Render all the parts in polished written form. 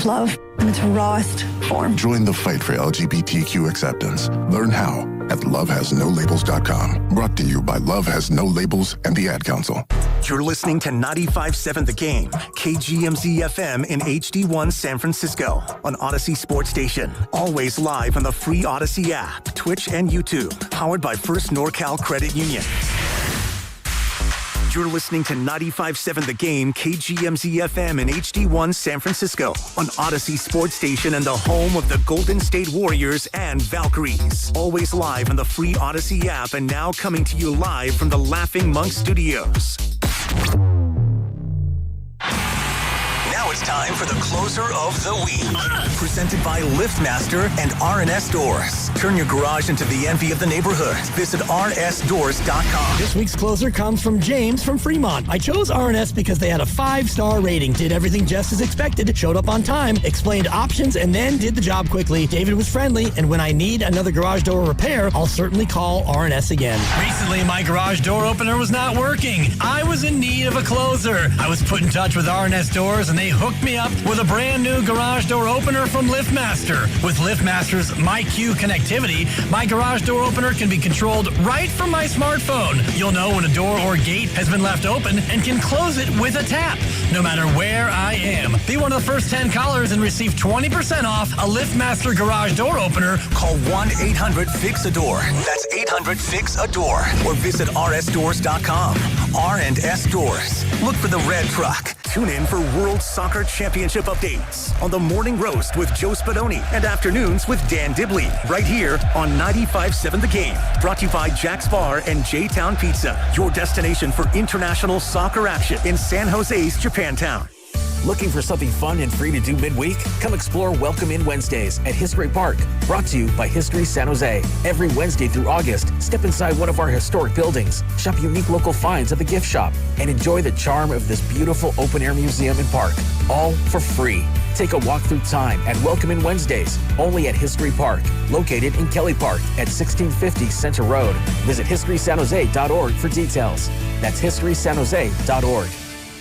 love in its rawest form. Join the fight for LGBTQ acceptance. Learn how at lovehasnolabels.com. Brought to you by Love Has No Labels and the Ad Council. You're listening to 95.7 The Game, KGMZ FM in HD1 San Francisco on Odyssey Sports Station. Always live on the free Odyssey app, Twitch, and YouTube. Powered by First NorCal Credit Union. You're listening to 95.7 The Game, KGMZ FM in HD1 San Francisco on Odyssey Sports Station and the home of the Golden State Warriors and Valkyries. Always live on the free Odyssey app and now coming to you live from the Laughing Monk Studios. Now it's time for the closer of the week. Presented by LiftMaster and R&S Doors. Turn your garage into the envy of the neighborhood. Visit rsdoors.com. This week's closer comes from James from Fremont. I chose R&S because they had a 5-star rating, did everything just as expected, showed up on time, explained options, and then did the job quickly. David was friendly, and when I need another garage door repair, I'll certainly call R&S again. Recently, my garage door opener was not working. I was in need of a closer. I was put in touch with R&S Doors, and they hooked me up with a brand new garage door opener from LiftMaster. With LiftMaster's MyQ connectivity, my garage door opener can be controlled right from my smartphone. You'll know when a door or gate has been left open and can close it with a tap, no matter where I am. Be one of the first 10 callers and receive 20% off a LiftMaster garage door opener. Call 1-800-FIX-A-DOOR. That's 800-FIX-A-DOOR. Or visit rsdoors.com. R&S Doors. Look for the red truck. Tune in for World Soccer Championship updates on the Morning Roast with Joe Spadoni and Afternoons with Dan Dibley, right here on 95.7 The Game. Brought to you by Jack's Bar and J-Town Pizza, your destination for international soccer action in San Jose's Japantown. Looking for something fun and free to do midweek? Come explore Welcome In Wednesdays at History Park. Brought to you by History San Jose. Every Wednesday through August, step inside one of our historic buildings, shop unique local finds at the gift shop, and enjoy the charm of this beautiful open-air museum and park. All for free. Take a walk through time at Welcome In Wednesdays, only at History Park, located in Kelly Park at 1650 Center Road. Visit historysanjose.org for details. That's historysanjose.org.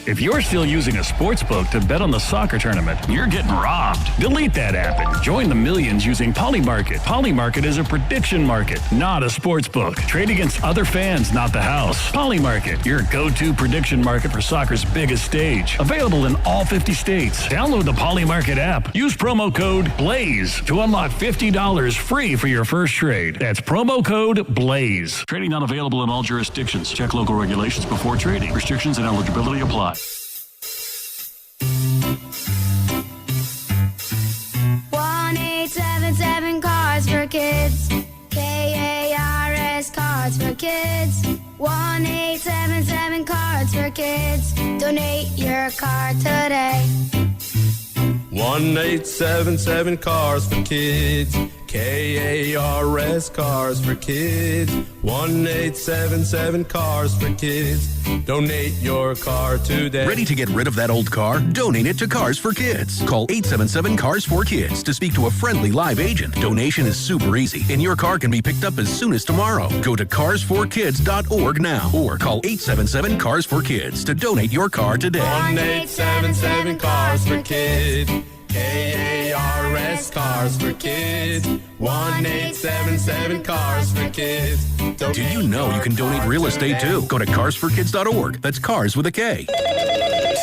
If you're still using a sports book to bet on the soccer tournament, you're getting robbed. Delete that app and join the millions using Polymarket. Polymarket is a prediction market, not a sports book. Trade against other fans, not the house. Polymarket, your go-to prediction market for soccer's biggest stage. Available in all 50 states. Download the Polymarket app. Use promo code BLAZE to unlock $50 free for your first trade. That's promo code BLAZE. Trading not available in all jurisdictions. Check local regulations before trading. Restrictions and eligibility apply. 1-877 Cards for Kids. KARS Cards for Kids. 1-877 Cards for Kids. Donate your card today. 1-877 Cars for Kids. KARS Cars for Kids. 1-877 Cars for Kids. Donate your car today. Ready to get rid of that old car? Donate it to Cars for Kids. Call 877 Cars for Kids to speak to a friendly live agent. Donation is super easy, and your car can be picked up as soon as tomorrow. Go to carsforkids.org now or call 877 Cars for Kids to donate your car today. 1-877 Cars for Kids. KARS Cars for Kids. 1-877 Cars for Kids. Do you know you can donate real estate too? Go to carsforkids.org. That's cars with a K.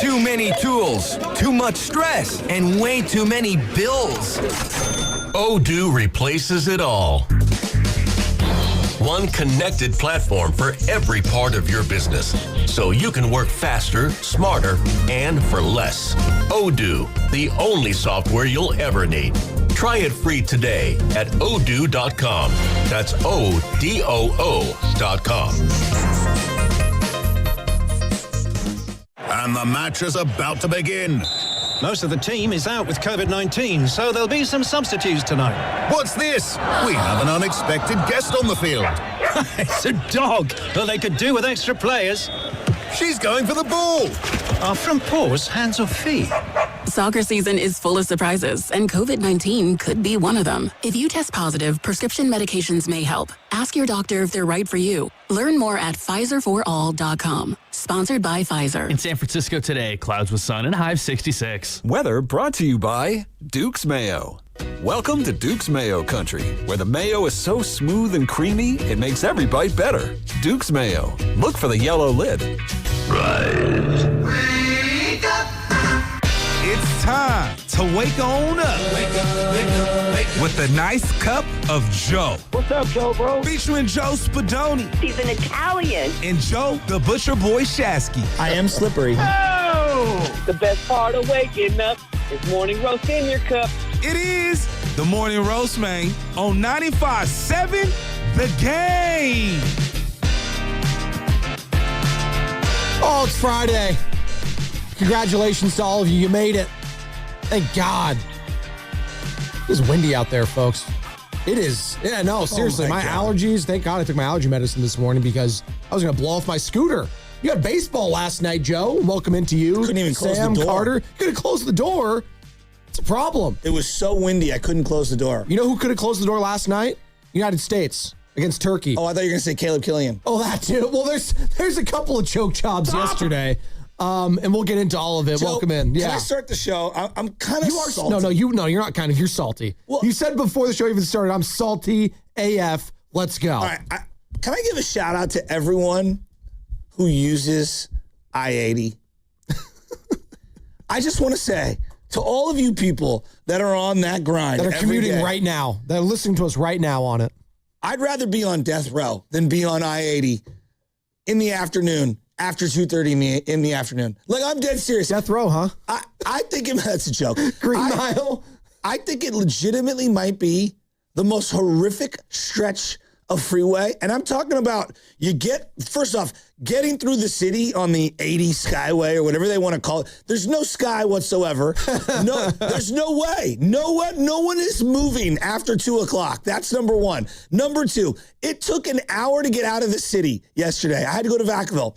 Too many tools, too much stress, and way too many bills. Odoo replaces it all. One connected platform for every part of your business, so you can work faster, smarter, and for less. Odoo, the only software you'll ever need. Try it free today at odoo.com. That's ODOO.com. And the match is about to begin. Most of the team is out with COVID-19, so there'll be some substitutes tonight. What's this? We have an unexpected guest on the field. It's a dog, but they could do with extra players. She's going for the ball. Are front paws hands or feet? Soccer season is full of surprises, and COVID-19 could be one of them. If you test positive, prescription medications may help. Ask your doctor if they're right for you. Learn more at PfizerForAll.com. Sponsored by Pfizer. In San Francisco today, clouds with sun and high of 66. Weather brought to you by Duke's Mayo. Welcome to Duke's Mayo Country, where the mayo is so smooth and creamy, it makes every bite better. Duke's Mayo. Look for the yellow lid. Rise. Wake up. It's time to wake on up. Wake up, wake up, wake up. With a nice cup of Joe. What's up, Joe, bro? Featuring Joe Spadoni. He's an Italian. And Joe, the Butcher Boy Shasky. I am slippery. Oh! The best part of waking up is morning roast in your cup. It is the Morning Roast, man, on 95.7 The Game. Oh, it's Friday. Congratulations to all of you. You made it. Thank God. It's windy out there, folks. It is. Yeah, no, seriously. My allergies, thank God I took my allergy medicine this morning because I was going to blow off my scooter. You had baseball last night, Joe. Welcome into you. Couldn't even close Sam the door. Carter. Could have closed the door. It's a problem. It was so windy, I couldn't close the door. You know who could have closed the door last night? United States against Turkey. Oh, I thought you were going to say Caleb Killian. Oh, that too. Well, there's a couple of choke jobs yesterday. And we'll get into all of it. Joe, welcome in. Yeah. Can I start the show? I'm kind of salty. No, you're not kind of. You're salty. Well, you said before the show even started, I'm salty AF. Let's go. All right. Can I give a shout out to everyone who uses I-80? I just want to say to all of you people that are on that grind, that are commuting right now, that are listening to us right now on it. I'd rather be on death row than be on I-80 in the afternoon. After 2:30 in the afternoon. Like, I'm dead serious. Death row, huh? I think that's a joke. Green Mile. I think it legitimately might be the most horrific stretch of freeway. And I'm talking about first off, getting through the city on the 80 Skyway or whatever they want to call it. There's no sky whatsoever. No, there's no way. No one is moving after 2 o'clock. That's number one. Number two, it took an hour to get out of the city yesterday. I had to go to Vacaville.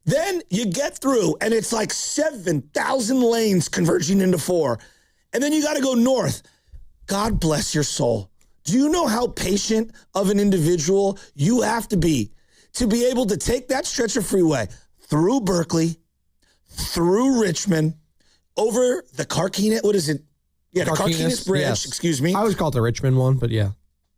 Then you get through, and it's like 7,000 lanes converging into 4. And then you got to go north. God bless your soul. Do you know how patient of an individual you have to be able to take that stretch of freeway through Berkeley, through Richmond, over the Carquinez, what is it? Yeah, the Carquinez Bridge, yes. Excuse me. I always call it the Richmond one, but yeah.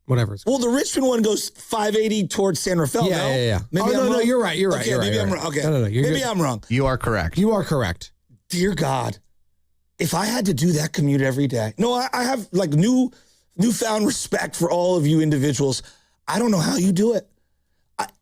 Whatever. Well, the Richmond one goes 580 towards San Rafael. Yeah. Maybe no, you're right. Okay, maybe I'm wrong. Okay, no, maybe I'm wrong. You are correct. You are correct. Dear God, if I had to do that commute every day, I have like newfound respect for all of you individuals. I don't know how you do it.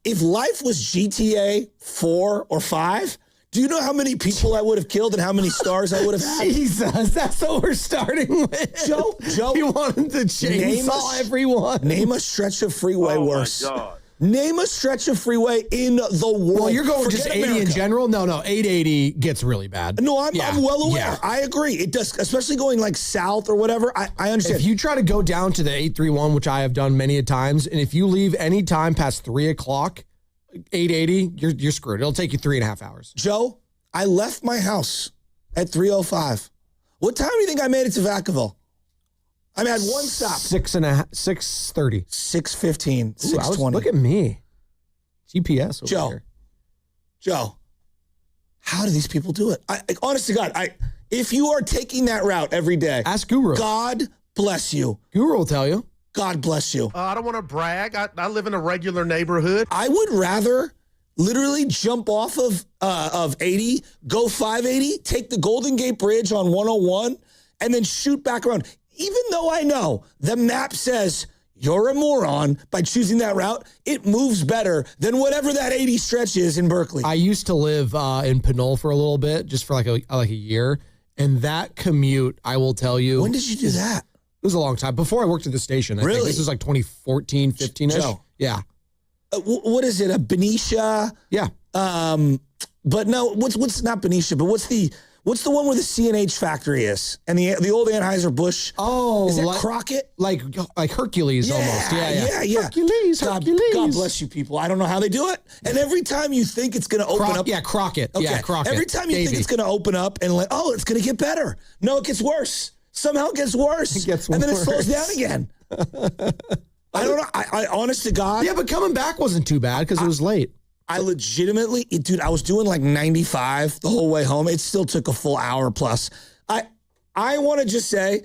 If life was GTA 4 or 5, do you know how many people I would have killed and how many stars I would have had? Jesus, that's what we're starting with. Joe, you wanted to chainsaw everyone. Name a stretch of freeway worse. My God. Name a stretch of freeway in the world. Well, you're going just 80 in general? No, 880 gets really bad. No, I'm well aware. Yeah. I agree. It does, especially going like south or whatever. I understand. If you try to go down to the 831, which I have done many a times, and if you leave any time past 3 o'clock, 880, you're screwed. It'll take you 3.5 hours. Joe, I left my house at 3:05. What time do you think I made it to Vacaville? I had one stop. 6:30. 6:15. 6:20. Look at me. GPS over here. Joe, how do these people do it? Honest to God, if you are taking that route every day, ask Guru. God bless you. Guru will tell you. God bless you. I don't want to brag. I live in a regular neighborhood. I would rather literally jump off of 80, go 580, take the Golden Gate Bridge on 101, and then shoot back around. Even though I know the map says you're a moron by choosing that route, it moves better than whatever that 80 stretch is in Berkeley. I used to live in Pinole for a little bit, just for like a year, and that commute, I will tell you. When did you do that? It was a long time. Before I worked at the station. Really? This was like 2014, 15-ish. Joe. Yeah. What is it? A Benicia? Yeah. But no, what's not Benicia, but what's What's the one where the C&H factory is? And the old Anheuser-Busch? Oh. Is that Crockett? Like Hercules almost. Yeah. Hercules. God bless you people. I don't know how they do it. And every time you think it's going to open up. Yeah, Crockett. Okay. Yeah, Crockett. Every time you think it's going to open up and it's going to get better. No, it gets worse. Somehow it gets worse. And then it slows down again. I don't know. I honest to God. Yeah, but coming back wasn't too bad because it was late. I legitimately, dude, I was doing like 95 the whole way home. It still took a full hour plus. I want to just say,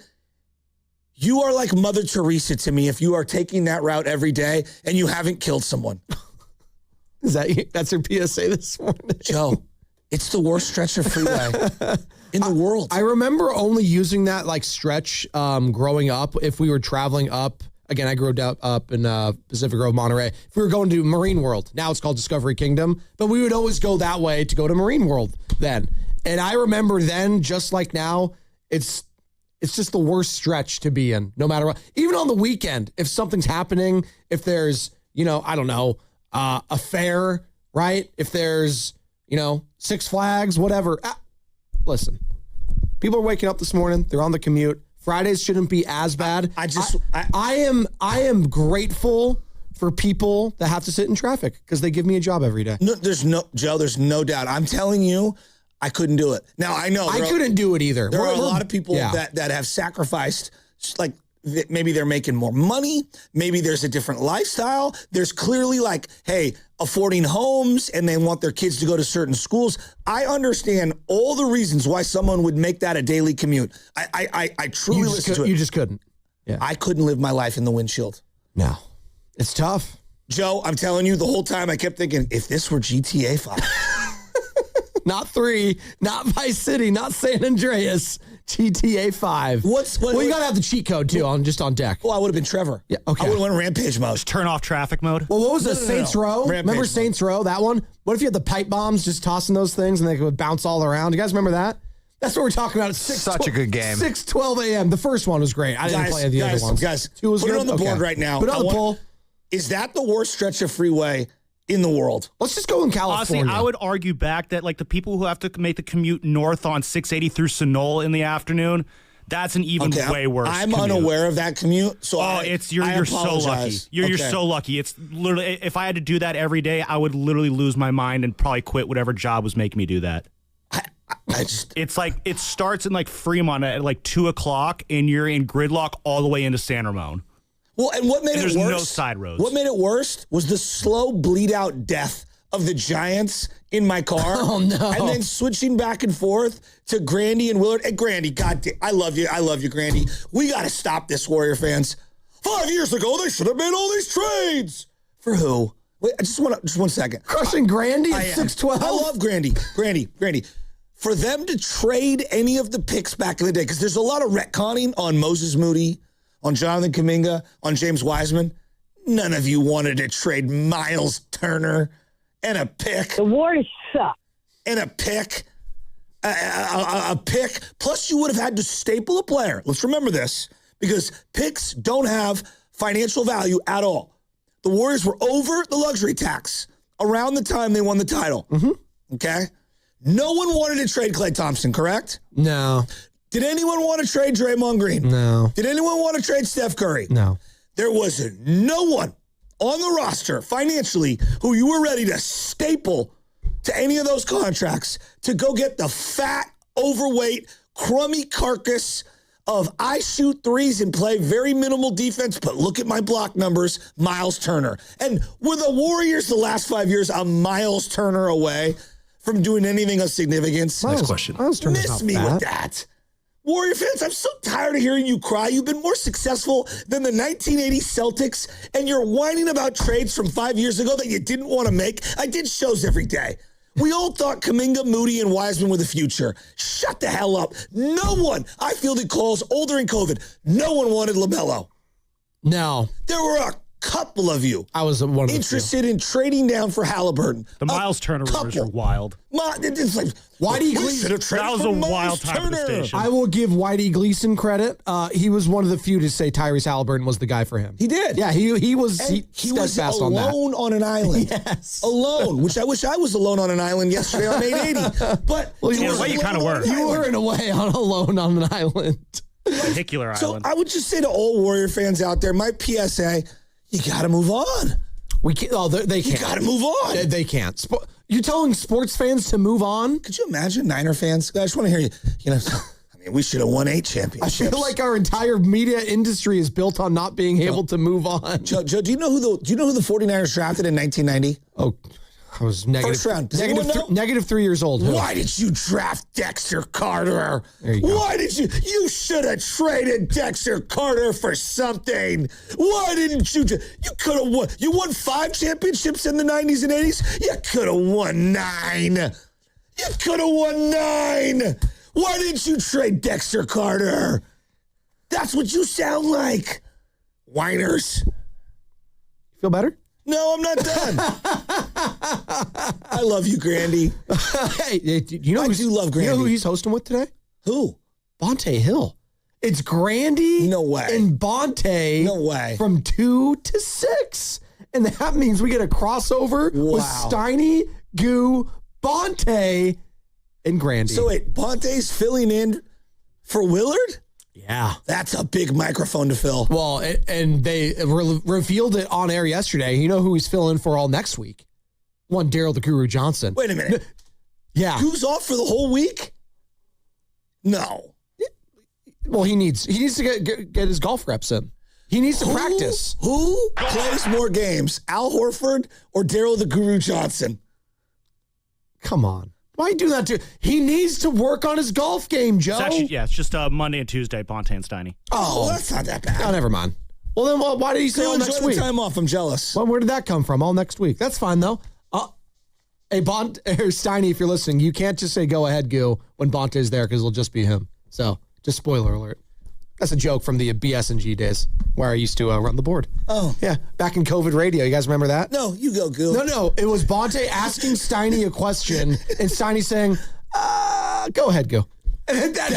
you are like Mother Teresa to me if you are taking that route every day and you haven't killed someone. That's your PSA this morning? Joe, it's the worst stretch of freeway in the world. I remember only using that like stretch growing up if we were traveling up. Again, I grew up in Pacific Grove, Monterey. If we were going to Marine World, now it's called Discovery Kingdom, but we would always go that way to go to Marine World then. And I remember then, just like now, it's just the worst stretch to be in, no matter what. Even on the weekend, if something's happening, if there's, I don't know, a fair, right? If there's, Six Flags, whatever. Listen, people are waking up this morning. They're on the commute. Fridays shouldn't be as bad. I am grateful for people that have to sit in traffic because they give me a job every day. No, there's no doubt. I'm telling you, I couldn't do it. Now I know I couldn't do it either. There are a lot of people that have sacrificed, like maybe they're making more money. Maybe there's a different lifestyle. There's clearly affording homes and they want their kids to go to certain schools. I understand all the reasons why someone would make that a daily commute. I truly listen to it. You just couldn't. Yeah. I couldn't live my life in the windshield. No. It's tough. Joe, I'm telling you, the whole time I kept thinking, if this were GTA 5. Not 3, not Vice City, not San Andreas, GTA 5. You got to have the cheat code, too, on deck. Well, I would have been Trevor. Yeah, okay. I would have went Rampage mode. Just turn off traffic mode. Well, what was the Saints Row? Rampage remember mode. Saints Row, that one? What if you had the pipe bombs just tossing those things and they would bounce all around? You guys remember that? That's what we're talking about. Such a good game. 6:12 a.m. The first one was great. I didn't play the other ones. Guys, Two was put it good? on the board Okay. right now. Put it on the poll. Is that the worst stretch of freeway in the world? Let's just go in California. Honestly, I would argue back that the people who have to make the commute north on 680 through Sonol in the afternoon, that's an even way worse. I'm commute. unaware of that commute, so you're so lucky. You're so lucky. It's literally, if I had to do that every day, I would literally lose my mind and probably quit whatever job was making me do that. It's like it starts in Fremont at 2:00 and you're in gridlock all the way into San Ramon. Well, and what made it worse? There's no side roads. What made it worse was the slow bleed out death of the Giants in my car. Oh no! And then switching back and forth to Grandy and Willard. And Grandy, goddamn, I love you, Grandy. We got to stop this, Warrior fans. 5 years ago, they should have made all these trades. For who? Wait, just 1 second. Crushing Grandy at 6:12. I love Grandy. For them to trade any of the picks back in the day, because there's a lot of retconning on Moses Moody, on Jonathan Kuminga, on James Wiseman. None of you wanted to trade Miles Turner and a pick. The Warriors suck. And a pick. A pick. Plus, you would have had to staple a player. Let's remember this, because picks don't have financial value at all. The Warriors were over the luxury tax around the time they won the title. Mm-hmm. Okay? No one wanted to trade Klay Thompson, correct? No. Did anyone want to trade Draymond Green? No. Did anyone want to trade Steph Curry? No. There was no one on the roster financially who you were ready to staple to any of those contracts to go get the fat, overweight, crummy carcass of I shoot threes and play very minimal defense, but look at my block numbers, Miles Turner. And were the Warriors the last 5 years a Miles Turner away from doing anything of significance? Next question. Miss me with that. Warrior fans, I'm so tired of hearing you cry. You've been more successful than the 1980 Celtics, and you're whining about trades from 5 years ago that you didn't want to make. I did shows every day. We all thought Kuminga, Moody, and Wiseman were the future. Shut the hell up. No one, I fielded calls all during COVID. No one wanted LaMelo. No. There were a couple of you. I was one of the interested in trading down for Halliburton. The Miles Turner rumors are wild. It's like, Whitey Gleason. That was a wild time for the station. I will give Whitey Gleason credit. He was one of the few to say Tyrese Halliburton was the guy for him. He did. Yeah, he was steadfast alone on an island. Yes. Alone, which I wish I was alone on an island yesterday on 880. But in a way, you kind of were. You were in a way alone on an island. Particular island. So I would just say to all Warrior fans out there, my PSA, you got to move on. We can't. Oh, they can't. You got to move on. They can't. You're telling sports fans to move on? Could you imagine Niner fans? I just want to hear you. I mean, we should have won 8 championships. I feel like our entire media industry is built on not being able to move on. Joe, do you know who the 49ers drafted in 1990? Oh, I was negative. First round. Negative 3 years old. Why did you draft Dexter Carter? There you go. Why did you? You should have traded Dexter Carter for something. Why didn't you? You could have won. You won 5 championships in the 90s and 80s. You could have won 9. You could have won 9. Why didn't you trade Dexter Carter? That's what you sound like. Whiners. Feel better? No, I'm not done. I love you, Grandy. Hey, you know I do love Grandy. You know who he's hosting with today? Who? Bonte Hill. It's Grandy no way. and Bonte no way. From 2 to 6. And that means we get a crossover with Steiny, Goo, Bonte, and Grandy. So wait, Bonte's filling in for Willard? Yeah. That's a big microphone to fill. Well, and they revealed it on air yesterday. You know who he's filling in for all next week? One Daryl the Guru Johnson. Wait a minute. Yeah. Who's off for the whole week? No. Well, he needs to get his golf reps in. He needs to practice. Who plays more games, Al Horford or Daryl the Guru Johnson? Come on. Why you do that to? He needs to work on his golf game, Joe. It's just Monday and Tuesday, Bonte and Steiny. Oh, that's not that bad. Oh, never mind. Well, then why did he say all next week? Time off. I'm jealous. Well, where did that come from? All next week. That's fine, though. Hey, Steiny, if you're listening, you can't just say go ahead, Goo, when Bonte's there, because it'll just be him. So, just spoiler alert. That's a joke from the BS&G days where I used to run the board. Oh. Yeah, back in COVID radio. You guys remember that? No, you go, Goo. No. It was Bonte asking Steiny a question and Steiny saying, go ahead, Goo. And that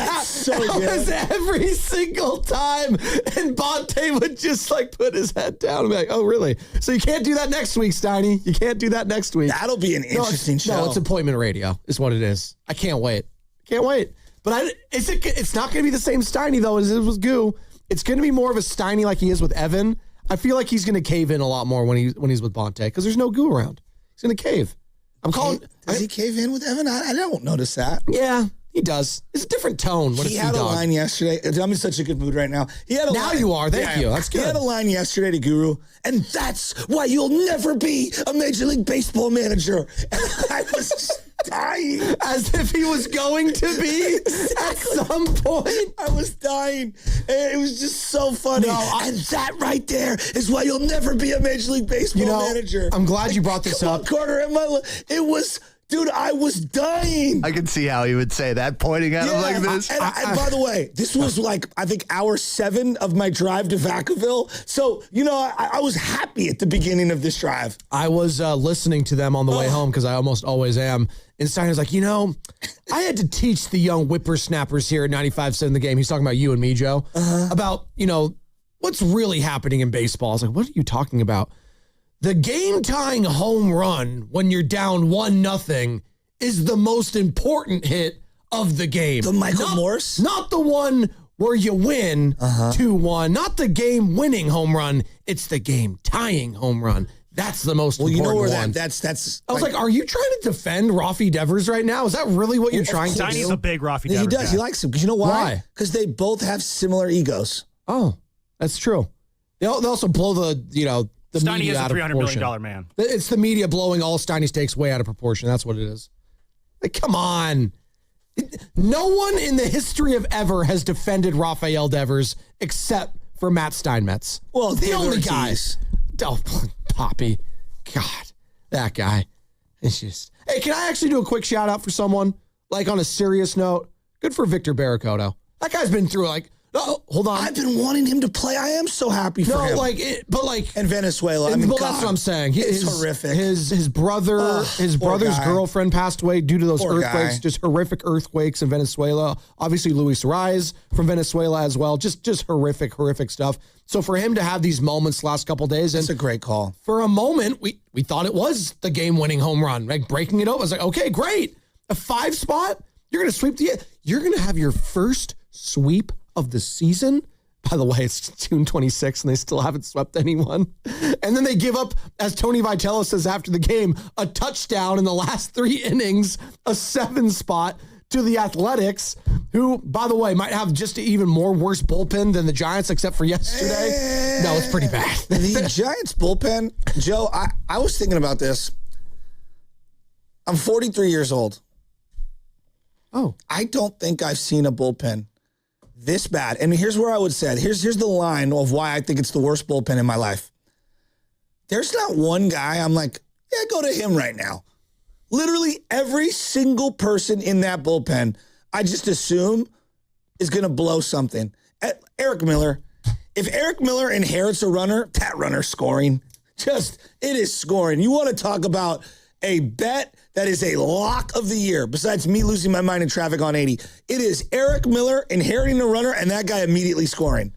was every single time. And Bonte would just put his head down and be like, oh, really? So you can't do that next week, Steiny. You can't do that next week. That'll be an interesting show. No, it's appointment radio is what it is. I can't wait. But it's not going to be the same Steiny, though, as it was Goo. It's going to be more of a Steiny like he is with Evan. I feel like he's going to cave in a lot more when he's with Bonte because there's no Goo around. He's going to cave. Does he cave in with Evan? I don't notice that. Yeah, he does. It's a different tone. He had a line yesterday. I'm in such a good mood right now. Now you are. Thank you. That's good. He had a line yesterday to Guru, and that's why you'll never be a Major League Baseball manager. And I was just dying. As if he was going to be at some point. I was dying. And it was just so funny. And that right there is why you'll never be a Major League Baseball manager. I'm glad you brought this up. Carter, it was... Dude, I was dying. I can see how he would say that, pointing at him like this. And by the way, this was I think hour 7 of my drive to Vacaville. So, I was happy at the beginning of this drive. I was listening to them on the way home because I almost always am. And Steiner's like, I had to teach the young whippersnappers here at 95.7 The Game. He's talking about you and me, Joe, about, what's really happening in baseball. I was like, what are you talking about? The game-tying home run when you're down 1-0 is the most important hit of the game. The Michael Morse? Not the one where you win 2-1. Not the game-winning home run. It's the game-tying home run. That's the most important one. That's. I was like, are you trying to defend Rafi Devers right now? Is that really what you're trying to do? Steiny's a big Rafi Devers He does. guy. He likes him. Because you know why? Because they both have similar egos. Oh, that's true. They also blow the Steiny media is a out of $300 proportion. million man. It's the media blowing all Steiny's takes way out of proportion. That's what it is. Like, come on. No one in the history of ever has defended Rafael Devers except for Matt Steinmetz. Well, the only guys. Oh, Poppy. God, that guy. It's just. Hey, can I actually do a quick shout out for someone? On a serious note, good for Victor Barracoto. That guy's been through Oh, hold on. I've been wanting him to play. I am so happy for him. And Venezuela. I mean, well, that's what I'm saying. It's horrific. His brother's girlfriend passed away due to those earthquakes. Just horrific earthquakes in Venezuela. Obviously, Luis Rise from Venezuela as well. Just horrific stuff. So for him to have these moments the last couple of days, it's a great call. For a moment, we thought it was the game-winning home run, like breaking it up. I was like, okay, great, a 5 spot. You're gonna sweep You're gonna have your first sweep of the season. By the way, it's June 26th and they still haven't swept anyone. And then they give up, as Tony Vitello says after the game, a touchdown in the last 3 innings, a 7 spot to the Athletics, who, by the way, might have just an even more worse bullpen than the Giants, except for yesterday. No, it's pretty bad. The Giants bullpen, Joe, I was thinking about this. I'm 43 years old. Oh. I don't think I've seen a bullpen this bad. And here's where I would say, here's the line of why I think it's the worst bullpen in my life. There's not one guy I'm like, yeah, go to him right now. Literally every single person in that bullpen, I just assume is going to blow something. Eric Miller. If Eric Miller inherits a runner, that runner's scoring. It is scoring. You want to talk about a bet that is a lock of the year, besides me losing my mind in traffic on 80. It is Eric Miller inheriting a runner and that guy immediately scoring.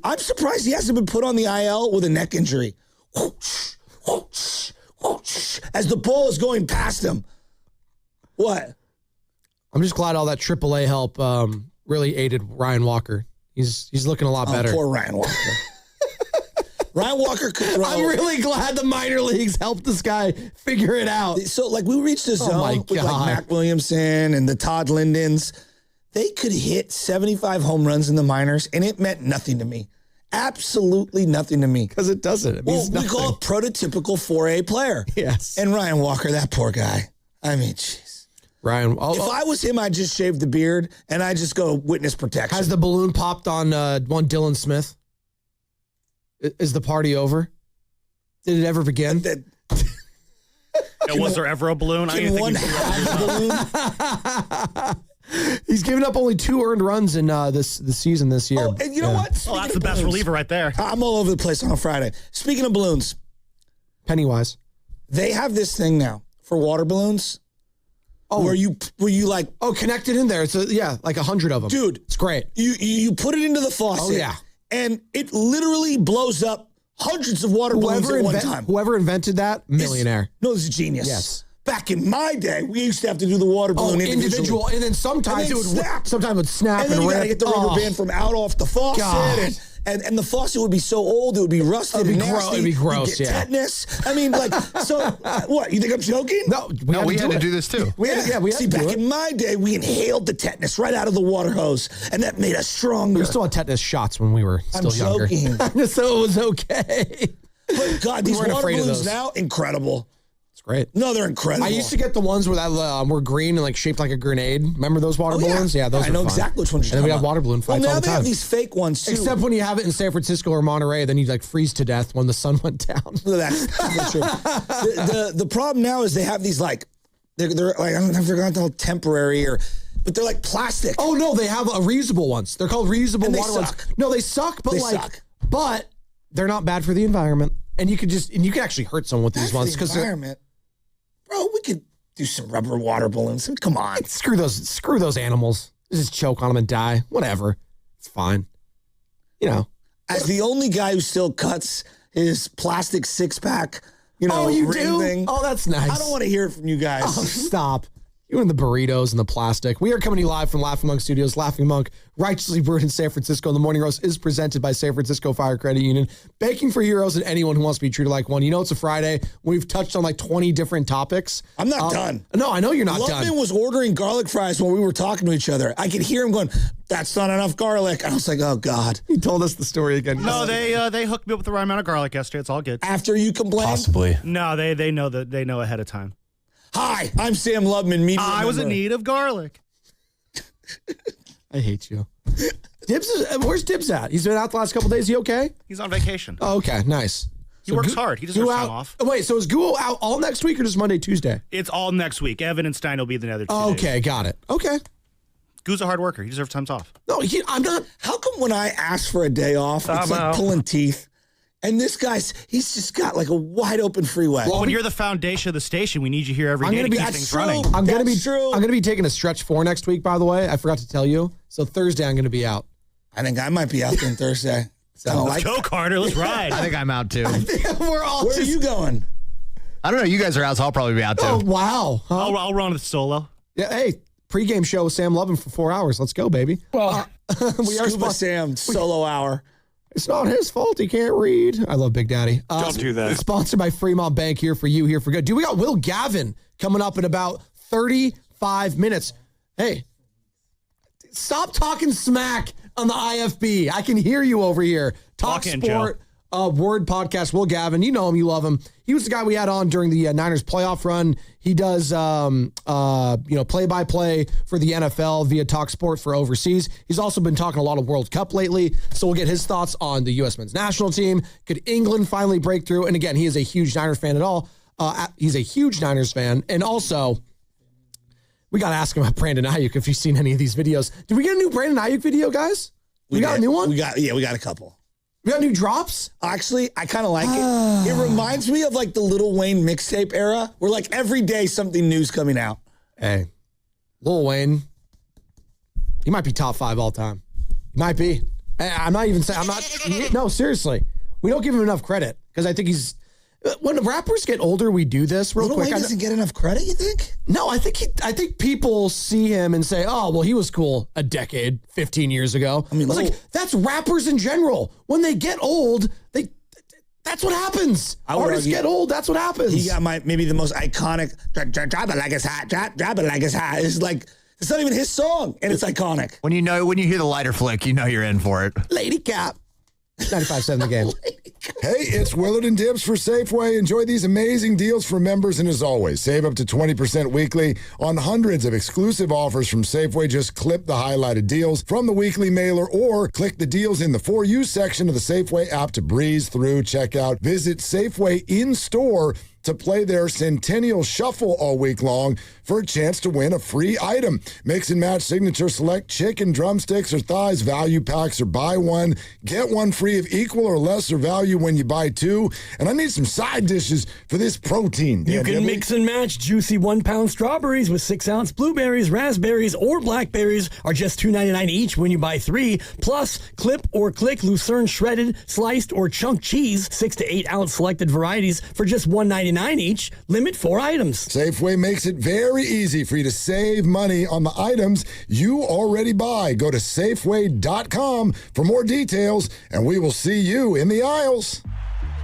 I'm surprised he hasn't been put on the IL with a neck injury. Whoosh, whoosh, whoosh, as the ball is going past him. What? I'm just glad all that AAA help really aided Ryan Walker. He's looking a lot better. Poor Ryan Walker. Ryan Walker could throw. I'm really glad the minor leagues helped this guy figure it out. So, we reached a zone with Mac Williamson and the Todd Lindens. They could hit 75 home runs in the minors, and it meant nothing to me. Absolutely nothing to me. Because it doesn't. It means nothing. We call it prototypical 4A player. Yes. And Ryan Walker, that poor guy. I mean, jeez. Ryan. If I was him, I'd just shave the beard, and I'd just go witness protection. Has the balloon popped on one Dylan Smith? Is the party over? Did it ever begin? Was there ever a balloon? I didn't think balloon. He's given up only 2 earned runs in this season this year. Oh, and you know what? Well, that's the best reliever right there. I'm all over the place on a Friday. Speaking of balloons. Pennywise. They have this thing now for water balloons. Oh, where you like connected in there. It's like 100 of them. Dude, it's great. You put it into the faucet. Oh yeah. And it literally blows up hundreds of water balloons at one time. Whoever invented that, millionaire. No, this is genius. Yes. Back in my day, we used to have to do the water balloon individual, and then sometimes it would snap. Sometimes it would snap and then you gotta get the rubber band from out off the faucet. And the faucet would be so old, it would be rusted and nasty. It'd be gross, You'd get tetanus. I mean, so what? You think I'm joking? No, we had to do this too. See, back in my day, we inhaled the tetanus right out of the water hose, and that made us stronger. We still had tetanus shots when we were still younger. Joking. So it was okay. But God, these water balloons now, incredible. It's great. No, they're incredible. I used to get the ones where that were green and shaped like a grenade. Remember those water balloons? Yeah, those. I know exactly which ones you're talking about. And then we have about. water balloon fights all the time. Now they have these fake ones too. Except when you have it in San Francisco or Monterey, then you freeze to death when the sun went down. That's true. The problem now is they have these they're I don't know if they're going to call temporary but they're like plastic. Oh no, they have reusable ones. They're called reusable and water ones. No, they suck, but but they're not bad for the environment. And you can actually hurt someone with these ones because environment. Bro, we could do some rubber water balloons. Come on. Screw those animals. Just choke on them and die. Whatever. It's fine. As the only guy who still cuts his plastic 6-pack, you ring do? thing. Oh, that's nice. I don't want to hear it from you guys. Oh, stop. You and the burritos and the plastic. We are coming to you live from Laughing Monk Studios. Laughing Monk, righteously brewed in San Francisco. The Morning Roast is presented by San Francisco Fire Credit Union. Baking for heroes and anyone who wants to be treated like one. It's a Friday. We've touched on 20 different topics. I'm not done. No, I know you're not done. Lubman was ordering garlic fries while we were talking to each other. I could hear him going, that's not enough garlic. And I was like, oh, God. He told us the story again. No, they hooked me up with the right amount of garlic yesterday. It's all good. After you complained? Possibly. No, they know ahead of time. Hi, I'm Sam Lubman. Media I was in need of garlic. I hate you. Where's Dibs at? He's been out the last couple of days. He okay? He's on vacation. Oh, okay, nice. He works hard. He deserves time off. Wait, so is Guo out all next week or just Monday, Tuesday? It's all next week. Evan and Stein will be the other 2 days. Okay, got it. Okay. Goo's a hard worker. He deserves time off. No, I'm not. How come when I ask for a day off, it's like pulling teeth? And this guy's, he's just got like a wide open freeway. Well, when you're the foundation of the station, we need you here every day to keep things running. I'm going to be taking a stretch 4 next week, by the way. I forgot to tell you. So Thursday, I'm going to be out. I think I might be out there Thursday. So Let's go, Carter. Let's ride. I think I'm out too. We're all Where are you going? I don't know. You guys are out, so I'll probably be out too. Oh, wow. Huh? I'll run with solo. Yeah, hey, pregame show with Sam Lovin for 4 hours. Let's go, baby. Well, we are Sam solo hour. It's not his fault. He can't read. I love Big Daddy. Don't do that. Sponsored by Fremont Bank, here for you, here for good. Dude, we got Will Gavin coming up in about 35 minutes. Hey, stop talking smack on the IFB. I can hear you over here. Talk Sport, Word Podcast. Will Gavin, you know him, you love him. He was the guy we had on during the Niners playoff run. He does, play-by-play for the NFL via Talk Sport for overseas. He's also been talking a lot of World Cup lately, so we'll get his thoughts on the U.S. men's national team. Could England finally break through? And again, he is a huge Niners fan at all. He's a huge Niners fan. And also, we got to ask him about Brandon Ayuk if you've seen any of these videos. Did we get a new Brandon Ayuk video, guys? We got a new one? We got a couple. We got new drops? Actually, I kind of like it. It reminds me of like the Lil Wayne mixtape era, where like every day something new's coming out. Hey, Lil Wayne, he might be top 5 all time. He might be. I'm not even saying, no, seriously. We don't give him enough credit because I think he's, when rappers get older, we do this real Lil quick. Wayne doesn't get enough credit, you think? No, I think people see him and say, oh, well, he was cool a decade, 15 years ago. I mean, like, that's rappers in general. When they get old, that's what happens. Artists get old, that's what happens. He got maybe the most iconic, drop it like it's hot, drop it like it's hot. It's like, it's not even his song, and it's iconic. When you hear the lighter flick, you know you're in for it. Lady Cap. 95.7 the game. Hey, it's Willard and Dibbs for Safeway. Enjoy these amazing deals for members, and as always, save up to 20% weekly on hundreds of exclusive offers from Safeway. Just clip the highlighted deals from the weekly mailer or click the deals in the For You section of the Safeway app to breeze through checkout. Visit Safeway in-store to play their Centennial Shuffle all week long for a chance to win a free item. Mix and match signature select chicken, drumsticks, or thighs value packs, or buy one, get one free of equal or lesser value when you buy 2. And I need some side dishes for this protein. You can mix and match juicy 1-pound strawberries with 6-ounce blueberries, raspberries, or blackberries are just $2.99 each when you buy 3. Plus, clip or click Lucerne shredded, sliced, or chunk cheese, 6 to 8 ounce selected varieties for just $1.99 each. Limit 4 items. Safeway makes it very easy for you to save money on the items you already buy. Go to Safeway.com for more details, and we will see you in the aisles.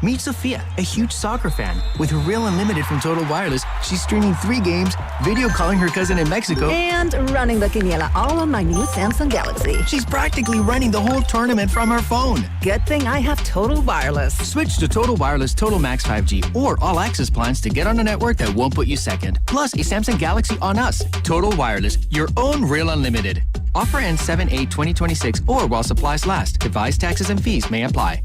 Meet Sophia, a huge soccer fan. With Real Unlimited from Total Wireless, she's streaming 3 games, video calling her cousin in Mexico, and running the quiniela all on my new Samsung Galaxy. She's practically running the whole tournament from her phone. Good thing I have Total Wireless. Switch to Total Wireless Total Max 5G or All Access plans to get on a network that won't put you second. Plus, a Samsung Galaxy on us. Total Wireless, your own Real Unlimited. Offer ends 7/8/2026 or while supplies last. Device taxes and fees may apply.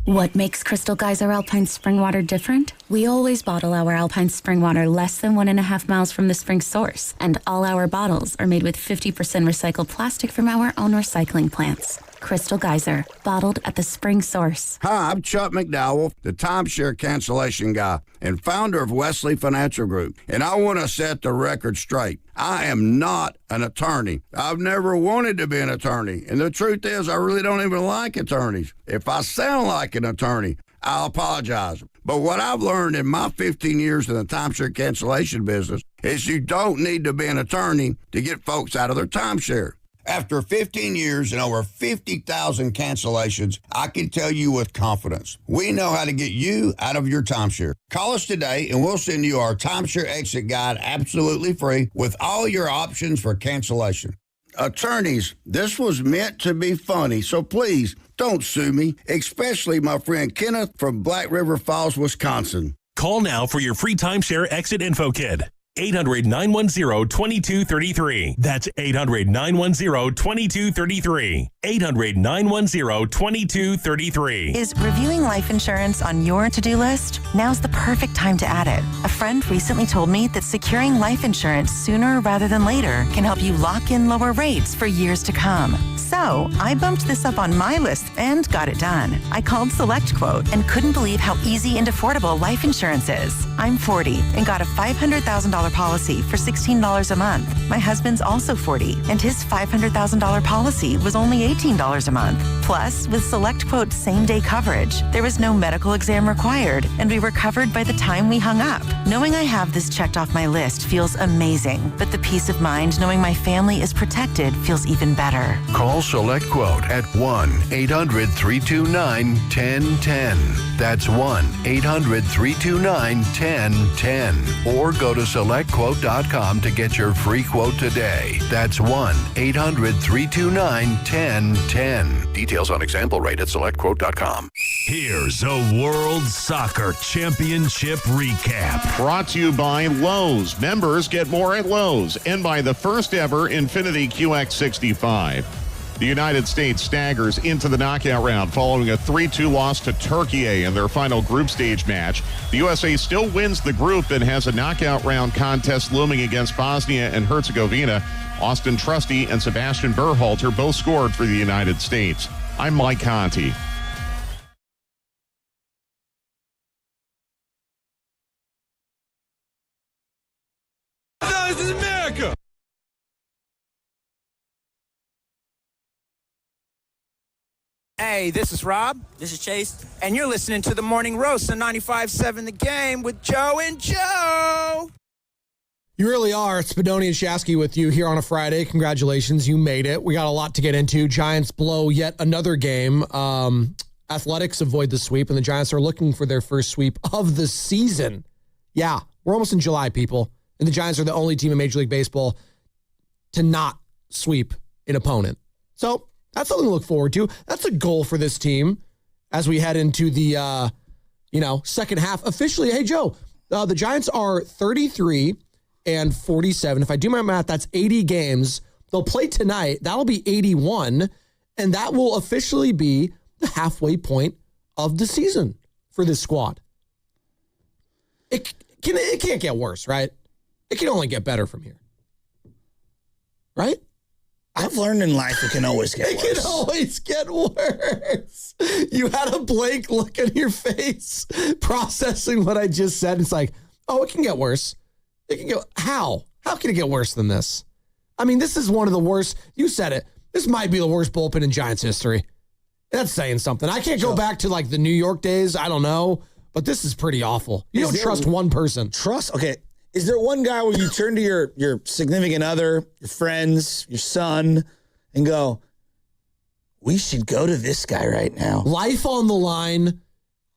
What makes Crystal Geyser Alpine Spring Water different? We always bottle our Alpine Spring Water less than 1.5 miles from the spring source, and all our bottles are made with 50% recycled plastic from our own recycling plants. Crystal Geyser, bottled at the spring source. Hi, I'm Chuck McDowell, the timeshare cancellation guy and founder of Wesley Financial Group, and I want to set the record straight. I am not an attorney. I've never wanted to be an attorney, and the truth is I really don't even like attorneys. If I sound like an attorney, I'll apologize. But what I've learned in my 15 years in the timeshare cancellation business is you don't need to be an attorney to get folks out of their timeshare. After 15 years and over 50,000 cancellations, I can tell you with confidence, we know how to get you out of your timeshare. Call us today and we'll send you our timeshare exit guide absolutely free with all your options for cancellation. Attorneys, this was meant to be funny, so please don't sue me, especially my friend Kenneth from Black River Falls, Wisconsin. Call now for your free timeshare exit info kit. 800-910-2233. That's 800-910-2233. 800-910-2233. Is reviewing life insurance on your to-do list? Now's the perfect time to add it. A friend recently told me that securing life insurance sooner rather than later can help you lock in lower rates for years to come. So I bumped this up on my list and got it done. I called SelectQuote and couldn't believe how easy and affordable life insurance is. I'm 40 and got a $500,000 policy for $16 a month. My husband's also 40 and his $500,000 policy was only $18 a month. Plus, with SelectQuote's same-day coverage, there was no medical exam required and we were covered by the time we hung up. Knowing I have this checked off my list feels amazing, but the peace of mind knowing my family is protected feels even better. Call SelectQuote at 1-800-329-1010. That's 1-800-329-1010. Or go to SelectQuote.com to get your free quote today. That's 1-800-329-1010. Details on example rate at SelectQuote.com. Here's a World Soccer Championship recap. Brought to you by Lowe's. Members get more at Lowe's and by the first ever Infiniti QX65. The United States staggers into the knockout round following a 3-2 loss to Turkey in their final group stage match. The USA still wins the group and has a knockout round contest looming against Bosnia and Herzegovina. Austin Trusty and Sebastian Berhalter both scored for the United States. I'm Mike Conti. This is America. Hey, this is Rob. This is Chase. And you're listening to the Morning Roast on 95.7 The Game with Joe and Joe. You really are. Spadoni and Shasky with you here on a Friday. Congratulations. You made it. We got a lot to get into. Giants blow yet another game. Athletics avoid the sweep, and the Giants are looking for their first sweep of the season. Yeah, we're almost in July, people. And the Giants are the only team in Major League Baseball to not sweep an opponent. So that's something to look forward to. That's a goal for this team as we head into the, second half. Officially, hey, Joe, the Giants are 33-47. If I do my math, that's 80 games. They'll play tonight. That'll be 81, and that will officially be the halfway point of the season for this squad. It can't get worse, right? It can only get better from here. Right? I've learned in life it can always get worse. It can always get worse. You had a blank look on your face processing what I just said. It's like, oh, it can get worse. It can go. How? How can it get worse than this? I mean, this is one of the worst. You said it. This might be the worst bullpen in Giants history. That's saying something. I can't go back to like the New York days. I don't know. But this is pretty awful. You don't trust one person. Okay. Is there one guy where you turn to your significant other, your friends, your son, and go, we should go to this guy right now? Life on the line.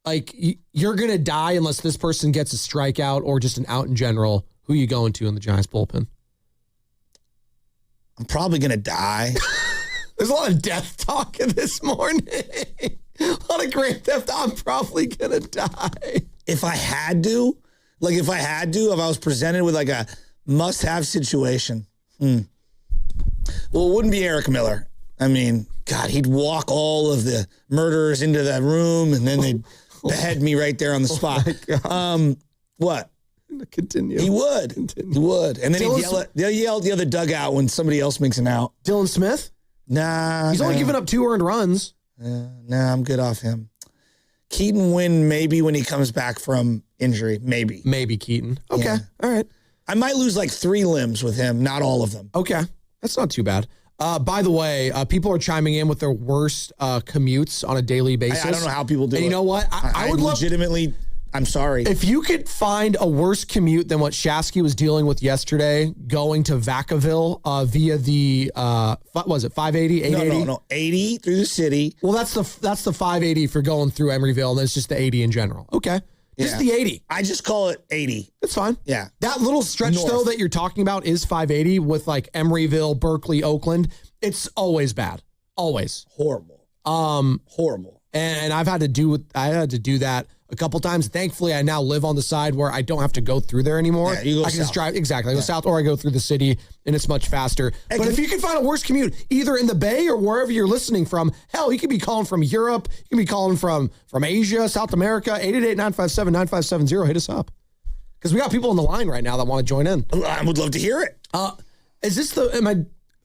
Like, you're going to die unless this person gets a strikeout or just an out in general. Who are you going to in the Giants bullpen? I'm probably going to die. There's a lot of death talk in this morning. A lot of great death. I'm probably going to die. If I had to, if I was presented with like a must-have situation, well, it wouldn't be Eric Miller. I mean, God, he'd walk all of the murderers into that room and then they'd behead me right there on the spot. What? Continue. He would. Continue. He would. And then they'll yell at the other dugout when somebody else makes an out. Dylan Smith? Nah. He's only given up 2 earned runs. Nah, I'm good off him. Keaton win maybe when he comes back from injury. Maybe Keaton. Okay. Yeah. All right. I might lose like 3 limbs with him, not all of them. Okay. That's not too bad. By the way, people are chiming in with their worst commutes on a daily basis. I don't know how people do it. And you know what? I would legitimately, I'm sorry. If you could find a worse commute than what Shasky was dealing with yesterday, going to Vacaville via the, what was it, 580, 880? No, 80 through the city. Well, that's the 580 for going through Emeryville, and it's just the 80 in general. Okay. Just the 80. I just call it 80. That's fine. Yeah. That little stretch, though, that you're talking about is 580 with like Emeryville, Berkeley, Oakland. It's always bad. Always. Horrible. Horrible. And I had to do that a couple times. Thankfully, I now live on the side where I don't have to go through there anymore. Yeah, you go I can just south. drive. Exactly. I go south or I go through the city, and it's much faster. Hey, but if you can find a worse commute, either in the Bay or wherever you're listening from, hell, you could be calling from Europe. You can be calling from Asia, South America, 888-957-9570. Hit us up. Because we got people on the line right now that want to join in. I would love to hear it. Is this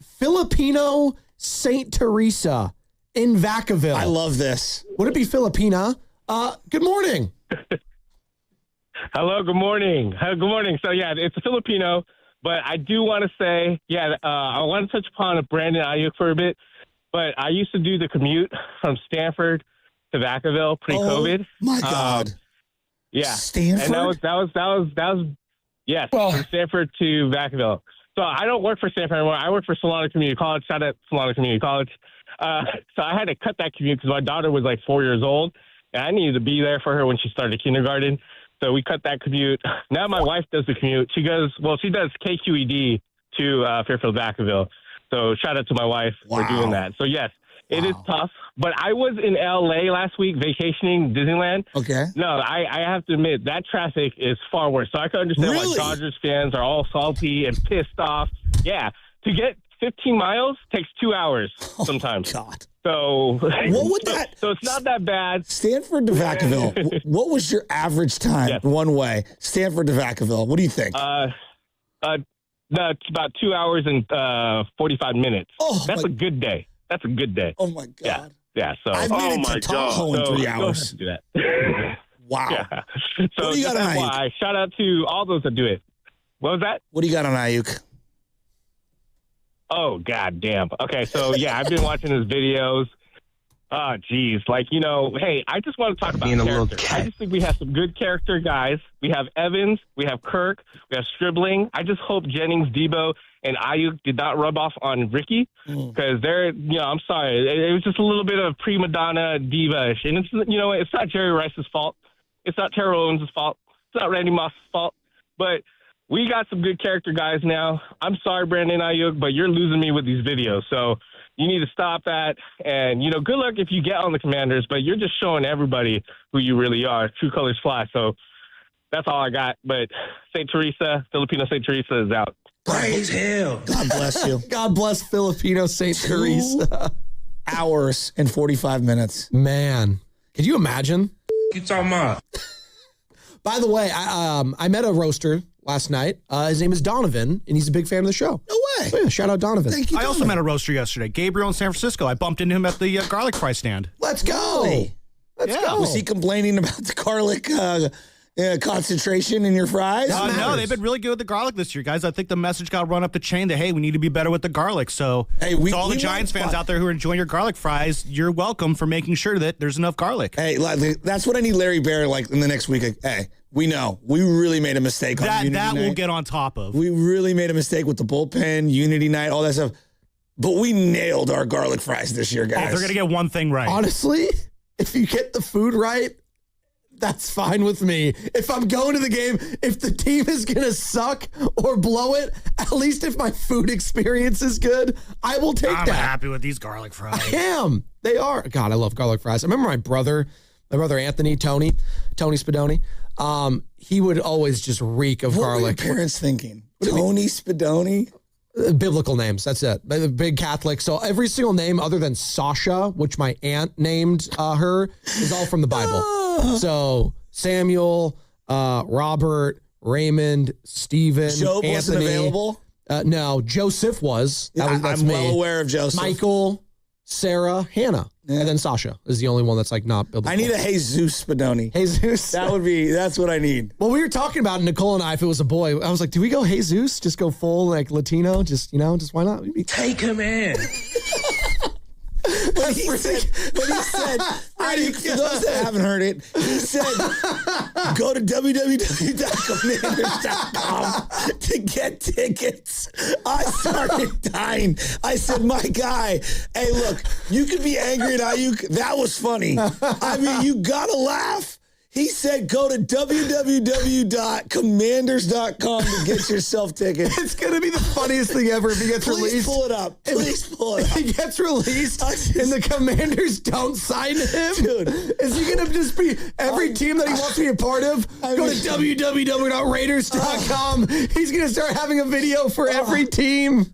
Filipino St. Teresa in Vacaville? I love this. Would it be Filipina? Good morning. Hello, good morning. Good morning. So, yeah, it's a Filipino, but I do want to say, I want to touch upon Brandon Ayuk for a bit, but I used to do the commute from Stanford to Vacaville pre-COVID. Oh, my God. Yeah. Stanford? And that was yes, from Stanford to Vacaville. So I don't work for Stanford anymore. I work for Solana Community College. Shout out Solana Community College. So I had to cut that commute because my daughter was like 4 years old, and I needed to be there for her when she started kindergarten. So we cut that commute. Now my wife does the commute. She does KQED to Fairfield Vacaville. So shout out to my wife for doing that. So yes, it is tough. But I was in LA last week vacationing Disneyland. Okay. No, I have to admit that traffic is far worse. So I can understand why Dodgers fans are all salty and pissed off. Yeah. To get 15 miles takes 2 hours sometimes. Oh, God. So what would that? So it's not that bad. Stanford to Vacaville. What was your average time one way? Stanford to Vacaville. What do you think? It's about 2 hours and 45 minutes. Oh, that's a good day. That's a good day. Oh my God. Yeah. So I've made it to Tahoe in 3 hours. Do that. Wow. Yeah. What So do you got that's on Ayuk? why shout out to all those that do it. What was that? What do you got on Ayuk? Oh, God damn. Okay, so, yeah, I've been watching his videos. Oh, geez. Like, hey, I just want to talk about Being a little character. I just think we have some good character guys. We have Evans. We have Kirk. We have Stribling. I just hope Jennings, Debo, and Ayuk did not rub off on Ricky because they're, I'm sorry. It was just a little bit of prima donna diva-ish. And it's, it's not Jerry Rice's fault. It's not Terrell Owens' fault. It's not Randy Moss's fault. But we got some good character guys now. I'm sorry, Brandon Ayuk, but you're losing me with these videos. So you need to stop that. And, good luck if you get on the Commanders, but you're just showing everybody who you really are. True colors fly. So that's all I got. But St. Teresa, Filipino St. Teresa is out. Praise him. God bless you. God bless Filipino St. Teresa. Hours and 45 minutes. Man, could you imagine? You talking about? By the way, I met a roaster last night. His name is Donovan, and he's a big fan of the show. No way. So, yeah, shout out Donovan. Thank you, I also met a roaster yesterday, Gabriel in San Francisco. I bumped into him at the garlic fry stand. Let's go. Really? Let's go. Was he complaining about the garlic concentration in your fries? No, they've been really good with the garlic this year, guys. I think the message got run up the chain that, hey, we need to be better with the garlic. So, hey, to all the Giants fans out there who are enjoying your garlic fries, you're welcome for making sure that there's enough garlic. Hey, that's what I need Larry Bear in the next week. Hey, we know. We really made a mistake on Unity That Night. we'll get on top of. We really made a mistake with the bullpen, Unity Night, all that stuff. But we nailed our garlic fries this year, guys. Oh, they're going to get one thing right. Honestly, if you get the food right, that's fine with me. If I'm going to the game, if the team is going to suck or blow it, at least if my food experience is good, I will take that. I'm happy with these garlic fries. I am. They are. God, I love garlic fries. I remember my brother Anthony, Tony Spadoni, he would always just reek of garlic. What were your parents thinking? Tony Spadoni? Biblical names, that's it. Big Catholic. So every single name other than Sasha, which my aunt named her, is all from the Bible. So Samuel, Robert, Raymond, Stephen, Job Anthony. wasn't available? No, Joseph was. That's I'm me. well aware of Joseph. Michael, Sarah, Hannah, and then Sasha is the only one that's like not biblical. I need a Jesus Spadoni. Jesus. That's what I need. Well, we were talking about Nicole and I, if it was a boy, I was like, do we go Jesus? Just go full like Latino? Just why not? Take him in. But he said, Freddie, for those that haven't heard it, he said, go to www.commanders.com to get tickets. I started dying. I said, my guy, hey, look, you could be angry at Ayuk. That was funny. I mean, you got to laugh. He said go to www.commanders.com to get yourself tickets. It's going to be the funniest thing ever if he gets Please released. pull it up. Please pull it If up. he gets released and the Commanders don't sign him, Dude. is he going to just be every team that he wants to be a part of? Go to www.raiders.com. He's going to start having a video for every team.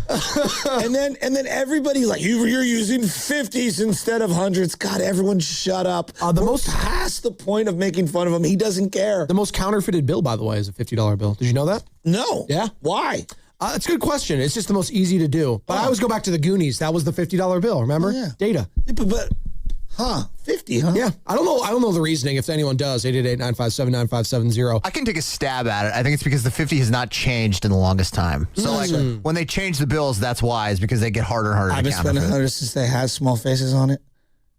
and then everybody's like, you're using 50s instead of hundreds. God, everyone shut up. We're past the point of making fun of him. He doesn't care. The most counterfeited bill, by the way, is a $50 bill. Did you know that? No. Yeah. Why? It's a good question. It's just the most easy to do. But I always go back to the Goonies. That was the $50 bill. Remember? Yeah. Data. Yeah, but 50, huh? Yeah. I don't know the reasoning. If anyone does, 888-957-9570. I can take a stab at it. I think it's because the 50 has not changed in the longest time. So, like, when they change the bills, that's why, is because they get harder and harder I've to been spending counterfeit. hundreds since they had small faces on it.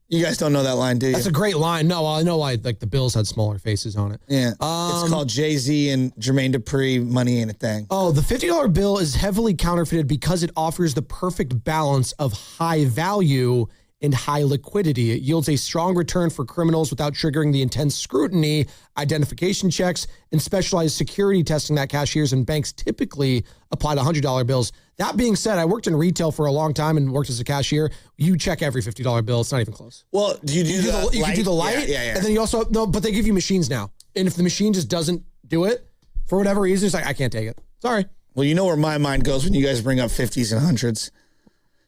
You guys don't know that line, do you? That's a great line. No, I know why like the Bills had smaller faces on it. Yeah. It's called Jay-Z and Jermaine Dupri, Money Ain't a Thing. Oh, the $50 bill is heavily counterfeited because it offers the perfect balance of high value and high liquidity. It yields a strong return for criminals without triggering the intense scrutiny, identification checks, and specialized security testing that cashiers and banks typically apply to $100 bills. That being said, I worked in retail for a long time and worked as a cashier. You check every $50 bill. It's not even close. Well, do you do the light? You can do the light, Yeah. and then you also, no, but they give you machines now. And if the machine just doesn't do it, for whatever reason, it's like, I can't take it. Sorry. Well, you know where my mind goes when you guys bring up 50s and hundreds.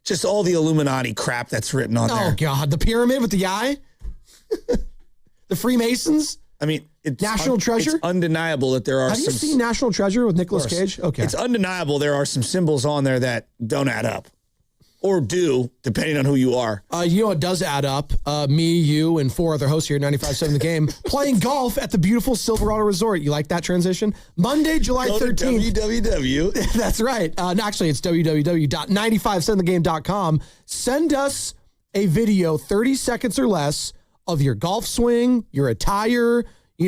Just all the Illuminati crap that's written on there. Oh, God. The pyramid with the eye? The Freemasons? I mean, it's National Treasure? It's undeniable that there are Have you seen National Treasure with Nicolas Cage? Okay. It's undeniable there are some symbols on there that don't add up. Or do, depending on who you are. You know what does add up? Me, you, and 4 other hosts here at 95.7 The Game playing golf at the beautiful Silverado Resort. You like that transition? Monday, July 13th. www. That's right. Actually, it's www.957thegame.com. Send us a video, 30 seconds or less, of your golf swing, your attire,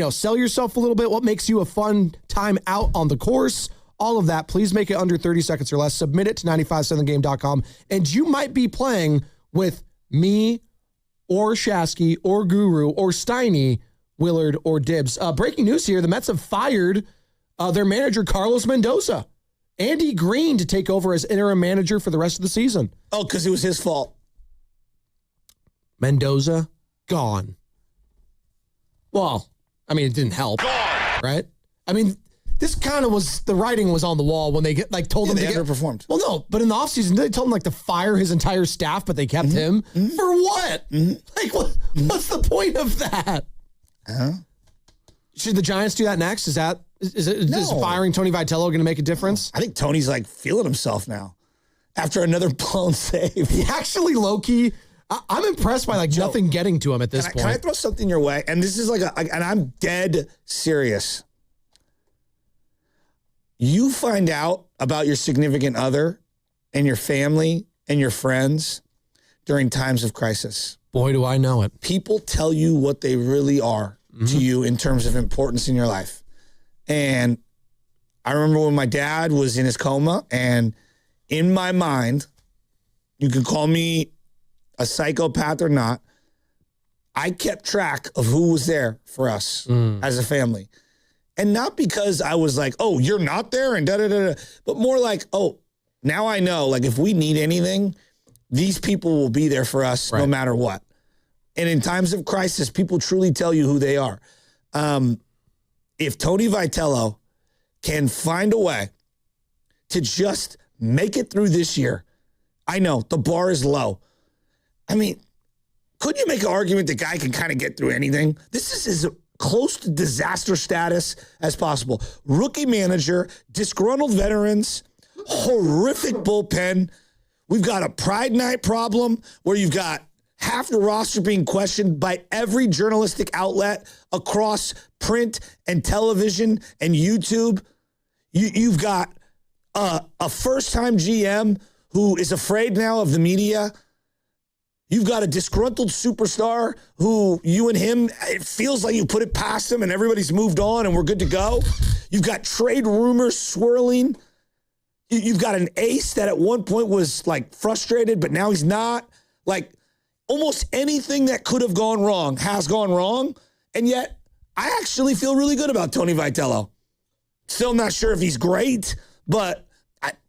sell yourself a little bit, what makes you a fun time out on the course. All of that, please make it under 30 seconds or less. Submit it to 957thegame.com. And you might be playing with me or Shasky or Guru or Steiny, Willard or Dibs. Breaking news here, the Mets have fired their manager, Carlos Mendoza. Andy Green to take over as interim manager for the rest of the season. Oh, because it was his fault. Mendoza, gone. Well, I mean, it didn't help. Gone. Right? I mean, this kind of was, the writing was on the wall when they told him they to get underperformed. Well, no, but in the offseason, they told him to fire his entire staff, but they kept him. For what? Like, what's the point of that? Should the Giants do that next? Is firing Tony Vitello going to make a difference? I think Tony's feeling himself now after another blown save. He actually, low-key, I'm impressed by nothing getting to him at this point. Can I throw something your way? And this is and I'm dead serious. You find out about your significant other and your family and your friends during times of crisis. Boy, do I know it. People tell you what they really are to you in terms of importance in your life. And I remember when my dad was in his coma, and in my mind, you can call me a psychopath or not, I kept track of who was there for us as a family. And not because I was like, oh, you're not there and da-da-da-da, but more like, oh, now I know, if we need anything, these people will be there for us no matter what. And in times of crisis, people truly tell you who they are. If Tony Vitello can find a way to just make it through this year, I know the bar is low. I mean, couldn't you make an argument the guy can kind of get through anything? This is as close to disaster status as possible. Rookie manager, disgruntled veterans, horrific bullpen. We've got a Pride Night problem where you've got half the roster being questioned by every journalistic outlet across print and television and YouTube. You've got a first-time GM who is afraid now of the media. You've got a disgruntled superstar who you and him, it feels like you put it past him and everybody's moved on and we're good to go. You've got trade rumors swirling. You've got an ace that at one point was frustrated, but now he's not. Almost anything that could have gone wrong has gone wrong. And yet, I actually feel really good about Tony Vitello. Still not sure if he's great, but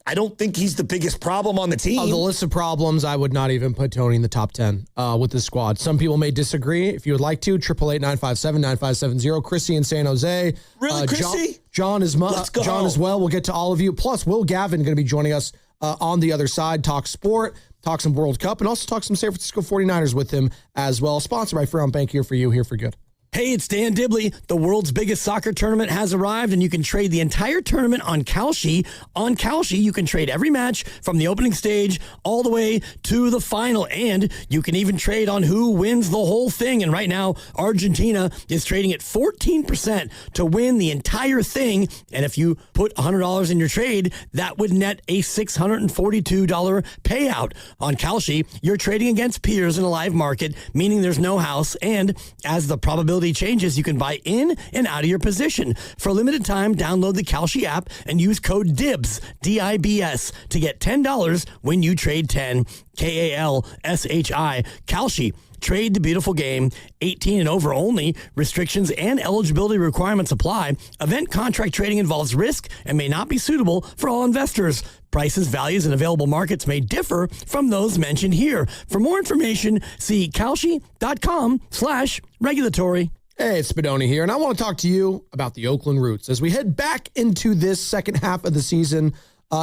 I don't think he's the biggest problem on the team. Of the list of problems, I would not even put Tony in the top 10 with the squad. Some people may disagree. If you would like to, 888-957-9570. Chrissy in San Jose. Really, Chrissy? John as well. We'll get to all of you. Plus, Will Gavin going to be joining us on the other side, talk sport, talk some World Cup, and also talk some San Francisco 49ers with him as well. Sponsored by Fairmount Bank, here for you, here for good. Hey, it's Dan Dibley. The world's biggest soccer tournament has arrived, and you can trade the entire tournament on Kalshi. On Kalshi, you can trade every match from the opening stage all the way to the final, and you can even trade on who wins the whole thing. And right now, Argentina is trading at 14% to win the entire thing. And if you put $100 in your trade, that would net a $642 payout. On Kalshi, you're trading against peers in a live market, meaning there's no house, and as the probability changes, you can buy in and out of your position. For a limited time, download the Kalshi app and use code DIBS, D-I-B-S, to get $10 when you trade 10, K-A-L-S-H-I. Kalshi. Trade the beautiful game. 18 and over only. Restrictions and eligibility requirements apply. Event contract trading involves risk and may not be suitable for all investors. Prices, values, and available markets may differ from those mentioned here. For more information, see kalshi.com/regulatory. Hey, it's Spadoni here, and I want to talk to you about the Oakland Roots. As we head back into this second half of the season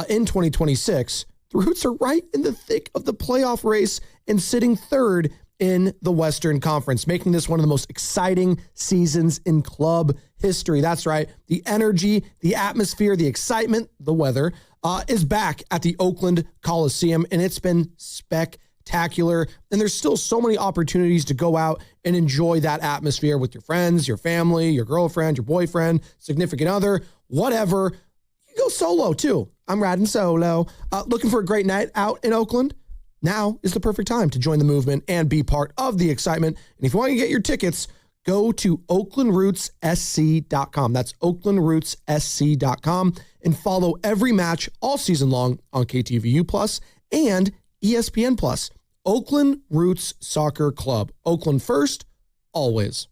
in 2026, the Roots are right in the thick of the playoff race and sitting third in the Western Conference, making this one of the most exciting seasons in club history. That's right. The energy, the atmosphere, the excitement, the weather is back at the Oakland Coliseum, and it's been spectacular. And there's still so many opportunities to go out and enjoy that atmosphere with your friends, your family, your girlfriend, your boyfriend, significant other, whatever. You go solo too. I'm riding solo. Looking for a great night out in Oakland? Now is the perfect time to join the movement and be part of the excitement. And if you want to get your tickets, go to oaklandrootssc.com. That's oaklandrootssc.com, and follow every match all season long on KTVU Plus and ESPN Plus. Oakland Roots Soccer Club. Oakland first, always.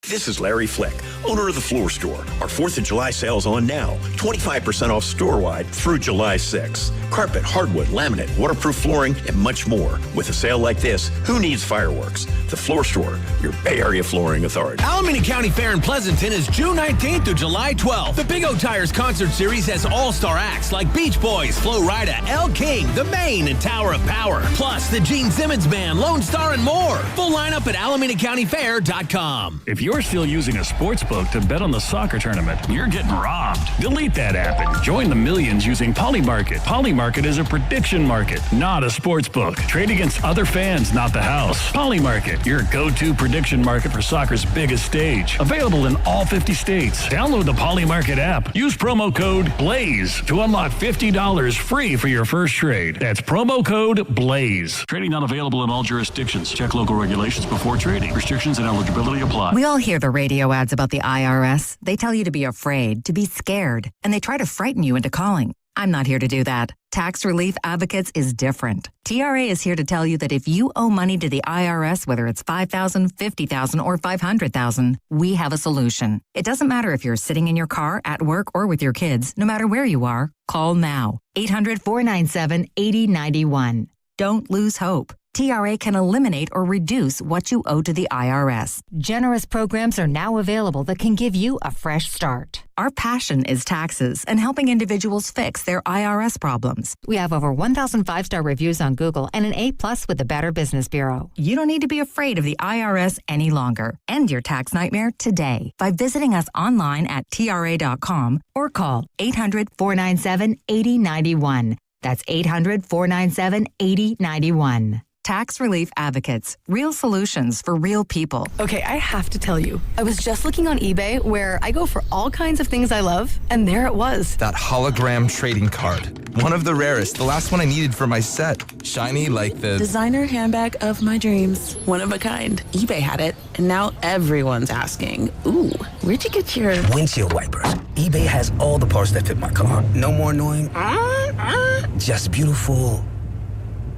This is Larry Flick, owner of The Floor Store. Our 4th of July sale's on now. 25% off store-wide through July 6th. Carpet, hardwood, laminate, waterproof flooring, and much more. With a sale like this, who needs fireworks? The Floor Store, your Bay Area flooring authority. Alameda County Fair in Pleasanton is June 19th through July 12th. The Big O Tires Concert Series has all-star acts like Beach Boys, Flo Rida, Elle King, The Maine, and Tower of Power. Plus, the Gene Simmons Band, Lone Star, and more. Full lineup at AlamedaCountyFair.com. If you're still using a sports book to bet on the soccer tournament, you're getting robbed. Delete that app and join the millions using Polymarket. Polymarket is a prediction market, not a sports book. Trade against other fans, not the house. Polymarket, your go-to prediction market for soccer's biggest stage. Available in all 50 states. Download the Polymarket app. Use promo code BLAZE to unlock $50 free for your first trade. That's promo code BLAZE. Trading not available in all jurisdictions. Check local regulations before trading. Restrictions and eligibility apply. We all hear the radio ads about the IRS. They tell you to be afraid, to be scared, and they try to frighten you into calling. I'm not here to do that. Tax Relief Advocates is different. TRA is here to tell you that if you owe money to the IRS, whether it's $5,000, $50,000, or $500,000, we have a solution. It doesn't matter if you're sitting in your car, at work, or with your kids. No matter where you are, call now. 800-497-8091. Don't lose hope. TRA can eliminate or reduce what you owe to the IRS. Generous programs are now available that can give you a fresh start. Our passion is taxes and helping individuals fix their IRS problems. We have over 1,000 5-star reviews on Google and an A+ with the Better Business Bureau. You don't need to be afraid of the IRS any longer. End your tax nightmare today by visiting us online at TRA.com or call 800-497-8091. That's 800-497-8091. Tax Relief Advocates. Real solutions for real people. Okay, I have to tell you, I was just looking on eBay where I go for all kinds of things I love, and there it was. That hologram trading card. One of the rarest. The last one I needed for my set. Shiny like the designer handbag of my dreams. One of a kind. eBay had it, and now everyone's asking, ooh, where'd you get your windshield wipers? eBay has all the parts that fit my car. No more annoying. Just beautiful.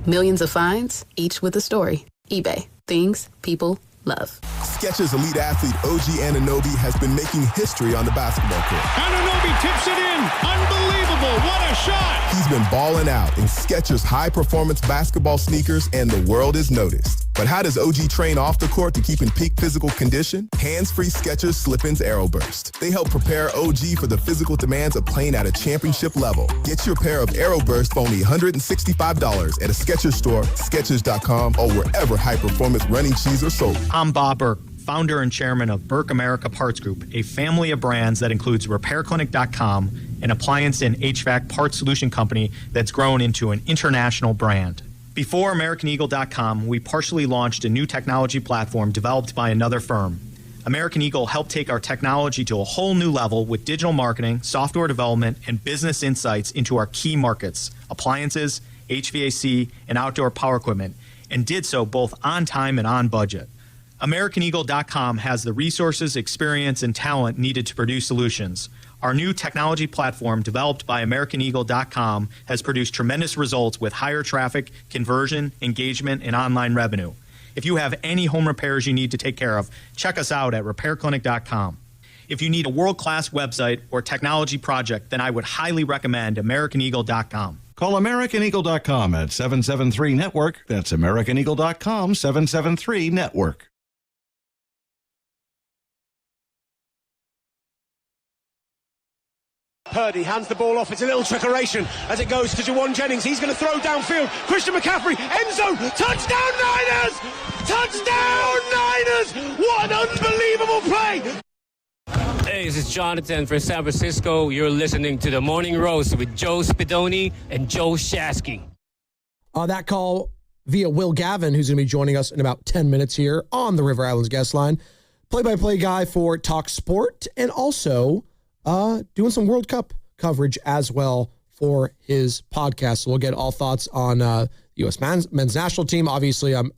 Millions of finds, each with a story. eBay. Things people love. Skechers elite athlete OG Anunoby has been making history on the basketball court. Anunoby tips it in. Unbelievable. What a shot. He's been balling out in Skechers high-performance basketball sneakers, and the world is noticed. But how does OG train off the court to keep in peak physical condition? Hands-free Skechers Slip-ins AeroBurst. They help prepare OG for the physical demands of playing at a championship level. Get your pair of AeroBurst for only $165 at a Skechers store, Skechers.com, or wherever high-performance running shoes are sold. I'm Bob Burke, founder and chairman of Burke America Parts Group, a family of brands that includes RepairClinic.com, an appliance and HVAC parts solution company that's grown into an international brand. Before AmericanEagle.com, we partially launched a new technology platform developed by another firm. American Eagle helped take our technology to a whole new level with digital marketing, software development, and business insights into our key markets, appliances, HVAC, and outdoor power equipment, and did so both on time and on budget. AmericanEagle.com has the resources, experience, and talent needed to produce solutions. Our new technology platform, developed by AmericanEagle.com, has produced tremendous results with higher traffic, conversion, engagement, and online revenue. If you have any home repairs you need to take care of, check us out at RepairClinic.com. If you need a world-class website or technology project, then I would highly recommend AmericanEagle.com. Call AmericanEagle.com at 773-NETWORK. That's AmericanEagle.com, 773-NETWORK. Purdy hands the ball off. It's a little trickeration as it goes to Jawan Jennings. He's going to throw downfield. Christian McCaffrey, end zone. Touchdown Niners! Touchdown Niners! What an unbelievable play! Hey, this is Jonathan from San Francisco. You're listening to The Morning Roast with Joe Spadoni and Joe Shasky. That call via Will Gavin, who's going to be joining us in about 10 minutes here on the River Islands guest line. Play-by-play guy for Talk Sport, and also doing some World Cup coverage as well for his podcast. So we'll get all thoughts on the U.S. men's national team. Obviously, I'm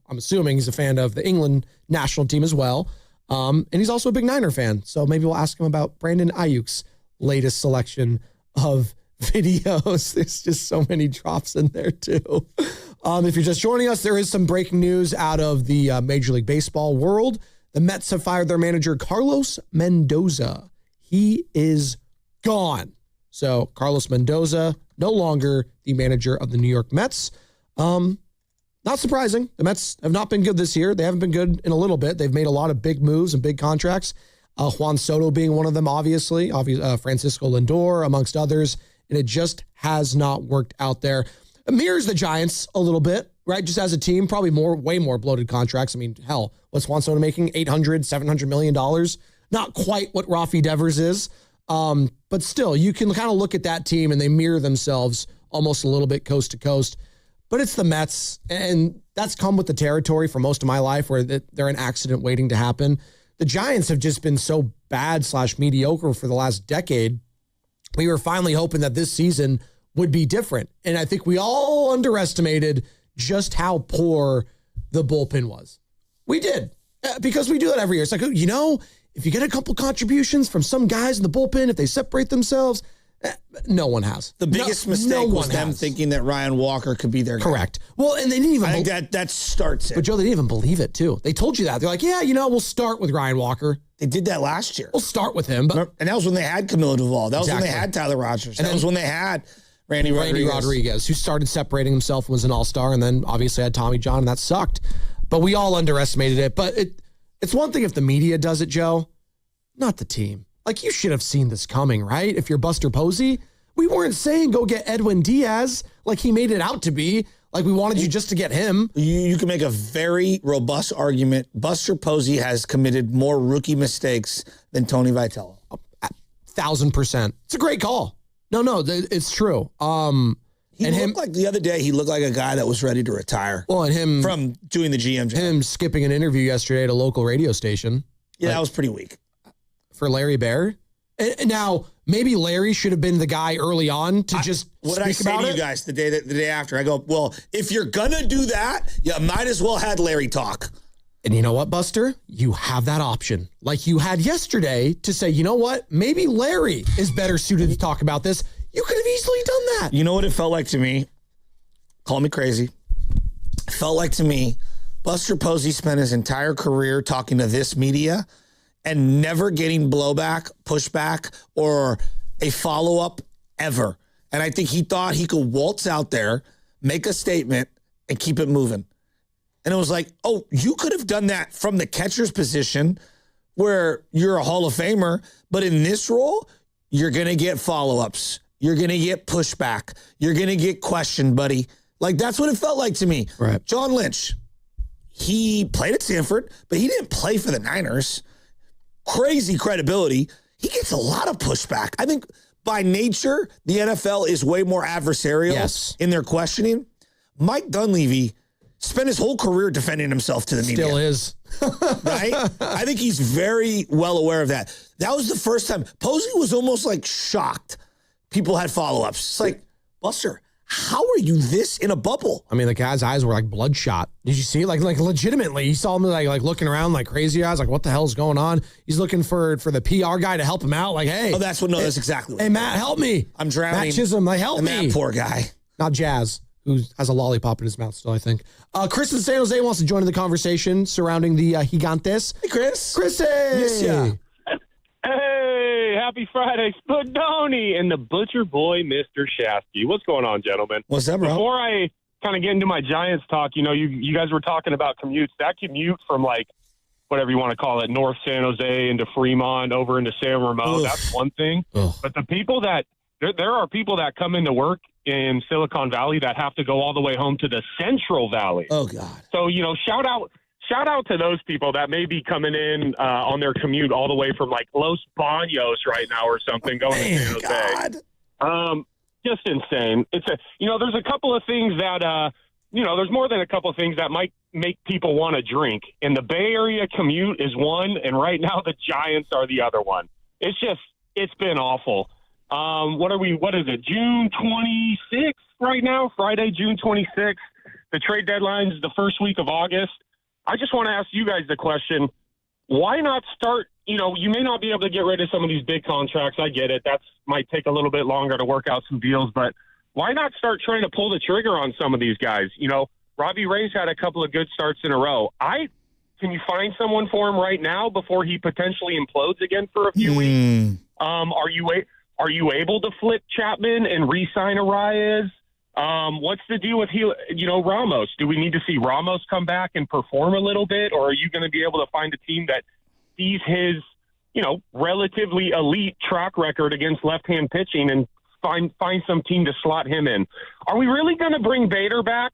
assuming he's a fan of the England national team as well. And he's also a big Niner fan. So maybe we'll ask him about Brandon Ayuk's latest selection of videos. There's just so many drops in there too. If you're just joining us, there is some breaking news out of the Major League Baseball world. The Mets have fired their manager, Carlos Mendoza. He is gone. So Carlos Mendoza, no longer the manager of the New York Mets. Not surprising. The Mets have not been good this year. They haven't been good in a little bit. They've made a lot of big moves and big contracts. Juan Soto being one of them, obviously. Francisco Lindor, amongst others. And it just has not worked out there. It mirrors the Giants a little bit, right? Just as a team, probably way more bloated contracts. I mean, hell, what's Juan Soto making? $700 million? Not quite what Rafi Devers is. But still, you can kind of look at that team and they mirror themselves almost a little bit coast to coast. But it's the Mets, and that's come with the territory for most of my life where they're an accident waiting to happen. The Giants have just been so bad/mediocre for the last decade. We were finally hoping that this season would be different. And I think we all underestimated just how poor the bullpen was. We did, because we do that every year. It's like, if you get a couple contributions from some guys in the bullpen, if they separate themselves, no one has. The biggest mistake was them thinking that Ryan Walker could be their guy. Correct. Well, and they didn't even... I think that starts it. But, Joe, they didn't even believe it, too. They told you that. They're like, yeah, we'll start with Ryan Walker. They did that last year. We'll start with him. But and that was when they had Camilo Duvall. That was when they had Tyler Rogers. That was when they had Randy Rodriguez, who started separating himself and was an all-star, and then obviously had Tommy John, and that sucked. But we all underestimated it. But it's one thing if the media does it, Joe, not the team. Like, you should have seen this coming, right? If you're Buster Posey, we weren't saying go get Edwin Diaz like he made it out to be. Like, we wanted you just to get him. You can make a very robust argument. Buster Posey has committed more rookie mistakes than Tony Vitello. 1,000%. It's a great call. No, it's true. He looked like the other day, he looked like a guy that was ready to retire. Well, and him from doing the GM job. Him skipping an interview yesterday at a local radio station. Yeah, that was pretty weak. For Larry Bear. And now, maybe Larry should have been the guy early on to just what did I say to you guys the day after? I go, well, if you're going to do that, you might as well had Larry talk. And you know what, Buster? You have that option. Like you had yesterday to say, you know what? Maybe Larry is better suited to talk about this. You could have easily done that. You know what it felt like to me? Call me crazy. It felt like to me Buster Posey spent his entire career talking to this media and never getting blowback, pushback, or a follow-up ever. And I think he thought he could waltz out there, make a statement, and keep it moving. And it was like, oh, you could have done that from the catcher's position where you're a Hall of Famer, but in this role, you're going to get follow-ups. You're going to get pushback. You're going to get questioned, buddy. Like, that's what it felt like to me. Right. John Lynch, he played at Stanford, but he didn't play for the Niners. Crazy credibility. He gets a lot of pushback. I think by nature, the NFL is way more adversarial in their questioning. Mike Dunleavy spent his whole career defending himself to the media. Still is. Right? I think he's very well aware of that. That was the first time. Posey was almost like shocked people had follow-ups. It's like, Buster, how are you this in a bubble? I mean, the guy's eyes were like bloodshot. Did you see? Like legitimately, you saw him like looking around like crazy eyes. Like, what the hell's going on? He's looking for the PR guy to help him out. Like, hey. Oh, that's that's exactly what Hey, Matt, help me. I'm drowning. Matt Chisholm, like, help me. That poor guy. Not Jazz, who has a lollipop in his mouth still, I think. Chris in San Jose wants to join in the conversation surrounding the Gigantes. Hey, Chris. Chris, Miss ya. Hey, happy Friday, Spadoni and the Butcher Boy, Mr. Shasky. What's going on, gentlemen? What's up, bro? Before I kind of get into my Giants talk, you guys were talking about commutes. That commute from, like, whatever you want to call it, North San Jose into Fremont over into San Ramon, that's one thing. But the people that there are people that come into work in Silicon Valley that have to go all the way home to the Central Valley. Oh, God. So, shout out to those people that may be coming in on their commute all the way from like Los Baños right now or something going to San Jose. Just insane. There's a couple of things that, there's more than a couple of things that might make people want to drink. And the Bay Area commute is one, and right now the Giants are the other one. It's been awful. What is it? June 26th right now, Friday, June 26th. The trade deadline is the first week of August. I just want to ask you guys the question, why not start, you may not be able to get rid of some of these big contracts. I get it. That might take a little bit longer to work out some deals, but why not start trying to pull the trigger on some of these guys? Robbie Ray's had a couple of good starts in a row. Can you find someone for him right now before he potentially implodes again for a few weeks? Are you able to flip Chapman and re-sign Arias? What's the deal with Ramos? Do we need to see Ramos come back and perform a little bit, or are you going to be able to find a team that sees his, relatively elite track record against left-hand pitching and find some team to slot him in? Are we really going to bring Bader back?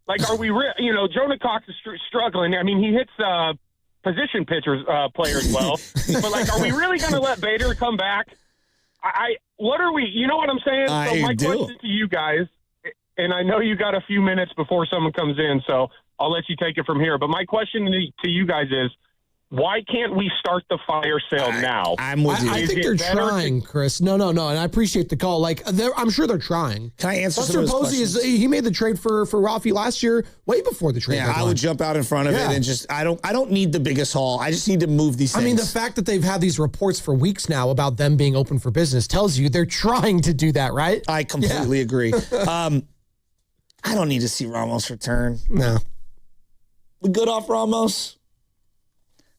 Like, are we? Jonah Cox is struggling. I mean, he hits position players well, but like, are we really going to let Bader come back? What are we? You know what I'm saying? So my question to you guys. And I know you got a few minutes before someone comes in, so I'll let you take it from here. But my question to you guys is, why can't we start the fire sale now? I'm with you. I think they're trying, Chris. No. And I appreciate the call. Like, I'm sure they're trying. Can I answer Buster some of those Posey questions? he made the trade for Rafi last year, way before the trade. Yeah, deadline. I would jump out in front of it and just, I don't need the biggest haul. I just need to move these things. I mean, the fact that they've had these reports for weeks now about them being open for business tells you they're trying to do that, right? I completely agree. I don't need to see Ramos return. No. We good off Ramos?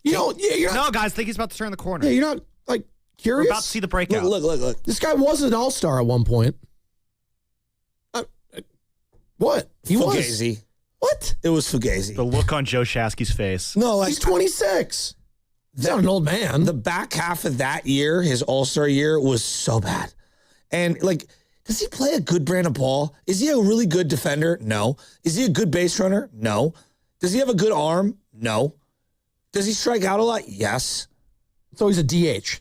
You're not, No, guys, think he's about to turn the corner. yeah, you're not like curious. We're about to see the breakout. Look. This guy was an all-star at one point. What? He was. Fugazi. What? It was Fugazi. The look on Joe Shasky's face. No, like, He's 26. He's not an old man. The back half of that year, his all-star year, was so bad. And, like, does he play a good brand of ball? Is he a really good defender? No. Is he a good base runner? No. Does he have a good arm? No. Does he strike out a lot? Yes. So he's a DH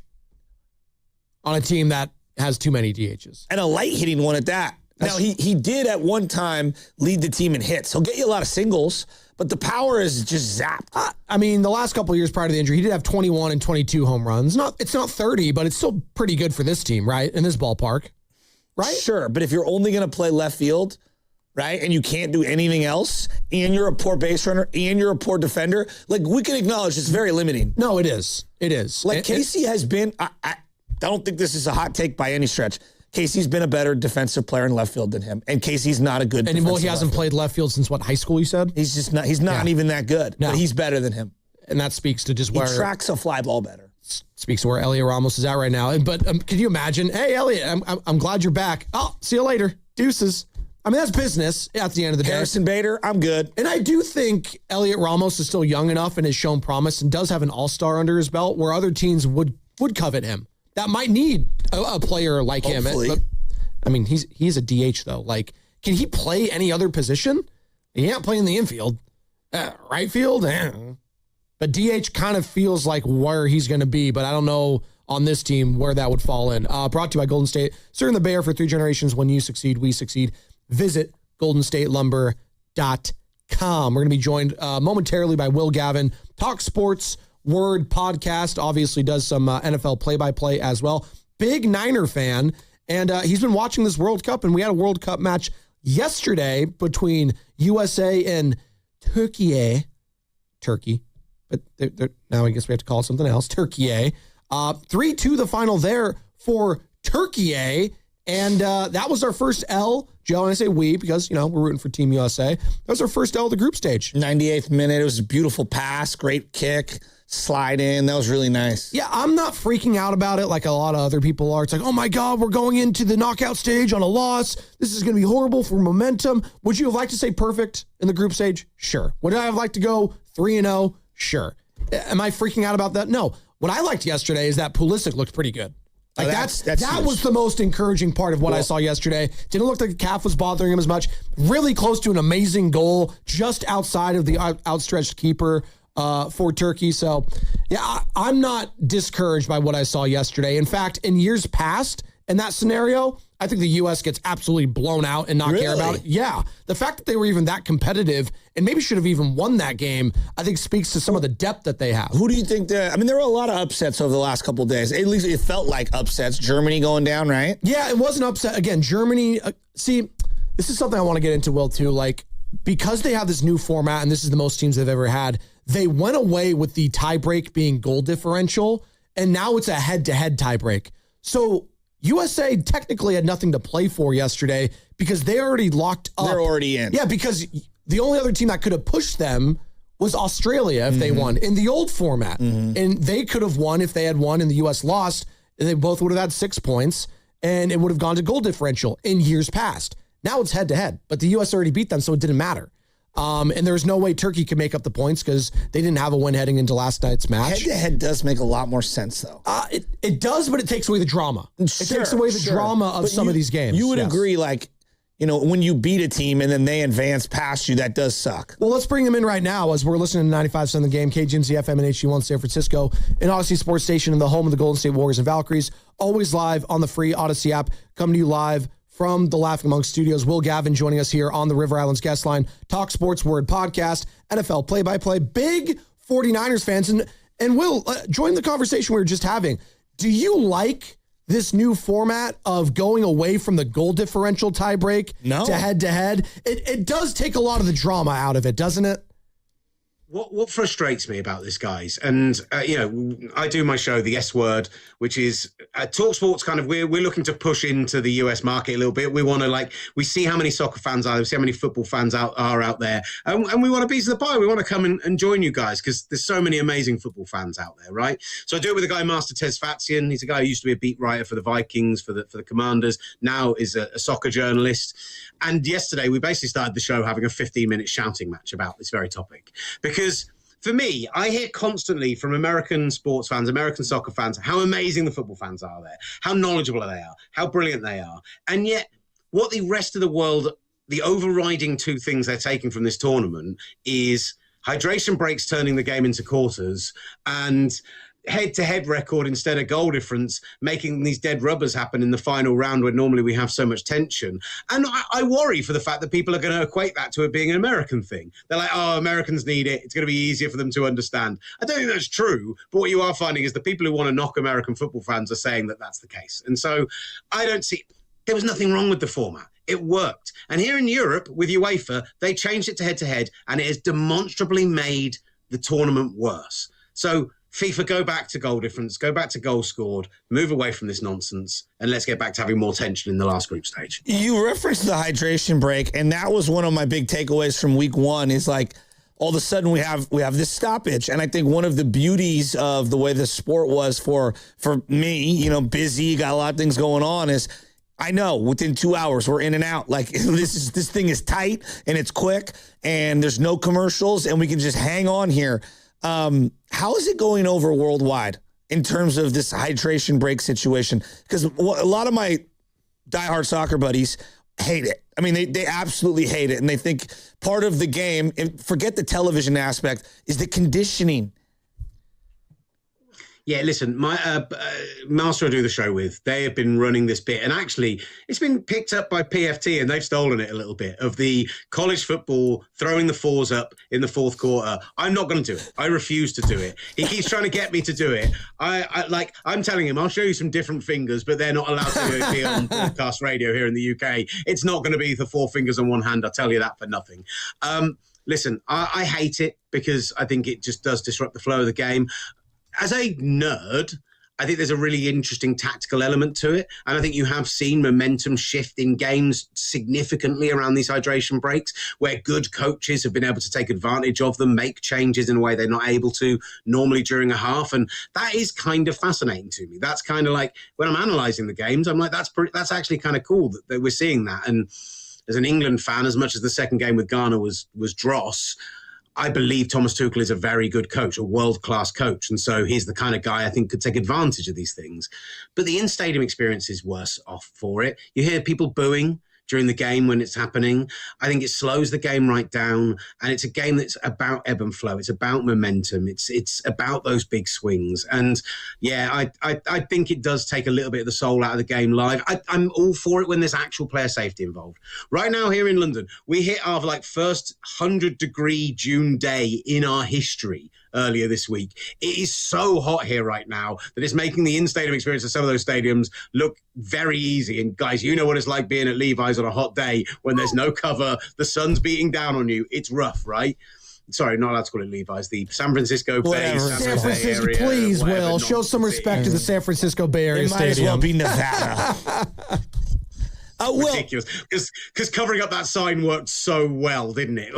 on a team that has too many DHs. And a light hitting one at that. Now, he did at one time lead the team in hits. He'll get you a lot of singles, but the power is just zapped. I mean, the last couple of years prior to the injury, he did have 21 and 22 home runs. It's not 30, but it's still pretty good for this team, right? In this ballpark. Right? Sure, but if you're only going to play left field, right, and you can't do anything else, and you're a poor base runner, and you're a poor defender, like, we can acknowledge it's very limiting. No, it is. It is. Like, Casey has been, I don't think this is a hot take by any stretch. Casey's been a better defensive player in left field than him, and Casey's not a good. And he hasn't played left field since what, high school? You said he's just not. He's not even that good. No. But he's better than him, and that speaks to just where he tracks a fly ball better. Speaks to where Elliot Ramos is at right now. But can you imagine? Hey, Elliot, I'm glad you're back. Oh, see you later. Deuces. I mean, that's business at the end of the day. Harrison Bader, I'm good. And I do think Elliot Ramos is still young enough and has shown promise and does have an all-star under his belt where other teams would covet him. That might need a player like Hopefully. him. But, I mean, he's a DH, though. Like, can he play any other position? He can't play in the infield. Right field? But DH kind of feels like where he's going to be, but I don't know on this team where that would fall in. Brought to you by Golden State. Serving the Bay Area for 3 generations. When you succeed, we succeed. Visit goldenstatelumber.com. We're going to be joined momentarily by Will Gavin. Talk Sports Word podcast. Obviously does some NFL play-by-play as well. Big Niner fan. And he's been watching this World Cup, and we had a World Cup match yesterday between USA and Turkey. But now I guess we have to call it something else. Turkey. 3-2 the final there for Turkey. And that was our first L. Joe, and I say we because, we're rooting for Team USA. That was our first L of the group stage. 98th minute. It was a beautiful pass, great kick, slide in. That was really nice. Yeah, I'm not freaking out about it like a lot of other people are. It's like, oh my God, we're going into the knockout stage on a loss. This is going to be horrible for momentum. Would you have liked to say perfect in the group stage? Sure. Would I have liked to go 3-0? Sure. Am I freaking out about that? No. What I liked yesterday is that Pulisic looked pretty good. Like that was the most encouraging part of what I saw yesterday. Didn't look like the calf was bothering him as much. Really close to an amazing goal, just outside of the outstretched keeper for Turkey. So, yeah, I'm not discouraged by what I saw yesterday. In fact, in years past, in that scenario, I think the U.S. gets absolutely blown out and not care about it. Yeah. The fact that they were even that competitive and maybe should have even won that game, I think speaks to some of the depth that they have. Who do you think there were a lot of upsets over the last couple of days. At least it felt like upsets. Germany going down, right? Yeah, it was an upset. Again, Germany, see, this is something I want to get into, Will, too. Like, because they have this new format, and this is the most teams they've ever had, they went away with the tiebreak being goal differential, and now it's a head-to-head tiebreak. So USA technically had nothing to play for yesterday because they already locked up. They're already in. Yeah, because the only other team that could have pushed them was Australia if they won in the old format. And they could have won if they had won and the U.S. lost. And they both would have had 6 points, and it would have gone to goal differential in years past. Now it's head-to-head, but the U.S. already beat them, so it didn't matter. And there's no way Turkey could make up the points because they didn't have a win heading into last night's match. Head-to-head does make a lot more sense, though. It does, but it takes away the drama. It takes away the drama of some of these games. You would agree, when you beat a team and then they advance past you, that does suck. Well, let's bring them in right now as we're listening to 95.7 The Game, KGMZ FM and HD1 San Francisco, an Odyssey Sports Station in the home of the Golden State Warriors and Valkyries. Always live on the free Odyssey app. Coming to you live from the Laughing Monk Studios. Will Gavin joining us here on the River Islands Guest Line. Talk Sports Word podcast, NFL play-by-play. Big 49ers fans. And Will, join the conversation we were just having. Do you like this new format of going away from the goal differential tiebreak to head-to-head? It does take a lot of the drama out of it, doesn't it? What frustrates me about this, guys, and I do my show, The S Word, which is Talk Sports. Kind of, we're looking to push into the US market a little bit. We want to we see how many soccer fans are there, we see how many football fans are out there, and we want a piece of the pie. We want to come and join you guys because there's so many amazing football fans out there, right? So I do it with a guy, Master Tesfatsion. He's a guy who used to be a beat writer for the Vikings, for the Commanders. Now is a soccer journalist. And yesterday we basically started the show having a 15-minute shouting match about this very topic. Because for me, I hear constantly from American sports fans, American soccer fans, how amazing the football fans are there, how knowledgeable they are, how brilliant they are. And yet what the rest of the world, the overriding two things they're taking from this tournament is hydration breaks turning the game into quarters and head-to-head record instead of goal difference, making these dead rubbers happen in the final round where normally we have so much tension. And I worry for the fact that people are going to equate that to it being an American thing. They're like, oh, Americans need it. It's going to be easier for them to understand. I don't think that's true. But what you are finding is the people who want to knock American football fans are saying that that's the case. And so I don't see... There was nothing wrong with the format. It worked. And here in Europe, with UEFA, they changed it to head-to-head, and it has demonstrably made the tournament worse. So FIFA, go back to goal difference, go back to goal scored, move away from this nonsense, and let's get back to having more tension in the last group stage. You referenced the hydration break, and that was one of my big takeaways from week one is like, all of a sudden we have this stoppage. And I think one of the beauties of the way the sport was for me, busy, got a lot of things going on, is I know within 2 hours we're in and out. Like this thing is tight and it's quick and there's no commercials and we can just hang on here. How is it going over worldwide in terms of this hydration break situation? Because a lot of my diehard soccer buddies hate it. I mean, they absolutely hate it. And they think part of the game, and forget the television aspect, is the conditioning. Yeah, listen, my master I do the show with, they have been running this bit. And actually, it's been picked up by PFT and they've stolen it a little bit of the college football, throwing the fours up in the fourth quarter. I'm not going to do it. I refuse to do it. He keeps trying to get me to do it. I'm telling him, I'll show you some different fingers, but they're not allowed to be on broadcast radio here in the UK. It's not going to be the four fingers on one hand. I'll tell you that for nothing. Listen, I hate it because I think it just does disrupt the flow of the game. As a nerd, I think there's a really interesting tactical element to it. And I think you have seen momentum shift in games significantly around these hydration breaks, where good coaches have been able to take advantage of them, make changes in a way they're not able to normally during a half. And that is kind of fascinating to me. That's kind of like when I'm analysing the games, I'm like, that's actually kind of cool that we're seeing that. And as an England fan, as much as the second game with Ghana was dross, I believe Thomas Tuchel is a very good coach, a world-class coach. And so he's the kind of guy I think could take advantage of these things. But the in-stadium experience is worse off for it. You hear people booing during the game when it's happening. I think it slows the game right down. And it's a game that's about ebb and flow. It's about momentum. It's about those big swings. And yeah, I think it does take a little bit of the soul out of the game live. I'm all for it when there's actual player safety involved. Right now here in London, we hit our first 100-degree June day in our history earlier this week. It is so hot here right now that it's making the in-stadium experience of some of those stadiums look very easy. And guys, you know what it's like being at Levi's on a hot day when there's no cover, the sun's beating down on you. It's rough, right? Sorry, not allowed to call it Levi's. The San Francisco Bay, San Francisco, area, please, Will, show some respect to the San Francisco Bay Area It might as well be Nevada. Ridiculous, because covering up that sign worked so well, didn't it?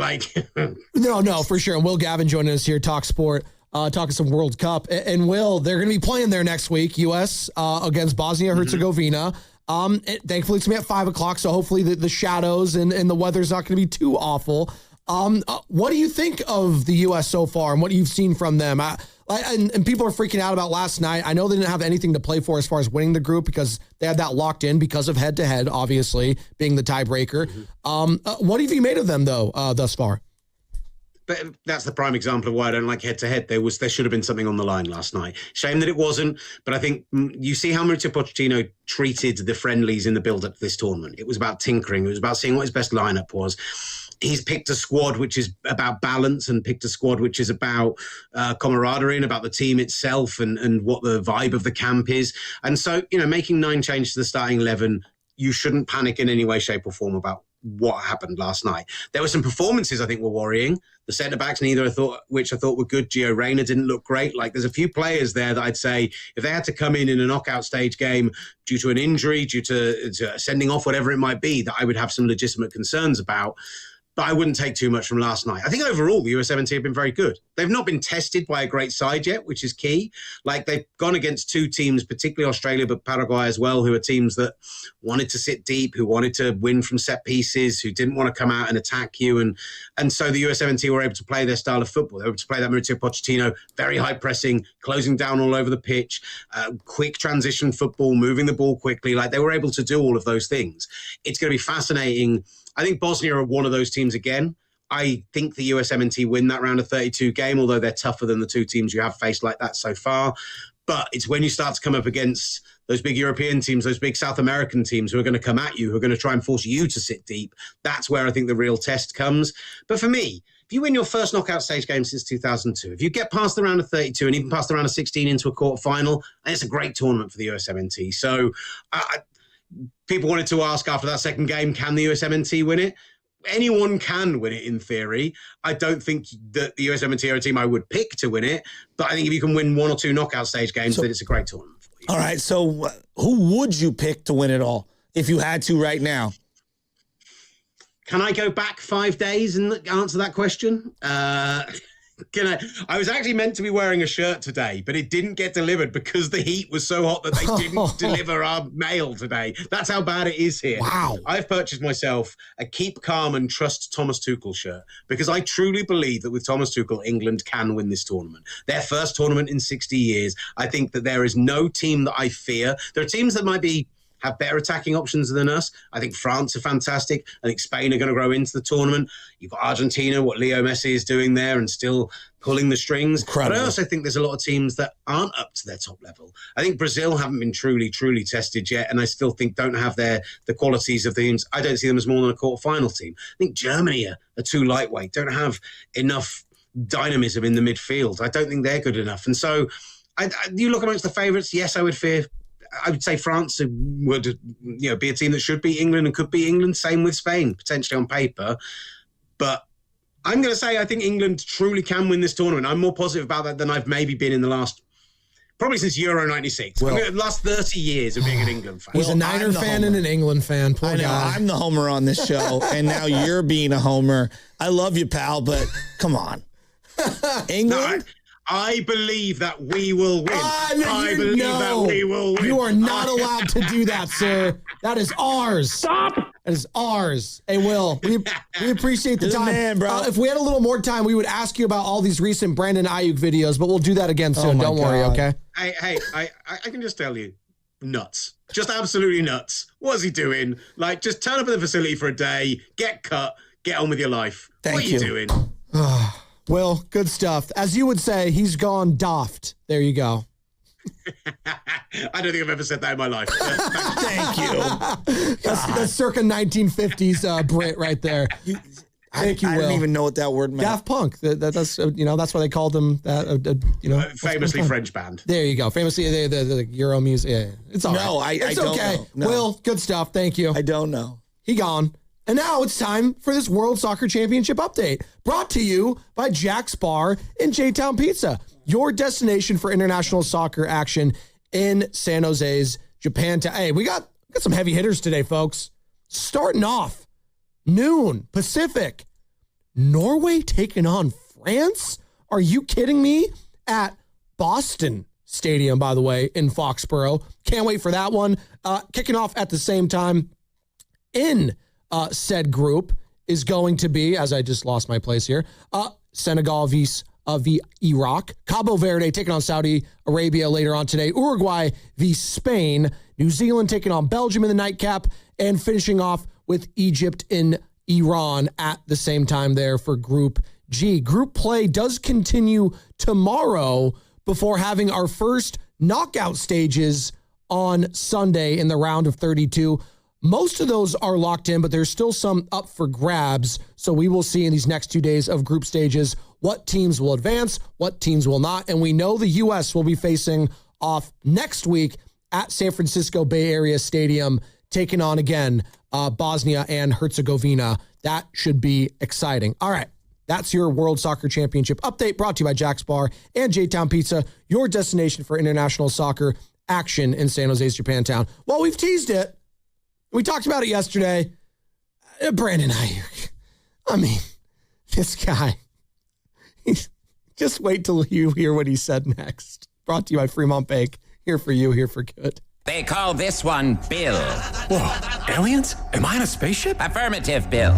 No, for sure. And Will Gavin joining us here, Talk Sport, talking some World Cup. And Will, they're going to be playing there next week, U.S. Against Bosnia-Herzegovina. Thankfully, it's going to be at 5 o'clock, so hopefully the shadows and the weather's not going to be too awful. What do you think of the U.S. so far and what you've seen from them? And people are freaking out about last night. I know they didn't have anything to play for as far as winning the group because they had that locked in because of head-to-head, obviously, being the tiebreaker. What have you made of them, though, thus far? But that's the prime example of why I don't like head-to-head. There should have been something on the line last night. Shame that it wasn't, but I think you see how Mauricio Pochettino treated the friendlies in the build-up to this tournament. It was about tinkering. It was about seeing what his best lineup was. He's picked a squad which is about balance and picked a squad which is about camaraderie and about the team itself and what the vibe of the camp is. And so, making 9 changes to the starting 11, you shouldn't panic in any way, shape or form about what happened last night. There were some performances I think were worrying. The centre-backs, which I thought were good. Gio Reyna didn't look great. There's a few players there that I'd say if they had to come in a knockout stage game due to an injury, due to sending off, whatever it might be, that I would have some legitimate concerns about. But I wouldn't take too much from last night. I think overall, the US-17 have been very good. They've not been tested by a great side yet, which is key. They've gone against 2 teams, particularly Australia, but Paraguay as well, who are teams that wanted to sit deep, who wanted to win from set pieces, who didn't want to come out and attack you. And so the US-17 were able to play their style of football. They were able to play that Mauricio Pochettino, very high pressing, closing down all over the pitch, quick transition football, moving the ball quickly. They were able to do all of those things. It's going to be fascinating. I think Bosnia are one of those teams again. I think the US-MNT win that round of 32 game, although they're tougher than the 2 teams you have faced like that so far. But it's when you start to come up against those big European teams, those big South American teams who are going to come at you, who are going to try and force you to sit deep. That's where I think the real test comes. But for me, if you win your first knockout stage game since 2002, if you get past the round of 32 and even past the round of 16 into a quarterfinal, it's a great tournament for the US-MNT. So people wanted to ask after that second game, can the US-MNT win it? anyone can win it in theory. I don't think that the US Women's Hero team I would pick to win it, but I think if you can win 1 or 2 knockout stage games, then it's a great tournament for you. All right, so who would you pick to win it all if you had to right now? Can I go back 5 days and answer that question? I was actually meant to be wearing a shirt today, but it didn't get delivered because the heat was so hot that they didn't deliver our mail today. That's how bad it is here. Wow. I've purchased myself a Keep Calm and Trust Thomas Tuchel shirt because I truly believe that with Thomas Tuchel, England can win this tournament. Their first tournament in 60 years. I think that there is no team that I fear. There are teams that might have better attacking options than us. I think France are fantastic. I think Spain are going to grow into the tournament. You've got Argentina, what Leo Messi is doing there and still pulling the strings. Incredible. But I also think there's a lot of teams that aren't up to their top level. I think Brazil haven't been truly tested yet, and I still think don't have the qualities of the teams. I don't see them as more than a quarterfinal team. I think Germany are too lightweight, don't have enough dynamism in the midfield. I don't think they're good enough. And so you look amongst the favourites, yes, I would say France would be a team that should beat England and could beat England. Same with Spain, potentially on paper. But I'm going to say I think England truly can win this tournament. I'm more positive about that than I've maybe been in the probably since Euro 96. The last 30 years of being an England fan. He's a Niner fan and an England fan. Poor guy. I'm the homer on this show, and now you're being a homer. I love you, pal, but come on. England? I believe that we will win. I believe that we will win. You are not allowed to do that, sir. That is ours. Stop. That is ours. Hey, Will, we appreciate the time. Man, bro. If we had a little more time, we would ask you about all these recent Brandon Ayuk videos, but we'll do that again soon. Don't worry, okay? Hey, I can just tell you, nuts. Just absolutely nuts. What's he doing? Like, just turn up at the facility for a day, get cut, get on with your life. Thank what are you doing? Will, good stuff. As you would say, he's gone daft. There you go. I don't think I've ever said that in my life. Thank you. That's circa 1950s Brit right there. Thank you, Will. I didn't even know what that word meant. Daft Punk. That's that's why they called them that. Famously French band. There you go. Famously the Euro music. Yeah, it's all right. I don't okay. know. No. Will, good stuff. Thank you. I don't know. He gone. And now it's time for this World Soccer Championship update, brought to you by Jack's Bar and J-Town Pizza, your destination for international soccer action in San Jose's Japantown. Hey, we got some heavy hitters today, folks. Starting off, noon, Pacific. Norway taking on France? Are you kidding me? At Boston Stadium, by the way, in Foxborough. Can't wait for that one. Kicking off at the same time in said group is going to be, as I just lost my place here, Senegal v Iraq, Cabo Verde taking on Saudi Arabia later on today, Uruguay v Spain, New Zealand taking on Belgium in the nightcap, and finishing off with Egypt in Iran at the same time there for Group G. Group play does continue tomorrow before having our first knockout stages on Sunday in the round of 32. Most of those are locked in, but there's still some up for grabs. So we will see in these next 2 days of group stages what teams will advance, what teams will not. And we know the U.S. will be facing off next week at San Francisco Bay Area Stadium, taking on again Bosnia and Herzegovina. That should be exciting. All right. That's your World Soccer Championship update, brought to you by Jack's Bar and J-Town Pizza, your destination for international soccer action in San Jose's Japantown. Well, we've teased it. We talked about it yesterday. Brandon Ayuk. I mean, this guy. Just wait till you hear what he said next. Brought to you by Fremont Bake. Here for you, here for good. They call this one Bill. Whoa, aliens? Am I on a spaceship? Affirmative, Bill.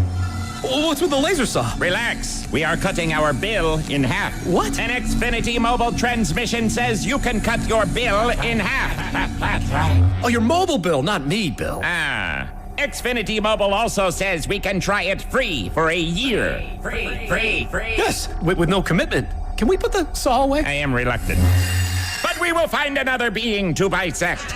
What's with the laser saw? Relax. We are cutting our bill in half. What? An Xfinity mobile transmission says you can cut your bill in half. Oh, your mobile bill, not me, Bill. Xfinity Mobile also says we can try it free for a year. Free. Yes, with no commitment. Can we put the saw away? I am reluctant. But we will find another being to bisect.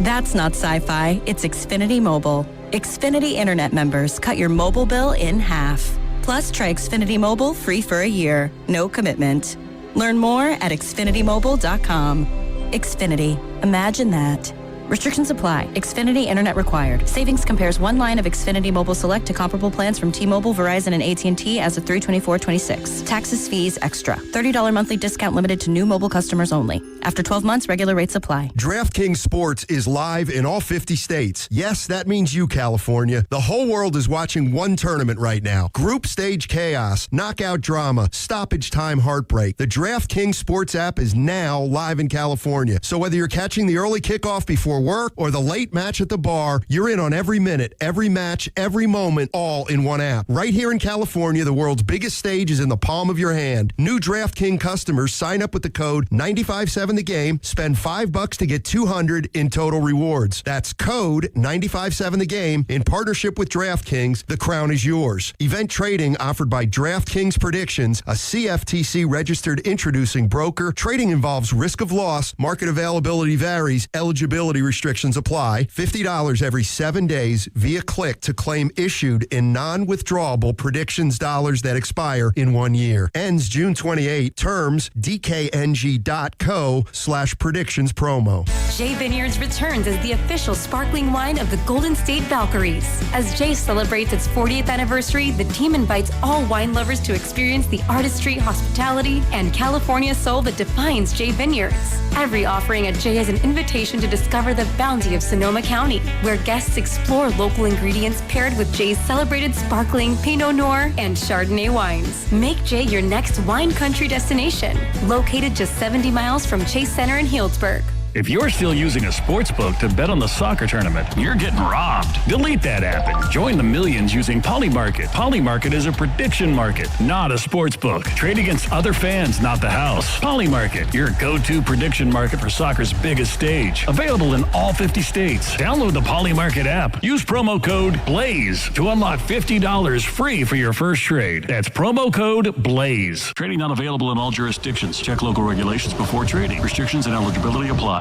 That's not sci-fi. It's Xfinity Mobile. Xfinity Internet members cut your mobile bill in half. Plus, try Xfinity Mobile free for a year. No commitment. Learn more at xfinitymobile.com. Xfinity. Imagine that. Restrictions apply. Xfinity Internet required. Savings compares one line of Xfinity Mobile Select to comparable plans from T-Mobile, Verizon, and AT&T as of 3/24/26. Taxes, fees, extra. $30 monthly discount limited to new mobile customers only. After 12 months, regular rates apply. DraftKings Sports is live in all 50 states. Yes, that means you, California. The whole world is watching one tournament right now. Group stage chaos, knockout drama, stoppage time heartbreak. The DraftKings Sports app is now live in California. So whether you're catching the early kickoff before work or the late match at the bar, you're in on every minute, every match, every moment, all in one app. Right here in California, the world's biggest stage is in the palm of your hand. New DraftKings customers sign up with the code 957TheGame, spend $5 to get $200 in total rewards. That's code 957TheGame in partnership with DraftKings. The crown is yours. Event trading offered by DraftKings Predictions, a CFTC registered introducing broker. Trading involves risk of loss. Market availability varies. Eligibility restrictions apply. $50 every 7 days via click to claim issued in non-withdrawable predictions dollars that expire in 1 year. Ends June 28. Terms dkng.co/predictions promo. Jay Vineyards returns as the official sparkling wine of the Golden State Valkyries. As Jay celebrates its 40th anniversary, the team invites all wine lovers to experience the artistry, hospitality, and California soul that defines Jay Vineyards. Every offering at Jay is an invitation to discover the bounty of Sonoma County, where guests explore local ingredients paired with Jay's celebrated sparkling Pinot Noir and Chardonnay wines. Make Jay your next wine country destination, located just 70 miles from Chase Center in Healdsburg. If you're still using a sports book to bet on the soccer tournament, you're getting robbed. Delete that app and join the millions using Polymarket. Polymarket is a prediction market, not a sports book. Trade against other fans, not the house. Polymarket, your go-to prediction market for soccer's biggest stage. Available in all 50 states. Download the Polymarket app. Use promo code BLAZE to unlock $50 free for your first trade. That's promo code BLAZE. Trading not available in all jurisdictions. Check local regulations before trading. Restrictions and eligibility apply.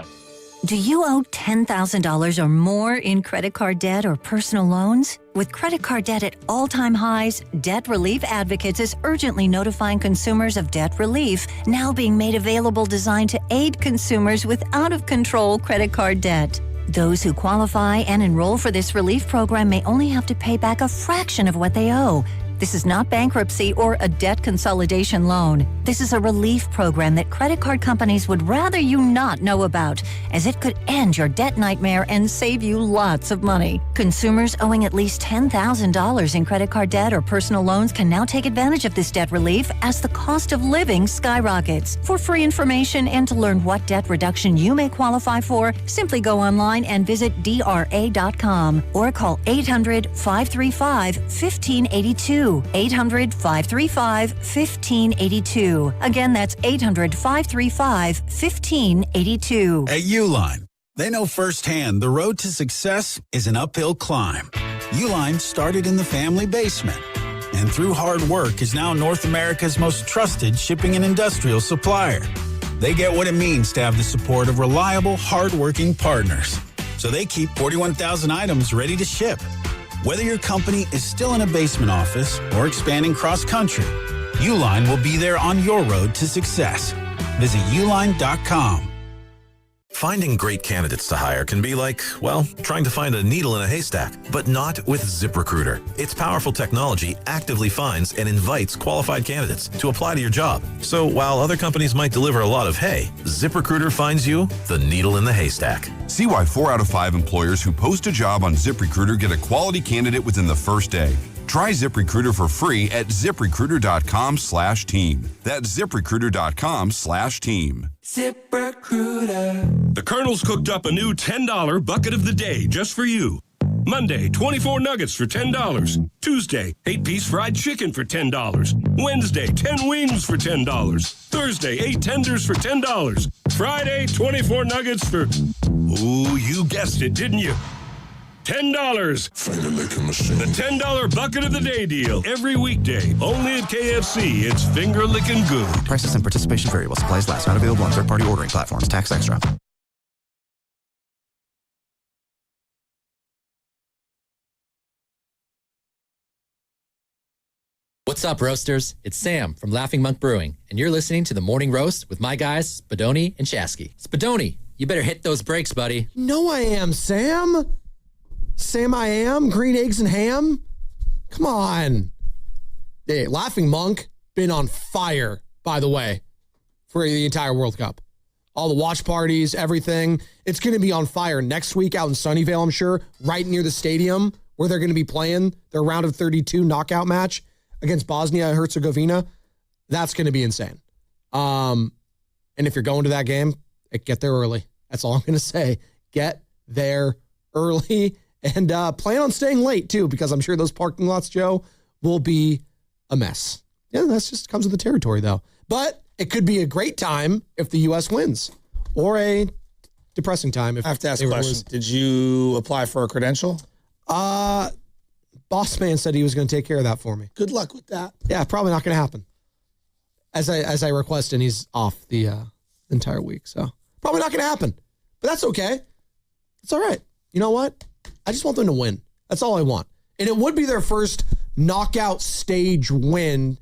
Do you owe $10,000 or more in credit card debt or personal loans? With credit card debt at all-time highs, Debt Relief Advocates is urgently notifying consumers of debt relief now being made available designed to aid consumers with out-of-control credit card debt. Those who qualify and enroll for this relief program may only have to pay back a fraction of what they owe. This is not bankruptcy or a debt consolidation loan. This is a relief program that credit card companies would rather you not know about, as it could end your debt nightmare and save you lots of money. Consumers owing at least $10,000 in credit card debt or personal loans can now take advantage of this debt relief as the cost of living skyrockets. For free information and to learn what debt reduction you may qualify for, simply go online and visit DRA.com or call 800-535-1582. 800-535-1582. Again, that's 800-535-1582. At Uline, they know firsthand the road to success is an uphill climb. Uline started in the family basement, and through hard work is now North America's most trusted shipping and industrial supplier. They get what it means to have the support of reliable, hardworking partners. So they keep 41,000 items ready to ship. Whether your company is still in a basement office or expanding cross-country, Uline will be there on your road to success. Visit uline.com. Finding great candidates to hire can be like, well, trying to find a needle in a haystack, but not with ZipRecruiter. Its powerful technology actively finds and invites qualified candidates to apply to your job. So while other companies might deliver a lot of hay, ZipRecruiter finds you the needle in the haystack. See why 4 out of 5 employers who post a job on ZipRecruiter get a quality candidate within the first day. Try ZipRecruiter for free at ZipRecruiter.com/team. That's ZipRecruiter.com/team. ZipRecruiter. The Colonel's cooked up a new $10 bucket of the day just for you. Monday, 24 nuggets for $10. Tuesday, 8-piece fried chicken for $10. Wednesday, 10 wings for $10. Thursday, 8 tenders for $10. Friday, 24 nuggets for... Ooh, you guessed it, didn't you? $10. Finger licking machine. The $10 bucket of the day deal. Every weekday. Only at KFC. It's finger licking good. Prices and participation vary while supplies last. Not available on third-party ordering platforms. Tax extra. What's up, roasters? It's Sam from Laughing Monk Brewing, and you're listening to The Morning Roast with my guys, Spadoni and Shasky. Spadoni, You better hit those brakes, buddy. No, I am, Sam. Sam, I am. Green eggs and ham. Come on. Hey, Laughing Monk, been on fire, by the way, for the entire World Cup. All the watch parties, everything. It's going to be on fire next week out in Sunnyvale, I'm sure, right near the stadium where they're going to be playing their round of 32 knockout match against Bosnia and Herzegovina. That's going to be insane. And if you're going to that game, get there early. That's all I'm going to say. Get there early and plan on staying late, too, because I'm sure those parking lots, Joe, will be a mess. Yeah, that's just comes with the territory, though. But it could be a great time if the U.S. wins, or a depressing time if I have to ask a they question. lose. Did you apply for a credential? Boss man said he was going to take care of that for me. Good luck with that. Yeah, probably not going to happen. As I requested, and he's off the entire week, so probably not going to happen. But that's okay. It's all right. You know what? I just want them to win. That's all I want. And it would be their first knockout stage win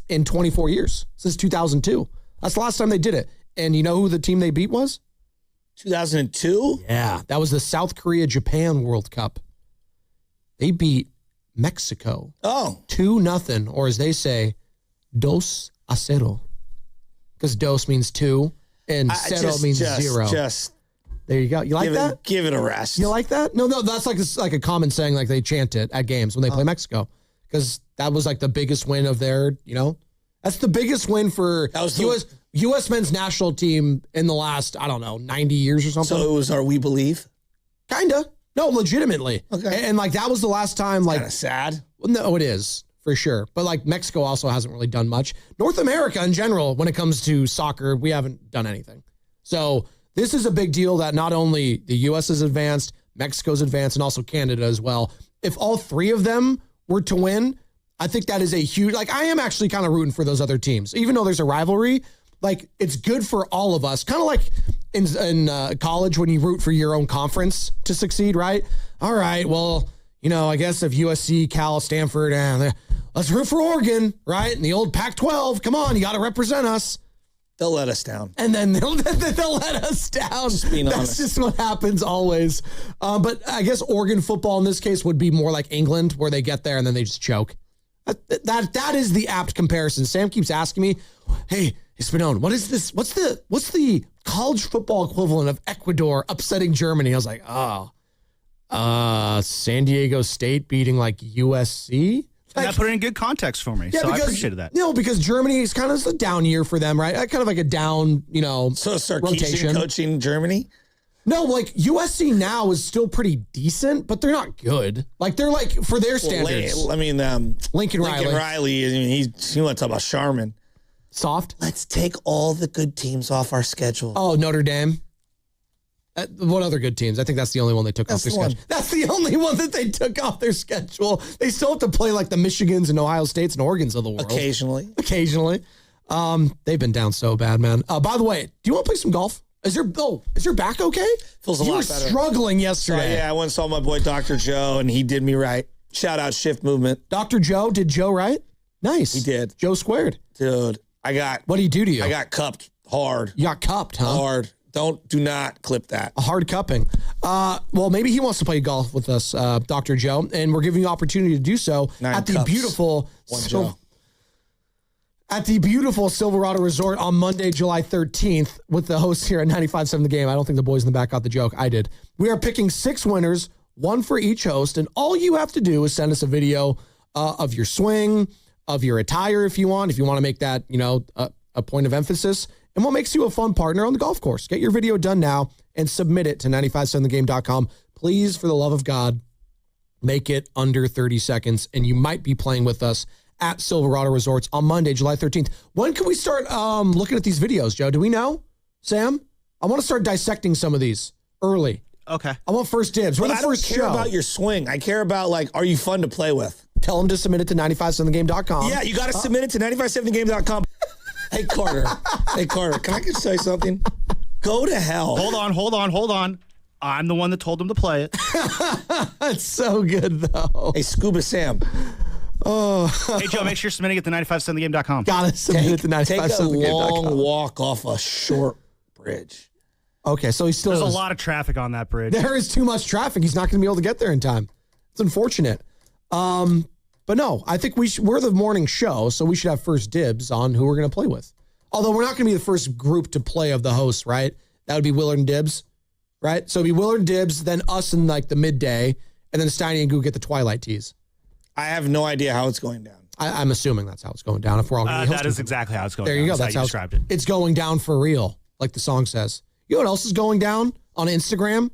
in 24 years, since 2002. That's the last time they did it. And you know who the team they beat was? 2002? Yeah, that was the South Korea-Japan World Cup. They beat Mexico. 2-0, or as they say, 2-0. Because dos means two, and cero means zero. There you go. You like that? Give it a rest. You like that? No, that's like a common saying, like they chant it at games when they play Mexico. Because that was like the biggest win of their, that's the biggest win for U.S. men's national team in the last, 90 years or something. So it was our We Believe? Kinda. No, legitimately. Okay. And like that was the last time, like. Kind of sad. Well, no, it is. For sure. But like Mexico also hasn't really done much. North America in general, when it comes to soccer, we haven't done anything. So this is a big deal that not only the U.S. is advanced, Mexico's advanced, and also Canada as well. If all three of them were to win, I think that is a huge, I am actually kind of rooting for those other teams. Even though there's a rivalry, it's good for all of us. Kind of like in college when you root for your own conference to succeed, right? All right, well, I guess if USC, Cal, Stanford, let's root for Oregon, right? And the old Pac-12, come on, you got to represent us. They'll let us down. And then they'll let us down. That's just what happens always. But I guess Oregon football in this case would be more like England, where they get there and then they just choke. That is the apt comparison. Sam keeps asking me, hey, Spadone, what is this? What's the college football equivalent of Ecuador upsetting Germany? I was like, San Diego State beating USC? And that put it in good context for me, so I appreciated that. Because Germany is kind of a down year for them, right? Kind of like a down, So Sarkisian rotation. coaching Germany? No, USC now is still pretty decent, but they're not good. They're for their standards. Lincoln Riley. He want to talk about Charmin. Soft? Let's take all the good teams off our schedule. Oh, Notre Dame. What other good teams? I think that's the only one they took off their schedule. That's the only one that they took off their schedule. They still have to play the Michigans and Ohio States and Oregons of the world. Occasionally. They've been down so bad, man. By the way, do you want to play some golf? Is your back okay? Feels a lot better. You were struggling yesterday. Yeah, I went and saw my boy Dr. Joe, and he did me right. Shout out Shift Movement. Dr. Joe did Joe right? Nice. He did. Joe squared. Dude, what did he do to you? I got cupped hard. You got cupped, huh? Hard. Do not clip that. A hard cupping. Well, maybe he wants to play golf with us, Dr. Joe, and we're giving you opportunity to do so at the beautiful Silverado Resort on Monday, July 13th with the hosts here at 95.7 The Game. I don't think the boys in the back got the joke. I did. We are picking 6 winners, 1 for each host, and all you have to do is send us a video of your swing, of your attire if you want to make that, a point of emphasis. And what makes you a fun partner on the golf course? Get your video done now and submit it to 957thegame.com. Please, for the love of God, make it under 30 seconds. And you might be playing with us at Silverado Resorts on Monday, July 13th. When can we start looking at these videos, Joe? Do we know? Sam? I want to start dissecting some of these early. Okay. I want first dibs. But I don't care about your swing. I care about, are you fun to play with? Tell them to submit it to 957thegame.com. Yeah, you got to submit it to 957thegame.com. Hey, Carter. Can I just say something? Go to hell. Hold on. I'm the one that told him to play it. That's so good, though. Hey, Scuba Sam. Oh. Hey, Joe, make sure you're submitting it to 957thegame.com. Gotta submit it to 957thegame.com. Take a long walk off a short bridge. Okay, so he still There's is. a lot of traffic on that bridge. There is too much traffic. He's not going to be able to get there in time. It's unfortunate. But no, I think we're the morning show, so we should have first dibs on who we're going to play with. Although we're not going to be the first group to play of the hosts, right? That would be Willard and Dibs, right? So it'd be Willard and Dibs, then us in like the midday, and then Steiny and Goo get the twilight teas. I have no idea how it's going down. I'm assuming that's how it's going down. If we're all going to be That is exactly how it's going there down. you go. That's how you described it. It's going down for real, like the song says. You know what else is going down on Instagram?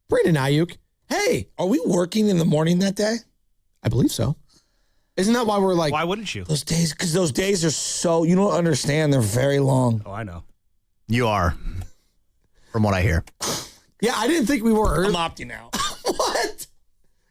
Brandon Ayuk. Hey. Are we working in the morning that day? I believe so. Isn't that why we're like... Why wouldn't you? Those days, because those days are so... You don't understand. They're very long. Oh, I know. You are, from what I hear. Yeah, I didn't think we were. I'm opting out. What?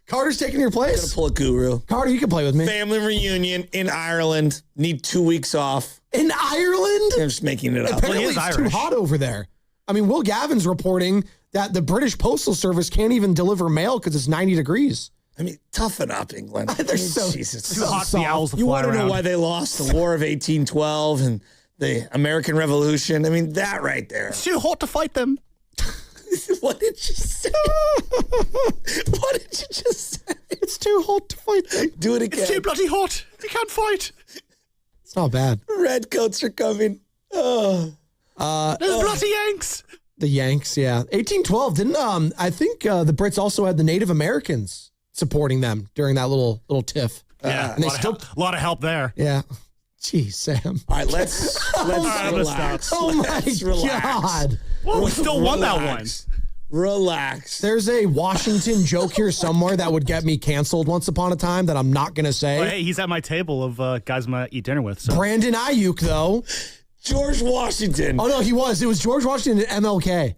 Carter's taking your place? I'm going to pull a guru. Carter, you can play with me. Family reunion in Ireland. Need 2 weeks off. In Ireland? I'm just making it up. Apparently it's too hot over there. I mean, Will Gavin's reporting that the British Postal Service can't even deliver mail because it's 90 degrees. I mean, toughen up, England. They're so Jesus. too hot for the owls to You fly want to know around. why they lost the War of 1812 and the American Revolution? I mean, that right there. It's too hot to fight them. What did you say? What did you just say? It's too hot to fight them. Do it again. It's too bloody hot. We can't fight. It's not bad. Redcoats are coming. Oh. There's bloody Yanks. The Yanks, yeah. 1812, didn't I think the Brits also had the Native Americans supporting them during that little tiff. Yeah, and a lot of help there. Yeah. Jeez, Sam. All right, let's relax. Oh my Let's relax. God. Well, we still won that one. Relax. Relax. There's a Washington joke here somewhere that would get me canceled once upon a time that I'm not going to say. Well, hey, he's at my table of guys I'm going to eat dinner with. So. Brandon Ayuk, though. George Washington. Oh, no, he was. It was George Washington and MLK.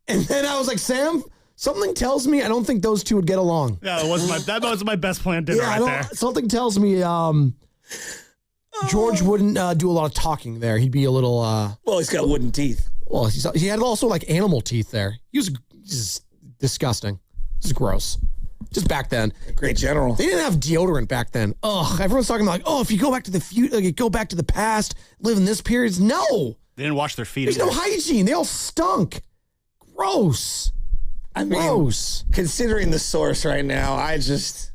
And then I was like, Sam, something tells me I don't think those two would get along. Yeah, that was my best planned dinner right there. Something tells me George wouldn't do a lot of talking there. He'd be a little... well, he's got wooden teeth. Well, he had also like animal teeth there. He was just disgusting. This is gross. Just back then. Great general. They didn't have deodorant back then. Ugh. Everyone's talking about like, oh, if you go back to the future, like, go back to the past, live in this period. No. They didn't wash their feet. There's no hygiene. They all stunk. Gross. I mean, gross. Considering the source right now, I just...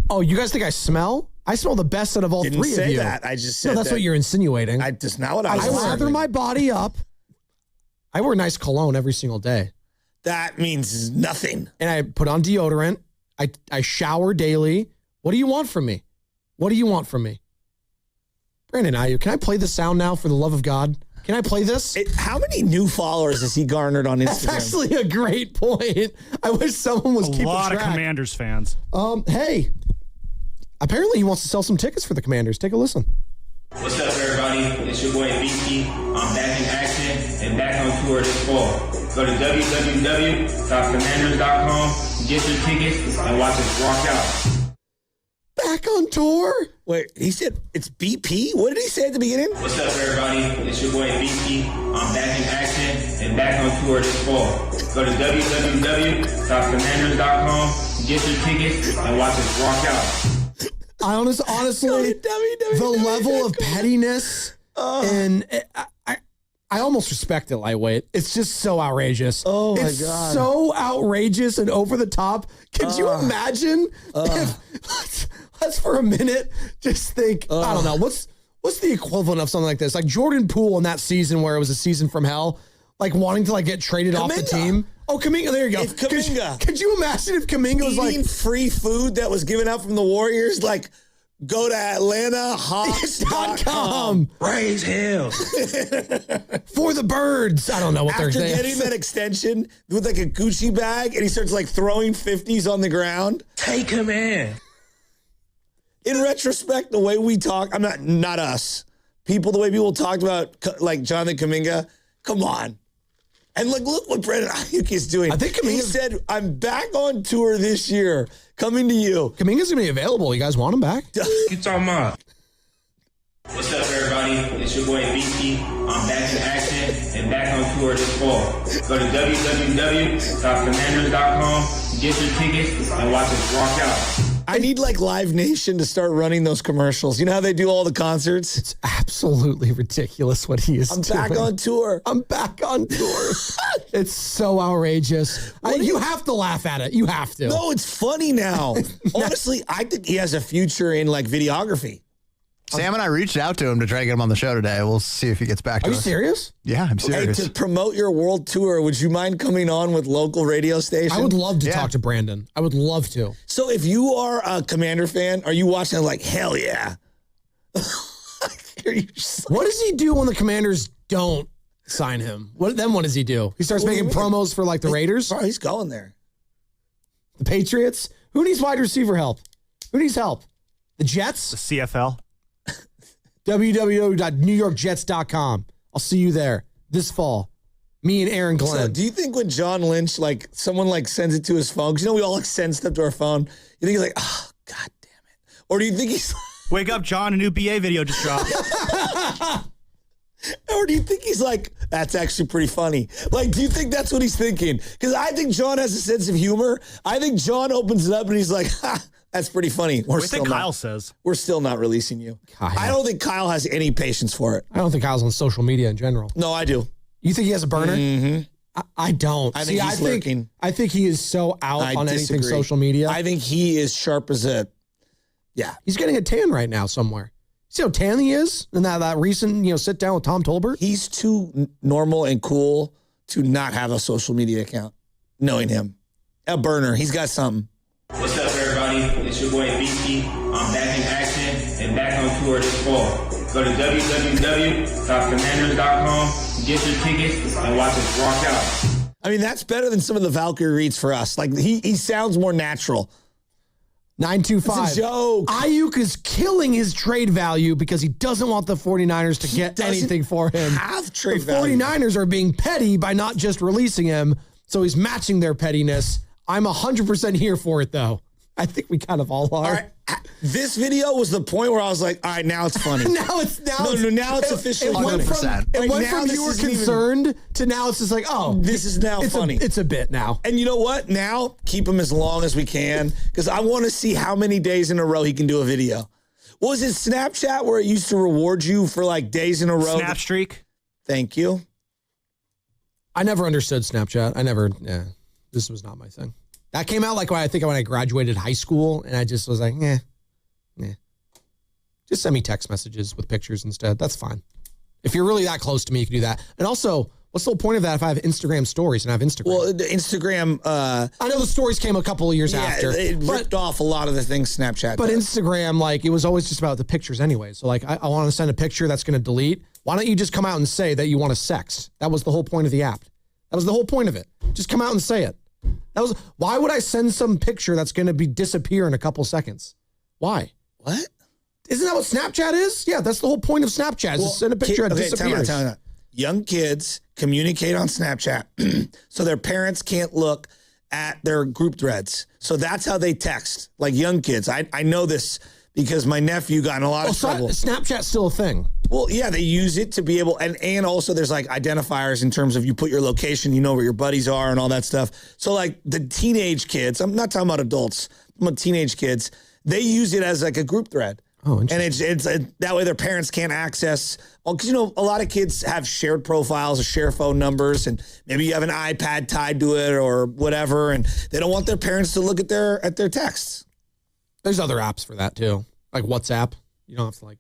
Oh, you guys think I smell? I smell the best out of all Didn't three say of you. that. I just said no, that's what you're insinuating. That's not what I was I lather my body up. I wear nice cologne every single day. That means nothing. And I put on deodorant. I shower daily. What do you want from me? What do you want from me? Brandon Ayuk, can I play the sound now for the love of God? Can I play this? How many new followers has he garnered on Instagram? That's actually a great point. I wish someone was keeping track. A lot of Commanders fans. Hey, apparently he wants to sell some tickets for the Commanders. Take a listen. What's up, everybody? It's your boy BT. I'm back in action and back on tour this fall. Go to www.commanders.com, get your tickets, and watch us rock out. Back on tour? Wait, he said it's BP? What did he say at the beginning? What's up, everybody? It's your boy BT. I'm back in action and back on tour this fall. Go to www.commanders.com, get your tickets, and watch us rock out. I honestly, the level of pettiness and I almost respect it, lightweight. It's just so outrageous. Oh, my it's God. so outrageous and over the top. Could you imagine if, let's for a minute just think, I don't know, what's the equivalent of something like this? Like Jordan Poole in that season where it was a season from hell, like wanting to like get traded off the team. Oh, Kaminga, there you go. If Kaminga. Could you imagine if Kaminga was like... eating free food that was given out from the Warriors, like, go to AtlantaHawks.com. Praise hell. For the birds. I don't know what they're saying. After getting that extension with like a Gucci bag and he starts like throwing 50s on the ground. Take him in. In retrospect, the way we talk, not us, people, the way people talked about like Jonathan Kaminga, come on. And look what Brandon Ayuk is doing. I think he said, I'm back on tour this year, coming to you. Kaminga's going to be available. You guys want him back? You talking about? What's up, everybody? It's your boy BT. I'm back in action and back on tour this fall. Go to www.commanders.com, get your tickets, and watch us rock out. I need like Live Nation to start running those commercials. You know how they do all the concerts? It's absolutely ridiculous what he is doing. I'm back on tour. I'm back on tour. It's so outrageous. You have to laugh at it. You have to. No, it's funny now. Honestly, I think he has a future in like videography. Sam and I reached out to him to try to get him on the show today. We'll see if he gets back to us. Are you serious? Yeah, I'm serious. Hey, to promote your world tour, would you mind coming on with local radio stations? I would love to talk to Brandon. I would love to. So if you are a Commander fan, are you watching like, hell yeah? What does he do when the Commanders don't sign him? What does he do? He starts making promos for like the Raiders? Bro, he's going there. The Patriots? Who needs wide receiver help? Who needs help? The Jets? The CFL. www.newyorkjets.com. I'll see you there this fall. Me and Aaron Glenn. So do you think when John Lynch, like someone like sends it to his phone, because you know we all like send stuff to our phone, you think he's like, oh, God damn it. Or do you think he's Wake up, John, a new BA video just dropped. Or do you think he's like, that's actually pretty funny? Like, do you think that's what he's thinking? Because I think John has a sense of humor. I think John opens it up and he's like, ha, that's pretty funny. What do you think Kyle says? We're still not releasing you. Kyle. I don't think Kyle has any patience for it. I don't think Kyle's on social media in general. No, I do. You think he has a burner? Mm-hmm. I don't. I think he's lurking. I think he is so out on anything social media. I think he is sharp as a, yeah. He's getting a tan right now somewhere. See how tan he is in that recent sit down with Tom Tolbert? He's too normal and cool to not have a social media account, knowing him. A burner. He's got something. What's up, everybody? It's your boy BT. I'm back in action and back on tour this fall. Go to www.commanders.com, get your tickets, and watch us rock out. I mean, that's better than some of the Valkyrie reads for us. Like, he sounds more natural. 925. It's a joke. Ayuk is killing his trade value because he doesn't want the 49ers to get anything for him. Have trade the value. 49ers are being petty by not just releasing him, so he's matching their pettiness. I'm 100% here for it, though. I think we kind of all are. All right. This video was the point where I was like, all right, now it's funny. now it's official. It went from you were concerned to now it's just like, oh, this is now funny. It's a bit now. And you know what? Now, keep him as long as we can because I want to see how many days in a row he can do a video. What was it, Snapchat, where it used to reward you for like days in a row? Snap streak. Thank you. I never understood Snapchat. This was not my thing. That came out like when I graduated high school, and I just was like, just send me text messages with pictures instead. That's fine. If you're really that close to me, you can do that. And also, what's the whole point of that if I have Instagram stories and I have Instagram? Well, the Instagram... I know the stories came a couple of years after. It ripped off a lot of the things Snapchat But does. Instagram, like, it was always just about the pictures anyway. So, like, I want to send a picture that's going to delete. Why don't you just come out and say that you want to sext? That was the whole point of the app. That was the whole point of it. Just come out and say it. Why would I send some picture that's going to disappear in a couple seconds? Why? What? Isn't that what Snapchat is? Yeah, that's the whole point of Snapchat. Is to send a picture that disappears. Time out. Young kids communicate on Snapchat so their parents can't look at their group threads. So that's how they text, like young kids. I know this because my nephew got in a lot of trouble. Snapchat's still a thing. Well, yeah, they use it to be able, and also there's like identifiers in terms of you put your location, you know where your buddies are and all that stuff. So like the teenage kids, I'm not talking about adults, I'm about teenage kids, they use it as like a group thread. Oh, and it's that way their parents can't access, because a lot of kids have shared profiles or share phone numbers, and maybe you have an iPad tied to it or whatever, and they don't want their parents to look at their texts. There's other apps for that too, like WhatsApp. You don't have to I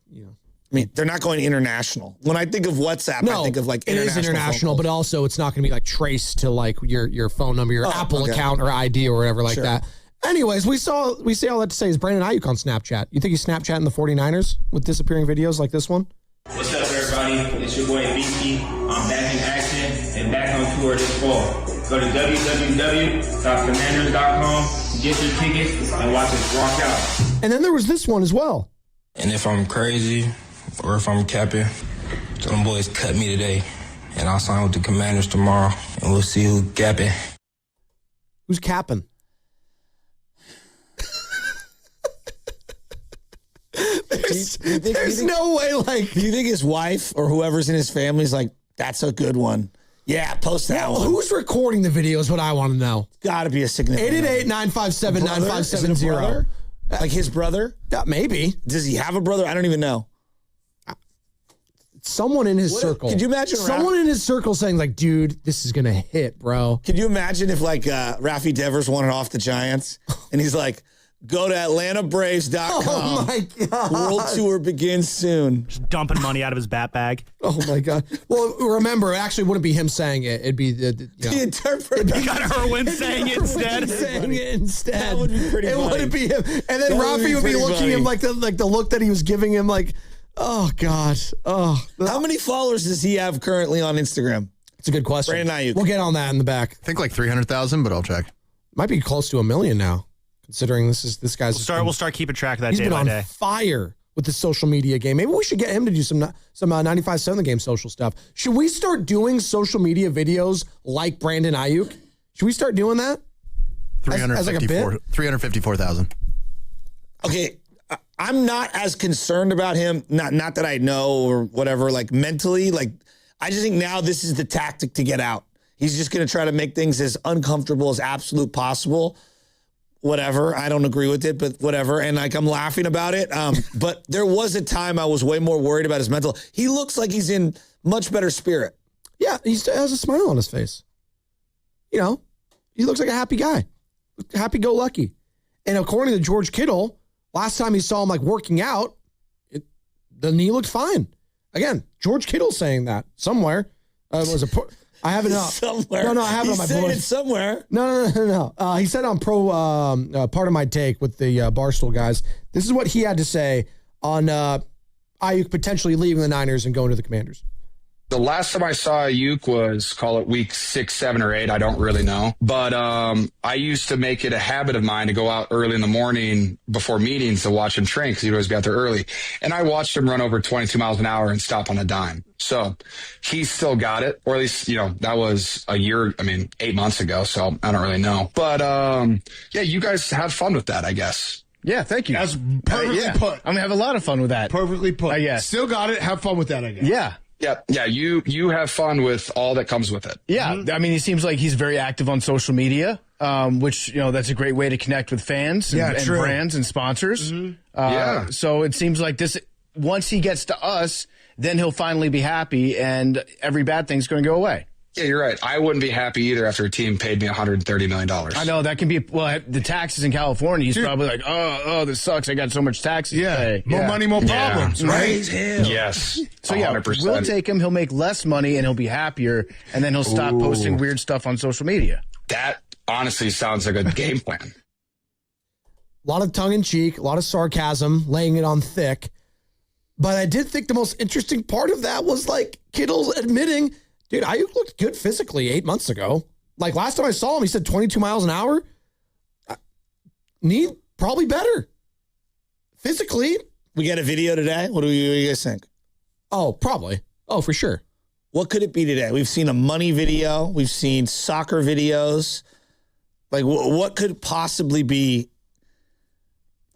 mean, they're not going international. When I think of WhatsApp, I think of like international. It is international, but also it's not going to be like traced to like your phone number, your Apple account or ID or whatever like that. Anyways, we say all that to say is Brandon Ayuk on Snapchat. You think he's Snapchatting the 49ers with disappearing videos like this one? What's up, everybody? It's your boy BT. I'm back in action and back on tour this fall. Go to www.commanders.com, get your tickets, and watch us rock out. And then there was this one as well. And if I'm crazy or if I'm capping, them boys cut me today. And I'll sign with the Commanders tomorrow, and we'll see who's capping. Who's capping? There's no way, like... Do you think his wife or whoever's in his family is like, that's a good one? Yeah, post that one. Who's recording the video is what I want to know. Got to be a significant 888-957-9570. Like his brother? Yeah, maybe. Does he have a brother? I don't even know. Someone in his circle. Could you imagine someone in his circle saying like, "Dude, this is gonna hit, bro"? Could you imagine if like Rafi Devers wanted off the Giants and he's like, "Go to AtlantaBraves.com. Oh my God. World Tour begins soon." Just dumping money out of his bat bag. Oh my God. Well, remember, it actually wouldn't be him saying it. It'd be the interpreter. You got Irwin saying it instead. Saying it instead. That would be pretty It funny. wouldn't be him. And then That would Rafi be would be pretty looking funny. at him like the look that he was giving him, like, oh God. Oh. How many followers does he have currently on Instagram? It's a good question. Brandon Ayuk. We'll get on that in the back. I think like 300,000, but I'll check. Might be close to 1 million now, considering this guy's. We'll start keeping track of that He's day been by on day. fire with the social media game. Maybe we should get him to do some 95.7 The Game social stuff. Should we start doing social media videos like Brandon Ayuk? Should we start doing that? As like a bit? 354,000. Okay, I'm not as concerned about him. Not that I know or whatever, like mentally. Like, I just think now this is the tactic to get out. He's just going to try to make things as uncomfortable as absolute possible. Whatever. I don't agree with it, but whatever. And like, I'm laughing about it. But there was a time I was way more worried about his mental. He looks like he's in much better spirit. Yeah, he has a smile on his face. You know, he looks like a happy guy. Happy-go-lucky. And according to George Kittle, last time he saw him like working out, the knee looked fine. Again, George Kittle saying that somewhere. I have it up. Somewhere. No, I have it on my board. board. He said it somewhere. No. He said on part of my take with the Barstool guys. This is what he had to say on Ayuk potentially leaving the Niners and going to the Commanders. The last time I saw Ayuk was, call it week 6, 7, or 8. I don't really know. But I used to make it a habit of mine to go out early in the morning before meetings to watch him train because he'd always be out there early. And I watched him run over 22 miles an hour and stop on a dime. So he's still got it, or at least, that was 8 months ago. So I don't really know. But yeah, you guys have fun with that, I guess. Yeah, thank you. That's perfectly put. I'm going to have a lot of fun with that. Perfectly put. I guess. Still got it. Have fun with that, I guess. Yeah. Yeah. You have fun with all that comes with it. Yeah. I mean, he seems like he's very active on social media, which, that's a great way to connect with fans and brands and sponsors. Yeah. So it seems like this, once he gets to us, then he'll finally be happy and every bad thing's going to go away. Yeah, you're right. I wouldn't be happy either after a team paid me $130 million. I know that can be, the taxes in California, he's probably like, oh, this sucks. I got so much taxes to pay. More money, more problems, right? Yes. So 100%. We'll take him. He'll make less money and he'll be happier. And then he'll stop posting weird stuff on social media. That honestly sounds like a game plan. A lot of tongue in cheek, a lot of sarcasm, laying it on thick. But I did think the most interesting part of that was like Kittle admitting, dude, Ayuk looked good physically 8 months ago. Like last time I saw him, he said 22 miles an hour. Knee probably better. Physically. We got a video today. What do you guys think? Oh, probably. Oh, for sure. What could it be today? We've seen a money video. We've seen soccer videos. Like, what could possibly be?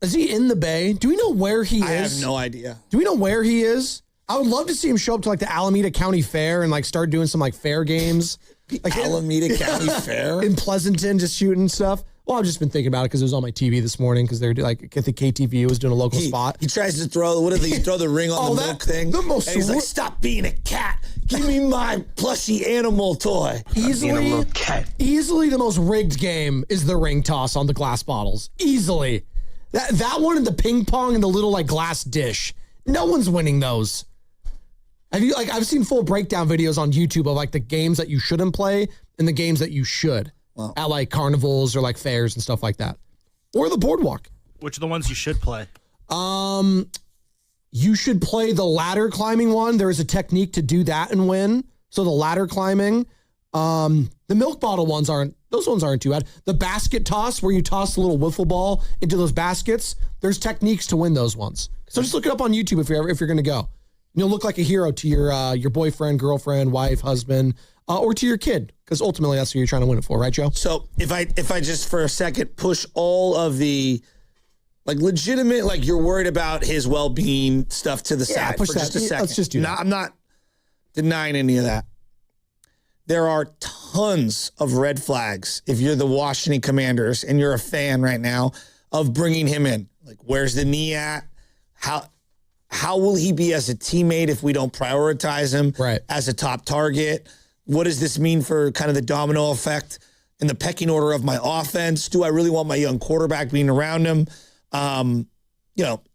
Is he in the Bay? Do we know where he is? I have no idea. Do we know where he is? I would love to see him show up to like the Alameda County Fair and like start doing some like fair games. Like Alameda County Fair? In Pleasanton, just shooting stuff. Well, I've just been thinking about it because it was on my TV this morning because they're like, I think KTVU was doing a local spot. He tries to throw, throw the ring on the milk thing. The most and he's like, stop being a cat. Give me my plushy animal toy. Easily the most rigged game is the ring toss on the glass bottles. Easily. That one and the ping pong and the little like glass dish. No one's winning those. I've seen full breakdown videos on YouTube of like the games that you shouldn't play and the games that you should at like carnivals or like fairs and stuff like that. Or the boardwalk. Which are the ones you should play? You should play the ladder climbing one. There is a technique to do that and win. So the ladder climbing, the milk bottle ones aren't too bad. The basket toss where you toss a little wiffle ball into those baskets, there's techniques to win those ones. So just look it up on YouTube if you're going to go. You'll look like a hero to your boyfriend, girlfriend, wife, husband, or to your kid, because ultimately that's what you're trying to win it for, right, Joe? So if I just for a second push all of the like legitimate, like you're worried about his well-being stuff to the side for just a second. Let's just do that. I'm not denying any of that. There are tons of red flags if you're the Washington Commanders and you're a fan right now of bringing him in. Like, where's the knee at? How will he be as a teammate if we don't prioritize him as a top target? What does this mean for kind of the domino effect in the pecking order of my offense? Do I really want my young quarterback being around him?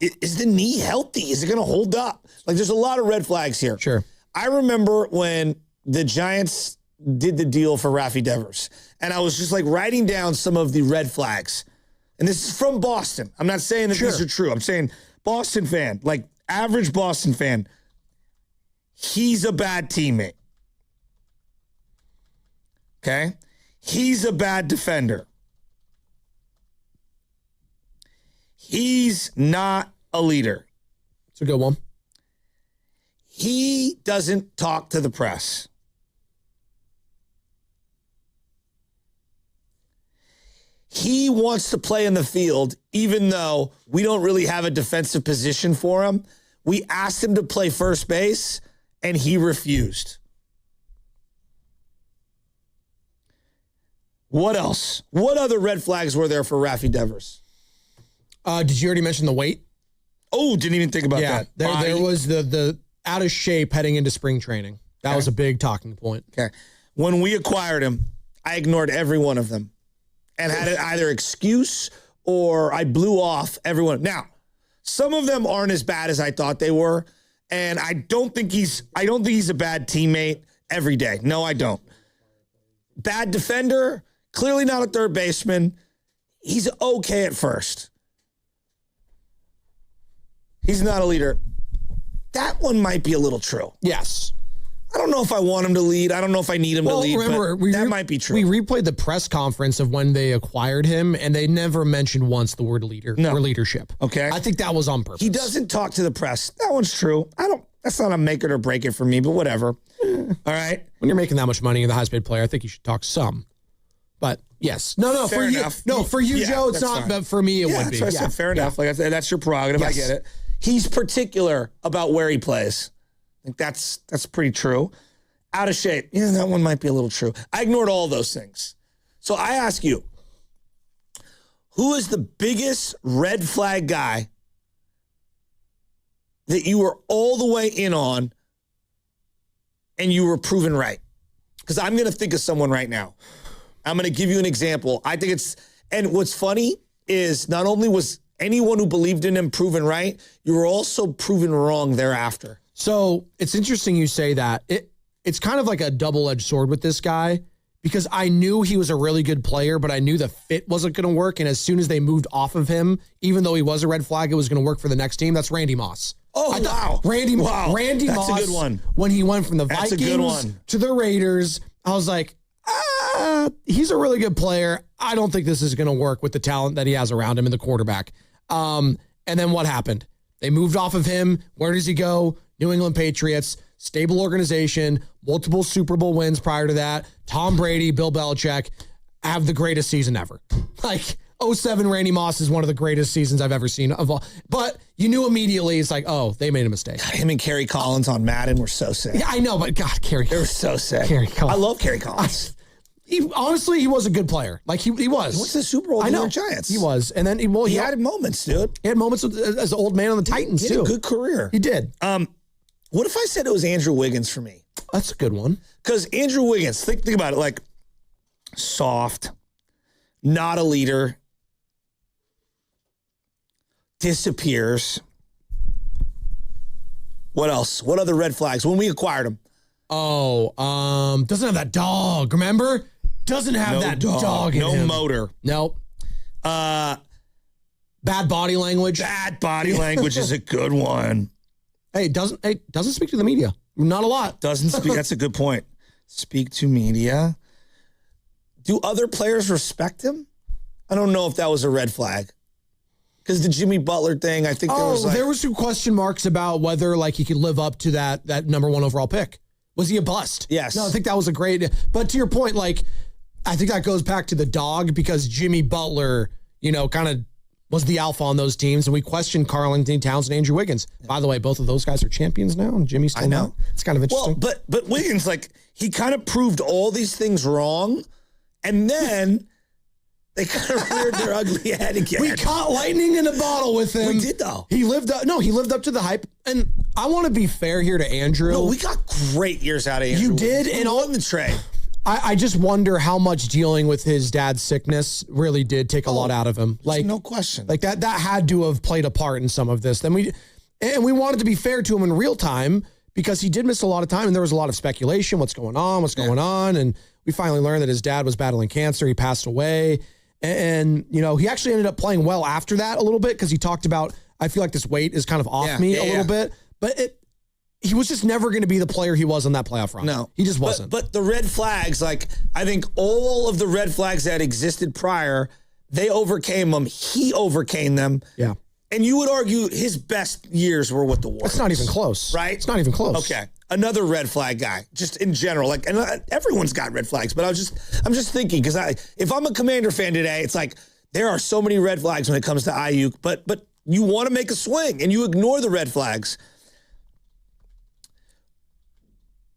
Is the knee healthy? Is it going to hold up? Like, there's a lot of red flags here. Sure. I remember when the Giants did the deal for Rafi Devers, and I was just like writing down some of the red flags. And this is from Boston. I'm not saying that these are true. I'm saying Boston fan, like average Boston fan, he's a bad teammate. Okay? He's a bad defender. He's not a leader. It's a good one. He doesn't talk to the press. He wants to play in the field, even though we don't really have a defensive position for him. We asked him to play first base, and he refused. What else? What other red flags were there for Rafi Devers? Did you already mention the weight? Oh, didn't even think about that. There was the out of shape heading into spring training. That was a big talking point. Okay. When we acquired him, I ignored every one of them and had it either excuse or I blew off everyone. Now, some of them aren't as bad as I thought they were, and I don't think he's a bad teammate every day. No, I don't. Bad defender, clearly not a third baseman. He's okay at first. He's not a leader. That one might be a little true. Yes. I don't know if I want him to lead. I don't know if I need him to lead. Remember, that might be true. We replayed the press conference of when they acquired him, and they never mentioned once the word leader or leadership. Okay. I think that was on purpose. He doesn't talk to the press. That one's true. That's not a make it or break it for me, but whatever. All right. When you're making that much money, you're the highest paid player, I think you should talk some. But yes. No, fair for enough. you. No, for you, Joe, it's not, but for me, it would be. That's what I said. Fair enough. Like I said, that's your prerogative. Yes. I get it. He's particular about where he plays. I think that's pretty true. Out of shape. Yeah, that one might be a little true. I ignored all those things. So I ask you, who is the biggest red flag guy that you were all the way in on and you were proven right? Because I'm going to think of someone right now. I'm going to give you an example. I think and what's funny is not only was anyone who believed in him proven right, you were also proven wrong thereafter. So it's interesting you say that. It's kind of like a double-edged sword with this guy because I knew he was a really good player, but I knew the fit wasn't going to work. And as soon as they moved off of him, even though he was a red flag, it was going to work for the next team. That's Randy Moss. Oh, wow. Randy That's Moss, a good one. When he went from the Vikings to the Raiders, I was like, he's a really good player. I don't think this is going to work with the talent that he has around him and the quarterback. And then what happened? They moved off of him. Where does he go? New England Patriots. Stable organization, multiple Super Bowl wins prior to that. Tom Brady, Bill Belichick have the greatest season ever. Like 07 Randy Moss is one of the greatest seasons I've ever seen of all. But you knew immediately it's like, oh, they made a mistake. God, him and Kerry Collins on Madden were so sick. Yeah, I know, but God, Kerry. They were so sick. Kerry Collins. I love Kerry Collins. Honestly, he was a good player. Like he was. He went to the Super Bowl with the Giants. He was. And then he had moments, dude. He had moments as an old man on the Titans, he too. had a good career. He did. What if I said it was Andrew Wiggins for me? That's a good one. Because Andrew Wiggins, think about it, like soft, not a leader, disappears. What else? What other red flags? When we acquired him. Oh, doesn't have that dog, remember? Doesn't have that dog in him. No motor. Nope. Bad body language. Bad body language is a good one. Hey, doesn't speak to the media. Not a lot. Doesn't speak. That's a good point. Speak to media. Do other players respect him? I don't know if that was a red flag. Because the Jimmy Butler thing, I think there was some question marks about whether he could live up to that number 1 overall pick. Was he a bust? Yes. No, I think that was a great. But to your point, I think that goes back to the dog because Jimmy Butler, kind of was the alpha on those teams, and we questioned Karl Anthony Towns and Andrew Wiggins. By the way, both of those guys are champions now, and Jimmy's still not. It's kind of interesting. Well, but Wiggins, he kind of proved all these things wrong, and then They kind of reared their ugly head again. We caught lightning in a bottle with him. We did, though. He lived up. No, he lived up to the hype. And I want to be fair here to Andrew. No, we got great years out of Andrew. You did, and on the trade. I just wonder how much dealing with his dad's sickness really did take a lot out of him. Like, no question. Like that had to have played a part in some of this. Then we wanted to be fair to him in real time because he did miss a lot of time and there was a lot of speculation. What's going on? And we finally learned that his dad was battling cancer. He passed away. And he actually ended up playing well after that a little bit because he talked about, I feel like this weight is kind of off me a little bit. But he was just never going to be the player he was on that playoff run. No. He just wasn't. But the red flags, like, I think all of the red flags that existed prior, they overcame them. He overcame them. Yeah. And you would argue his best years were with the Warriors. It's not even close. Right? It's not even close. Okay. Another red flag guy, just in general. Like, and everyone's got red flags, but I'm just thinking, because if I'm a Commander fan today, it's like, there are so many red flags when it comes to Ayuk, but you want to make a swing, and you ignore the red flags.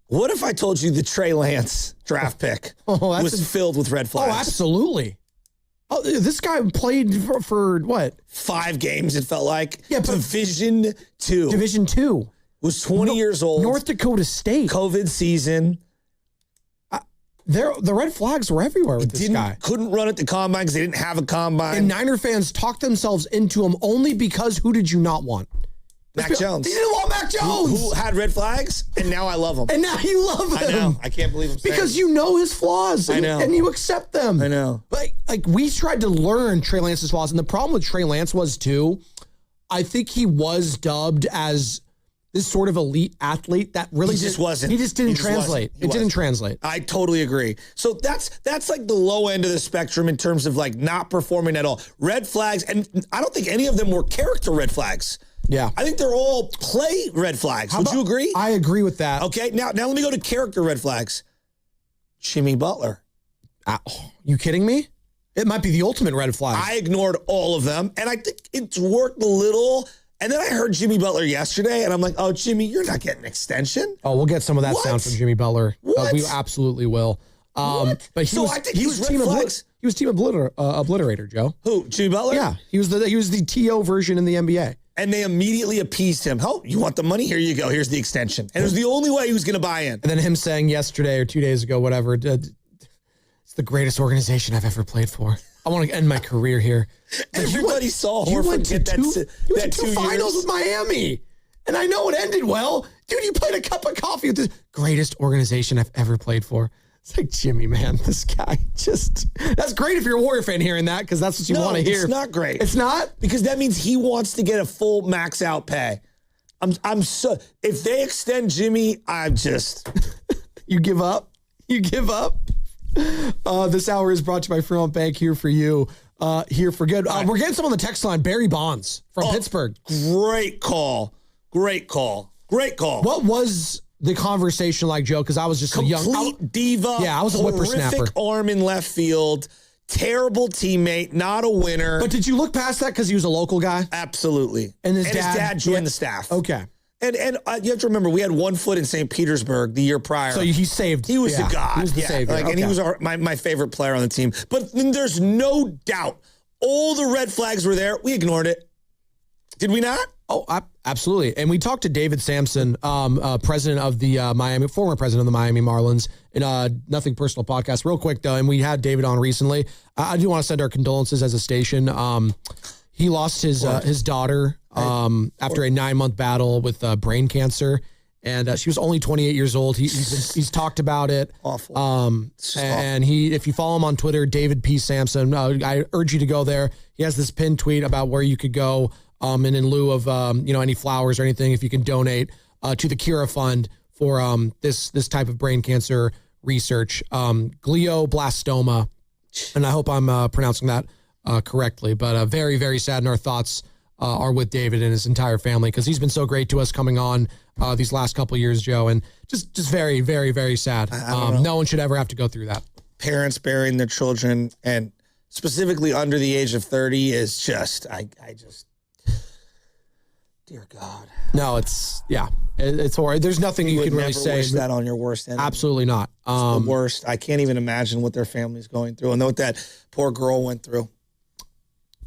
What if I told you the Trey Lance draft pick was filled with red flags? Oh, absolutely. Oh, this guy played for what? 5 games, it felt like. Yeah, but Division 2. Division 2. Was 20 years old. North Dakota State. COVID season. The red flags were everywhere with this guy. Couldn't run at the combine because they didn't have a combine. And Niner fans talked themselves into him only because who did you not want? Mac Jones. You didn't want Mac Jones. Who had red flags, and now I love him. And now you love him. I know. I can't believe I'm saying because you know his flaws. I know. And you accept them. I know. Like we tried to learn Trey Lance's flaws. And the problem with Trey Lance was, too, I think he was dubbed as this sort of elite athlete that really just wasn't. He just didn't translate. It didn't translate. I totally agree. So that's like the low end of the spectrum in terms of like not performing at all. Red flags, and I don't think any of them were character red flags. Yeah. I think they're all play red flags. Would you agree? I agree with that. Okay, now let me go to character red flags. Jimmy Butler. You kidding me? It might be the ultimate red flag. I ignored all of them, and I think it's worked a little. And then I heard Jimmy Butler yesterday, and I'm like, oh, Jimmy, you're not getting an extension. Oh, we'll get some of that What? sound from Jimmy Butler. What? We absolutely will. But I think he was red team flags. he was team obliterator, Joe. Who? Jimmy Butler? Yeah, he was the TO version in the NBA. And they immediately appeased him. Oh, you want the money? Here you go. Here's the extension. And it was the only way he was going to buy in. And then him saying yesterday or 2 days ago, whatever, it's the greatest organization I've ever played for. I want to end my career here. Everybody saw Horford get that 2 finals years. with Miami. And I know it ended well. Dude, you played a cup of coffee with the greatest organization I've ever played for. It's like, Jimmy, man, this guy that's great if you're a Warrior fan hearing that because that's what you want to hear. It's not great. It's not? Because that means he wants to get a full max out pay. If they extend Jimmy, You give up? You give up? This hour is brought to you by Fremont Bank, here for you, here for good. We're getting some on the text line. Barry Bonds from Pittsburgh. Great call. What was the conversation like, Joe? Because I was just a young diva. Yeah, I was a whippersnapper. Horrific arm in left field. Terrible teammate. Not a winner. But did you look past that because he was a local guy? Absolutely. And his dad joined the staff. Okay. And you have to remember, we had 1 foot in St. Petersburg the year prior. So he saved. He was the god. He was the savior. And he was my favorite player on the team. But there's no doubt, all the red flags were there. We ignored it. Did we not? Oh, absolutely. And we talked to David Sampson, president of the former president of the Miami Marlins, in a Nothing Personal podcast. Real quick, though, and we had David on recently. I do want to send our condolences as a station. He lost his daughter after a 9-month battle with brain cancer, and she was only 28 years old. He's talked about it. Awful. And if you follow him on Twitter, David P. Sampson, I urge you to go there. He has this pinned tweet about where you could go. And in lieu of any flowers or anything, if you can donate to the Cura Fund for this type of brain cancer research, glioblastoma, and I hope I'm pronouncing that correctly. But very, very sad, and our thoughts are with David and his entire family because he's been so great to us coming on these last couple of years, Joe, and just very, very, very sad. No one should ever have to go through that. Parents burying their children, and specifically under the age of 30, is just Dear God. No, it's horrible. There's nothing you can really say. Wish that on your worst enemy. Absolutely not. The worst. I can't even imagine what their family's going through and what that poor girl went through.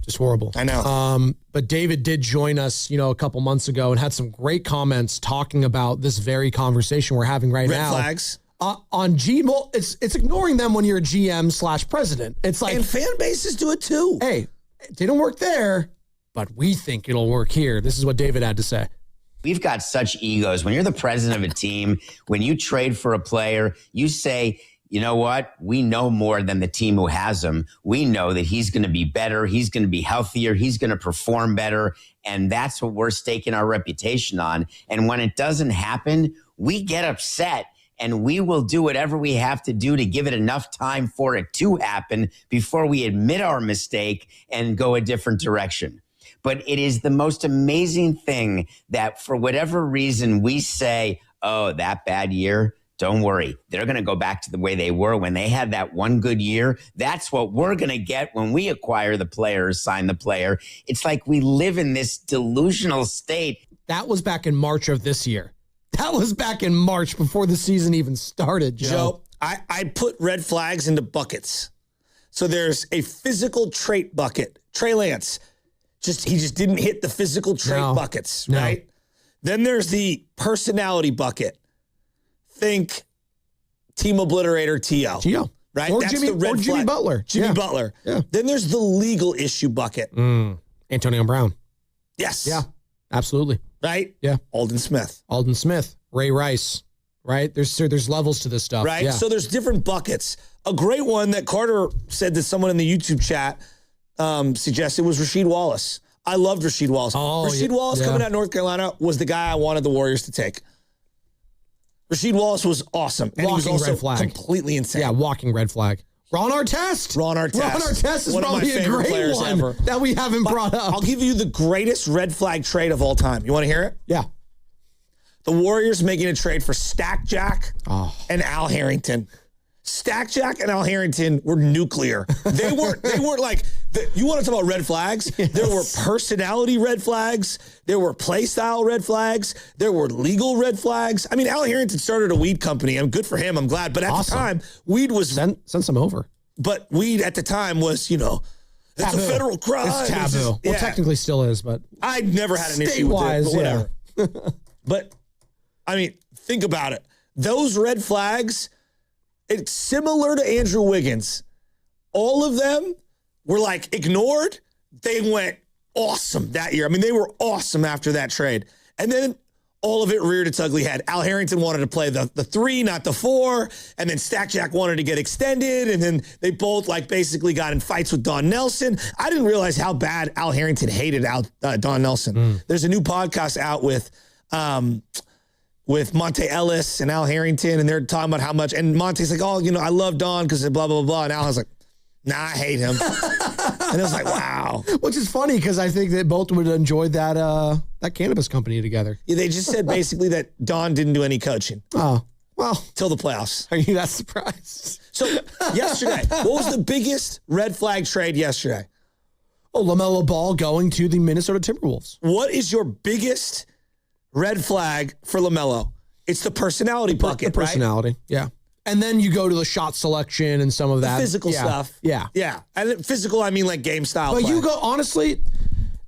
Just horrible. I know. But David did join us, a couple months ago and had some great comments talking about this very conversation we're having right now. Red flags. On GM, it's ignoring them when you're a GM/president. It's like, and fan bases do it too. Hey, they don't work there, but we think it'll work here. This is what David had to say. We've got such egos. When you're the president of a team, when you trade for a player, you say, you know what? We know more than the team who has him. We know that he's going to be better. He's going to be healthier. He's going to perform better. And that's what we're staking our reputation on. And when it doesn't happen, we get upset. And we will do whatever we have to do to give it enough time for it to happen before we admit our mistake and go a different direction. But it is the most amazing thing that for whatever reason we say, oh, that bad year, don't worry. They're going to go back to the way they were when they had that one good year. That's what we're going to get when we acquire the player or sign the player. It's like we live in this delusional state. That was back in March of this year. That was back in March before the season even started, Joe. I put red flags into buckets. So there's a physical trait bucket. Trey Lance, he just didn't hit the physical trait buckets, right? Then there's the personality bucket. Think team obliterator T.O. Right? Or That's Jimmy, the red or Jimmy flag. Butler. Jimmy Butler. Yeah. Then there's the legal issue bucket. Antonio Brown. Yes. Yeah, absolutely. Right? Yeah. Alden Smith. Ray Rice. Right? There's levels to this stuff. Right? Yeah. So there's different buckets. A great one that Carter said that someone in the YouTube chat suggested was Rasheed Wallace. I loved Rasheed Wallace. Rasheed Wallace coming out of North Carolina was the guy I wanted the Warriors to take. Rasheed Wallace was awesome. And Walking he was also red flag. completely insane. Yeah, walking red flag. Ron Artest. Ron Artest is one of my probably a favorite great players one ever. that we haven't brought up. I'll give you the greatest red flag trade of all time. You want to hear it? Yeah. The Warriors making a trade for Stack Jack and Al Harrington. Stack Jack and Al Harrington were nuclear. They weren't like, you want to talk about red flags? Yes. There were personality red flags. There were play style red flags. There were legal red flags. I mean, Al Harrington started a weed company. I'm good for him. I'm glad. But at the time, weed was... Send some over. But weed at the time was, it's taboo. A federal crime. It's taboo. Well, technically still is, but... I never had an issue with it, but whatever. Yeah. But, I mean, think about it. Those red flags... It's similar to Andrew Wiggins. All of them were like ignored. They went awesome that year. I mean, they were awesome after that trade. And then all of it reared its ugly head. Al Harrington wanted to play the 3, not the 4. And then Stack Jack wanted to get extended. And then they both basically got in fights with Don Nelson. I didn't realize how bad Al Harrington hated Don Nelson. There's a new podcast out with Monte Ellis and Al Harrington, and they're talking about how much, and Monte's like, I love Don because blah, blah, blah. And Al was like, nah, I hate him. And it was like, wow. Which is funny because I think that both would enjoy that cannabis company together. Yeah, they just said basically that Don didn't do any coaching. Oh, well. Till the playoffs. Are you that surprised? So yesterday, what was the biggest red flag trade yesterday? Oh, LaMelo Ball going to the Minnesota Timberwolves. What is your biggest red flag for LaMelo? It's the personality bucket, The personality, yeah. And then you go to the shot selection and some of that. The physical stuff. Yeah. Yeah. And physical, I mean like game style But play. you go, honestly,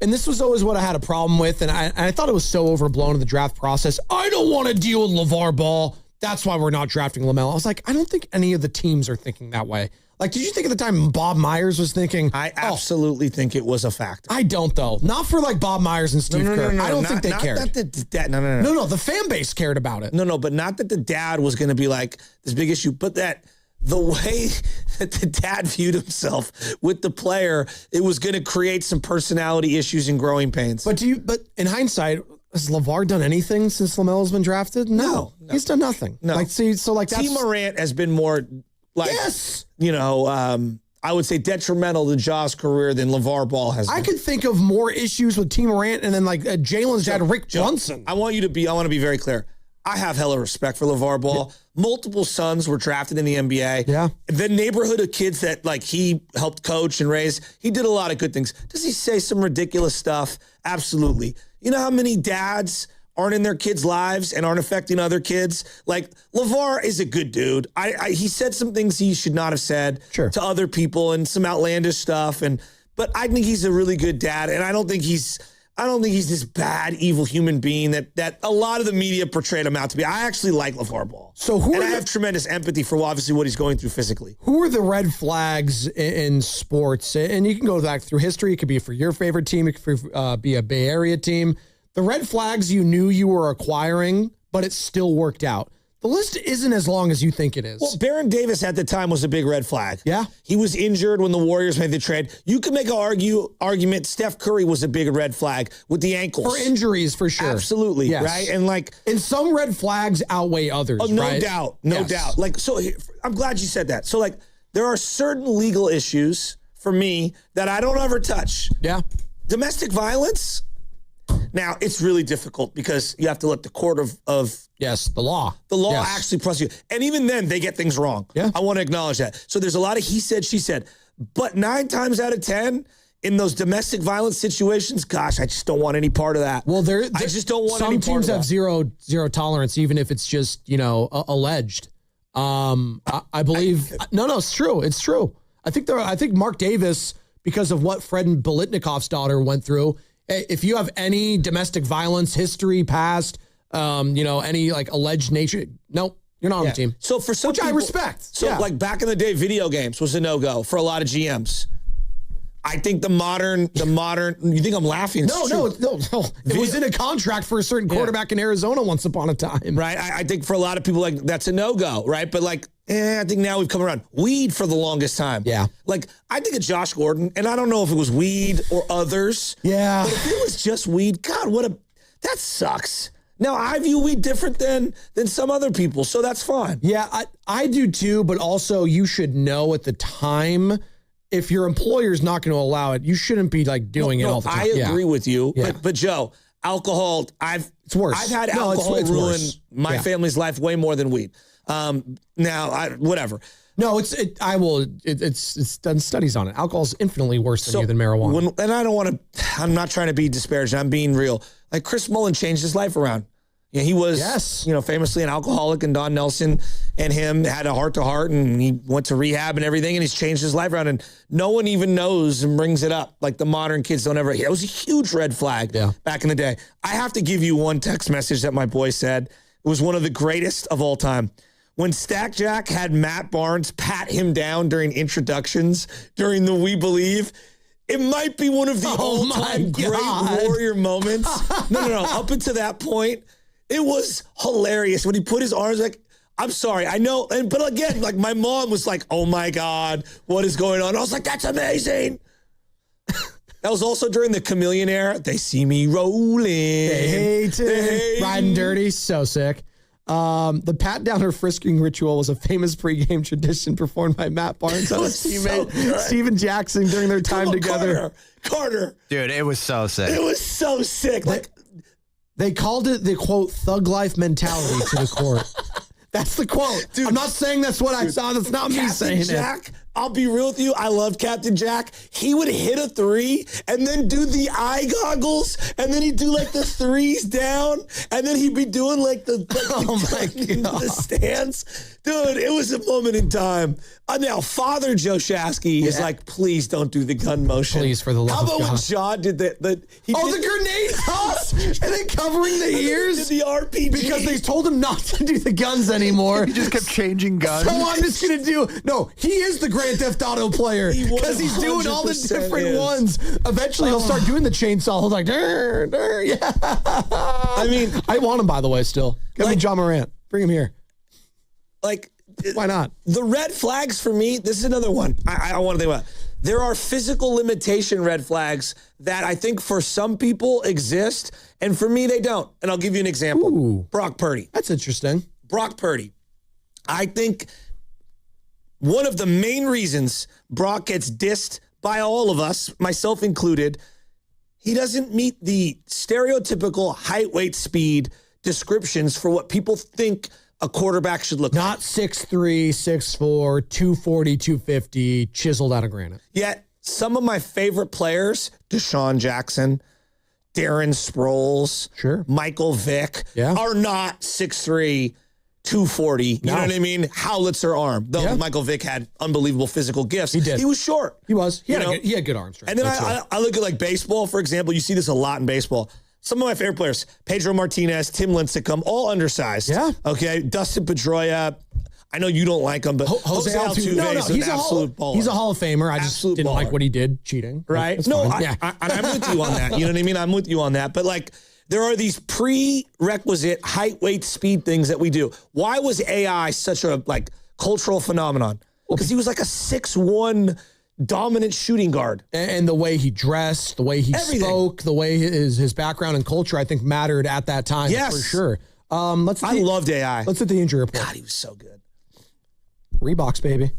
and this was always what I had a problem with, and I thought it was so overblown in the draft process. I don't want to deal with LeVar Ball. That's why we're not drafting LaMelo. I was like, I don't think any of the teams are thinking that way. Like, did you think at the time Bob Myers was thinking? I absolutely think it was a factor. I don't, though. Not for like Bob Myers and Steve Kerr. I don't think they cared. No, the fan base cared about it. No, but not that the dad was going to be like this big issue, but that the way that the dad viewed himself with the player, it was going to create some personality issues and growing pains. But in hindsight, has LeVar done anything since LaMelo's been drafted? No. He's done nothing. No. That's T. Morant has been more I would say detrimental to Ja's career than LeVar Ball has been. I could think of more issues with T. Morant and then Jalen's dad, Rick Brunson. I want to be very clear. I have hella respect for LeVar Ball. Yeah. Multiple sons were drafted in the NBA. Yeah. The neighborhood of kids that he helped coach and raise, he did a lot of good things. Does he say some ridiculous stuff? Absolutely. You know how many dads aren't in their kids' lives and aren't affecting other kids? Like, LeVar is a good dude. He said some things he should not have said to other people and some outlandish stuff. But I think he's a really good dad, and I don't think he's this bad, evil human being that a lot of the media portrayed him out to be. I actually like LeVar Ball. I have tremendous empathy for obviously what he's going through physically. Who are the red flags in sports? And you can go back through history. It could be for your favorite team. It could be a Bay Area team. The red flags you knew you were acquiring, but it still worked out. The list isn't as long as you think it is. Well, Baron Davis at the time was a big red flag. Yeah. He was injured when the Warriors made the trade. You could make an argument Steph Curry was a big red flag with the ankles. For injuries, for sure. Absolutely, Yes. right? And some red flags outweigh others, no right? doubt, no doubt. I'm glad you said that. So, there are certain legal issues for me that I don't ever touch. Yeah. Domestic violence. Now, it's really difficult because you have to let the court of yes, the law actually prosecute. And even then, they get things wrong. Yeah. I want to acknowledge that. So there's a lot of he said, she said. But 9 times out of 10, in those domestic violence situations, gosh, I just don't want any part of that. Well, I just don't want any part of that. Some teams have zero tolerance, even if it's just, alleged. I believe no, it's true. It's true. I think Mark Davis, because of what Fred and Biletnikoff's daughter went through, if you have any domestic violence history past, any alleged nature, nope, you're not on the team. So for some which people, I respect. So back in the day, video games was a no-go for a lot of GMs. I think the modern. You think I'm laughing? No. It was in a contract for a certain quarterback in Arizona once upon a time, right? I think for a lot of people, that's a no-go, right? But I think now we've come around. Weed for the longest time. Yeah. I think of Josh Gordon, and I don't know if it was weed or others. Yeah. But if it was just weed, God, that sucks. Now, I view weed different than some other people, so that's fine. Yeah, I do too, but also you should know at the time, if your employer's not going to allow it, you shouldn't be doing it all the time. I agree with you, Yeah. but Joe, alcohol, it's worse. I've had alcohol it's ruin worse. my family's life way more than weed. Whatever. No, it's done studies on it. Alcohol is infinitely worse than marijuana. I'm not trying to be disparaging. I'm being real. Chris Mullen changed his life around. Yeah, he was, famously an alcoholic, and Don Nelson and him had a heart-to-heart, and he went to rehab and everything, and he's changed his life around, and no one even knows and brings it up. The modern kids don't ever. It was a huge red flag back in the day. I have to give you one text message that my boy said. It was one of the greatest of all time. When Stack Jack had Matt Barnes pat him down during introductions during the We Believe, it might be one of the all-time great Warrior moments. No. Up until that point, it was hilarious when he put his arms I'm sorry, I know. But again, my mom was like, oh my God, what is going on? I was like, that's amazing. That was also during the Chameleon era. They see me rolling. They hate it. Riding dirty, so sick. The pat down or frisking ritual was a famous pregame tradition performed by Matt Barnes and his teammate Steven Jackson during their time together. Carter. Dude, it was so sick. It was so sick. They called it the, quote, thug life mentality to the court. That's the quote. Dude, I'm not saying that's what I saw. That's not me saying Jack, it. I'll be real with you. I love Captain Jack. He would hit a 3 and then do the eye goggles, and then he'd do the threes down, and then he'd be doing the stands. Dude, it was a moment in time. Now, Father Joe Shasky is please don't do the gun motion. Please, for the love of God. How about when John did the grenade toss and then covering the ears? The RPG. Because they told him not to do the guns anymore. He just kept changing guns. So I'm just going to do... No, he is the Grand Theft Auto player because he's doing all the different ones. Eventually, he'll start doing the chainsaw. He'll yeah. I mean, I want him, by the way, still. Give me John Morant. Bring him here. Why not? The red flags for me, this is another one I want to think about. There are physical limitation red flags that I think for some people exist, and for me, they don't. And I'll give you an example. Ooh. Brock Purdy. That's interesting. Brock Purdy. I think one of the main reasons Brock gets dissed by all of us, myself included, he doesn't meet the stereotypical height, weight, speed descriptions for what people think a quarterback should look Not 6'3", 6'4", 240, 250, chiseled out of granite. Yet some of my favorite players, Deshaun Jackson, Darren Sproles, sure, Michael Vick, are not 6'3", 240. You know what I mean? Howitzer arm. Though Michael Vick had unbelievable physical gifts. He did. He was short. He was. He had good arm strength. And then I look at like baseball, for example. You see this a lot in baseball. Some of my favorite players, Pedro Martinez, Tim Lincecum, all undersized. Yeah. Okay. Dustin Pedroia. I know you don't like him, but Jose Altuve is an absolute baller. He's a Hall of Famer. I just didn't like what he did cheating. Right? That's No, fine. I'm with you on that. You know what I mean? I'm with you on that. But like, there are these prerequisite height, weight, speed things that we do. Why was AI such a like cultural phenomenon? Because he was like a 6'1" dominant shooting guard. And the way he dressed, the way he spoke, the way his background and culture, I think mattered at that time for sure. I loved AI. Let's hit the injury report. God, he was so good. Reeboks, baby.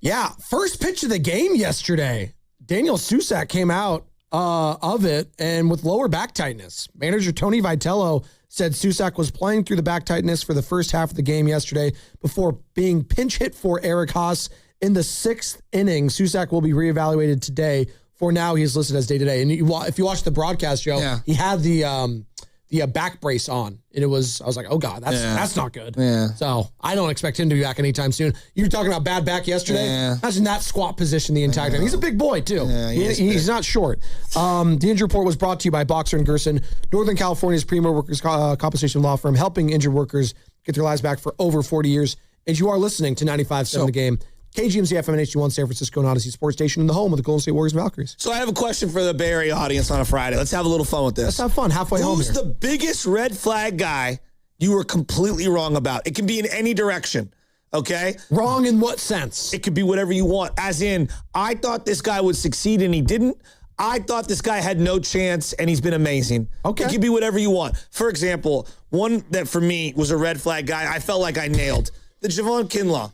Yeah, first pitch of the game yesterday. Daniel Susak came out of it and with lower back tightness. Manager Tony Vitello said Susak was playing through the back tightness for the first half of the game yesterday before being pinch hit for Eric Haas in the 6th inning. Susak will be reevaluated today. For now, he's listed as day-to-day. And if you watch the broadcast, Joe, he had the back brace on. And I was like, oh, God, that's not good. Yeah. So I don't expect him to be back anytime soon. You were talking about bad back yesterday. Yeah. Imagine that squat position the entire time. He's a big boy, too. Yeah, he's not short. The injury report was brought to you by Boxer & Gerson, Northern California's premier workers' compensation law firm, helping injured workers get their lives back for over 40 years. And you are listening to 95.7 The Game. KGMZ FM and HD1 San Francisco and Odyssey Sports Station in the home of the Golden State Warriors and Valkyries. So I have a question for the Bay Area audience on a Friday. Let's have a little fun with this. Let's have fun halfway home here. Who's the biggest red flag guy you were completely wrong about? It can be in any direction, okay? Wrong in what sense? It could be whatever you want. As in, I thought this guy would succeed and he didn't. I thought this guy had no chance and he's been amazing. Okay. It could be whatever you want. For example, one that for me was a red flag guy I felt like I nailed. The Javon Kinlaw.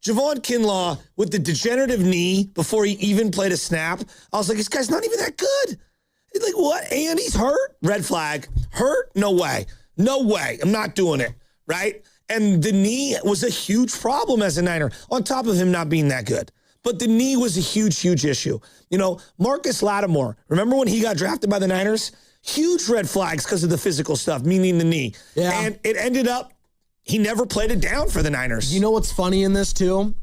Javon Kinlaw with the degenerative knee before he even played a snap. I was like, this guy's not even that good. He's like, what? And he's hurt? Red flag. Hurt? No way. No way. I'm not doing it. Right? And the knee was a huge problem as a Niner, on top of him not being that good. But the knee was a huge, huge issue. You know, Marcus Lattimore, remember when he got drafted by the Niners? Huge red flags because of the physical stuff, meaning the knee. Yeah. And it ended up, he never played it down for the Niners. You know what's funny in this too?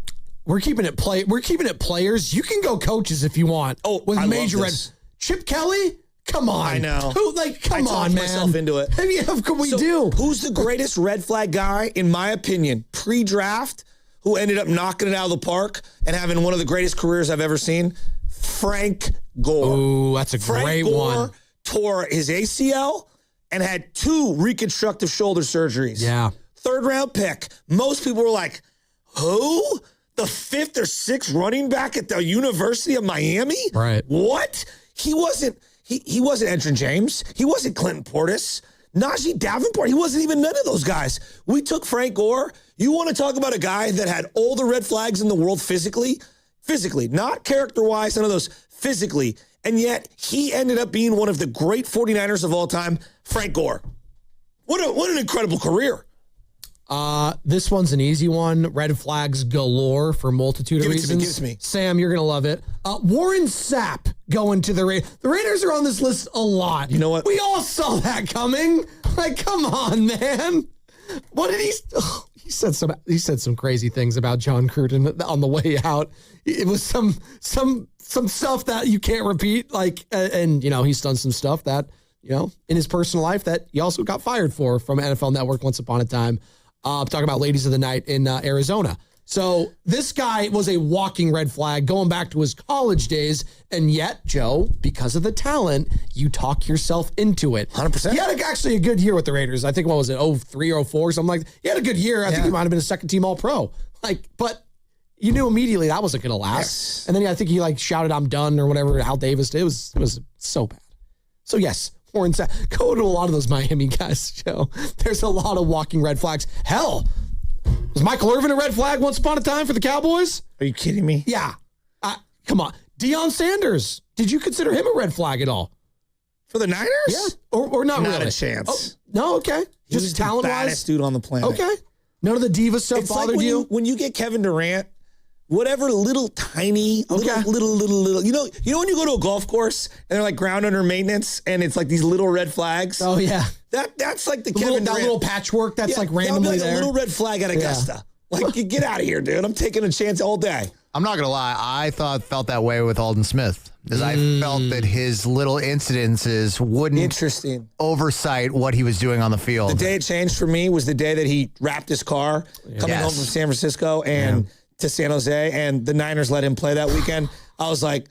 We're keeping it players. You can go coaches if you want. Oh, with I major love red. this. Chip Kelly? Come on. I know. Come I on, man. myself into it. I mean, how can we do? Who's the greatest red flag guy, in my opinion, pre-draft, who ended up knocking it out of the park and having one of the greatest careers I've ever seen? Frank Gore. Ooh, that's a great Frank Gore one. Tore his ACL and had 2 reconstructive shoulder surgeries. Yeah. 3rd round pick. Most people were like, who? The 5th or 6th running back at the University of Miami? Right. What? He wasn't Edgerrin James. He wasn't Clinton Portis. Najee Davenport. He wasn't even none of those guys. We took Frank Gore. You want to talk about a guy that had all the red flags in the world physically, not character-wise, none of those, physically. And yet he ended up being one of the great 49ers of all time, Frank Gore. What an incredible career. This one's an easy one. Red flags galore for a multitude of reasons. Give it to me. Sam, you're going to love it. Warren Sapp going to the Raiders. The Raiders are on this list a lot. You know what? We all saw that coming. Like, come on, man. What did he... Oh, he said some crazy things about John Gruden on the way out. It was some stuff that you can't repeat. Like, and, you know, he's done some stuff that, you know, in his personal life that he also got fired for from NFL Network once upon a time. Talking about ladies of the night in Arizona. So this guy was a walking red flag going back to his college days. And yet, Joe, because of the talent, you talk yourself into it. 100%. He had actually a good year with the Raiders. I think, what was it, 03 or 04, something like that. He had a good year. I think he might have been a second-team All-Pro. But you knew immediately that wasn't going to last. Yes. And then I think he shouted, "I'm done," or whatever, Al Davis did. It was so bad. So yes, Warren Sapp. Go to a lot of those Miami guys, Joe. There's a lot of walking red flags. Hell, was Michael Irvin a red flag once upon a time for the Cowboys? Are you kidding me? Yeah. Come on. Deion Sanders. Did you consider him a red flag at all? For the Niners? Yeah. Or not really? Not a chance. No, okay. He was Just the talent-wise? baddest dude on the planet. Okay. None of the diva stuff It's like bothered you? when you get Kevin Durant, whatever little tiny, little. You know when you go to a golf course and they're like ground under maintenance and it's like these little red flags? Oh, yeah. That's like the Kevin Durant. That little patchwork that's like that would be randomly like there. a little red flag at Augusta. Like, get out of here, dude. I'm taking a chance all day. I'm not gonna lie. I felt that way with Alden Smith because I felt that his little incidences wouldn't oversight what he was doing on the field. The day it changed for me was the day that he wrapped his car coming home from San Francisco and to San Jose, and the Niners let him play that weekend. I was like,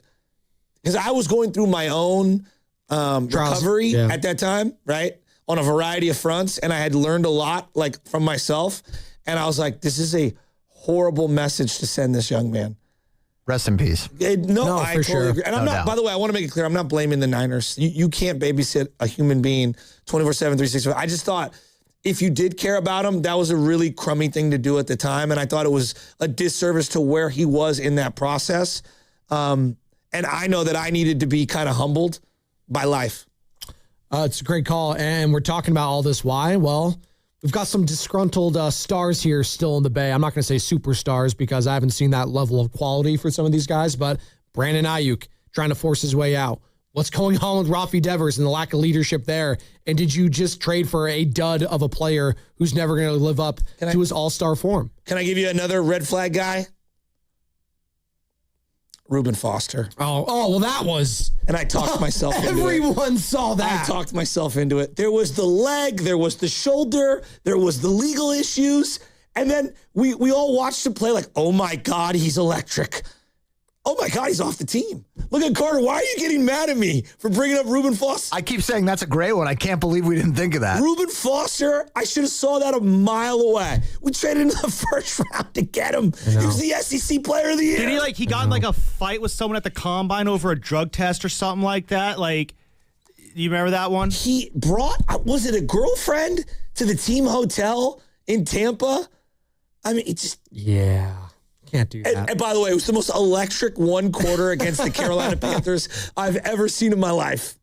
because I was going through my own recovery at that time, right, on a variety of fronts, and I had learned a lot, like, from myself, and I was like, this is a horrible message to send this young man. Rest in peace. No, I totally agree. And I'm not, by the way, I want to make it clear, I'm not blaming the Niners. You can't babysit a human being 24/7, 365. I just thought if you did care about him, that was a really crummy thing to do at the time. And I thought it was a disservice to where he was in that process. And I know that I needed to be kind of humbled by life. It's a great call. And we're talking about all this. Why? Well, we've got some disgruntled stars here still in the Bay. I'm not going to say superstars because I haven't seen that level of quality for some of these guys, but Brandon Ayuk trying to force his way out. What's going on with Rafi Devers and the lack of leadership there? And did you just trade for a dud of a player who's never going to live up to his all-star form? Can I give you another red flag guy? Reuben Foster. Oh, well, that was... And I talked myself into it. Everyone saw that. I talked myself into it. There was the leg, there was the shoulder, there was the legal issues, and then we all watched him play like, oh my God, he's electric. Oh my God, he's off the team. Look at Carter. Why are you getting mad at me for bringing up Reuben Foster? I keep saying that's a great one. I can't believe we didn't think of that. Reuben Foster, I should have saw that a mile away. We traded in the first round to get him. He was the SEC Player of the Year. Did he got in like a fight with someone at the combine over a drug test or something like that? Like, you remember that one? He brought, was it a girlfriend to the team hotel in Tampa? I mean, it just... Yeah. Can't do that. And by the way, it was the most electric one quarter against the Carolina Panthers I've ever seen in my life.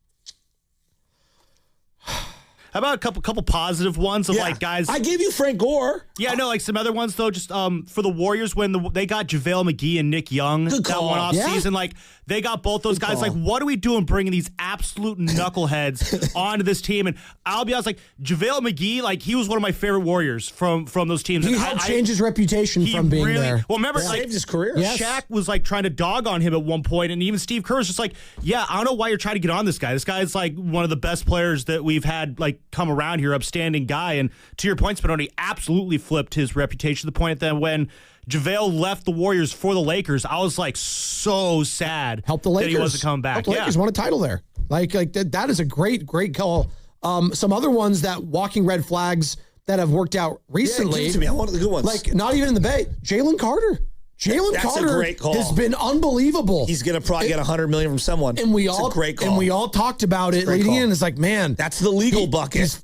How about a couple positive ones of like guys? I gave you Frank Gore. Yeah, no, like some other ones though. Just for the Warriors when they got JaVale McGee and Nick Young Good that call. one off season, like they got both those guys. call. Like, what are we doing bringing these absolute knuckleheads onto this team? And I'll be honest, like JaVale McGee, like he was one of my favorite Warriors from those teams. He helped change his reputation from being there. Well, remember, Saved like his career. Yes. Shaq was like trying to dog on him at one point, and even Steve Kerr was just like, "Yeah, I don't know why you're trying to get on this guy. This guy's like one of the best players that we've had like come around here, upstanding guy." And to your point, Spinoni absolutely flipped his reputation to the point that when JaVale left the Warriors for the Lakers, I was like so sad. Help the Lakers. That he wasn't coming back. Help the Lakers won a title there. Like that is a great call. Some other ones that walking red flags that have worked out recently. Yeah, give it to me. I want the good ones. Like not even in the Bay. Jalen Carter. That's Carter a great call. has been unbelievable. He's going to probably get $100 million from someone. And It's a great call. And we all talked about it leading in. It's like, man, that's the legal bucket.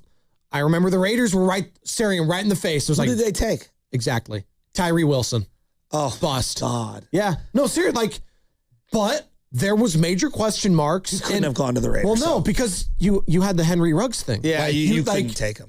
I remember the Raiders were staring him right in the face. It was Who like, did they take? Exactly. Tyree Wilson. Oh, bust. God. Yeah. No, seriously. Like, but there was major question marks. You couldn't have gone to the Raiders. Well, no, because you had the Henry Ruggs thing. Yeah, like, you couldn't take him.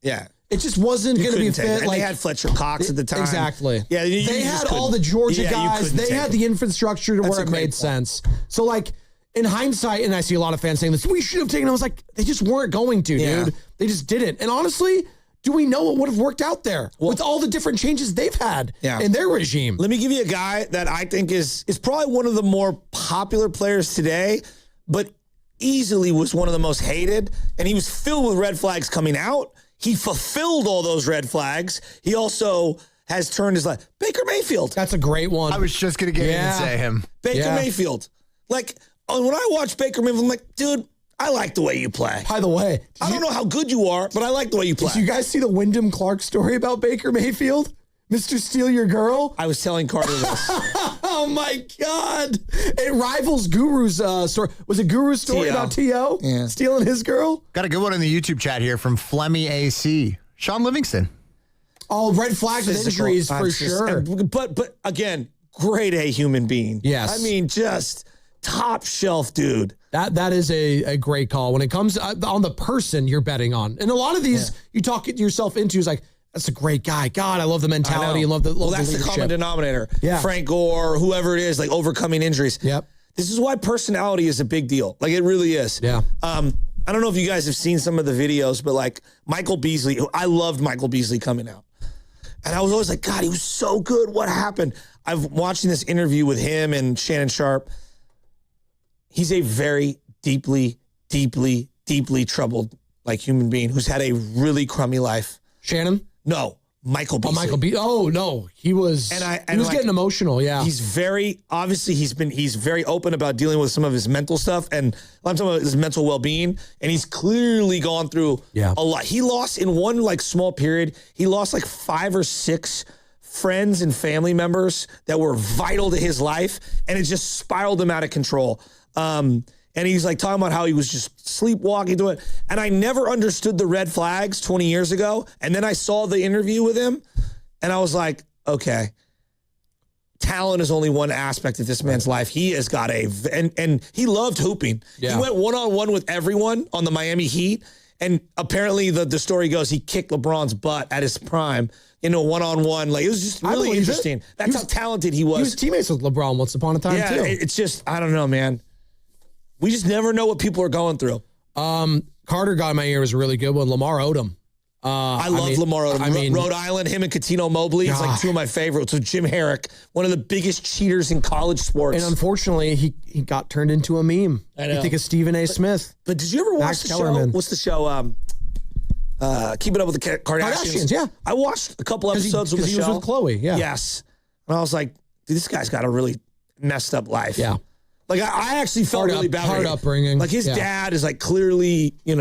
Yeah. It just wasn't going to be a fit. Like, they had Fletcher Cox at the time. Exactly. Yeah, they had all the Georgia guys. They had the infrastructure to where it made sense. So, like, in hindsight, and I see a lot of fans saying this, we should have taken. I was like, they just weren't going to, dude. They just didn't. And honestly, do we know what would have worked out there with all the different changes they've had in their regime? Let me give you a guy that I think is probably one of the more popular players today, but easily was one of the most hated. And he was filled with red flags coming out. He fulfilled all those red flags. He also has turned his life. Baker Mayfield. That's a great one. I was just going to get in and say him. Baker Mayfield. Like, when I watch Baker Mayfield, I'm like, dude, I like the way you play. By the way, I don't know how good you are, but I like the way you play. Did you guys see the Wyndham Clark story about Baker Mayfield? Mr. Steal Your Girl? I was telling Carter this. Oh, my God. It rivals Guru's story. Was it Guru's story about T.O. stealing his girl? Got a good one in the YouTube chat here from Flemmy AC. Sean Livingston. Oh, red flags with injuries for sure. But again, grade A human being. Yes. I mean, just top shelf dude. That is a great call. When it comes on the person you're betting on. And a lot of these, you talk yourself into is like, that's a great guy. God, I love the mentality and love the that's the common denominator. Yeah. Frank Gore, whoever it is, like overcoming injuries. Yep. This is why personality is a big deal. Like, it really is. Yeah. I don't know if you guys have seen some of the videos, but like Michael Beasley, I loved Michael Beasley coming out. And I was always like, God, he was so good. What happened? I've watching this interview with him and Shannon Sharp. He's a very deeply, deeply, deeply troubled like human being who's had a really crummy life. Shannon? No, Michael Beasley. Michael Beasley. Oh no, he was. He was getting emotional. Yeah, he's very obviously he's very open about dealing with some of his mental stuff, and I'm talking about his mental well-being. And he's clearly gone through a lot. He lost in one like small period. He lost like 5 or 6 friends and family members that were vital to his life, and it just spiraled him out of control. And he's like talking about how he was just sleepwalking through it. And I never understood the red flags 20 years ago. And then I saw the interview with him and I was like, okay, talent is only one aspect of this man's life. He has got and he loved hooping. Yeah. He went one-on-one with everyone on the Miami Heat. And apparently the story goes, he kicked LeBron's butt at his prime in a one-on-one. Like, it was just really interesting. That's how talented he was. He was teammates with LeBron once upon a time too. It's just, I don't know, man. We just never know what people are going through. Carter got in my ear was a really good one. Lamar Odom. I love Lamar Odom. Rhode Island, him and Coutinho Mobley. It's like 2 of my favorites. With Jim Herrick, one of the biggest cheaters in college sports. And unfortunately, he got turned into a meme. I know. You think of Stephen A. Smith. But did you ever watch the show? What's the show? Keeping Up with the Kardashians. Yeah. I watched a couple episodes of the show. He was with Chloe, yeah. Yes. And I was like, dude, this guy's got a really messed up life. Yeah. Like, I actually felt really bad. Hard upbringing. Like, his dad is like clearly, he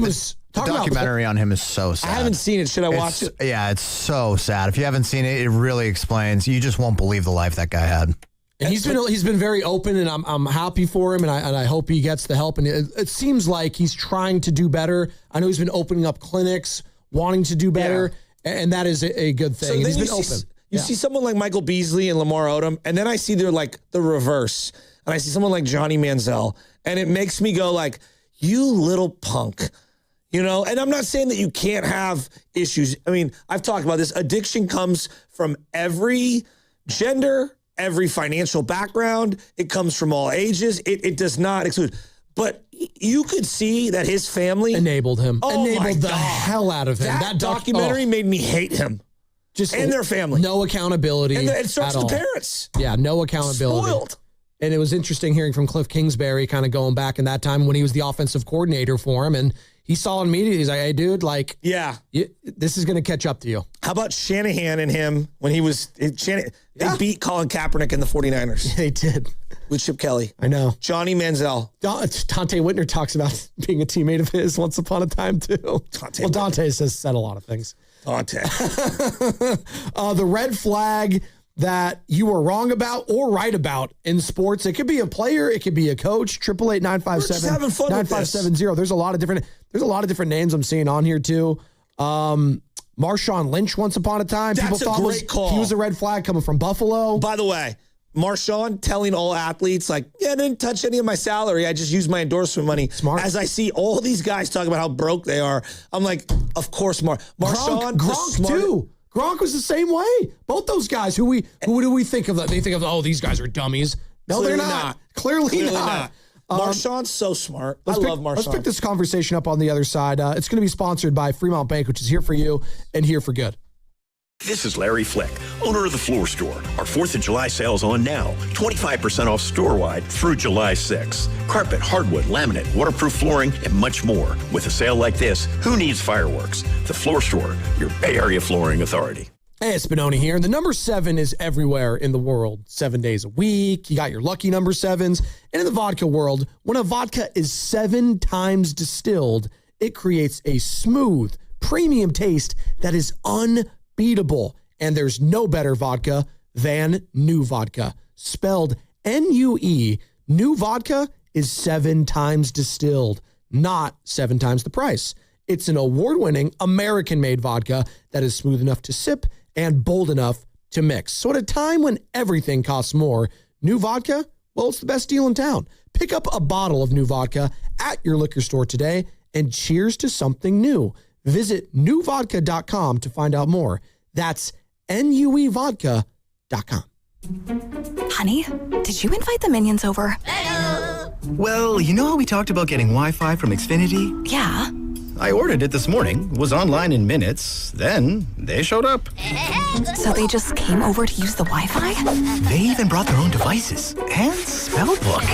was. The documentary on him is so sad. I haven't seen it. Should I watch it? Yeah, it's so sad. If you haven't seen it, it really explains. You just won't believe the life that guy had. And he's been very open, and I'm happy for him, and I hope he gets the help. And it seems like he's trying to do better. I know he's been opening up clinics, wanting to do better, and that is a good thing. So he's been open. You see someone like Michael Beasley and Lamar Odom, and then I see the reverse, and I see someone like Johnny Manziel, and it makes me go like, you little punk. And I'm not saying that you can't have issues. I mean, I've talked about this. Addiction comes from every gender, every financial background. It comes from all ages. It does not exclude. But you could see that his family enabled him. Oh, enabled the hell out of him. That documentary made me hate him. And their family. No accountability. And it starts with the parents. Yeah, no accountability. Spoiled. And it was interesting hearing from Cliff Kingsbury kind of going back in that time when he was the offensive coordinator for him. And he saw in media, he's like, hey, dude, like, this is going to catch up to you. How about Shanahan and him when he was – they beat Colin Kaepernick in the 49ers. Yeah, they did. With Chip Kelly. I know. Johnny Manziel. Dante Whitner talks about being a teammate of his once upon a time, too. Dante said a lot of things. Dante. The red flag that you were wrong about or right about in sports. It could be a player, it could be a coach. 888-957-9570. There's a lot of different names I'm seeing on here too. Marshawn Lynch once upon a time. That's a great call. He was a red flag coming from Buffalo. By the way, Marshawn telling all athletes, like, I didn't touch any of my salary. I just used my endorsement money. Smart. As I see all these guys talk about how broke they are, I'm like, of course, Marshawn. Gronk too. Gronk was the same way. Both those guys, who do we think of? They think of, oh, these guys are dummies. No, Clearly they're not. Clearly not. Marshawn's so smart. I love Marshawn. Let's pick this conversation up on the other side. It's going to be sponsored by Fremont Bank, which is here for you and here for good. This is Larry Flick, owner of The Floor Store. Our 4th of July sale's on now. 25% off store-wide through July 6th. Carpet, hardwood, laminate, waterproof flooring, and much more. With a sale like this, who needs fireworks? The Floor Store, your Bay Area flooring authority. Hey, it's Benoni here. The number 7 is everywhere in the world. 7 days a week. You got your lucky number 7s. And in the vodka world, when a vodka is 7 times distilled, it creates a smooth, premium taste that is unbeatable. And there's no better vodka than New Vodka. Spelled N-U-E. New Vodka is 7 times distilled, not 7 times the price. It's an award-winning American-made vodka that is smooth enough to sip and bold enough to mix. So at a time when everything costs more, New Vodka, Well, it's the best deal in town. Pick up a bottle of new vodka at your liquor store today and cheers to something new. Visit newvodka.com to find out more. That's NUEvodka.com. Honey, did you invite the minions over? Well, you know how we talked about getting Wi-Fi from Xfinity? Yeah. I ordered it this morning, was online in minutes, then they showed up. So they just came over to use the Wi-Fi? They even brought their own devices and spell book.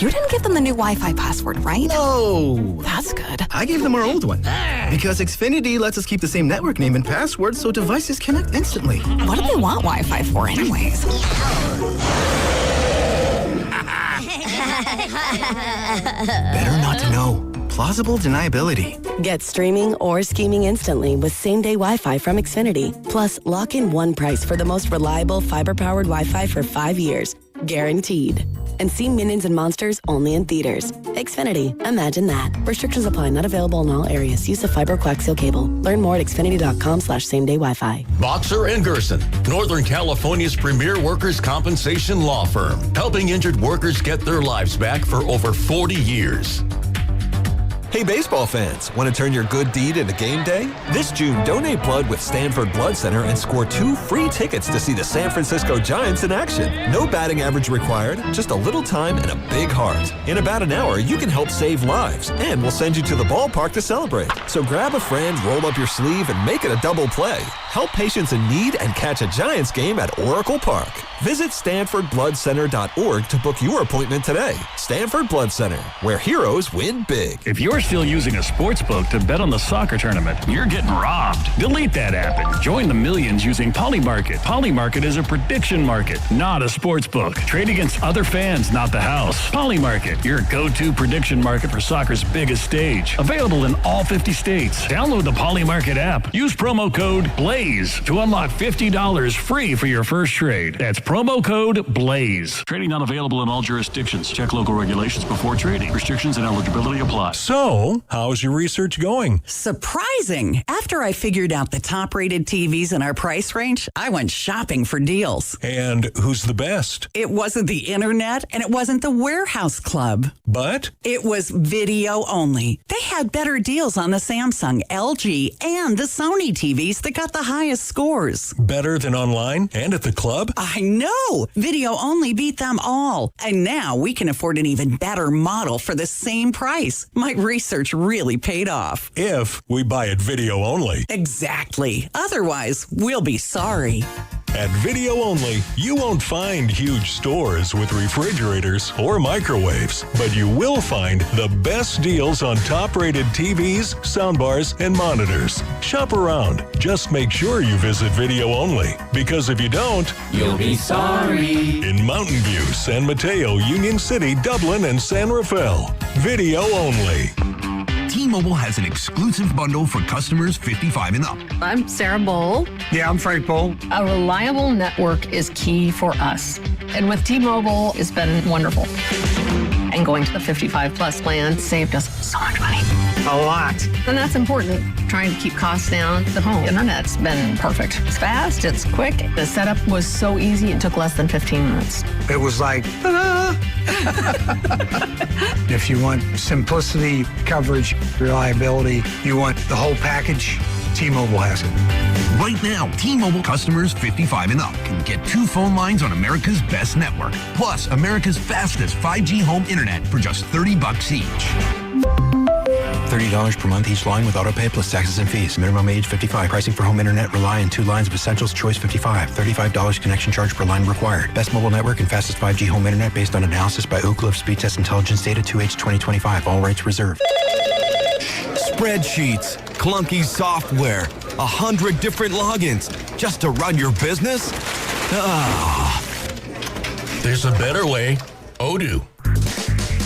You didn't give them the new Wi-Fi password, right? No. That's good. I gave them our old one. Because Xfinity lets us keep the same network name and password so devices connect instantly. What do they want Wi-Fi for anyways? Better not to know. Plausible deniability. Get streaming or scheming instantly with same-day Wi-Fi from Xfinity. Plus, lock in one price for the most reliable fiber-powered Wi-Fi for 5 years. Guaranteed. And see Minions and Monsters only in theaters. Xfinity. Imagine that. Restrictions apply. Not available in all areas. Use of fiber coaxial cable. Learn more at xfinity.com/same-day Wi-Fi. Boxer & Gerson, Northern California's premier workers' compensation law firm, helping injured workers get their lives back for over 40 years. Hey, baseball fans, want to turn your good deed into game day? This June, donate blood with Stanford Blood Center and score 2 free tickets to see the San Francisco Giants in action. No batting average required, just a little time and a big heart. In about an hour, you can help save lives, and we'll send you to the ballpark to celebrate. So grab a friend, roll up your sleeve, and make it a double play. Help patients in need and catch a Giants game at Oracle Park. Visit StanfordBloodCenter.org to book your appointment today. Stanford Blood Center, where heroes win big. If you're still using a sports book to bet on the soccer tournament, you're getting robbed. Delete that app and join the millions using Polymarket. Polymarket is a prediction market, not a sports book. Trade against other fans, not the house. Polymarket, your go-to prediction market for soccer's biggest stage. Available in all 50 states. Download the Polymarket app. Use promo code BLAZE to unlock $50 free for your first trade. That's promo code BLAZE. Trading not available in all jurisdictions. Check local regulations before trading. Restrictions and eligibility apply. So, how's your research going? Surprising. After I figured out the top-rated TVs in our price range, I went shopping for deals. And who's the best? It wasn't the internet, and it wasn't the warehouse club. But? It was video only. They had better deals on the Samsung, LG, and the Sony TVs that got the highest scores. Better than online and at the club? I know. Video only beat them all. And now we can afford an even better model for the same price. My research really paid off. If we buy it video only. Exactly. Otherwise, we'll be sorry. At Video Only, you won't find huge stores with refrigerators or microwaves, but you will find the best deals on top-rated TVs, soundbars, and monitors. Shop around. Just make sure you visit Video Only, because if you don't, you'll be sorry. In Mountain View, San Mateo, Union City, Dublin, and San Rafael. Video Only. T-Mobile has an exclusive bundle for customers 55 and up. I'm Sarah Bowl. Yeah, I'm Frank Bowl. A reliable network is key for us. And with T-Mobile, it's been wonderful. And going to the 55 plus plan saved us so much money. A lot. And that's important. Trying to keep costs down. The home internet's been perfect. It's fast, it's quick. The setup was so easy, it took less than 15 minutes. It was like, If you want simplicity, coverage, reliability, you want the whole package, T-Mobile has it. Right now, T-Mobile customers 55 and up can get 2 phone lines on America's best network, plus America's fastest 5G home internet for just $30 each. $30 per month each line with autopay plus taxes and fees. Minimum age 55. Pricing for home internet rely on 2 lines of essentials. Choice 55. $35 connection charge per line required. Best mobile network and fastest 5G home internet based on analysis by Ookla of Speed Test Intelligence data 2H 2025. All rights reserved. Spreadsheets, clunky software, 100 different logins just to run your business? Ah. There's a better way. Odoo.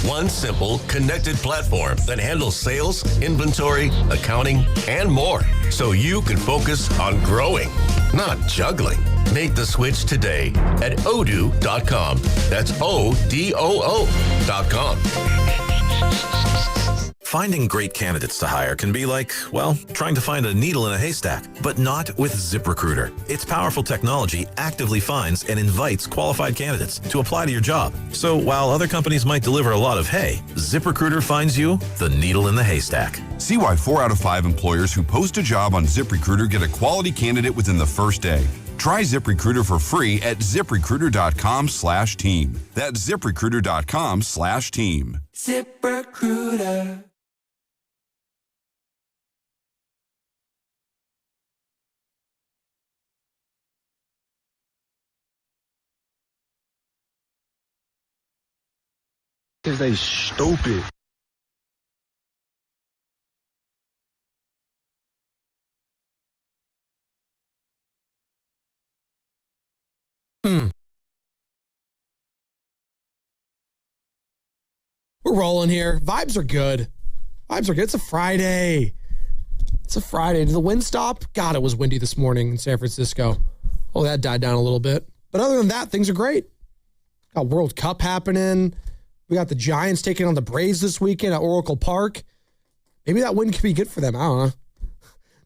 One simple, connected platform that handles sales, inventory, accounting, and more. So you can focus on growing, not juggling. Make the switch today at odoo.com. That's ODOO.com. Finding great candidates to hire can be like, well, trying to find a needle in a haystack, but not with ZipRecruiter. Its powerful technology actively finds and invites qualified candidates to apply to your job. So while other companies might deliver a lot of hay, ZipRecruiter finds you the needle in the haystack. See why 4 out of 5 employers who post a job on ZipRecruiter get a quality candidate within the first day. Try ZipRecruiter for free at ZipRecruiter.com/team. That's ZipRecruiter.com/team. ZipRecruiter. Because they stupid. We're rolling here. Vibes are good. Vibes are good. It's a Friday. Did the wind stop? God, it was windy this morning in San Francisco. Oh, that died down a little bit. But other than that, things are great. Got World Cup happening. We got the Giants taking on the Braves this weekend at Oracle Park. Maybe that win could be good for them. I don't know.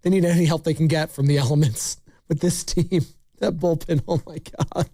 They need any help they can get from the elements with this team. That bullpen, oh my God.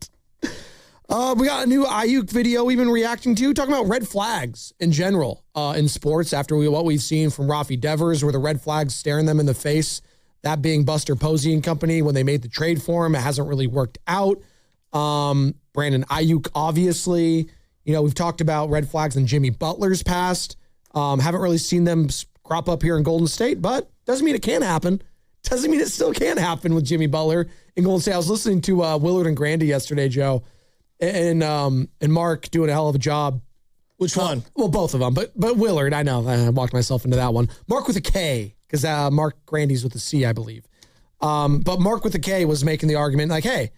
We got a new Ayuk video we've been reacting to, talking about red flags in general in sports after what we've seen from Rafi Devers, where the red flags staring them in the face, that being Buster Posey and company when they made the trade for him. It hasn't really worked out. Brandon Ayuk, obviously. You know, we've talked about red flags in Jimmy Butler's past. Haven't really seen them crop up here in Golden State, but doesn't mean it can't happen. Doesn't mean it still can happen with Jimmy Butler in Golden State. I was listening to Willard and Grandy yesterday, Joe, and Mark doing a hell of a job. Which one? Well, both of them, but Willard, I know. I walked myself into that one. Mark with a K, because Mark Grandy's with a C, I believe. But Mark with a K was making the argument like, hey,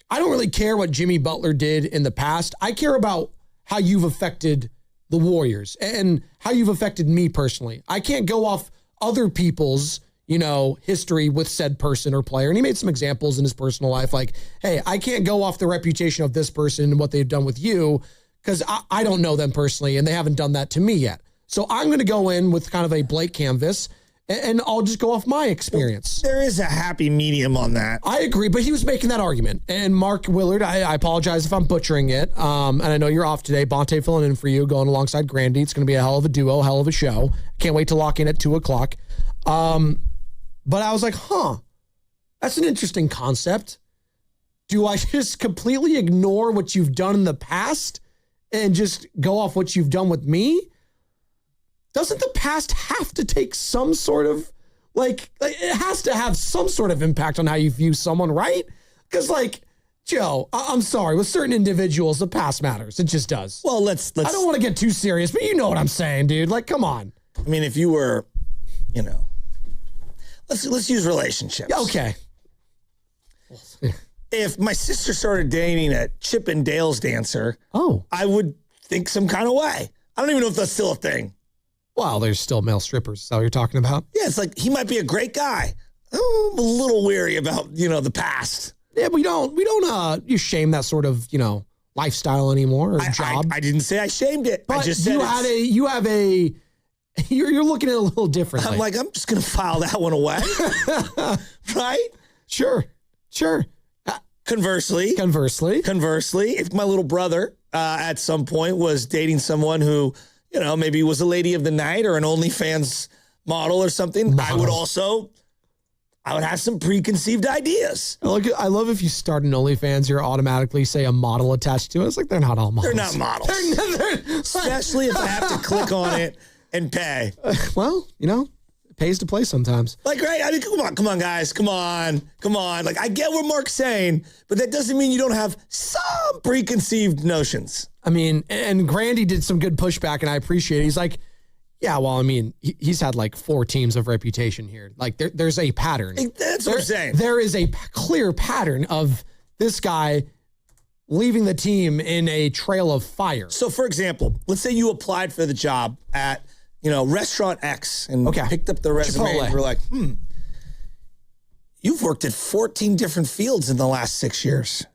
I don't really care what Jimmy Butler did in the past. I care about how you've affected the Warriors and how you've affected me personally. I can't go off other people's, history with said person or player. And he made some examples in his personal life like, hey, I can't go off the reputation of this person and what they've done with you because I don't know them personally and they haven't done that to me yet. So I'm going to go in with kind of a blank canvas and I'll just go off my experience. There is a happy medium on that. I agree, but he was making that argument. And Mark Willard, I apologize if I'm butchering it. And I know you're off today. Bonte filling in for you, going alongside Grandy. It's going to be a hell of a duo, hell of a show. Can't wait to lock in at 2:00. But I was like, that's an interesting concept. Do I just completely ignore what you've done in the past and just go off what you've done with me? Doesn't the past have to take some sort of, it has to have some sort of impact on how you view someone, right? Because, Joe, I'm sorry, with certain individuals, the past matters. It just does. Well, let's I don't want to get too serious, but you know what I'm saying, dude. Come on. I mean, if you were, let's use relationships. Okay. If my sister started dating a Chip and Dale's dancer, I would think some kind of way. I don't even know if that's still a thing. Well, there's still male strippers. Is that what you're talking about? Yeah, it's like he might be a great guy. I'm a little weary about, the past. Yeah, we don't you shame that sort of, lifestyle anymore or job. I didn't say I shamed it. But I just said you're looking at it a little differently. I'm like, I'm just going to file that one away. Right? Sure. Conversely, if my little brother at some point was dating someone who, maybe was a lady of the night or an OnlyFans model or something, I would have some preconceived ideas. I love if you start an OnlyFans, you're automatically say a model attached to it. It's like they're not all models. They're not models. Especially if I have to click on it and pay. Well, it pays to play sometimes. Right? I mean, come on, guys. Come on. I get what Mark's saying, but that doesn't mean you don't have some preconceived notions. I mean, and Grandy did some good pushback, and I appreciate it. He's like, yeah, well, I mean, he's had 4 teams of reputation here. There's a pattern. That's what I'm saying. There is a clear pattern of this guy leaving the team in a trail of fire. So, for example, let's say you applied for the job at, Restaurant X and picked up the resume Chipotle. and we're like, you've worked at 14 different fields in the last 6 years.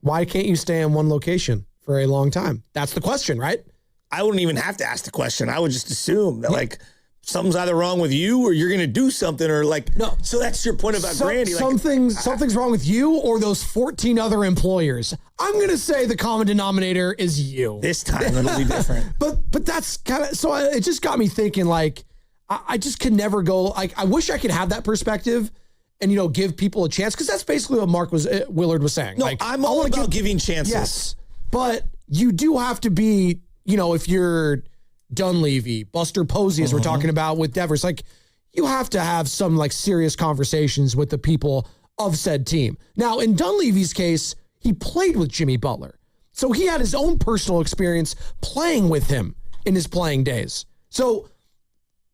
Why can't you stay in one location for a long time? That's the question, right? I wouldn't even have to ask the question. I would just assume that like something's either wrong with you or you're going to do something or like, no. So that's your point about Grandy. Something's wrong with you or those 14 other employers. I'm going to say the common denominator is you. This time it'll be different. But that's kind of, so it just got me thinking like, I just can never go, like, I wish I could have that perspective and, you know, give people a chance. Cause that's basically what Willard was saying. No, like, I'm all about giving chances. Yes. But you do have to be, you know, if you're Dunleavy, Buster Posey, as we're talking about with Devers, like you have to have some like serious conversations with the people of said team. Now, in Dunleavy's case, he played with Jimmy Butler. So he had his own personal experience playing with him in his playing days. So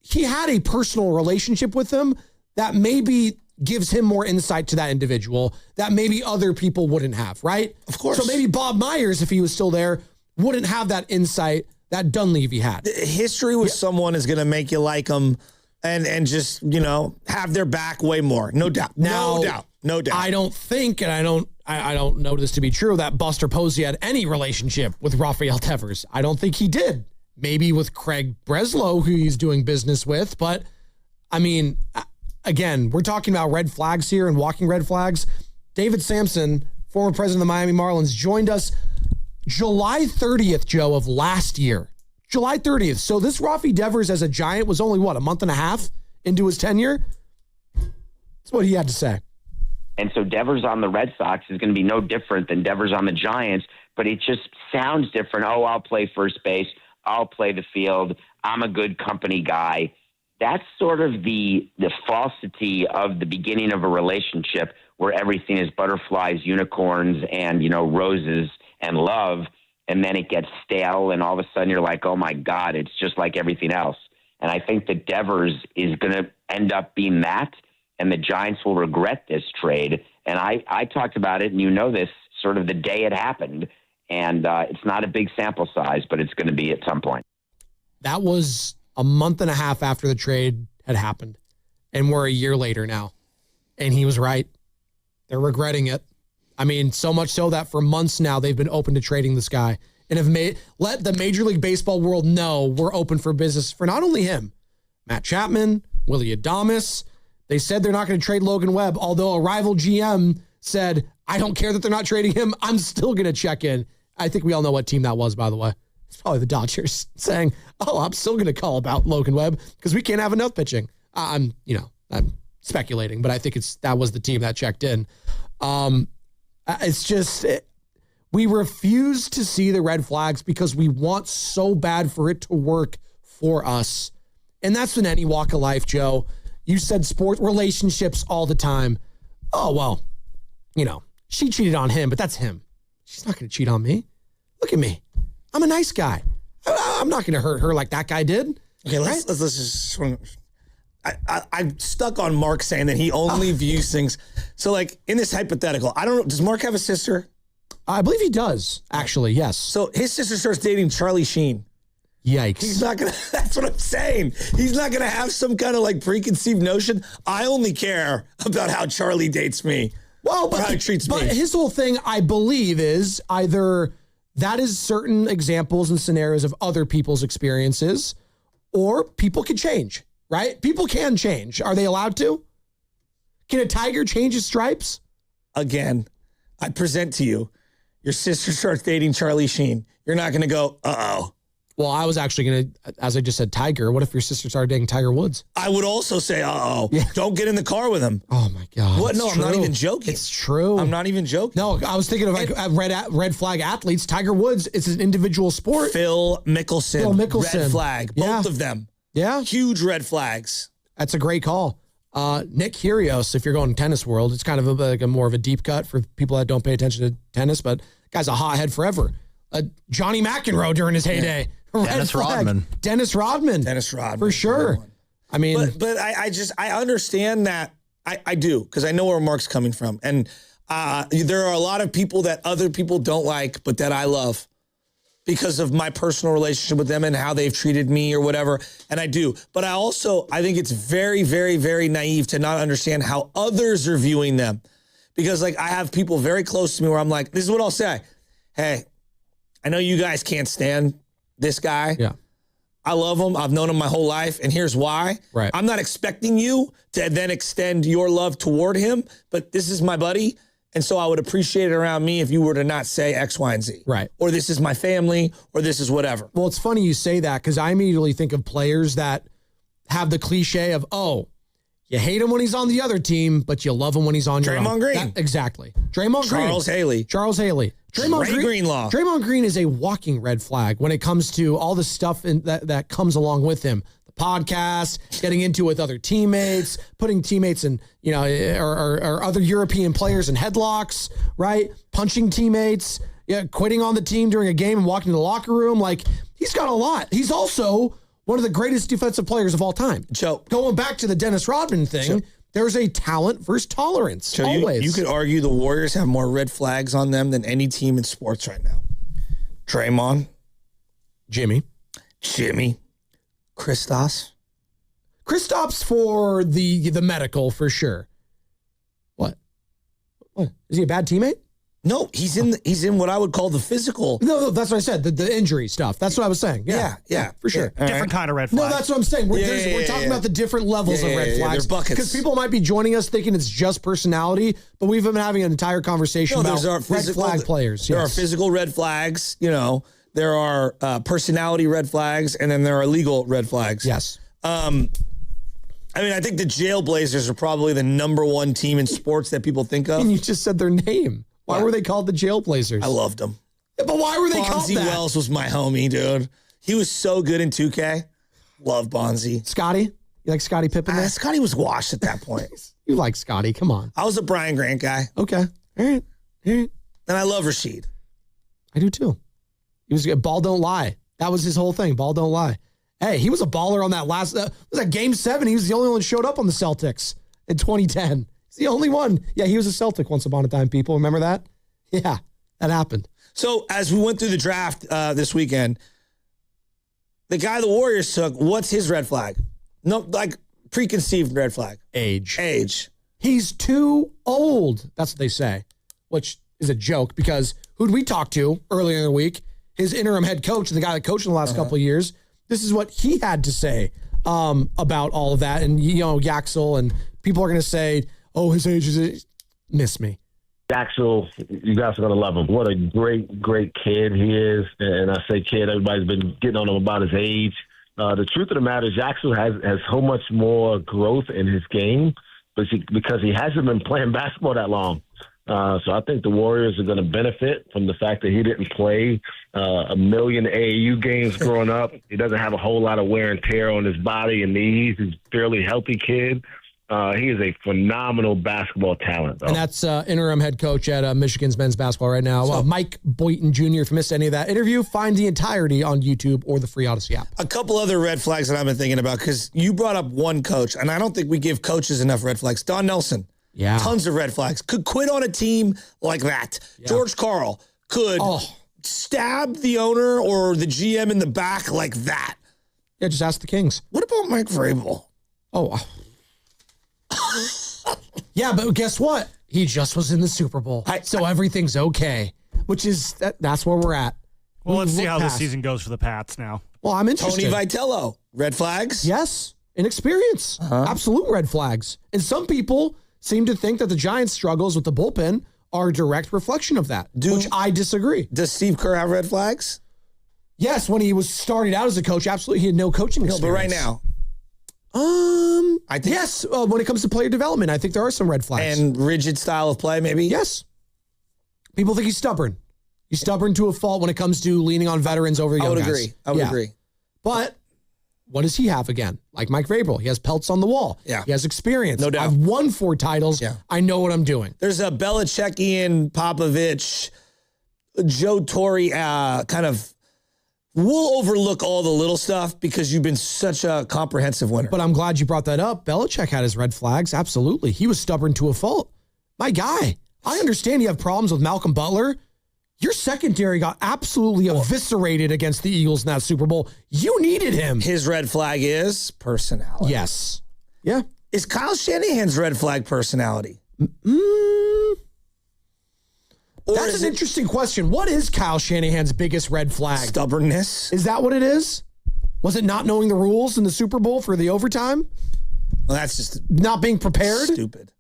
he had a personal relationship with him that maybe gives him more insight to that individual that maybe other people wouldn't have, right? Of course. So maybe Bob Myers, if he was still there, wouldn't have that insight that Dunleavy had. History with someone is going to make you like them and just, you know, have their back way more. No doubt. Now, No doubt. I don't think, and I don't know this to be true, that Buster Posey had any relationship with Rafael Devers. I don't think he did. Maybe with Craig Breslow, who he's doing business with. But, I mean, again, we're talking about red flags here and walking red flags. David Sampson, former president of the Miami Marlins, joined us July 30th, Joe, of last year. July 30th. So this Rafi Devers as a Giant was only, what, a month and a half into his tenure? That's what he had to say. And so Devers on the Red Sox is going to be no different than Devers on the Giants, but it just sounds different. Oh, I'll play first base. I'll play the field. I'm a good company guy. That's sort of the falsity of the beginning of a relationship where everything is butterflies, unicorns, and, you know, roses and love. And then it gets stale. And all of a sudden you're like, oh my God, it's just like everything else. And I think that Devers is going to end up being that. And the Giants will regret this trade. And I talked about it, and you know this, sort of the day it happened. And it's not a big sample size, but it's going to be at some point. That was a month and a half after the trade had happened. And we're a year later now. And he was right. They're regretting it. I mean, so much so that for months now, they've been open to trading this guy and have let the Major League Baseball world know we're open for business for not only him, Matt Chapman, Willie Adames. They said they're not going to trade Logan Webb, although a rival GM said, I don't care that they're not trading him. I'm still going to check in. I think we all know what team that was, by the way. It's probably the Dodgers saying, oh, I'm still going to call about Logan Webb because we can't have enough pitching. I'm speculating, but I think that was the team that checked in. It's just, we refuse to see the red flags because we want so bad for it to work for us. And that's in any walk of life, Joe. You said sport relationships all the time. Oh, well, you know, she cheated on him, but that's him. She's not going to cheat on me. Look at me. I'm a nice guy. I'm not going to hurt her like that guy did. Okay, let's just. I'm stuck on Mark saying that he only views things. So, like, in this hypothetical, I don't know. Does Mark have a sister? I believe he does, actually, yes. So his sister starts dating Charlie Sheen. Yikes. He's not going to, that's what I'm saying. He's not going to have some kind of like preconceived notion. I only care about how Charlie dates me. Well, but how he treats me. But his whole thing, I believe, is either that is certain examples and scenarios of other people's experiences, or people can change, right? People can change. Are they allowed to? Can a tiger change his stripes? Again, I present to you, your sister starts dating Charlie Sheen. You're not going to go, uh-oh. Well, I was actually going to, as I just said, Tiger. What if your sister started dating Tiger Woods? I would also say, uh-oh. Yeah. Don't get in the car with him. Oh, my God. What? No, I'm not even joking. It's true. I'm not even joking. No, I was thinking of like red flag athletes. Tiger Woods, it's an individual sport. Phil Mickelson. Red flag. Both of them. Yeah. Huge red flags. That's a great call. Nick Kyrgios, if you're going tennis world, it's kind of like a more of a deep cut for people that don't pay attention to tennis, but guy's a hothead forever. Johnny McEnroe during his heyday. Dennis Rodman. Dennis Rodman. For sure. I mean, but I understand that. I do, because I know where Mark's coming from. And there are a lot of people that other people don't like, but that I love because of my personal relationship with them and how they've treated me or whatever. And I do. But I think it's very, very, very naive to not understand how others are viewing them. Because like I have people very close to me where I'm like, this is what I'll say. Hey, I know you guys can't stand this guy. Yeah. I love him. I've known him my whole life, and here's why. Right. I'm not expecting you to then extend your love toward him, but this is my buddy, and so I would appreciate it around me if you were to not say X, Y, and Z. Right. Or this is my family, or this is whatever. Well, it's funny you say that because I immediately think of players that have the cliche of, oh, you hate him when he's on the other team, but you love him when he's on your own. Draymond Green. Exactly. Draymond Green. Charles Haley. Draymond Greenlaw. Draymond Green is a walking red flag when it comes to all the stuff that comes along with him. The podcast, getting into it with other teammates, putting teammates in, or other European players in headlocks, right? Punching teammates, quitting on the team during a game and walking to the locker room. Like, he's got a lot. He's also one of the greatest defensive players of all time. Joe, going back to the Dennis Rodman thing, there's a talent versus tolerance. So always. You could argue the Warriors have more red flags on them than any team in sports right now. Draymond. Jimmy. Kristaps for the medical, for sure. What? Is he a bad teammate? No, he's in what I would call the physical. No, that's what I said. The injury stuff. That's what I was saying. Yeah, for sure. Different kind of red flag. No, that's what I'm saying. We're talking about the different levels of red flags. They're buckets. Because people might be joining us thinking it's just personality, but we've been having an entire conversation about red flag players. There are physical red flags, there are personality red flags, and then there are legal red flags. Yes. I think the Jailblazers are probably the number one team in sports that people think of. And you just said their name. Why were they called the Jailblazers? I loved them. Yeah, but why were they called that? Bonzi Wells was my homie, dude. He was so good in 2K. Love Bonzi. Scotty? You like Scottie Pippen there? Scotty was washed at that point. You like Scotty. Come on. I was a Brian Grant guy. Okay. All right. And I love Rasheed. I do too. He was ball don't lie. That was his whole thing. Ball don't lie. Hey, he was a baller on that last, was that game 7? He was the only one that showed up on the Celtics in 2010. He's the only one. Yeah, he was a Celtic once upon a time, people. Remember that? Yeah, that happened. So as we went through the draft this weekend, the guy the Warriors took, what's his red flag? No, like preconceived red flag. Age. He's too old. That's what they say, which is a joke because who'd we talk to earlier in the week? His interim head coach and the guy that coached in the last couple of years. This is what he had to say about all of that. And, Yaxel and people are going to say, oh, his age is miss me. Axel, you guys are going to love him. What a great, great kid he is. And I say kid, everybody's been getting on him about his age. The truth of the matter is Axel has so much more growth in his game because he hasn't been playing basketball that long. So I think the Warriors are going to benefit from the fact that he didn't play a million AAU games growing up. He doesn't have a whole lot of wear and tear on his body and knees. He's a fairly healthy kid. He is a phenomenal basketball talent, though. And that's interim head coach at Michigan's men's basketball right now, Mike Boynton Jr. If you missed any of that interview, find the entirety on YouTube or the free Odyssey app. A couple other red flags that I've been thinking about, because you brought up one coach, and I don't think we give coaches enough red flags. Don Nelson. Yeah. Tons of red flags. Could quit on a team like that. Yeah. George Karl could stab the owner or the GM in the back like that. Yeah, just ask the Kings. What about Mike Vrabel? Oh, yeah, but guess what? He just was in the Super Bowl, so everything's okay. Which is that's where we're at. Well, let's see how the season goes for the Pats now. Well, I'm interested. Tony Vitello, red flags? Yes, inexperience, absolute red flags. And some people seem to think that the Giants' struggles with the bullpen are a direct reflection of that, which I disagree. Does Steve Kerr have red flags? Yes, when he was started out as a coach, absolutely, he had no coaching experience. No, but right now. I think yes. When it comes to player development, I think there are some red flags and rigid style of play. Maybe yes. People think he's stubborn. He's stubborn to a fault when it comes to leaning on veterans over young guys. I would agree. But what does he have again? Like Mike Vrabel, he has pelts on the wall. Yeah, he has experience. No doubt. I've won 4 titles. Yeah, I know what I'm doing. There's a Belichickian, Popovich, Joe Torre kind of. We'll overlook all the little stuff because you've been such a comprehensive winner. But I'm glad you brought that up. Belichick had his red flags. Absolutely. He was stubborn to a fault. My guy, I understand you have problems with Malcolm Butler. Your secondary got absolutely eviscerated against the Eagles in that Super Bowl. You needed him. His red flag is personality. Yes. Yeah. Is Kyle Shanahan's red flag personality? That's an interesting question. What is Kyle Shanahan's biggest red flag? Stubbornness. Is that what it is? Was it not knowing the rules in the Super Bowl for the overtime? Well, that's just not being prepared. Stupid.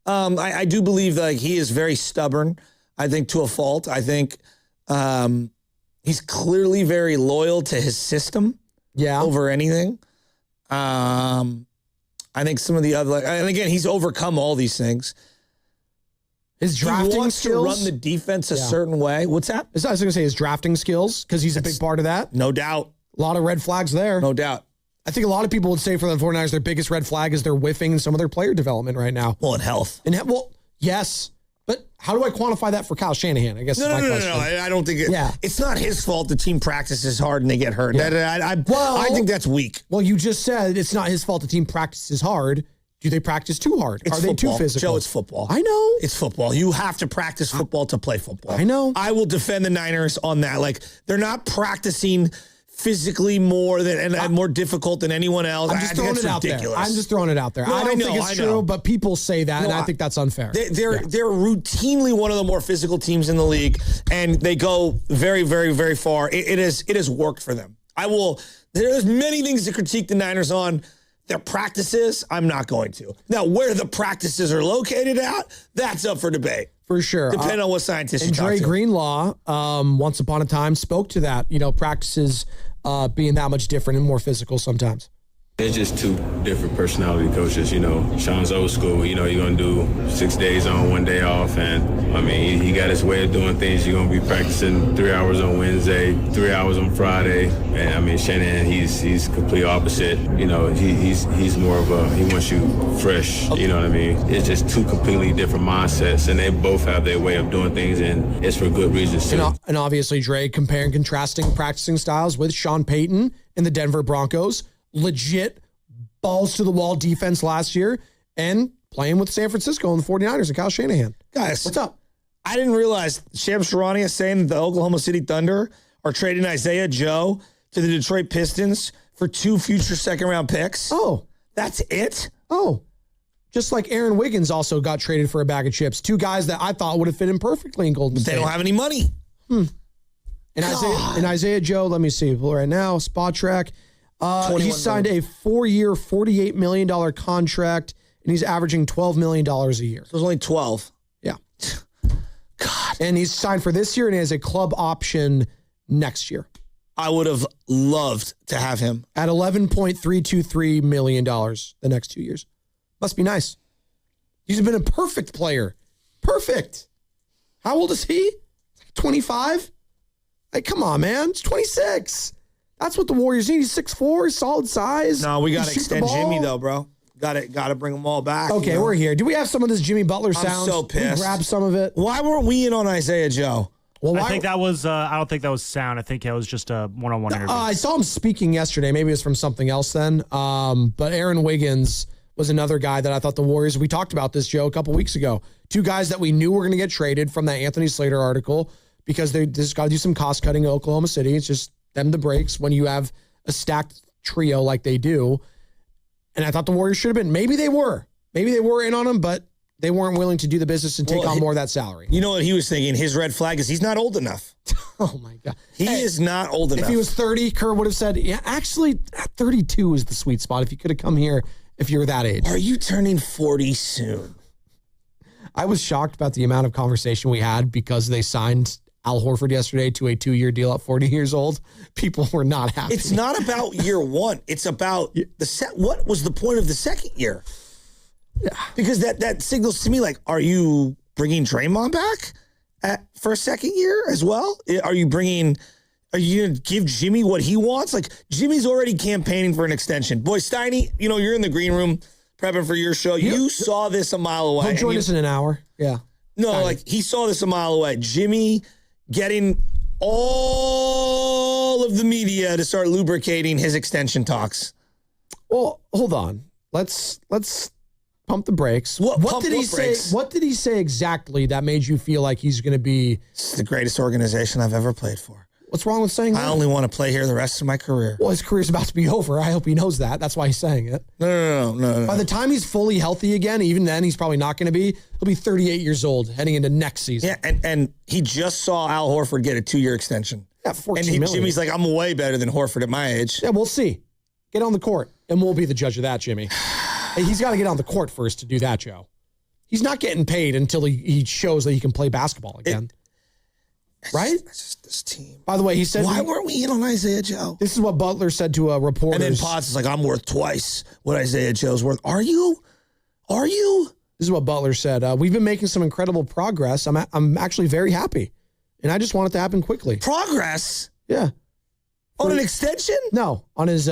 I do believe that he is very stubborn. I think to a fault. I think he's clearly very loyal to his system. Yeah. Over anything. I think some of the other, and again, he's overcome all these things. His drafting he wants skills to run the defense a certain way. What's that? I was going to say his drafting skills, because he's a big part of that. No doubt. A lot of red flags there. No doubt. I think a lot of people would say for the 49ers, their biggest red flag is they're whiffing in some of their player development right now. Well, in health. Well, yes. But how do I quantify that for Kyle Shanahan? I guess is my question. No. I don't think it's not his fault the team practices hard and they get hurt. Yeah. I think that's weak. Well, you just said it's not his fault the team practices hard. Do they practice too hard? It's Are they football. too physical? Joe, it's football. I know. It's football. You have to practice football to play football. I know. I will defend the Niners on that. Like, they're not practicing physically more than and more difficult than anyone else. I'm just throwing it out there. I'm just throwing it out there. No, I don't think it's true, but people say that, and I think that's unfair. They're routinely one of the more physical teams in the league, and they go very, very, very far. It has worked for them. There's many things to critique the Niners on. Their practices, I'm not going to. Now, where the practices are located at, that's up for debate. For sure. Depending on what scientists you and talk Dre to. Greenlaw, once upon a time, spoke to that, practices being that much different and more physical sometimes. It's just two different personality coaches. Sean's old school. You're going to do 6 days on, 1 day off. And, he got his way of doing things. You're going to be practicing 3 hours on Wednesday, 3 hours on Friday. And, Shanahan, he's complete opposite. He's more of he wants you fresh. You know what I mean? It's just two completely different mindsets. And they both have their way of doing things. And it's for good reasons, too. And obviously, Dre, comparing, contrasting practicing styles with Sean Payton and the Denver Broncos. Legit balls to the wall defense last year and playing with San Francisco and the 49ers and Kyle Shanahan. Guys, what's up? I didn't realize Shams Charania is saying that the Oklahoma City Thunder are trading Isaiah Joe to the Detroit Pistons for 2 future second-round picks. Oh. That's it? Oh. Just like Aaron Wiggins also got traded for a bag of chips. 2 guys that I thought would have fit in perfectly in Golden State. They don't have any money. And Isaiah Joe, let me see right now, Spot Track. He signed a 4-year, $48 million contract, and he's averaging $12 million a year. So it's only 12. Yeah. God. And he's signed for this year, and he has a club option next year. I would have loved to have him. At $11.323 million the next 2 years. Must be nice. He's been a perfect player. Perfect. How old is he? 25? Like, come on, man. It's 26. That's what the Warriors need. He's 6'4", solid size. No, we got to extend Jimmy, though, bro. Got to bring them all back. Okay, we're here. Do we have some of this Jimmy Butler sound? I'm so pissed. We grab some of it. Why weren't we in on Isaiah Joe? Well, I think that was. I don't think that was sound. I think it was just a one-on-one interview. I saw him speaking yesterday. Maybe it was from something else then. But Aaron Wiggins was another guy that I thought the Warriors. We talked about this, Joe, a couple weeks ago. 2 guys that we knew were going to get traded from that Anthony Slater article because they just got to do some cost cutting in Oklahoma City. It's just them the breaks when you have a stacked trio like they do. And I thought the Warriors should have been. Maybe they were. Maybe they were in on him, but they weren't willing to do the business and take on more of that salary. You know what he was thinking? His red flag is he's not old enough. Oh, my God. He is not old enough. If he was 30, Kerr would have said, yeah, actually, 32 is the sweet spot. If you could have come here if you were that age. Are you turning 40 soon? I was shocked about the amount of conversation we had because they signed Al Horford yesterday to a 2-year deal at 40 years old. People were not happy. It's not about year one. It's about what was the point of the second year? Yeah. Because that signals to me, like, are you bringing Draymond back for a second year as well? Are you going to give Jimmy what he wants? Like, Jimmy's already campaigning for an extension. Boy, Steiny, you're in the green room prepping for your show. You saw this a mile away. He'll join us in an hour. Yeah. No, like, he saw this a mile away. Jimmy getting all of the media to start lubricating his extension talks. Well, hold on. Let's pump the brakes. What did he say? What did he say exactly that made you feel like he's going to be? It's the greatest organization I've ever played for. What's wrong with saying that? I only want to play here the rest of my career. Well, his career's about to be over. I hope he knows that. That's why he's saying it. No. By the time he's fully healthy again, even then, he's probably not going to be. He'll be 38 years old heading into next season. Yeah, and he just saw Al Horford get a 2-year extension. Yeah, $14 million. million. Jimmy's like, I'm way better than Horford at my age. Yeah, we'll see. Get on the court, and we'll be the judge of that, Jimmy. He's got to get on the court first to do that, Joe. He's not getting paid until he shows that he can play basketball again. Right? It's just this team. By the way, he said... Why weren't we in on Isaiah Joe? This is what Butler said to a reporter. And then Potts is like, I'm worth twice what Isaiah Joe's worth. Are you? This is what Butler said. We've been making some incredible progress. I'm actually very happy. And I just want it to happen quickly. Progress? Yeah. On an extension? No, on his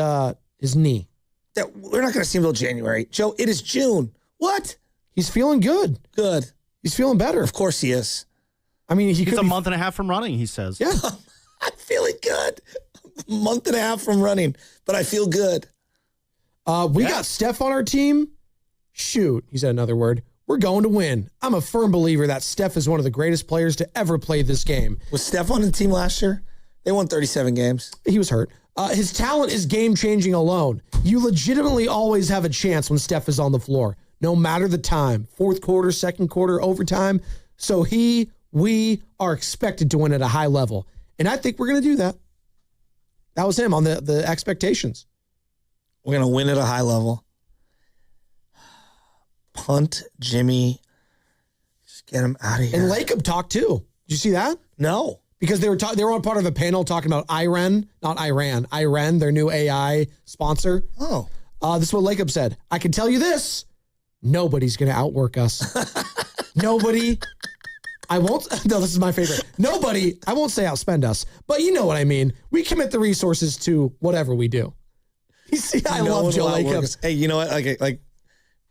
knee. We're not going to see him until January. Joe, it is June. What? He's feeling good. Good. He's feeling better. Of course he is. I mean, he's a month and a half from running, he says. Yeah. I'm feeling good. A month and a half from running, but I feel good. We got Steph on our team. Shoot, he said another word. We're going to win. I'm a firm believer that Steph is one of the greatest players to ever play this game. Was Steph on the team last year? They won 37 games. He was hurt. His talent is game-changing alone. You legitimately always have a chance when Steph is on the floor, no matter the time. Fourth quarter, second quarter, overtime. So we are expected to win at a high level. And I think we're going to do that. That was him on the expectations. We're going to win at a high level. Punt, Jimmy. Just get him out of here. And Lacob talked too. Did you see that? No. Because they were on part of a panel talking about Iren, not Iran, Iren, their new AI sponsor. Oh. This is what Lacob said. I can tell you this. Nobody's going to outwork us. Nobody. I won't. No, this is my favorite. Nobody. I won't say outspend us, but you know what I mean. We commit the resources to whatever we do. You see, I love Joe Lacob. Hey, you know what? Like,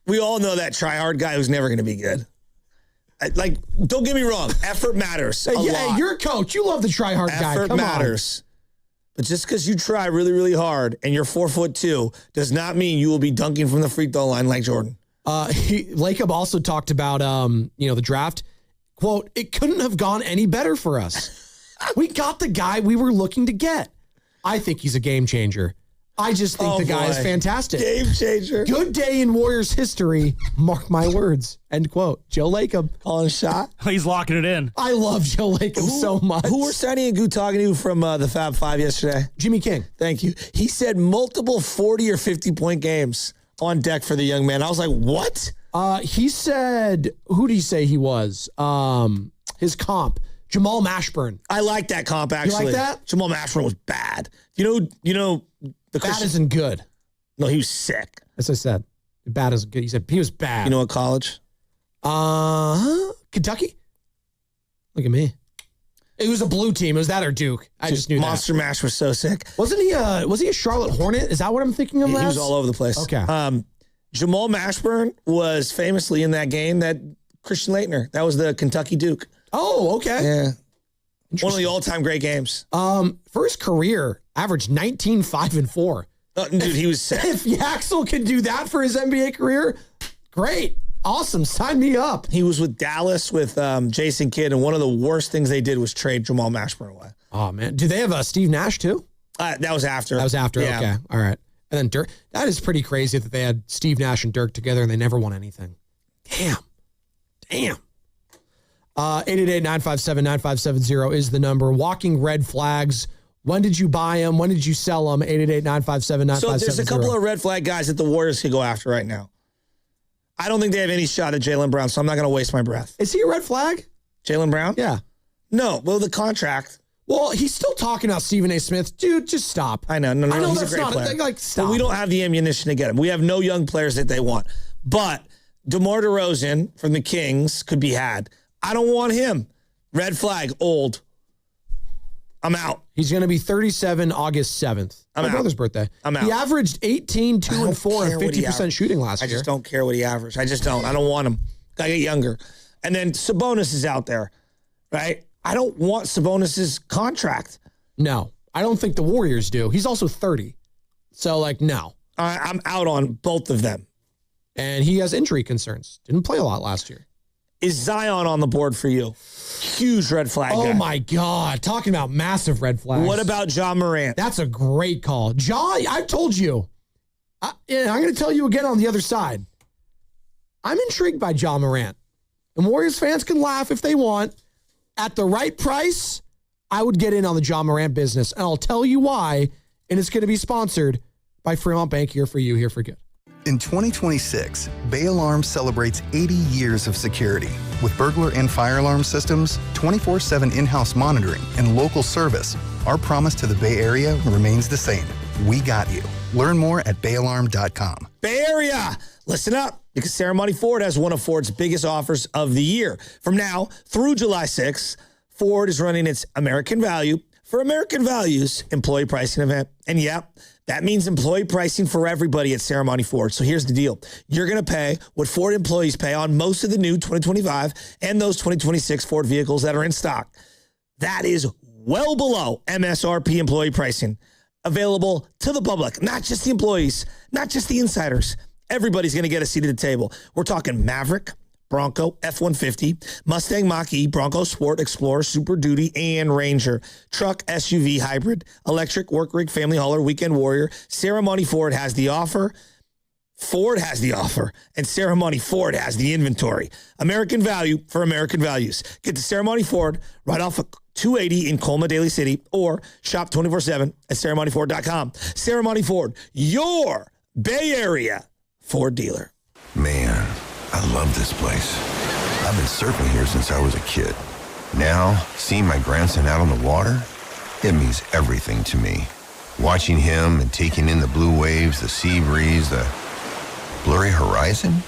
we all know that try-hard guy who's never going to be good. Like, don't get me wrong. Effort matters a lot. Hey, you're a coach. You love the try-hard guy. Effort matters. But just because you try really, really hard and you're 4'2" does not mean you will be dunking from the free throw line like Jordan. Lacob also talked about the draft. Quote, it couldn't have gone any better for us. We got the guy we were looking to get. I think he's a game changer. I just think the guy is fantastic. Game changer. Good day in Warriors history. Mark my words. End quote. Joe Lacob. Calling a shot. He's locking it in. I love Joe Lacob so much. Who were Sonny and Goo talking to from the Fab Five yesterday? Jimmy King. Thank you. He said multiple 40 or 50-point games on deck for the young man. I was like, what? He said, who did he say he was? His comp, Jamal Mashburn. I like that comp, actually. You like that? Jamal Mashburn was bad. You know, the bad isn't good. No, he was sick. As I said, bad isn't good. He said he was bad. You know what college? Kentucky. Look at me. It was a blue team. It was that or Duke. I just knew Monster that. Mash was so sick. Wasn't he? Was he a Charlotte Hornet? Is that what I'm thinking of? He was all over the place. Okay. Jamal Mashburn was famously in that game that Christian Laettner. That was the Kentucky Duke. Oh, okay. Yeah. One of the all-time great games. For his career, averaged 19, 5, and 4. Dude, he was sick. If Yaxel can do that for his NBA career, great. Awesome. Sign me up. He was with Dallas with Jason Kidd, and one of the worst things they did was trade Jamal Mashburn away. Oh, man. Do they have Steve Nash, too? That was after. That was after. Yeah. Okay. All right. And then Dirk. That is pretty crazy that they had Steve Nash and Dirk together and they never won anything. Damn. 888-957-9570 is the number. Walking red flags. When did you buy them? When did you sell them? 888-957-9570. So there's a couple of red flag guys that the Warriors could go after right now. I don't think they have any shot at Jaylen Brown, so I'm not going to waste my breath. Is he a red flag? Jaylen Brown? Yeah. No. Well, the contract. Well, he's still talking about Stephen A. Smith. Dude, just stop. I know. No, he's that's a great not player. like stop. But we don't have the ammunition to get him. We have no young players that they want. But DeMar DeRozan from the Kings could be had. I don't want him. Red flag, old. I'm out. He's going to be 37 August 7th. My brother's birthday. I'm out. He averaged 18, 2, and 4 and 50% shooting last year. I just don't care what he averaged. I just don't. I don't want him. Gotta get younger. And then Sabonis is out there, right? I don't want Sabonis's contract. No, I don't think the Warriors do. He's also 30. So, no. I'm out on both of them. And he has injury concerns. Didn't play a lot last year. Is Zion on the board for you? Huge red flag. Oh guy. my God. Talking about massive red flags. What about Ja Morant? That's a great call. Ja, I've told you. I'm going to tell you again on the other side. I'm intrigued by Ja Morant. And Warriors fans can laugh if they want. At the right price, I would get in on the Ja Morant business. And I'll tell you why. And it's going to be sponsored by Fremont Bank, here for you, here for good. In 2026, Bay Alarm celebrates 80 years of security. With burglar and fire alarm systems, 24/7 in-house monitoring, and local service, our promise to the Bay Area remains the same. We got you. Learn more at bayalarm.com. Bay Area, listen up, because Ceremony Ford has one of Ford's biggest offers of the year. From now through July 6th, Ford is running its American Value for American Values employee pricing event. And yep, that means employee pricing for everybody at Ceremony Ford. So here's the deal. You're going to pay what Ford employees pay on most of the new 2025 and those 2026 Ford vehicles that are in stock. That is well below MSRP employee pricing. Available to the public, not just the employees, not just the insiders. Everybody's going to get a seat at the table. We're talking Maverick, Bronco, F-150, Mustang Mach-E, Bronco Sport, Explorer, Super Duty, and Ranger. Truck, SUV, hybrid, electric, work rig, family hauler, weekend warrior. Ceremony Ford has the offer. Ford has the offer. And Ceremony Ford has the inventory. American value for American values. Get to Ceremony Ford right off of 280 in Colma, Daly City, or shop 24/7 at ceremonyford.com. Ceremony Ford, your Bay Area Ford dealer. Man, I love this place. I've been surfing here since I was a kid. Now, seeing my grandson out on the water, it means everything to me. Watching him and taking in the blue waves, the sea breeze, the blurry horizon.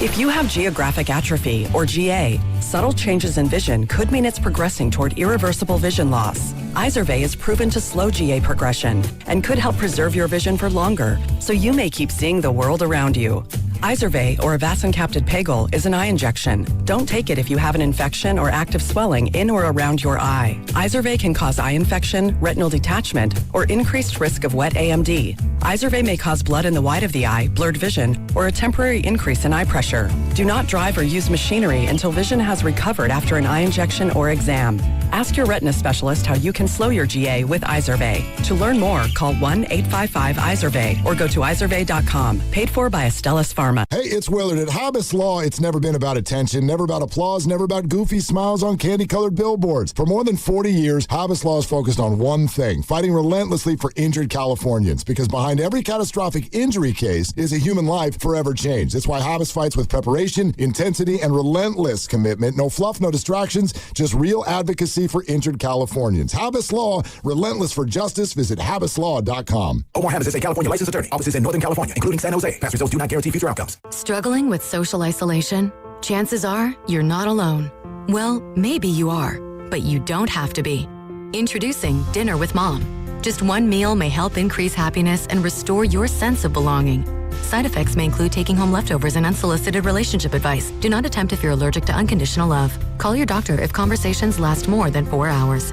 If you have geographic atrophy, or GA, subtle changes in vision could mean it's progressing toward irreversible vision loss. Izervay is proven to slow GA progression and could help preserve your vision for longer, so you may keep seeing the world around you. Izervay, or avacincaptad pegol, is an eye injection. Don't take it if you have an infection or active swelling in or around your eye. Izervay can cause eye infection, retinal detachment, or increased risk of wet AMD. Izervay may cause blood in the white of the eye, blurred vision, or a temporary increase in eye pressure. Do not drive or use machinery until vision has recovered after an eye injection or exam. Ask your retina specialist how you can slow your GA with Izervay. To learn more, call 1-855-IZERVAY or go to izervay.com. Paid for by Astellas Pharma. Hey, it's Willard. At Hobbs Law, it's never been about attention, never about applause, never about goofy smiles on candy-colored billboards. For more than 40 years, Hobbs Law is focused on one thing, fighting relentlessly for injured Californians, because behind every catastrophic injury case is a human life forever changed. That's why Hobbs fights with preparation, intensity, and relentless commitment. No fluff, no distractions, just real advocacy for injured Californians. Hobbs Law, relentless for justice. Visit HabbisLaw.com. Omar Habbis is a California licensed attorney. Offices in Northern California, including San Jose. Past results do not guarantee future outcomes. Struggling with social isolation? Chances are you're not alone. Well, maybe you are, but you don't have to be. Introducing Dinner with Mom. Just one meal may help increase happiness and restore your sense of belonging. Side effects may include taking home leftovers and unsolicited relationship advice. Do not attempt if you're allergic to unconditional love. Call your doctor if conversations last more than 4 hours.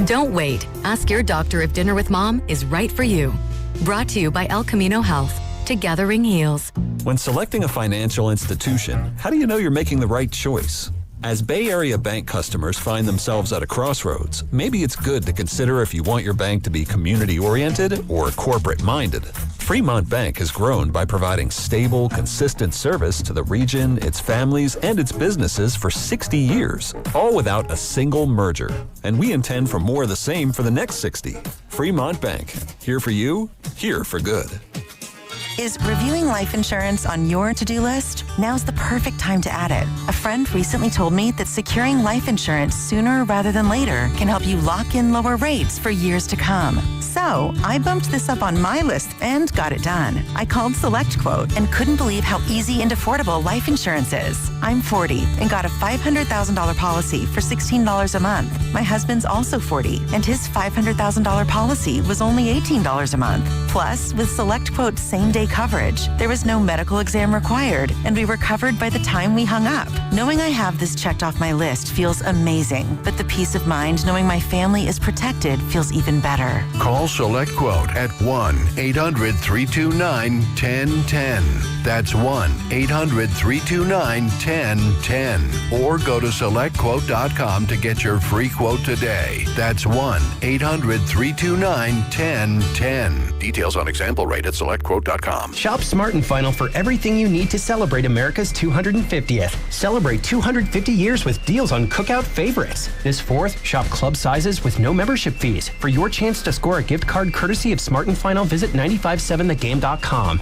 Don't wait. Ask your doctor if Dinner with Mom is right for you. Brought to you by El Camino Health. Together ring heals. When selecting a financial institution, how do you know you're making the right choice? As Bay Area bank customers find themselves at a crossroads, maybe it's good to consider if you want your bank to be community-oriented or corporate-minded. Fremont Bank has grown by providing stable, consistent service to the region, its families, and its businesses for 60 years, all without a single merger. And we intend for more of the same for the next 60. Fremont Bank, here for you, here for good. Is reviewing life insurance on your to-do list? Now's the perfect time to add it. A friend recently told me that securing life insurance sooner rather than later can help you lock in lower rates for years to come. So I bumped this up on my list and got it done. I called SelectQuote and couldn't believe how easy and affordable life insurance is. I'm 40 and got a $500,000 policy for $16 a month. My husband's also 40 and his $500,000 policy was only $18 a month. Plus, with SelectQuote's same-day same-day coverage. There was no medical exam required, and we were covered by the time we hung up. Knowing I have this checked off my list feels amazing, but the peace of mind knowing my family is protected feels even better. Call Select Quote at 1-800-329-1010. That's 1-800-329-1010. Or go to SelectQuote.com to get your free quote today. That's 1-800-329-1010. Details on example rate at SelectQuote.com. Shop Smart and Final for everything you need to celebrate America's 250th. Celebrate 250 years with deals on cookout favorites. This 4th, shop club sizes with no membership fees. For your chance to score a gift card courtesy of Smart and Final, visit 957thegame.com.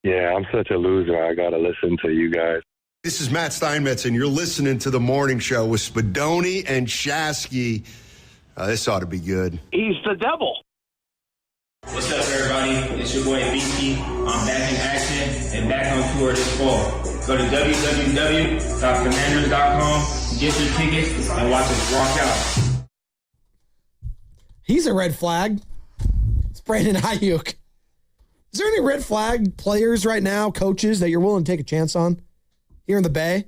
Yeah, I'm such a loser. I got to listen to you guys. This is Matt Steinmetz, and you're listening to The Morning Show with Spadoni and Shasky. This ought to be good. He's the devil. What's up, everybody? It's your boy BT. I'm back in action and back on tour this fall. Go to www.commanders.com, get your tickets, and watch us rock out. He's a red flag. It's Brandon Ayuk. Is there any red flag players right now, coaches, that you're willing to take a chance on here in the Bay?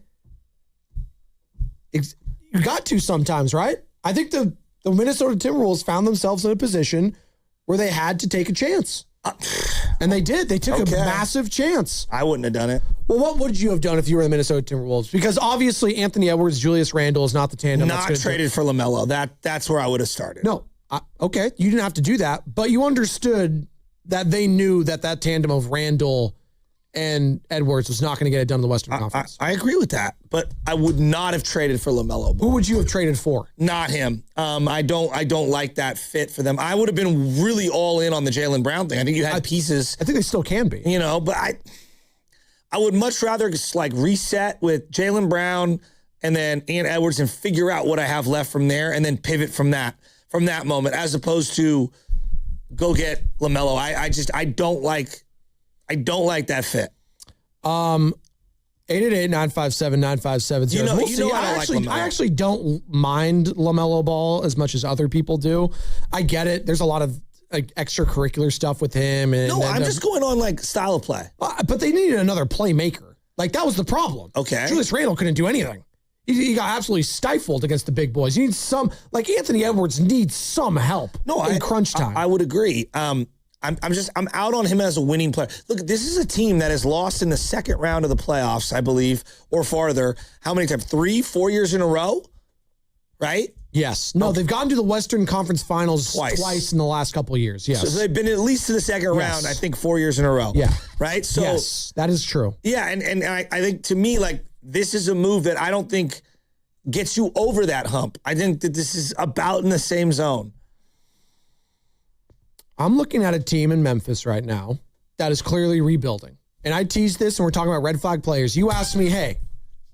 You got to sometimes, right? I think the Minnesota Timberwolves found themselves in a position where they had to take a chance. And they did. They took a massive chance. I wouldn't have done it. Well, what would you have done if you were the Minnesota Timberwolves? Because obviously Anthony Edwards, Julius Randle is not the tandem. Not traded for LaMelo. That's where I would have started. No. Okay. You didn't have to do that, but you understood that they knew that tandem of Randle and Edwards was not going to get it done in the Western Conference. I agree with that, but I would not have traded for LaMelo Ball. Who would you have traded for? Not him. I don't like that fit for them. I would have been really all in on the Jaylen Brown thing. I think you had pieces. I think they still can be. But I would much rather just reset with Jaylen Brown and then Ian Edwards and figure out what I have left from there and then pivot from that moment, as opposed to go get LaMelo. I don't like that fit. 888-957-9570. I actually don't mind LaMelo Ball as much as other people do. I get it. There's a lot of extracurricular stuff with him. I'm just going on style of play. But they needed another playmaker. That was the problem. Okay. Julius Randle couldn't do anything. He got absolutely stifled against the big boys. You need some, Anthony Edwards needs some help in crunch time. I would agree. I'm out on him as a winning player. Look, this is a team that has lost in the second round of the playoffs, I believe, or farther. How many times? 3-4 years in a row? Right? Yes. No, they've gotten to the Western Conference Finals twice in the last couple of years. Yes. So they've been at least to the second round, I think, 4 years in a row. Yeah. Right? So yes, that is true. Yeah, and I think, to me, this is a move that I don't think gets you over that hump. I think that this is about in the same zone. I'm looking at a team in Memphis right now that is clearly rebuilding. And I teased this, and we're talking about red flag players. You asked me, hey,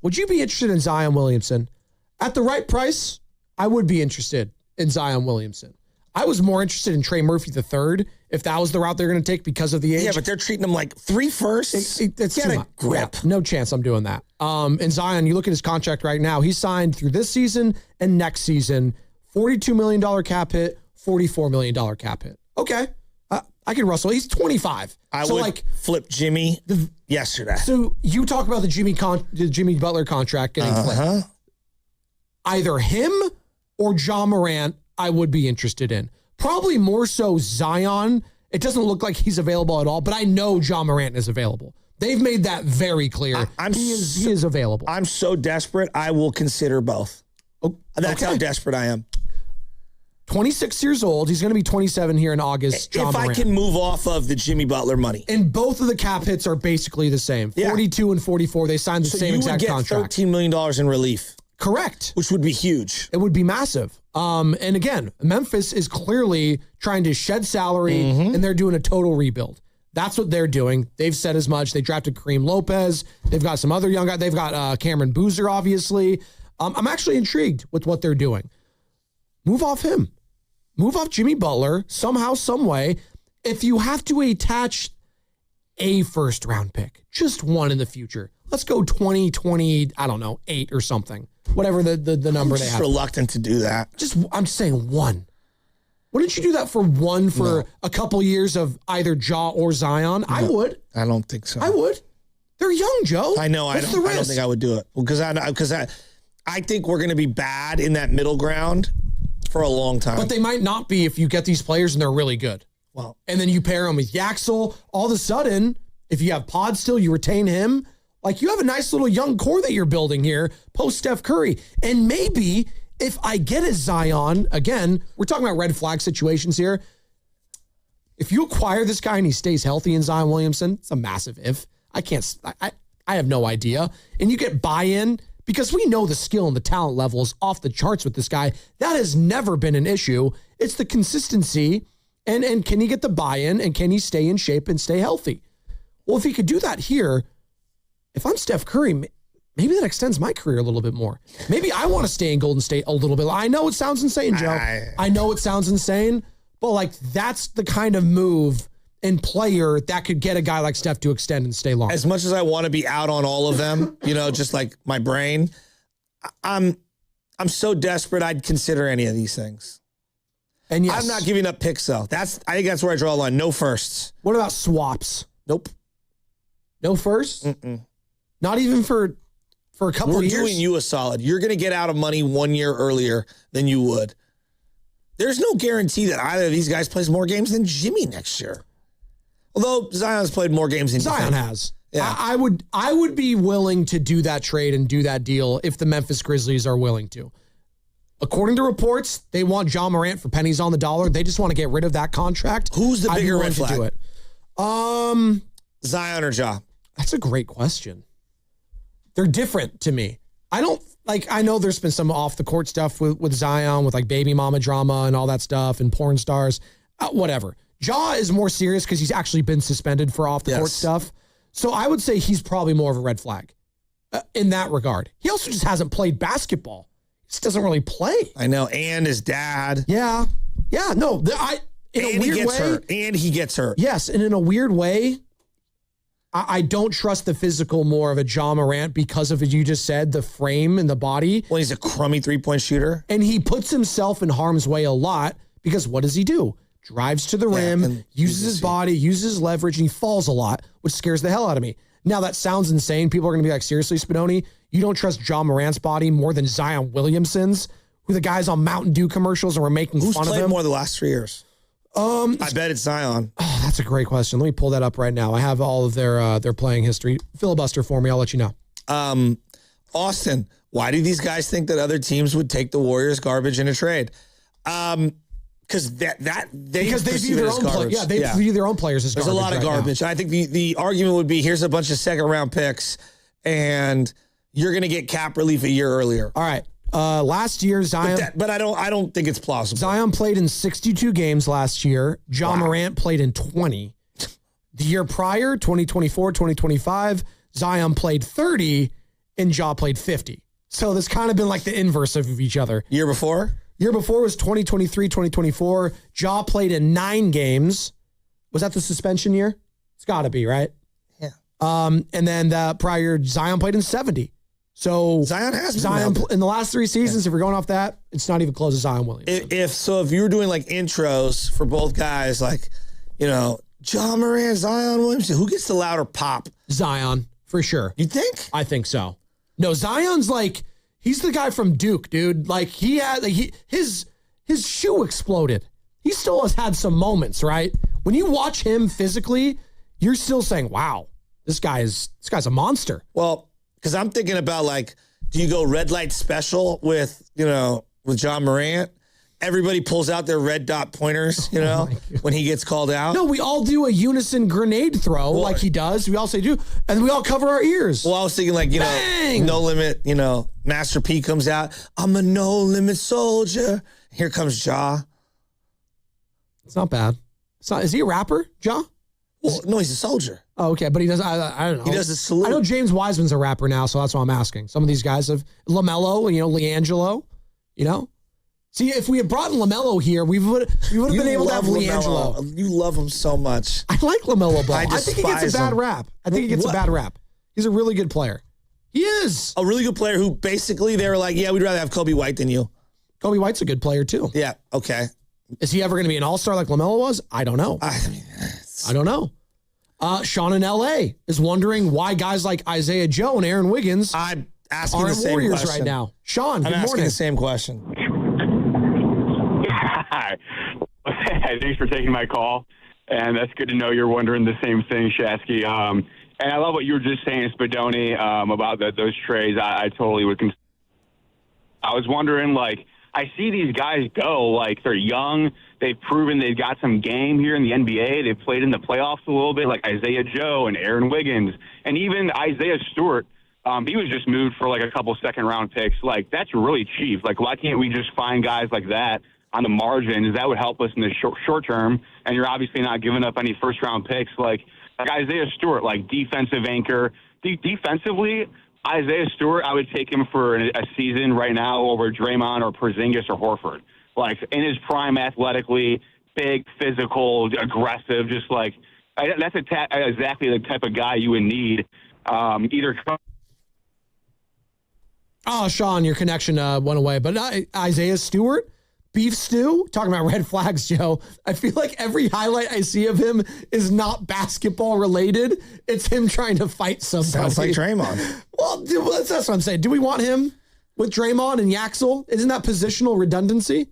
would you be interested in Zion Williamson? At the right price, I would be interested in Zion Williamson. I was more interested in Trey Murphy III if that was the route they're going to take because of the age. Yeah, but they're treating him like 3 firsts. It's Get too a much. grip. Yeah, no chance I'm doing that. And Zion, you look at his contract right now, he's signed through this season and next season, $42 million cap hit, $44 million cap hit. Okay. I can Russell. He's 25. I would flip Jimmy yesterday. So you talk about the Jimmy Butler contract getting flipped. Either him or John Morant, I would be interested in. Probably more so Zion. It doesn't look like he's available at all, but I know John Morant is available. They've made that very clear. He is available. I'm so desperate, I will consider both. That's how desperate I am. 26 years old. He's going to be 27 here in August. John Morant. I can move off of the Jimmy Butler money. And both of the cap hits are basically the same. 42 and 44. They signed the same exact contract. $13 million in relief. Correct. Which would be huge. It would be massive. And again, Memphis is clearly trying to shed salary, and they're doing a total rebuild. That's what they're doing. They've said as much. They drafted Kareem Lopez. They've got some other young guys. They've got Cameron Boozer, obviously. I'm actually intrigued with what they're doing. Move off him. Move off Jimmy Butler somehow, some way. If you have to attach a first-round pick. Just one in the future. Let's go 20, I don't know, 8 or something. Whatever the number they have. I'm reluctant to do that. I'm just saying one. Wouldn't you do that for one for a couple years of either Ja or Zion? No, I would. I don't think so. I would. They're young, Joe. I know. I don't think I would do it because I think we're going to be bad in that middle ground for a long time. But they might not be if you get these players and they're really good. Well, and then you pair them with Yaxel. All of a sudden, if you have Pod still, you retain him. Like, you have a nice little young core that you're building here post Steph Curry. And maybe if I get a Zion, again, we're talking about red flag situations here. If you acquire this guy and he stays healthy in Zion Williamson, it's a massive if. I have no idea. And you get buy-in because we know the skill and the talent level is off the charts with this guy. That has never been an issue. It's the consistency and can he get the buy-in and can he stay in shape and stay healthy? Well, if he could do that here, if I'm Steph Curry, maybe that extends my career a little bit more. Maybe I want to stay in Golden State a little bit. I know it sounds insane, Joe. I know it sounds insane, but like that's the kind of move and player that could get a guy like Steph to extend and stay long. As much as I want to be out on all of them, just like my brain, I'm so desperate I'd consider any of these things. And yes, I'm not giving up picks though. I think that's where I draw the line. No firsts. What about swaps? Nope. No firsts? Not even for a couple of years? We're doing you a solid. You're going to get out of money 1 year earlier than you would. There's no guarantee that either of these guys plays more games than Jimmy next year. Although Zion's played more games than Zion has. Yeah. I would be willing to do that trade and do that deal if the Memphis Grizzlies are willing to. According to reports, they want Ja Morant for pennies on the dollar. They just want to get rid of that contract. Who's the bigger red flag? To do it. Zion or Ja? That's a great question. They're different to me. I know there's been some off the court stuff with Zion, with like baby mama drama and all that stuff and porn stars, whatever. Ja is more serious because he's actually been suspended for off the court stuff. So I would say he's probably more of a red flag in that regard. He also just hasn't played basketball. He just doesn't really play. I know. And his dad. Yeah. Yeah. No, in a weird way. And he gets hurt. Yes. And in a weird way, I don't trust the physical more of a Ja Morant because of, as you just said, the frame and the body. Well, he's a crummy three-point shooter. And he puts himself in harm's way a lot because what does he do? Drives to the rim, uses his body, uses his leverage, and he falls a lot, which scares the hell out of me. Now, that sounds insane. People are going to be like, seriously, Spadoni, you don't trust Ja Morant's body more than Zion Williamson's, who the guys on Mountain Dew commercials and we're making fun of him? Who's played more the last 3 years? I bet it's Zion. Oh, that's a great question. Let me pull that up right now. I have all of their playing history. Filibuster for me. I'll let you know. Austin, why do these guys think that other teams would take the Warriors garbage in a trade? Because they view their own players. They view their own players as garbage. There's a lot of garbage. I think the argument would be here's a bunch of second round picks, and you're going to get cap relief a year earlier. All right. Last year, Zion. But I don't think it's plausible. Zion played in 62 games last year. Ja Morant played in 20. The year prior, 2024, 2025, Zion played 30 and Ja played 50. So this kind of been like the inverse of each other. Year before? Year before was 2023, 2024. Ja played in 9 games. Was that the suspension year? It's got to be, right? Yeah. And then the prior, Zion played in 70. So Zion has in the last 3 seasons, if we're going off that, it's not even close to Zion Williams. If you were doing like intros for both guys, like, Ja Morant, Zion Williamson, who gets the louder pop? Zion, for sure. You think? I think so. No, Zion's like, he's the guy from Duke, dude. Like his shoe exploded. He still has had some moments, right? When you watch him physically, you're still saying, wow, this guy's a monster. Well, because I'm thinking about like, do you go red light special with Ja Morant? Everybody pulls out their red dot pointers, when he gets called out. No, we all do a unison grenade throw like he does. We all say do, and we all cover our ears. Well, I was thinking like, no limit, Master P comes out. I'm a no limit soldier. Here comes Ja. It's not bad. Is he a rapper, Ja? Well, no, he's a soldier. Oh, okay, but he does. I don't know. He does the salute. I know James Wiseman's a rapper now, so that's why I'm asking. Some of these guys have LaMelo, LiAngelo, See, if we had brought LaMelo here, we would have been able to have LiAngelo. You love him so much. I like LaMelo Ball. I think he gets a bad rap. I think he gets a bad rap. He's a really good player. He is. A really good player who basically they were like, yeah, we'd rather have Kobe White than you. Kobe White's a good player too. Yeah, okay. Is he ever going to be an all-star like LaMelo was? I don't know. I don't know. Sean in LA is wondering why guys like Isaiah Joe and Aaron Wiggins I'm asking are the in same Warriors question. right now. Sean, I'm good asking morning. the same question. Hi. Thanks for taking my call. And that's good to know you're wondering the same thing, Shasky. And I love what you were just saying, Spadoni, about those trades. I totally would. I was wondering, like, I see these guys go, like, they're young. They've proven they've got some game here in the NBA. They've played in the playoffs a little bit, like Isaiah Joe and Aaron Wiggins. And even Isaiah Stewart, he was just moved for, like, a couple second-round picks. Like, that's really cheap. Like, why can't we just find guys like that on the margins? That would help us in the short term. And you're obviously not giving up any first-round picks. Like Isaiah Stewart, like defensive anchor. Defensively, Isaiah Stewart, I would take him for a season right now over Draymond or Porzingis or Horford. Like, in his prime athletically, big, physical, aggressive, just like that's exactly the type of guy you would need. Oh, Sean, your connection went away. But Isaiah Stewart, beef stew, talking about red flags, Joe. I feel like every highlight I see of him is not basketball related. It's him trying to fight somebody. Sounds like Draymond. Well, that's what I'm saying. Do we want him with Draymond and Yaxel? Isn't that positional redundancy?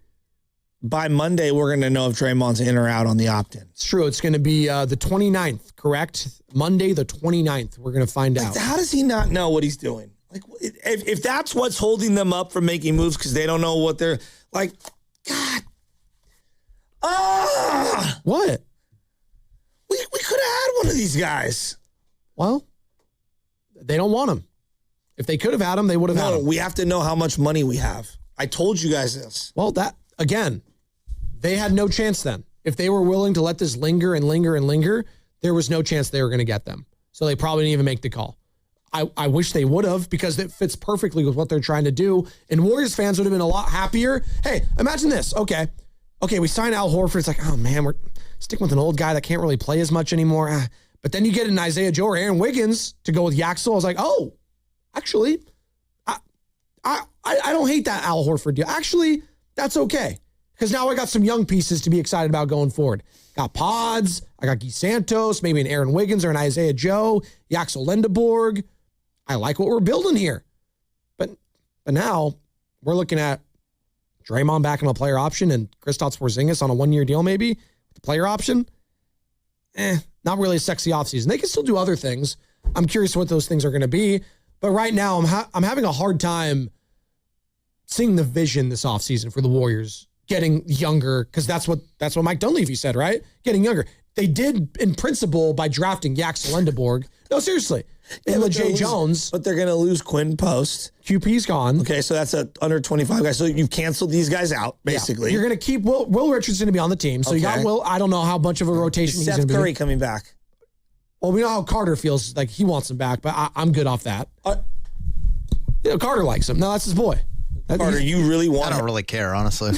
By Monday, we're going to know if Draymond's in or out on the opt-in. It's true. It's going to be the 29th, correct? Monday, the 29th. We're going to find out. How does he not know what he's doing? Like, if that's what's holding them up from making moves because they don't know what they're like, God. What? We could have had one of these guys. Well, they don't want him. If they could have had him, they would have had him. We have to know how much money we have. I told you guys this. Well, that, again, they had no chance then. If they were willing to let this linger and linger and linger, there was no chance they were going to get them. So they probably didn't even make the call. I wish they would have, because it fits perfectly with what they're trying to do. And Warriors fans would have been a lot happier. Hey, imagine this. Okay, we sign Al Horford. It's like, oh, man, we're sticking with an old guy that can't really play as much anymore. But then you get an Isaiah Joe or Aaron Wiggins to go with Yaxel. I was like, oh, actually, I don't hate that Al Horford deal. Actually, that's okay, because now I got some young pieces to be excited about going forward. Got Pods. I got Guy Santos, maybe an Aaron Wiggins or an Isaiah Joe, Yaxel Lendeborg. I like what we're building here. But now we're looking at Draymond back on a player option and Kristaps Porzingis on a one-year deal maybe with the player option. Not really a sexy offseason. They can still do other things. I'm curious what those things are going to be. But right now I'm having a hard time seeing the vision this offseason for the Warriors getting younger, because that's what Mike Dunleavy said, right? Getting younger. They did in principle by drafting Yaxel Lendeborg. No, seriously. And LeJay Jones. But they're going to lose Quinn Post. QP's gone. Okay, so that's a under 25 guy. So you've canceled these guys out, basically. Yeah. You're going to keep Will Richards going to be on the team. So you got Will. I don't know how much of a rotation he's going to be. Seth Curry coming back. Well, we know how Carter feels. Like, he wants him back, but I'm good off that. Carter likes him. No, that's his boy. Carter, you really want I don't really care, honestly.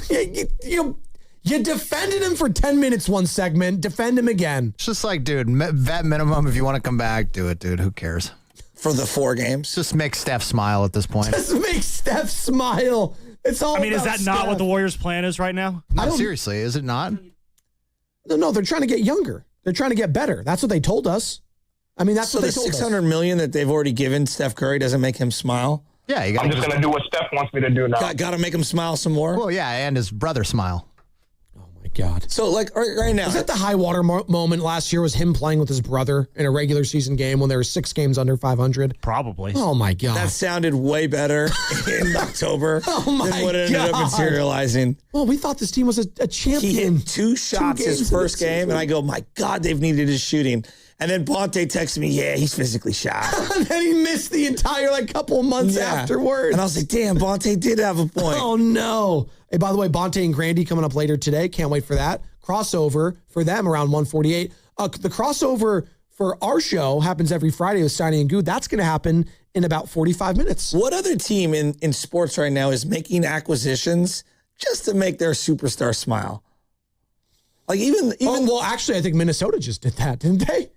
You defended him for 10 minutes one segment. Defend him again. It's just like, dude, vet minimum. If you want to come back, do it, dude. Who cares? For the 4 games? Just make Steph smile at this point. Just make Steph smile. It's all is that Steph. not what the Warriors' plan is right now? No, seriously, is it not? No, they're trying to get younger. They're trying to get better. That's what they told us. I mean, that's so what they the told us. $600 million that they've already given Steph Curry doesn't make him smile? Yeah, I'm just going to do what Steph wants me to do now. Got to make him smile some more? Well, yeah, and his brother smile. God. So, like, right now. Was that the high water moment last year, was him playing with his brother in a regular season game when there were 6 games under 500? Probably. Oh, my God. That sounded way better in October than what ended up materializing. Well, we thought this team was a champion. He hit 2 shots his first game, and I go, my God, they've needed his shooting. And then Bonte texted me, yeah, he's physically shot. And then he missed the entire couple months afterwards. And I was like, damn, Bonte did have a point. Oh, no. Hey, by the way, Bonte and Grandy coming up later today. Can't wait for that. Crossover for them around 1:48. The crossover for our show happens every Friday with Steiny and Goo. That's going to happen in about 45 minutes. What other team in sports right now is making acquisitions just to make their superstar smile. Like even well, actually, I think Minnesota just did that, didn't they?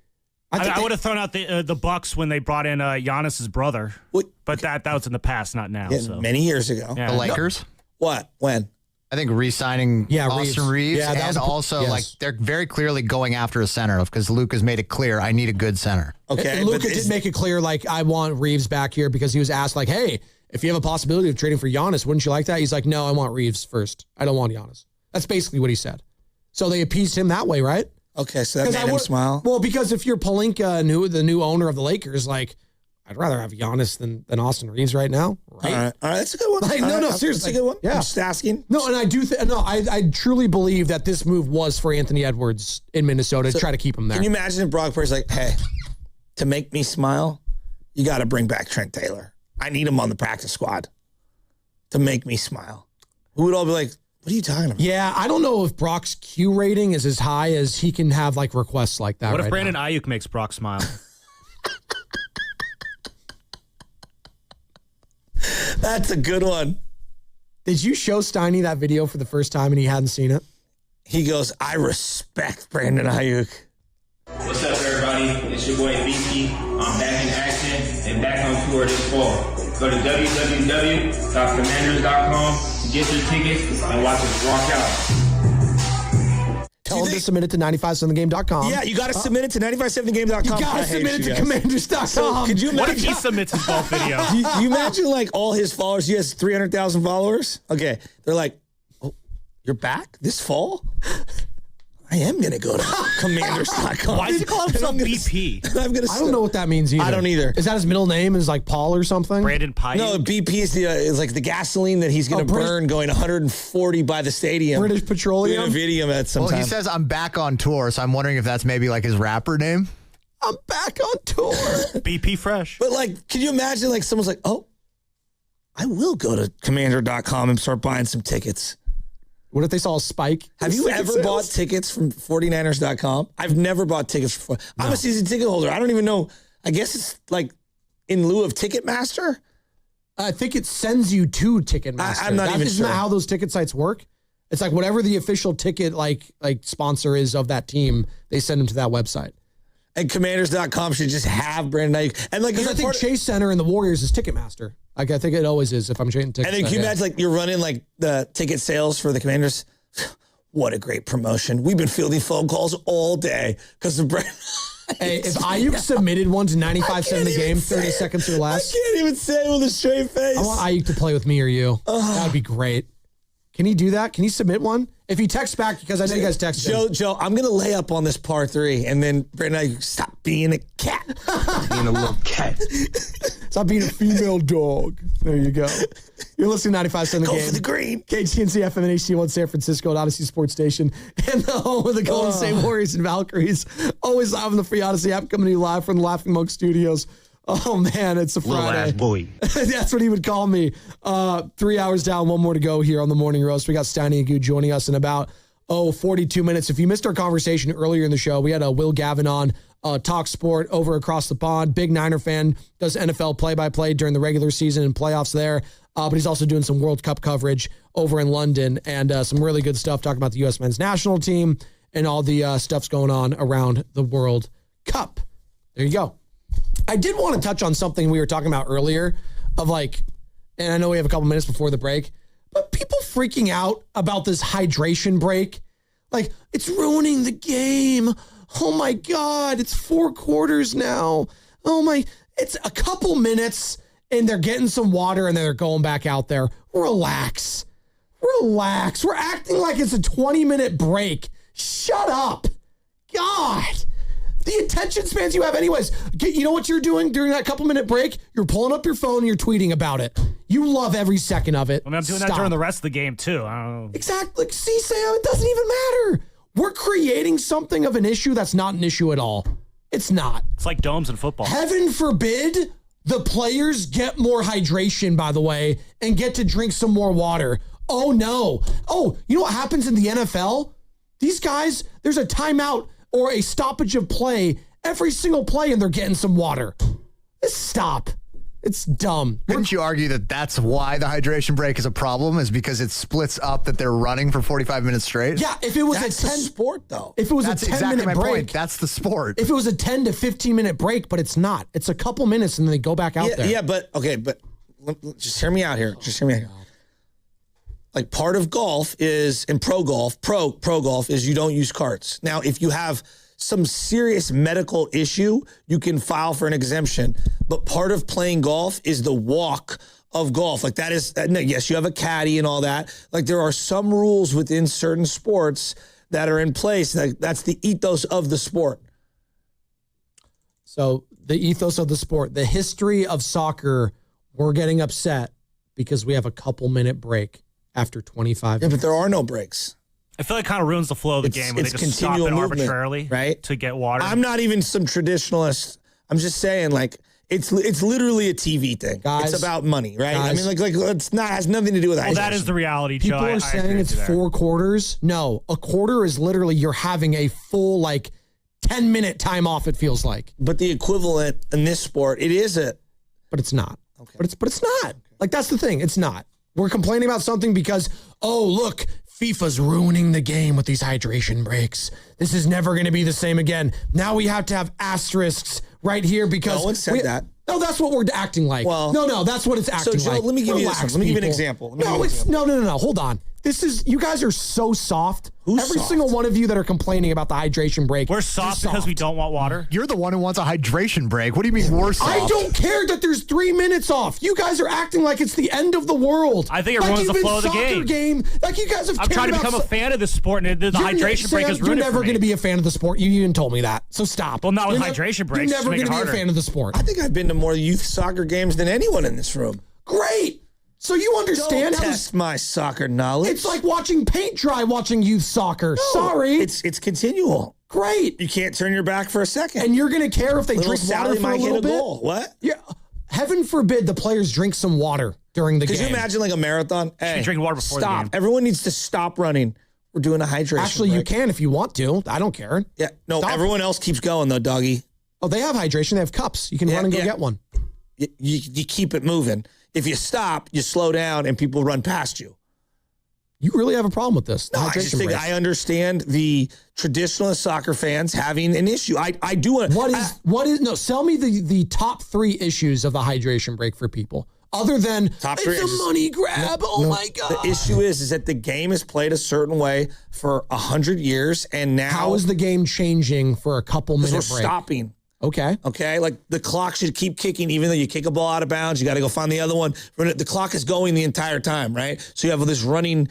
I would have thrown out the Bucks when they brought in Giannis's brother, but that was in the past, not now. Yeah, so. many years ago. Yeah. The Lakers? What? When? I think re-signing Austin Reeves. Yeah, that and was also, yes. like, they're very clearly going after a center because Luke has made it clear, I need a good center. Okay. And Luka did make it clear, like, I want Reeves back here because he was asked, like, hey, if you have a possibility of trading for Giannis, wouldn't you like that? He's like, no, I want Reeves first. I don't want Giannis. That's basically what he said. So they appeased him that way, right? Okay, so that made him smile. Well, because if you're Palinka and the new owner of the Lakers, like, I'd rather have Giannis than Austin Reeves right now. Right? All right, that's a good one. Like, no, seriously. That's a good one. Yeah. I'm just asking. No, and I do I truly believe that this move was for Anthony Edwards in Minnesota to try to keep him there. Can you imagine if Brock Purdy's like, hey, to make me smile, you got to bring back Trent Taylor. I need him on the practice squad to make me smile. Who would all be like, what are you talking about? Yeah, I don't know if Brock's Q rating is as high as he can have like requests like that. What if right Brandon now. Ayuk makes Brock smile? That's a good one. Did you show Steiny that video for the first time and he hadn't seen it? He goes, I respect Brandon Ayuk. What's up, everybody? It's your boy BT. I'm back in action and back on tour this fall. Go to www.commanders.com to get your tickets and watch us rock out. Tell him to submit it to 957thegame.com. Yeah, you got to submit it to 957thegame.com. You got to submit it to commanders.com. So, could you imagine? What if he submits his golf video? Do you imagine like all his followers? He has 300,000 followers. Okay, they're like, "Oh, you're back this fall? I am gonna go to commanders.com." Why does he call himself BP? I'm gonna. I don't know what that means either. I don't either. Is that his middle name? Is like Paul or something? Brandon Pike? No, BP is like the gasoline that he's gonna burn going 140 by the stadium. British Petroleum. In a video at some Well, time. he says, I'm back on tour, so I'm wondering if that's maybe like his rapper name. I'm back on tour. BP Fresh. But like, can you imagine like someone's like, oh, I will go to commander.com and start buying some tickets. What if they saw a spike? Have you ever bought tickets from 49ers.com? I've never bought tickets for. I'm a season ticket holder. I don't even know. I guess it's like in lieu of Ticketmaster. I think it sends you to Ticketmaster. I'm not even Isn't sure that how those ticket sites work? It's like whatever the official ticket like sponsor is of that team, they send them to that website. And commanders.com should just have Brandon Ayuk. And like, Because I think Chase Center and the Warriors is Ticketmaster. Like I think it always is if I'm trading tickets. And then can you imagine like you're running like the ticket sales for the Commanders? What a great promotion. We've been fielding phone calls all day because of Brandon. Hey, if Ayuk submitted one to 95 cents the game, 30 seconds or less. I can't even say it with a straight face. I want Ayuk to play with me or you. That would be great. Can he do that? Can he submit one? If he texts back, because I know you guys text him. Joe, I'm going to lay up on this par 3, and then Brandon Ayuk, stop being a cat. Being a little cat. Stop being a female dog. There you go. You're listening to 95 Cent the Go Game. for the green. KGNC FM and HD1 San Francisco at Odyssey Sports Station. And the home of the Golden State Warriors and Valkyries. Always live on the free Odyssey app, coming to you live from the Laughing Monk Studios. Oh, man, it's a Friday. boy. That's what he would call me. 3 hours down, one more to go here on the Morning Roast. We got Steiny and Goo joining us in about, 42 minutes. If you missed our conversation earlier in the show, we had Will Gavin on Talk Sport over across the pond. Big Niner fan, does NFL play-by-play during the regular season and playoffs there. But he's also doing some World Cup coverage over in London and some really good stuff talking about the U.S. men's national team and all the stuff's going on around the World Cup. There you go. I did want to touch on something we were talking about earlier of like, and I know we have a couple minutes before the break, but people freaking out about this hydration break. Like, it's ruining the game. Oh my God, it's 4 quarters now. It's a couple minutes and they're getting some water and then they're going back out there. Relax. We're acting like it's a 20-minute break. Shut up. God. The attention spans you have anyways. You know what you're doing during that couple-minute break? You're pulling up your phone and you're tweeting about it. You love every second of it. I mean, I'm doing that during the rest of the game, too. I don't know. Exactly. See, Sam, it doesn't even matter. We're creating something of an issue that's not an issue at all. It's not. It's like domes in football. Heaven forbid the players get more hydration, by the way, and get to drink some more water. Oh, no. Oh, you know what happens in the NFL? These guys, there's a timeout or a stoppage of play every single play, and they're getting some water. Stop. It's dumb. Wouldn't you argue that that's why the hydration break is a problem, is because it splits up that they're running for 45 minutes straight? Yeah, if it was That's a 10 the sport, though. If it was That's a 10 exactly minute my break, point. That's the sport. If it was a 10 to 15 minute break, but it's not. It's a couple minutes and then they go back out there. Yeah, but just hear me out here. Like part of golf is, in pro golf is you don't use carts. Now, if you have some serious medical issue, you can file for an exemption. But part of playing golf is the walk of golf. Like that is, yes, you have a caddy and all that. Like there are some rules within certain sports that are in place. Like that's the ethos of the sport. So the ethos of the sport, the history of soccer, we're getting upset because we have a couple minute break after 25 minutes. But there are no breaks. I feel like it kind of ruins the flow of the game when they just stop it arbitrarily, right? To get water. I'm not even some traditionalist. I'm just saying, like, it's literally a TV thing. Guys, it's about money, right? guys. I mean, like it's not, has nothing to do with that. Well, that is the reality, Joe. People are saying it's 4 quarters. No, a quarter is literally you're having a full, 10-minute time off, it feels like. But the equivalent in this sport, it is it. But it's not. Okay. But it's not. Like, that's the thing. It's not. We're complaining about something because, oh, look, FIFA's ruining the game with these hydration breaks. This is never going to be the same again. Now we have to have asterisks right here because... No one said that. No, that's what we're acting like. Well, no, that's what it's acting like. So, Joe, let me give you Relax, Let me give you an people. example. No. Hold on. You guys are so soft. Every soft? single one of you that are complaining about the hydration break. We're soft because we don't want water. You're the one who wants a hydration break. What do you mean we're soft? I don't care that there's 3 minutes off. You guys are acting like it's the end of the world. I think it ruins the flow of the game. Like you guys have I'm trying to become a fan of the sport, and the hydration break is ruined. You're never going to be a fan of the sport. You even told me that. So stop. Well, not with hydration breaks. You're never going to be a fan of the sport. I think I've been to more youth soccer games than anyone in this room. Great. So you understand Don't test my soccer knowledge. It's like watching paint dry watching youth soccer. No, Sorry. It's continual. Great. You can't turn your back for a second. And you're going to care if they drink Sally water for a might little hit a bit? goal. What? Yeah. Heaven forbid the players drink some water during the game. Could you imagine like a marathon? Hey, drink water before the stop. game. Everyone needs to stop running. We're doing a hydration Actually, break. you can if you want to. I don't care. Yeah. No, Stop. everyone else keeps going though, doggy. Oh, they have hydration. They have cups. You can run and go get one. You keep it moving. If you stop, you slow down and people run past you. You really have a problem with this. No, I just think I understand the traditionalist soccer fans having an issue. I do want to. Sell me the top 3 issues of the hydration break for people. Other than top 3 it's a money grab. My God. The issue is that the game is played a certain way for 100 years, and now how is the game changing for a couple minute break? We're stopping. Okay. Like the clock should keep kicking, even though you kick a ball out of bounds, you got to go find the other one. The clock is going the entire time, right? So you have this running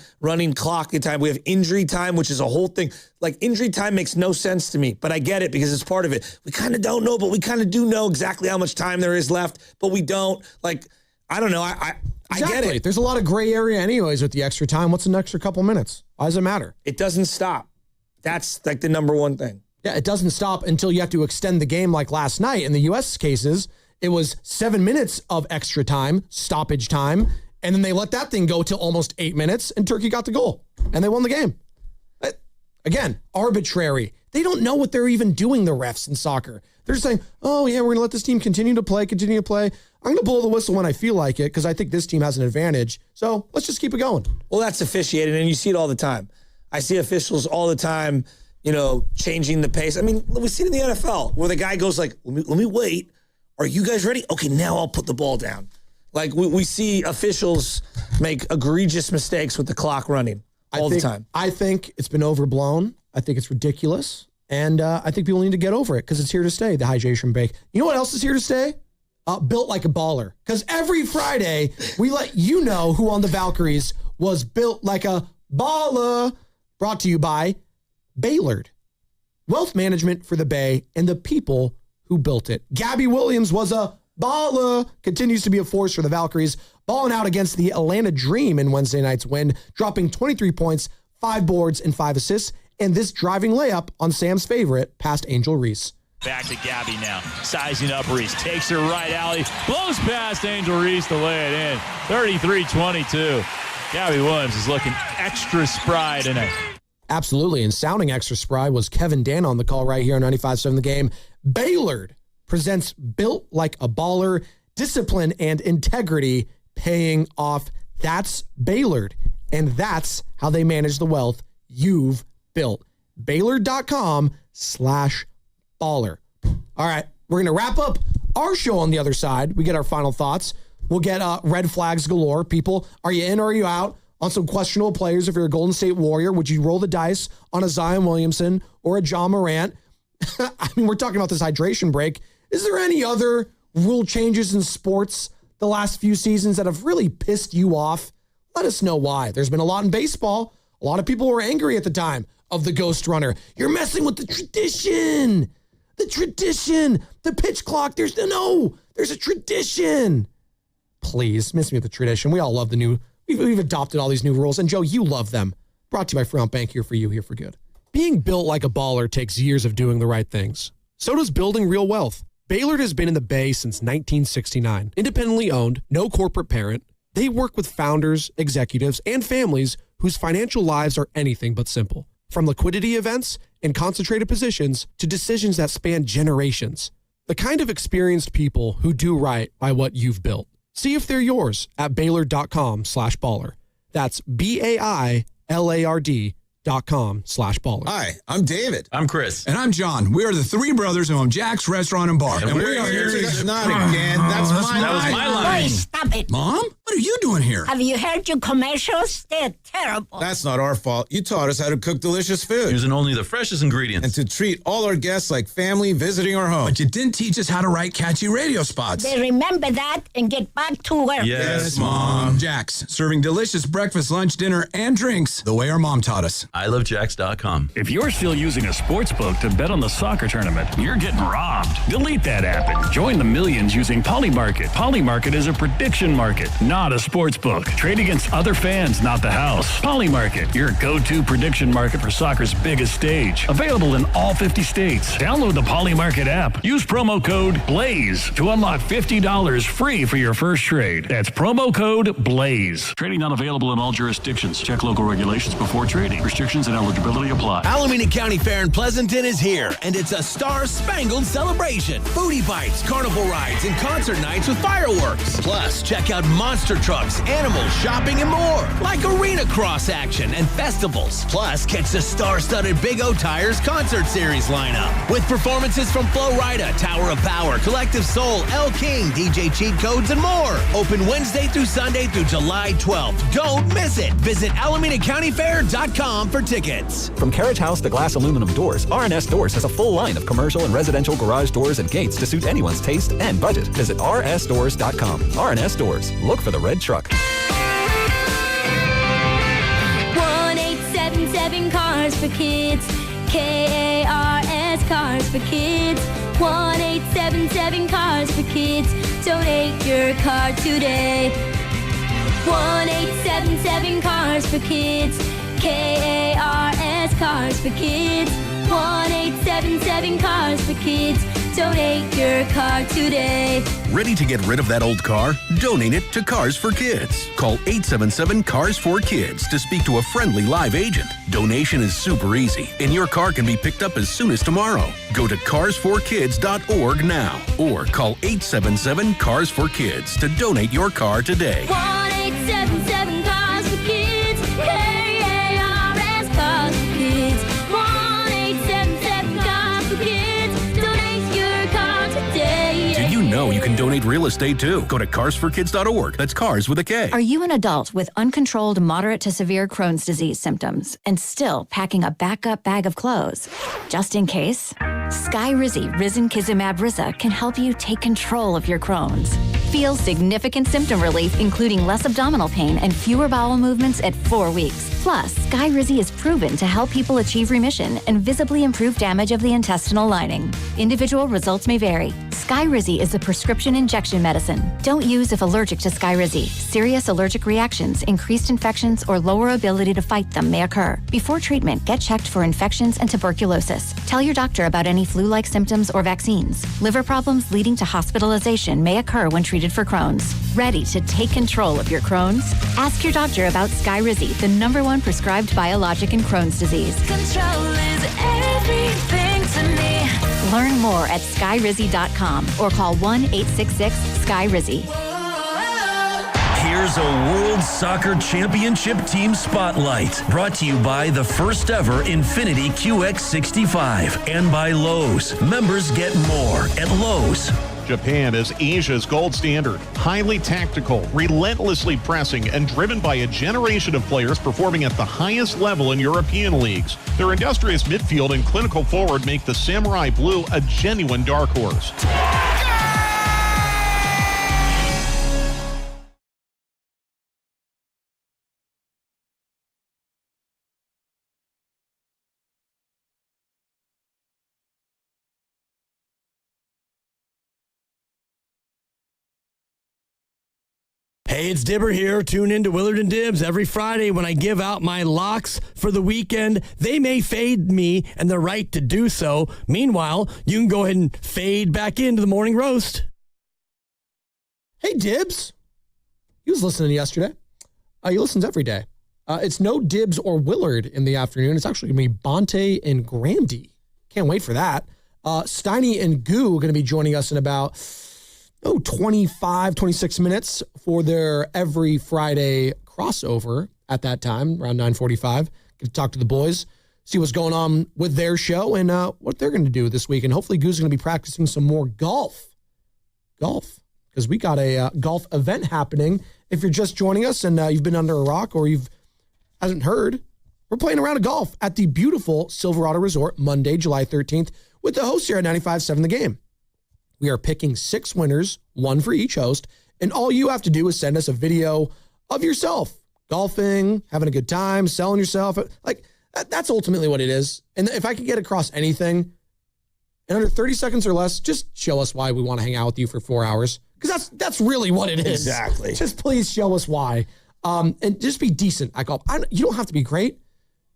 clock in time. We have injury time, which is a whole thing. Like injury time makes no sense to me, but I get it because it's part of it. We kind of don't know, but we kind of do know exactly how much time there is left, but we don't. Like, I don't know. I get it. There's a lot of gray area anyways with the extra time. What's an extra couple minutes? Why does it matter? It doesn't stop. That's like the number one thing. Yeah, it doesn't stop until you have to extend the game like last night. In the U.S. cases, it was 7 minutes of extra time, stoppage time, and then they let that thing go till almost 8 minutes, and Turkey got the goal, and they won the game. Again, arbitrary. They don't know what they're even doing, the refs in soccer. They're just saying, oh, yeah, we're going to let this team continue to play. I'm going to blow the whistle when I feel like it because I think this team has an advantage. So let's just keep it going. Well, that's officiating, and you see it all the time. I see officials all the time, changing the pace. I mean, we see it in the NFL where the guy goes like, let me wait. Are you guys ready? Okay, now I'll put the ball down. Like we see officials make egregious mistakes with the clock running all the time. I think it's been overblown. I think it's ridiculous. And I think people need to get over it because it's here to stay, the hydration break. You know what else is here to stay? Built like a baller. Because every Friday, we let you know who on the Valkyries was built like a baller. Brought to you by Baylord. Wealth management for the Bay and the people who built it. Gabby Williams was a baller. Continues to be a force for the Valkyries. Balling out against the Atlanta Dream in Wednesday night's win. Dropping 23 points, 5 boards, and 5 assists. And this driving layup on Sam's favorite past Angel Reese. Back to Gabby now. Sizing up Reese. Takes her right alley. Blows past Angel Reese to lay it in. 33-22. Gabby Williams is looking extra spry tonight. Absolutely. And sounding extra spry was Kevin Dan on the call right here on 95.7 The Game. Baylord presents Built Like a Baller. discipline, and integrity paying off. That's Baylor, and that's how they manage the wealth you've built. Baylor.com/baller. All right, we're going to wrap up our show on the other side. We get our final thoughts. We'll get red flags galore. People, are you in or are you out on some questionable players? If you're a Golden State Warrior, would you roll the dice on a Zion Williamson or a John Morant? I mean, we're talking about this hydration break. Is there any other rule changes in sports the last few seasons that have really pissed you off? Let us know why. There's been a lot in baseball. A lot of people were angry at the time of the Ghost Runner. You're messing with the tradition. The tradition. The pitch clock. There's a tradition. Please, miss me with the tradition. We all love the new. We've adopted all these new rules. And Joe, you love them. Brought to you by Fremont Bank, here for you, here for good. Being built like a baller takes years of doing the right things. So does building real wealth. Baylor has been in the Bay since 1969. Independently owned, no corporate parent. They work with founders, executives, and families whose financial lives are anything but simple. From liquidity events and concentrated positions to decisions that span generations. The kind of experienced people who do right by what you've built. See if they're yours at Baylor.com/baller. That's BAILARD.com/baller. Hi, I'm David. I'm Chris. And I'm John. We are the three brothers who own Jack's Restaurant and Bar. And we are here to... Not again. That was my line. Boy, stop it. Mom? What are you doing here? Have you heard your commercials? They're terrible. That's not our fault. You taught us how to cook delicious food. Using only the freshest ingredients. And to treat all our guests like family visiting our home. But you didn't teach us how to write catchy radio spots. They remember that and get back to work. Yes, Mom. Jack's, serving delicious breakfast, lunch, dinner, and drinks the way our mom taught us. ilovejacks.com. If you're still using a sports book to bet on the soccer tournament, you're getting robbed. Delete that app and join the millions using Polymarket. Polymarket is a prediction market, not a sports book. Trade against other fans, not the house. Polymarket, your go-to prediction market for soccer's biggest stage. Available in all 50 states. Download the Polymarket app. Use promo code BLAZE to unlock $50 free for your first trade. That's promo code BLAZE. Trading not available in all jurisdictions. Check local regulations before trading. Restrictions and eligibility apply. Alameda County Fair in Pleasanton is here, and it's a star-spangled celebration. Foodie bites, carnival rides, and concert nights with fireworks. Plus, check out monster trucks, animals, shopping, and more. Like arena cross action and festivals. Plus, catch the star-studded Big O Tires concert series lineup. With performances from Flo Rida, Tower of Power, Collective Soul, El King, DJ Cheat Codes, and more. Open Wednesday through Sunday through July 12th. Don't miss it. Visit AlamedaCountyFair.com for tickets. From carriage house to glass aluminum doors, R&S Doors has a full line of commercial and residential garage doors and gates to suit anyone's taste and budget. Visit rsdoors.com. R&S Doors. Look for the red truck. 1877 Cars for Kids. KARS Cars for Kids. 1877 Cars for Kids. Donate your car today. 1877 Cars for Kids. KARS Cars for Kids. 1877 Cars for Kids. Donate your car today. Ready to get rid of that old car? Donate it to Cars for Kids. Call 877-CARS-4-KIDS to speak to a friendly live agent. Donation is super easy, and your car can be picked up as soon as tomorrow. Go to carsforkids.org now, or call 877-CARS-4-KIDS to donate your car today. 1877 Cars for Kids. KARS Cars for Kids. 1877 Cars for Kids. Donate your car today. Did you know you can donate real estate too? Go to carsforkids.org. That's cars with a K. Are you an adult with uncontrolled moderate to severe Crohn's disease symptoms and still packing a backup bag of clothes? Just in case, Skyrizi Risankizumab Riza can help you take control of your Crohn's. Feel significant symptom relief, including less abdominal pain and fewer bowel movements at 4 weeks. Plus, Skyrizi is proven to help people achieve remission and visibly improve damage of the intestinal lining. Individual results may vary. Skyrizi is a prescription injection medicine. Don't use if allergic to Skyrizi. Serious allergic reactions, increased infections, or lower ability to fight them may occur. Before treatment, get checked for infections and tuberculosis. Tell your doctor about any flu-like symptoms or vaccines. Liver problems leading to hospitalization may occur when treated for Crohn's. Ready to take control of your Crohn's? Ask your doctor about Skyrizi, the #1 prescribed biologic in Crohn's disease. Control is everything to me. Learn more at skyrizzy.com or call 1-866-SKY-RIZZY. Here's a World Soccer Championship Team Spotlight, brought to you by the first ever Infiniti QX65 and by Lowe's. Members get more at Lowe's. Japan is Asia's gold standard. Highly tactical, relentlessly pressing, and driven by a generation of players performing at the highest level in European leagues. Their industrious midfield and clinical forward make the Samurai Blue a genuine dark horse. Hey, it's Dibber here. Tune in to Willard and Dibs every Friday when I give out my locks for the weekend. They may fade me, and they're right to do so. Meanwhile, you can go ahead and fade back into the morning roast. Hey, Dibs. He was listening yesterday. He listens every day. It's no Dibs or Willard in the afternoon. It's actually going to be Bonte and Grandy. Can't wait for that. Steiny and Goo are going to be joining us in about 25, 26 minutes for their every Friday crossover at that time, around 9:45. Get to talk to the boys, see what's going on with their show and what they're going to do this week. And hopefully Goo's going to be practicing some more golf, because we got a golf event happening. If you're just joining us and you've been under a rock or hasn't heard, we're playing a round of golf at the beautiful Silverado Resort Monday, July 13th with the hosts here at 95.7 The Game. We are picking 6 winners, 1 for each host, and all you have to do is send us a video of yourself golfing, having a good time, selling yourself. Like, that's ultimately what it is. And if I could get across anything in under 30 seconds or less, just show us why we want to hang out with you for 4 hours, because that's really what it is. Exactly. Just please show us why. And just be decent at golf. You don't have to be great.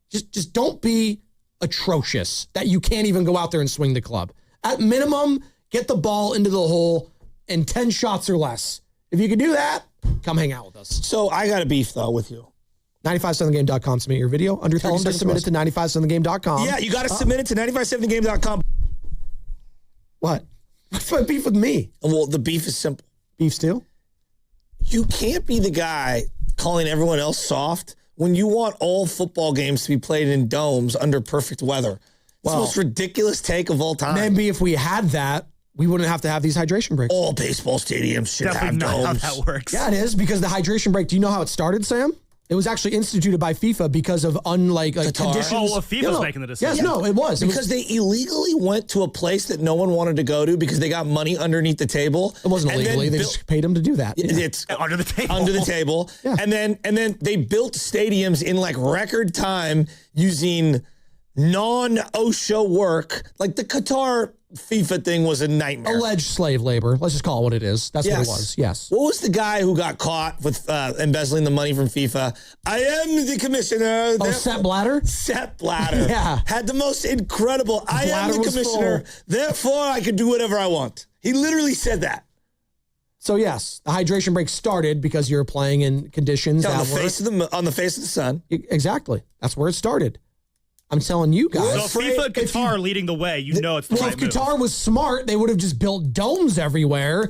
Just don't be atrocious that you can't even go out there and swing the club. At minimum, get the ball into the hole in 10 shots or less. If you can do that, come hang out with us. So I got a beef, though, with you. 957thegame.com. Submit your video. Under 30 seconds, submit it to 957thegame.com. Yeah, you got to submit it to 957thegame.com. What? What's my beef with me? Well, the beef is simple. Beef stew? You can't be the guy calling everyone else soft when you want all football games to be played in domes under perfect weather. It's the most ridiculous take of all time. Maybe if we had that, we wouldn't have to have these hydration breaks. All baseball stadiums should have domes. How that works. Yeah, it is, because the hydration break, do you know how it started, Sam? It was actually instituted by FIFA because of conditions. Oh, well, FIFA's making the decision. Yes, no, it was. Because they illegally went to a place that no one wanted to go to because they got money underneath the table. It wasn't illegally. They just paid them to do that. It's under the table. Under the table. Yeah. And then they built stadiums in like record time using non-OSHA work. Like the Qatar FIFA thing was a nightmare. Alleged slave labor. Let's just call it what it is. That's what it was. Yes. What was the guy who got caught with embezzling the money from FIFA? I am the commissioner. Oh, Sepp Blatter? Sepp Blatter. Yeah. Had the most incredible, I Blatter am the commissioner, therefore I can do whatever I want. He literally said that. So yes, the hydration break started because you're playing in conditions on the face of the sun. Exactly. That's where it started. I'm telling you guys. So FIFA and Qatar leading the way, you know it's the right if Qatar was smart, they would have just built domes everywhere. Or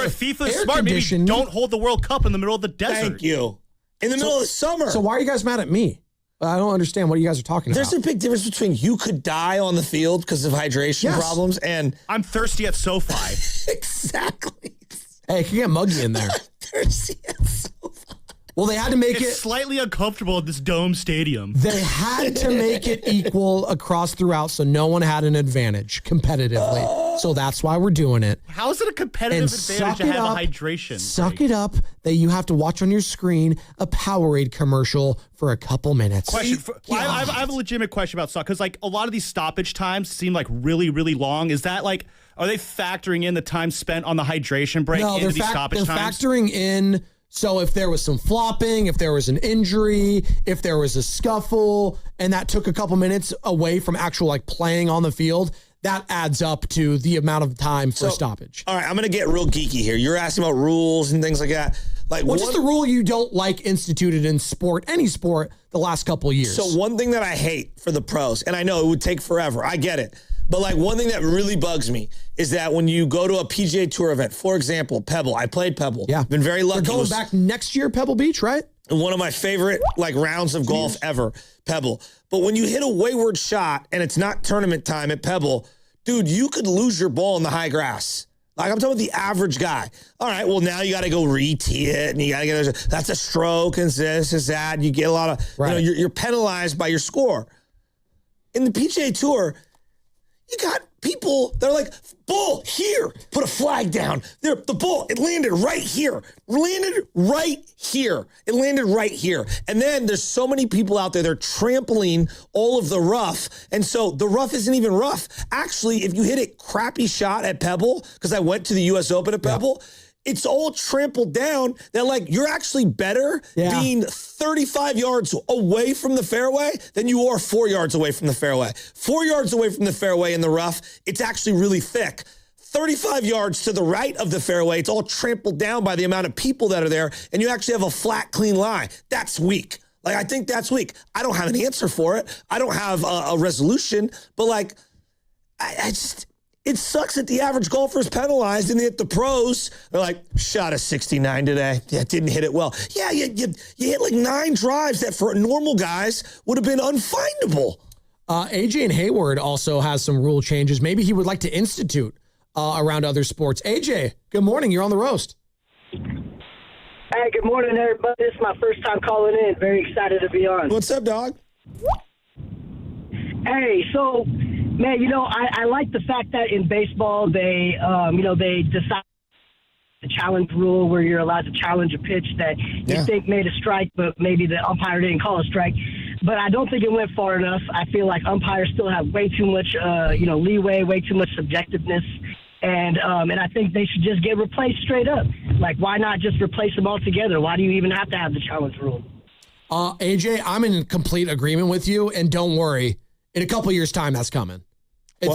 if FIFA is smart, maybe don't hold the World Cup in the middle of the desert. Thank you. In the middle of the summer. So why are you guys mad at me? I don't understand what you guys are talking There's about. a big difference between you could die on the field because of hydration problems and I'm thirsty at SoFi. Exactly. Hey, it can get muggy in there. Thirsty at SoFi. Well, they had to make it's slightly uncomfortable at this dome stadium. They had to make it equal across throughout, so no one had an advantage competitively. So that's why we're doing it. How is it a competitive advantage to have a hydration? Suck it up that you have to watch on your screen a Powerade commercial for a couple minutes. Question. I have a legitimate question about soccer, because like a lot of these stoppage times seem like really, really long. Is that like, are they factoring in the time spent on the hydration break into these stoppage times? They're factoring in. So if there was some flopping, if there was an injury, if there was a scuffle, and that took a couple minutes away from actual like playing on the field, that adds up to the amount of time for stoppage. All right, I'm going to get real geeky here. You're asking about rules and things like that. Like, what's just the rule you don't like instituted in sport, any sport, the last couple of years? So one thing that I hate for the pros, and I know it would take forever, I get it, But like one thing that really bugs me is that when you go to a PGA Tour event, for example, Pebble. I played Pebble. Yeah. Been very lucky. They're going back next year, Pebble Beach, right? One of my favorite like rounds of golf ever, Pebble. But when you hit a wayward shot and it's not tournament time at Pebble, dude, you could lose your ball in the high grass. Like I'm talking about the average guy. All right, well now you got to go re-tee it, and you got to get that's a stroke, and this is that. And you get a lot of you're penalized by your score. In the PGA Tour, you got people that are like, ball here, put a flag down. There, the ball, it landed right here. It landed right here. And then there's so many people out there, they're trampling all of the rough. And so the rough isn't even rough. Actually, if you hit a crappy shot at Pebble, because I went to the US Open at Pebble, it's all trampled down that like you're actually better being 35 yards away from the fairway than you are 4 yards away from the fairway. 4 yards away from the fairway in the rough, it's actually really thick. 35 yards to the right of the fairway, it's all trampled down by the amount of people that are there, and you actually have a flat, clean line. That's weak. Like, I think that's weak. I don't have an answer for it. I don't have a resolution, but like, it sucks that the average golfer is penalized, and that the pros are like, shot a 69 today. Yeah, didn't hit it well. Yeah, you hit like 9 drives that for normal guys would have been unfindable. AJ and Hayward also has some rule changes. Maybe he would like to institute around other sports. AJ, good morning. You're on the roast. Hey, good morning, everybody. This is my first time calling in. Very excited to be on. What's up, dog? Hey, so... Man, I like the fact that in baseball they decide the challenge rule where you're allowed to challenge a pitch that you think made a strike, but maybe the umpire didn't call a strike. But I don't think it went far enough. I feel like umpires still have way too much, leeway, way too much subjectiveness. And I think they should just get replaced straight up. Like, why not just replace them altogether? Why do you even have to have the challenge rule? AJ, I'm in complete agreement with you, and don't worry. In a couple of years' time, that's coming.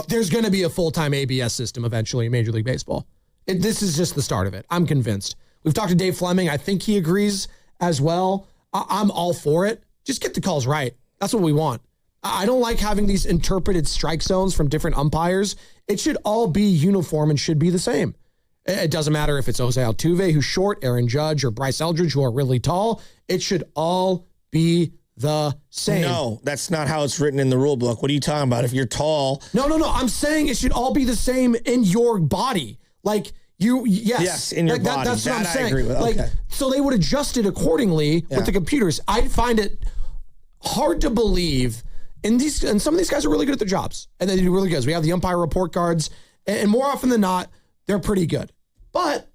There's going to be a full-time ABS system eventually in Major League Baseball. This is just the start of it. I'm convinced. We've talked to Dave Fleming. I think he agrees as well. I'm all for it. Just get the calls right. That's what we want. I don't like having these interpreted strike zones from different umpires. It should all be uniform and should be the same. It doesn't matter if it's Jose Altuve, who's short, Aaron Judge, or Bryce Eldridge, who are really tall. It should all be the same. No, that's not how it's written in the rule book. What are you talking about? If you're tall. No. I'm saying it should all be the same in your body. Like yes, in your body. That's what I'm saying. I agree with. Like, okay. So they would adjust it accordingly with the computers. I find it hard to believe. And some of these guys are really good at their jobs, and they do really good. We have the umpire report cards, and more often than not, they're pretty good. But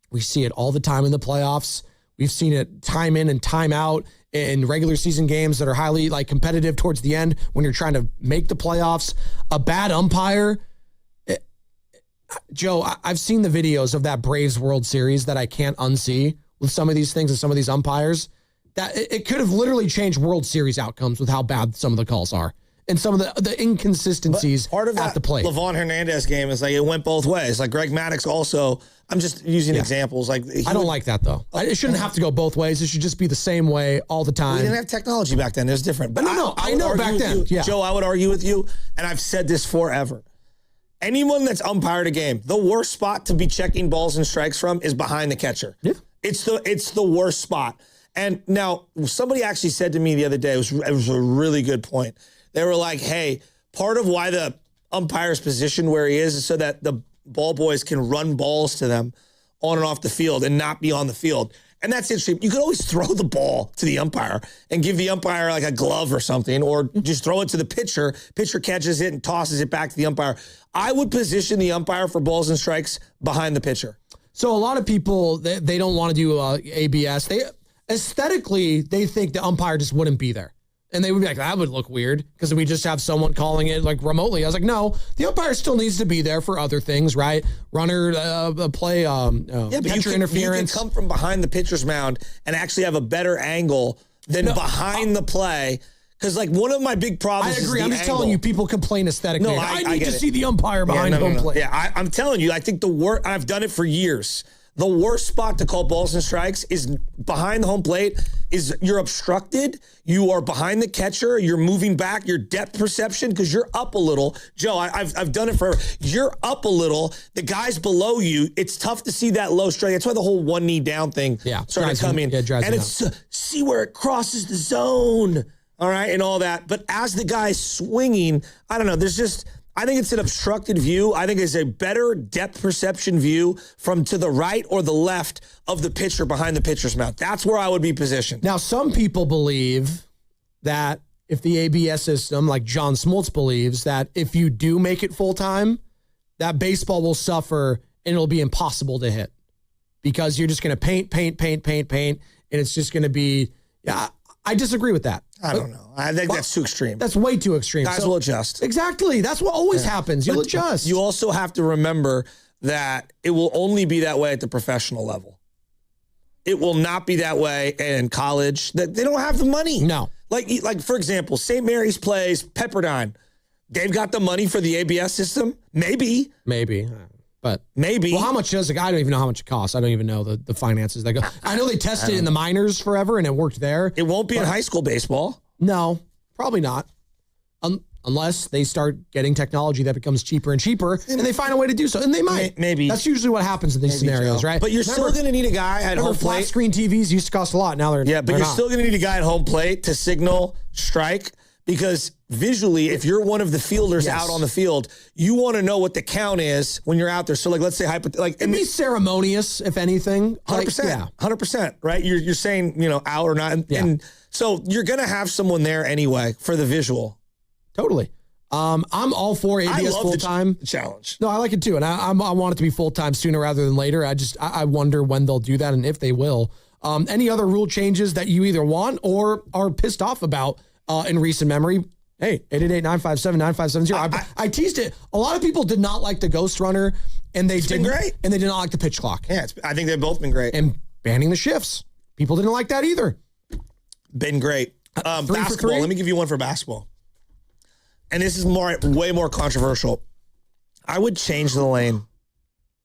we see it all the time in the playoffs. We've seen it time in and time out in regular season games that are highly competitive towards the end when you're trying to make the playoffs. A bad umpire, Joe, I've seen the videos of that Braves World Series that I can't unsee with some of these things and some of these umpires. That it could have literally changed World Series outcomes with how bad some of the calls are and some of the inconsistencies part of that at the plate. Levon Hernandez game is like it went both ways. Like Greg Maddux also. I'm just using examples. Like I don't like that though. It shouldn't have to go both ways. It should just be the same way all the time. We didn't have technology back then. It was different. But I know back then. Yeah. Joe, I would argue with you, and I've said this forever. Anyone that's umpired a game, the worst spot to be checking balls and strikes from is behind the catcher. Yeah. It's the worst spot. And now somebody actually said to me the other day, it was a really good point. They were like, hey, part of why the umpire's positioned where he is so that the ball boys can run balls to them on and off the field and not be on the field. And that's interesting. You could always throw the ball to the umpire and give the umpire like a glove or something, or just throw it to the pitcher. Pitcher catches it and tosses it back to the umpire. I would position the umpire for balls and strikes behind the pitcher. So a lot of people, they don't want to do ABS. Aesthetically, they think the umpire just wouldn't be there. And they would be like, that would look weird because we just have someone calling it like remotely. I was like, no, the umpire still needs to be there for other things, right? Runner, play, catcher interference. You can come from behind the pitcher's mound and actually have a better angle than behind the play. Because like one of my big problems I agree. is the I'm just angle. telling you, people complain aesthetically. No, I need to see the umpire behind home plate. Yeah, I'm telling you, I think the worst, I've done it for years. The worst spot to call balls and strikes is behind the home plate. Is you're obstructed. You are behind the catcher. You're moving back. Your depth perception, because you're up a little. Joe, I've done it forever. You're up a little. The guy's below you. It's tough to see that low strike. That's why the whole one knee down thing started coming. And it's see where it crosses the zone. All right, and all that. But as the guy's swinging, I don't know. I think it's an obstructed view. I think it's a better depth perception view from to the right or the left of the pitcher behind the pitcher's mound. That's where I would be positioned. Now, some people believe that if the ABS system, like John Smoltz believes, that if you do make it full-time, that baseball will suffer and it'll be impossible to hit because you're just going to paint, and it's just going to be, I disagree with that. I don't know. I think that's too extreme. That's way too extreme. Guys will adjust. Exactly. That's what always happens. You'll adjust. You also have to remember that it will only be that way at the professional level. It will not be that way in college. That they don't have the money. No. Like for example, St. Mary's plays Pepperdine. They've got the money for the ABS system? Maybe. But maybe. Well, how much does it? I don't even know how much it costs. I don't even know the finances that go. I know they tested it in the minors forever and it worked there. It won't be in high school baseball. No, probably not. Unless they start getting technology that becomes cheaper and cheaper and they find a way to do so. And they might. Maybe. That's usually what happens in these scenarios, right? But you're still going to need a guy at home plate. Flat screen TVs used to cost a lot. Now they're but you're still going to need a guy at home plate to signal strike. Because visually, if you're one of the fielders out on the field, you want to know what the count is when you're out there. So, let's say, it'd be ceremonious, if anything. 100%. 100%, right? You're saying, out or not. And so you're going to have someone there anyway for the visual. Totally. I'm all for ABS full-time. The challenge. No, I like it too. And I want it to be full-time sooner rather than later. I wonder when they'll do that and if they will. Any other rule changes that you either want or are pissed off about? In recent memory, hey, 888-957-9570. I teased it. A lot of people did not like the Ghost Runner, and they did great. And they did not like the pitch clock. Yeah, I think they've both been great. And banning the shifts, people didn't like that either. Been great. Basketball. Let me give you one for basketball. And this is way more controversial. I would change the lane.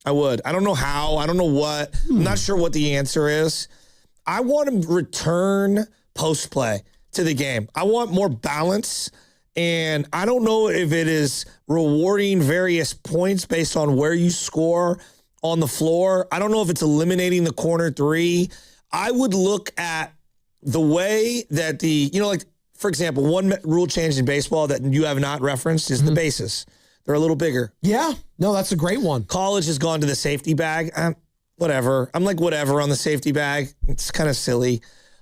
I would. I don't know how. I don't know what. I'm not sure what the answer is. I want to return post play to the game. I want more balance, and I don't know if it is rewarding various points based on where you score on the floor. I don't know if it's eliminating the corner three. I would look at the way that for example, one rule change in baseball that you have not referenced is the bases. They're a little bigger. Yeah. No, that's a great one. College has gone to the safety bag. Whatever. I'm like, whatever on the safety bag. It's kind of silly.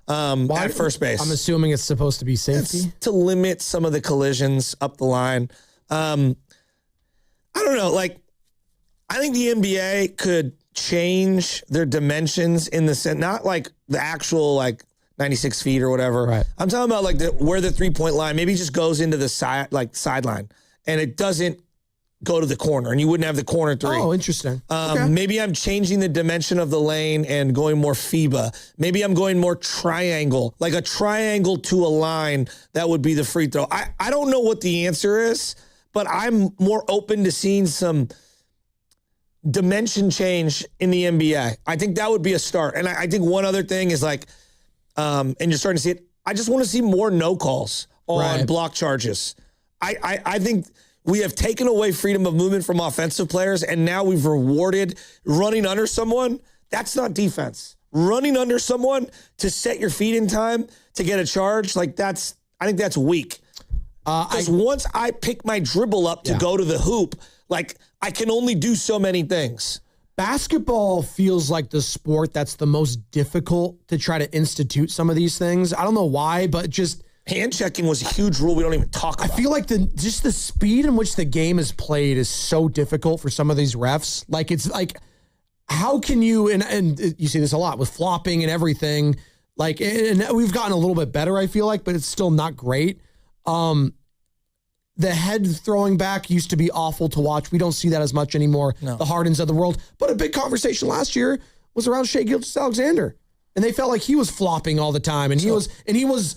At first base. I'm assuming it's supposed to be safety. It's to limit some of the collisions up the line. I don't know. I think the NBA could change their dimensions in the sense, not like the actual 96 feet or whatever. Right. I'm talking about where the 3-point line maybe just goes into the sideline and it doesn't go to the corner and you wouldn't have the corner three. Oh, interesting. Okay. Maybe I'm changing the dimension of the lane and going more FIBA. Maybe I'm going more triangle, like a triangle to a line. That would be the free throw. I don't know what the answer is, but I'm more open to seeing some dimension change in the NBA. I think that would be a start. And I think one other thing is and you're starting to see it, I just want to see more no calls on block charges. I think we have taken away freedom of movement from offensive players, and now we've rewarded running under someone. That's not defense. Running under someone to set your feet in time to get a charge, I think that's weak. Because once I pick my dribble up to go to the hoop, I can only do so many things. Basketball feels like the sport that's the most difficult to try to institute some of these things. I don't know why, but just... Hand checking was a huge rule we don't even talk about. I feel like just the speed in which the game is played is so difficult for some of these refs. How can you, and you see this a lot with flopping and everything, and we've gotten a little bit better, I feel like, but it's still not great. The head throwing back used to be awful to watch. We don't see that as much anymore. No. The Hardens of the world. But a big conversation last year was around Shai Gilgeous-Alexander. And they felt like he was flopping all the time. And he was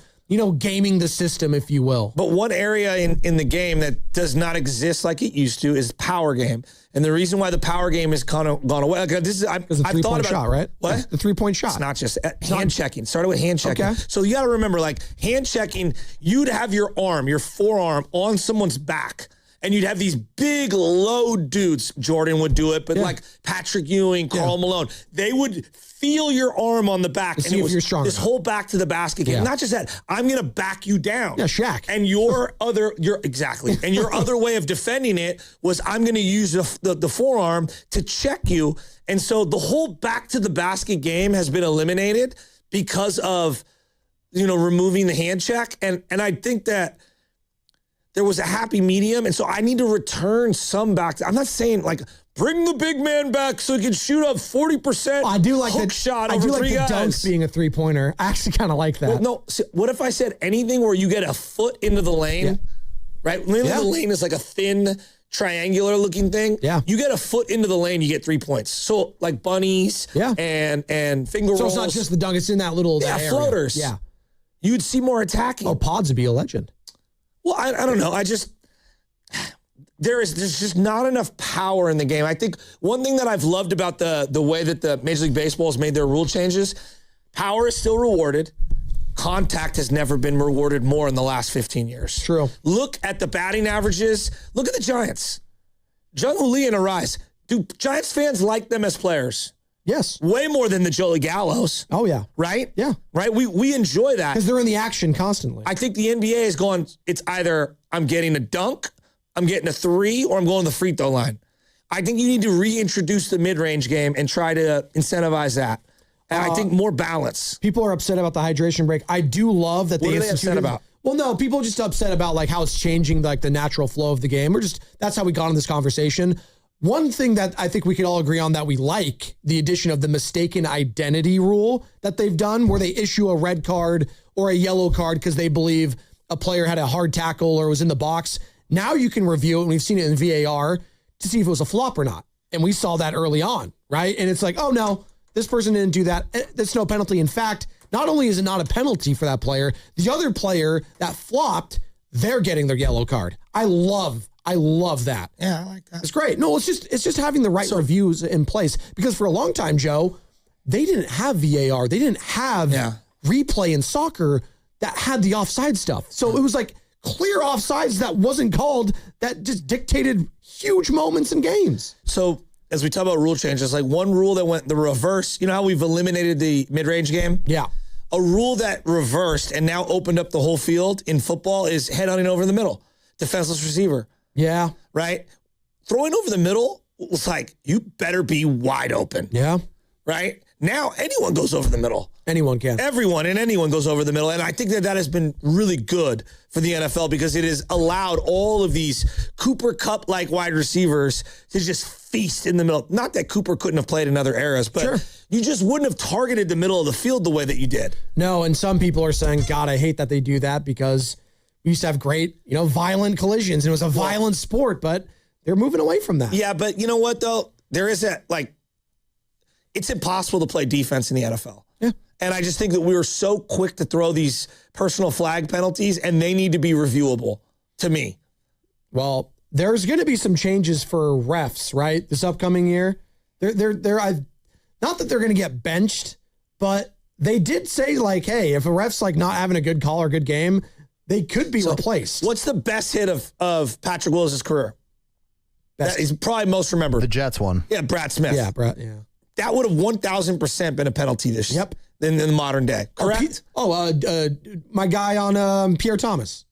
gaming the system, if you will. But one area in the game that does not exist like it used to is power game. And the reason why the power game has kind of gone away, I've thought about shot, right? What? Yeah, the 3-point shot. It's not just hand checking. Started with hand checking. Okay. So you got to remember, like hand checking, you'd have your forearm on someone's back. And you'd have these big load dudes. Jordan would do it, but like Patrick Ewing, Karl Malone, they would feel your arm on the back. To see if you're strong this enough. whole back to the basket game. Yeah. Not just that, I'm going to back you down. Yeah, Shaq. And your other way of defending it was I'm going to use the forearm to check you. And so the whole back to the basket game has been eliminated because of, removing the hand check. And I think that there was a happy medium. And so I need to return some back. I'm not saying like bring the big man back so he can shoot up 40%. I do like hook that shot I over do like three the guys. dunks being a 3-pointer. I actually kind of like that. Well, no, what if I said anything where you get a foot into the lane, right? The lane is like a thin, triangular looking thing. Yeah. You get a foot into the lane, you get 3 points. So like bunnies and finger rolls. So it's not just the dunk, it's in that little that area. Floaters. Yeah. You'd see more attacking. Oh, Pods would be a legend. Well, I don't know. There's just not enough power in the game. I think one thing that I've loved about the way that the Major League Baseball has made their rule changes, power is still rewarded. Contact has never been rewarded more in the last 15 years. True. Look at the batting averages. Look at the Giants. Jung-Hoo Lee and Arise. Do Giants fans like them as players? Yes. Way more than the Joey Gallos. Oh, yeah. Right? Yeah. Right? We enjoy that. Because they're in the action constantly. I think the NBA is going, it's either I'm getting a dunk, I'm getting a 3, or I'm going to the free throw line. I think you need to reintroduce the mid-range game and try to incentivize that. And I think more balance. People are upset about the hydration break. I do love that What they are they upset about? Well, no, people are just upset about like how it's changing like the natural flow of the game. That's how we got in this conversation. One thing that I think we could all agree on that we like, the addition of the mistaken identity rule that they've done, where they issue a red card or a yellow card because they believe a player had a hard tackle or was in the box. Now you can review it, and we've seen it in VAR, to see if it was a flop or not. And we saw that early on, right? And it's like, oh, no, this person didn't do that. That's no penalty. In fact, not only is it not a penalty for that player, the other player that flopped, they're getting their yellow card. I love that. Yeah, I like that. It's great. No, it's just having the right reviews in place. Because for a long time, Joe, they didn't have VAR. They didn't have replay in soccer that had the offside stuff. So it was like clear offsides that wasn't called that just dictated huge moments in games. So as we talk about rule changes, like one rule that went the reverse, you know how we've eliminated the mid-range game? Yeah. A rule that reversed and now opened up the whole field in football is head-hunting over the middle. Defenseless receiver. Yeah. Right? Throwing over the middle was like, you better be wide open. Yeah. Right? Now anyone goes over the middle. Anyone can. Everyone and anyone goes over the middle. And I think that has been really good for the NFL because it has allowed all of these Cooper Kupp-like wide receivers to just feast in the middle. Not that Cooper couldn't have played in other eras, but you just wouldn't have targeted the middle of the field the way that you did. No, and some people are saying, God, I hate that they do that because we used to have great, violent collisions. And it was a violent sport, but they're moving away from that. Yeah, but you know what, though? There is it's impossible to play defense in the NFL. Yeah. And I just think that we were so quick to throw these personal flag penalties, and they need to be reviewable to me. Well, there's going to be some changes for refs, right? This upcoming year. Not that they're going to get benched, but they did say hey, if a ref's not having a good call or good game, they could be replaced. What's the best hit of Patrick Willis' career? He's probably most remembered. The Jets one. Yeah, Brad Smith. Yeah, Brad, yeah. That would have 1,000% been a penalty this year. Yep. In the modern day. Correct? My guy on Pierre Thomas.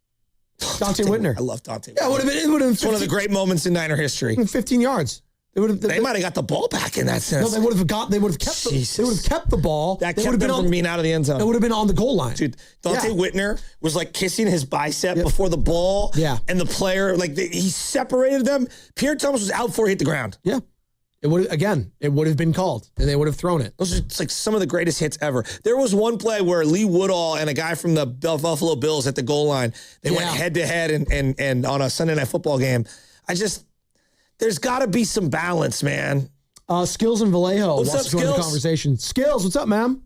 Dante Whitner. I love Dante. Yeah, it would have been. It's one of the great moments in Niner history. 15 yards. They might have got the ball back in that sense. No, they would have kept. They would have kept the ball. That kept them from being out of the end zone. It would have been on the goal line. Dude, Dante Whitner was kissing his bicep before the ball. Yeah, and the player he separated them. Pierre Thomas was out before he hit the ground. Yeah. It would have been called, and they would have thrown it. Those are some of the greatest hits ever. There was one play where Lee Woodall and a guy from the Buffalo Bills at the goal line, they went head to head and on a Sunday Night Football game. There's got to be some balance, man. Skills and Vallejo. What's up, Skills? The conversation. Skills, what's up, man?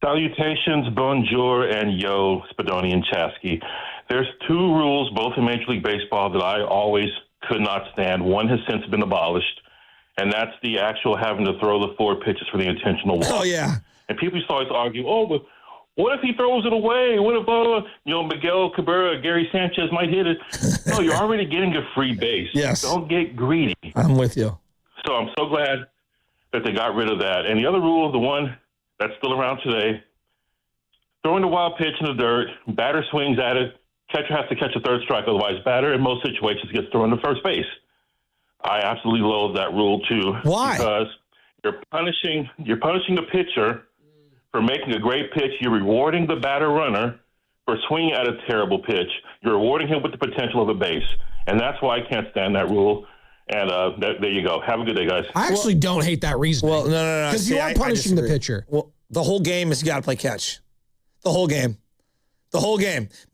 Salutations, bonjour, and yo, Spadoni and Chasky. There's two rules, both in Major League Baseball, that I always could not stand. One has since been abolished, and that's the actual having to throw the 4 pitches for the intentional walk. Oh, yeah. And people used to always argue, but what if he throws it away? What if, Miguel Cabrera, Gary Sanchez might hit it? No, you're already getting a free base. Yes. Don't get greedy. I'm with you. So I'm so glad that they got rid of that. And the other rule, the one that's still around today, throwing the wild pitch in the dirt, batter swings at it, catcher has to catch a third strike, otherwise batter in most situations gets thrown to first base. I absolutely loathe that rule too. Why? Because you're punishing the pitcher for making a great pitch. You're rewarding the batter runner for swinging at a terrible pitch. You're rewarding him with the potential of a base. And that's why I can't stand that rule. And there you go. Have a good day, guys. I actually don't hate that reasoning. Well, no. Because you are punishing the pitcher. Well, the whole game is you got to play catch. The whole game.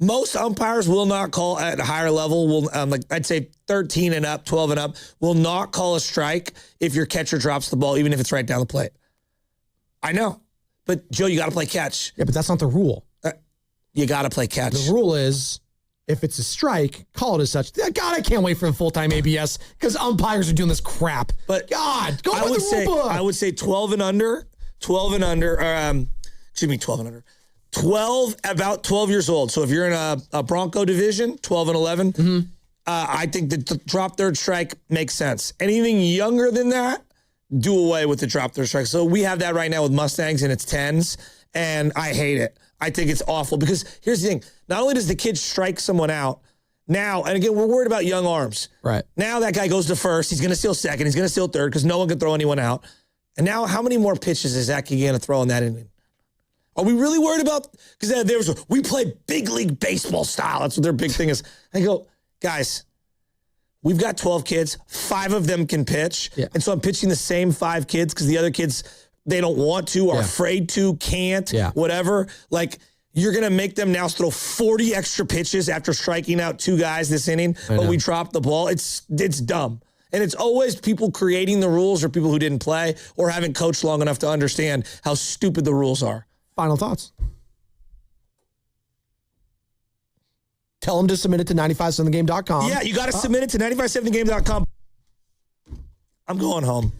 Most umpires will not call at a higher level. I'd say 13 and up, 12 and up, will not call a strike if your catcher drops the ball, even if it's right down the plate. I know. But, Joe, you got to play catch. Yeah, but that's not the rule. You got to play catch. The rule is, if it's a strike, call it as such. God, I can't wait for the full-time ABS because umpires are doing this crap. But, God, go with the rule book. I would say 12 and under, 12 and under. 12, about 12 years old. So if you're in a Bronco division, 12 and 11, I think the drop third strike makes sense. Anything younger than that, do away with the drop third strike. So we have that right now with Mustangs, and it's 10s, and I hate it. I think it's awful because here's the thing. Not only does the kid strike someone out, now, and again, we're worried about young arms. Right. Now that guy goes to first. He's going to steal second. He's going to steal third because no one can throw anyone out. And now how many more pitches is Zach going to throw in that inning? Are we really worried about, because we play big league baseball style. That's what their big thing is. I go, guys, we've got 12 kids. 5 of them can pitch. Yeah. And so I'm pitching the same 5 kids because the other kids, they don't want to, are afraid to, can't, whatever. Like, you're going to make them now throw 40 extra pitches after striking out 2 guys this inning, but we dropped the ball. It's dumb. And it's always people creating the rules or people who didn't play or haven't coached long enough to understand how stupid the rules are. Final thoughts. Tell them to submit it to 957thegame.com. Yeah, you got to submit it to 957thegame.com. I'm going home.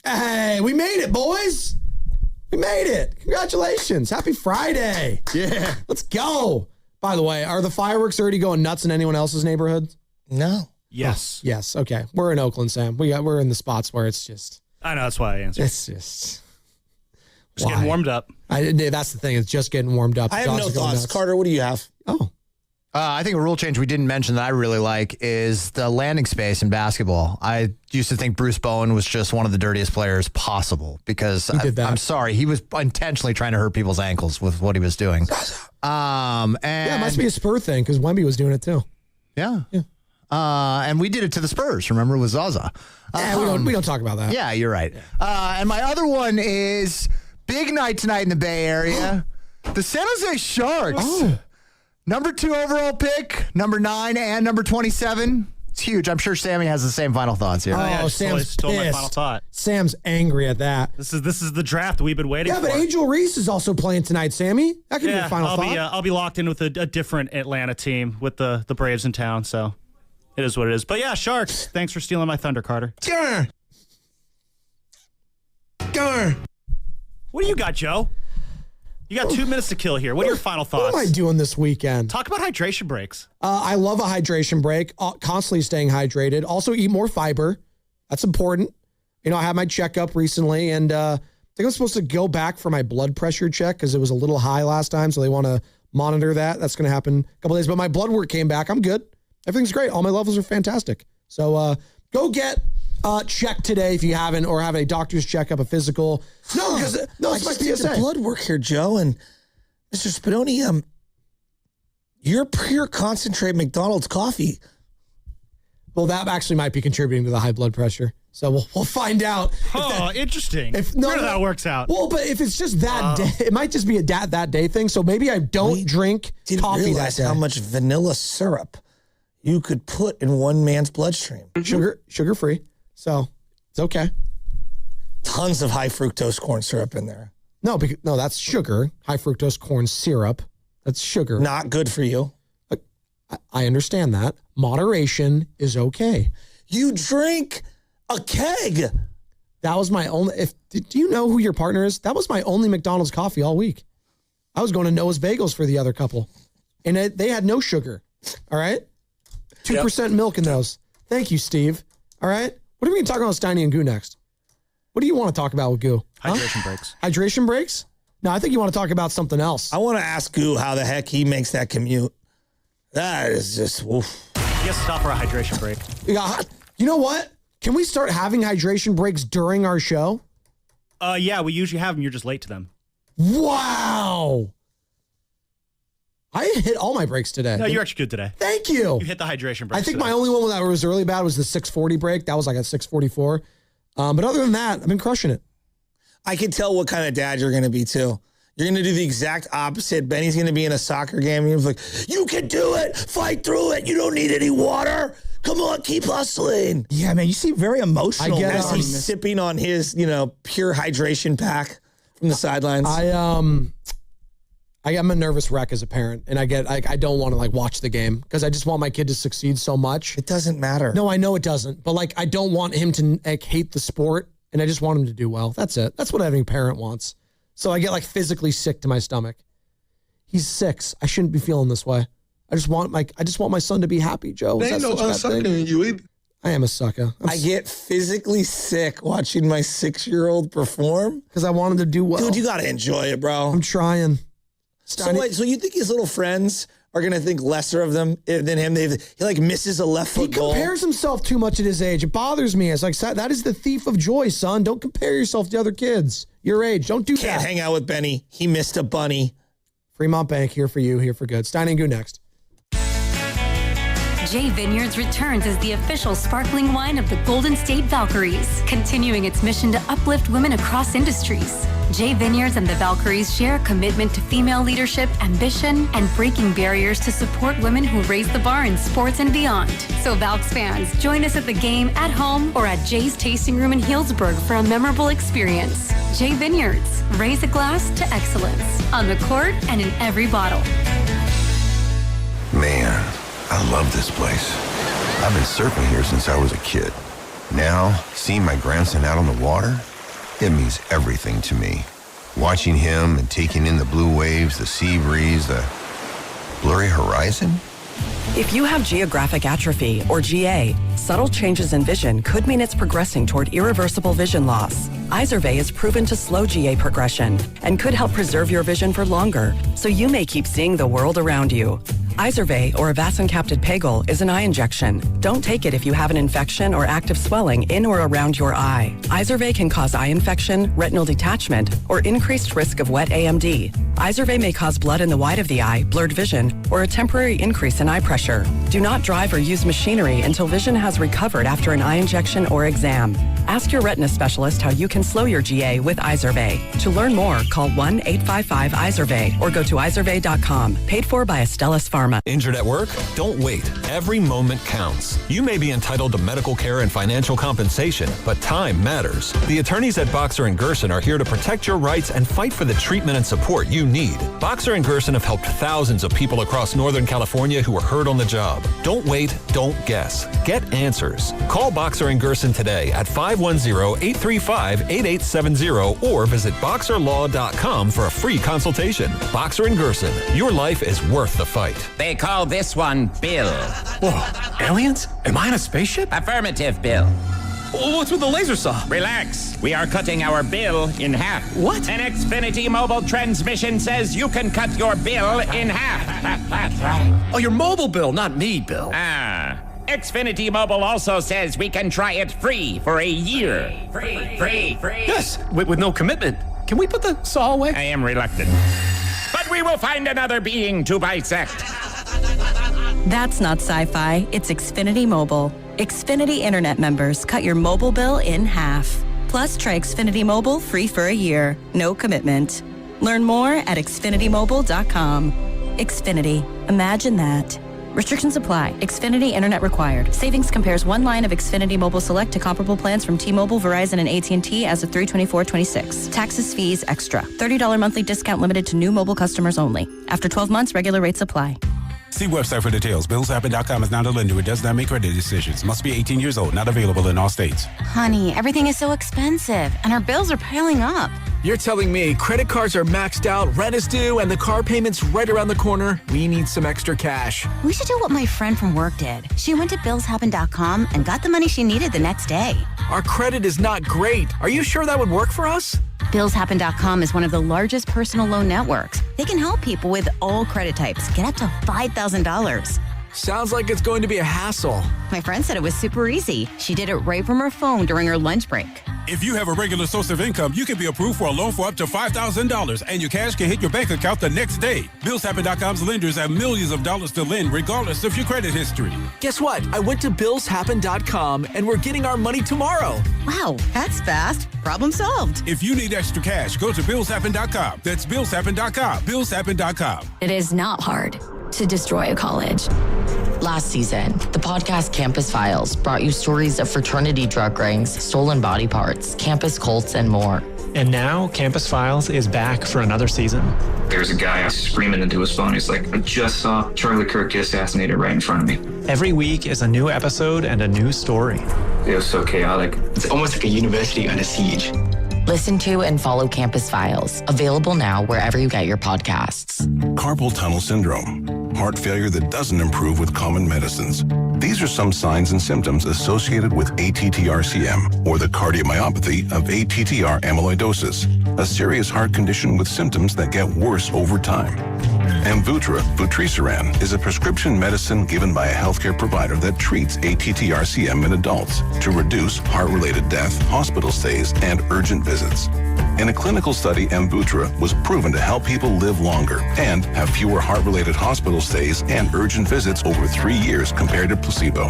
Hey, we made it, boys. We made it. Congratulations. Happy Friday. Yeah. Let's go. By the way, are the fireworks already going nuts in anyone else's neighborhood? No. Yes. Oh, yes. Okay. We're in Oakland, Sam. We're in the spots where it's just. I know. That's why I answered. It's just getting warmed up. That's the thing. It's just getting warmed up. I have no thoughts. Carter, what do you have? Oh. I think a rule change we didn't mention that I really like is the landing space in basketball. I used to think Bruce Bowen was just one of the dirtiest players possible because I'm sorry, he was intentionally trying to hurt people's ankles with what he was doing. Yeah, it must be a Spur thing because Wemby was doing it too. Yeah. And we did it to the Spurs. Remember, it was Zaza. We don't talk about that. Yeah, you're right. And my other one is big night tonight in the Bay Area. The San Jose Sharks. Oh. Number 2 overall pick, number 9 and number 27. It's huge. I'm sure Sammy has the same final thoughts here. Oh, Sam's stole my pissed. final thought. Sam's angry at that. This is the draft we've been waiting for. Yeah, but Angel Reese is also playing tonight, Sammy. That could be your final thought. I'll be locked in with a different Atlanta team with the Braves in town, so it is what it is. But yeah, Sharks, thanks for stealing my thunder, Carter. Sure. What do you got, Joe? You got 2 minutes to kill here. What are your final thoughts? What am I doing this weekend? Talk about hydration breaks. I love a hydration break. Constantly staying hydrated. Also eat more fiber. That's important. You know, I had my checkup recently, and I think I'm supposed to go back for my blood pressure check because it was a little high last time, so they want to monitor that. That's going to happen a couple days. But my blood work came back. I'm good. Everything's great. All my levels are fantastic. So go get checked today if you haven't, or have a doctor's checkup, a physical. No, because it's my PSA. The blood work here, Joe, and Mr. Spadoni. Your pure concentrate McDonald's coffee. Well, that actually might be contributing to the high blood pressure. So we'll find out. Oh, interesting. That works out. Well, but if it's just that day, it might just be a that day thing. So maybe I don't drink coffee that day. How much vanilla syrup you could put in one man's bloodstream? Sugar free. So it's okay. Tons of high fructose corn syrup in there. No, that's sugar. High fructose corn syrup. That's sugar. Not good for you. I understand that. Moderation is okay. You drink a keg. That was my only. Do you know who your partner is? That was my only McDonald's coffee all week. I was going to Noah's Bagels for the other couple, and they had no sugar. All right, 2% milk in those. Thank you, Steve. All right, what are we going to talk about with Steiny and Goo next? What do you want to talk about with Goo? Hydration breaks. Hydration breaks? No, I think you want to talk about something else. I want to ask Goo how the heck he makes that commute. That is just, oof. You have to stop for a hydration break. Yeah, you know what? Can we start having hydration breaks during our show? Yeah, we usually have them. You're just late to them. Wow. I hit all my breaks today. No, you're actually good today. Thank you. You hit the hydration break. I think my only one that was really bad was the 6:40 break. That was like at 6:44. But other than that, I've been crushing it. I can tell what kind of dad you're going to be, too. You're going to do the exact opposite. Benny's going to be in a soccer game, and he's like, you can do it. Fight through it. You don't need any water. Come on, keep hustling. Yeah, man, you seem very emotional. I get as he's sipping on his, pure hydration pack from the sidelines. I'm a nervous wreck as a parent, and I don't want to watch the game because I just want my kid to succeed so much. It doesn't matter. No, I know it doesn't, but I don't want him to hate the sport, and I just want him to do well. That's it. That's what every parent wants. So I get physically sick to my stomach. He's 6. I shouldn't be feeling this way. I just want my son to be happy, Joe. There ain't no sucker in you either. I am a sucker. I get physically sick watching my 6-year-old perform because I want him to do well. Dude, you got to enjoy it, bro. I'm trying. So you think his little friends are going to think lesser of them than him? He misses a left foot goal. He compares himself too much at his age. It bothers me. It's that is the thief of joy, son. Don't compare yourself to other kids your age. Don't do that. Can't hang out with Benny. He missed a bunny. Fremont Bank, here for you, here for good. Stein and Goo next. J Vineyards returns as the official sparkling wine of the Golden State Valkyries, continuing its mission to uplift women across industries. J Vineyards and the Valkyries share a commitment to female leadership, ambition, and breaking barriers to support women who raise the bar in sports and beyond. So Valks fans, join us at the game, at home, or at Jay's Tasting Room in Healdsburg for a memorable experience. J Vineyards, raise a glass to excellence, on the court and in every bottle. Man, I love this place. I've been surfing here since I was a kid. Now, seeing my grandson out on the water, it means everything to me. Watching him and taking in the blue waves, the sea breeze, the blurry horizon. If you have geographic atrophy, or GA, subtle changes in vision could mean it's progressing toward irreversible vision loss. Izervay is proven to slow GA progression and could help preserve your vision for longer, so you may keep seeing the world around you. Izervay, or avacincaptad pegol, is an eye injection. Don't take it if you have an infection or active swelling in or around your eye. Izervay can cause eye infection, retinal detachment, or increased risk of wet AMD. Izervay may cause blood in the white of the eye, blurred vision, or a temporary increase in eye pressure. Do not drive or use machinery until vision has recovered after an eye injection or exam. Ask your retina specialist how you can slow your GA with Izervay. To learn more, call 1-855-IZERVAY or go to izervay.com. Paid for by Astellas Pharma. Injured at work? Don't wait. Every moment counts. You may be entitled to medical care and financial compensation, but time matters. The attorneys at Boxer & Gerson are here to protect your rights and fight for the treatment and support you need. Boxer & Gerson have helped thousands of people across Northern California who were hurt on the job. Don't wait, don't guess. Get answers. Call Boxer & Gerson today at 510-835-8870 or visit boxerlaw.com for a free consultation. Boxer & Gerson, your life is worth the fight. They call this one Bill. Whoa, aliens? Am I in a spaceship? Affirmative, Bill. What's with the laser saw? Relax. We are cutting our bill in half. What? An Xfinity mobile transmission says you can cut your bill in half. Oh, your mobile bill, not me, Bill. Ah. Xfinity Mobile also says we can try it free for a year. Free. Yes, with no commitment. Can we put the saw away? I am reluctant. But we will find another being to bisect. That's not sci-fi, it's Xfinity Mobile. Xfinity Internet members cut your mobile bill in half. Plus, try Xfinity Mobile free for a year. No commitment. Learn more at xfinitymobile.com. Xfinity. Imagine that. Restrictions apply. Xfinity Internet required. Savings compares one line of Xfinity Mobile Select to comparable plans from T-Mobile, Verizon, and AT&T as of 3/24/26. Taxes, fees, extra. $30 monthly discount limited to new mobile customers only. After 12 months, regular rates apply. See website for details. BillsHappen.com is not a lender. It does not make credit decisions. Must be 18 years old. Not available in all states. Honey, everything is so expensive, and our bills are piling up. You're telling me credit cards are maxed out, rent is due, and the car payment's right around the corner? We need some extra cash. We should do what my friend from work did. She went to BillsHappen.com and got the money she needed the next day. Our credit is not great. Are you sure that would work for us? BillsHappen.com is one of the largest personal loan networks. They can help people with all credit types get up to $5,000. Sounds like it's going to be a hassle. My friend said it was super easy. She did it right from her phone during her lunch break. If you have a regular source of income, you can be approved for a loan for up to $5,000, and your cash can hit your bank account the next day. BillsHappen.com's lenders have millions of dollars to lend, regardless of your credit history. Guess what? I went to BillsHappen.com, and we're getting our money tomorrow. Wow, that's fast. Problem solved. If you need extra cash, go to BillsHappen.com. That's BillsHappen.com. BillsHappen.com. It is not hard to destroy a college. Last season, the podcast Campus Files brought you stories of fraternity drug rings, stolen body parts, campus cults, and more. And now, Campus Files is back for another season. There's a guy screaming into his phone. He's like, I just saw Charlie Kirk get assassinated right in front of me. Every week is a new episode and a new story. It was so chaotic. It's almost like a university under siege. Listen to and follow Campus Files, available now wherever you get your podcasts. Carpal tunnel syndrome, heart failure that doesn't improve with common medicines. These are some signs and symptoms associated with ATTR-CM, or the cardiomyopathy of ATTR amyloidosis, a serious heart condition with symptoms that get worse over time. Amvuttra, vutrisiran, is a prescription medicine given by a healthcare provider that treats ATTR-CM in adults to reduce heart-related death, hospital stays, and urgent visits. In a clinical study, Amvuttra was proven to help people live longer and have fewer heart-related hospital stays and urgent visits over 3 years compared to placebo.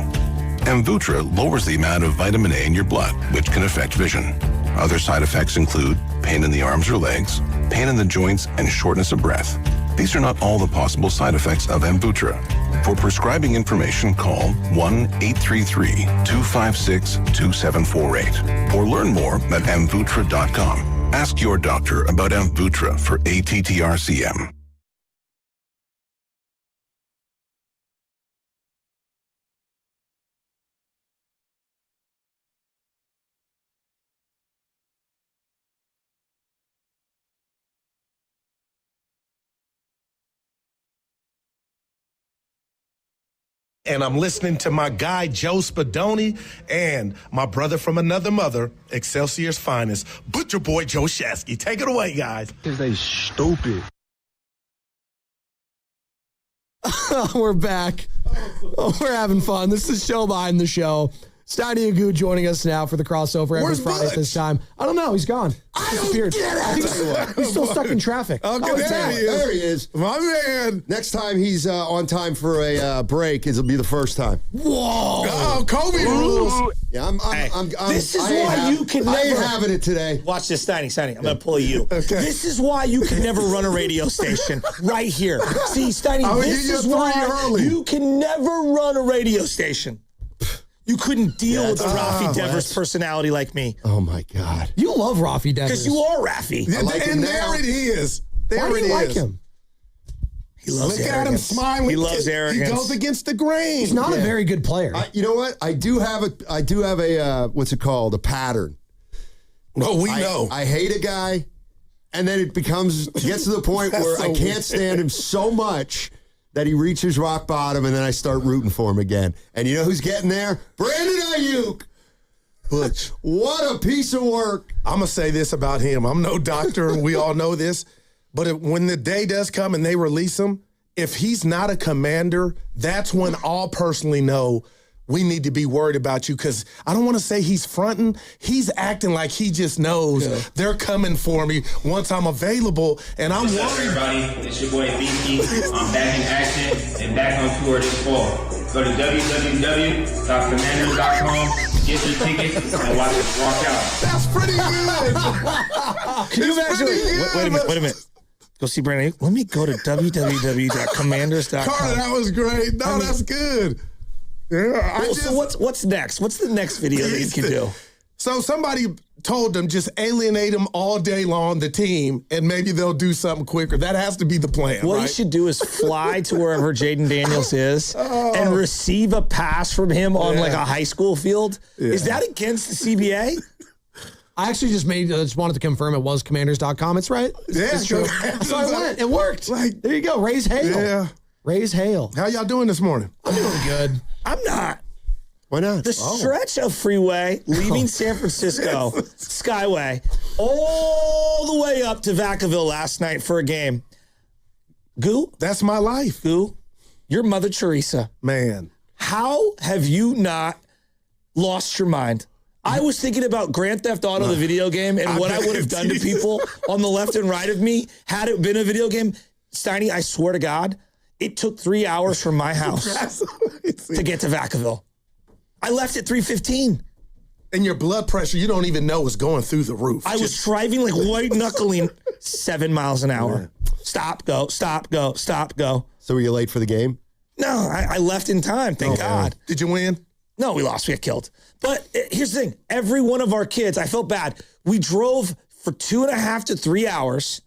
Amvuttra lowers the amount of vitamin A in your blood, which can affect vision. Other side effects include pain in the arms or legs, pain in the joints, and shortness of breath. These are not all the possible side effects of Amvuttra. For prescribing information, call 1-833-256-2748 or learn more at amvuttra.com. Ask your doctor about Amvuttra for ATTR-CM. And I'm listening to my guy, Joe Spadoni, and my brother from another mother, Excelsior's finest, Butcher Boy Joe Shasky. Take it away, guys. Because they stupid. We're back. Oh, we're having fun. This is Show Behind the Show. Steiny Agu joining us now for the crossover every Friday at this time. I don't know. He's gone. He disappeared. He's still stuck in traffic. Okay, there he is. My man. Next time he's on time for a break, it'll be the first time. Whoa. Oh, Kobe rules. Yeah, I'm this is why you can never. I ain't having it today. Watch this, Steiny. I'm going to pull you. Okay. This is why you can never run a radio station right here. See, Steiny, this is why you can never run a radio station. You couldn't deal with a Rafi Devers personality like me. Oh, my God. You love Rafi Devers. Because you are Rafi. And there it is. Why do you like him? He loves Look at him smiling. He loves arrogance. He goes against the grain. He's not a very good player. You know what? I do have a what's it called? A pattern. Oh, we know. I hate a guy, and then it gets to the point where I can't stand him so much that he reaches rock bottom, and then I start rooting for him again. And you know who's getting there? Brandon Ayuk. Butch. What a piece of work. I'm going to say this about him. I'm no doctor, and we all know this. But when the day does come and they release him, if he's not a commander, that's when I'll personally know we need to be worried about you, because I don't want to say he's fronting. He's acting like he just knows they're coming for me once I'm available, and I'm worried. What's up, everybody? It's your boy Beaky. I'm back in action and back on tour this fall. Go to www.commanders.com, get your tickets, and watch us walk out. That's pretty good. Can you imagine? Wait a minute. Go see Brandon. Let me go to www.commanders.com. Carter, that was great. No, that's good. Yeah, so what's next? What's the next video that you can do? So somebody told them just alienate them all day long, the team, and maybe they'll do something quicker. That has to be the plan. What right? you should do is fly to wherever Jaden Daniels is and receive a pass from him on like a high school field. Yeah. Is that against the CBA? I actually just wanted to confirm it was commanders.com. It's right. It's true. So I went. It worked. Like, there you go. Raise hail. Yeah. Raise hail. How y'all doing this morning? I'm doing good. I'm not. Why not? The stretch of freeway leaving San Francisco, Skyway, all the way up to Vacaville last night for a game. Goo? That's my life. Goo, you're Mother Teresa. Man. How have you not lost your mind? I was thinking about Grand Theft Auto, the video game, and what I would have done to people on the left and right of me had it been a video game. Steiny, I swear to God, it took 3 hours from my house to get to Vacaville. I left at 3:15. And your blood pressure, you don't even know, is going through the roof. I was driving like white knuckling 7 miles an hour. Yeah. Stop, go, stop, go, stop, go. So were you late for the game? No, I left in time, thank God. Did you win? No, we lost. We got killed. But here's the thing. Every one of our kids, I felt bad. We drove for 2.5 to 3 hours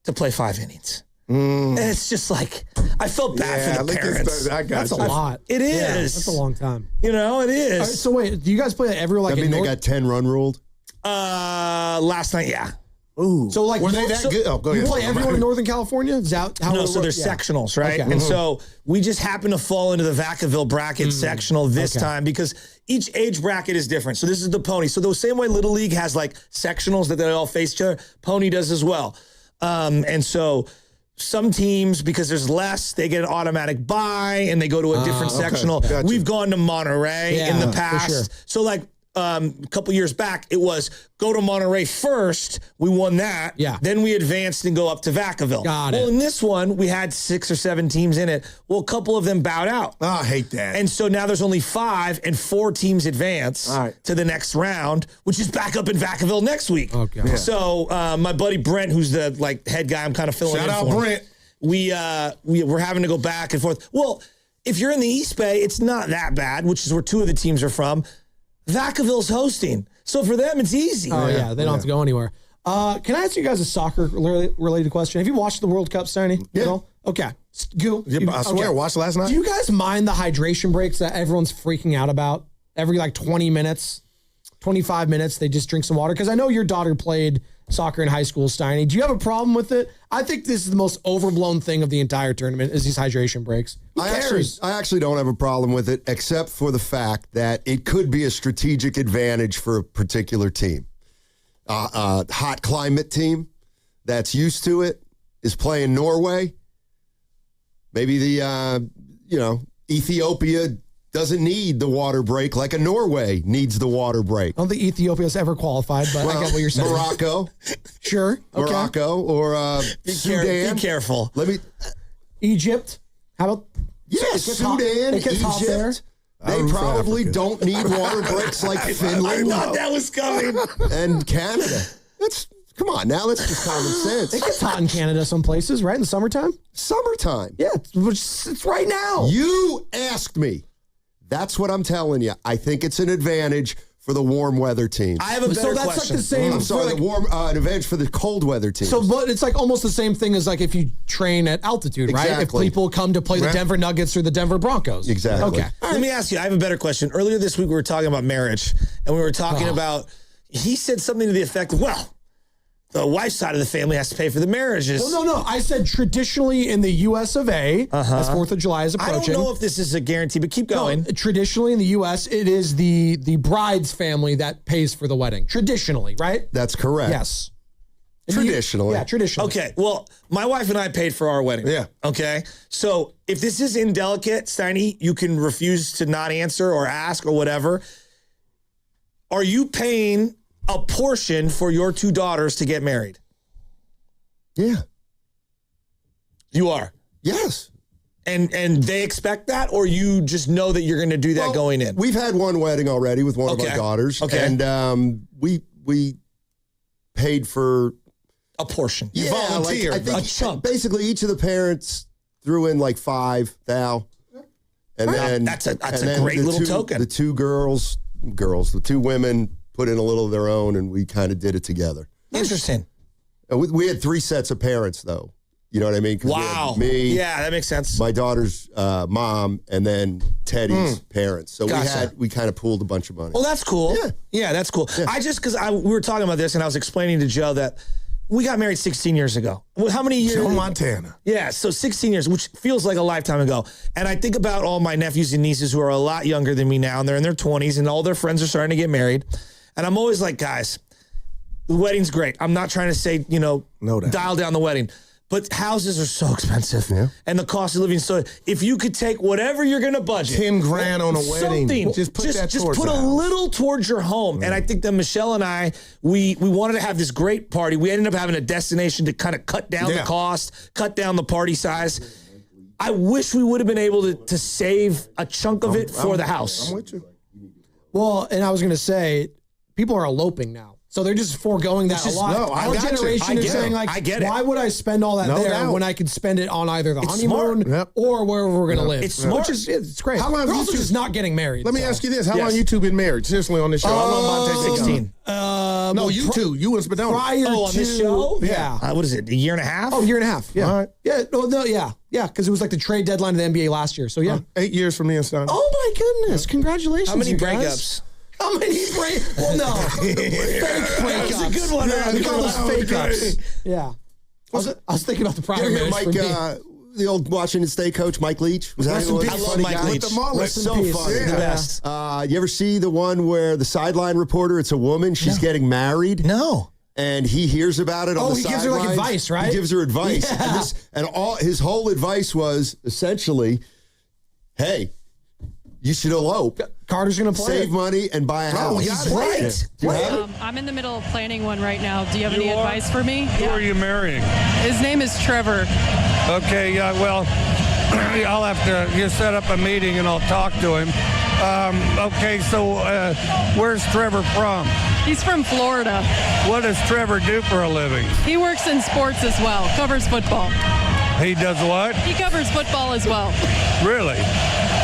to play 5 innings. And it's just like, I felt bad for the parents. That's a lot. It is. Yeah, that's a long time. You know, it is. Right, so wait, do you guys play everyone like I mean, they got 10 run ruled? Last night, yeah. Ooh. So like, were they that good? Oh, go ahead. You play everyone in Northern California? Is that how no, so there's sectionals, right? Okay. And so we just happen to fall into the Vacaville bracket sectional this time because each age bracket is different. So this is the Pony. So the same way Little League has like sectionals that they all face each other, Pony does as well. And so some teams, because there's less, they get an automatic bye and they go to a different sectional. Gotcha. We've gone to Monterey in the past. Sure. So like a couple years back, it was go to Monterey first. We won that. Yeah. Then we advanced and go up to Vacaville. Got it. Well, in this one, we had 6 or 7 teams in it. Well, a couple of them bowed out. Oh, I hate that. And so now there's only 5 and 4 teams advance to the next round, which is back up in Vacaville next week. Okay. Yeah. So my buddy Brent, who's the like head guy, I'm kind of filling in for. Shout out Brent. We're having to go back and forth. Well, if you're in the East Bay, it's not that bad, which is where 2 of the teams are from. Vacaville's hosting. So for them, it's easy. Oh, yeah. They don't have to go anywhere. Can I ask you guys a soccer-related question? Have you watched the World Cup, Steiny? Yeah. Okay. Goo. I swear, I watched last night. Do you guys mind the hydration breaks that everyone's freaking out about? Every like 20 minutes, 25 minutes, they just drink some water? Because I know your daughter played soccer in high school, Steiny. Do you have a problem with it? I think this is the most overblown thing of the entire tournament is these hydration breaks. I actually don't have a problem with it, except for the fact that it could be a strategic advantage for a particular team. Hot climate team that's used to it is playing Norway. Maybe the Ethiopia doesn't need the water break like a Norway needs the water break. I don't think Ethiopia's ever qualified, but I get what you're saying. Morocco. Sure. Okay. Morocco or Sudan. Be careful. Egypt. How about Sudan, Egypt. They probably don't need water breaks like Finland. I thought that was coming. And Canada. Come on, now let's just common sense. It gets hot in Canada some places, right? In the summertime? Summertime. Yeah, it's right now. You asked me. That's what I'm telling you. I think it's an advantage for the warm weather teams. I have a better question. Like the same. I'm sorry, an advantage for the cold weather teams. So, but it's like almost the same thing as like if you train at altitude, right? Exactly. If people come to play the Denver Nuggets or the Denver Broncos. Exactly. Okay. Let me ask you, I have a better question. Earlier this week, we were talking about marriage, and we were talking about, he said something to the effect of, well, the wife's side of the family has to pay for the marriages. Well, no. I said traditionally in the U.S. of A, as 4th of July is approaching. I don't know if this is a guarantee, but keep going. No, traditionally in the U.S., it is the bride's family that pays for the wedding. Traditionally, right? That's correct. Yes. Traditionally. Traditionally. Okay, well, my wife and I paid for our wedding. Yeah. Okay, so if this is indelicate, Steiny, you can refuse to not answer or ask or whatever. Are you paying a portion for your 2 daughters to get married? Yeah. You are? Yes. And they expect that, or you just know that you're going to do that going in? We've had one wedding already with one of our daughters. Okay. And we paid for a portion. You Yeah, volunteered. I think a chunk. Basically, each of the parents threw in like $5,000. And then That's a and great the little token. The two the two women put in a little of their own, and we kind of did it together. Interesting. And we had 3 sets of parents, though. You know what I mean? 'Cause we had Wow. me. Yeah, that makes sense. My daughter's mom, and then Teddy's parents. So Gotcha. we kind of pooled a bunch of money. Well, that's cool. Yeah, that's cool. Yeah. I just, because we were talking about this, and I was explaining to Joe that we got married 16 years ago. Well, how many years? Joe Montana. Yeah, so 16 years, which feels like a lifetime ago. And I think about all my nephews and nieces who are a lot younger than me now, and they're in their 20s, and all their friends are starting to get married. And I'm always like, guys, the wedding's great. I'm not trying to say, No doubt. dial down the wedding. But houses are so expensive. And the cost of living. So if you could take whatever you're going to budget. 10 grand on a wedding. Something. Just put that just towards put the a house. little towards your home. And I think that Michelle and I, we wanted to have this great party. We ended up having a destination to kind of cut down the cost, cut down the party size. I wish we would have been able to save a chunk of it for the house. I'm with you. Well, and I was going to say, people are eloping now. So they're just foregoing that a lot. Our generation is saying, like, why would I spend all that there when I could spend it on either the honeymoon or wherever we're going to live? It's smart. Which is, it's great. How long We're have also you two- just not getting married. Let me ask you this. How long you two been married? Seriously, on this show? How long Monte 16. No, you two. You and Spadoni. Prior on to this show? Yeah. What is it, a year and a half? Oh, year and a half. Yeah. All right. Yeah. No, yeah. Yeah. Because it was like the trade deadline of the NBA last year. So, yeah. 8 years from me and Stoney. Oh, my goodness. Congratulations. How many you guys. breakups? How many breakups? Well, no. Fake breakups. That was a good one. We call those fake ups. Yeah. I was thinking about the prior You ever marriage hear for Mike, me. the old Washington State coach, Mike Leach? Was that Rest who in it was? peace. I love Funny Mike guy? Leach. With the mullet. Rest in So peace. funny. Yeah. The best. You ever see the one where the sideline reporter, it's a woman, she's getting married? No. And he hears about it on the he sidelines. gives her like advice, right? He gives her advice. Yeah. And all his whole advice was essentially, hey, you should elope. Carter's going to play. Save money and buy a house. he's right. Do you have it? I'm in the middle of planning one right now. Do you have any advice for me? Who are you marrying? His name is Trevor. Okay, yeah, well, I'll have to you set up a meeting and I'll talk to him. Okay, so where's Trevor from? He's from Florida. What does Trevor do for a living? He works in sports as well, covers football. He does what? He covers football as well. Really?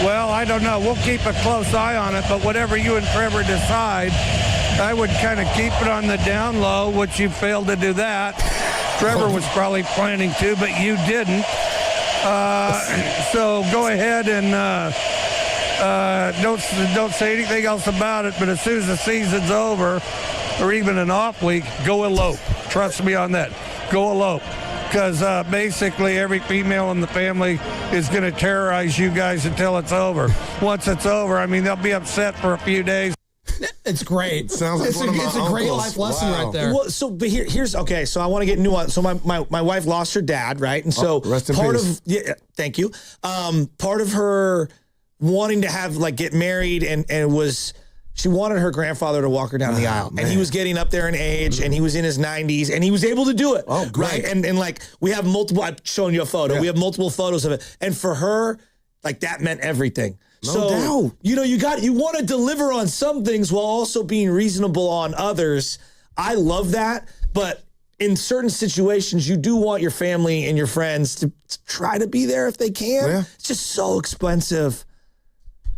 Well, I don't know. We'll keep a close eye on it, but whatever you and Trevor decide, I would kind of keep it on the down low, which you failed to do that. Trevor was probably planning to, but you didn't. So go ahead and don't say anything else about it, but as soon as the season's over, or even an off week, go elope. Trust me on that. Go elope. Because basically every female in the family is going to terrorize you guys until it's over. Once it's over, I mean, they'll be upset for a few days. It's great. Sounds like it's one of my it's a great uncles. life lesson Wow. right there. Well, so but here's okay. So I want to get nuanced. So my wife lost her dad, right? And so rest in part peace. of thank you. Part of her wanting to have get married and was she wanted her grandfather to walk her down the aisle, and he was getting up there in age, and he was in his 90s, and he was able to do it. Oh, great. Right? And we have multiple. I've shown you a photo. Yeah. We have multiple photos of it, and for her, that meant everything. No doubt. You want to deliver on some things while also being reasonable on others. I love that, but in certain situations, you do want your family and your friends to try to be there if they can. Yeah. It's just so expensive.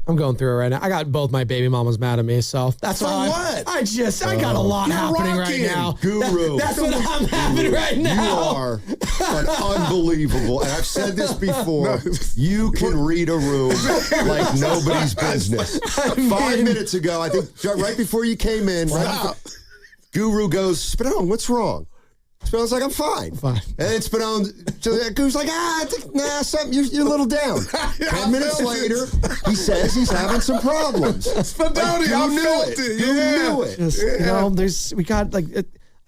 I'm going through it right now. I got both my baby mamas mad at me, so that's For why what? I got a lot You're happening rocking. right now. Guru. That's what I'm having right now. You are unbelievable. And I've said this before. You can read a room like nobody's business. 5 minutes ago, I think right before you came in, Guru goes, Spadone, what's wrong? Spadone's like, I'm fine. Fine. And then Spadone, Guru's like, I think, something, you're a little down. 10 minutes later, he says he's having some problems. Spadone, I felt it. You Yeah. knew it. Just, we got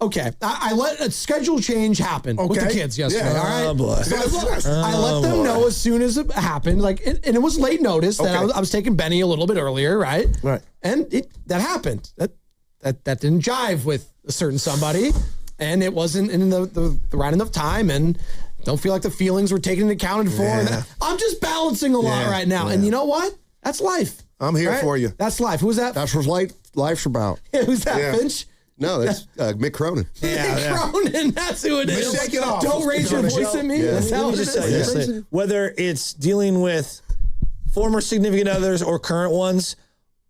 okay. I let a schedule change happen with the Okay. kids yesterday. Yeah. All right. Oh, boy. So I let them know as soon as it happened. And it was late notice that Okay. I was taking Benny a little bit earlier, right? Right. And that happened. That didn't jive with a certain somebody, and it wasn't in the right enough time, and don't feel like the feelings were taken into account for. Yeah. I'm just balancing a lot right now, and you know what? That's life. I'm here right? for you. That's life. Who's that? That's what life's about. Who's that, Yeah. Finch? No, that's Mick Cronin. Mick Cronin, that's who it is. Shake it off. Don't raise your voice at me. Yeah. That's how Let it me just is. say this. Whether it's dealing with former significant others or current ones,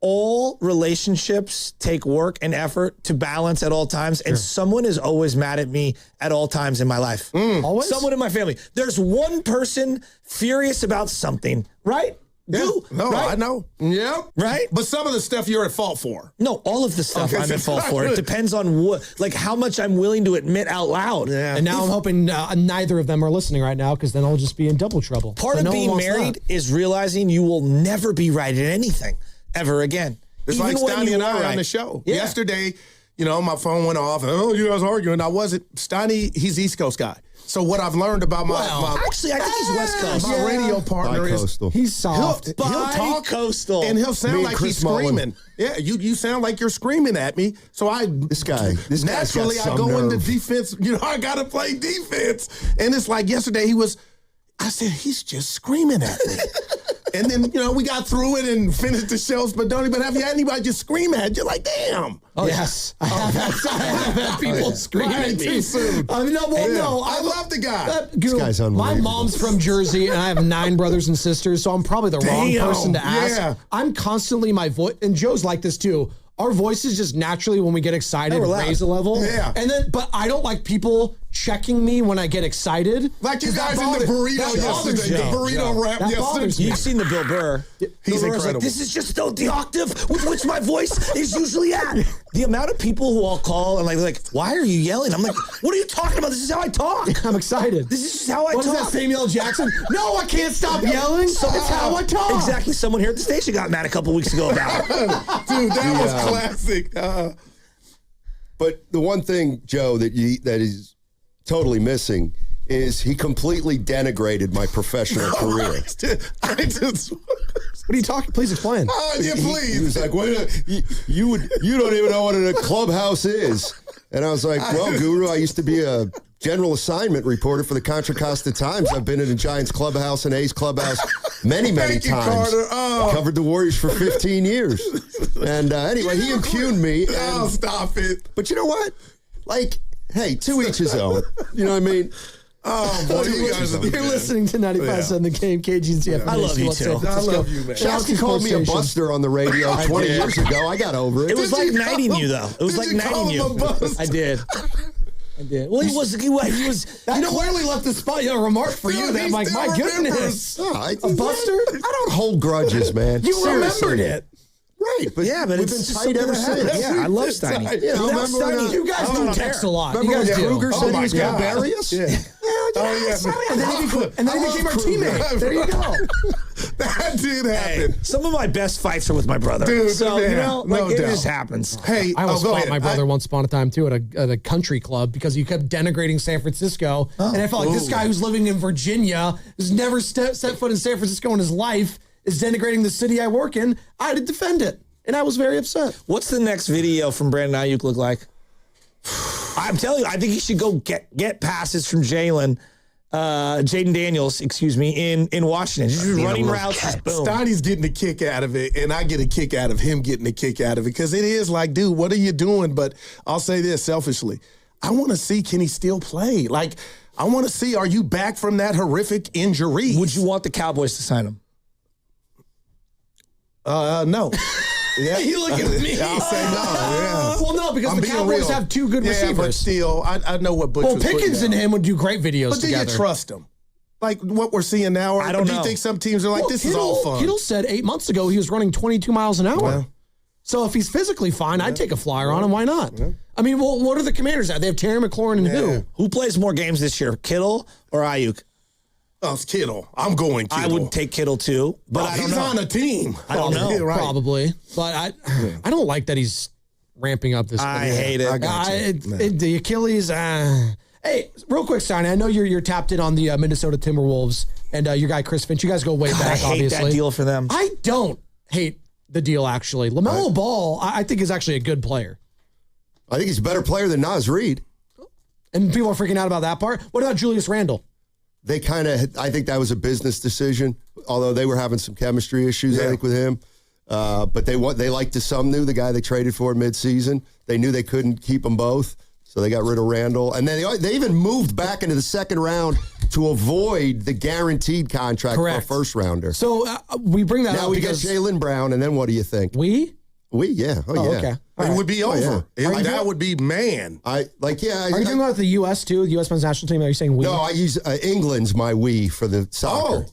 all relationships take work and effort to balance at all times. And someone is always mad at me at all times in my life. Always? Someone in my family. There's one person furious about something, right? You, No, right? I know. Yep. Right? But some of the stuff you're at fault for. No, all of the stuff Okay, I'm so at fault it's for. not It good. depends on what, like how much I'm willing to admit out loud. Yeah. And now I'm hoping neither of them are listening right now because then I'll just be in double trouble. Part So of no one being wants married that. is realizing you will never be right at anything ever again. It's Even like when Steiny you and are I right. on the show. Yeah. Yesterday, my phone went off. And, you guys arguing. I wasn't. Steiny, he's East Coast guy. So what I've learned about my Actually, I think he's West Coast. my radio partner is Bi-coastal. He's soft. he'll talk Bi-coastal. and he'll sound Me and like Chris he's Mullen. screaming. Yeah, you sound like you're screaming at me. So This guy's got naturally I some go into nerve. defense. I gotta play defense. And it's like yesterday I said, he's just screaming at me. And then, we got through it and finished the shows, but don't even have you had anybody just scream at you like, damn. Oh, yes. I have had people scream Right, at me. too soon. No, I love the guy. This guy's My unbelievable. mom's from Jersey, and I have 9 brothers and sisters, so I'm probably the wrong Damn, person to ask. yeah. I'm constantly my voice, and Joe's like this too. Our voices just naturally, when we get excited, we're loud. raise a level. Yeah. But I don't like people checking me when I get excited. Like you 'Cause that guys in the bothers- burrito that bothers yesterday, the me. burrito rap That yesterday. bothers me. You've seen the Bill Burr. He's Bill Burr's incredible. like, this is just the octave with which my voice is usually at. The amount of people who I'll call and like, why are you yelling? I'm like, what are you talking about? This is how I talk. I'm excited. This is just how I What is talk. that, Samuel L. Jackson? No, I can't stop yelling. It's how I talk. Exactly. Someone here at the station got mad a couple weeks ago about it. Dude, that was classic. But the one thing, Joe, that is totally missing is he completely denigrated my professional career. I just. What are you talking? Please explain. Yeah, please. He was like, you don't even know what a clubhouse is. And I was like, well, Guru, I used to be a general assignment reporter for the Contra Costa Times. I've been in the Giants clubhouse and A's clubhouse many Thank you, times. Carter. Oh. Covered the Warriors for 15 years. And anyway, he impugned me. Oh, stop it. But you know what? Like, hey, to each his own. You know what I mean? Oh, boy, you guys are the You're best. listening to 95.7 The Game, KGCF. I love you, too. I love you, man. Shasky called me a buster on the radio 20 years ago. I got over it. It was Did like you knighting call you, him- though. It was did like you call knighting him you. a buster? I did. Well, he was. That clearly left the spot. A remark for you. Dude, That he I'm like, still my remembers. goodness. No, A buster? I don't hold grudges, man. You Seriously. remembered it. Right, but Yeah, but we've it's been just tight ever something that since. happened. Yeah, I love Steiny. You know, Without remember when, Steiny, You guys do text a lot. Remember You when guys do. Kruger said my he was going to God. bury us? Yeah. And then he became our teammate. There you go. That did happen. Some of my best fights are with my brother. Dude, so, yeah, you know, like, no it doubt. just happens. Hey, I almost go fought ahead. my brother once upon a time, too, at a country club because he kept denigrating San Francisco. And I felt like this guy who's living in Virginia, who's never set foot in San Francisco in his life, is denigrating the city I work in. I had to defend it. And I was very upset. What's the next video from Brandon Ayuk look like? I'm telling you, I think he should go get passes from Jaden Daniels, in Washington. He's just running routes. Boom. Steiny's getting a kick out of it, and I get a kick out of him getting a kick out of it because it is like, dude, what are you doing? But I'll say this selfishly. I want to see, can he still play? Like, I want to see, are you back from that horrific injury? Would you want the Cowboys to sign him? No. Yeah. You look at me. I'll say no. Yeah. Well, no, because I'm the being Cowboys real. have 2 good But receivers. still, I know what Butch Well, was putting Pickens and down. him would do great videos But do together. you trust him? Like what we're seeing now? Or I don't do you know. think some teams are like, this is all fun? Kittle said 8 months ago he was running 22 miles an hour. Well. So if he's physically fine, I'd take a flyer on him. Why not? I mean, well, what are the Commanders at? They have Terry McLaurin and who? Who plays more games this year, Kittle or Ayuk? Oh, it's Kittle. I'm going Kittle. I would take Kittle too, but I don't he's know. on a team. I don't know. Yeah, right. Probably. But I don't like that he's ramping up this. I hate it. I got you. The Achilles. Hey, real quick, Stein. I know you're tapped in on the Minnesota Timberwolves and your guy Chris Finch. You guys go way back. I hate obviously. that deal for them. I don't hate the deal actually. LaMelo Ball, I think is actually a good player. I think he's a better player than Nas Reed. And people are freaking out about that part. What about Julius Randle? They I think that was a business decision, although they were having some chemistry issues, I think, with him. But they liked Sumnu, the guy they traded for midseason. They knew they couldn't keep them both, so they got rid of Randall. And then they even moved back into the second round to avoid the guaranteed contract for a first-rounder. So we bring that now up we got because Jaylen Brown, and then what do you think? We, yeah. Oh, yeah. Okay. It would be over. Yeah. That would be man. Are you talking about the U.S. too? The U.S. men's national team? Are you saying we? No, I use England's my we for the soccer. Oh.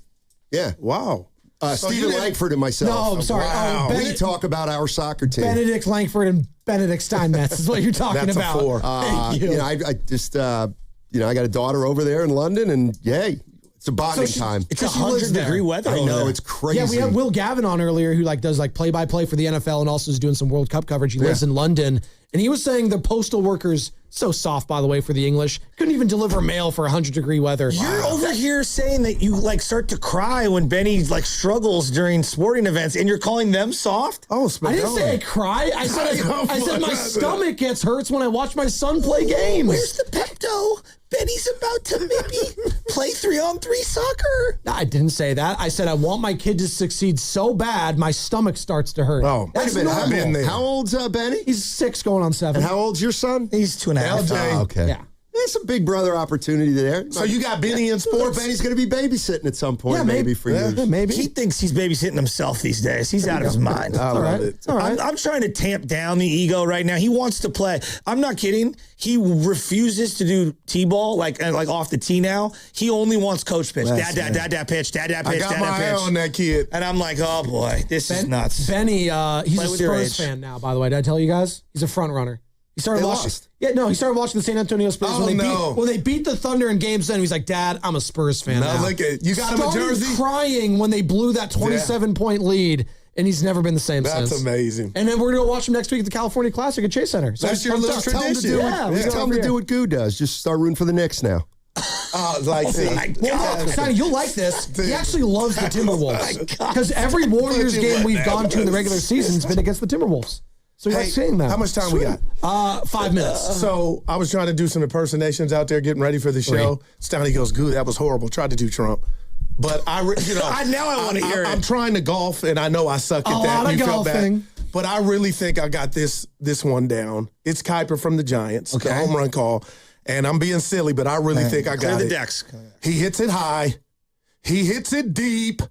Yeah. Wow. Stephen Langford and myself. No, I'm sorry. Wow. We talk about our soccer team. Benedict Langford and Benedict Steinmetz is what you're talking That's about. a 4. Thank you. I just, I got a daughter over there in London, and yay. It's a bonding time. It's 100-degree weather. I over know, there. it's crazy. Yeah, we had Will Gavin on earlier who does play-by-play for the NFL and also is doing some World Cup coverage. He lives in London. And he was saying the postal workers, so soft, by the way, for the English, couldn't even deliver mail for 100-degree weather. You're over here saying that you start to cry when Benny struggles during sporting events, and you're calling them soft? Oh, I didn't say I cry. I said my stomach gets hurts when I watch my son play games. Where's the Pepto? Benny's about to maybe play 3-on-3 soccer. No, I didn't say that. I said I want my kid to succeed so bad my stomach starts to hurt. Oh, that's wait a minute. normal. I've been there. How old's Benny? He's 6 going on 7. And how old's your son? He's 2.5. LJ. Oh, okay. Yeah. There's a big brother opportunity there. So you got Benny in Or sports? Benny's going to be babysitting at some point, Yeah, maybe for you. Yeah, maybe. He thinks he's babysitting himself these days. He's out of his mind. I love it. All right. I'm trying to tamp down the ego right now. He wants to play. I'm not kidding. He refuses to do T-ball, like off the tee now. He only wants coach pitch. Dad pitch, dad pitch, I got my eye pitch. on that kid. And I'm like, oh boy, this is nuts. Benny, he's Play a with your Spurs age. fan now, by the way. Did I tell you guys? He's a front runner. He started They watching. lost. Yeah, no, he started watching the San Antonio Spurs when they beat the Thunder in Game 7. He's like, Dad, I'm a Spurs fan now. Look at you. Got him a Started jersey. crying when they blew that 27-point lead, and he's never been the same since. That's amazing. And then we're going to watch him next week at the California Classic at Chase Center. So That's your little Just tell him to tradition. do Yeah, it. we Just go tell him to over do here. what Goo does. Just start rooting for the Knicks now. Well, Sonny, you'll like this. He actually loves the Timberwolves because every Warriors game we've gone to in the regular season has been against the Timberwolves. So you're saying that. How much time we got? 5 minutes. So I was trying to do some impersonations out there, getting ready for the show. Stoney goes, "Goo, that was horrible." Tried to do Trump, but I want to hear it. I'm trying to golf, and I know I suck at A that. lot of You felt golfing. bad. But I really think I got this one down. It's Kuiper from the Giants, the home run call, and I'm being silly, but I really think I got Clear it. the decks. He hits it high. He hits it deep.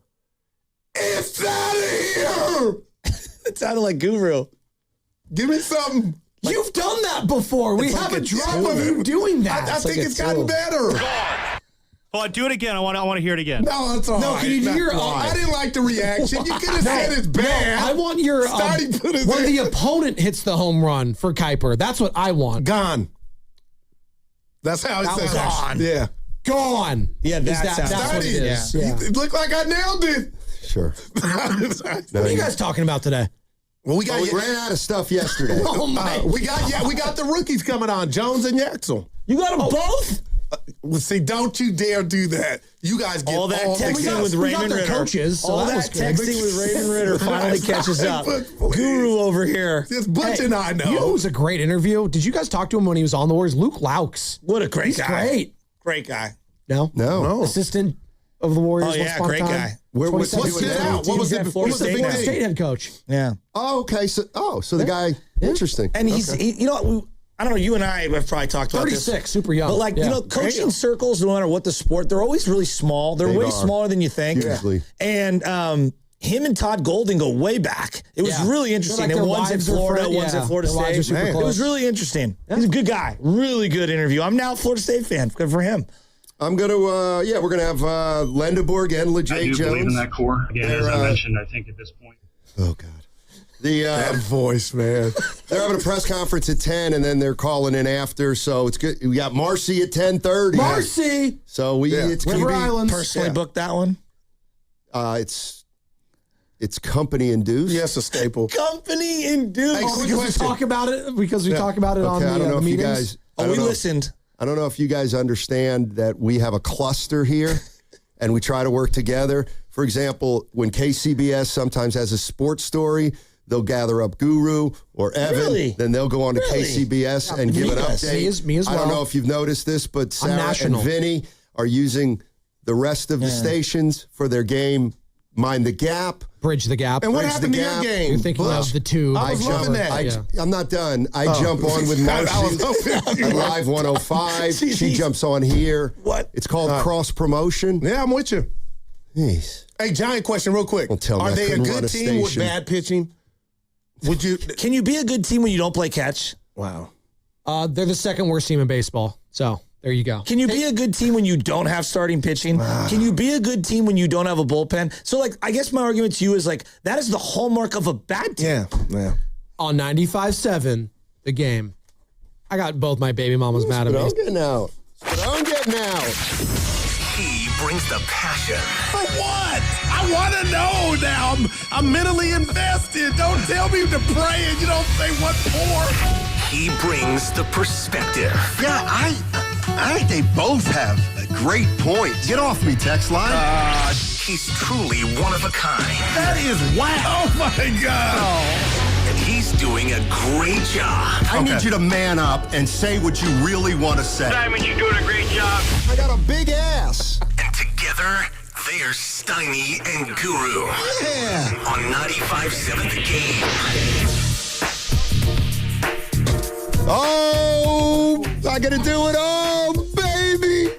It's out of here. It sounded like Guru. Give me something. You've done that before. We It's have like a a drop tool. of you doing that. I think it's gotten better. Hold on, do it again. I want to hear it again. No, it's all No, right. can you hear? I didn't like the reaction. You could have said it's bad. No, I want your Stoney put his when hand- the opponent hits the home run for Kuiper. That's what I want. Gone. That's how it That says. was gone. Yeah. Gone. Yeah, that's what it is. Yeah. It looked like I nailed it. Sure. What are you guys talking about today? Well, we ran out of stuff yesterday. Oh my! we got the rookies coming on, Jones and Yaxel. You got them both? Well, see, don't you dare do that. You guys get All that the texting with Raymond Ritter. coaches, so all that that was good. texting with Raymond Ritter finally catches up. Guru over here. This Butch and I know. You know who was a great interview? Did you guys talk to him when he was on the Warriors? Luke Laux. What a great He's guy. great. Great guy. No? No. Assistant of the Warriors. Oh, yeah, once upon a great time. guy. What's 27 it out? What was it before? He's the State Florida now. State head coach. Yeah. Oh, okay. So the guy, interesting. And he's, you know, I don't know, you and I have probably talked about this. 36, super young. But like, you know, coaching circles, no matter what the sport, they're always really small. They're way smaller than you think. Usually. And him and Todd Golden go way back. It was really interesting. Like and their one's in wives are Florida, friends. one's Yeah, in Florida their wives are State. super It close. was really interesting. He's a good guy. Really good interview. I'm now a Florida State fan. Good for him. I'm going to, we're going to have Lendeborg and LeJay I do Jones. believe in that core. Again, as I mentioned, I think at this point. Oh, God. That voice, man. They're having a press conference at 10, and then they're calling in after. So it's good. We got Marcy at 10:30. Marcy. So it's going to River be Islands. Personally booked that one. It's company induced. Yes, a staple. Company induced. Hey, Oh, quick because we question. talk about it. Because we talk about it on I don't know the if you meetings. guys. Oh, we listened. I don't know if you guys understand that we have a cluster here, and we try to work together. For example, when KCBS sometimes has a sports story, they'll gather up Guru or Evan. Really? Then they'll go on to Really? KCBS and give an update. Me as well. I don't know if you've noticed this, but I'm Sarah and national. Vinny are using the rest of the stations for their game mind the gap. Bridge the gap. And what Bridge happened the to your gap. game? You're thinking of the two. I was loving that. I'm not done. I jump on with I was Marcy hoping on you Live 105. Jeez. She jumps on here. What? It's called cross promotion. Yeah, I'm with you. Jeez. Hey, giant question real quick. Don't tell me Are I they a couldn't run good a team with station. bad pitching? Would you? Can you be a good team when you don't play catch? Wow. They're the second worst team in baseball. So there you go. Can you be a good team when you don't have starting pitching? Can you be a good team when you don't have a bullpen? So, like, I guess my argument to you is, like, that is the hallmark of a bad team. Yeah. On 95.7, the game. I got both my baby mamas mad at me. I'm getting out. I'm getting out. He brings the passion. For what? I want to know now. I'm mentally invested. Don't tell me to pray and you don't say what for. He brings the perspective. Yeah, I think they both have great points. Get off me, text line. He's truly one of a kind. That is wow. Oh, my God. And he's doing a great job. I need you to man up and say what you really want to say. Simon, you're doing a great job. I got a big ass. And together, they are Steiny and Guru. Yeah. On 95.7 The Game. Oh, I got to do it. Oh, baby.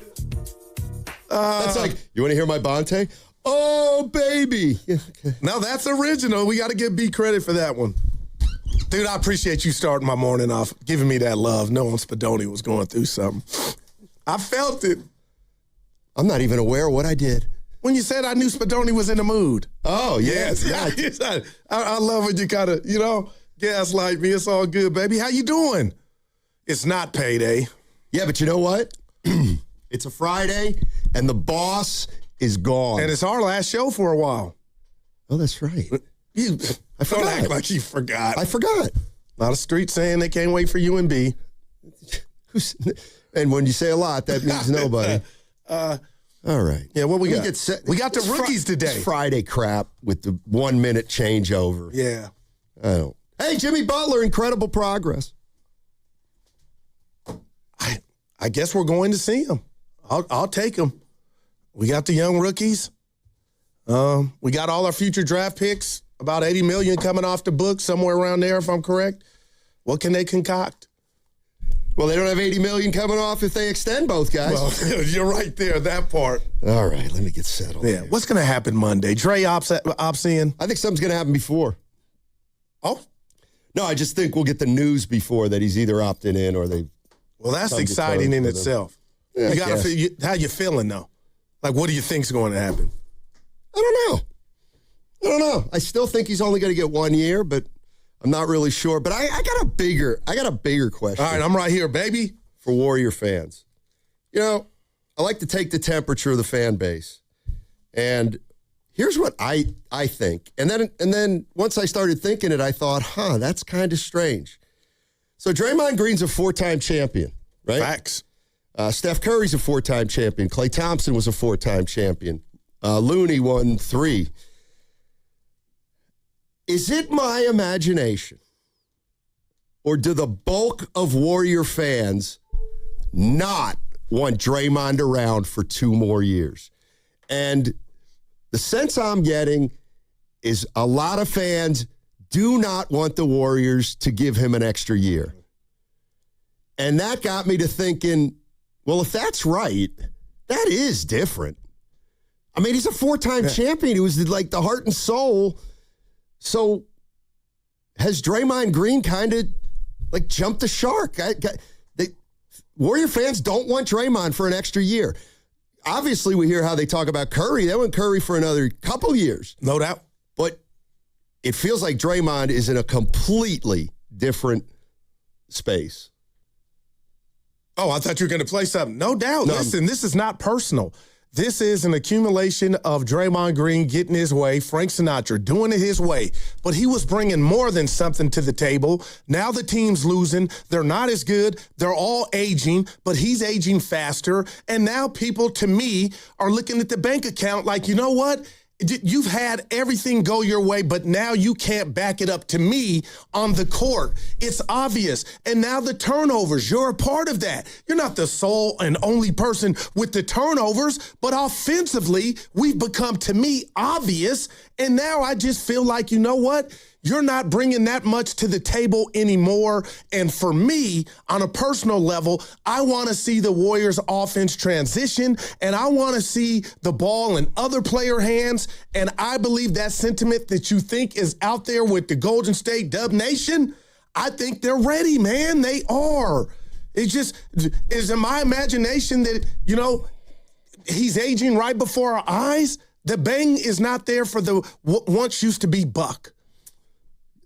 That's like, you want to hear my Bonte? Oh, baby. Now, that's original. We got to give B credit for that one. Dude, I appreciate you starting my morning off, giving me that love, knowing Spadoni was going through something. I felt it. I'm not even aware of what I did. When you said I knew Spadoni was in the mood. Oh, yes. I love when you kind of, gaslight me. It's all good, baby. How you doing? It's not payday. Yeah, but you know what? It's a Friday, and the boss is gone. And it's our last show for a while. Oh, that's right. I don't act like you forgot. I forgot. A lot of streets saying they can't wait for you and B. And when you say a lot, that means nobody. All right. Yeah, what we got? We got the rookies today. It's Friday crap with the 1 minute changeover. Yeah. I don't. Hey, Jimmy Butler, incredible progress. I guess we're going to see him. I'll take him. We got the young rookies. We got all our future draft picks, about $80 million coming off the books, somewhere around there, if I'm correct. What can they concoct? Well, they don't have $80 million coming off if they extend both guys. Well, you're right there, that part. All right, let me get settled. Yeah, what's going to happen Monday? Dre opts in? I think something's going to happen before. Oh? No, I just think we'll get the news before that he's either opting in or they. Well, that's exciting in itself. Yeah, you gotta how you feeling, though? Like, what do you think's going to happen? I don't know. I still think he's only going to get 1 year, but I'm not really sure. But I got a bigger question. All right, I'm right here, baby. For Warrior fans. I like to take the temperature of the fan base. And here's what I think. And then once I started thinking it, I thought, that's kind of strange. So Draymond Green's a 4-time champion, right? Facts. Steph Curry's a 4-time champion. Klay Thompson was a 4-time champion. Looney won 3. Is it my imagination, or do the bulk of Warrior fans not want Draymond around for 2 more years? And the sense I'm getting is a lot of fans do not want the Warriors to give him an extra year. And that got me to thinking, well, if that's right, that is different. I mean, he's a 4-time champion. He was like the heart and soul. So has Draymond Green kind of like jumped the shark? Warrior fans don't want Draymond for an extra year. Obviously, we hear how they talk about Curry. They want Curry for another couple years. No doubt. But it feels like Draymond is in a completely different space. Oh, I thought you were going to play something. No doubt. No, Listen, this is not personal. This is an accumulation of Draymond Green getting his way, Frank Sinatra doing it his way. But he was bringing more than something to the table. Now the team's losing. They're not as good. They're all aging, but he's aging faster. And now people, to me, are looking at the bank account like, you know what? You've had everything go your way, but now you can't back it up to me on the court. It's obvious. And now the turnovers, you're a part of that. You're not the sole and only person with the turnovers, but offensively, we've become, to me, obvious. And now I just feel like, you know what? You're not bringing that much to the table anymore. And for me, on a personal level, I want to see the Warriors offense transition, and I want to see the ball in other player hands. And I believe that sentiment that you think is out there with the Golden State Dub Nation, I think they're ready, man. They are. It just is in my imagination that, you know, he's aging right before our eyes. The bang is not there for the what once used to be Buck.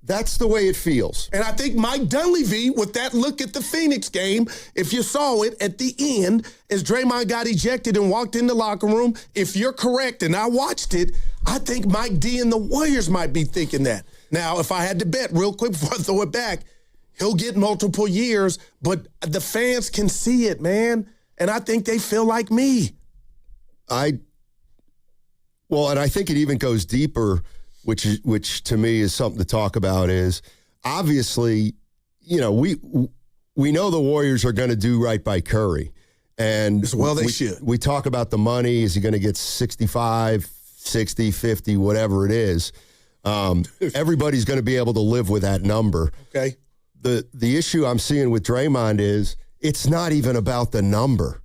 That's the way it feels. And I think Mike Dunleavy, with that look at the Phoenix game, if you saw it at the end, as Draymond got ejected and walked in the locker room, if you're correct, and I watched it, I think Mike D and the Warriors might be thinking that. Now, if I had to bet real quick before I throw it back, he'll get multiple years, but the fans can see it, man. And I think they feel like me. And I think it even goes deeper, which to me is something to talk about, is obviously, you know, we know the Warriors are going to do right by Curry. And they should. We talk about the money. Is he going to get 65, 60, 50, whatever it is? Everybody's going to be able to live with that number. Okay. The issue I'm seeing with Draymond is it's not even about the number.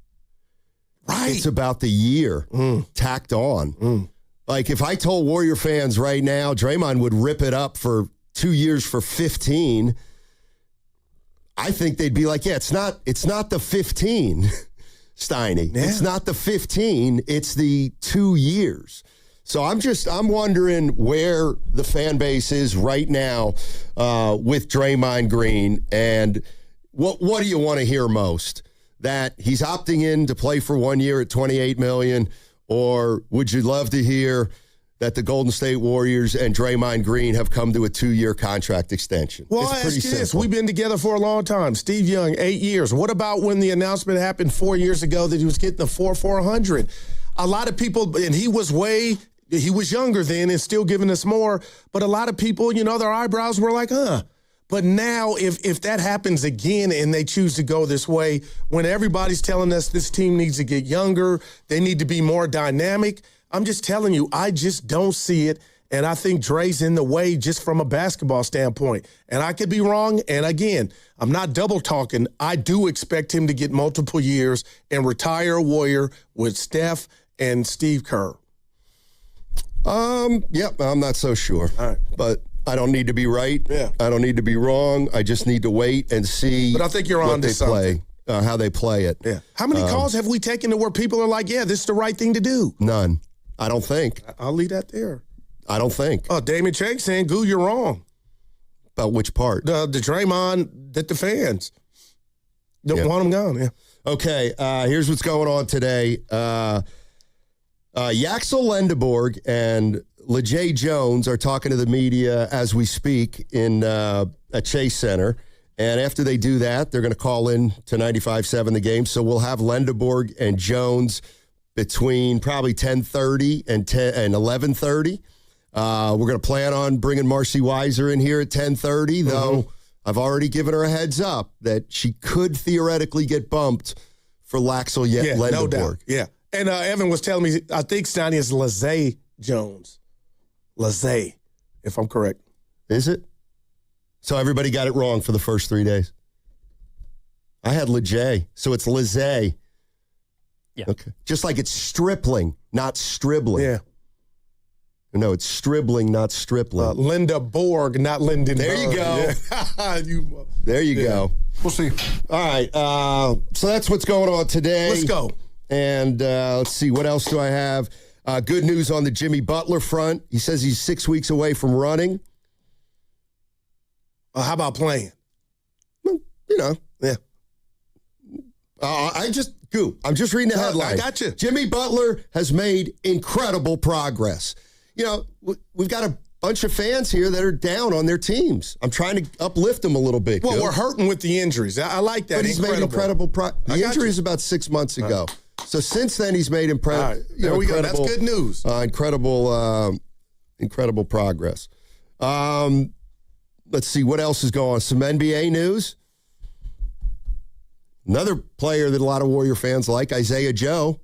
Right. It's about the year tacked on. Like, if I told Warrior fans right now, Draymond would rip it up for 2 years for 15, I think they'd be like, yeah, it's not the 15, Steiny. Yeah. It's not the 15, it's the 2 years. So I'm wondering where the fan base is right now with Draymond Green, and what do you want to hear most? That he's opting in to play for 1 year at $28 million, or would you love to hear that the Golden State Warriors and Draymond Green have come to a 2-year contract extension? Well, it's I ask you simple. this. We've been together for a long time. Steve Young, 8 years. What about when the announcement happened 4 years ago that he was getting the 400? A lot of people, and he was younger then and still giving us more, but a lot of people, you know, their eyebrows were like, huh. But now if that happens again and they choose to go this way, when everybody's telling us this team needs to get younger, they need to be more dynamic, I'm just telling you, I just don't see it. And I think Dre's in the way just from a basketball standpoint. And I could be wrong. And again, I'm not double talking. I do expect him to get multiple years and retire a Warrior with Steph and Steve Kerr. Yep, I'm not so sure. All right. But I don't need to be right. Yeah. I don't need to be wrong. I just need to wait and see. But I think you're on to something. How they play it. Yeah. How many calls have we taken to where people are like, yeah, this is the right thing to do? None. I don't think. I'll leave that there. I don't think. Oh, Damon Chang saying, Goo, you're wrong. About which part? The Draymond that the fans don't want him gone. Yeah. Okay, here's what's going on today. Yaxel Lendeborg and LeJay Jones are talking to the media as we speak at Chase Center. And after they do that, they're going to call in to 95.7 the game. So we'll have Lendeborg and Jones between probably 10:30 and 11:30. We're going to plan on bringing Marcy Weiser in here at 10:30, though I've already given her a heads up that she could theoretically get bumped for Laxel Lendeborg. No doubt. Yeah. And Evan was telling me, I think Steiny is LeZay Jones. LeZay, if I'm correct. Is it? So everybody got it wrong for the first 3 days. I had LeJay, so it's LeZay. Yeah. Okay. Just like it's stripling, not stribbling. Yeah. No, it's stribling, not stripling. Linda Borg, not Linden. There you go. Yeah. There you go. We'll see. All right. So that's what's going on today. Let's go. And let's see. What else do I have? Good news on the Jimmy Butler front. He says he's 6 weeks away from running. How about playing? Well, you know. Yeah. I'm just reading the headline. I got you. Jimmy Butler has made incredible progress. You know, we've got a bunch of fans here that are down on their teams. I'm trying to uplift them a little bit. Well, we're hurting with the injuries. I like that. But he's made incredible progress. The injury is about 6 months ago. So since then, he's made There we go. That's good news. Incredible progress. Let's see what else is going on. Some NBA news. Another player that a lot of Warrior fans like, Isaiah Joe.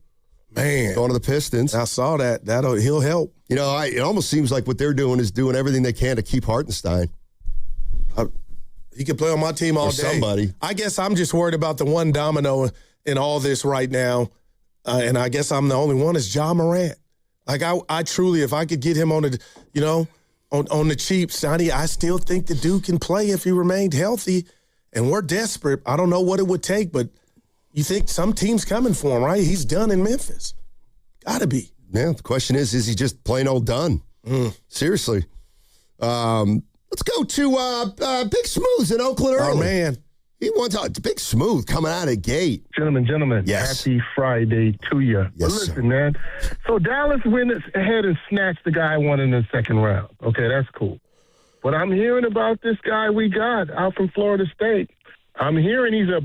Man. Going to the Pistons. I saw that. He'll help. You know, it almost seems like what they're doing is doing everything they can to keep Hartenstein. He could play on my team all day. Somebody. I guess I'm just worried about the one domino in all this right now, and I guess I'm the only one, is Ja Morant. Like, I truly, if I could get him on the, on the cheap, Sonny, I still think the dude can play if he remained healthy, and we're desperate. I don't know what it would take, but you think some team's coming for him, right? He's done in Memphis. Got to be. Yeah, the question is he just plain old done? Seriously. Let's go to Big Smooth in Oakland early. Oh, man. He wants Big Smooth coming out of the gate. Gentlemen, yes. Happy Friday to you. Yes, but listen, man. So Dallas went ahead and snatched the guy won in the second round. Okay, that's cool. But I'm hearing about this guy we got out from Florida State. I'm hearing he's a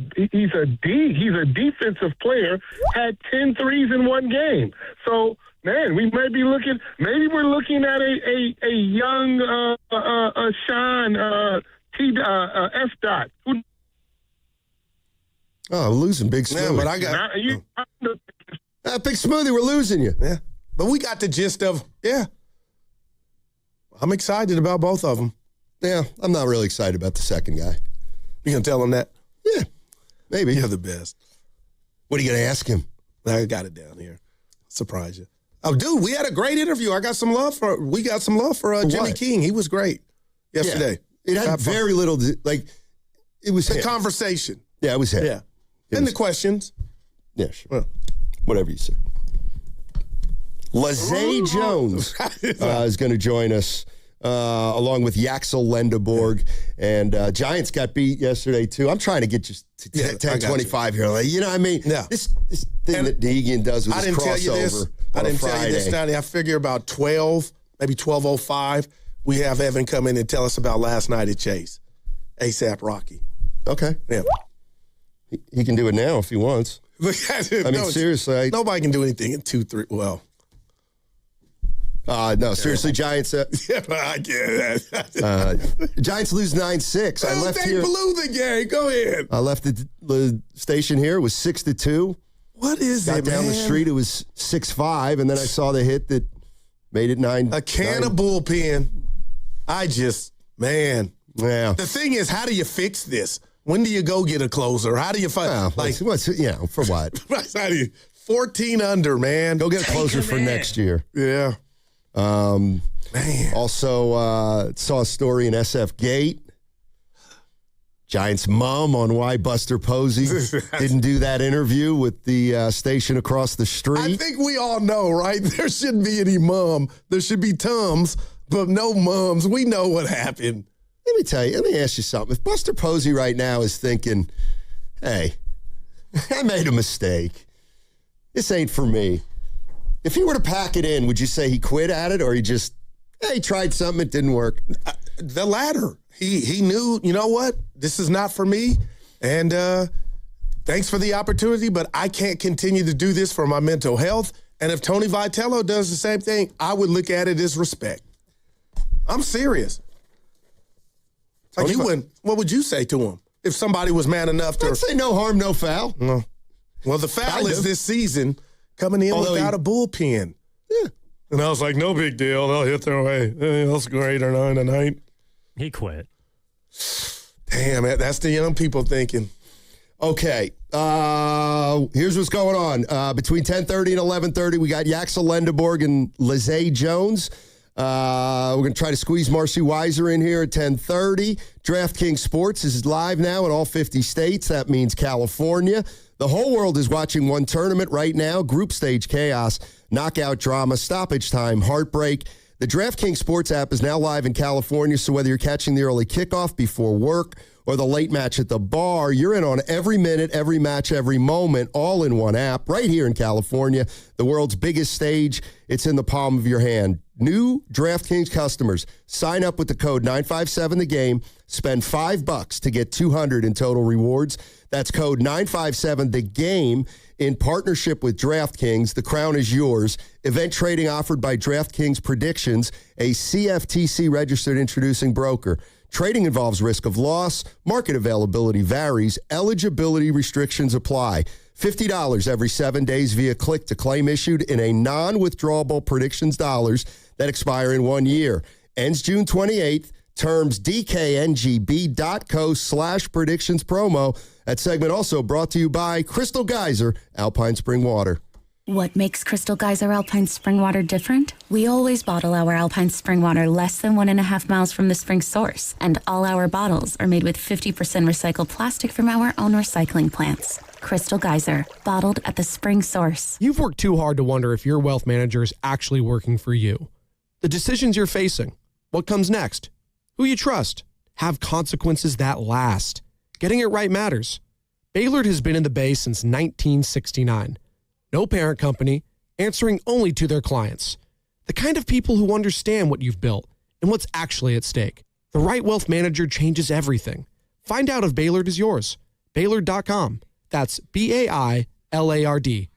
defensive player, had 10 threes in one game. So, man, we might be looking. Maybe we're looking at a young Sean F. Dot. Oh, we're losing Big Smoothie. Yeah, but I got Big Smoothie, we're losing you. Yeah, but we got the gist of I'm excited about both of them. Yeah, I'm not really excited about the second guy. You gonna tell him that? Yeah, maybe. You're the best. What are you gonna ask him? I got it down here. Surprise you. Oh, dude, we had a great interview. We got some love for Jimmy King. He was great yesterday. Yeah. It had very little, it was the conversation. Yeah, it was him. Yeah. And the questions. Yeah, sure. Well, whatever you say. Lazay Jones is going to join us, along with Yaxel Lendeborg. And Giants got beat yesterday, too. I'm trying to get you to 10-25 here. Like, you know what I mean? Yeah. This thing that Deegan does with his crossover. I didn't tell you this, Donnie. I figure about 12, maybe 12:05, we have Evan come in and tell us about last night at Chase. ASAP Rocky. Okay. Yeah. He can do it now if he wants. Seriously. Nobody can do anything in 2-3. Well. No, seriously, Giants. Yeah, but I get that. Giants lose 9-6. I left here. They blew the game. Go ahead. I left the station here. It was 6-2. What is Got it, down the street. It was 6-5, and then I saw the hit that made it 9. A can of bullpen. Yeah. The thing is, how do you fix this? When do you go get a closer? How do you find for what? 14 under, man. Go get a closer for next year. Yeah. Man. Also, saw a story in SF Gate. Giants' mom on why Buster Posey didn't do that interview with the station across the street. I think we all know, right? There shouldn't be any mom. There should be Tums, but no mums. We know what happened. Let me ask you something. If Buster Posey right now is thinking, hey, I made a mistake. This ain't for me. If he were to pack it in, would you say he quit at it or he just, he tried something, it didn't work? The latter. He knew, you know what? This is not for me. And thanks for the opportunity, but I can't continue to do this for my mental health. And if Tony Vitello does the same thing, I would look at it as respect. I'm serious. Like you wouldn't. What would you say to him if somebody was man enough to? I'd say no harm, no foul. No. Well, the foul is this season coming in without a bullpen. Yeah. And I was like, no big deal. They'll hit their way. That's great or 9 tonight. He quit. Damn it. That's the young people thinking. Okay. Here's what's going on. Between 10:30 and 11:30, we got Yaxel Lendeborg and Lazay Jones. We're going to try to squeeze Marcy Weiser in here at 10:30. DraftKings Sports is live now in all 50 states. That means California. The whole world is watching one tournament right now. Group stage chaos, knockout drama, stoppage time, heartbreak. The DraftKings Sports app is now live in California, so whether you're catching the early kickoff before work or the late match at the bar, you're in on every minute, every match, every moment, all in one app, right here in California. The world's biggest stage, it's in the palm of your hand. New DraftKings customers, sign up with the code 957TheGame, spend $5 to get $200 in total rewards. That's code 957TheGame in partnership with DraftKings. The crown is yours. Event trading offered by DraftKings Predictions, a CFTC registered introducing broker. Trading involves risk of loss. Market availability varies. Eligibility restrictions apply. $50 every 7 days via click to claim issued in a non-withdrawable predictions dollars that expire in 1 year. Ends June 28th. Terms dkngb.co/predictions promo. That segment also brought to you by Crystal Geyser, Alpine Spring Water. What makes Crystal Geyser Alpine Spring Water different? We always bottle our Alpine Spring Water less than 1.5 miles from the spring source, and all our bottles are made with 50% recycled plastic from our own recycling plants. Crystal Geyser, bottled at the spring source. You've worked too hard to wonder if your wealth manager is actually working for you. The decisions you're facing, what comes next, who you trust, have consequences that last. Getting it right matters. Baylord has been in the Bay since 1969. No parent company, answering only to their clients. The kind of people who understand what you've built and what's actually at stake. The right wealth manager changes everything. Find out if Baylord is yours. Baylord.com. That's BAILARD.com.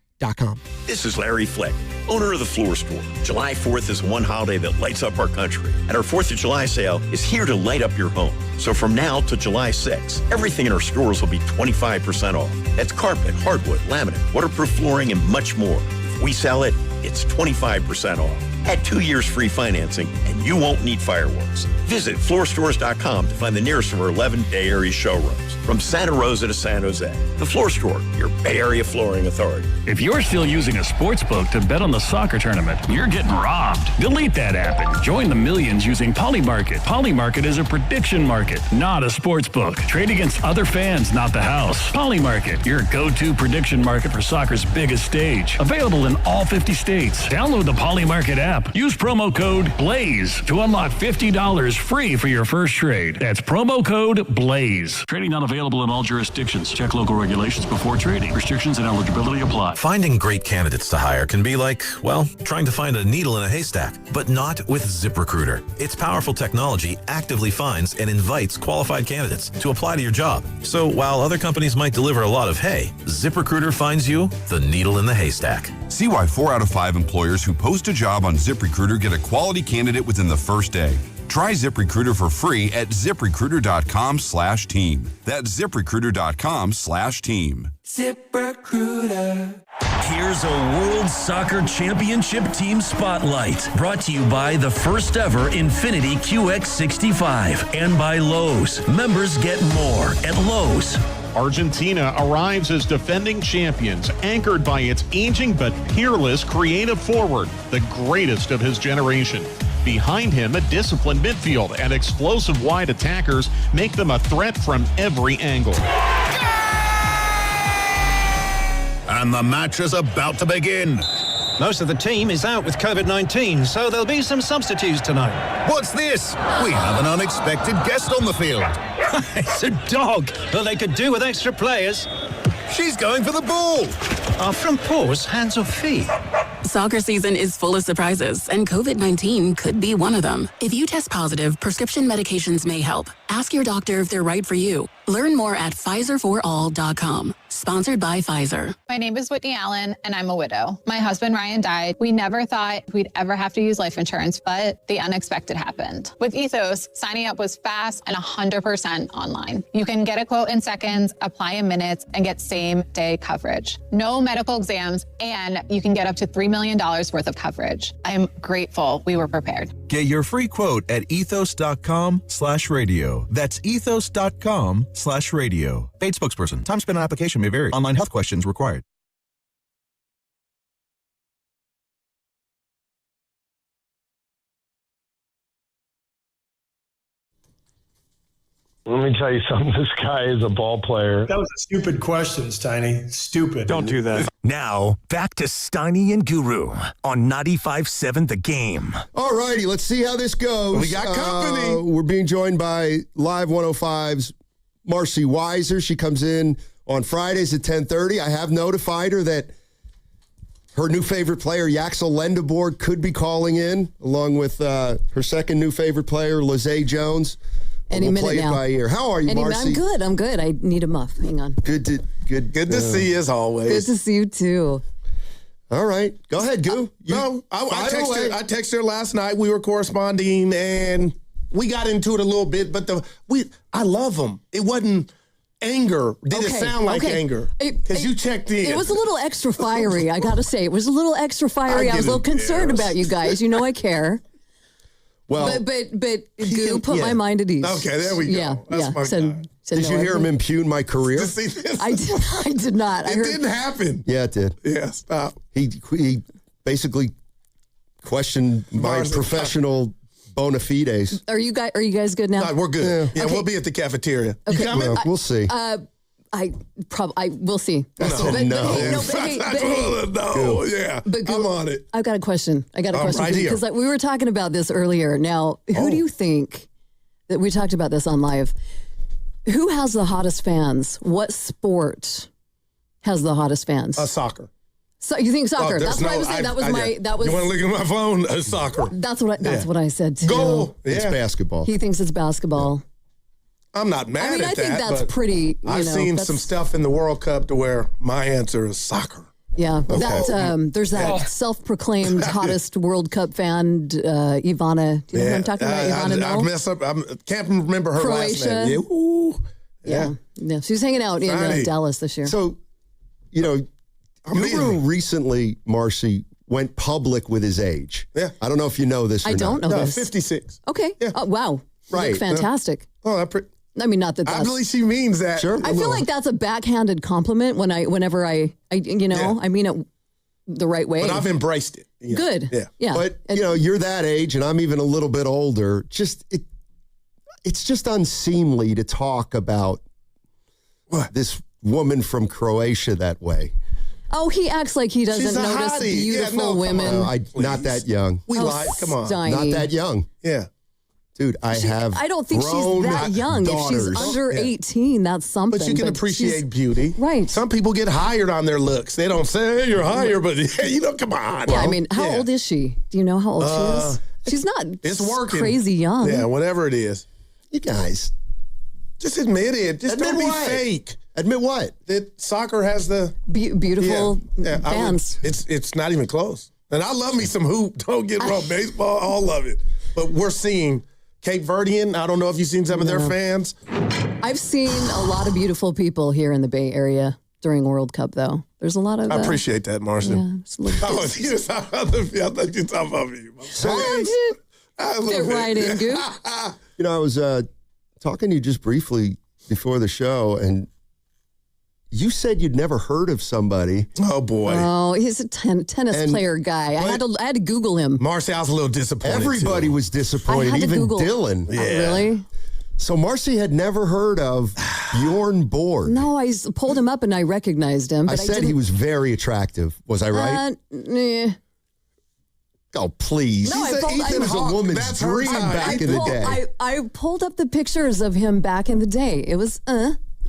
This is Larry Flick, owner of the Floor Store. July 4th is one holiday that lights up our country, and our 4th of July sale is here to light up your home. So from now to July 6th, everything in our stores will be 25% off. That's carpet, hardwood, laminate, waterproof flooring, and much more. If we sell it, it's 25% off. Add 2 years free financing, and you won't need fireworks. Visit floorstores.com to find the nearest of our 11 Bay Area showrooms. From Santa Rosa to San Jose, the Floor Store, your Bay Area flooring authority. If you're still using a sports book to bet on the soccer tournament, you're getting robbed. Delete that app and join the millions using Polymarket. Polymarket is a prediction market, not a sports book. Trade against other fans, not the house. Polymarket, your go-to prediction market for soccer's biggest stage. Available in all 50 states. Download the Polymarket app. Use promo code BLAZE to unlock $50 free for your first trade. That's promo code BLAZE. Trading not available in all jurisdictions. Check local regulations before trading. Restrictions and eligibility apply. Finding great candidates to hire can be like, well, trying to find a needle in a haystack, but not with ZipRecruiter. Its powerful technology actively finds and invites qualified candidates to apply to your job. So while other companies might deliver a lot of hay, ZipRecruiter finds you the needle in the haystack. See why 4 out of 5 employers who post a job on ZipRecruiter get a quality candidate within the first day. Try ZipRecruiter for free at ZipRecruiter.com/team. That's ZipRecruiter.com/team. ZipRecruiter. Here's a World Soccer Championship Team Spotlight, brought to you by the first ever Infiniti QX65 and by Lowe's. Members get more at Lowe's. Argentina arrives as defending champions, anchored by its aging but peerless creative forward, the greatest of his generation. Behind him, a disciplined midfield and explosive wide attackers make them a threat from every angle. And the match is about to begin. Most of the team is out with COVID-19, so there'll be some substitutes tonight. What's this? We have an unexpected guest on the field. It's a dog. Well, they could do with extra players. She's going for the ball. Are front paws hands or feet? Soccer season is full of surprises, and COVID-19 could be one of them. If you test positive, prescription medications may help. Ask your doctor if they're right for you. Learn more at PfizerForAll.com. Sponsored by Pfizer. My name is Whitney Allen, and I'm a widow. My husband, Ryan, died. We never thought we'd ever have to use life insurance, but the unexpected happened. With Ethos, signing up was fast and 100% online. You can get a quote in seconds, apply in minutes, and get same-day coverage. No medical exams, and you can get up to $3 million worth of coverage. I'm grateful we were prepared. Get your free quote at ethos.com/radio. That's ethos.com/radio. Paid spokesperson. Time spent on application may vary. Online health questions required. Let me tell you something. This guy is a ball player. That was a stupid question, Steiny. Stupid. Don't do that. Now, back to Steiny and Guru on 95.7 The Game. All righty, let's see how this goes. We got company. We're being joined by Live 105's Marcy Weiser. She comes in on Fridays at 10:30. I have notified her that her new favorite player, Yaxel Lendeborg, could be calling in, along with her second new favorite player, Lizzie Jones. Any minute play now. It by ear. How are you, Marcy? I'm good. I need a muff. Hang on. Good to see you as always. Good to see you too. All right. Go ahead, Goo. I texted her last night. We were corresponding, and we got into it a little bit, but I love them. It wasn't anger. Did it sound like anger? Because you checked in. It was a little extra fiery, I got to say. It was a little extra fiery. I was a little concerned about you guys. You know I care. Well, but Goo put my mind at ease. Okay, there we go. Yeah, That's Said did you hear him impugn my career? I did not. It didn't happen. Yeah, it did. Yeah, stop. He basically questioned my professional bona fides. Are you guys good now? No, we're good. Yeah, Okay. we'll be at the cafeteria. Okay. You coming? Well, we'll see. We'll see. No. Yeah, But I'm on it. I've got a question. right here. Because we were talking about this earlier. Now, who do you think that we talked about this on live? Who has the hottest fans? What sport has the hottest fans? Soccer. So you think soccer? That's what I was saying. That was my. That was. You want to look at my phone? Soccer. That's what I said too. Goal. It's basketball. He thinks it's basketball. I'm not mad at that. I think that's but pretty. I've seen some stuff in the World Cup to where my answer is soccer. Yeah, Okay. there's that self-proclaimed hottest World Cup fan, Ivana. Do you know who I'm talking about? Ivana I Mill? mess up. I can't remember her Croatia. last name. Yeah. Ooh. Yeah. She's hanging out in Dallas this year. So, Guru recently, Marcy, went public with his age. Yeah. I don't know if you know this or I don't not. know this. 56. Okay. Yeah. Oh, wow. You Right. look fantastic. Oh, I mean, not that I that's... believe she means that. Sure. I feel like that's a backhanded compliment whenever I I mean it the right way. But I've embraced it. Yeah. Good. Yeah. But, you're that age, and I'm even a little bit older. It's just unseemly to talk about this woman from Croatia that way. Oh, he acts like he doesn't She's a notice hottie. beautiful Yeah, no, women. come on. Not that young. Come on. Steiny. Not that young. Yeah. Dude, I don't think she's that young. Daughters. If she's under 18, that's something. But you can appreciate beauty. Right. Some people get hired on their looks. They don't say, hey, you're higher, but come on. Yeah, I mean, how old is she? Do you know how old she is? She's not It's working. crazy young. Yeah, whatever it is. You guys. Just admit it. Just Admit don't be what? fake. Admit what? That soccer has the beautiful fans. It's not even close. And I love me some hoop. Don't get wrong. Baseball, all love it. But we're seeing Cape Verdean. I don't know if you've seen some of their fans. I've seen a lot of beautiful people here in the Bay Area during World Cup, though. There's a lot of... I appreciate that, Marcia. Yeah, it's a little I thought you were talking about me. Fit right in, Goop. I was talking to you just briefly before the show, and you said you'd never heard of somebody. Oh, boy. Oh, he's a tennis player guy. I had to Google him. Marcy, I was a little disappointed. Everybody was disappointed, I had to even Google. Dylan. Yeah. Really? So Marcy had never heard of Bjorn Borg. No, I pulled him up and I recognized him. But I said he was very attractive. Was I right? Nah. Oh, please. No, Ethan was a woman's dream back in the day. I pulled up the pictures of him back in the day. It was,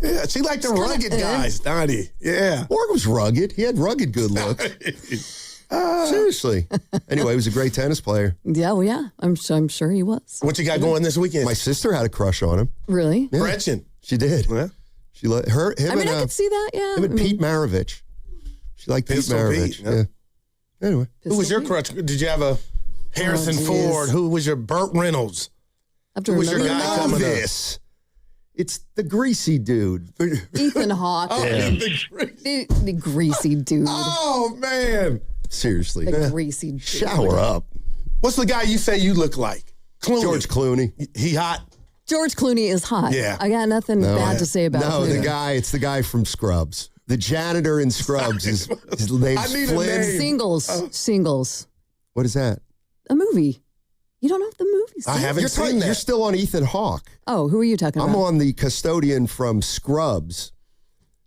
Yeah, she liked the rugged guys, Donnie. Yeah. Borg was rugged. He had rugged good looks. Seriously. Anyway, he was a great tennis player. Yeah, well, yeah. I'm sure he was. What you got going this weekend? My sister had a crush on him. Really? Yeah. Gretchen. She did. Yeah. She let him. I mean, I could see that, yeah. Him and Pete Maravich. She liked Pistol Pete Maravich. Pete, yeah. Anyway. Who was your crush? Did you have a Harrison Ford? Who was your Burt Reynolds? Who was your guy Love coming this. It's the greasy dude. Ethan Hawke. The greasy dude. Oh, man. Seriously. The greasy dude. Shower up. What's the guy you say you look like? Clooney. George Clooney. He hot? George Clooney is hot. Yeah. I got nothing bad to say about Clooney. It's the guy from Scrubs. The janitor in Scrubs. His name's Flynn. Singles. What is that? A movie. You don't know the movie? I haven't seen that. You're still on Ethan Hawke. Oh, who are you talking about? I'm on the custodian from Scrubs.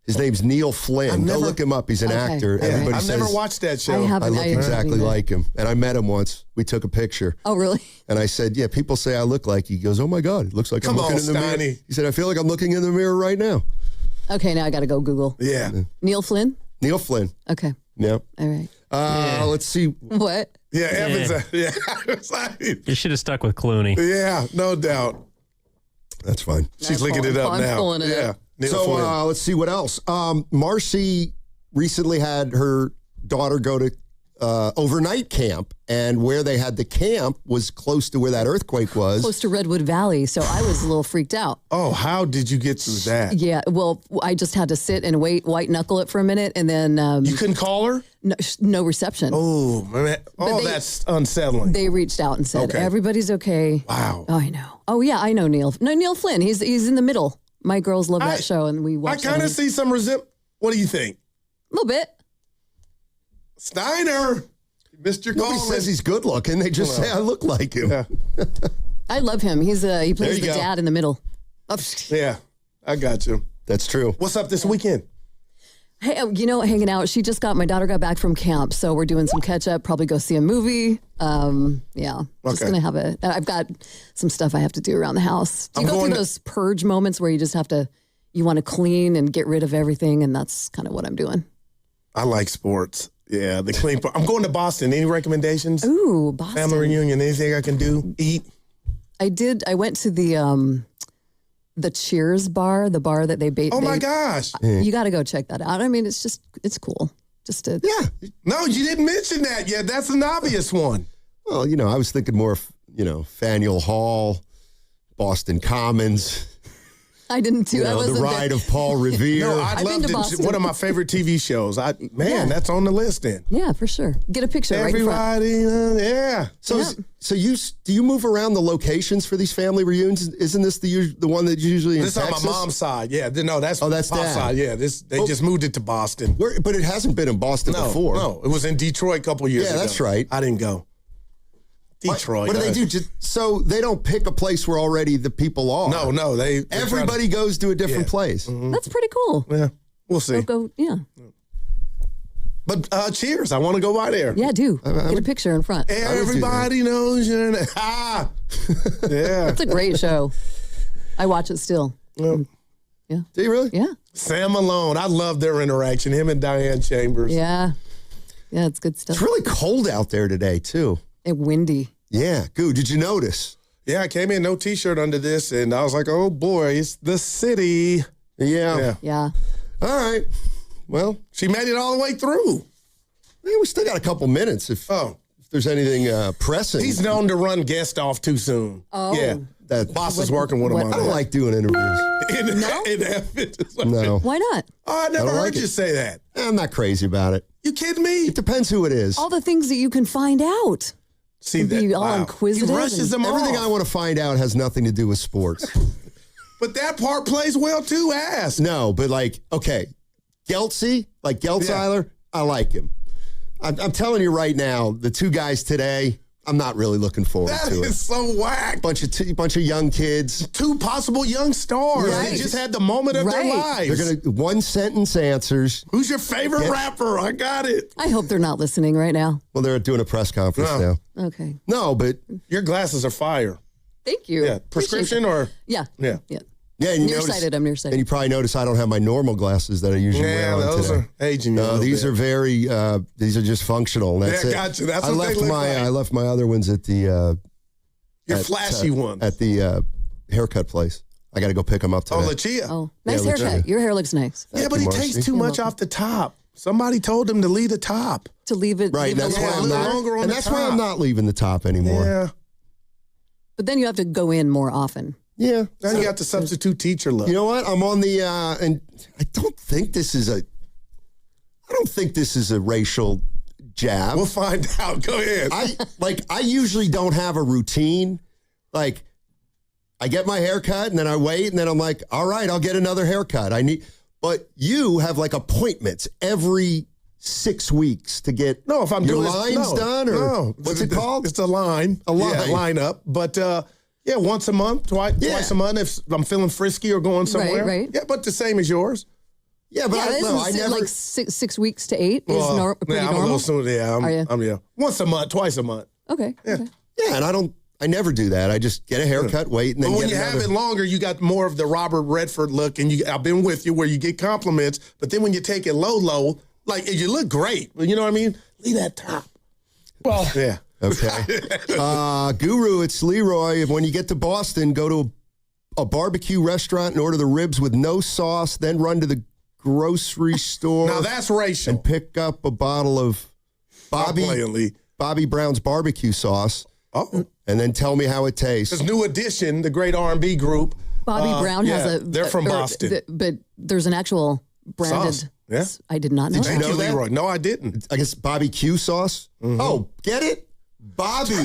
His name's Neil Flynn. Go look him up. He's an actor. Okay. Everybody I've says, never watched that show. I I look exactly either. like him. And I met him once. We took a picture. Oh, really? And I said, yeah, people say I look like you. He goes, oh my God, it looks like Come I'm looking on, in the mirror. Steiny. He said, I feel like I'm looking in the mirror right now. Okay, now I got to go Google. Yeah. Neil Flynn? Neil Flynn. Okay. Yep. All right. Let's see. What? Yeah, Evans. Yeah. You should have stuck with Clooney. Yeah, no doubt. That's fine. She's looking it up I'm now. pulling it Yeah. up. Neil So Flynn. let's see what else. Marcy recently had her daughter go to overnight camp, and where they had the camp was close to where that earthquake was. Close to Redwood Valley, so I was a little freaked out. Oh, how did you get through that? Yeah, well, I just had to sit and wait, white knuckle it for a minute, and then You couldn't call her? no reception. Oh, man. Oh, that's unsettling. They reached out and said, Okay. everybody's okay. Wow. Oh, I know. Oh, yeah, I know Neil. No, Neil Flynn. He's in the middle. My girls love that show, and we I watch kind of see some resentment. What do you think? a little bit. Steiner, you missed your Nobody call. says he's good looking. They just say I look like him. Yeah. I love him. He plays you the go. dad in the middle. Yeah, I got you. That's true. What's up this weekend? Hey, hanging out. My daughter got back from camp, so we're doing some catch up. Probably go see a movie. Yeah, just Okay. gonna have I've got some stuff I have to do around the house. Do you I'm go going through to- those purge moments where you just have to, you want to clean and get rid of everything, and that's kind of what I'm doing. I like sports. Yeah, the clean part. I'm going to Boston. Any recommendations? Ooh, Boston. Family reunion. Anything I can do? Eat? I went to the Cheers bar, the bar that they bait. Oh, my gosh. You got to go check that out. I mean, it's cool. Just to No, you didn't mention that yet. That's an obvious one. Well, I was thinking more of, Faneuil Hall, Boston Commons. I didn't do. I the wasn't ride there. of Paul Revere. No, I'd I've love been to to. Boston. One of my favorite TV shows. That's on the list then. Yeah, for sure. Get a picture right in front. Everybody, yeah. So do you move around the locations for these family reunions? Isn't this the one that usually in This is on Texas? my mom's side. Yeah, no, that's that's Pop's Dad. side. Yeah, they just moved it to Boston. But it hasn't been in Boston before. No, it was in Detroit a couple years ago. Yeah, that's right. I didn't go. Detroit. What do they do? So they don't pick a place where already the people are. No, they Everybody goes to a different place. That's pretty cool. Yeah, we'll see. Go, yeah. But cheers! I want to go by there. Yeah, do. Get a picture in front. Everybody knows you're in. Ah, yeah. It's a great show. I watch it still. Yeah. Yeah. Do you really? Yeah. Sam Malone. I love their interaction. Him and Diane Chambers. Yeah. Yeah, it's good stuff. It's really cold out there today too. And windy. Yeah, Goo, did you notice? Yeah, I came in no T-shirt under this, and I was like, "Oh boy, it's the city." Yeah. Yeah. All right. Well, she made it all the way through. Yeah, we still got a couple minutes if there's anything pressing. He's known to run guest off too soon. Oh. Yeah, that boss is working with him on I don't that. like doing interviews. No. Why not? Oh, I never don't heard like you it. say that. I'm not crazy about it. You kidding me? It depends who it is. All the things that you can find out. See And be that? all Wow. inquisitive He rushes and- them Everything off. I want to find out has nothing to do with sports. But that part plays well too. Ask. No, but okay, Geltzy, Geltzeiler, I like him. I'm telling you right now, the two guys today, I'm not really looking forward That to is it. so whack. Bunch of young kids. Two possible young stars. Right. They just had the moment of their lives. They're gonna one sentence answers. Who's your favorite Yeah. rapper? I got it. I hope they're not listening right now. Well, they're doing a press conference No. now. Okay. No, but Your glasses are fire. Thank you. Yeah, prescription or Yeah. yeah. Yeah. yeah, and you Nearsighted. I'm nearsighted. and you probably notice I don't have my normal glasses that I usually wear Yeah, on those today. are aging you a No, little these bit. are very. These are just functional. That's Yeah, it. gotcha. That's I what left they look like. I left my other ones at the. Your at, flashy ones. at the haircut place. I got to go pick them up today. Oh, Lucia. Oh, nice Yeah, haircut. legit. Your hair looks nice. Yeah, but he Marcy. takes too much off the top. Somebody told him to leave the top. To leave it. Right, leave it that's why alone. a I'm little not. longer on And the that's why top. I'm not leaving the top anymore. Yeah. But then you have to go in more often. Yeah. Now you got the substitute teacher look. You know what? I'm on the and I don't think this is a racial jab. We'll find out. Go ahead. I usually don't have a routine. Like I get my haircut and then I wait and then I'm like, all right, I'll get another haircut. But you have appointments every 6 weeks to get if I'm your doing lines done or what's it called? It's a line. A line. Yeah, lineup. But once a month, twice a month if I'm feeling frisky or going somewhere. right. Yeah, but the same as yours. Yeah, but I never like 6 weeks to 8 is pretty I'm normal. a little sooner. Yeah, Are you? I'm once a month, twice a month. Okay. Okay. Yeah, and I never do that. I just get a haircut, wait, and then But when get you another. have it longer, you got more of the Robert Redford look, and I've been with you where you get compliments, but then when you take it low, like you look great, you know what I mean? Leave that top. Well, yeah. Okay. Guru, it's Leroy. When you get to Boston, go to a barbecue restaurant and order the ribs with no sauce, then run to the grocery store. Now that's racial. And pick up a bottle of Bobby Brown's barbecue sauce. Oh. And then tell me how it tastes. This New Edition, the great R&B group. Bobby Brown has they're from Boston. but there's an actual branded. Sauce. Yeah. I did not know. Did you know that? Leroy. No, I didn't. I guess Bobby Q sauce. Mm-hmm. Oh, get it? Bobby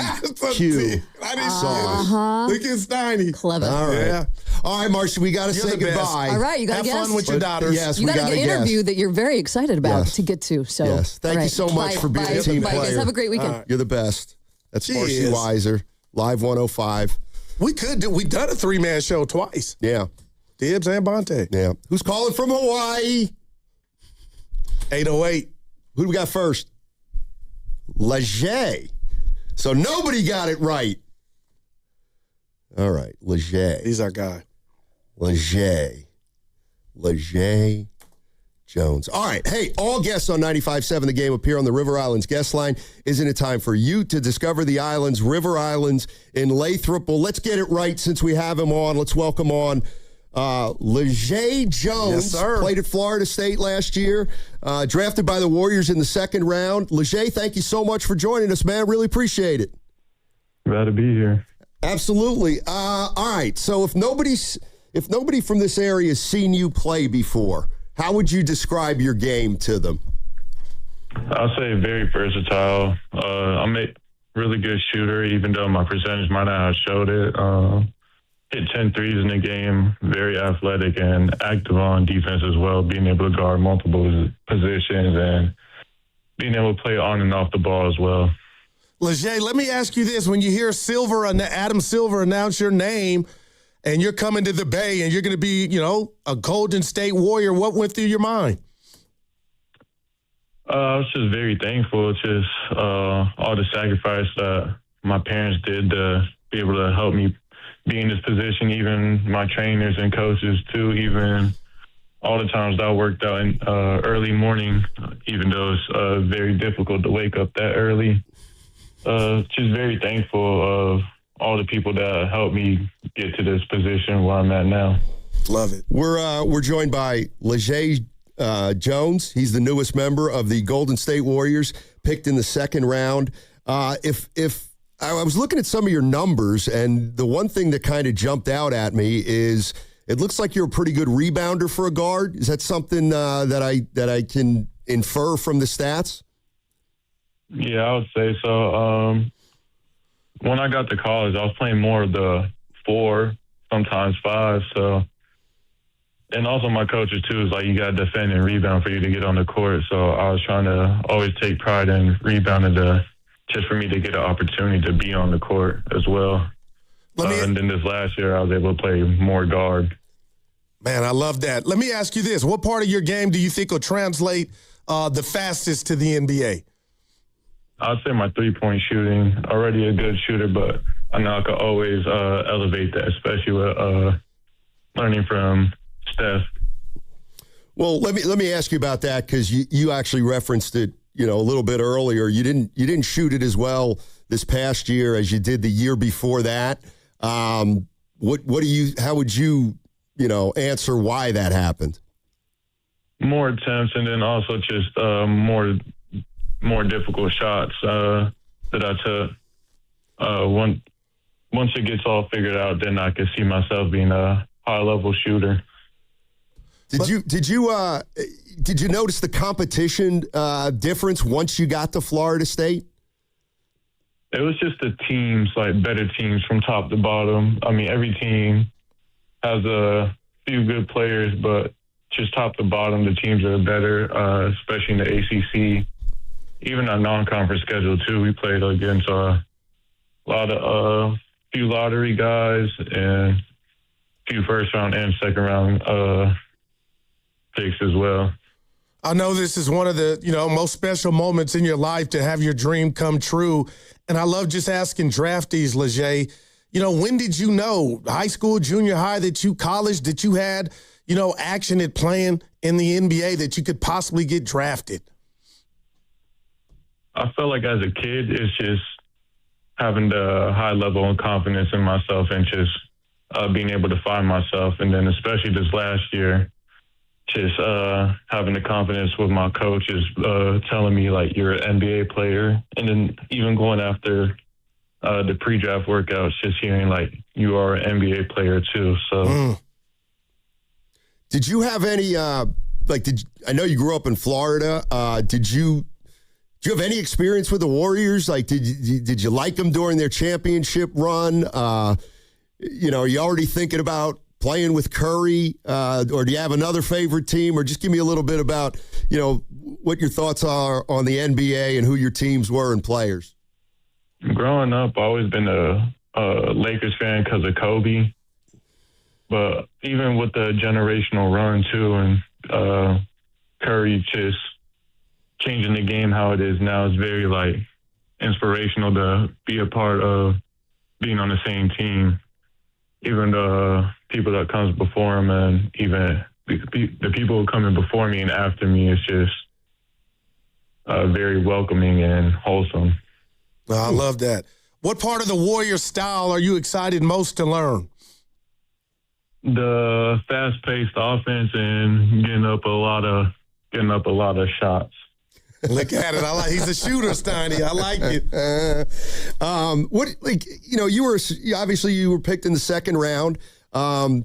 Q sauce. Look at Steiny. Clever. All right. Yeah. All right, Marcia, we got to say the best. goodbye. All right, you got to Have guess. fun with your daughters. Yes, You we got got an interview that you're very excited about to get to. So yes. Thank all you right. so much for being a team bye, player. Guys. Have a great weekend. You're the best. That's She Marcy is. Weiser, Live 105. We done a 3-man show twice. Yeah. Dibs and Bonte. Yeah. Who's calling from Hawaii? 808. Who do we got first? Leger. So nobody got it right. All right, Leger. He's our guy. Leger Jones. All right. Hey, all guests on 95.7 The Game appear on the River Islands guest line. Isn't it time for you to discover the islands, River Islands in Lathrop? Well, let's get it right since we have him on. Let's welcome on Leger Jones. Yes, sir. Played at Florida State last year. Drafted by the Warriors in the second round. Leger, thank you so much for joining us, man. Really appreciate it. Glad to be here. Absolutely. All right. So if nobody from this area has seen you play before, how would you describe your game to them? I'll say very versatile. I'm a really good shooter, even though my percentage might not have showed it. Hit 10 threes in the game, very athletic and active on defense as well, being able to guard multiple positions and being able to play on and off the ball as well. Leger, let me ask you this. When you hear Adam Silver announce your name and you're coming to the Bay and you're going to be, a Golden State Warrior, what went through your mind? I was just very thankful, just all the sacrifice that my parents did to be able to help me be in this position, even my trainers and coaches too, even all the times that I worked out in early morning, even though it's very difficult to wake up that early. Just very thankful of all the people that helped me get to this position where I'm at now. Love it. We're joined by Leger Jones. He's the newest member of the Golden State Warriors, picked in the second round. If I was looking at some of your numbers, and the one thing that kind of jumped out at me is it looks like you're a pretty good rebounder for a guard. Is that something that I can infer from the stats? Yeah, I would say so. When I got to college, I was playing more of the 4, sometimes 5. So, and also my coaches too is like, you got to defend and rebound for you to get on the court. So I was trying to always take pride in rebounding just for me to get an opportunity to be on the court as well. And then this last year, I was able to play more guard. Man, I love that. Let me ask you this. What part of your game do you think will translate the fastest to the NBA? I'd say my three-point shooting. Already a good shooter, but I know I could always elevate that, especially with learning from Steph. Well, let me ask you about that, because you actually referenced it, a little bit earlier. You didn't shoot it as well this past year as you did the year before that. How would you answer why that happened? More attempts, and then also just more difficult shots that I took. Once it gets all figured out, then I can see myself being a high-level shooter. Did you notice the competition difference once you got to Florida State? It was just the teams, like better teams from top to bottom. I mean, every team has a few good players, but just top to bottom, the teams are better, especially in the ACC. Even our non-conference schedule too, we played against a lot of few lottery guys and few first round and second round fixed as well. I know this is one of the, most special moments in your life to have your dream come true. And I love just asking draftees, Leger, when did you know, high school, junior high, college, that you had, action at playing in the NBA, that you could possibly get drafted? I felt like as a kid, it's just having the high level of confidence in myself and just being able to find myself. And then especially this last year, just having the confidence with my coaches telling me, like, you're an NBA player. And then even going after the pre-draft workouts, just hearing, like, you are an NBA player too. So, Did you have any, I know you grew up in Florida. Did you have any experience with the Warriors? Like, did you like them during their championship run? Are you already thinking about playing with Curry, or do you have another favorite team? Or just give me a little bit about, what your thoughts are on the NBA and who your teams were and players. Growing up, I've always been a Lakers fan because of Kobe. But even with the generational run, too, and Curry just changing the game how it is now is very, like, inspirational to be a part of being on the same team. Even the people that comes before him and even the people who come in before me and after me, is just very welcoming and wholesome. I love that. What part of the Warrior style are you excited most to learn? The fast-paced offense and getting up a lot of shots. Look at it. He's a shooter, Steiny. I like it. You were picked in the second round.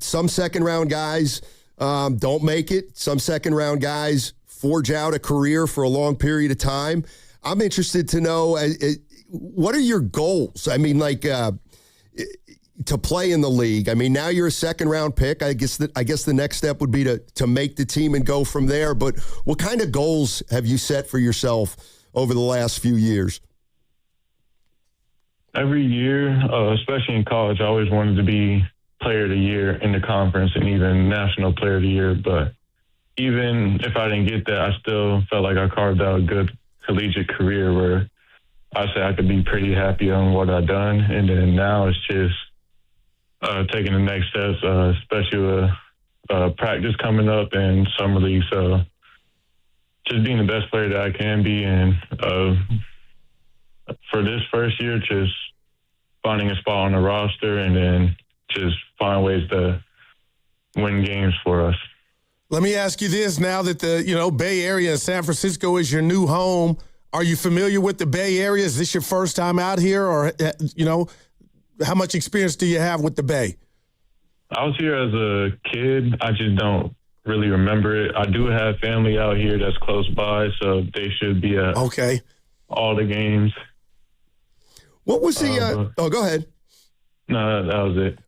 Some second round guys don't make it. Some second round guys forge out a career for a long period of time. I'm interested to know, what are your goals? I mean, to play in the league. I mean, now you're a second round pick. I guess the next step would be to make the team and go from there. But what kind of goals have you set for yourself over the last few years? Every year, especially in college, I always wanted to be player of the year in the conference and even national player of the year. But even if I didn't get that, I still felt like I carved out a good collegiate career where I said I could be pretty happy on what I've done. And then now it's just taking the next steps, especially with practice coming up and summer league. So just being the best player that I can be. And for this first year, just finding a spot on the roster and then just find ways to win games for us. Let me ask you this. Now that the Bay Area, San Francisco is your new home, are you familiar with the Bay Area? Is this your first time out here? Or, how much experience do you have with the Bay? I was here as a kid. I just don't really remember it. I do have family out here that's close by, so they should be at all the games. What was the go ahead. No, that was it.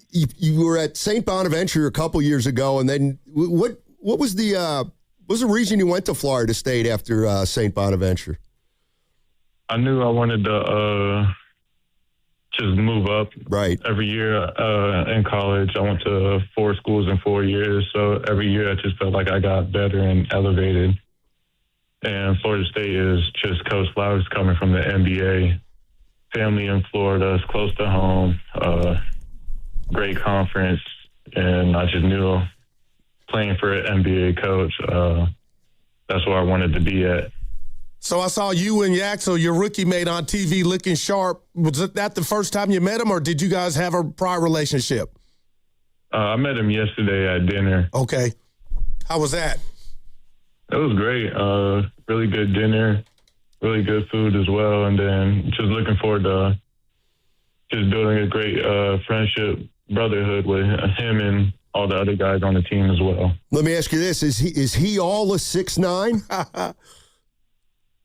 You were at St. Bonaventure a couple years ago, and then what was the reason you went to Florida State after St. Bonaventure? I knew I wanted to just move up. Right. Every year in college, I went to 4 schools in 4 years. So every year I just felt like I got better and elevated. And Florida State is just Coach Flowers coming from the NBA. Family in Florida, is close to home, great conference. And I just knew playing for an NBA coach, that's where I wanted to be at. So I saw you and Yaxel, your rookie mate, on TV looking sharp. Was that the first time you met him, or did you guys have a prior relationship? I met him yesterday at dinner. Okay. How was that? It was great. Really good dinner, really good food as well. And then just looking forward to just building a great friendship, brotherhood with him and all the other guys on the team as well. Let me ask you this. Is he all a 6'9"?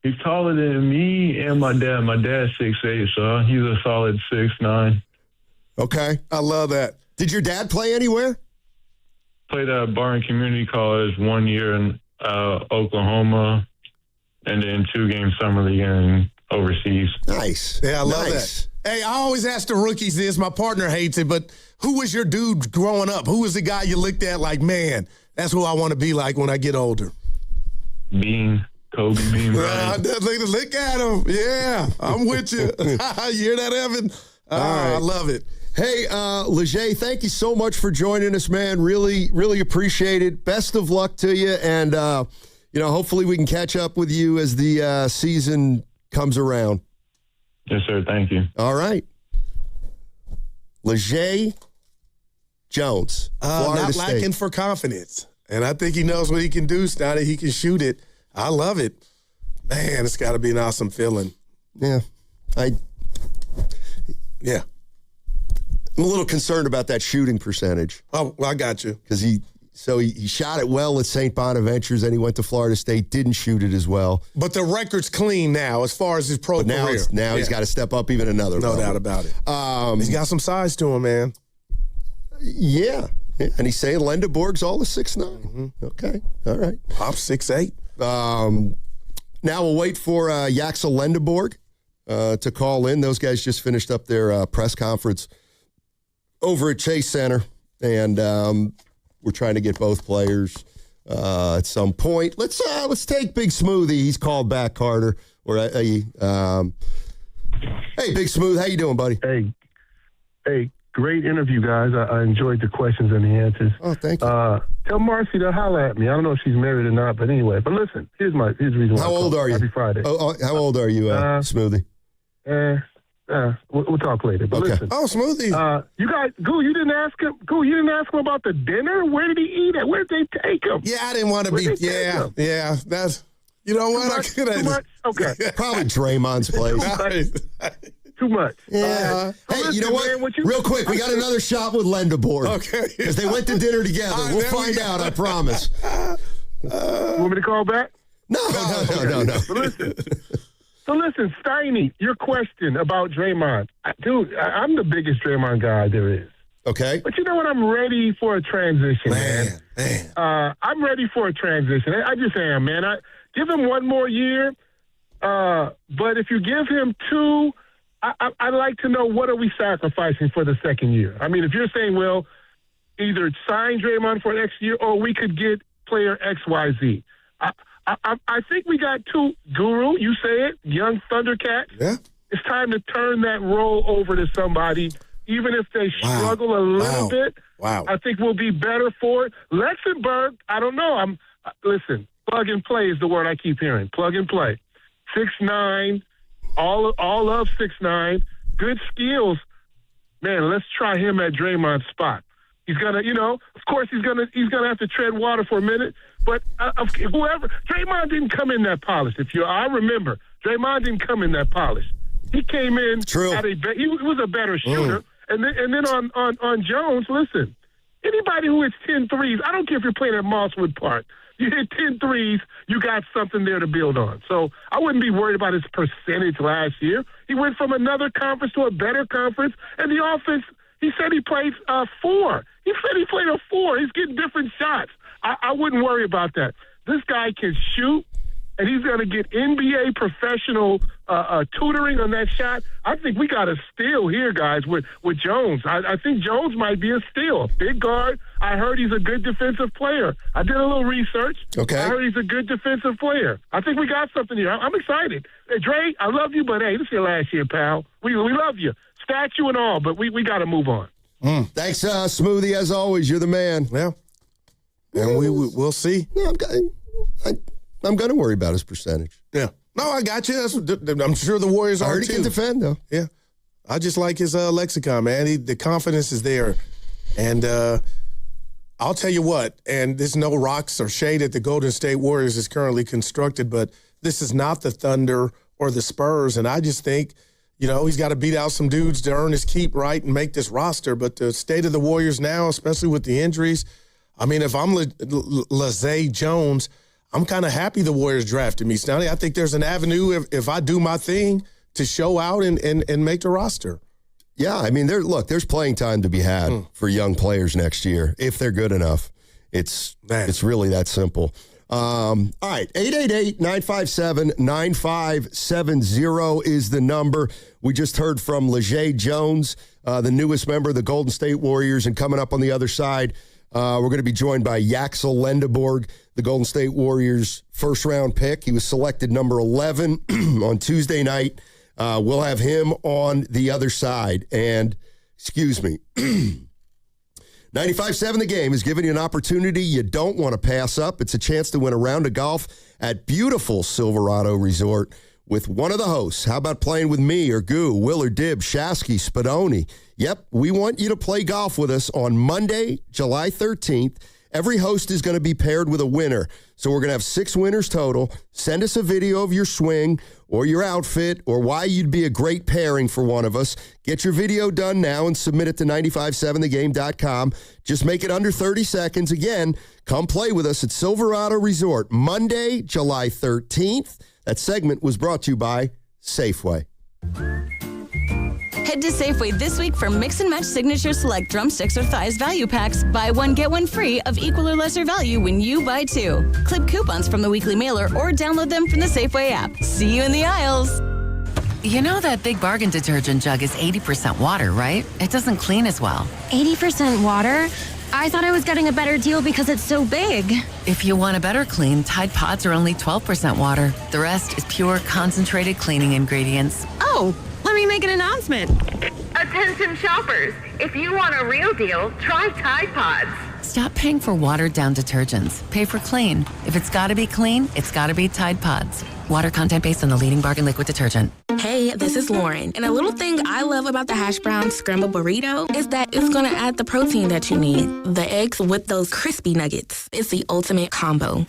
He's taller than me and my dad. My dad's 6'8", so he's a solid 6'9". Okay. I love that. Did your dad play anywhere? Played at Barton Community College 1 year in Oklahoma, and then 2 games summer league and overseas. Nice. Yeah, I love that. Hey, I always ask the rookies this. My partner hates it, but who was your dude growing up? Who was the guy you looked at like, man, that's who I want to be like when I get older? Bean. Kobe Bean. Look at him. Yeah, I'm with you. You hear that, Evan? All right. I love it. Hey, Leger, thank you so much for joining us, man. Really, really appreciate it. Best of luck to you. And, hopefully we can catch up with you as the season comes around. Yes, sir. Thank you. All right. Leger Jones, Florida not State. lacking for confidence. And I think he knows what he can do, Stoney. He can shoot it. I love it. Man, it's got to be an awesome feeling. Yeah. Yeah. I'm a little concerned about that shooting percentage. Oh, well, I got you. Because he shot it well at St. Bonaventures, then he went to Florida State, didn't shoot it as well. But the record's clean now as far as his pro career. Now he's got to step up even another No level. doubt about it. He's got some size to him, man. Yeah. And he's saying Lendeborg's all of 6'9". Mm-hmm. Okay. All right. Pop 6'8". Now we'll wait for Yaxel Lendeborg to call in. Those guys just finished up their press conference over at Chase Center, and we're trying to get both players at some point. Let's take Big Smoothie. He's called back, Carter. Hey, Big Smooth, how you doing, buddy? Hey, great interview, guys. I enjoyed the questions and the answers. Oh, thank you. Tell Marcy to holler at me. I don't know if she's married or not, but anyway. But listen, here's the reason why. How old are you? Happy Friday. How old are you, Smoothie? We'll talk later. But listen. Oh, Smoothie. You guys, Goo, you didn't ask him. Goo, you didn't ask him about the dinner. Where did he eat at? Where did they take him? Yeah, I didn't want to be. Yeah. That's. You know what? Too much? Okay. Probably Draymond's place. Too much. Yeah. Hey, you know what? Man, Real quick, we got another shot with Lendeborg. Okay. Because they went to dinner together. We'll find out, I promise. You want me to call back? No. So listen, Steiny, your question about Draymond. Dude, I'm the biggest Draymond guy there is. Okay. But you know what? I'm ready for a transition, man. I'm ready for a transition. I just am, man. Give him one more year. But if you give him 2, I'd like to know, what are we sacrificing for the second year? I mean, if you're saying, well, either sign Draymond for next year or we could get player XYZ. I think we got 2, Guru, you say it, young Thundercats. Yeah. It's time to turn that role over to somebody, even if they struggle a little bit. Wow. I think we'll be better for it. Luxembourg, I don't know. Listen, plug and play is the word I keep hearing. Plug and play. 6'9", all of 6'9", good skills. Man, let's try him at Draymond's spot. He's gonna, of course, he's gonna have to tread water for a minute. But whoever, Draymond didn't come in that polished. I remember, Draymond didn't come in that polished. He came in he was a better shooter. And then on Jones, listen, anybody who hits 10 threes, I don't care if you're playing at Mosswood Park. You hit 10 threes, you got something there to build on. So I wouldn't be worried about his percentage last year. He went from another conference to a better conference, and the offense, he said he played 4. He said he played a 4. He's getting different shots. I wouldn't worry about that. This guy can shoot, and he's going to get NBA professional tutoring on that shot. I think we got a steal here, guys, with Jones. I think Jones might be a steal. Big guard. I heard he's a good defensive player. I did a little research. Okay. I heard he's a good defensive player. I think we got something here. I'm excited. Hey, Dre, I love you, but hey, this is your last year, pal. We love you. Statue and all, but we got to move on. Thanks, Smoothie, as always. You're the man. Yeah. And we'll see. No, I'm going to worry about his percentage. Yeah. No, I got you. I'm sure the Warriors are he too. can defend, though. Yeah. I just like his lexicon, man. The confidence is there. And I'll tell you what, and there's no rocks or shade at the Golden State Warriors is currently constructed, but this is not the Thunder or the Spurs. And I just think, he's got to beat out some dudes to earn his keep right and make this roster. But the state of the Warriors now, especially with the injuries, I mean, if I'm Leger Jones, I'm kind of happy the Warriors drafted me, Stoney. I think there's an avenue if I do my thing to show out and make the roster. Yeah, I mean, there's playing time to be had for young players next year if they're good enough. It's really that simple. All right, 888-957-9570 is the number. We just heard from Leger Jones, the newest member of the Golden State Warriors, and coming up on the other side, we're going to be joined by Yaxel Lendeborg, the Golden State Warriors' first-round pick. He was selected number 11 on Tuesday night. We'll have him on the other side. And, 95.7 The Game is giving you an opportunity you don't want to pass up. It's a chance to win a round of golf at beautiful Silverado Resort with one of the hosts. How about playing with me or Goo, Willard, Dibb, Shasky, Spadoni? Yep, we want you to play golf with us on Monday, July 13th. Every host is going to be paired with a winner. So we're going to have 6 winners total. Send us a video of your swing or your outfit or why you'd be a great pairing for one of us. Get your video done now and submit it to 957thegame.com. Just make it under 30 seconds. Again, come play with us at Silverado Resort Monday, July 13th. That segment was brought to you by Safeway. Head to Safeway this week for Mix and Match Signature Select Drumsticks or Thighs value packs. Buy one, get one free of equal or lesser value when you buy 2. Clip coupons from the weekly mailer or download them from the Safeway app. See you in the aisles. You know that Big Bargain detergent jug is 80% water, right? It doesn't clean as well. 80% water? I thought I was getting a better deal because it's so big. If you want a better clean, Tide Pods are only 12% water. The rest is pure, concentrated cleaning ingredients. Oh, let me make an announcement. Attention shoppers, if you want a real deal, try Tide Pods. Stop paying for watered-down detergents. Pay for clean. If it's got to be clean, it's got to be Tide Pods. Water content based on the leading bargain liquid detergent. Hey, this is Lauren. And a little thing I love about the hash brown scramble burrito is that it's going to add the protein that you need. The eggs with those crispy nuggets. It's the ultimate combo.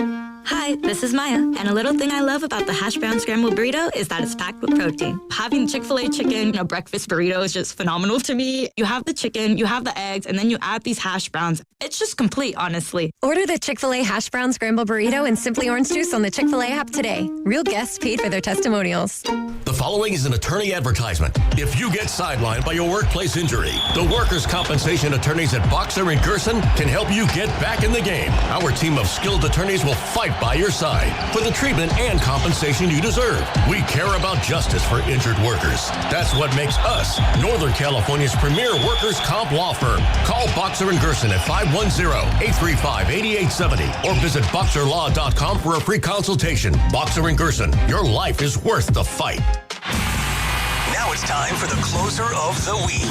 Hi, this is Maya, and a little thing I love about the hash brown scrambled burrito is that it's packed with protein. Having Chick-fil-A chicken in a breakfast burrito is just phenomenal to me. You have the chicken, you have the eggs, and then you add these hash browns. It's just complete, honestly. Order the Chick-fil-A hash brown scrambled burrito and Simply Orange Juice on the Chick-fil-A app today. Real guests paid for their testimonials. The following is an attorney advertisement. If you get sidelined by your workplace injury, the workers' compensation attorneys at Boxer & Gerson can help you get back in the game. Our team of skilled attorneys will fight by your side for the treatment and compensation you deserve. We care about justice for injured workers. That's what makes us Northern California's premier workers' comp law firm. Call Boxer & Gerson at 510-835-8870 or visit boxerlaw.com for a free consultation. Boxer & Gerson, your life is worth the fight. Now it's time for the closer of the week.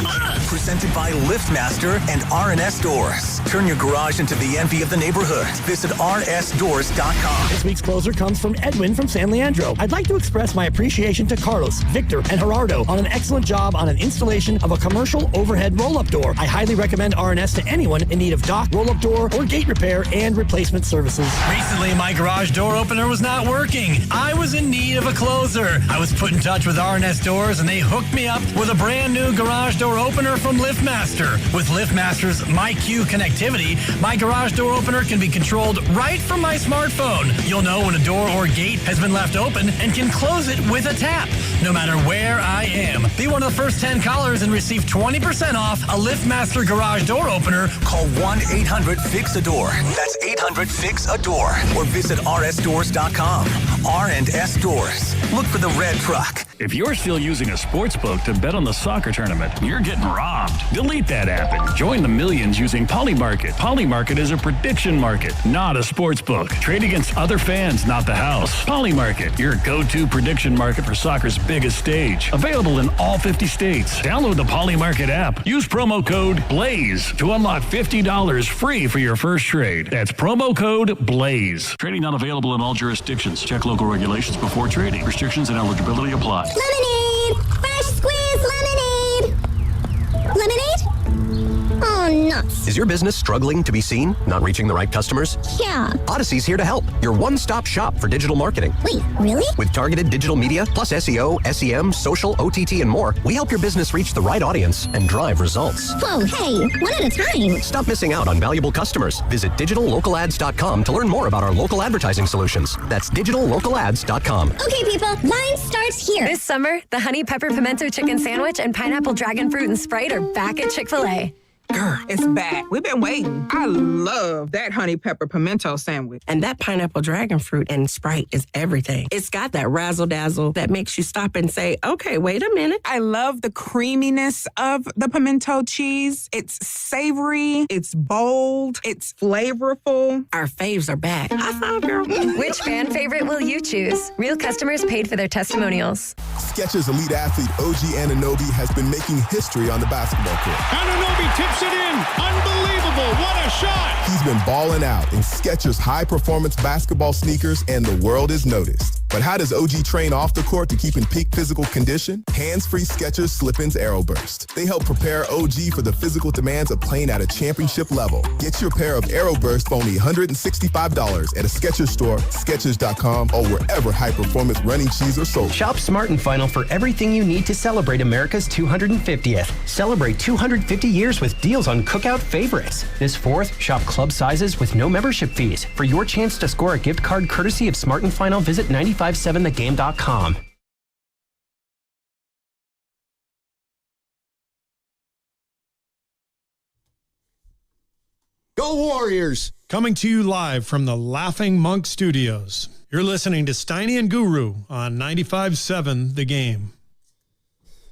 Presented by LiftMaster and RNS Doors. Turn your garage into the envy of the neighborhood. Visit rnsdoors.com. This week's closer comes from Edwin from San Leandro. I'd like to express my appreciation to Carlos, Victor, and Gerardo on an excellent job on an installation of a commercial overhead roll-up door. I highly recommend RNS to anyone in need of dock, roll-up door, or gate repair and replacement services. Recently, my garage door opener was not working. I was in need of a closer. I was put in touch with RNS Doors, and they hooked me up with a brand new garage door opener from LiftMaster. With LiftMaster's MyQ connectivity, my garage door opener can be controlled right from my smartphone. You'll know when a door or gate has been left open and can close it with a tap, no matter where I am. Be one of the first 10 callers and receive 20% off a LiftMaster garage door opener. Call 1-800-FIX-A-DOOR. That's 800-FIX-A-DOOR. Or visit rsdoors.com. R&S Doors. Look for the red truck. If you're still using a sports book to bet on the soccer tournament, you're getting robbed. Delete that app and join the millions using Polymarket. Polymarket is a prediction market, not a sports book. Trade against other fans, not the house. Polymarket, your go-to prediction market for soccer's biggest stage. Available in all 50 states. Download the Polymarket app. Use promo code BLAZE to unlock $50 free for your first trade. That's promo code BLAZE. Trading not available in all jurisdictions. Check local regulations before trading. Restrictions and eligibility apply. Lemonade! Fresh squeezed lemonade! Lemonade? Oh, nuts. Is your business struggling to be seen? Not reaching the right customers? Yeah. Odyssey's here to help. Your one-stop shop for digital marketing. Wait, really? With targeted digital media, plus SEO, SEM, social, OTT, and more, we help your business reach the right audience and drive results. Whoa, hey, one at a time. Stop missing out on valuable customers. Visit digitallocalads.com to learn more about our local advertising solutions. That's digitallocalads.com. Okay, people, line starts here. This summer, the Honey Pepper Pimento Chicken Sandwich and Pineapple Dragon Fruit and Sprite are back at Chick-fil-A. Girl, it's back. We've been waiting. I love that honey pepper pimento sandwich. And that pineapple dragon fruit and Sprite is everything. It's got that razzle-dazzle that makes you stop and say, okay, wait a minute. I love the creaminess of the pimento cheese. It's savory, it's bold, it's flavorful. Our faves are back. High five, girl. Which fan favorite will you choose? Real customers paid for their testimonials. Skechers elite athlete OG Anunoby has been making history on the basketball court. Anunoby tips it in. Unbelievable. What a shot. He's been balling out in Skechers high-performance basketball sneakers, and the world has noticed. But how does OG train off the court to keep in peak physical condition? Hands-free Skechers Slip-ins Aeroburst. They help prepare OG for the physical demands of playing at a championship level. Get your pair of Aeroburst for only $165 at a Skechers store, Skechers.com, or wherever high-performance running shoes are sold. Shop Smart & Final for everything you need to celebrate America's 250th. Celebrate 250 years with deals on cookout favorites. This 4th, shop club sizes with no membership fees. For your chance to score a gift card courtesy of Smart & Final, visit 957thegame.com. Go Warriors! Coming to you live from the Laughing Monk Studios. You're listening to Steiny and Guru on 95.7 The Game.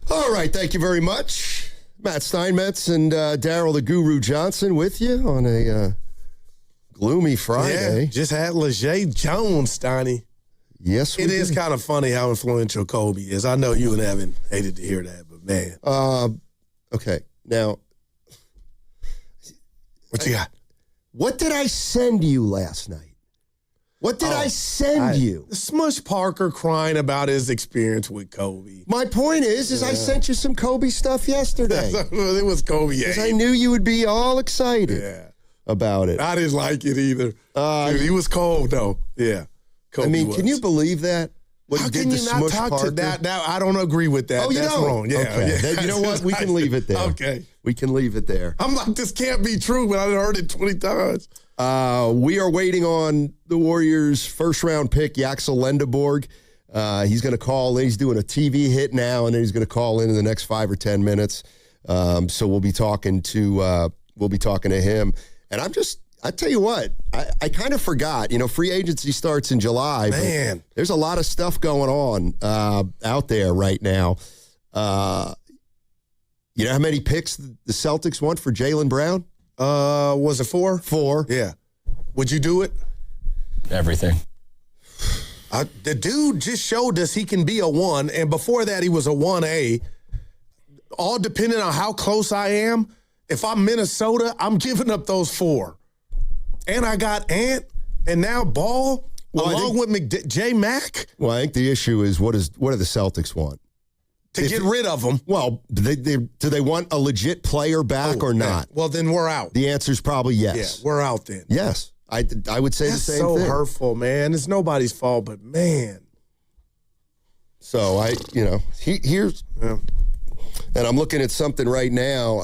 All right, thank you very much. Matt Steinmetz and Daryl the Guru Johnson with you on a gloomy Friday. Yeah, just had LeJay Jones, Steiny. Yes, we It is kind of funny how influential Kobe is. I know you and Evan hated to hear that, but man. Okay, now. What you got? What did I send you last night? What did I send you? Smush Parker crying about his experience with Kobe. My point is I sent you some Kobe stuff yesterday. It was Kobe. Because I knew you would be all excited about it. I didn't like it either. Dude, he was cold, though. Yeah. Kobe was. Can you believe that? How can you not talk to that? Now, I don't agree with that. Oh, That's wrong. Yeah. Okay. Yeah. You know what? We can leave it there. Okay. We can leave it there. I'm like, this can't be true, but I've heard it 20 times. We are waiting on the Warriors' first-round pick, Yaxel Lendeborg. He's going to call in. He's doing a TV hit now, and then he's going to call in the next 5 or 10 minutes. So we'll be talking to him. And I tell you what, I kind of forgot. Free agency starts in July. Man, there's a lot of stuff going on out there right now. You know how many picks the Celtics want for Jaylen Brown? Was it 4? 4. Yeah. Would you do it? Everything. The dude just showed us he can be a 1, and before that he was a 1A. All depending on how close I am. If I'm Minnesota, I'm giving up those 4. And I got Ant, and now Ball, along with J. Mack. Well, I think the issue is what do the Celtics want? To get rid of them. Well, do they want a legit player back or not? Well, then we're out. The answer is probably yes. Yeah, we're out then. Yes. I would say That's the same thing. so hurtful, man. It's nobody's fault, but man. So here's, and I'm looking at something right now.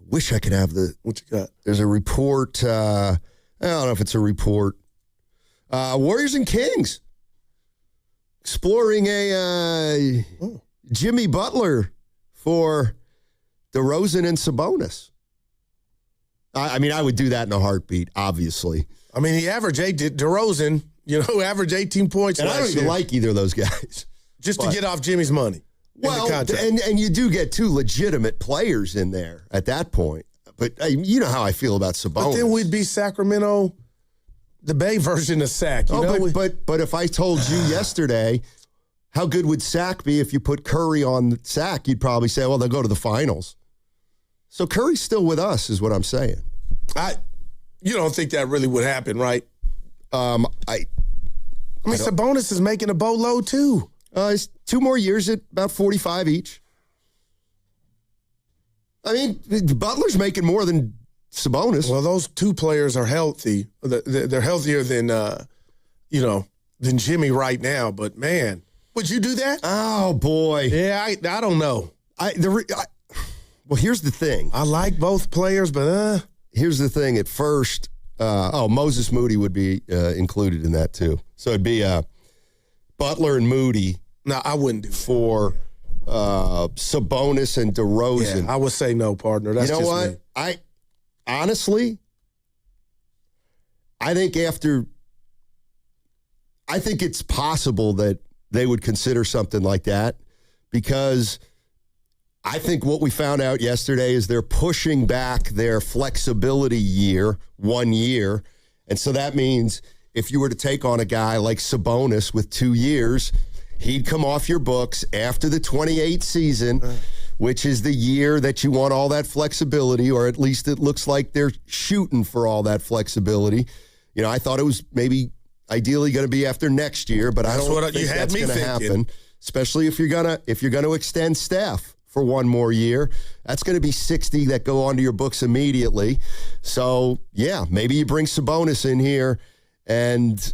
Wish I could have what you got? There's a report. I don't know if it's a report. Warriors and Kings exploring a Jimmy Butler for DeRozan and Sabonis. I would do that in a heartbeat, obviously. I mean, he averaged DeRozan, averaged 18 points and last I don't even year. like either of those guys. Just to get off Jimmy's money. Well, and you do get 2 legitimate players in there at that point. But you know how I feel about Sabonis. But then we'd be Sacramento, the Bay version of Sac. But if I told you yesterday, how good would Sac be if you put Curry on Sac, you'd probably say, well, they'll go to the finals. So Curry's still with us, is what I'm saying. You don't think that really would happen, right? Sabonis is making a boatload too. It's 2 more years at about 45 each. Butler's making more than Sabonis. Well, those 2 players are healthy. They're healthier than Jimmy right now. But man, would you do that? Oh boy. Yeah, I don't know. Well, here's the thing. I like both players, but here's the thing. At first, Moses Moody would be included in that too. So it'd be Butler and Moody. No, I wouldn't do for Sabonis and DeRozan. Yeah, I would say no, partner. That's you know just what? me. I honestly, I think it's possible that they would consider something like that, because I think what we found out yesterday is they're pushing back their flexibility year 1 year. And so that means if you were to take on a guy like Sabonis with 2 years, he'd come off your books after the 28 season, which is the year that you want all that flexibility, or at least it looks like they're shooting for all that flexibility. You know, I thought it was maybe ideally going to be after next year, but I don't think that's going to happen, especially if you're going to extend Steph for one more year. That's going to be 60 that go onto your books immediately. So, yeah, maybe you bring Sabonis in here and...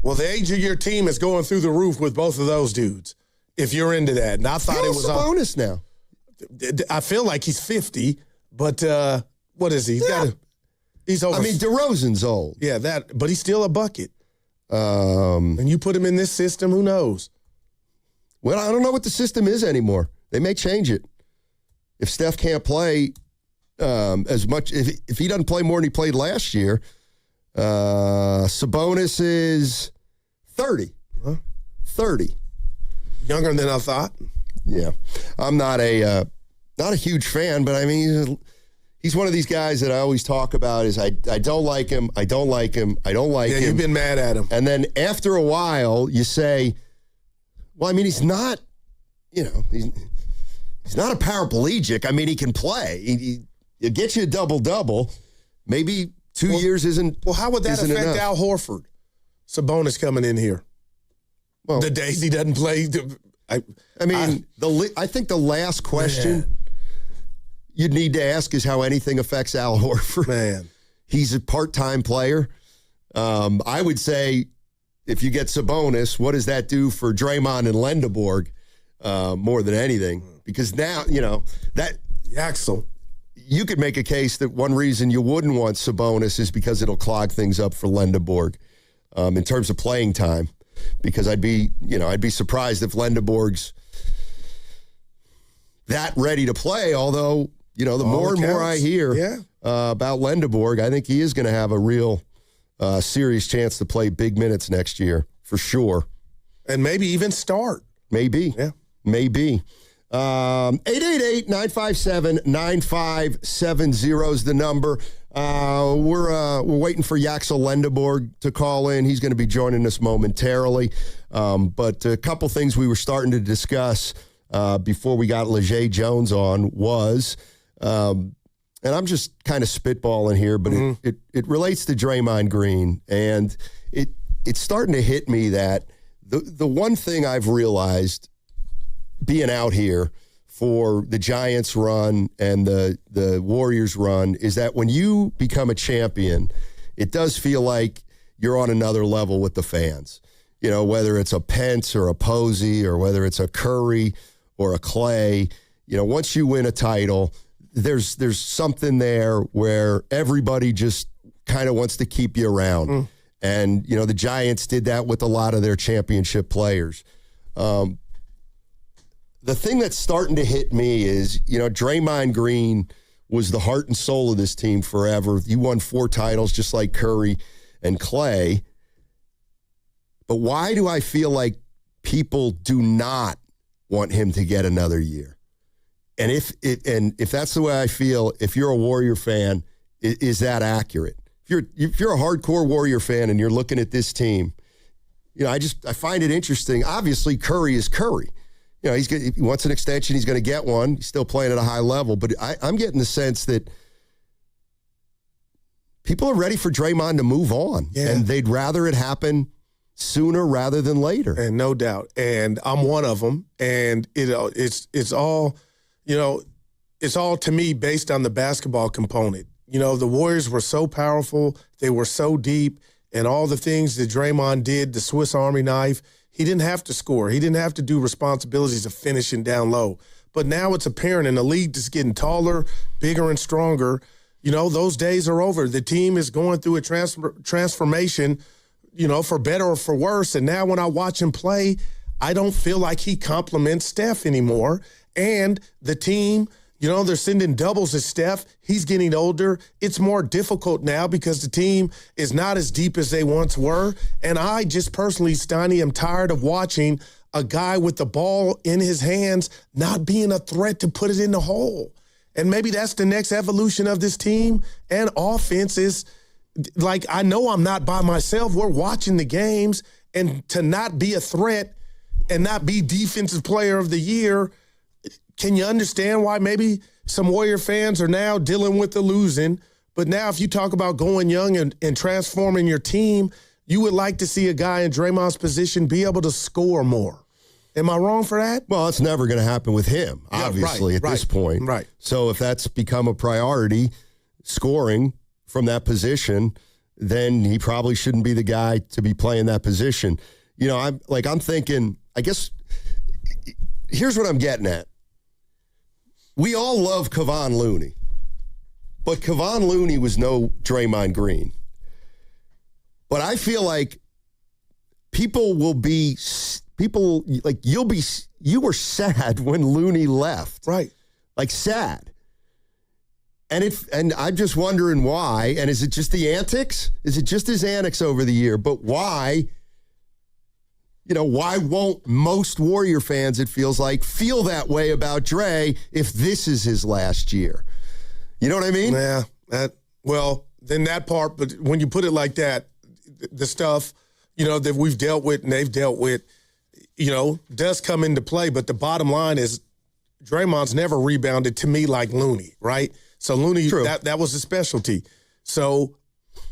Well, the age of your team is going through the roof with both of those dudes, if you're into that. And I thought it was Sabonis now. I feel like he's 50, but what is he? He's over. I mean, DeRozan's old. Yeah, but he's still a bucket. And you put him in this system, who knows? Well, I don't know what the system is anymore. They may change it. If Steph can't play as much, if he doesn't play more than he played last year, Sabonis is 30. Huh? 30. Younger than I thought. Yeah. I'm not a huge fan, but I mean, he's one of these guys that I always talk about is I don't like him, I don't like him, I don't like him. Yeah, you've been mad at him. And then after a while, you say, well, I mean, he's not, he's not a paraplegic. I mean, he can play. He'll get you a double-double. Maybe 2 years isn't Well, how would that affect enough. Al Horford? Sabonis coming in here. Well, the days he doesn't play. I think the last question you'd need to ask is how anything affects Al Horford. Man. He's a part-time player. I would say if you get Sabonis, what does that do for Draymond and Lendeborg more than anything? Because now, that Yaxel. You could make a case that one reason you wouldn't want Sabonis is because it'll clog things up for Lendeborg in terms of playing time. Because I'd be surprised if Lendeborg's that ready to play. Although, the more and more I hear about Lendeborg, I think he is going to have a real serious chance to play big minutes next year for sure. And maybe even start. Maybe. Yeah. Maybe. 888-957-9570 is the number. We're waiting for Yaxel Lendeborg to call in. He's going to be joining us momentarily. But a couple things we were starting to discuss before we got Leger Jones on was, and I'm just kind of spitballing here, but it relates to Draymond Green. And it's starting to hit me that the one thing I've realized being out here for the Giants run and the Warriors run is that when you become a champion, it does feel like you're on another level with the fans. Whether it's a Pence or a Posey or whether it's a Curry or a Clay, once you win a title, there's something there where everybody just kind of wants to keep you around. And, the Giants did that with a lot of their championship players. The thing that's starting to hit me is, Draymond Green was the heart and soul of this team forever. You won 4 titles just like Curry and Clay. But why do I feel like people do not want him to get another year? And if that's the way I feel, if you're a Warrior fan, is that accurate? If you're a hardcore Warrior fan and you're looking at this team, I find it interesting. Obviously, Curry is Curry. He wants an extension. He's going to get one. He's still playing at a high level. But I'm getting the sense that people are ready for Draymond to move on. Yeah. And they'd rather it happen sooner rather than later. And no doubt. And I'm one of them. And it's all, it's all to me based on the basketball component. The Warriors were so powerful. They were so deep. And all the things that Draymond did, the Swiss Army knife, he didn't have to score. He didn't have to do responsibilities of finishing down low. But now it's apparent in a league that's getting taller, bigger, and stronger. Those days are over. The team is going through a transformation, for better or for worse. And now when I watch him play, I don't feel like he compliments Steph anymore. And the team, they're sending doubles at Steph. He's getting older. It's more difficult now because the team is not as deep as they once were. And I just personally, Steiny, am tired of watching a guy with the ball in his hands not being a threat to put it in the hole. And maybe that's the next evolution of this team and offense is, like, I know I'm not by myself. We're watching the games, and to not be a threat and not be defensive player of the year, can you understand why maybe some Warrior fans are now dealing with the losing? But now if you talk about going young and transforming your team, you would like to see a guy in Draymond's position be able to score more. Am I wrong for that? Well, it's never going to happen with him, obviously, at this point. Right. So if that's become a priority, scoring from that position, then he probably shouldn't be the guy to be playing that position. I'm thinking, I guess, here's what I'm getting at. We all love Kevon Looney, but Kevon Looney was no Draymond Green. But I feel like you were sad when Looney left. Right. Like sad. And I'm just wondering why. And is it just the antics? Is it just his antics over the year? But why? Why won't most Warrior fans, it feels like, feel that way about Dre if this is his last year? You know what I mean? Yeah. Then that part, but when you put it like that, the stuff, that we've dealt with and they've dealt with, does come into play. But the bottom line is Draymond's never rebounded to me like Looney, right? So Looney, that was his specialty. So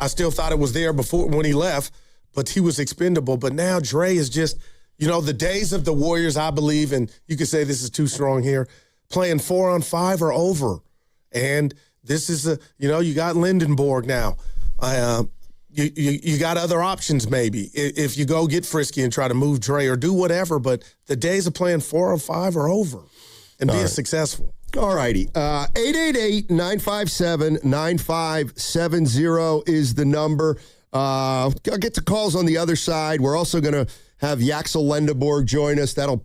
I still thought it was there before when he left, but he was expendable. But now Dre is just, the days of the Warriors, I believe, and you could say this is too strong here, playing 4-on-5 are over. And this is you got Lindenborg now. You got other options maybe if you go get frisky and try to move Dre or do whatever. But the days of playing 4-on-5 are over and being successful. All righty. 888-957-9570 is the number. I'll get to calls on the other side. We're also going to have Yaxel Lendeborg join us. That'll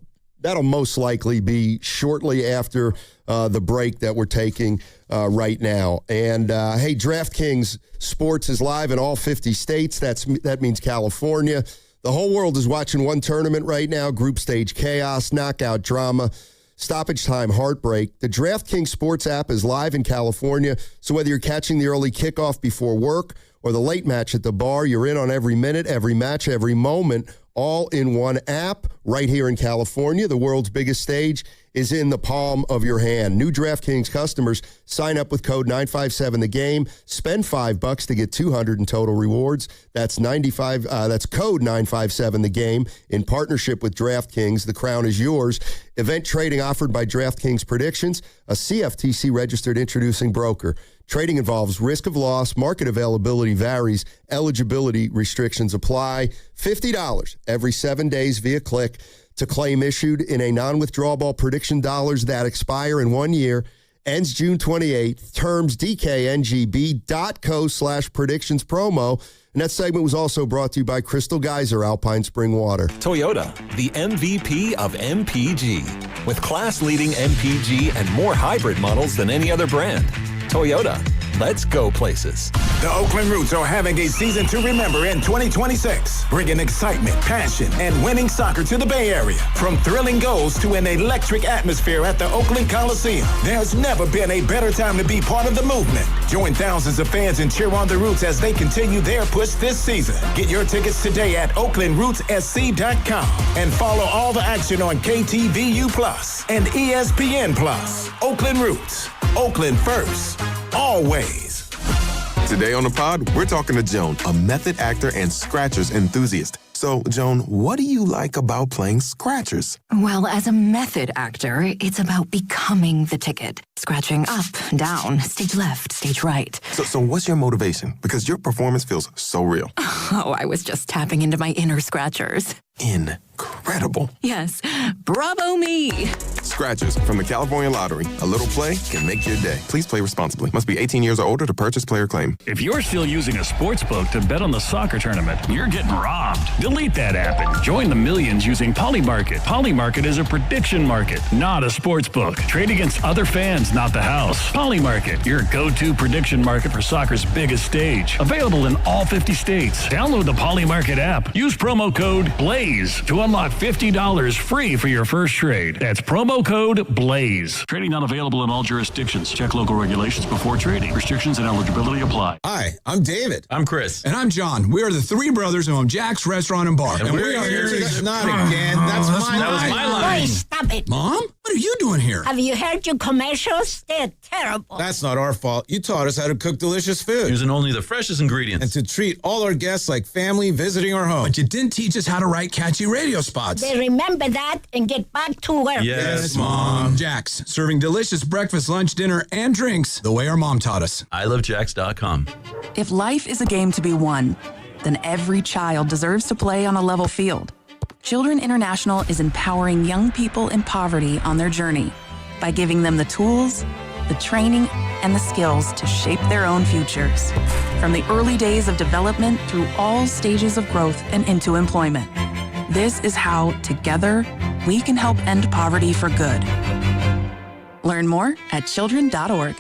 most likely be shortly after the break that we're taking right now. And, hey, DraftKings Sports is live in all 50 states. That means California. The whole world is watching one tournament right now, group stage chaos, knockout drama, stoppage time heartbreak. The DraftKings Sports app is live in California, so whether you're catching the early kickoff before work or the late match at the bar, you're in on every minute, every match, every moment, all in one app right here in California. The world's biggest stage is in the palm of your hand. New DraftKings customers sign up with code 957-THE-GAME. Spend $5 to get $200 in total rewards. That's code 957-THE-GAME in partnership with DraftKings. The crown is yours. Event trading offered by DraftKings Predictions, a CFTC registered introducing broker. Trading involves risk of loss. Market availability varies. Eligibility restrictions apply. $50 every 7 days via click to claim issued in a non-withdrawable prediction dollars that expire in 1 year. Ends June 28th. Terms dkngb.co/predictions promo. And that segment was also brought to you by Crystal Geyser Alpine Spring Water. Toyota, the MVP of MPG. With class-leading MPG and more hybrid models than any other brand. Toyota, let's go places. The Oakland Roots are having a season to remember in 2026, bringing excitement, passion, and winning soccer to the Bay Area. From thrilling goals to an electric atmosphere at the Oakland Coliseum, there's never been a better time to be part of the movement. Join thousands of fans and cheer on the Roots as they continue their push this season. Get your tickets today at OaklandRootsSC.com and follow all the action on KTVU Plus and ESPN Plus. Oakland Roots, Oakland first, always. Today on the pod, we're talking to Joan, a method actor and scratchers enthusiast. So, Joan, what do you like about playing scratchers? Well, as a method actor, it's about becoming the ticket. Scratching up, down, stage left, stage right. So what's your motivation? Because your performance feels so real. Oh, I was just tapping into my inner scratchers. Incredible. incredible. Yes, bravo me. Scratchers from the California Lottery. A little play can make your day. Please play responsibly. Must be 18 years or older to purchase player claim. If you're still using a sports book to bet on the soccer tournament, you're getting robbed. Delete that app and join the millions using Polymarket. Polymarket is a prediction market, not a sports book. Trade against other fans, not the house. Polymarket, your go-to prediction market for soccer's biggest stage. Available in all 50 states. Download the Polymarket app. Use promo code BLAZE to unlock $50 free for your first trade. That's promo code BLAZE. Trading not available in all jurisdictions. Check local regulations before trading. Restrictions and eligibility apply. Hi, I'm David. I'm Chris. And I'm John. We are the three brothers who own Jack's Restaurant and Bar. And we are here to... Not again. That's my line. That was my line. Boy, stop it. Mom? What are you doing here? Have you heard your commercials? They're terrible. That's not our fault. You taught us how to cook delicious food. Using only the freshest ingredients. And to treat all our guests like family visiting our home. But you didn't teach us how to write catchy radio spots. They remember that and get back to work. Yes, Mom. Jack's, serving delicious breakfast, lunch, dinner, and drinks the way our mom taught us. ilovejacks.com. If life is a game to be won, then every child deserves to play on a level field. Children International is empowering young people in poverty on their journey by giving them the tools, the training, and the skills to shape their own futures. From the early days of development through all stages of growth and into employment. This is how, together, we can help end poverty for good. Learn more at children.org.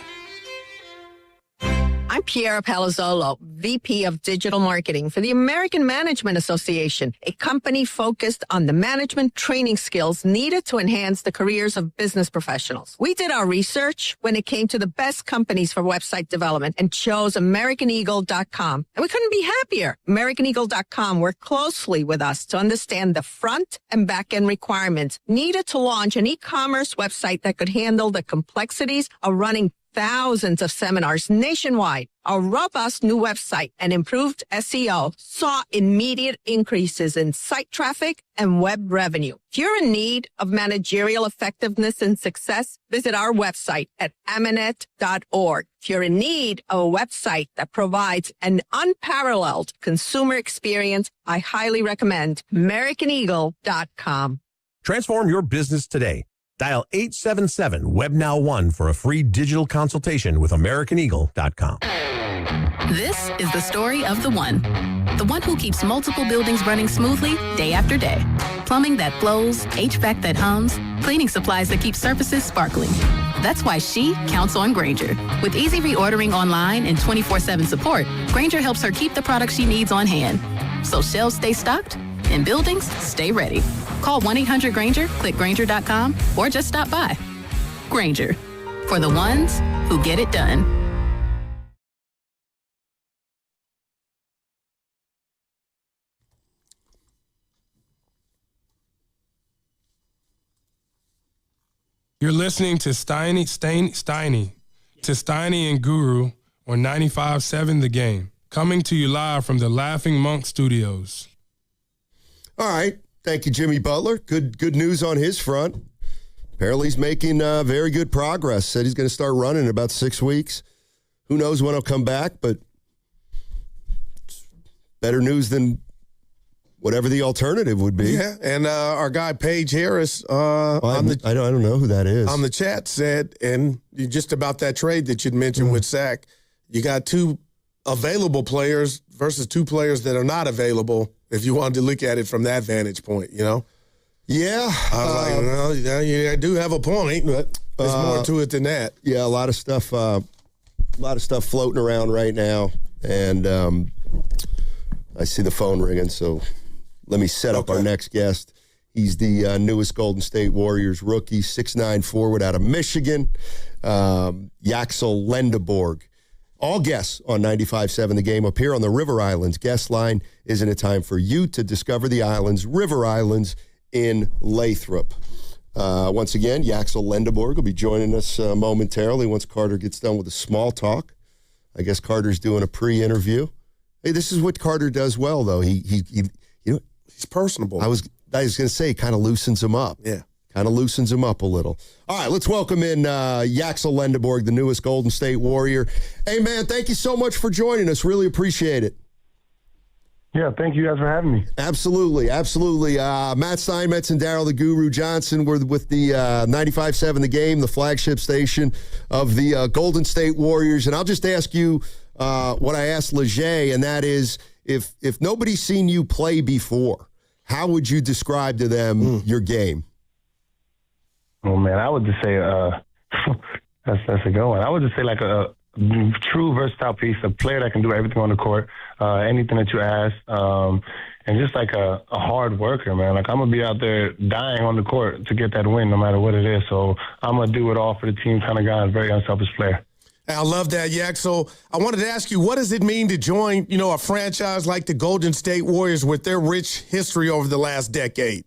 I'm Piera Palazzolo, VP of Digital Marketing for the American Management Association, a company focused on the management training skills needed to enhance the careers of business professionals. We did our research when it came to the best companies for website development and chose AmericanEagle.com. And we couldn't be happier. AmericanEagle.com worked closely with us to understand the front and back end requirements needed to launch an e-commerce website that could handle the complexities of running thousands of seminars nationwide. Our robust new website and improved SEO saw immediate increases in site traffic and web revenue. If you're in need of managerial effectiveness and success, visit our website at amanet.org. If you're in need of a website that provides an unparalleled consumer experience, I highly recommend AmericanEagle.com. Transform your business today. Dial 877-WebNow1 for a free digital consultation with AmericanEagle.com. This is the story of the one who keeps multiple buildings running smoothly day after day. Plumbing that flows, HVAC that hums, cleaning supplies that keep surfaces sparkling. That's why she counts on Grainger. With easy reordering online and 24/7 support, Grainger helps her keep the products she needs on hand. So shelves stay stocked and buildings stay ready. Call 1-800-GRAINGER, click Grainger.com, or just stop by. Grainger, for the ones who get it done. You're listening to Steiny and Guru on 95.7 The Game. Coming to you live from the Laughing Monk Studios. All right. Thank you, Jimmy Butler. Good news on his front. Apparently he's making very good progress. Said he's going to start running in about 6 weeks. Who knows when he'll come back, but it's better news than whatever the alternative would be. Yeah, and our guy Paige Harris I don't know who that is. On the chat said, and just about that trade that you'd mentioned with Sack, you got two available players versus two players that are not available, if you wanted to look at it from that vantage point, you know? Yeah. I was like, well, yeah, I do have a point, but there's more to it than that. Yeah, a lot of stuff floating around right now, and I see the phone ringing, so let me set up our next guest. He's the newest Golden State Warriors rookie, 6'9" forward out of Michigan, Yaxel Lendeborg. All guests on 95.7 The Game up here on the River Islands guest line. Isn't it time for you to discover the islands, River Islands in Lathrop? Once again, Yaxel Lendeborg will be joining us momentarily once Carter gets done with the small talk. I guess Carter's doing a pre-interview. Hey, this is what Carter does well, though. He he's personable. I was going to say, kind of loosens him up. Yeah. Kind of loosens him up a little. All right, let's welcome in Yaxel Lendeborg, the newest Golden State Warrior. Hey, man, thank you so much for joining us. Really appreciate it. Yeah, thank you guys for having me. Absolutely, absolutely. Matt Steinmetz and Daryl the Guru Johnson were with the 95.7 The Game, the flagship station of the Golden State Warriors. And I'll just ask you what I asked Leger, and that is, if nobody's seen you play before, how would you describe to them your game? Oh, man, I would just say that's a good one. I would just say like a true versatile piece, a player that can do everything on the court, anything that you ask, and just like a hard worker, man. Like, I'm going to be out there dying on the court to get that win no matter what it is. So I'm going to do it all for the team kind of guy, a very unselfish player. I love that, Yak. So I wanted to ask you, what does it mean to join, a franchise like the Golden State Warriors with their rich history over the last decade?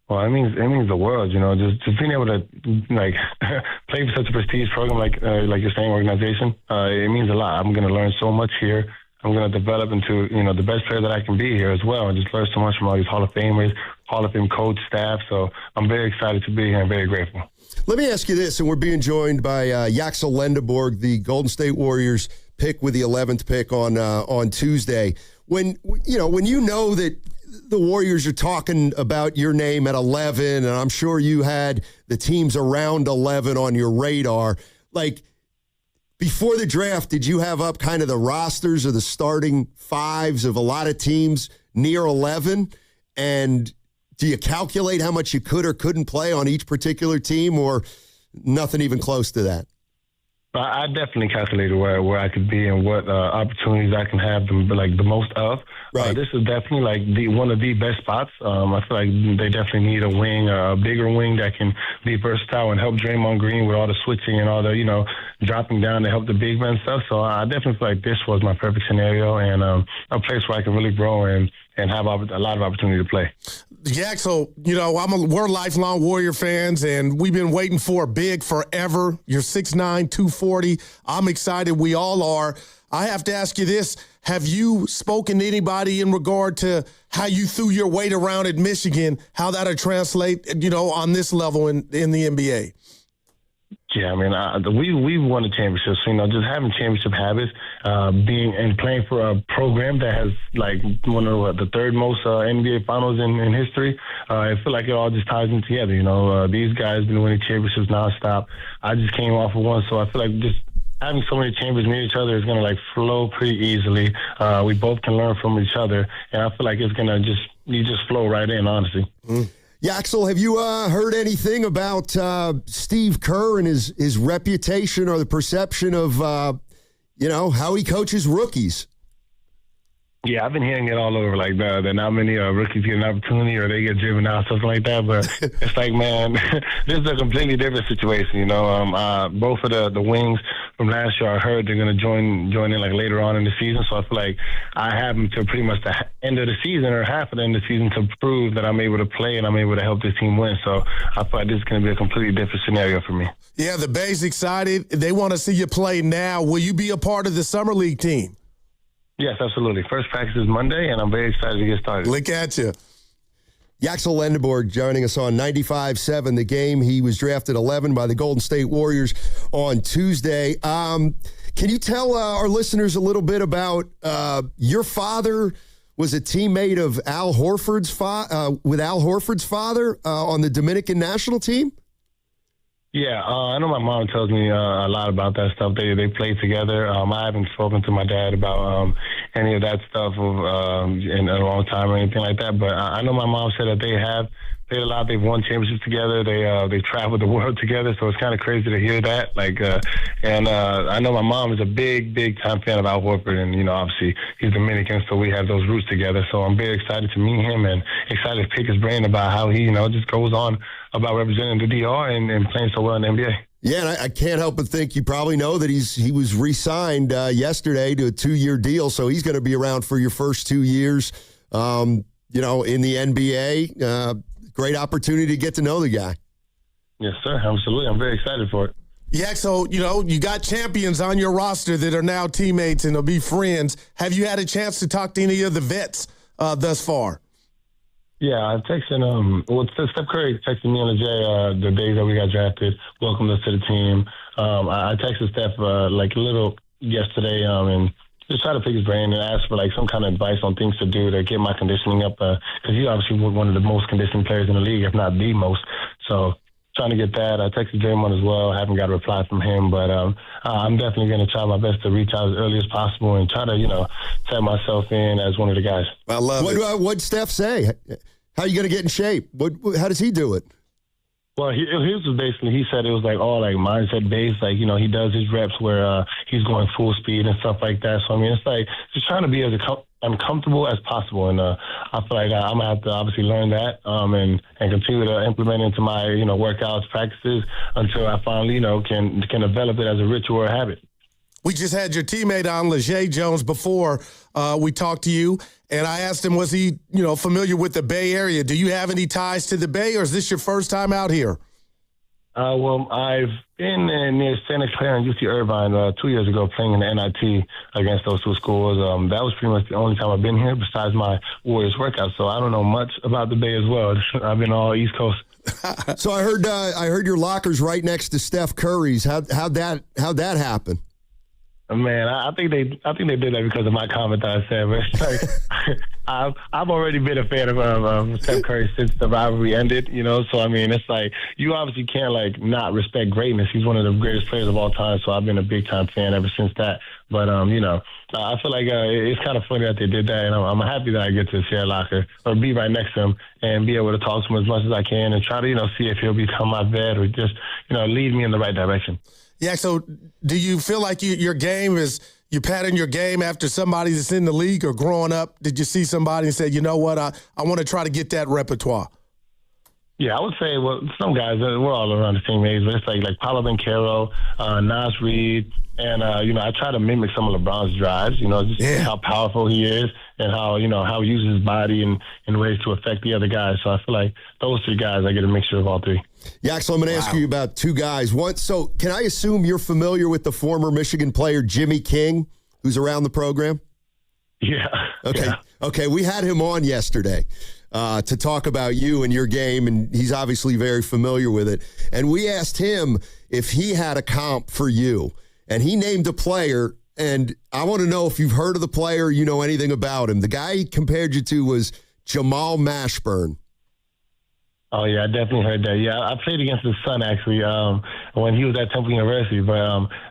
Well, it means the world, just being able to like play for such a prestige program like your same organization. It means a lot. I'm going to learn so much here. I'm going to develop into the best player that I can be here as well, and just learn so much from all these Hall of Famers, Hall of Fame coach, staff. So I'm very excited to be here and very grateful. Let me ask you this, and we're being joined by Yaxel Lendeborg, the Golden State Warriors pick with the 11th pick on Tuesday. When you know that the Warriors are talking about your name at 11, and I'm sure you had the teams around 11 on your radar. Like, before the draft, did you have up kind of the rosters or the starting fives of a lot of teams near 11? And do you calculate how much you could or couldn't play on each particular team, or nothing even close to that? I definitely calculated where I could be and what opportunities I can have the most of. Right. This is definitely like one of the best spots. I feel like they definitely need a wing, a bigger wing that can be versatile and help Draymond Green with all the switching and all the dropping down to help the big men stuff. So I definitely feel like this was my perfect scenario and a place where I can really grow and have a lot of opportunity to play. Yak, so, we're lifelong Warrior fans, and we've been waiting for a big forever. You're 6'9", 240. I'm excited. We all are. I have to ask you this. Have you spoken to anybody in regard to how you threw your weight around at Michigan, how that'll translate, on this level in the NBA? Yeah, I mean, we've won the championships. Just having championship habits, being and playing for a program that has like one of the third most NBA finals in history. I feel like it all just ties in together. These guys been winning championships nonstop. I just came off of one, so I feel like just having so many champions near each other is going to flow pretty easily. We both can learn from each other, and I feel like it's going to just flow right in, honestly. Yaxel, have you heard anything about Steve Kerr and his reputation or the perception of, how he coaches rookies? Yeah, I've been hearing it all over, like that not many rookies get an opportunity or they get driven out, something like that. But it's like, man, this is a completely different situation. Both of the wings from last year, I heard they're going to join in like later on in the season. So I feel like I have them to pretty much the end of the season or half of the end of the season to prove that I'm able to play and I'm able to help this team win. So I feel like this is going to be a completely different scenario for me. Yeah, the Bay's excited. They want to see you play now. Will you be a part of the Summer League team? Yes, absolutely. First practice is Monday, and I'm very excited to get started. Look at you. Yaxel Lendeborg joining us on 95.7 The Game. He was drafted 11 by the Golden State Warriors on Tuesday. Can you tell our listeners a little bit about your father was a teammate of Al Horford's father on the Dominican national team? Yeah, I know my mom tells me a lot about that stuff. They play together. I haven't spoken to my dad about any of that stuff in a long time or anything like that. But I know my mom said that they have played a lot. They've won championships together. They traveled the world together. So it's kind of crazy to hear that. I know my mom is a big time fan of Al Horford, and obviously he's Dominican, so we have those roots together. So I'm very excited to meet him and excited to pick his brain about how he just goes on about representing the DR and playing so well in the NBA. Yeah, and I can't help but think you probably know that he was re-signed yesterday to a 2-year deal, so he's going to be around for your first 2 years, in the NBA. Great opportunity to get to know the guy. Yes, sir. Absolutely. I'm very excited for it. Yeah, so, you got champions on your roster that are now teammates and will be friends. Have you had a chance to talk to any of the vets thus far? Yeah, I've texted Steph Curry texted me on the days that we got drafted, welcomed us to the team. I texted Steph a little yesterday, and just try to pick his brain and ask for like some kind of advice on things to do to get my conditioning up. Because he's obviously one of the most conditioned players in the league, if not the most. So trying to get that. I texted Draymond as well. I haven't got a reply from him, but I'm definitely going to try my best to reach out as early as possible and try to, set myself in as one of the guys. I love it. What'd Steph say? How are you going to get in shape? How does he do it? Well, his was basically, he said it was like all like mindset based. Like, he does his reps where he's going full speed and stuff like that. So, I mean, it's like just trying to be as uncomfortable as possible. And I feel like I'm going to have to obviously learn that and continue to implement into my, workouts, practices until I finally, can develop it as a ritual or habit. We just had your teammate on, Leger Jones, before we talked to you, and I asked him, was he, familiar with the Bay Area? Do you have any ties to the Bay, or is this your first time out here? Well, I've been near Santa Clara and UC Irvine 2 years ago playing in the NIT against those two schools. That was pretty much the only time I've been here besides my Warriors workout, so I don't know much about the Bay as well. I've been all East Coast. So I heard your locker's right next to Steph Curry's. How'd that happen? Man, I think they did that because of my comment that I said. But it's like, I've already been a fan of Steph Curry since the rivalry ended. So I mean, it's like you obviously can't like not respect greatness. He's one of the greatest players of all time. So I've been a big time fan ever since that. But I feel like it's kind of funny that they did that, and I'm happy that I get to share a locker or be right next to him and be able to talk to him as much as I can and try to see if he'll become my vet or just lead me in the right direction. Yeah, so do you feel like your game is, you pattern your game after somebody that's in the league, or growing up, did you see somebody and say, you know what, I want to try to get that repertoire? Yeah, I would say, well, some guys, we're all around the same age, but it's like Paolo Banchero, Nas Reed, and, I try to mimic some of LeBron's drives, just how powerful he is and how he uses his body in ways to affect the other guys. So I feel like those three guys, I get a mixture of all three. Yeah, so I'm going to ask you about two guys. One, so can I assume you're familiar with the former Michigan player Jimmy King, who's around the program? Yeah. Okay. Yeah. Okay, we had him on yesterday to talk about you and your game, and he's obviously very familiar with it. And we asked him if he had a comp for you, and he named a player, and I want to know if you've heard of the player, you know anything about him. The guy he compared you to was Jamal Mashburn. Oh, yeah, I definitely heard that. Yeah, I played against his son, actually, when he was at Temple University. But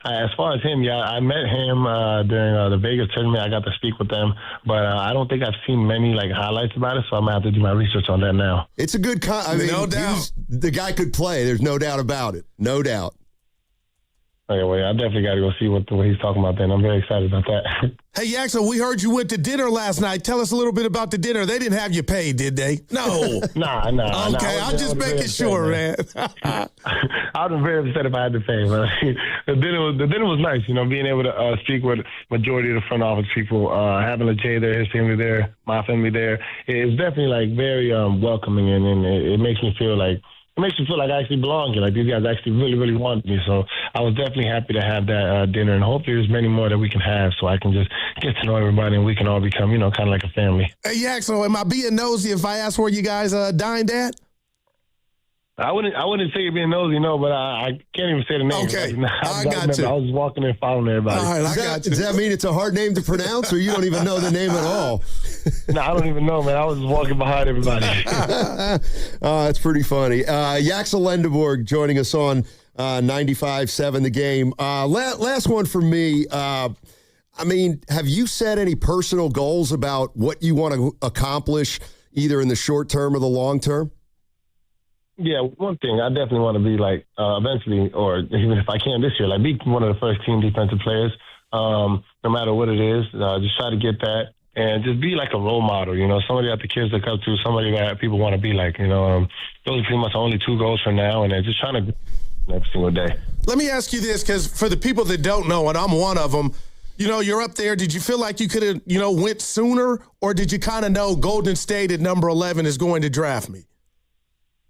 as far as him, I met him during the Vegas tournament. I got to speak with them. But I don't think I've seen many, highlights about it, so I'm going to have to do my research on that now. It's a good no doubt. The guy could play. There's no doubt about it. No doubt. Okay, well, I definitely got to go see what he's talking about then. I'm very excited about that. Hey, Yaxel, we heard you went to dinner last night. Tell us a little bit about the dinner. They didn't have you paid, did they? No. Nah. Okay, I'm just making sure, man. I was very upset if I had to pay, but the dinner was nice, being able to speak with majority of the front office people, having Jay there, his family there, my family there. It's definitely, very welcoming, and it makes me feel like I actually belong here. Like, these guys actually really, really want me. So I was definitely happy to have that dinner, and hopefully there's many more that we can have so I can just get to know everybody and we can all become, kind of like a family. Hey, Yaxel, am I being nosy if I ask where you guys dined at? I wouldn't say you're being nosy, no, but I can't even say the name. Okay, I got you. I was walking in following everybody. All right, I got you. Does that mean it's a hard name to pronounce, or you don't even know the name at all? No, I don't even know, man. I was just walking behind everybody. That's pretty funny. Yaxel Lendeborg joining us on 95.7 The Game. Last one for me. Have you set any personal goals about what you want to accomplish, either in the short term or the long term? Yeah, one thing, I definitely want to be eventually, or even if I can this year, be one of the first team defensive players, no matter what it is. Just try to get that and just be like a role model, somebody that the kids look up to, somebody that people want to be like, those are pretty much the only two goals for now, and just trying to every single day. Let me ask you this, because for the people that don't know, and I'm one of them, you're up there. Did you feel like you could have, went sooner, or did you kind of know Golden State at number 11 is going to draft me?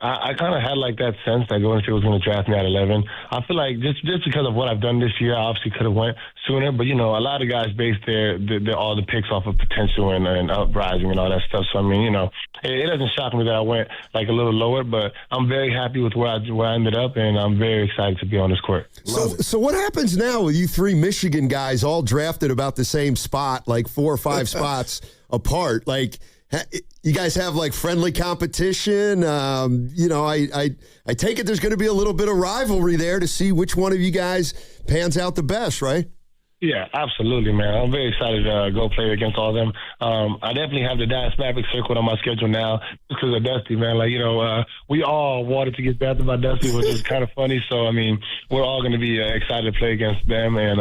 I kind of had like that sense that Golden State was going to draft me at 11. I feel like just because of what I've done this year, I obviously could have went sooner. But, a lot of guys base their all the picks off of potential and uprising and all that stuff. So, I mean, it doesn't shock me that I went like a little lower. But I'm very happy with where I ended up, and I'm very excited to be on this court. So what happens now with you three Michigan guys all drafted about the same spot, like 4 or 5 spots apart? Like, you guys have like friendly competition. I take it there's going to be a little bit of rivalry there to see which one of you guys pans out the best, right? Yeah, absolutely, man. I'm very excited to go play against all of them. I definitely have the Dallas Mavericks circled on my schedule now because of Dusty, man. We all wanted to get drafted by Dusty, which is kind of funny. So, I mean, we're all going to be excited to play against them. And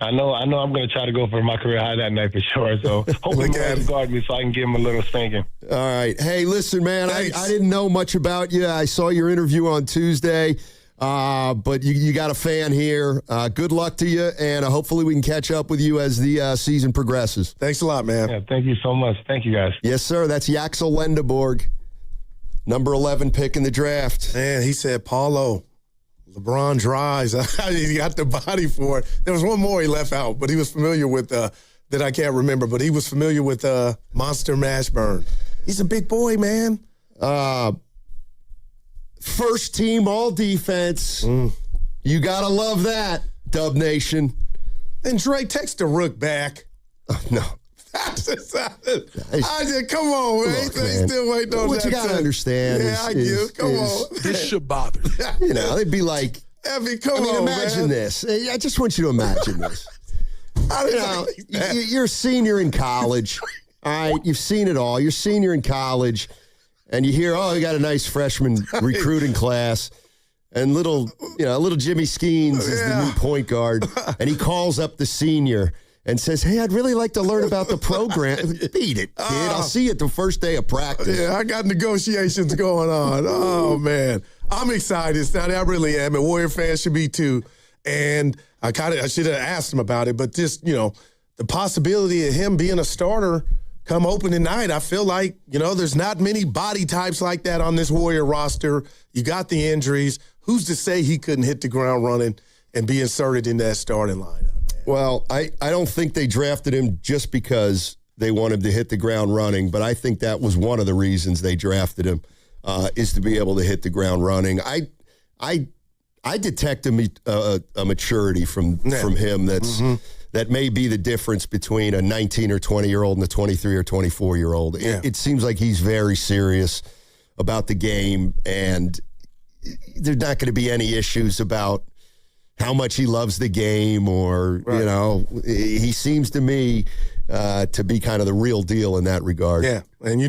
I know I'm going to try to go for my career high that night for sure. So hopefully he guard me so I can give him a little spanking. All right. Hey, listen, man, I didn't know much about you. I saw your interview on Tuesday. But you got a fan here. Good luck to you, and hopefully we can catch up with you as the season progresses. Thanks a lot, man. Yeah, thank you so much. Thank you, guys. Yes, sir. That's Yaxel Lendeborg, number 11 pick in the draft. Man, he said Paulo, LeBron dries. He got the body for it. There was one more he left out, but he was familiar with that I can't remember, but he was familiar with Monster Mashburn. He's a big boy, man. First team all defense. You got to love that, Dub Nation. And Dre, text the Rook back. No. I said, come on, man. Look, They still waiting on what that. you got to understand Come on. This should bother. They'd be like, imagine this. I just want you to imagine this. You're a senior in college. All right, you've seen it all. You're a senior in college. And you hear, you got a nice freshman recruiting class, and little Jimmy Skeens is the new point guard, and he calls up the senior and says, "Hey, I'd really like to learn about the program." Beat it, kid. I'll see you at the first day of practice. Yeah, I got negotiations going on. Oh man, I'm excited, Sonny. I really am, and Warrior fans should be too. And I should have asked him about it, but just the possibility of him being a starter come opening night, I feel like, there's not many body types like that on this Warrior roster. You got the injuries. Who's to say he couldn't hit the ground running and be inserted in that starting lineup, man? Well, I don't think they drafted him just because they want him to hit the ground running, but I think that was one of the reasons they drafted him, is to be able to hit the ground running. I detect a maturity from him that may be the difference between a 19 or 20-year-old and a 23 or 24-year-old. Yeah. It seems like he's very serious about the game, and there's not going to be any issues about how much he loves the game or, he seems to me to be kind of the real deal in that regard. Yeah, and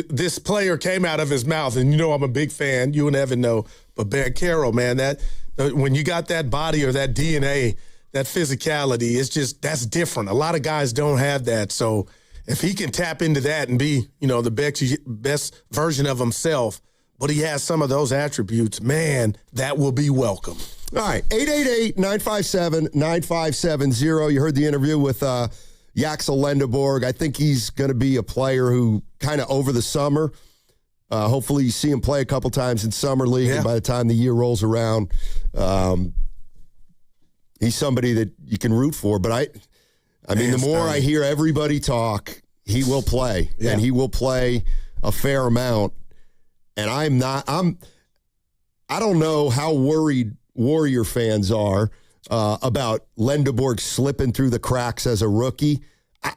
this player came out of his mouth, and I'm a big fan. You and Evan know, but Ben Carroll, man, that when you got that body or that DNA, that physicality, that's different. A lot of guys don't have that. So if he can tap into that and be, the best version of himself, but he has some of those attributes, man, that will be welcome. All right, 888-957-9570. You heard the interview with Yaxel Lendeborg. I think he's going to be a player who kind of over the summer, hopefully you see him play a couple times in Summer League, and by the time the year rolls around, he's somebody that you can root for. But I mean, the more I hear everybody talk, he will play, and he will play a fair amount. And I don't know how worried Warrior fans are about Lendeborg slipping through the cracks as a rookie.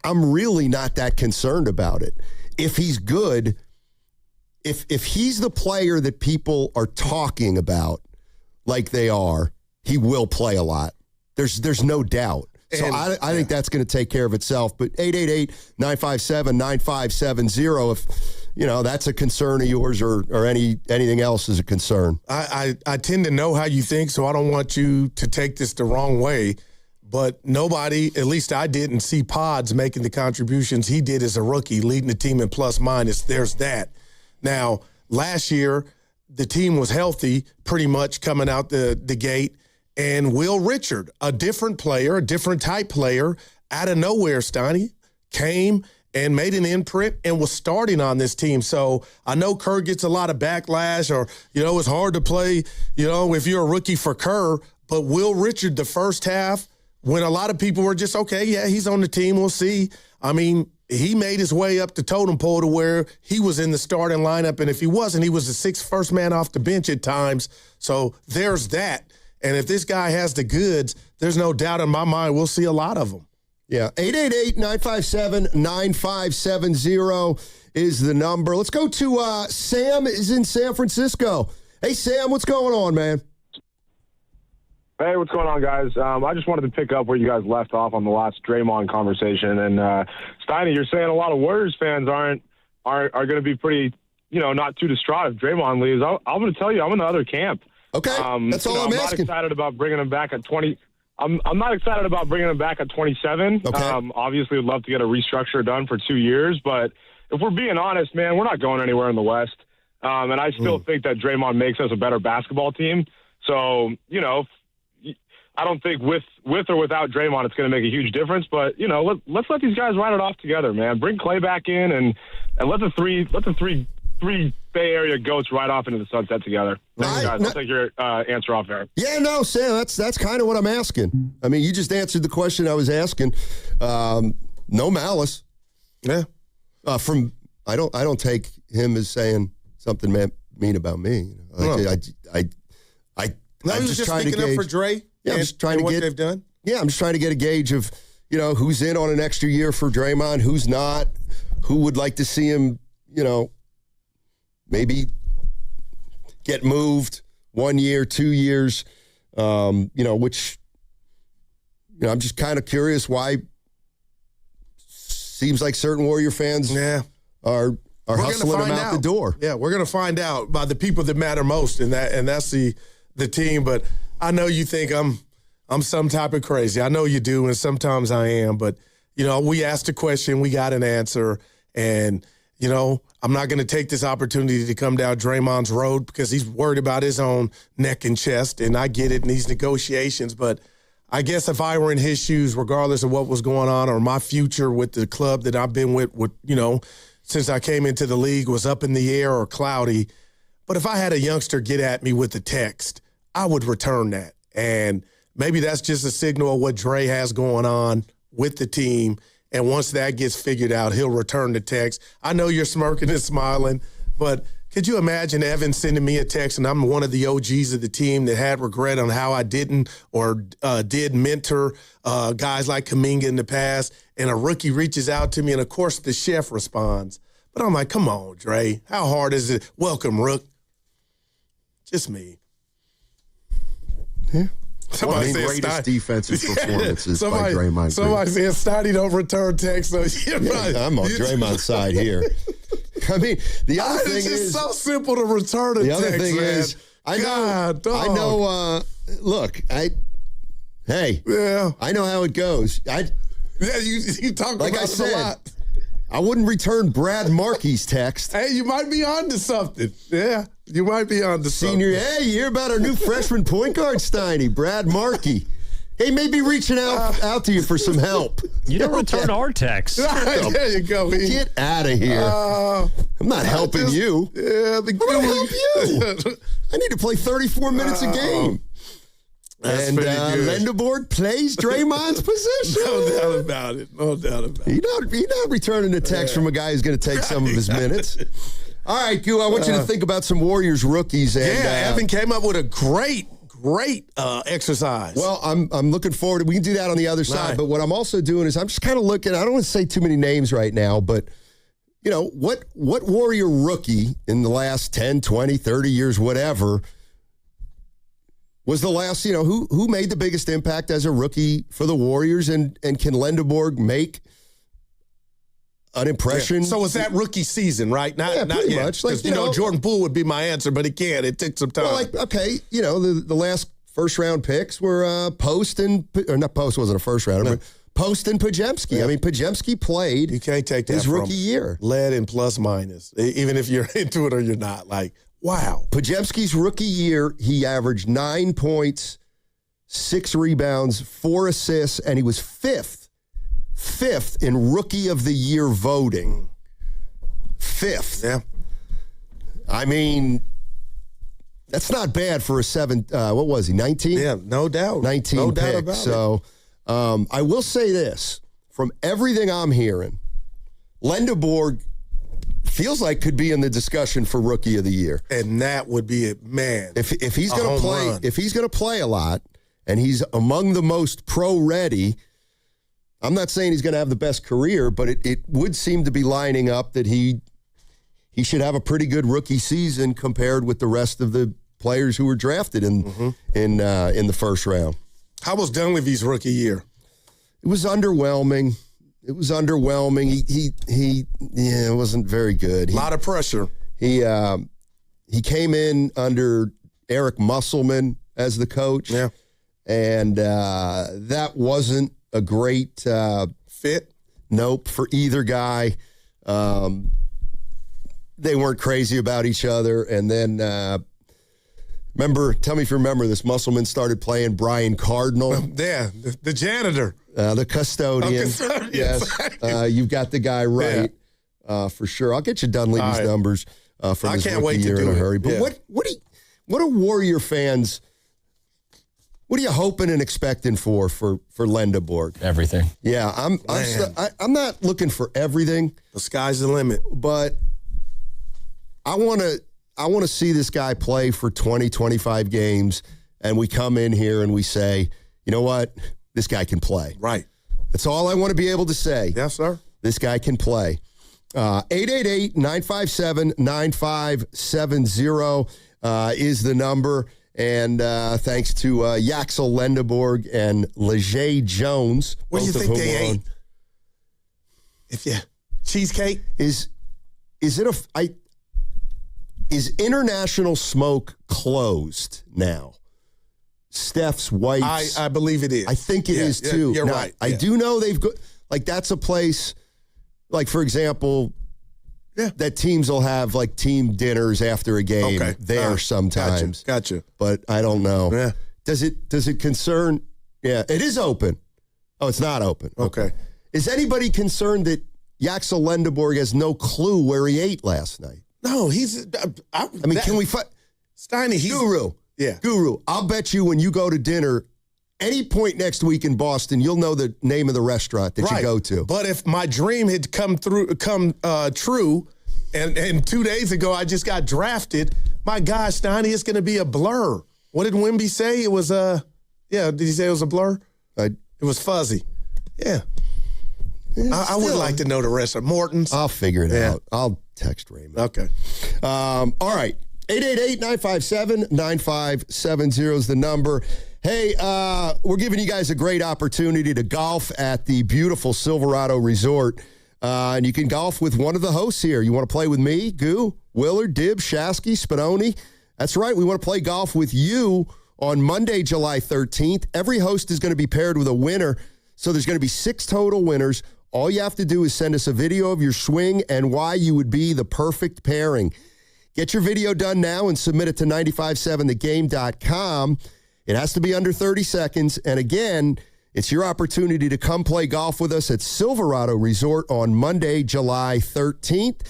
I'm really not that concerned about it. If he's good, if he's the player that people are talking about like they are, he will play a lot. There's no doubt. So I think that's going to take care of itself. But 888-957-9570, if that's a concern of yours or anything else is a concern. I tend to know how you think, so I don't want you to take this the wrong way. But nobody, at least I didn't see Pods making the contributions he did as a rookie, leading the team in plus minus. There's that. Now, last year, the team was healthy pretty much coming out the gate. And Will Richard, a different player, a different type player, out of nowhere, Steiny, came and made an imprint and was starting on this team. So I know Kerr gets a lot of backlash or, it's hard to play, if you're a rookie for Kerr. But Will Richard, the first half, when a lot of people were just, okay, yeah, he's on the team, we'll see. I mean, he made his way up the totem pole to where he was in the starting lineup. And if he wasn't, he was the first man off the bench at times. So there's that. And if this guy has the goods, there's no doubt in my mind we'll see a lot of them. Yeah, 888-957-9570 is the number. Let's go to Sam is in San Francisco. Hey, Sam, what's going on, man? Hey, what's going on, guys? I just wanted to pick up where you guys left off on the last Draymond conversation. And Steiny, you're saying a lot of Warriors fans are going to be pretty, not too distraught if Draymond leaves. I'm going to tell you, I'm in the other camp. Okay, that's all I'm asking. I'm not excited about bringing him back at 20. I'm not excited about bringing him back at 27. Okay. Obviously, would love to get a restructure done for 2 years. But if we're being honest, man, we're not going anywhere in the West. And I still think that Draymond makes us a better basketball team. So, I don't think with or without Draymond, it's going to make a huge difference. But let's let these guys ride it off together, man. Bring Clay back in and let the three Bay Area goats ride off into the sunset together. Thanks, guys. I'll take your answer off there. Yeah, no, Sam, that's kind of what I'm asking. I mean, you just answered the question I was asking. No malice. Yeah. I don't take him as saying something mean about me. I'm just trying to gauge. Up for Dre. Yeah, I'm just trying to what get they've done. Yeah, I'm just trying to get a gauge of, who's in on an extra year for Draymond, who's not, who would like to see him, maybe get moved 1 year, 2 years, which, I'm just kind of curious why seems like certain Warrior fans are hustling him out the door. Yeah, we're going to find out by the people that matter most, and that's the team. But I know you think I'm some type of crazy. I know you do, and sometimes I am. But, we asked a question, we got an answer, and, I'm not going to take this opportunity to come down Draymond's road because he's worried about his own neck and chest, and I get it in these negotiations. But I guess if I were in his shoes, regardless of what was going on or my future with the club that I've been with since I came into the league was up in the air or cloudy. But if I had a youngster get at me with a text, I would return that. And maybe that's just a signal of what Dre has going on with the team. And once that gets figured out, he'll return the text. I know you're smirking and smiling, but could you imagine Evan sending me a text and I'm one of the OGs of the team that had regret on how I didn't or did mentor guys like Kuminga in the past, and a rookie reaches out to me, and, of course, the chef responds. But I'm like, come on, Dre. How hard is it? Welcome, Rook. Just me. Yeah. Somebody one of the greatest defensive performances by Draymond. Somebody said Steiny don't return text. So I'm on Draymond's side here. I mean, the other thing is so simple to return a text. The other thing is, I know. Look, I know how it goes. You talk like about I said, it a lot. I wouldn't return Brad Markey's text. Hey, you might be onto something. Yeah, you might be onto something. Hey, you hear about our new freshman point guard, Steiny, Brad Markey. He may be reaching out to you for some help. You don't return our texts. There you go. Get out of here. I'm not helping you. Yeah, I'm going to help you. I need to play 34 minutes a game. That's and Lenderborg plays Draymond's position. No doubt about it. No doubt about it. You're not returning a text from a guy who's going to take some of his minutes. All right, Goo, I want you to think about some Warriors rookies. And, Evan came up with a great exercise. Well, I'm looking forward to we can do that on the other side. But what I'm also doing is I'm just kind of looking, I don't want to say too many names right now, but what Warrior rookie in the last 10, 20, 30 years, whatever, was the last, who made the biggest impact as a rookie for the Warriors, and can Lenderborg make an impression? Yeah. So was that rookie season, right? Not pretty yet. much. Like, Jordan Poole would be my answer, but he can't. It took some time. Well, the last first round picks were Post and, or not Post wasn't a first rounder, but Post and Podziemski. Yeah. I mean, Podziemski played. You can't take that his rookie year. Lead and plus minus, even if you're into it or you're not. Like, wow. Podziemski's rookie year, he averaged 9 points, 6 rebounds, 4 assists, and he was fifth 5th in Rookie of the Year voting. 5th. Yeah. I mean, that's not bad for a what was he, 19? Yeah, no doubt. 19 no pick. doubt about so, I will say this. From everything I'm hearing, Lendeborg feels like could be in the discussion for Rookie of the Year. And that would be it, man. If he's going to play, if he's going to play a lot, and he's among the most pro-ready, I'm not saying he's going to have the best career, but it would seem to be lining up that he should have a pretty good rookie season compared with the rest of the players who were drafted in the first round. How was Dunleavy's rookie year? It was underwhelming. It wasn't very good. A lot of pressure. He came in under Eric Musselman as the coach. Yeah. And that wasn't a great fit. Nope, for either guy. They weren't crazy about each other. And then, tell me if you remember this, Musselman started playing Brian Cardinal. Yeah, the janitor. The custodian. Yes. You've got the guy right, for sure. I'll get you Dunleavy's numbers from his rookie year in a hurry. But what are Warrior fans... What are you hoping and expecting for Lendeborg? Everything. Yeah, I'm not looking for everything. The sky's the limit. But I want to see this guy play for 20, 25 games, and we come in here and we say, you know what? This guy can play. Right. That's all I want to be able to say. Yes, sir. This guy can play. 888-957-9570 is the number. And thanks to Yaxel Lendeborg and Leger Jones. What do you think they ate? Cheesecake? Is International Smoke closed now? Steph's wife's. I believe it is. I think it is too. You're now, right. I do know they've got, that's a place, for example, that teams will have team dinners after a game there sometimes. Gotcha. But I don't know. Yeah. Does it concern? Yeah, it is open. Oh, it's not open. Okay. Is anybody concerned that Yaxel Lendeborg has no clue where he ate last night? No, he's. Can we find Steiny? Guru. Yeah. Guru. I'll bet you when you go to dinner, any point next week in Boston, you'll know the name of the restaurant that you go to. But if my dream had come true, and 2 days ago I just got drafted, my gosh, Steiny, it's going to be a blur. What did Wimby say? It was did he say it was a blur? It was fuzzy. Yeah. I would like to know the rest of Morton's. I'll figure it out. I'll text Raymond. Okay. All right. 888-957-9570 is the number. Hey, we're giving you guys a great opportunity to golf at the beautiful Silverado Resort. And you can golf with one of the hosts here. You want to play with me, Goo, Willard, Dib, Shasky, Spinoni? That's right. We want to play golf with you on Monday, July 13th. Every host is going to be paired with a winner. So there's going to be 6 total winners. All you have to do is send us a video of your swing and why you would be the perfect pairing. Get your video done now and submit it to 957thegame.com. It has to be under 30 seconds. And again, it's your opportunity to come play golf with us at Silverado Resort on Monday, July 13th.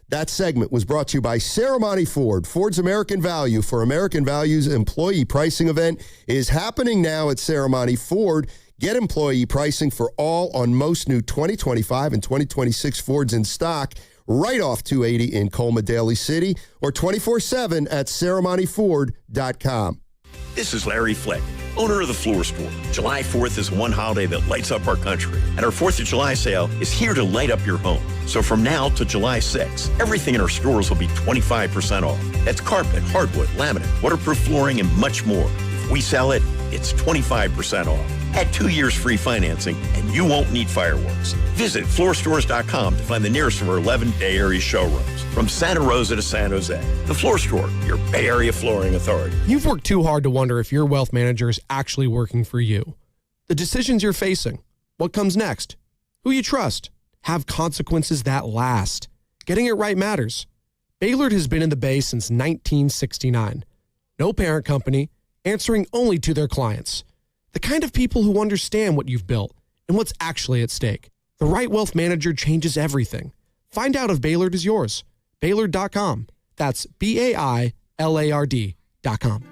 That segment was brought to you by Ceremony Ford. Ford's American Value for American Values employee pricing event is happening now at Ceremony Ford. Get employee pricing for all on most new 2025 and 2026 Fords in stock right off 280 in Colma Daly City or 24/7 at ceremonyford.com. This is Larry Fleck, owner of the Floor Store. July 4th is one holiday that lights up our country, and our 4th of July sale is here to light up your home. So from now to July 6th, everything in our stores will be 25% off. That's carpet, hardwood, laminate, waterproof flooring, and much more. If we sell it, it's 25% off. Add 2 years free financing, and you won't need fireworks. Visit floorstores.com to find the nearest of our 11 Bay Area showrooms. From Santa Rosa to San Jose, the Floor Store, your Bay Area flooring authority. You've worked too hard to wonder if your wealth manager is actually working for you. The decisions you're facing, what comes next, who you trust, have consequences that last. Getting it right matters. Baylord has been in the Bay since 1969. No parent company, answering only to their clients. The kind of people who understand what you've built and what's actually at stake. The right wealth manager changes everything. Find out if Baylord is yours. Baylord.com. That's BAILARD.com.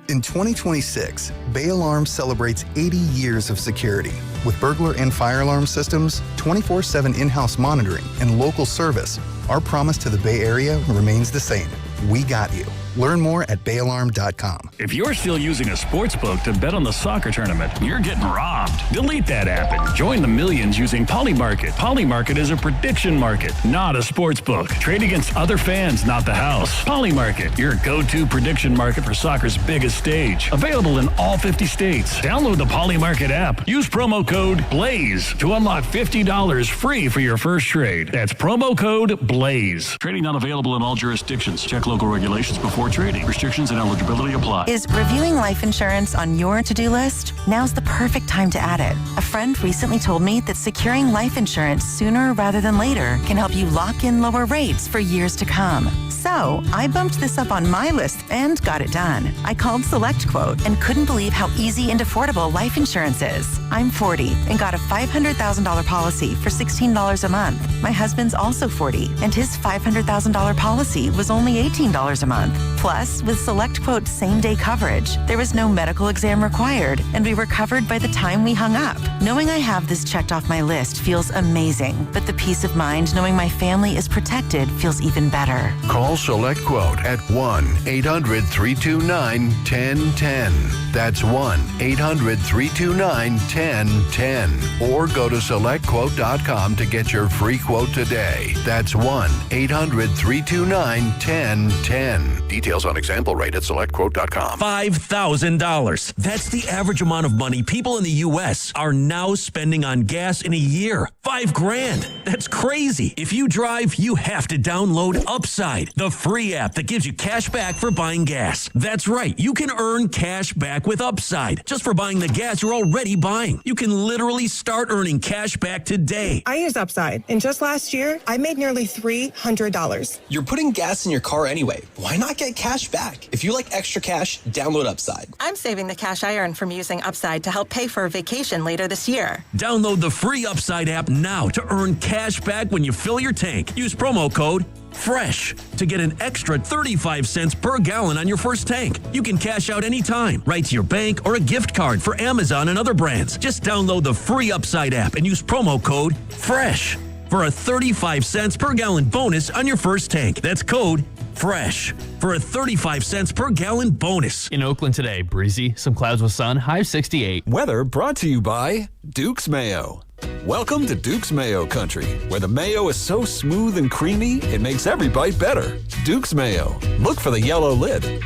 In 2026, Bay Alarm celebrates 80 years of security. With burglar and fire alarm systems, 24/7 in-house monitoring, and local service, our promise to the Bay Area remains the same. We got you. Learn more at bayalarm.com. If you're still using a sportsbook to bet on the soccer tournament, you're getting robbed. Delete that app and join the millions using Polymarket. Polymarket is a prediction market, not a sportsbook. Trade against other fans, not the house. Polymarket, your go-to prediction market for soccer's biggest stage. Available in all 50 states. Download the Polymarket app. Use promo code BLAZE to unlock $50 free for your first trade. That's promo code BLAZE. Trading not available in all jurisdictions. Check local regulations before trading. Restrictions and eligibility apply. Is reviewing life insurance on your to-do list? Now's the perfect time to add it. A friend recently told me that securing life insurance sooner rather than later can help you lock in lower rates for years to come. So I bumped this up on my list and got it done. I called SelectQuote and couldn't believe how easy and affordable life insurance is. I'm 40 and got a $500,000 policy for $16 a month. My husband's also 40 and his $500,000 policy was only $18 a month. Plus, with SelectQuote's same-day coverage, there was no medical exam required, and we were covered by the time we hung up. Knowing I have this checked off my list feels amazing, but the peace of mind knowing my family is protected feels even better. Call SelectQuote at 1-800-329-1010. That's 1-800-329-1010. Or go to SelectQuote.com to get your free quote today. That's 1-800-329-1010. Details on example rate at SelectQuote.com. $5,000. That's the average amount of money people in the U.S. are now spending on gas in a year. $5,000. That's crazy. If you drive, you have to download Upside, the free app that gives you cash back for buying gas. That's right. You can earn cash back with Upside just for buying the gas you're already buying. You can literally start earning cash back today. I use Upside, and just last year, I made nearly $300. You're putting gas in your car anyway. Why not get cash back? If you like extra cash, download Upside. I'm saving the cash I earn from using Upside to help pay for a vacation later this year. Download the free Upside app now to earn cash back when you fill your tank. Use promo code FRESH to get an extra 35 cents per gallon on your first tank. You can cash out anytime, right to your bank or a gift card for Amazon and other brands. Just download the free Upside app and use promo code FRESH for a 35 cents per gallon bonus on your first tank. That's code FRESH for a 35 cents per gallon bonus. In Oakland today, breezy, some clouds with sun, high of 68. Weather brought to you by Duke's Mayo. Welcome to Duke's Mayo Country, where the mayo is so smooth and creamy, it makes every bite better. Duke's Mayo. Look for the yellow lid.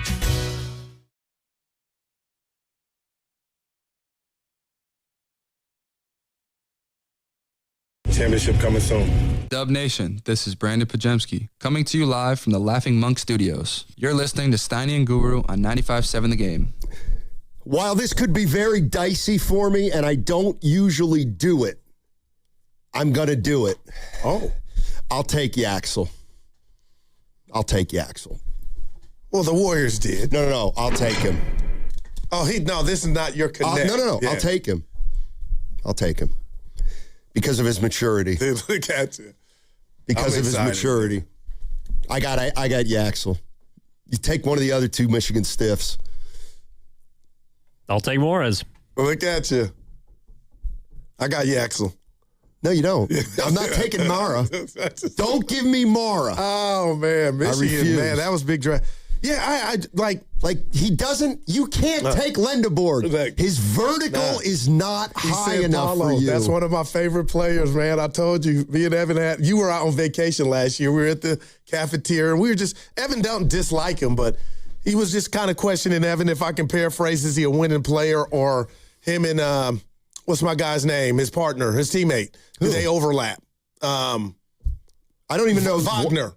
Championship coming soon. Dub Nation, this is Brandon Pajemski, coming to you live from the Laughing Monk Studios. You're listening to Steiny and Guru on 95.7 The Game. While this could be very dicey for me, and I don't usually do it, I'm going to do it. Oh. I'll take Yaxel. Well, the Warriors did. No. I'll take him. Oh, this is not your connect. No. Yeah. I'll take him. Because of his maturity. Look at you. Because of his maturity. I got Yaxel. You take one of the other two Michigan stiffs. I'll take Morris. Look at you. I got Yaxel. No, you don't. I'm not taking Mara. Don't give me Mara. Oh, man. Michigan, man. That was big draft. Yeah, I like he doesn't. You can't take Lendeborg. His vertical is not high enough for you. That's one of my favorite players, man. I told you, me and Evan you were out on vacation last year. We were at the cafeteria, and Evan don't dislike him, but he was just kind of questioning Evan, if I can paraphrase, is he a winning player, or him and what's my guy's name? His partner, his teammate. Do they overlap? I don't even know Wagner.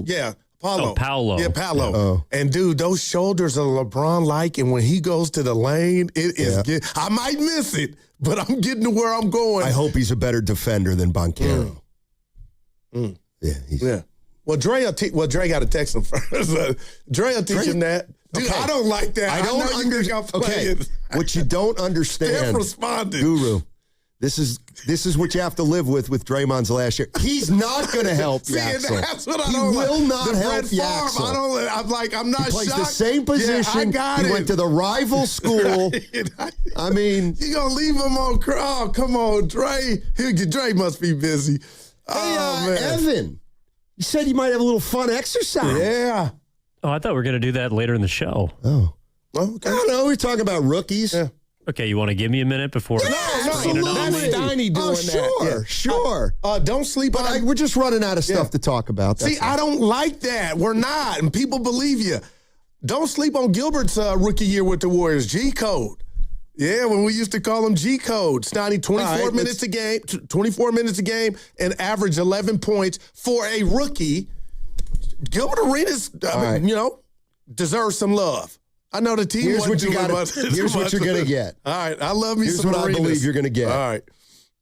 Yeah. Paolo. Paolo. Yeah, Paolo. Oh. And, dude, those shoulders are LeBron-like, and when he goes to the lane, it is good. I might miss it, but I'm getting to where I'm going. I hope he's a better defender than Banchero. Yeah. Well, Dre got to text him first. Dre will teach him that. Dude, okay. I don't like that. I don't understand. Okay. What you don't understand, Steph responded. Guru, This is what you have to live with Draymond's last year. He's not going to help Yaxel. That's what I he don't will like. not the help Brett Yaxel. I'm not he plays shocked. the same position. Yeah, I got he went to the rival school. I mean, you gonna leave him on? Oh, come on, Dre. Dre must be busy. Hey, Evan, you said you might have a little fun exercise. Yeah. Oh, I thought we were going to do that later in the show. Oh. Well, okay. I don't know. We're talking about rookies. Yeah. Okay, you want to give me a minute before? No, absolutely. That's Steiny doing that. Sure. Don't sleep on. We're just running out of stuff to talk about. See, I don't like that. We're not, and people believe you. Don't sleep on Gilbert's rookie year with the Warriors. G code. Yeah, when we used to call him G code. Steiny, 24 minutes a game, 24 minutes a game, and average 11 points for a rookie. Gilbert Arenas, deserves some love. I know the team. Here's what you got. Here's what you're going to get. All right, I love me Here's some what Arenas. I believe you're going to get. All right,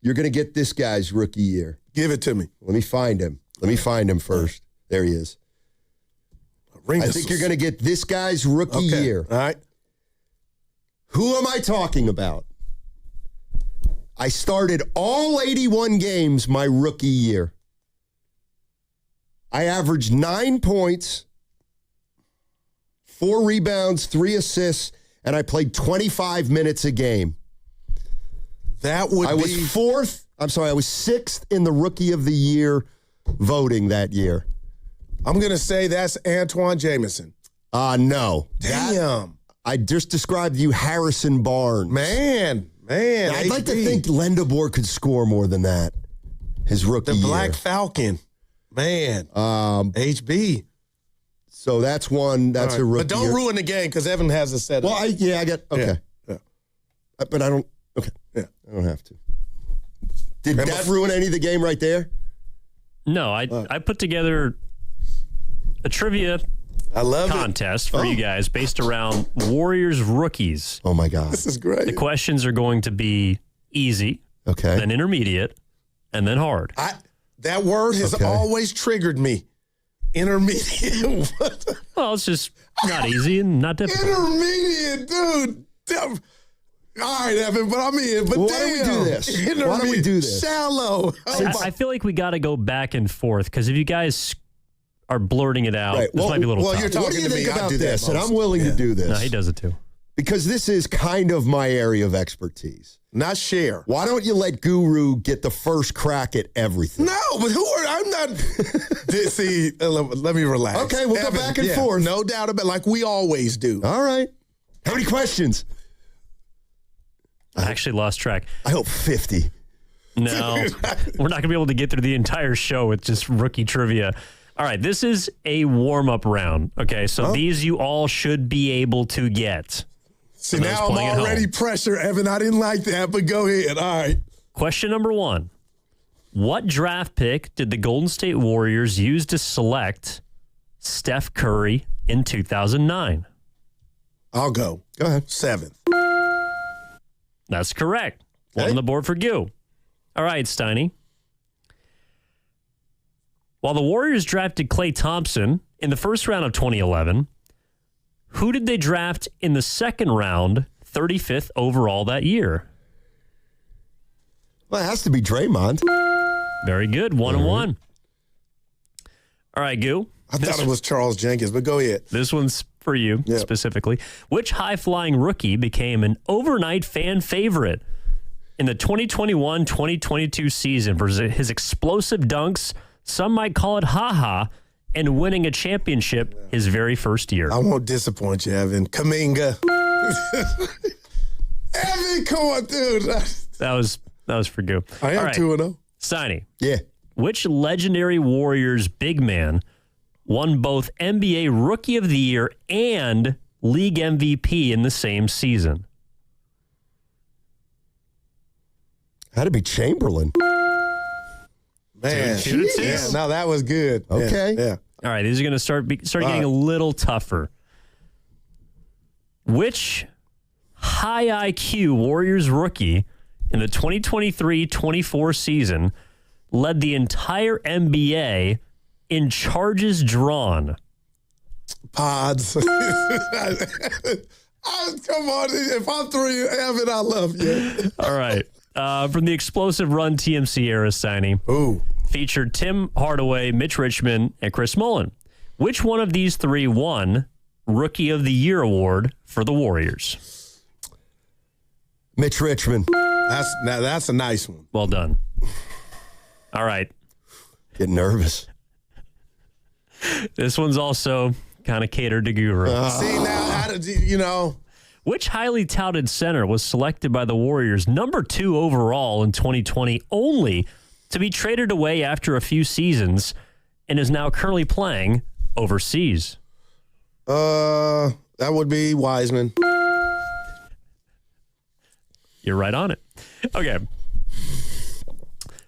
you're going to get this guy's rookie year. Give it to me. Let me find him. First. There he is. Arenas. I think you're going to get this guy's rookie year. All right. Who am I talking about? I started all 81 games my rookie year. I averaged 9 points, 4 rebounds, 3 assists, and I played 25 minutes a game. I was fourth. I'm sorry, I was 6th in the Rookie of the Year voting that year. I'm going to say that's Antoine Jamison. No. Damn. I just described you Harrison Barnes. Man. I'd like to think Lendabor could score more than that. His rookie year. The Black Falcon. Man. HB. So that's one. That's a rookie. But don't ruin the game because Evan has a set. Well, I get. Okay. Yeah. But I don't. Okay. Yeah. I don't have to. Did that ruin any of the game right there? No, I put together a trivia contest for you guys based around Warriors rookies. Oh, my God. This is great. The questions are going to be eeasy, then intermediate, and then hard. That word has always triggered me. Intermediate. Well, it's just not easy and not difficult. Intermediate, dude. All right, Evan, but I'm in. But why don't we do this? Why don't we do this? Shallow. I feel like we got to go back and forth because if you guys are blurting it out, this might be a little tough. You're talking what do you to think me. about I do this? that And I'm willing to do this. No, he does it too. Because this is kind of my area of expertise. Not share. Why don't you let Guru get the first crack at everything? No, but I'm not. See, let me relax. Okay, we'll go back and forth. No doubt about it, like we always do. All right. How many questions? I actually lost track. I hope 50. No, we're not going to be able to get through the entire show with just rookie trivia. All right, this is a warm-up round. Okay, so these you all should be able to get. See, now I'm already pressure, Evan. I didn't like that, but go ahead. All right. Question number 1. What draft pick did the Golden State Warriors use to select Steph Curry in 2009? I'll go. Go ahead. 7th. That's correct. One on the board for you. All right, Steiny. While the Warriors drafted Klay Thompson in the first round of 2011, who did they draft in the second round, 35th overall that year? Well, it has to be Draymond. Very good. 1-1. All right, Goo. I thought it was Charles Jenkins, but go ahead. This one's for you specifically. Which high-flying rookie became an overnight fan favorite in the 2021-2022 season for his explosive dunks, some might call it ha-ha, and winning a championship his very first year? I won't disappoint you, Evan. Kaminga. Evan, come on, dude. That was for Goo. I am 2-0. Steiny. Yeah. Which legendary Warriors big man won both NBA Rookie of the Year and League MVP in the same season? Had to be Chamberlain. Man. Yeah, now that was good. Okay. Yeah. All right, these are going to start getting a little tougher. Which high IQ Warriors rookie in the 2023-24 season led the entire NBA in charges drawn? Pods. Come on. If I'm 3, Evan, I love you. All right. from the explosive Run TMC era signing. Ooh. Featured Tim Hardaway, Mitch Richmond, and Chris Mullin. Which one of these three won Rookie of the Year award for the Warriors? Mitch Richmond. That's a nice one. Well done. All right. Get nervous. This one's also kind of catered to Guru. See, now, Which highly touted center was selected by the Warriors number 2 overall in 2020 only to be traded away after a few seasons and is now currently playing overseas? that would be Wiseman. You're right on it. Okay.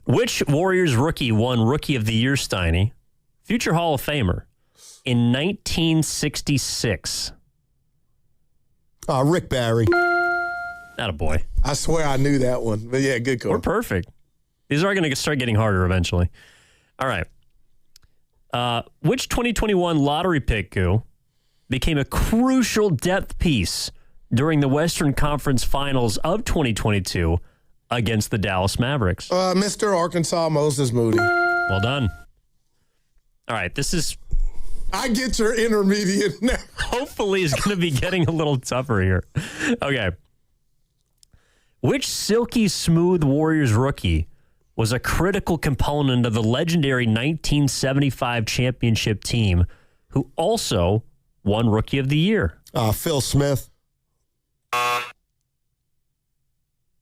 Which Warriors rookie won Rookie of the Year, Steiny? Future Hall of Famer in 1966. Rick Barry. Attaboy. I swear I knew that one. But yeah, good call. We're perfect. These are going to start getting harder eventually. All right. Which 2021 lottery pick, Goo, became a crucial depth piece during the Western Conference Finals of 2022 against the Dallas Mavericks? Mr. Arkansas Moses Moody. Well done. All right, this is... I get your intermediate now. Hopefully it's going to be getting a little tougher here. Okay. Which silky smooth Warriors rookie was a critical component of the legendary 1975 championship team who also won Rookie of the Year? Phil Smith.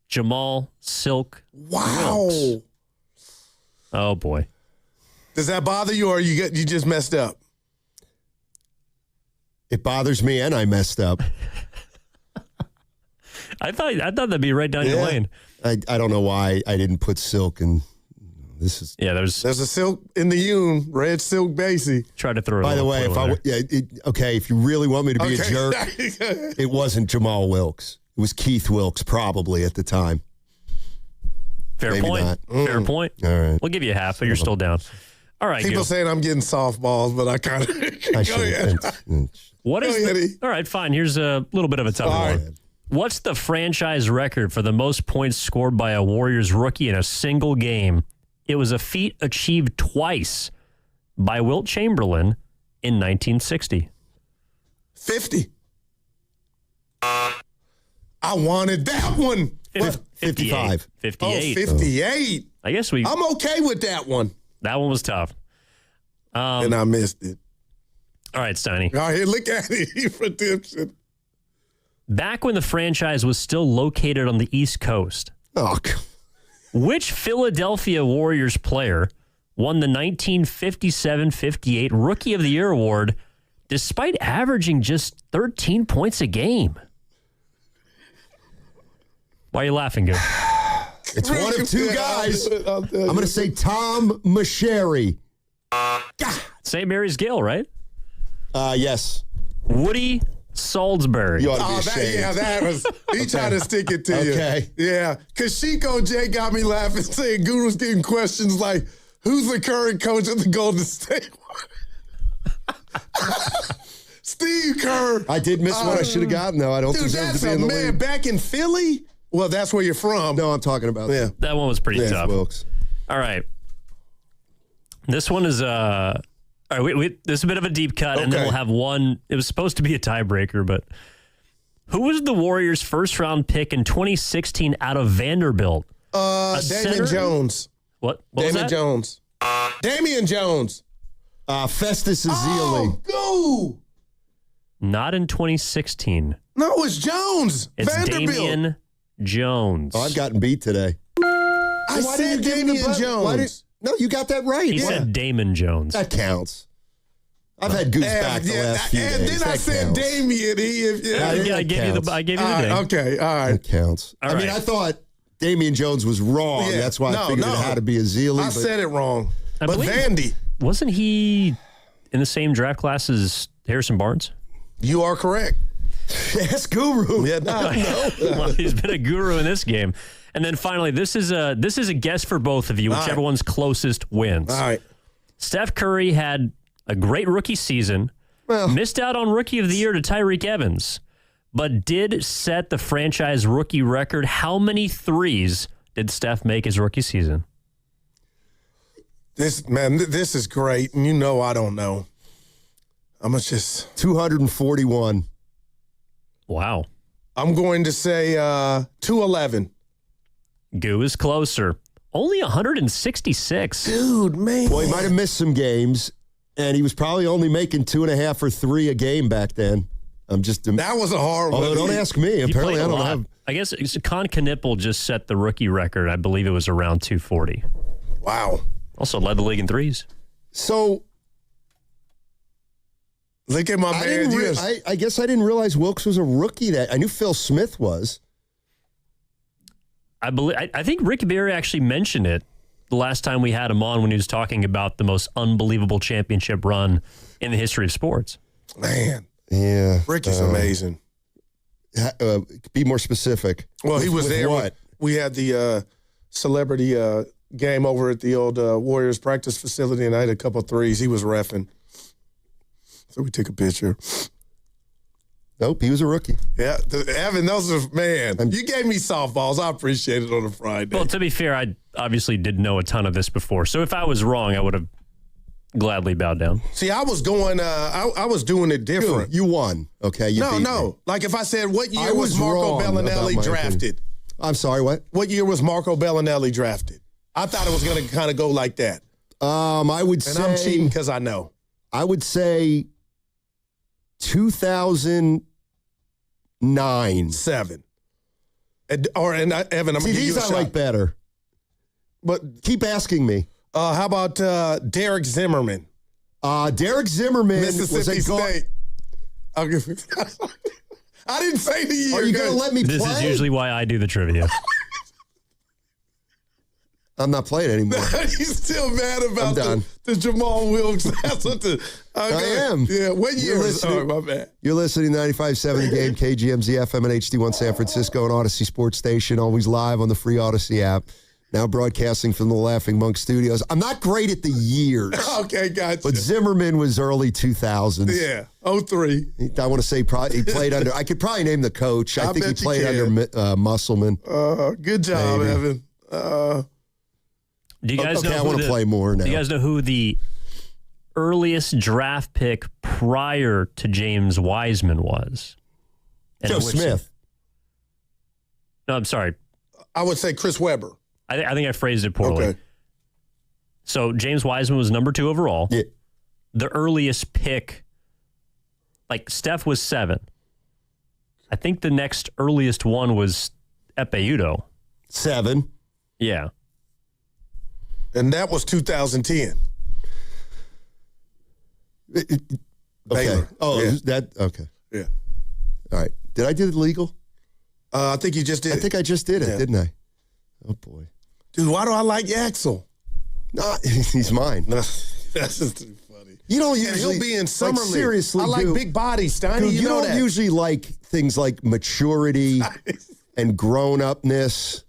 Jamal Silk. Wow. Wilkes. Oh, boy. Does that bother you or you just messed up? It bothers me and I messed up. I thought that'd be right down your lane. I don't know why I didn't put Silk in. This is there's a Silk in the Yoon, red Silk Basie. Try to throw it. By the way, if you really want me to be a jerk, it wasn't Jamal Wilkes. It was Keith Wilkes, probably at the time. Fair Maybe point. not. Fair point. All right. We'll give you half, but you're still down. All right. People saying I'm getting softballs, but I kind of. I should. What is all right, fine. Here's a little bit of a tough one. What's the franchise record for the most points scored by a Warriors rookie in a single game? It was a feat achieved twice by Wilt Chamberlain in 1960. 50. I wanted that one. 55. 58. Oh, 58. I guess I'm okay with that one. That one was tough. And I missed it. All right, Steiny. All right, look at it. Redemption. Back when the franchise was still located on the East Coast, which Philadelphia Warriors player won the 1957-58 Rookie of the Year award despite averaging just 13 points a game? Why are you laughing, Goo? It's one of two guys. I'm going to say Tom Meschery. St. Mary's Gale, right? Yes. Woody Salisbury. You ought to be ashamed. That was, he tried to stick it to you. Okay. Yeah, because Chico J got me laughing, saying Guru's getting questions like, who's the current coach of the Golden State? Steve Kerr. I did miss one I should have gotten, though. I don't deserve to be in the league. Back in Philly? Well, that's where you're from. No, I'm talking about that. That one was pretty tough. Wilkes. All right. This one is all right, this is a bit of a deep cut, and then we'll have one. It was supposed to be a tiebreaker, but who was the Warriors' first-round pick in 2016 out of Vanderbilt? Damian Jones. What was that? Jones. Damian Jones. Festus Ezeli. Go! Not in 2016. No, it's Jones. It's Vanderbilt. Damian Jones. Oh, I've gotten beat today. I said Damian Jones. No, you got that right. He said Damon Jones. That counts. I've had goose back the last few days. And then I said Damian. I gave you the name. Okay, all right. That counts. I mean, I thought Damian Jones was wrong. Yeah, That's why I figured it had to be Ezeli. I said it wrong. But Vandy. Wasn't he in the same draft class as Harrison Barnes? You are correct. Yes, Guru. Yeah, no. Well, he's been a guru in this game. And then finally, this is a guess for both of you. Whichever one's closest wins. All right. Steph Curry had a great rookie season, missed out on Rookie of the Year to Tyreek Evans, but did set the franchise rookie record. How many threes did Steph make his rookie season? This is great, and I don't know. I'm going to just 241. Wow. I'm going to say 211. Goo is closer. Only 166. Dude, man. Well, he might have missed some games, and he was probably only making 2.5 or 3 a game back then. That was a hard one. Although, don't ask me. Apparently, I don't have. I guess Con Knipple just set the rookie record. I believe it was around 240. Wow. Also led the league in threes. So, look at my man. I guess I didn't realize Wilkes was a rookie. I knew Phil Smith was. I think Rick Barry actually mentioned it the last time we had him on when he was talking about the most unbelievable championship run in the history of sports. Man. Yeah. Rick is amazing. Be more specific. Well, he was with there. What? We had the celebrity game over at the old Warriors practice facility, and I had a couple threes. He was reffing. So we took a picture. Nope, he was a rookie. Yeah, Evan, those are, man, you gave me softballs. I appreciate it on a Friday. Well, to be fair, I obviously didn't know a ton of this before. So if I was wrong, I would have gladly bowed down. See, I was going, I was doing it different. You won. Okay, you beat me. Like if I said, what year was Marco Bellinelli drafted? I'm sorry, what? What year was Marco Bellinelli drafted? I thought it was going to kind of go like that. I would say. And I'm cheating because I know. I would say 2009. 7. Evan, I'm going to give these you a I shot. like better. But keep asking me. How about Derek Zimmerman? Derek Zimmerman Mississippi State. I didn't say the year. Are you going to let me play? This is usually why I do the trivia. I'm not playing anymore. He's still mad about the Jamal Wilkes. That's what I am. Yeah, what year was my bad. You're listening to 95.7 The Game, KGMZ FM and HD1 San Francisco and Odyssey Sports Station, always live on the free Odyssey app. Now broadcasting from the Laughing Monk Studios. I'm not great at the years. Okay, gotcha. But Zimmerman was early 2000s. Yeah, 03. I want to say he played under, I could probably name the coach. I think he played under Musselman. Good job, maybe. Evan. Do you guys know? I want to play more now. Do you guys know who the earliest draft pick prior to James Wiseman was? Joe Smith. No, I'm sorry. I would say Chris Webber. I think I phrased it poorly. Okay. So James Wiseman was number 2 overall. Yeah. The earliest pick, like Steph was 7. I think the next earliest one was Ekpe 7. Yeah. And that was 2010. Okay. Baylor. Oh, yeah. Okay. Yeah. All right. Did I do it legal? I think you just did. I think I just did it, didn't I? Oh, boy. Dude, why do I like Yaxel? No, he's mine. That's just too funny. You don't And usually he'll be in Summerlin. seriously. I like big bodies, Steiny. Dude, you know don't that. usually like things like maturity and grown-upness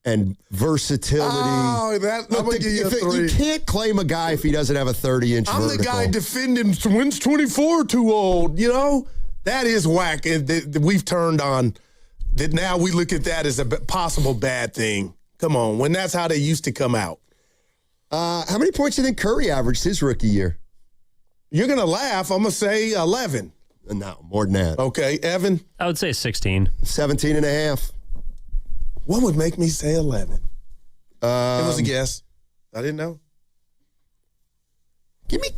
and versatility. Oh, I'm going to give you a 3. You can't claim a guy if he doesn't have a 30-inch vertical. I'm the guy defending when's 24 too old, you know? That is whack. We've turned on that now we look at that as a possible bad thing. Come on, when that's how they used to come out. How many points do you think Curry averaged his rookie year? You're going to laugh. I'm going to say 11. No, more than that. Okay, Evan? I would say 16. 17 and a half. What would make me say 11? It was a guess. I didn't know. Give me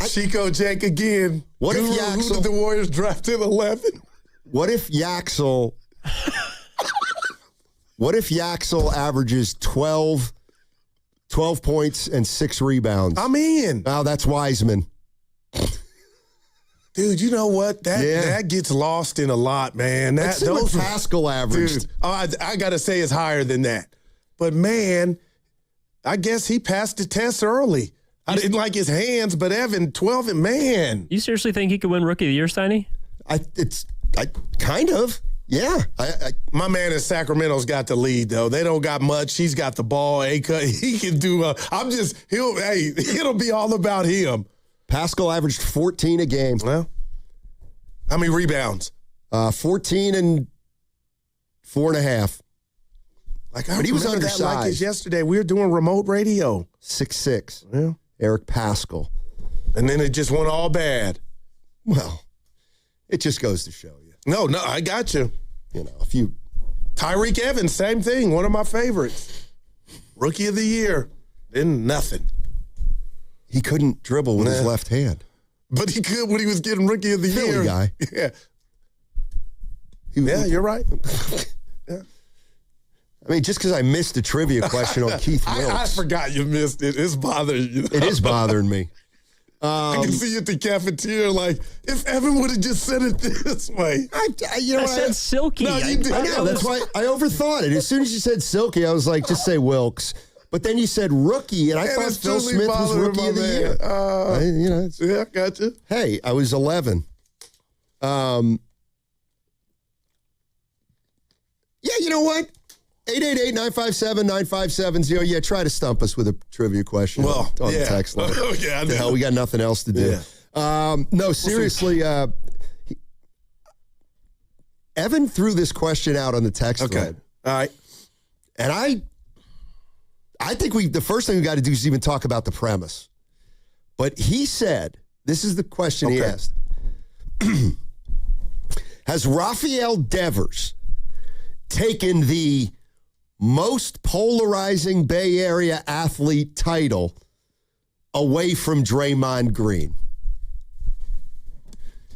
Chico Jake again. What if Who Yaxel? did the Warriors draft at 11? What if Yaxel? What if Yaxel averages 12 points and 6 rebounds? I'm in. Oh, that's Wiseman. Dude, you know what? That gets lost in a lot, man. Let's see what Pascal averaged. Dude, I got to say it's higher than that. But, man, I guess he passed the test early. I didn't like his hands, but Evan, 12, and man. You seriously think he could win Rookie of the Year, Steiny? Kind of. Yeah. My man in Sacramento's got the lead, though. They don't got much. He's got the ball. He can do it'll be all about him. Pascal averaged 14 a game. Well, how many rebounds? 14 and 4.5. Like but he was undersized. That like it's yesterday. We were doing remote radio. 6'6". Yeah. Eric Paschal. And then it just went all bad. Well, it just goes to show you. No, I got you. You know, if you... Tyreek Evans, same thing. One of my favorites. Rookie of the year. Then nothing. He couldn't dribble with his left hand. But he could when he was getting Rookie of the Year. Guy. Yeah. You're right. Yeah. I mean, just because I missed a trivia question on Keith Wilkes. I forgot you missed it. It's bothering you. It is bothering me. I can see you at the cafeteria like, if Evan would have just said it this way. I said Silky. No, you did. I know. That's why I overthought it. As soon as you said Silky, I was like, just say Wilkes. But then you said rookie, and I thought Phil Smith was Rookie of the Year. Yeah, gotcha. Hey, I was 11. Yeah, you know what? 888-957-9570. Yeah, try to stump us with a trivia question on the text line. Yeah, the hell, we got nothing else to do. Yeah. No, seriously, Evan threw this question out on the text line. All right. And I think the first thing we got to do is even talk about the premise. But he said, this is the question he asked. Has Rafael Devers taken the most polarizing Bay Area athlete title away from Draymond Green?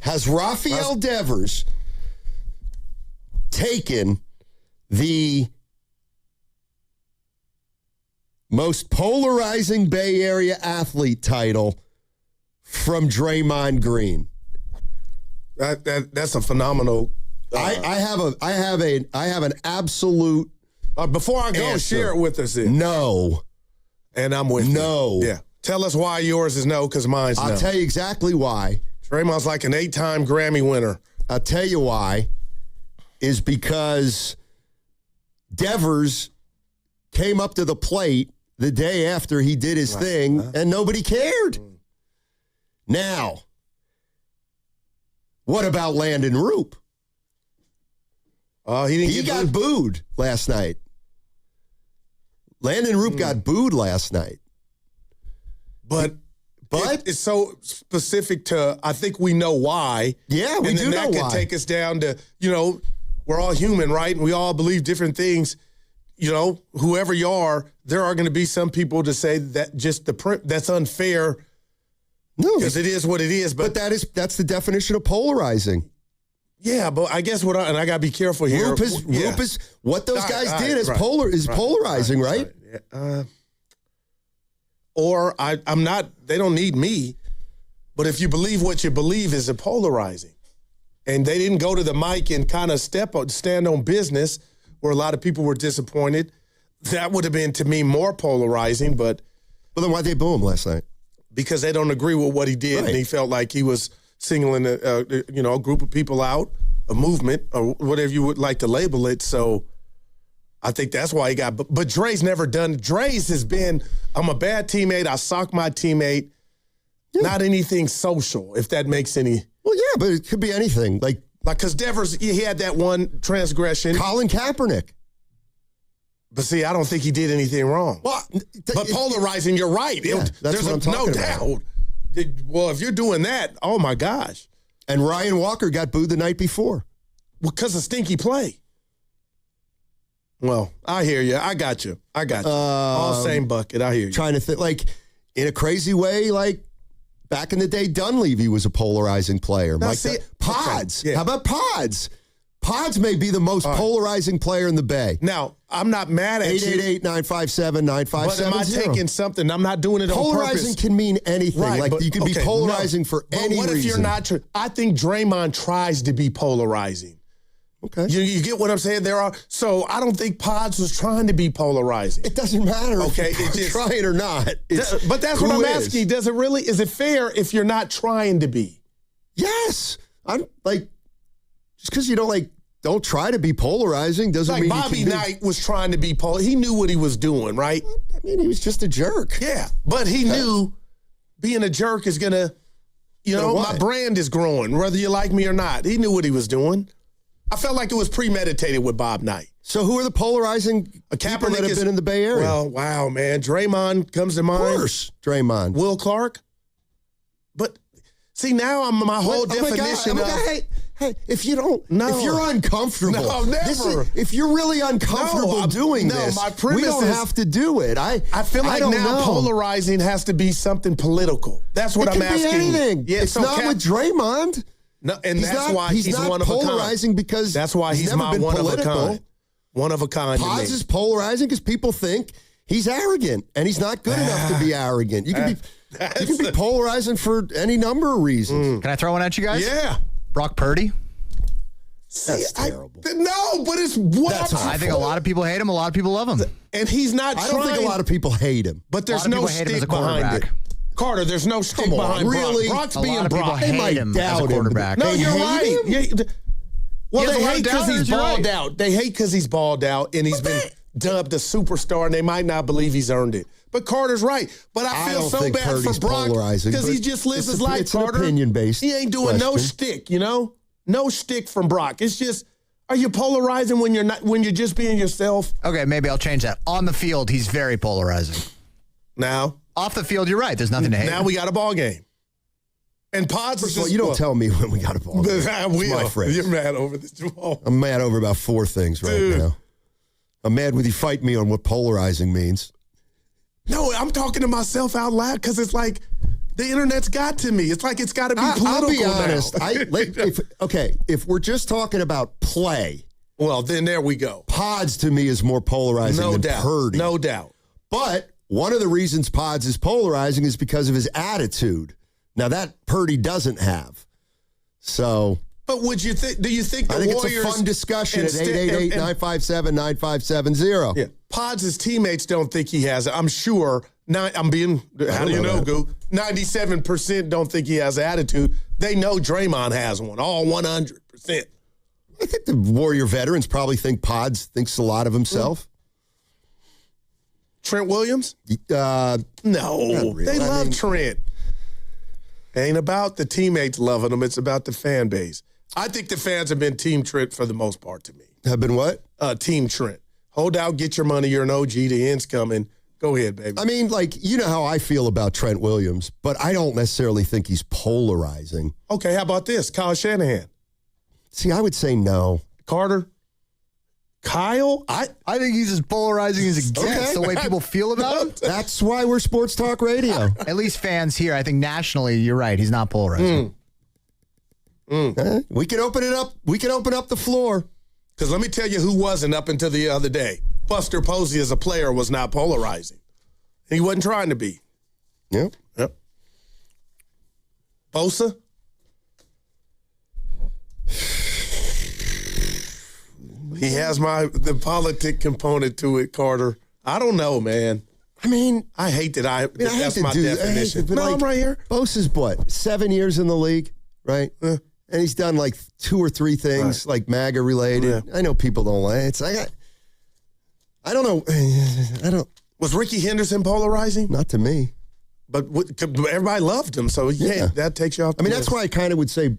Has Rafael Devers taken the most polarizing Bay Area athlete title from Draymond Green? That's a phenomenal. I have an absolute. Before I go, answer. Share it with us. No, and I'm with no. you. Yeah, tell us why yours is no, because mine's no. I'll tell you exactly why. Draymond's like an 8-time Grammy winner. I'll tell you why. Is because Devers came up to the plate the day after he did his thing, and nobody cared. Now, what about Landon Roop? He got booed last night. Landon Roop got booed last night. But it's so specific to, I think we know why. Yeah, we do know why. And that could take us down to, we're all human, right? And we all believe different things. Whoever you are, there are going to be some people to say that that's unfair. No, because it is what it is. But that's the definition of polarizing. Yeah, but I guess and I got to be careful here. Roop is what those guys did is polarizing, right? Or I'm not. They don't need me. But if you believe what you believe is polarizing, and they didn't go to the mic and kind of stand on business, where a lot of people were disappointed, that would have been to me more polarizing. But then why'd they boo him last night? Because they don't agree with what he did, and he felt like he was singling a group of people out, a movement, or whatever you would like to label it. So I think that's why he got. But Dre's never done. Dre's has been, I'm a bad teammate. I sock my teammate. Yeah. Not anything social, if that makes any. Well, yeah, but it could be anything. Like because Devers, he had that one transgression. Colin Kaepernick. But see, I don't think he did anything wrong. Well, but polarizing, you're right. Yeah, that's what I'm talking about. No doubt. Well, if you're doing that, oh my gosh. And Ryan Walker got booed the night before. Because of stinky play. Well, I hear you. I got you. All same bucket. I hear you. Trying to think, like, in a crazy way, like, back in the day, Dunleavy was a polarizing player. Now, Pods. Okay. Yeah. How about Pods? Pods may be the most polarizing player in the Bay. Now, I'm not mad at 888-957-9570. But am I taking something? I'm not doing it on purpose. Polarizing can mean anything. Right, like, you can be polarizing for any reason. But what if you're not? I think Draymond tries to be polarizing. Okay. You get what I'm saying? So I don't think Pods was trying to be polarizing. It doesn't matter if you're trying or not. But that's what I'm asking. Is it fair if you're not trying to be? Yes. I'm like, just because you don't try to be polarizing doesn't mean Bobby Knight was trying to be he knew what he was doing, right? I mean, he was just a jerk. Yeah, but he knew being a jerk is gonna, my brand is growing, whether you like me or not. He knew what he was doing. I felt like it was premeditated with Bob Knight. So who are the polarizing people that have been in the Bay Area? Well, wow, man. Draymond comes to mind. Of course, Draymond. Will Clark. But see, now my whole definition of... Hey, if you're uncomfortable, no, never. If you're really uncomfortable doing this, my premise we don't have to do it. I feel like now polarizing has to be something political. That's what I'm asking. It can be anything. Yeah, it's not with Draymond. No, and that's why he's one of a kind. He's not polarizing because that's why he's never my been one political. of a kind. One of a kind. Pods is polarizing because people think he's arrogant, and he's not good enough to be arrogant. You can be polarizing for any number of reasons. Can I throw one at you guys? Yeah. Brock Purdy. That's terrible. No, but it's what I think a lot of people hate him. A lot of people love him. And he's not I don't think a lot of people hate him. But there's no stick behind it. Carter, there's no stick behind really? Brock. Brock's a being lot of people Brock. hate him as a quarterback. No, you're right. Well, they hate because he's balled right. out. They hate because he's balled out and he's been dubbed a superstar, and they might not believe he's earned it. But Carter's right. But I feel so bad Purdy's for Brock because he just lives his life, Carter. It's an opinion-based He ain't doing no stick, No stick from Brock. It's just, are you polarizing when you're just being yourself? Okay, maybe I'll change that. On the field, he's very polarizing. Now? Off the field, you're right. There's nothing to hate. Now we got a ball game. And Pods is just... you don't tell me when we got a ball game. I will. My phrase. You're mad over this ball. I'm mad over about 4 things right now. I'm mad with you fight me on what polarizing means. No, I'm talking to myself out loud because it's like the internet's got to me. It's like it's got to be political I'll be honest. now. If we're just talking about play, well, then there we go. Pods to me is more polarizing than Purdy. No doubt. But one of the reasons Pods is polarizing is because of his attitude. Now that Purdy doesn't have. So... But would you think? Do you think the Warriors? I think Warriors it's a fun discussion at 888-957-9570. Yeah, Pods' teammates don't think he has it. I'm sure. I'm being. How do you know, Goo? 97% don't think he has attitude. They know Draymond has one. All 100%. I think the Warrior veterans probably think Pods thinks a lot of himself. Trent Williams? No, really. They love Trent. It ain't about the teammates loving him. It's about the fan base. I think the fans have been Team Trent for the most part to me. Have been what? Team Trent. Hold out, get your money. You're an OG. The end's coming. Go ahead, baby. I mean, you know how I feel about Trent Williams, but I don't necessarily think he's polarizing. Okay, how about this? Kyle Shanahan. See, I would say no. Carter? Kyle? I think he's as polarizing as it gets, the way people feel about him. That's why we're Sports Talk Radio. At least fans here, I think nationally, you're right. He's not polarizing. We can open it up. We can open up the floor. Because let me tell you who wasn't up until the other day. Buster Posey as a player was not polarizing. He wasn't trying to be. Yep. Bosa? He has the politic component to it, Carter. I don't know, man. I mean, I hate that that's my definition. No, I'm right here. Bosa's what? 7 years in the league, right? And he's done 2 or 3 things MAGA related. Yeah. I know people don't like it. I don't know. I don't. Was Ricky Henderson polarizing? Not to me. But everybody loved him, so yeah, that takes you off the list. That's why I kind of would say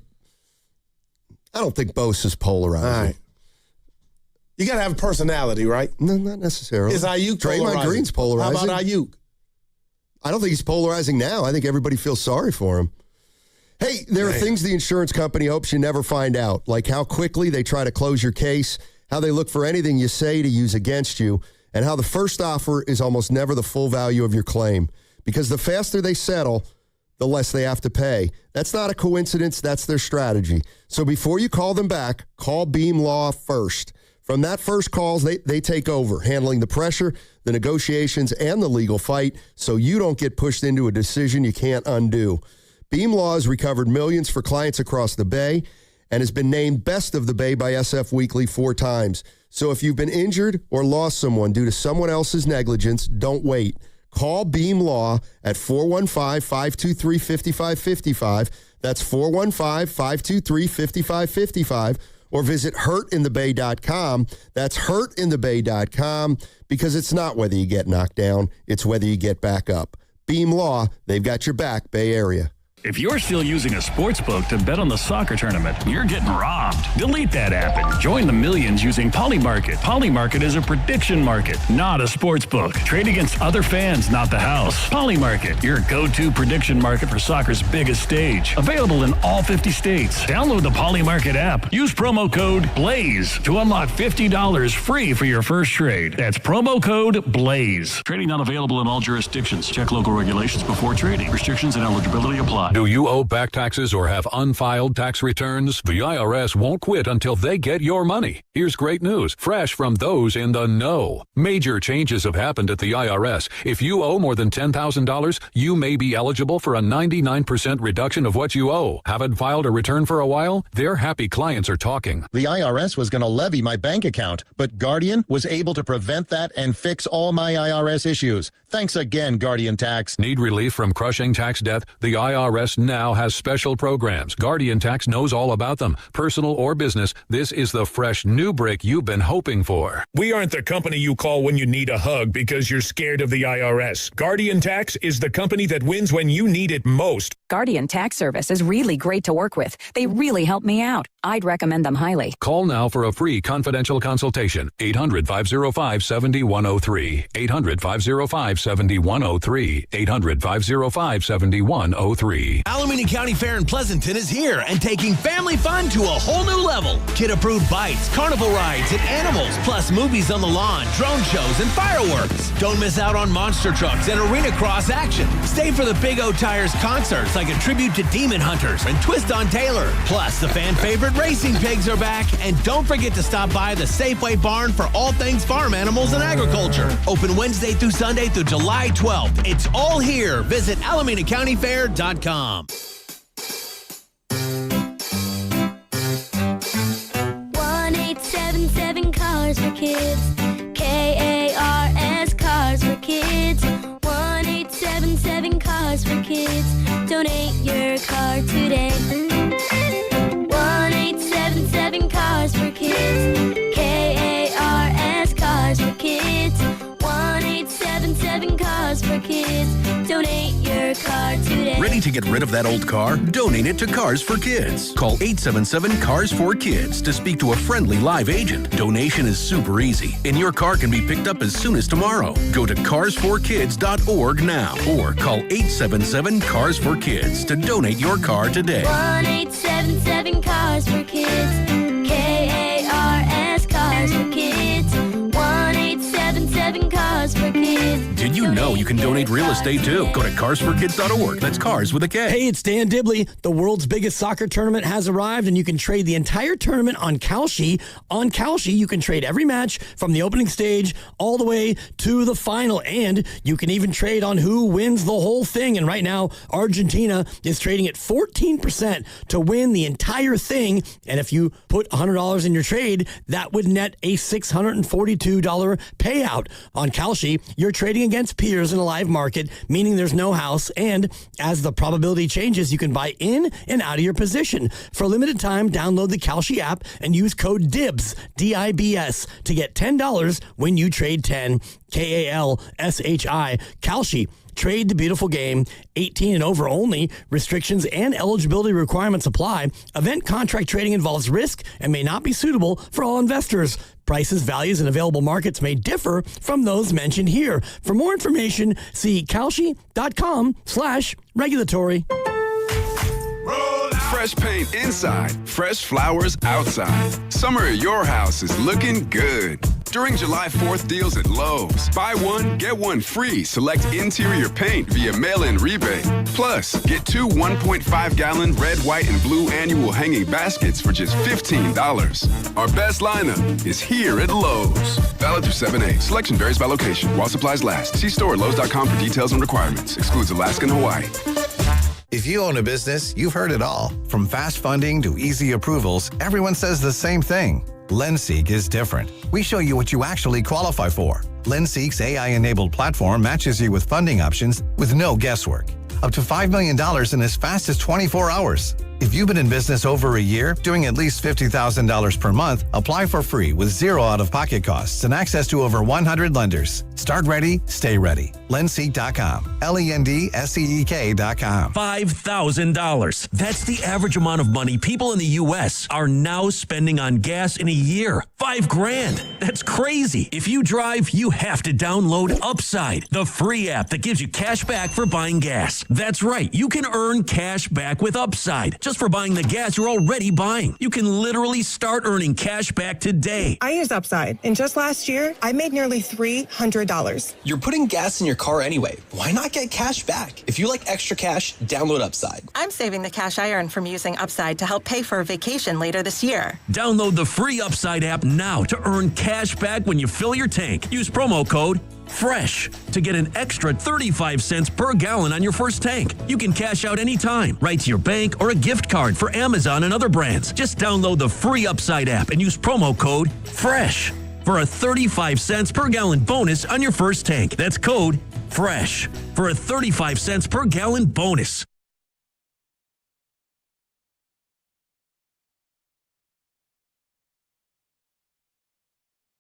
I don't think Bosa's polarizing. All right. You got to have a personality, right? No, not necessarily. Is Ayuk polarizing? Draymond Green's polarizing. How about Ayuk? I don't think he's polarizing now. I think everybody feels sorry for him. Hey, there are things the insurance company hopes you never find out, like how quickly they try to close your case, how they look for anything you say to use against you, and how the first offer is almost never the full value of your claim. Because the faster they settle, the less they have to pay. That's not a coincidence. That's their strategy. So before you call them back, call Beam Law first. From that first call, they take over, handling the pressure, the negotiations, and the legal fight, so you don't get pushed into a decision you can't undo. Beam Law has recovered millions for clients across the Bay and has been named Best of the Bay by SF Weekly 4 times. So if you've been injured or lost someone due to someone else's negligence, don't wait. Call Beam Law at 415-523-5555. That's 415-523-5555. Or visit hurtinthebay.com. That's hurtinthebay.com, because it's not whether you get knocked down, it's whether you get back up. Beam Law, they've got your back, Bay Area. If you're still using a sports book to bet on the soccer tournament, you're getting robbed. Delete that app and join the millions using Polymarket. Polymarket is a prediction market, not a sports book. Trade against other fans, not the house. Polymarket, your go-to prediction market for soccer's biggest stage. Available in all 50 states. Download the Polymarket app. Use promo code BLAZE to unlock $50 free for your first trade. That's promo code BLAZE. Trading not available in all jurisdictions. Check local regulations before trading. Restrictions and eligibility apply. Do you owe back taxes or have unfiled tax returns? The IRS won't quit until they get your money. Here's great news, fresh from those in the know. Major changes have happened at the IRS. If you owe more than $10,000, you may be eligible for a 99% reduction of what you owe. Haven't filed a return for a while? Their happy clients are talking. The IRS was going to levy my bank account, but Guardian was able to prevent that and fix all my IRS issues. Thanks again, Guardian Tax. Need relief from crushing tax debt? The IRS now has special programs. Guardian Tax knows all about them. Personal or business, this is the fresh new break you've been hoping for. We aren't the company you call when you need a hug because you're scared of the IRS. Guardian Tax is the company that wins when you need it most. Guardian Tax Service is really great to work with. They really help me out. I'd recommend them highly. Call now for a free confidential consultation. 800-505-7103. 800-505-7103. 800-505-7103. Alameda County Fair in Pleasanton is here and taking family fun to a whole new level. Kid-approved bites, carnival rides, and animals, plus movies on the lawn, drone shows, and fireworks. Don't miss out on monster trucks and arena cross action. Stay for the Big O Tires concerts like a tribute to Demon Hunters and Twist on Taylor. Plus, the fan favorite Racing Pigs are back. And don't forget to stop by the Safeway Barn for all things farm animals and agriculture. Open Wednesday through Sunday through July 12th. It's all here. Visit AlamendaCountyFair.com. 1-877 Cars for Kids. KARS Cars for Kids. 1-877 Cars for Kids. Donate your car today. 1-877 Cars for Kids. KARS Cars for Kids. 1-877 Cars for Kids. Donate your car today. Ready to get rid of that old car? Donate it to Cars for Kids. Call 877-CARS-4-KIDS to speak to a friendly live agent. Donation is super easy, and your car can be picked up as soon as tomorrow. Go to carsforkids.org now or call 877-CARS-4-KIDS to donate your car today. 1-877 Cars for Kids. KARS Cars for Kids. 1-877 Cars for Kids. Did you know you can donate real estate too? Go to carsforkids.org. That's cars with a K. Hey, it's Dan Dibley. The world's biggest soccer tournament has arrived, and you can trade the entire tournament on Kalshi. On Kalshi, you can trade every match from the opening stage all the way to the final, and you can even trade on who wins the whole thing. And right now, Argentina is trading at 14% to win the entire thing. And if you put $100 in your trade, that would net a $642 payout. On Kalshi, you're trading against peers in a live market, meaning there's no house, and as the probability changes, you can buy in and out of your position. For a limited time, download the Kalshi app and use code DIBS, D-I-B-S, to get $10 when you trade 10, K-A-L-S-H-I. Kalshi. Trade the beautiful game. 18 and over only. Restrictions and eligibility requirements apply. Event contract trading involves risk and may not be suitable for all investors. Prices, values, and available markets may differ from those mentioned here. For more information, see kalshi.com/regulatory. Fresh paint inside, fresh flowers outside. Summer at your house is looking good. During July 4th deals at Lowe's. Buy one, get one free. Select interior paint via mail-in rebate. Plus, get 2 1.5-gallon red, white, and blue annual hanging baskets for just $15. Our best lineup is here at Lowe's. Valid through 7/8. Selection varies by location. While supplies last. See store at Lowe's.com for details and requirements. Excludes Alaska and Hawaii. If you own a business, you've heard it all. From fast funding to easy approvals, everyone says the same thing. LendSeek is different. We show you what you actually qualify for. LendSeek's AI-enabled platform matches you with funding options with no guesswork. Up to $5 million in as fast as 24 hours. If you've been in business over a year, doing at least $50,000 per month, apply for free with zero out-of-pocket costs and access to over 100 lenders. Start ready, stay ready. Lendseek.com. LENDSEEK.com. $5,000. That's the average amount of money people in the U.S. are now spending on gas in a year. $5,000. That's crazy. If you drive, you have to download Upside, the free app that gives you cash back for buying gas. That's right. You can earn cash back with Upside just for buying the gas you're already buying. You can literally start earning cash back today. I use Upside, and just last year, I made nearly $300. You're putting gas in your car anyway. Why not get cash back? If you like extra cash, download Upside. I'm saving the cash I earn from using Upside to help pay for a vacation later this year. Download the free Upside app now to earn cash back when you fill your tank. Use promo code FRESH to get an extra 35 cents per gallon on your first tank. You can cash out anytime, right to your bank or a gift card for Amazon and other brands. Just download the free Upside app and use promo code FRESH for a 35 cents per gallon bonus on your first tank. That's code FRESH for a 35 cents per gallon bonus.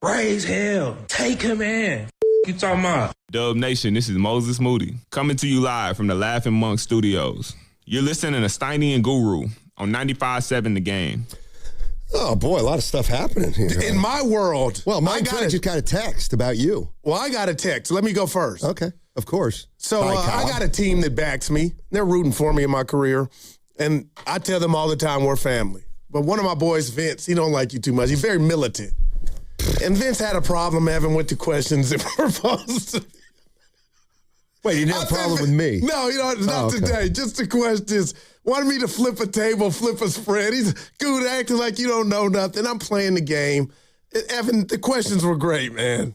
Raise hell. Take him in. You talking about? Dub Nation, this is Moses Moody, coming to you live from the Laughing Monk Studios. You're listening to Steiny and Guru on 95.7 The Game. Oh, boy, a lot of stuff happening here. In my world. Well, mine just got a text about you. Well, I got a text. Let me go first. Okay, of course. So I got a team that backs me. They're rooting for me in my career. And I tell them all the time we're family. But one of my boys, Vince, he don't like you too much. He's very militant. And Vince had a problem, Evan, with the questions that were posed. Wait, you didn't have a problem with me? No, not today. Just the questions. Wanted me to flip a table, flip a spread. He's good acting like you don't know nothing. I'm playing the game. Evan, the questions were great, man.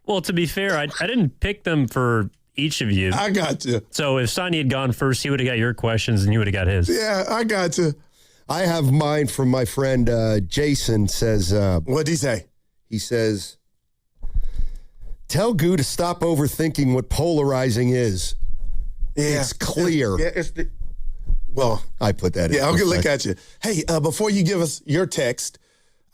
Well, to be fair, I didn't pick them for each of you. I got you. So if Sonny had gone first, he would have got your questions and you would have got his. Yeah, I got you. I have mine from my friend Jason. Says, what'd he say? He says, tell Goo to stop overthinking what polarizing is. Yeah. It's clear. Well, I put that in. Yeah, I'll look at you. Hey, before you give us your text,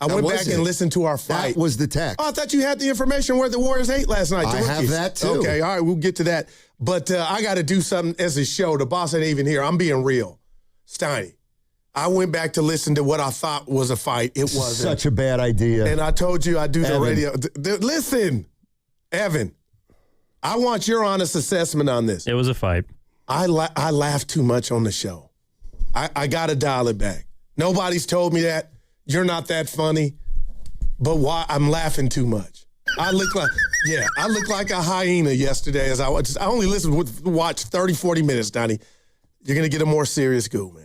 I went back and listened to our fight. That was the text. Oh, I thought you had the information where the Warriors ate last night. I have that too. Okay, all right, we'll get to that. But I got to do something as a show. The boss ain't even here. I'm being real. Steiny, I went back to listen to what I thought was a fight. It wasn't. Such a bad idea. And I told you I do the radio. Listen, Evan, I want your honest assessment on this. It was a fight. I laughed too much on the show. I got to dial it back. Nobody's told me that. You're not that funny. But why? I'm laughing too much. I look like a hyena yesterday as I only watched 30, 40 minutes, Donnie. You're going to get a more serious Goo, man.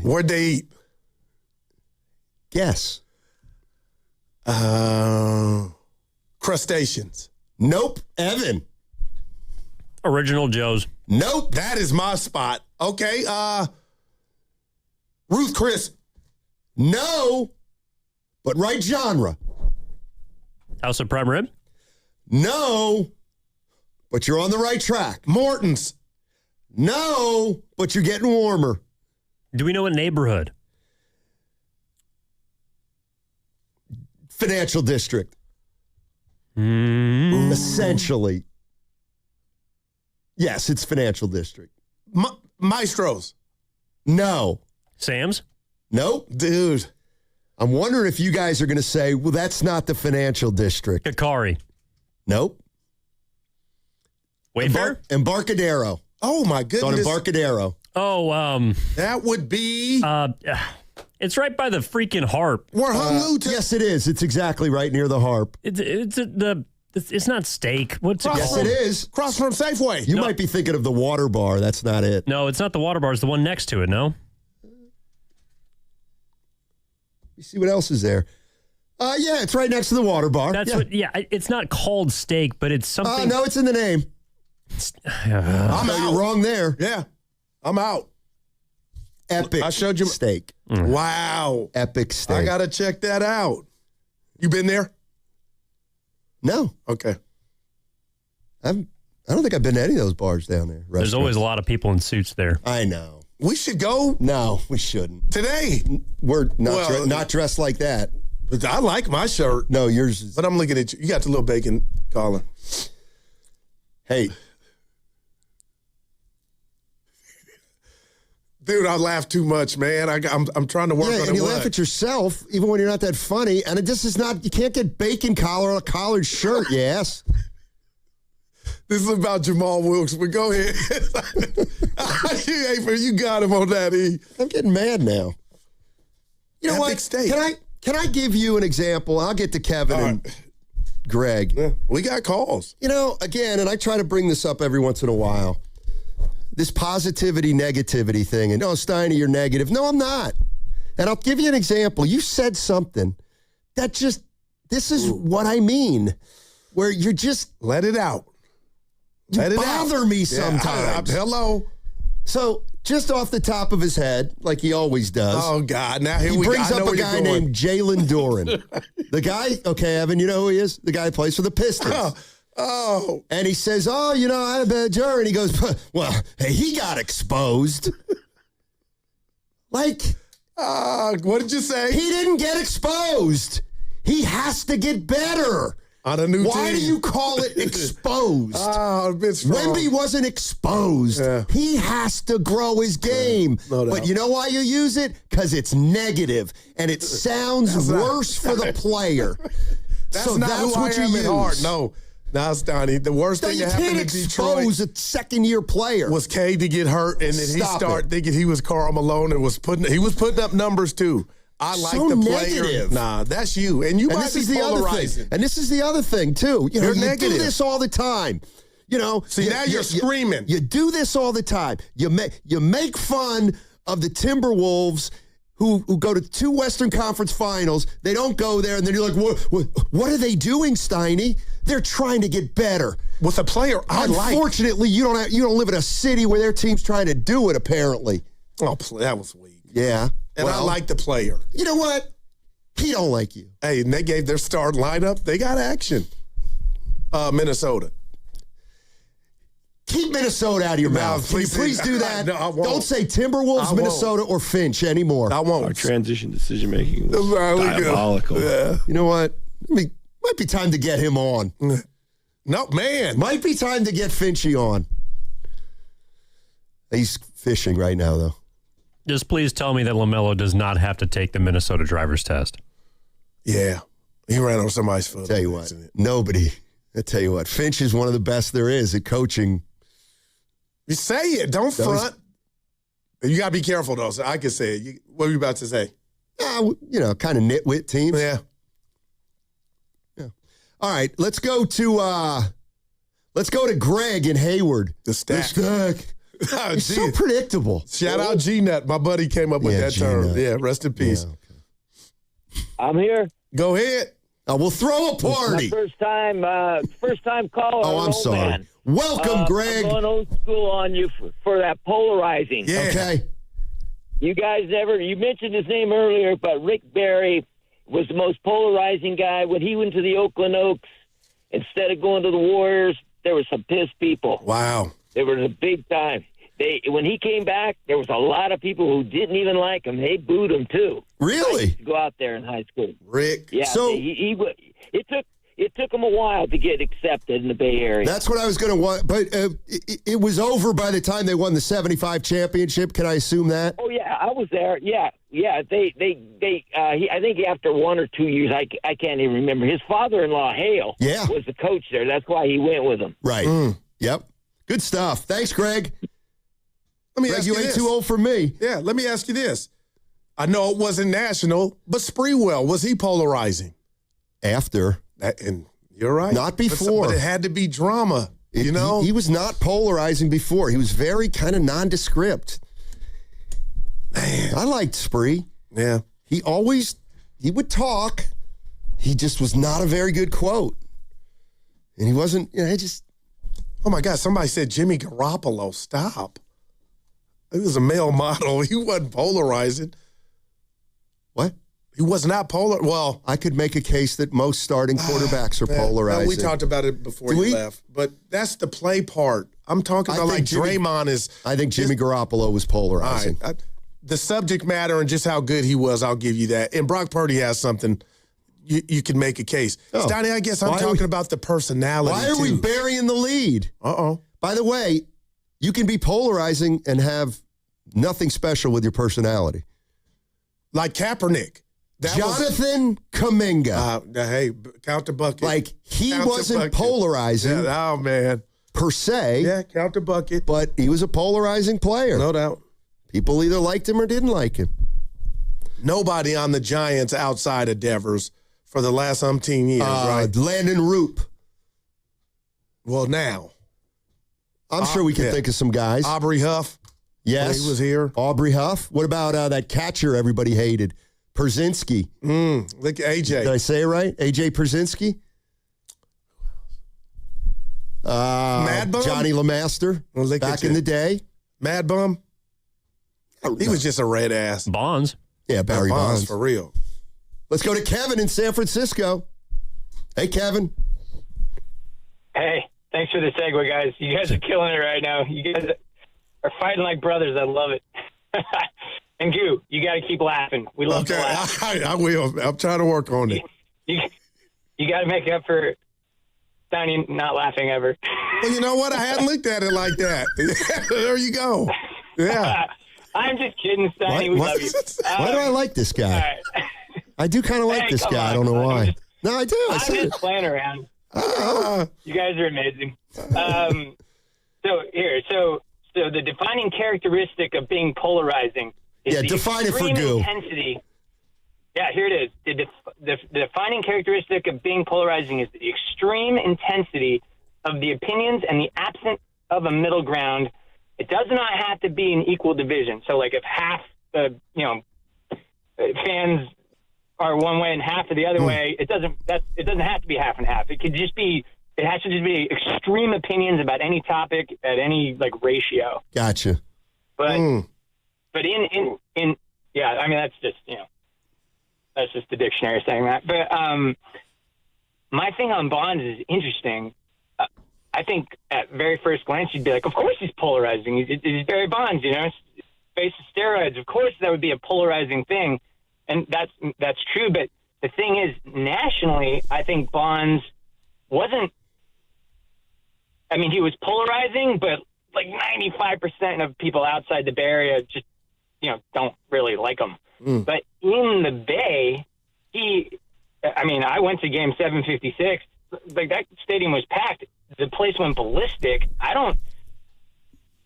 Where'd they eat? Guess. Crustaceans. Nope. Evan. Original Joe's. Nope. That is my spot. Okay. Ruth Chris. No. But right genre. House of Prime Rib. No. But you're on the right track. Morton's. No. But you're getting warmer. Do we know what neighborhood? Financial district. Essentially. Yes, it's financial district. Maestro's. No. Sam's? Nope. Dude. I'm wondering if you guys are going to say, well, that's not the financial district. Kakari. Nope. Wayfair? Embarcadero. Oh, my goodness. On Embarcadero. Oh, that would be... it's right by the freaking Harp. Where Honolulu... Yes, it is. It's exactly right near the Harp. It's not steak. What's it called? Yes, it is. Across from Safeway. You might be thinking of the water bar. That's not it. No, it's not the water bar. It's the one next to it, no? You see what else is there? Yeah, it's right next to the water bar. It's not called steak, but it's something... no, it's in the name. I'm out. You're wrong there. Yeah, I'm out. Epic I showed you steak. Wow. Epic steak. I got to check that out. You been there? No. Okay. I I don't think I've been to any of those bars down there. There's always a lot of people in suits there. I know. We should go. No, we shouldn't. Today. We're not dressed like that. But I like my shirt. No, yours is. But I'm looking at you. You got the little bacon collar. Hey. Dude, I laugh too much, man. I'm trying to work on it. And you laugh at yourself, even when you're not that funny. And this is not, you can't get bacon collar on a collared shirt, you ass. This is about Jamal Wilkes, but go ahead. You got him on that, E. I'm getting mad now. You know what? Can I give you an example? I'll get to Kevin and Greg. Yeah, we got calls. You know, again, and I try to bring this up every once in a while. This positivity, negativity thing. And, Steiny, you're negative. No, I'm not. And I'll give you an example. You said something that this is what I mean, where you're just. Let it out. You bother me sometimes. Hello. So, just off the top of his head, like he always does. Oh, God. Now here he we go. brings up a guy named Jalen Duren. The guy, okay, Evan, you know who he is? The guy that plays for the Pistons. Oh. And he says, I had a bad jury. And he goes, well, hey, he got exposed. What did you say? He didn't get exposed. He has to get better. On a new team. Why do you call it exposed? Wemby wasn't exposed. Yeah. He has to grow his game. No doubt. But you know why you use it? Because it's negative, and it sounds worse for the player. That's what you use. Hard. No, Stoney. The worst thing that happened in Detroit. Expose a second-year player. Was Cade to get hurt, and then he started thinking he was Karl Malone and he was putting up numbers too. I like so the player. Negative. Nah, that's you. And you might be polarizing. And this is the other thing, too. You You're negative. Do this all the time. See, now you're screaming. You do this all the time. You make fun of the Timberwolves who go to 2 Western Conference Finals. They don't go there, and then you're like, what are they doing, Steiny? They're trying to get better. With a player Unfortunately, you don't live in a city where their team's trying to do it, apparently. Oh, that was weak. Yeah. And I like the player. You know what? He don't like you. Hey, and they gave their start lineup. They got action. Minnesota. Keep Minnesota out of your mouth. Can you please do that? No, I won't. Don't say Timberwolves, Minnesota, or Finch anymore. I won't. Our transition decision-making was diabolical. Yeah. You know what? Might be time to get him on. No, man. Might be time to get Finchy on. He's fishing right now, though. Just please tell me that LaMelo does not have to take the Minnesota driver's test. Yeah. He ran on somebody's foot. Tell you what, nobody. I tell you what, Finch is one of the best there is at coaching. You say it. Don't front. You got to be careful, though. So I can say it. What were you about to say? Kind of nitwit teams. Yeah. All right, let's go to Greg in Hayward. The stack. He's so predictable. Shout out G-Nut. My buddy came up with that term. Yeah, rest in peace. Yeah, okay. I'm here. Go ahead. We'll throw a party. My first time caller. Oh, I'm sorry. Man. Welcome, Greg. I'm going old school on you for that polarizing. Yeah. Okay. You guys you mentioned his name earlier, but Rick Barry was the most polarizing guy. When he went to the Oakland Oaks, instead of going to the Warriors, there were some pissed people. Wow. There was a big time. When he came back, there was a lot of people who didn't even like him. They booed him too. Really? I used to go out there in high school. Rick. Yeah. So it took him a while to get accepted in the Bay Area. That's what I was going to want, but it was over by the time they won the 75 championship. Can I assume that? Oh yeah, I was there. Yeah. They I think after 1 or 2 years, I can't even remember. His father-in-law Hale was the coach there. That's why he went with him. Right. Yep. Good stuff. Thanks, Greg. Let me ask you ain't this. too old for me. Yeah, let me ask you this. I know it wasn't national, but Sprewell, was he polarizing? After. And you're right. Not before. But it had to be drama, you know? He was not polarizing before. He was very kind of nondescript. Man. I liked Spree. Yeah. He would talk. He just was not a very good quote. And he wasn't, Oh, my God. Somebody said Jimmy Garoppolo. Stop. He was a male model. He wasn't polarizing. What? He was not polar. Well, I could make a case that most starting quarterbacks are polarizing. We talked about it before you left, but that's the play part. I'm talking about like Draymond is. I think Jimmy Garoppolo was polarizing. Right, the subject matter and just how good he was, I'll give you that. And Brock Purdy has something. You can make a case. Stoney, I guess I'm talking about the personality. Why are we burying the lead? By the way, you can be polarizing and have nothing special with your personality. Like Kaepernick. Jonathan Kuminga. Hey, count the bucket. Like, he wasn't polarizing. Yeah, oh, man. Per se. Yeah, count the bucket. But he was a polarizing player. No doubt. People either liked him or didn't like him. Nobody on the Giants outside of Devers for the last umpteen years, right? Landon Roop. Well, now. I'm sure we can think of some guys. Aubrey Huff. Yes. He was here. Aubrey Huff. What about that catcher everybody hated? Perzinski. Look at AJ. Did I say it right? AJ Perzinski? Mad Bum? Johnny LeMaster. Back in the day. Mad Bum? He was just a red ass. Bonds. Yeah, Barry Bonds. For real. Let's go to Kevin in San Francisco. Hey, Kevin. Hey, thanks for the segue, guys. You guys are killing it right now. You guys are fighting like brothers. I love it. And Goo, you got to keep laughing. We love to laugh. I will. I'm trying to work on it. You got to make up for Donnie not laughing ever. Well, you know what? I hadn't looked at it like that. There you go. Yeah. I'm just kidding, Steiny. We love you. Why do I like this guy? Right. I do kind of like this guy. I don't know why. No, I do. I'm just playing around. You guys are amazing. So the defining characteristic of being polarizing is the define it for extreme Goo. intensity. Yeah, here it is. The defining characteristic of being polarizing is the extreme intensity of the opinions and the absence of a middle ground. It does not have to be an equal division. So, like, if half the fans are one way and half are the other way, it doesn't have to be half and half. It could just be. It has to just be extreme opinions about any topic at any ratio. Gotcha. But in yeah, I mean that's just the dictionary saying that. But my thing on Bonds is interesting. I think at very first glance you'd be like, of course he's polarizing. He's Barry Bonds, face of steroids. Of course that would be a polarizing thing, and that's true. But the thing is, nationally, I think Bonds wasn't. I mean, he was polarizing, but like 95% of people outside the Bay Area just, don't really like him. But in the Bay, I went to game 756. Like, that stadium was packed. The place went ballistic. I don't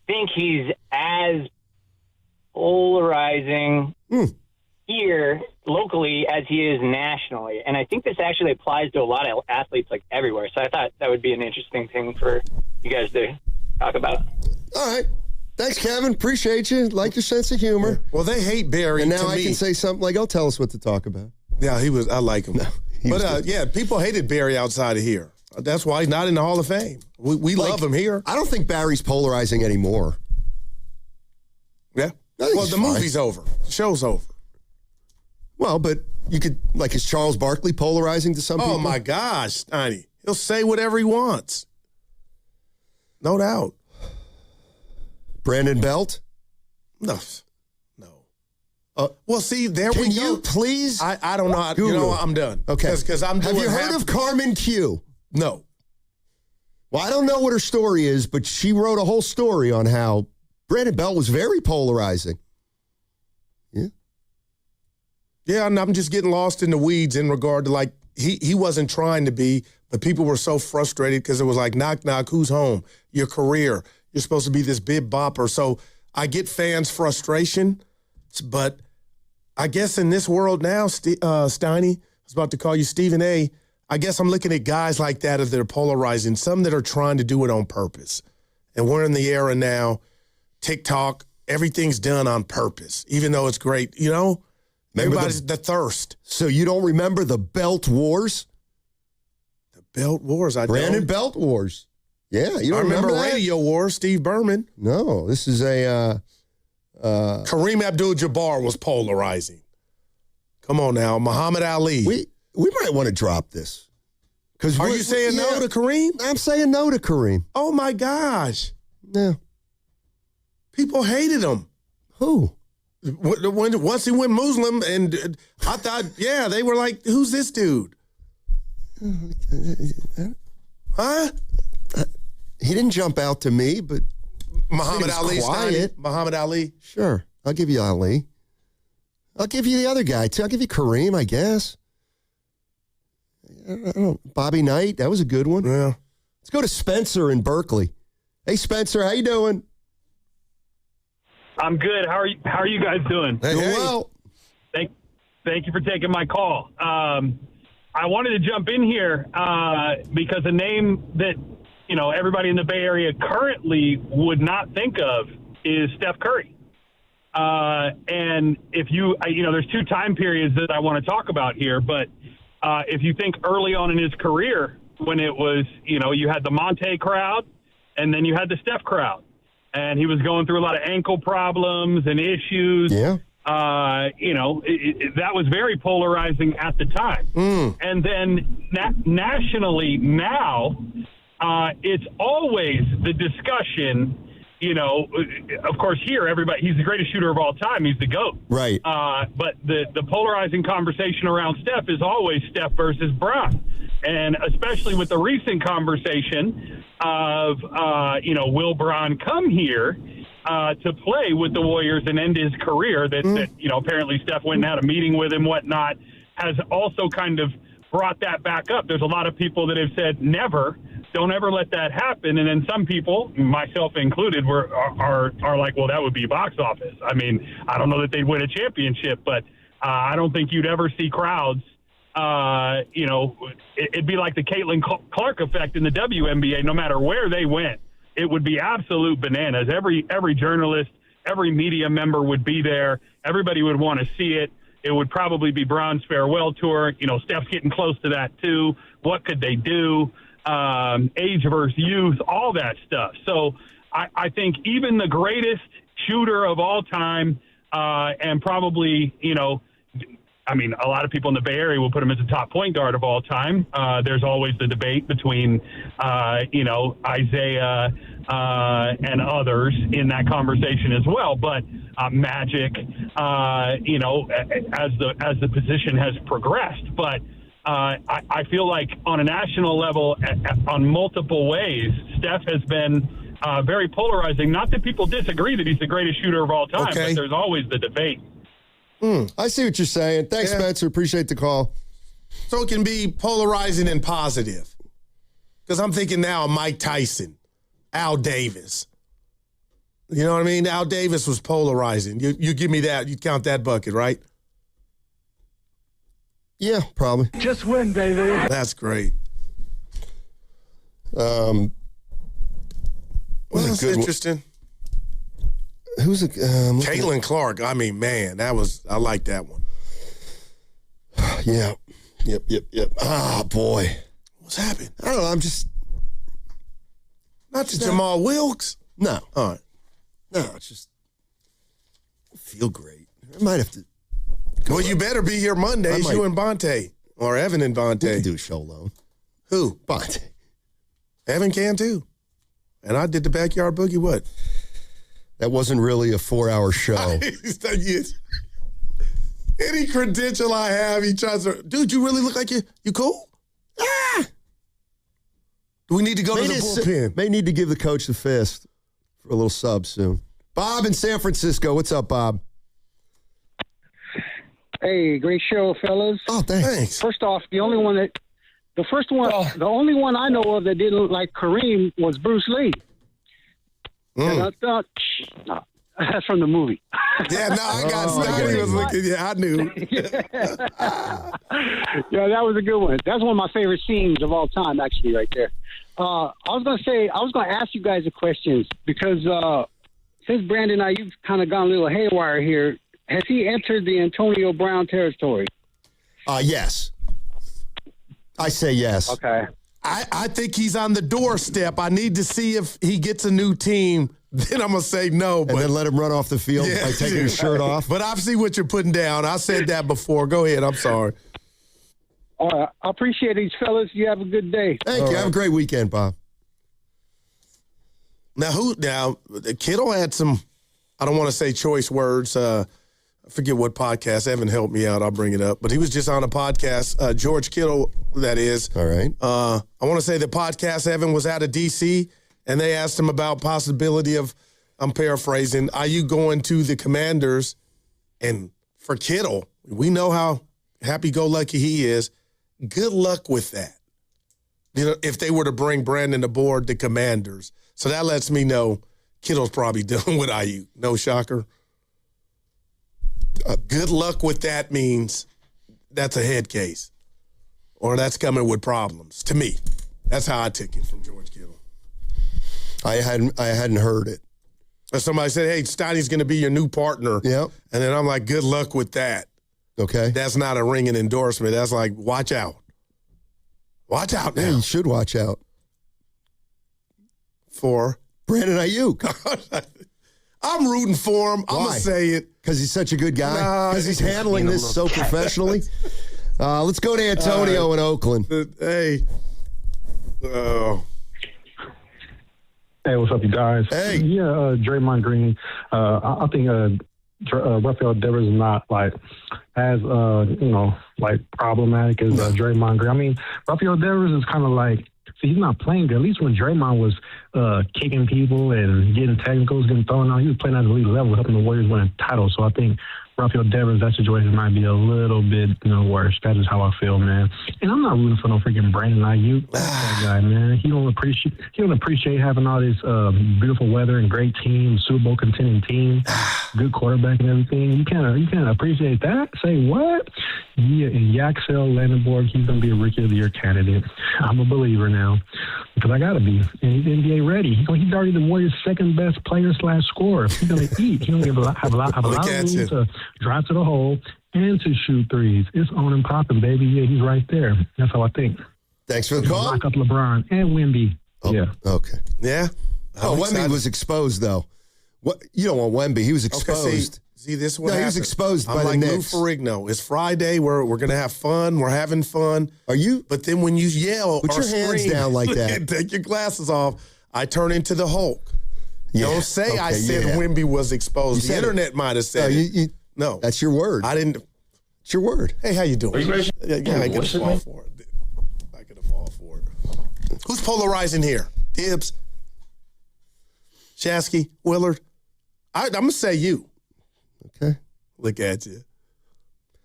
think he's as polarizing here locally as he is nationally. And I think this actually applies to a lot of athletes everywhere. So I thought that would be an interesting thing for you guys to talk about. All right. Thanks, Kevin. Appreciate you. Like your sense of humor. Well, they hate Barry. And now I can say something like, tell us what to talk about. Yeah, I like him. No, people hated Barry outside of here. That's why he's not in the Hall of Fame. We love him here. I don't think Barry's polarizing anymore. Yeah. Well, the movie's over. The show's over. Well, but you could, is Charles Barkley polarizing to some people? Oh, my gosh, Steiny. He'll say whatever he wants. No doubt. Brandon Belt? No. Well, see, there we go. Can you please? I don't know. Google. I'm done. Okay. Because I'm doing. Have you heard of Carmen Q? No. Well, I don't know what her story is, but she wrote a whole story on how Brandon Belt was very polarizing. Yeah. Yeah, and I'm just getting lost in the weeds in regard to he wasn't trying to be, but people were so frustrated because it was like, knock, knock, who's home? Your career. You're supposed to be this big bopper. So I get fans' frustration, but I guess in this world now, Steiny, I was about to call you Stephen A., I guess I'm looking at guys like that that are polarizing, some that are trying to do it on purpose. And we're in the era now, TikTok, everything's done on purpose, even though it's great, Everybody's the thirst. So you don't remember the Belt Wars? The Belt Wars, Brandon Belt Wars. Yeah, you don't remember that? Radio Wars, Steve Berman. No, this is a... Kareem Abdul-Jabbar was polarizing. Come on now, Muhammad Ali. We might want to drop this. Are you saying no to Kareem? I'm saying no to Kareem. Oh, my gosh. No. People hated him. Who? Once he went Muslim, and I thought, yeah, they were like, who's this dude? Huh? He didn't jump out to me, but Muhammad Ali. Quiet. Muhammad Ali. Sure. I'll give you Ali. I'll give you the other guy, too. I'll give you Kareem, I guess. I don't know. Bobby Knight, that was a good one. Yeah. Let's go to Spencer in Berkeley. Hey, Spencer, how you doing? I'm good. How are you guys doing? Hey, doing well. Thank you for taking my call. I wanted to jump in here because a name that everybody in the Bay Area currently would not think of is Steph Curry. And if there's two time periods that I want to talk about here, but if you think early on in his career when it was, you had the Monte crowd and then you had the Steph crowd, and he was going through a lot of ankle problems and issues. Yeah. That was very polarizing at the time. And then nationally now, it's always the discussion. Of course, here, he's the greatest shooter of all time. He's the GOAT. Right. But the polarizing conversation around Steph is always Steph versus Bron. And especially with the recent conversation of, will Bron come here to play with the Warriors and end his career that apparently Steph went and had a meeting with him, whatnot, has also kind of brought that back up. There's a lot of people that have said never. Don't ever let that happen. And then some people, myself included, are like, well, that would be box office. I mean, I don't know that they'd win a championship, but I don't think you'd ever see crowds. It'd be like the Caitlin Clark effect in the WNBA. No matter where they went, it would be absolute bananas. Every journalist, every media member would be there. Everybody would want to see it. It would probably be Bron's farewell tour. Steph's getting close to that too. What could they do? Age versus youth, all that stuff. So I think even the greatest shooter of all time, and probably, a lot of people in the Bay Area will put him as the top point guard of all time. There's always the debate between, Isaiah and others in that conversation as well. But Magic, as the position has progressed. But I feel like on a national level, on multiple ways, Steph has been very polarizing. Not that people disagree that he's the greatest shooter of all time, but there's always the debate. I see what you're saying. Thanks, Spencer. Appreciate the call. So it can be polarizing and positive. Because I'm thinking now of Mike Tyson, Al Davis. You know what I mean? Al Davis was polarizing. You give me that. You count that bucket, right? Yeah, probably. Just win, baby. That's great. Well, that's interesting. Who's Caitlin Clark? I mean, man, I like that one. Yeah. Yep. Ah, boy. What's happened? I don't know. I'm just not to Jamal Wilkes. No. All right. No, it's just I feel great. I might have to. Well, you better be here Mondays, you and Bonte. Or Evan and Bonte. We can do a show alone. Who? Bonte. Evan can too. And I did the Backyard Boogie, what? That wasn't really a 4-hour show. Any credential I have, he tries to, dude, you really look like you cool? Ah! Do we need to go to the bullpen? May need to give the coach the fist for a little sub soon. Bob in San Francisco. What's up, Bob? Hey, great show, fellas. Oh, thanks. First off, the only one I know of that didn't look like Kareem was Bruce Lee. And I thought, no, that's from the movie. Yeah, no, I got Stoney was looking. Yeah, I knew. Yeah, that was a good one. That's one of my favorite scenes of all time, actually, right there. I was going to ask you guys a question because since Brandon and you've kind of gone a little haywire here. Has he entered the Antonio Brown territory? Yes. I say yes. Okay. I think he's on the doorstep. I need to see if he gets a new team then I'm going to say no. And then let him run off the field by taking his shirt off. But I see what you're putting down. I said that before. Go ahead. I'm sorry. All right. I appreciate it, fellas. You have a good day. Thank you. Have a great weekend, Bob. Now, Kittle had some, I don't want to say choice words. I forget what podcast. Evan helped me out. I'll bring it up. But he was just on a podcast, George Kittle, that is. All right. I want to say the podcast, Evan, was out of D.C., and they asked him about possibility of, I'm paraphrasing, are you going to the Commanders? And for Kittle, we know how happy-go-lucky he is. Good luck with that. You know, if they were to bring Brandon aboard the Commanders. So that lets me know Kittle's probably done with IU. No shocker. Good luck with that means that's a head case. Or that's coming with problems, to me. That's how I took it from George Kittle. I hadn't heard it. Somebody said, hey, Steiny's going to be your new partner. Yep. And then I'm like, good luck with that. Okay. That's not a ringing endorsement. That's like, watch out. Watch out now. Yeah, you should watch out. For? Brandon Ayuk. I'm rooting for him. I'm going to say it. Because he's such a good guy? Because he's handling this so professionally? Let's go to Antonio in Oakland. Hey. Hey, what's up, you guys? Hey. Yeah, Draymond Green. I think Rafael Devers is not like as like problematic as Draymond Green. I mean, Rafael Devers is kind of like, see, he's not playing good. At least when Draymond was kicking people and getting technicals, getting thrown out, he was playing at the elite level, helping the Warriors win a title. So I think Rafael Devers, that situation might be a little bit worse. That is how I feel, man. And I'm not rooting for no freaking Brandon Ayuk. That guy, man. He don't appreciate having all this beautiful weather and great team, Super Bowl contending team, good quarterback and everything. You can't appreciate that. Say what? Yeah, and Yaxel Landenborg, he's gonna be a Rookie of the Year candidate. I'm a believer now because I gotta be. And he's NBA ready. He's already the Warriors' second best player / scorer. He's gonna eat. He's gonna have a lot of room to drive to the hole and to shoot threes. It's on and popping, baby. Yeah, he's right there. That's how I think. Thanks for the call. Lock up LeBron and Wemby. Oh, yeah. Okay. Yeah. Wemby was exposed, though. What you don't want Wemby. He was exposed. Okay, see this one. He was exposed by the Knicks. Lou Ferrigno. It's Friday. We're gonna have fun. We're having fun. Are you? But then when you yell, put your hands down like that. Take your glasses off. I turn into the Hulk. Yeah. Don't say I said Wemby was exposed. The internet might have said it. No, that's your word. I didn't. It's your word. Hey, how you doing? Are you ready? Yeah, I ain't gonna fall for it. I could have fall for it. Who's polarizing here? Tibbs, Shasky, Willard. I'm gonna say you. Okay. Look at you.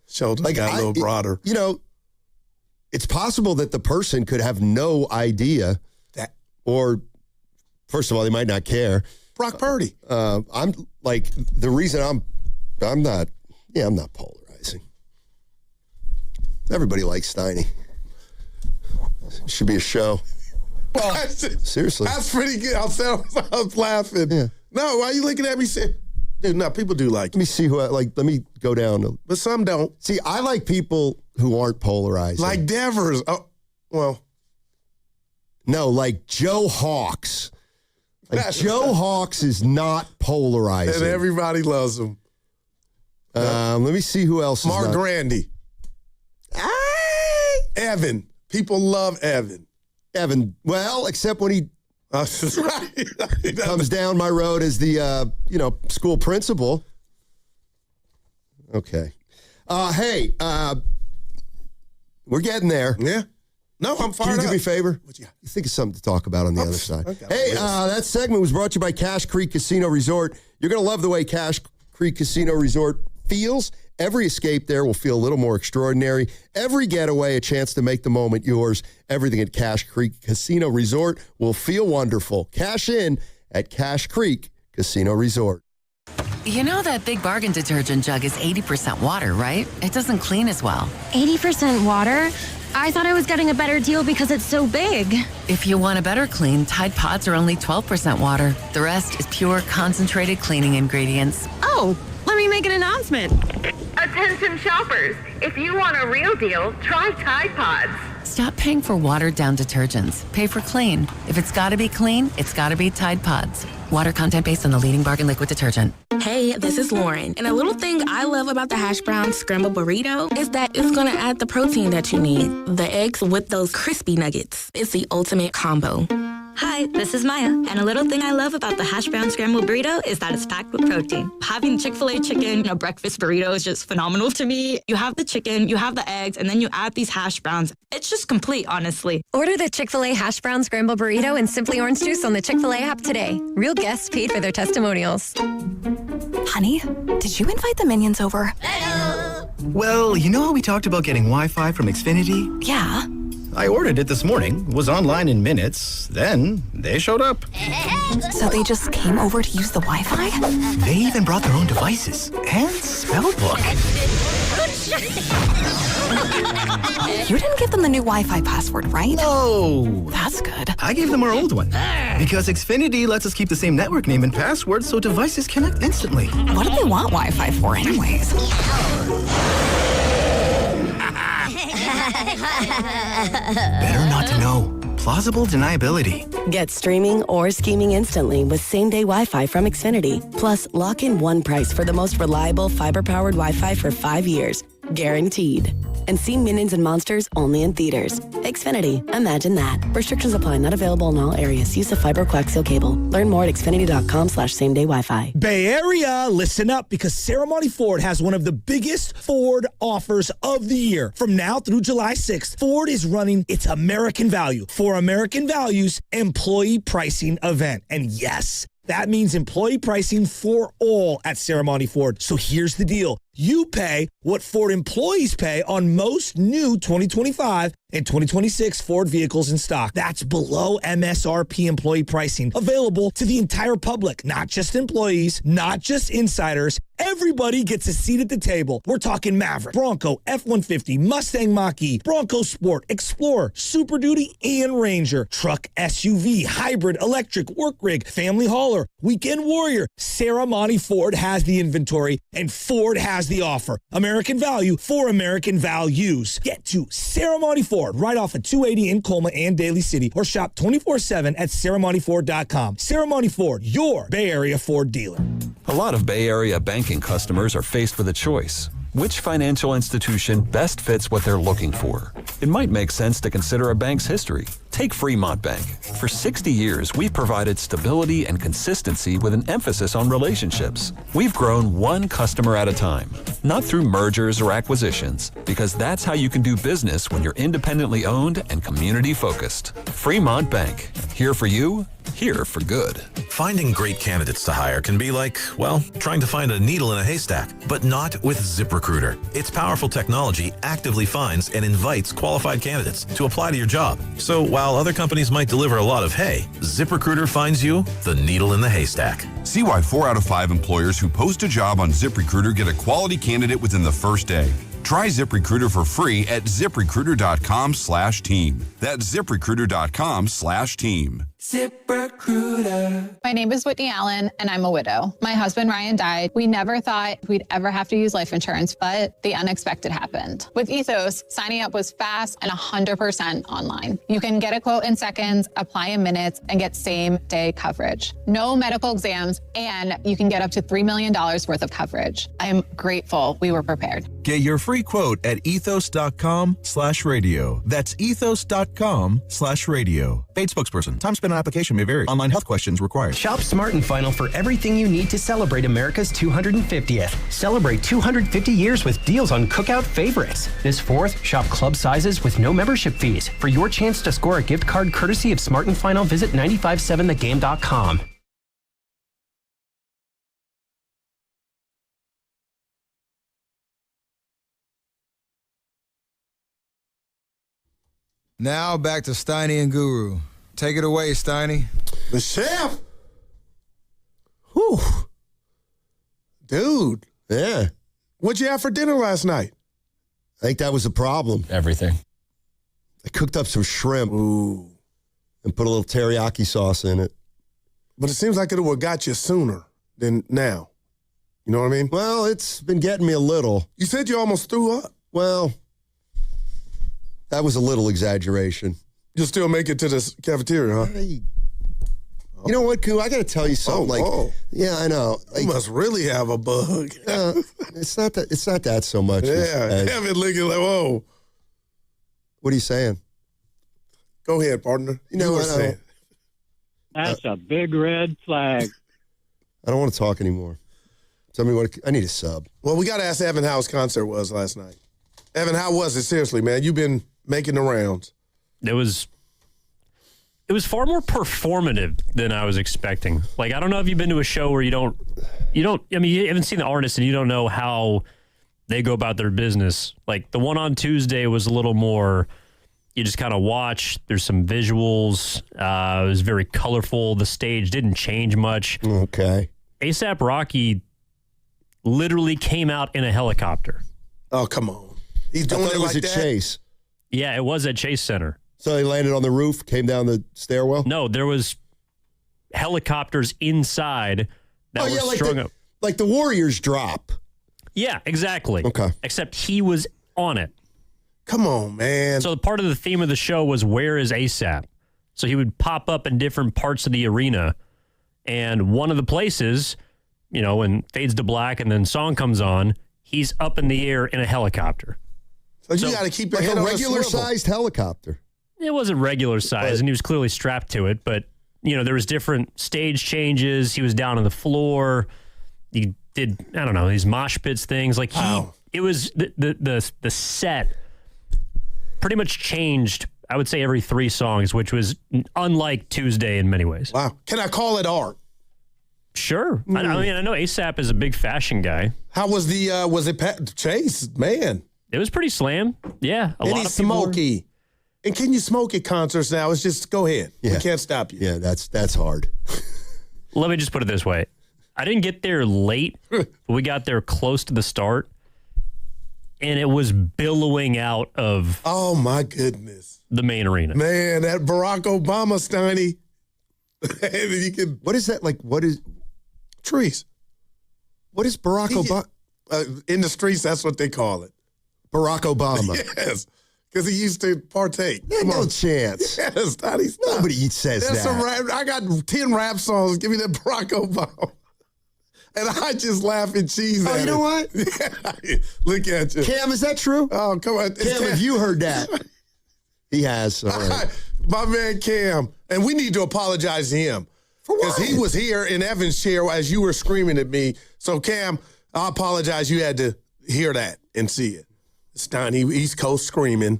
Shoulders got a little broader. It's possible that the person could have no idea that, or first of all, they might not care. Brock Purdy. I'm like the reason I'm not polarizing. Everybody likes Steiny. It should be a show. Well, seriously, that's pretty good. I was laughing. Yeah. No, why are you looking at me saying, dude, no, people do like Let me see who let me go down. But some don't. See, I like people who aren't polarizing. Like Devers. Oh, well. No, like Joe Hawks. Like Joe Hawks is not polarizing. And everybody loves him. Let me see who else is Mark not. Grandy. Evan. People love Evan. Evan, well, except when he comes down my road as the school principal. Okay. Hey, we're getting there. Yeah. No, I'm fired Can you up. do me a favor? You think of something to talk about on the other side. Hey, that segment was brought to you by Cache Creek Casino Resort. You're going to love the way Cache Creek Casino Resort feels. Every escape there will feel a little more extraordinary. Every getaway, a chance to make the moment yours. Everything at Cache Creek Casino Resort will feel wonderful. Cash in at Cache Creek Casino Resort. You know that Big Bargain detergent jug is 80% water, right? It doesn't clean as well. 80% water? I thought I was getting a better deal because it's so big. If you want a better clean, Tide Pods are only 12% water. The rest is pure, concentrated cleaning ingredients. Oh, let me make an announcement. Attention shoppers, if you want a real deal, try Tide Pods. Stop paying for watered-down detergents. Pay for clean. If it's got to be clean, it's got to be Tide Pods. Water content based on the leading bargain liquid detergent. Hey, this is Lauren, and a little thing I love about the hash brown scrambled burrito is that it's gonna add the protein that you need. The eggs with those crispy nuggets. It's the ultimate combo. Hi, this is Maya, and a little thing I love about the hash brown scrambled burrito is that it's packed with protein. Having Chick-fil-A chicken in a breakfast burrito is just phenomenal to me. You have the chicken, you have the eggs, and then you add these hash browns. It's just complete, honestly. Order the Chick-fil-A hash brown scrambled burrito and Simply Orange Juice on the Chick-fil-A app today. Real guests paid for their testimonials. Honey, did you invite the minions over? Hello. Well, you know how we talked about getting Wi-Fi from Xfinity? Yeah. I ordered it this morning, was online in minutes, then they showed up. So they just came over to use the Wi-Fi? They even brought their own devices and spell book. You didn't give them the new Wi-Fi password, right? No. That's good. I gave them our old one. Because Xfinity lets us keep the same network name and password so devices connect instantly. What do they want Wi-Fi for anyways? Better not to know. Plausible deniability. Get streaming or scheming instantly with same-day Wi-Fi from Xfinity. Plus, lock in one price for the most reliable fiber-powered Wi-Fi for 5 years. Guaranteed. And see Minions and Monsters only in theaters. Xfinity. Imagine that. Restrictions apply. Not available in all areas. Use of fiber coaxial cable. Learn more at xfinity.com/same-day Wi-Fi. Bay Area, listen up because Ceremony Ford has one of the biggest Ford offers of the year. From now through July 6th, Ford is running its American Value for American Values employee pricing event. And yes, that means employee pricing for all at Ceremony Ford. So here's the deal. You pay what Ford employees pay on most new 2025 and 2026 Ford vehicles in stock. That's below MSRP employee pricing, available to the entire public, not just employees, not just insiders. Everybody gets a seat at the table. We're talking Maverick, Bronco, F-150, Mustang Mach-E, Bronco Sport, Explorer, Super Duty, and Ranger. Truck, SUV, hybrid, electric, work rig, family hauler, weekend warrior. Ceremony Ford has the inventory, and Ford has the offer. American Value for American Values. Get to Ceremony Ford right off of 280 in Colma and Daly City, or shop 24/7 at ceremonyford.com. Ceremony Ford, your Bay Area Ford dealer. A lot of Bay Area banking customers are faced with a choice. Which financial institution best fits what they're looking for? It might make sense to consider a bank's history. Take Fremont Bank. For 60 years, we've provided stability and consistency with an emphasis on relationships. We've grown one customer at a time, not through mergers or acquisitions, because that's how you can do business when you're independently owned and community focused. Fremont Bank. Here for you, here for good. Finding great candidates to hire can be like, well, trying to find a needle in a haystack, but not with ZipRecruiter. Its powerful technology actively finds and invites qualified candidates to apply to your job. So while other companies might deliver a lot of hay, ZipRecruiter finds you the needle in the haystack. See why 4 out of 5 employers who post a job on ZipRecruiter get a quality candidate within the first day. Try ZipRecruiter for free at ZipRecruiter.com/team. That's ZipRecruiter.com/team. ZipRecruiter. My name is Whitney Allen, and I'm a widow. My husband, Ryan, died. We never thought we'd ever have to use life insurance, but the unexpected happened. With Ethos, signing up was fast and 100% online. You can get a quote in seconds, apply in minutes, and get same-day coverage. No medical exams, and you can get up to $3 million worth of coverage. I am grateful we were prepared. Get your free quote at ethos.com/radio. That's ethos.com/radio. Paid spokesperson. Time spent on application may vary. Online health questions required. Shop Smart & Final for everything you need to celebrate America's 250th. Celebrate 250 years with deals on cookout favorites. This 4th, shop club sizes with no membership fees. For your chance to score a gift card courtesy of Smart & Final, visit 957thegame.com. Now back to Steiny and Guru. Take it away, Steiny. The chef. Whew. Dude. Yeah. What'd you have for dinner last night? I think that was a problem. Everything. I cooked up some shrimp. Ooh. And put a little teriyaki sauce in it. But it seems like it would have got you sooner than now. You know what I mean? Well, it's been getting me a little. You said you almost threw up. Well, that was a little exaggeration. You'll still make it to the cafeteria, huh? You know what, Koo? I got to tell you something. Yeah, I know. You must really have a bug. It's not that so much. Yeah, Kevin looking like, whoa. What are you saying? Go ahead, partner. You know what? That's a big red flag. I don't want to talk anymore. Tell me what I need a sub. Well, we got to ask Evan how his concert was last night. Evan, how was it? Seriously, man. You've been making the rounds. It was far more performative than I was expecting. Like, I don't know if you've been to a show where you haven't seen the artist and you don't know how they go about their business. Like, the one on Tuesday was a little more, you just kind of watch. There's some visuals. It was very colorful. The stage didn't change much. Okay. A$AP Rocky literally came out in a helicopter. Oh, come on. He's doing it like that? Chase. Yeah, it was at Chase Center. So they landed on the roof, came down the stairwell? No, there was helicopters inside that were strung up. Like the Warriors drop. Yeah, exactly. Okay. Except he was on it. Come on, man. So part of the theme of the show was, where is A$AP? So he would pop up in different parts of the arena. And one of the places, when fades to black and then song comes on, he's up in the air in a helicopter. So you got to keep your head on a regular-sized helicopter. It wasn't regular size, and he was clearly strapped to it. But, there was different stage changes. He was down on the floor. He did, I don't know, these mosh pits things. Like, it was the set pretty much changed, I would say, every 3 songs, which was unlike Tuesday in many ways. Wow. Can I call it art? Sure. I know A$AP is a big fashion guy. How was was it Chase? Man. It was pretty slam. Yeah. A lot of smoky. And can you smoke at concerts now? It's just, go ahead. Yeah. We can't stop you. Yeah, that's hard. Let me just put it this way. I didn't get there late. But we got there close to the start. And it was billowing out of... Oh, my goodness. The main arena. Man, that Barack Obama, Steiny. What is that? Like, what is... Trees. What is Barack Obama? In the streets, that's what they call it. Barack Obama. Yes. Because he used to partake. No chance. Yes, Steiny. Nobody says That's that. A rap, I got 10 rap songs. Give me that Barack Obama. And I just laugh and cheese at it. You know what? Look at you. Cam, is that true? Oh, come on. Cam, have you heard that? He has. All right. My man Cam. And we need to apologize to him. For what? Because he was here in Evan's chair as you were screaming at me. So, Cam, I apologize. You had to hear that and see it. Steiny, East Coast screaming.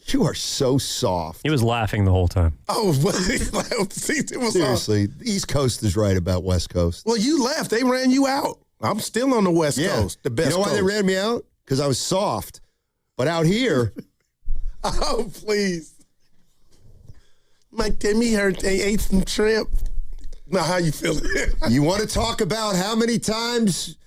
You are so soft. He was laughing the whole time. Oh, it was seriously. The East Coast is right about West Coast. Well, you left. They ran you out. I'm still on the West Coast. The best. You know why coast. they ran me out? Because I was soft. But out here. Oh, please. My tummy hurt. They ate some shrimp. Now, how you feeling? You want to talk about how many times?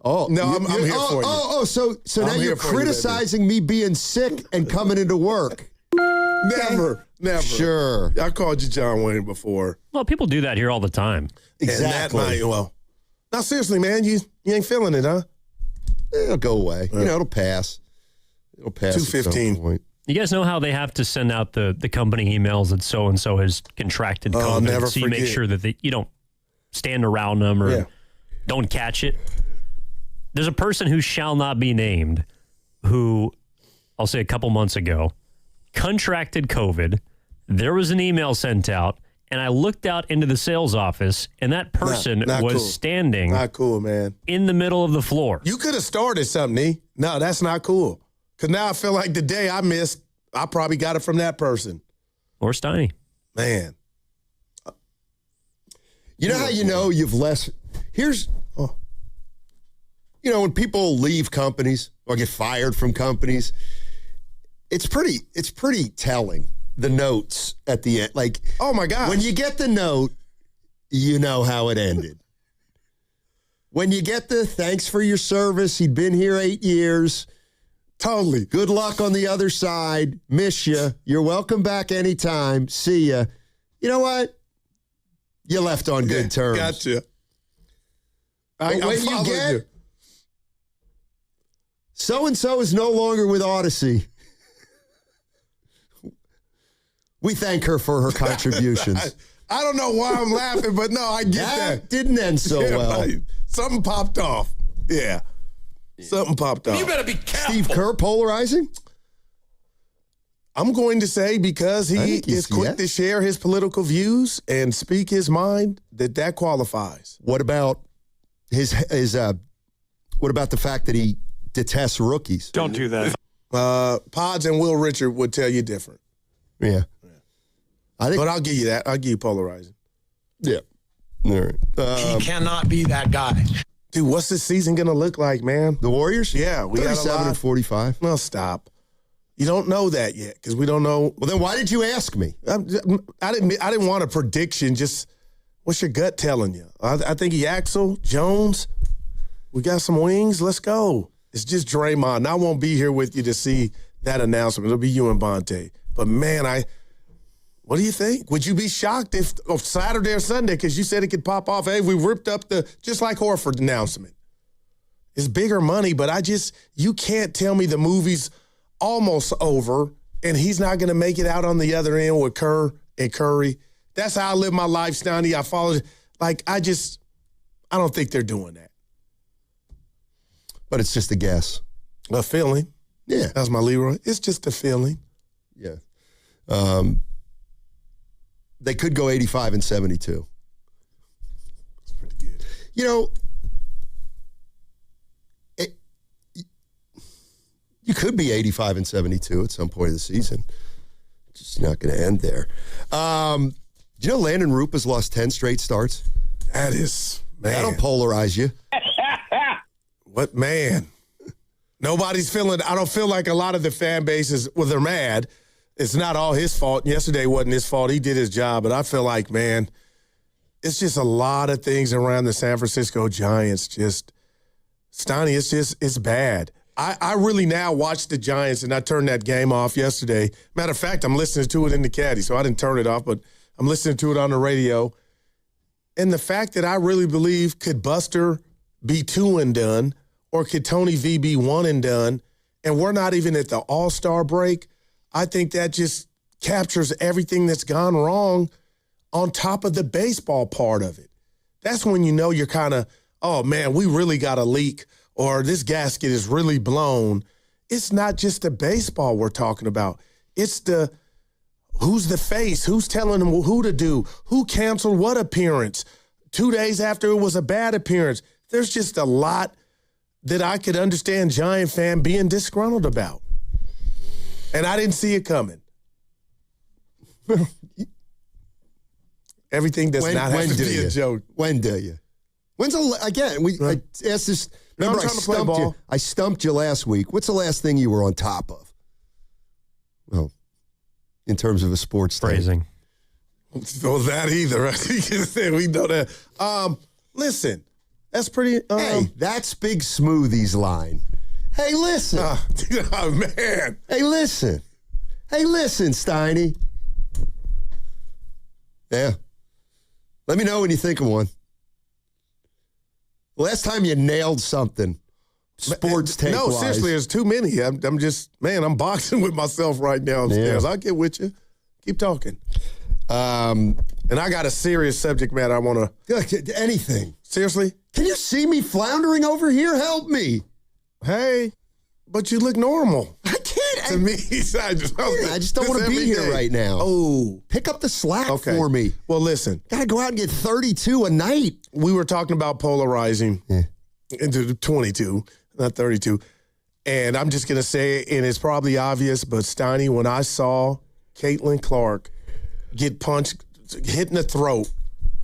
Oh no, I'm here for you. So now you're criticizing me being sick and coming into work. Never. Sure. I called you John Wayne before. Well, people do that here all the time. Exactly. Now, seriously, man, you ain't feeling it, huh? It'll go away. It'll pass. It'll pass. 2:15. You guys know how they have to send out the company emails that so-and-so has contracted COVID? Never so you forget. make sure that you don't stand around them or don't catch it. There's a person who shall not be named who, I'll say a couple months ago, contracted COVID. There was an email sent out, and I looked out into the sales office, and that person was standing not cool, man. in the middle of the floor. You could have started something, E. No, that's not cool. Because now I feel like the day I missed, I probably got it from that person. Or Steiny. Man. You know how you know you've less... Here's... You know, when people leave companies or get fired from companies, it's pretty telling, the notes at the end. Like, oh my God. When you get the note, you know how it ended. When you get the thanks for your service, he'd been here 8 years. Totally. Good luck on the other side. Miss you. You're welcome back anytime. See ya. You know what? You left on good terms. Gotcha. But when you get... So-and-so is no longer with Odyssey. We thank her for her contributions. I don't know why I'm laughing, but no, I get that. Didn't end so well. Right. Something popped off. Yeah. Something popped off. You better be careful. Steve Kerr polarizing? I'm going to say because he is quick to share his political views and speak his mind, that qualifies. What about what about the fact that he detests rookies? Don't do that. Pods and Will Richard would tell you different. Yeah. But I'll give you that. I'll give you polarizing. Yeah. All right. He cannot be that guy. Dude, what's this season going to look like, man? The Warriors? Yeah. We got 37 and 45. No, stop. You don't know that yet because we don't know. Well, then why did you ask me? I didn't want a prediction. Just what's your gut telling you? I think Axel, Jones, we got some wings. Let's go. It's just Draymond. And I won't be here with you to see that announcement. It'll be you and Bonte. But, man, what do you think? Would you be shocked if Saturday or Sunday, because you said it could pop off, hey, we ripped up just like Horford announcement. It's bigger money, but you can't tell me the movie's almost over and he's not going to make it out on the other end with Kerr and Curry. That's how I live my life, Stoney. I follow, I don't think they're doing that. But it's just a guess. A feeling. Yeah. That's my Leroy. It's just a feeling. Yeah. They could go 85 and 72. That's pretty good. You know, you could be 85 and 72 at some point of the season. It's just not going to end there. Do you know Landon Roop has lost 10 straight starts? That is, man. That'll polarize you. What, man? Nobody's feeling, I don't feel like a lot of the fan bases, well, they're mad. It's not all his fault. Yesterday wasn't his fault. He did his job. But I feel like, man, it's just a lot of things around the San Francisco Giants. Stoney, it's bad. I really now watch the Giants, and I turned that game off yesterday. Matter of fact, I'm listening to it in the caddy, so I didn't turn it off, but I'm listening to it on the radio. And the fact that I really believe could Buster be 2 and done, or could Tony V be 1 and done, and we're not even at the All-Star break, I think that just captures everything that's gone wrong on top of the baseball part of it. That's when you know you're kind of, oh, man, we really got a leak, or this gasket is really blown. It's not just the baseball we're talking about. It's who's the face, who's telling them who to do, who canceled what appearance 2 days after it was a bad appearance. There's just a lot that I could understand Giant fan being disgruntled about. And I didn't see it coming. Everything does not have to be a joke. When do you? I asked this. Remember, I stumped you last week. What's the last thing you were on top of? Well, in terms of a sports phrasing. Well, that either. We know that. Listen, that's pretty. Hey, that's Big Smoothie's line. Hey, listen. Oh, man. Hey, listen. Steiny. Yeah. Let me know when you think of one. Last time you nailed something, sports take No, seriously, there's too many. I'm just, man, I'm boxing with myself right now upstairs. Yeah. I'll get with you. Keep talking. And I got a serious subject matter I want to. Anything. Seriously? Can you see me floundering over here? Help me. Hey, but you look normal. I can't. To me, I just don't want to be here right now. Oh. Pick up the slack for me. Well, listen. Got to go out and get 32 a night. We were talking about polarizing into 22, not 32. And I'm just going to say, and it's probably obvious, but Steiny, when I saw Caitlin Clark get punched, hit in the throat,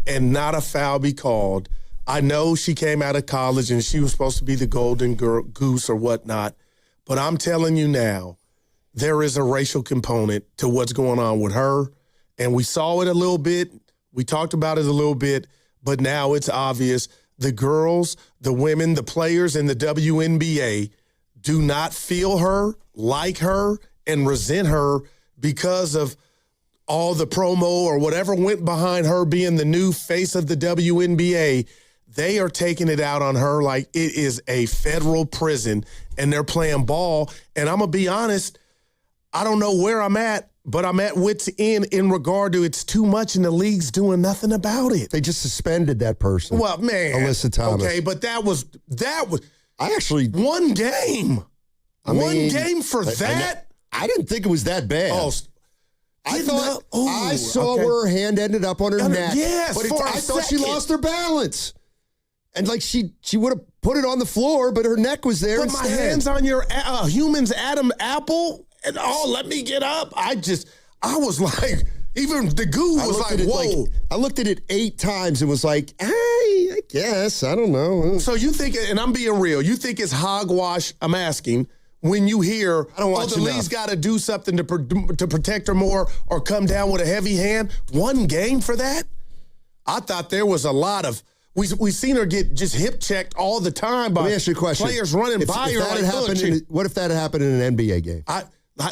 and not a foul be called, I know she came out of college and she was supposed to be the golden goose or whatnot, but I'm telling you now, there is a racial component to what's going on with her, and we saw it a little bit. We talked about it a little bit, but now it's obvious. The girls, the women, the players in the WNBA do not feel her, like her, and resent her because of all the promo or whatever went behind her being the new face of the WNBA. They are taking it out on her like it is a federal prison, and they're playing ball. And I'm going to be honest, I don't know where I'm at but I'm at wit's end in regard to it's too much and the league's doing nothing about it. They just suspended that person. Well, man. Alyssa Thomas. Okay, but that was I actually one game. One game for that? I didn't think it was that bad. Oh, I saw where her hand ended up on her neck. Yes, but for I thought she second. lost her balance. And like she would have put it on the floor, but her neck was there Put instead. my hands on your human's Adam apple and let me get up. I was like, even the goo was like, whoa. I looked at it 8 times and was like, hey, I guess, I don't know. So you think, and I'm being real, you think it's hogwash, I'm asking, when you hear, the league's got to do something to protect her more or come down with a heavy hand? One game for that? I thought there was a lot of, we've seen her get just hip checked all the time by Let me ask you a question. Players running by her. What if that had happened in an NBA game?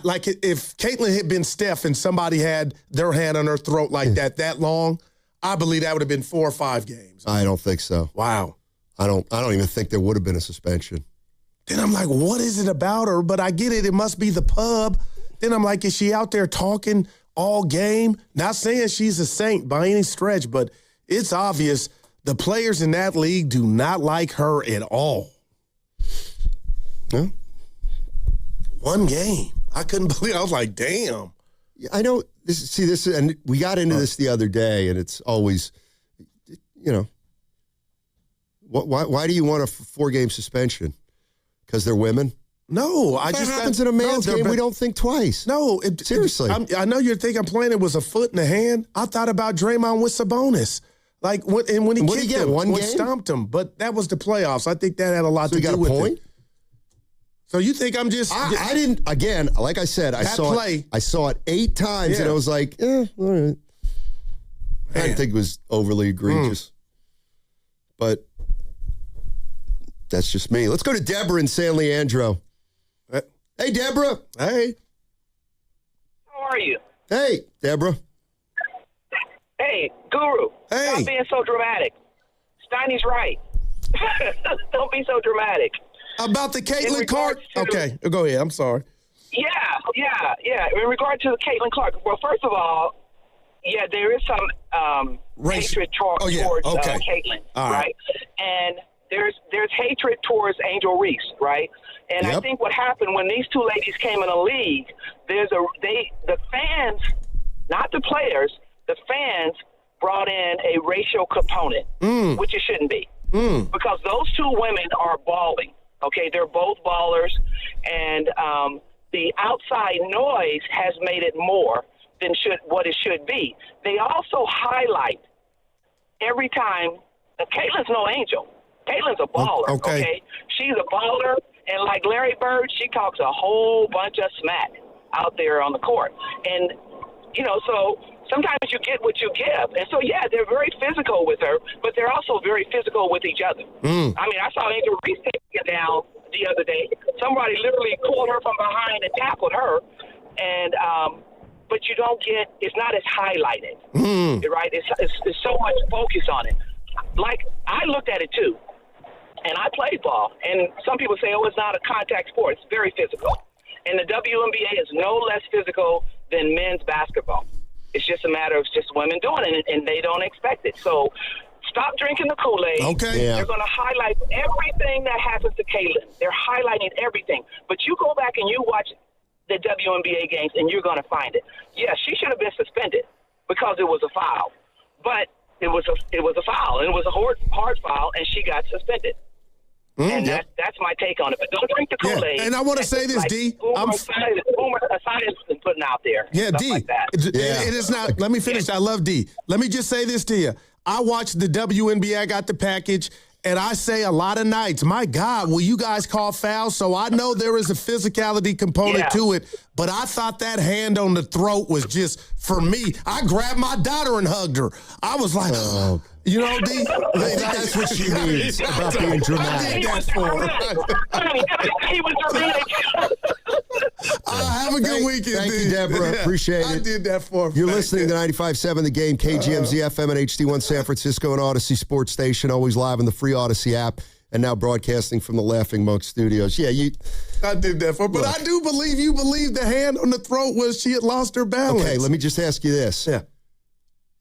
Like if Caitlin had been Steph and somebody had their hand on her throat like that long, I believe that would have been 4 or 5 games. I don't think so. Wow. I don't even think there would have been a suspension. Then I'm like, what is it about her? But I get it. It must be the pub. Then I'm like, is she out there talking all game? Not saying she's a saint by any stretch, but it's obvious the players in that league do not like her at all. Yeah. One game. I couldn't believe it. I was like, damn. I know this, and we got into this the other day, and it's always, why do you want a 4-game suspension? Because they're women? No, that happens in a man's game. We don't think twice. No, seriously. I know you're thinking playing it was a foot in the hand. I thought about Draymond with Sabonis. Like when he kicked him, when he stomped him, but that was the playoffs. I think that had a lot to do with it. So you think I'm just? I didn't. Again, like I said, I saw it 8 times, and I was like, all right. I didn't think it was overly egregious, but that's just me. Let's go to Deborah in San Leandro. Hey, Deborah. Hey. How are you? Hey, Deborah. Hey, Guru. Hey. Stop being so dramatic. Steiny's right. Don't be so dramatic. About the Caitlin Clark? Okay, go ahead. I'm sorry. Yeah. In regard to Caitlin Clark, well, first of all, there is some hatred towards Caitlin, right? And there's hatred towards Angel Reese, right? And I think what happened when these two ladies came in the league, the fans, not the players, the fans brought in a racial component, which it shouldn't be, because those two women are balling. Okay, they're both ballers, and the outside noise has made it more than what it should be. They also highlight every time. Caitlin's no angel. Caitlin's a baller. Okay, she's a baller, and like Larry Bird, she talks a whole bunch of smack out there on the court, and so sometimes you get what you give. And so, they're very physical with her, but they're also very physical with each other. I mean, I saw Angel Reese take it down the other day. Somebody literally pulled her from behind and tackled her. And, but you don't get, it's not as highlighted, right? It's so much focus on it. Like, I looked at it too, and I played ball. And some people say, it's not a contact sport. It's very physical. And the WNBA is no less physical than men's basketball. It's just a matter of just women doing it, and they don't expect it. So stop drinking the Kool-Aid. Okay. They're going to highlight everything that happens to Caitlin. They're highlighting everything. But you go back and you watch the WNBA games, and you're going to find it. Yeah, she should have been suspended because it was a foul. But it was a foul, and it was a hard foul, and she got suspended. And that's my take on it. But don't drink the Kool-Aid. And I want to say this, D. Boomer science is putting out there. Yeah, D. Like that. It is not. Let me finish. I love D. Let me just say this to you. I watched the WNBA. I got the package. And I say a lot of nights, my God, will you guys call fouls? So I know there is a physicality component to it, but I thought that hand on the throat was just, for me, I grabbed my daughter and hugged her. I was like, D? I think that's what she means about being dramatic. I did that for her. He was dramatic. Have a good weekend, Thank you, Deborah. Appreciate it. I did that for her. You're listening to 95.7 The Game, KGMZ FM and HD1 San Francisco and Odyssey Sports Station, always live on the free Odyssey app and now broadcasting from the Laughing Monk Studios. Yeah, I did that for, but I do believe you believe the hand on the throat was she had lost her balance. Okay, let me just ask you this. Yeah.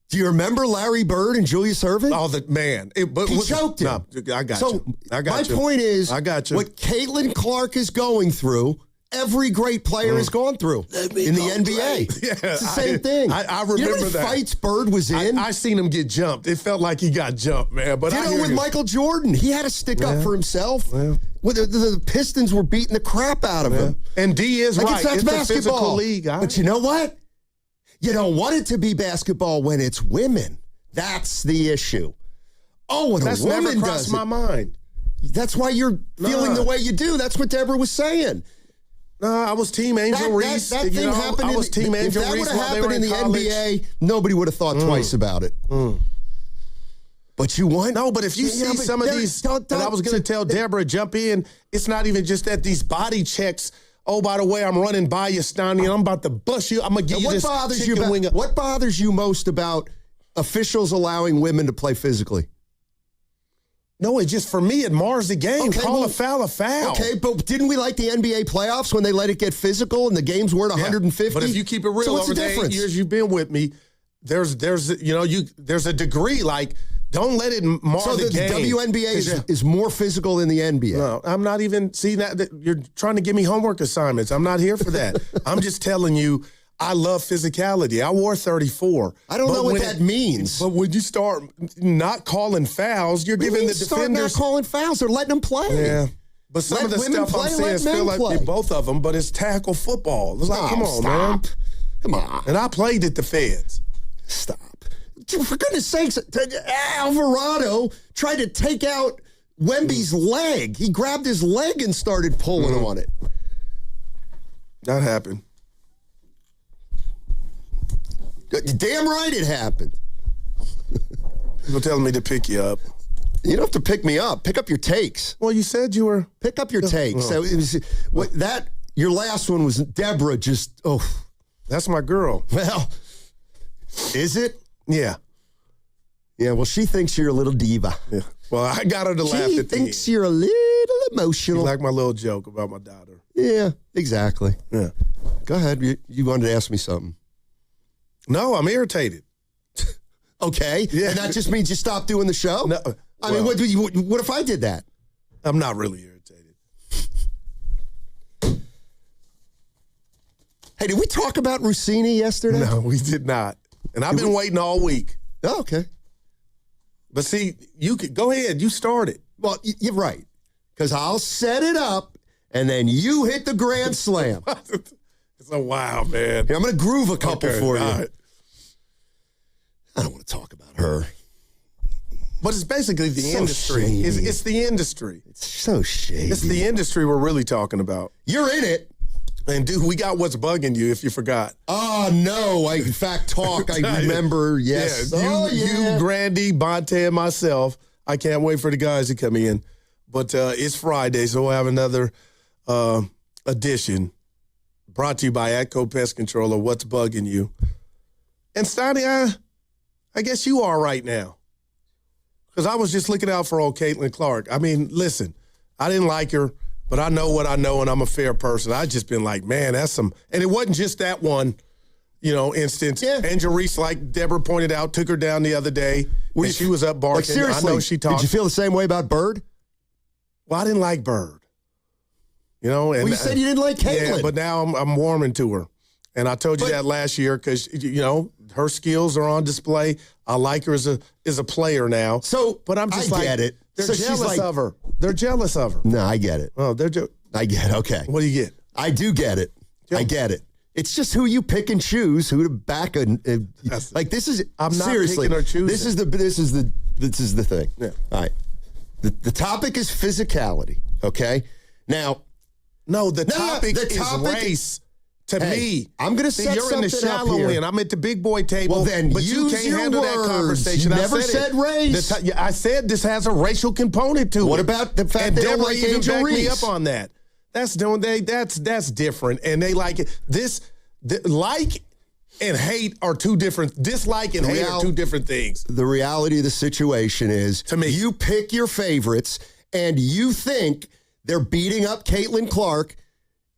Do you remember Larry Bird and Julius Erving? Oh, the man. He choked him. No, I got you. My point is, I got you. What Caitlin Clark is going through, every great player has gone through in the NBA. Yeah, it's the same thing. I remember you know how many that. fights Bird was in? I seen him get jumped. It felt like he got jumped, man. But with Michael Jordan, he had to stick up for himself. Well, the Pistons were beating the crap out of him. And D is right. That's it's basketball. a physical league. But you know what? You don't want it to be basketball when it's women. That's the issue. Oh, when That's a woman never crossed does my mind. That's why you're feeling the way you do. That's what Deborah was saying. No, I was Team Angel Reese. That thing happened. I was Team Angel Reese. If that would have happened in the college. NBA, nobody would have thought twice about it. But you want? No, but if you see some of these, and I was going to tell Deborah, jump in. It's not even just that these body checks. Oh, by the way, I'm running by you, Stoney, and I'm about to bust you. I'm going to give you this chicken wing. What bothers you most about officials allowing women to play physically? No, it just, for me, it mars the game. Call a foul a foul. Okay, but didn't we like the NBA playoffs when they let it get physical and the games were at 150? But if you keep it real, over the 8 years you've been with me, there's a degree, like, don't let it mar the game. So the WNBA is more physical than the NBA. No, I'm not even, see that you're trying to give me homework assignments. I'm not here for that. I'm just telling you, I love physicality. I wore 34. I don't know what that means. But when you start not calling fouls, you're giving the defenders... not calling fouls. They're letting them play. Yeah. But some of the stuff I'm saying is feel like both of them, but it's tackle football. It's like, come on, man. Come on. And I played at the Feds. Stop. For goodness sakes, Alvarado tried to take out Wemby's leg. He grabbed his leg and started pulling on it. That happened. Damn right it happened. You're telling me to pick you up. You don't have to pick me up. Pick up your takes. Well, you said you were. Pick up your takes. So it was your last one was Deborah just, That's my girl. Well, is it? Yeah. Yeah, well, she thinks you're a little diva. Yeah. Well, I got her to laugh at the end. She thinks you're a little emotional. You like my little joke about my daughter. Yeah, exactly. Yeah. Go ahead. You wanted to ask me something. No, I'm irritated. Okay. Yeah. And that just means you stop doing the show? No. I mean, what if I did that? I'm not really irritated. Hey, did we talk about Rossini yesterday? No, we did not. And I've been waiting all week. Oh, okay. But see, you could go ahead. You start it. Well, you're right. Because I'll set it up, and then you hit the grand slam. It's a wow, man. Here, I'm going to groove a couple for you. Right. I don't want to talk about her. But it's basically the industry. It's the industry. It's so shady. It's the industry we're really talking about. You're in it. And, dude, we got what's bugging you if you forgot. Oh, no. I remember, yes. Yeah, you, Grandy, Bonte, and myself. I can't wait for the guys to come in. But it's Friday, so we'll have another edition brought to you by Atco Pest Control of What's Bugging You. And, Stoney, I guess you are right now. Because I was just looking out for old Caitlin Clark. I mean, listen, I didn't like her. But I know what I know, and I'm a fair person. I just been like, man, that's some. And it wasn't just that one, instance. Yeah. Angel Reese, like Deborah pointed out, took her down the other day. And she was up barking. Like, seriously, I know she talked. Did you feel the same way about Bird? Well, I didn't like Bird. And you said you didn't like Caitlin. Yeah, but now I'm warming to her. And I told you that last year because, her skills are on display. I like her as a player now. So, but I'm just I get it. They're jealous of her. They're jealous of her. No, I get it. Oh, I get it. Okay. What do you get? I do get it. I get it. It's just who you pick and choose, who to back. Like this is. I'm not seriously. Picking or choosing. This is the thing. Yeah. All right. The topic is physicality. Okay. Now. No, the topic is race. To me, I'm going to set you're in the something up shallow here. end. I'm at the big boy table. Well, then but you can't handle that conversation. You never said race. I said this has a racial component to it. What about the fact they don't like Angel Reese? Me up on that. That's different, and they like it. Like and hate are two different. Dislike and hate are two different things. The reality of the situation is, to me, you pick your favorites. and you think they're beating up Caitlin Clark,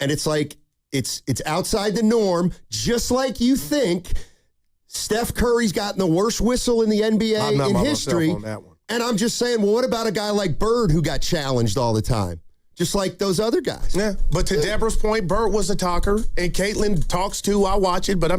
and it's like it's outside the norm, just like you think Steph Curry's gotten the worst whistle in the NBA in history. On that one. And I'm just saying, well, what about a guy like Bird who got challenged all the time? Just like those other guys. Yeah, but to Deborah's point, Bird was a talker, and Caitlin talks too. I watch it, but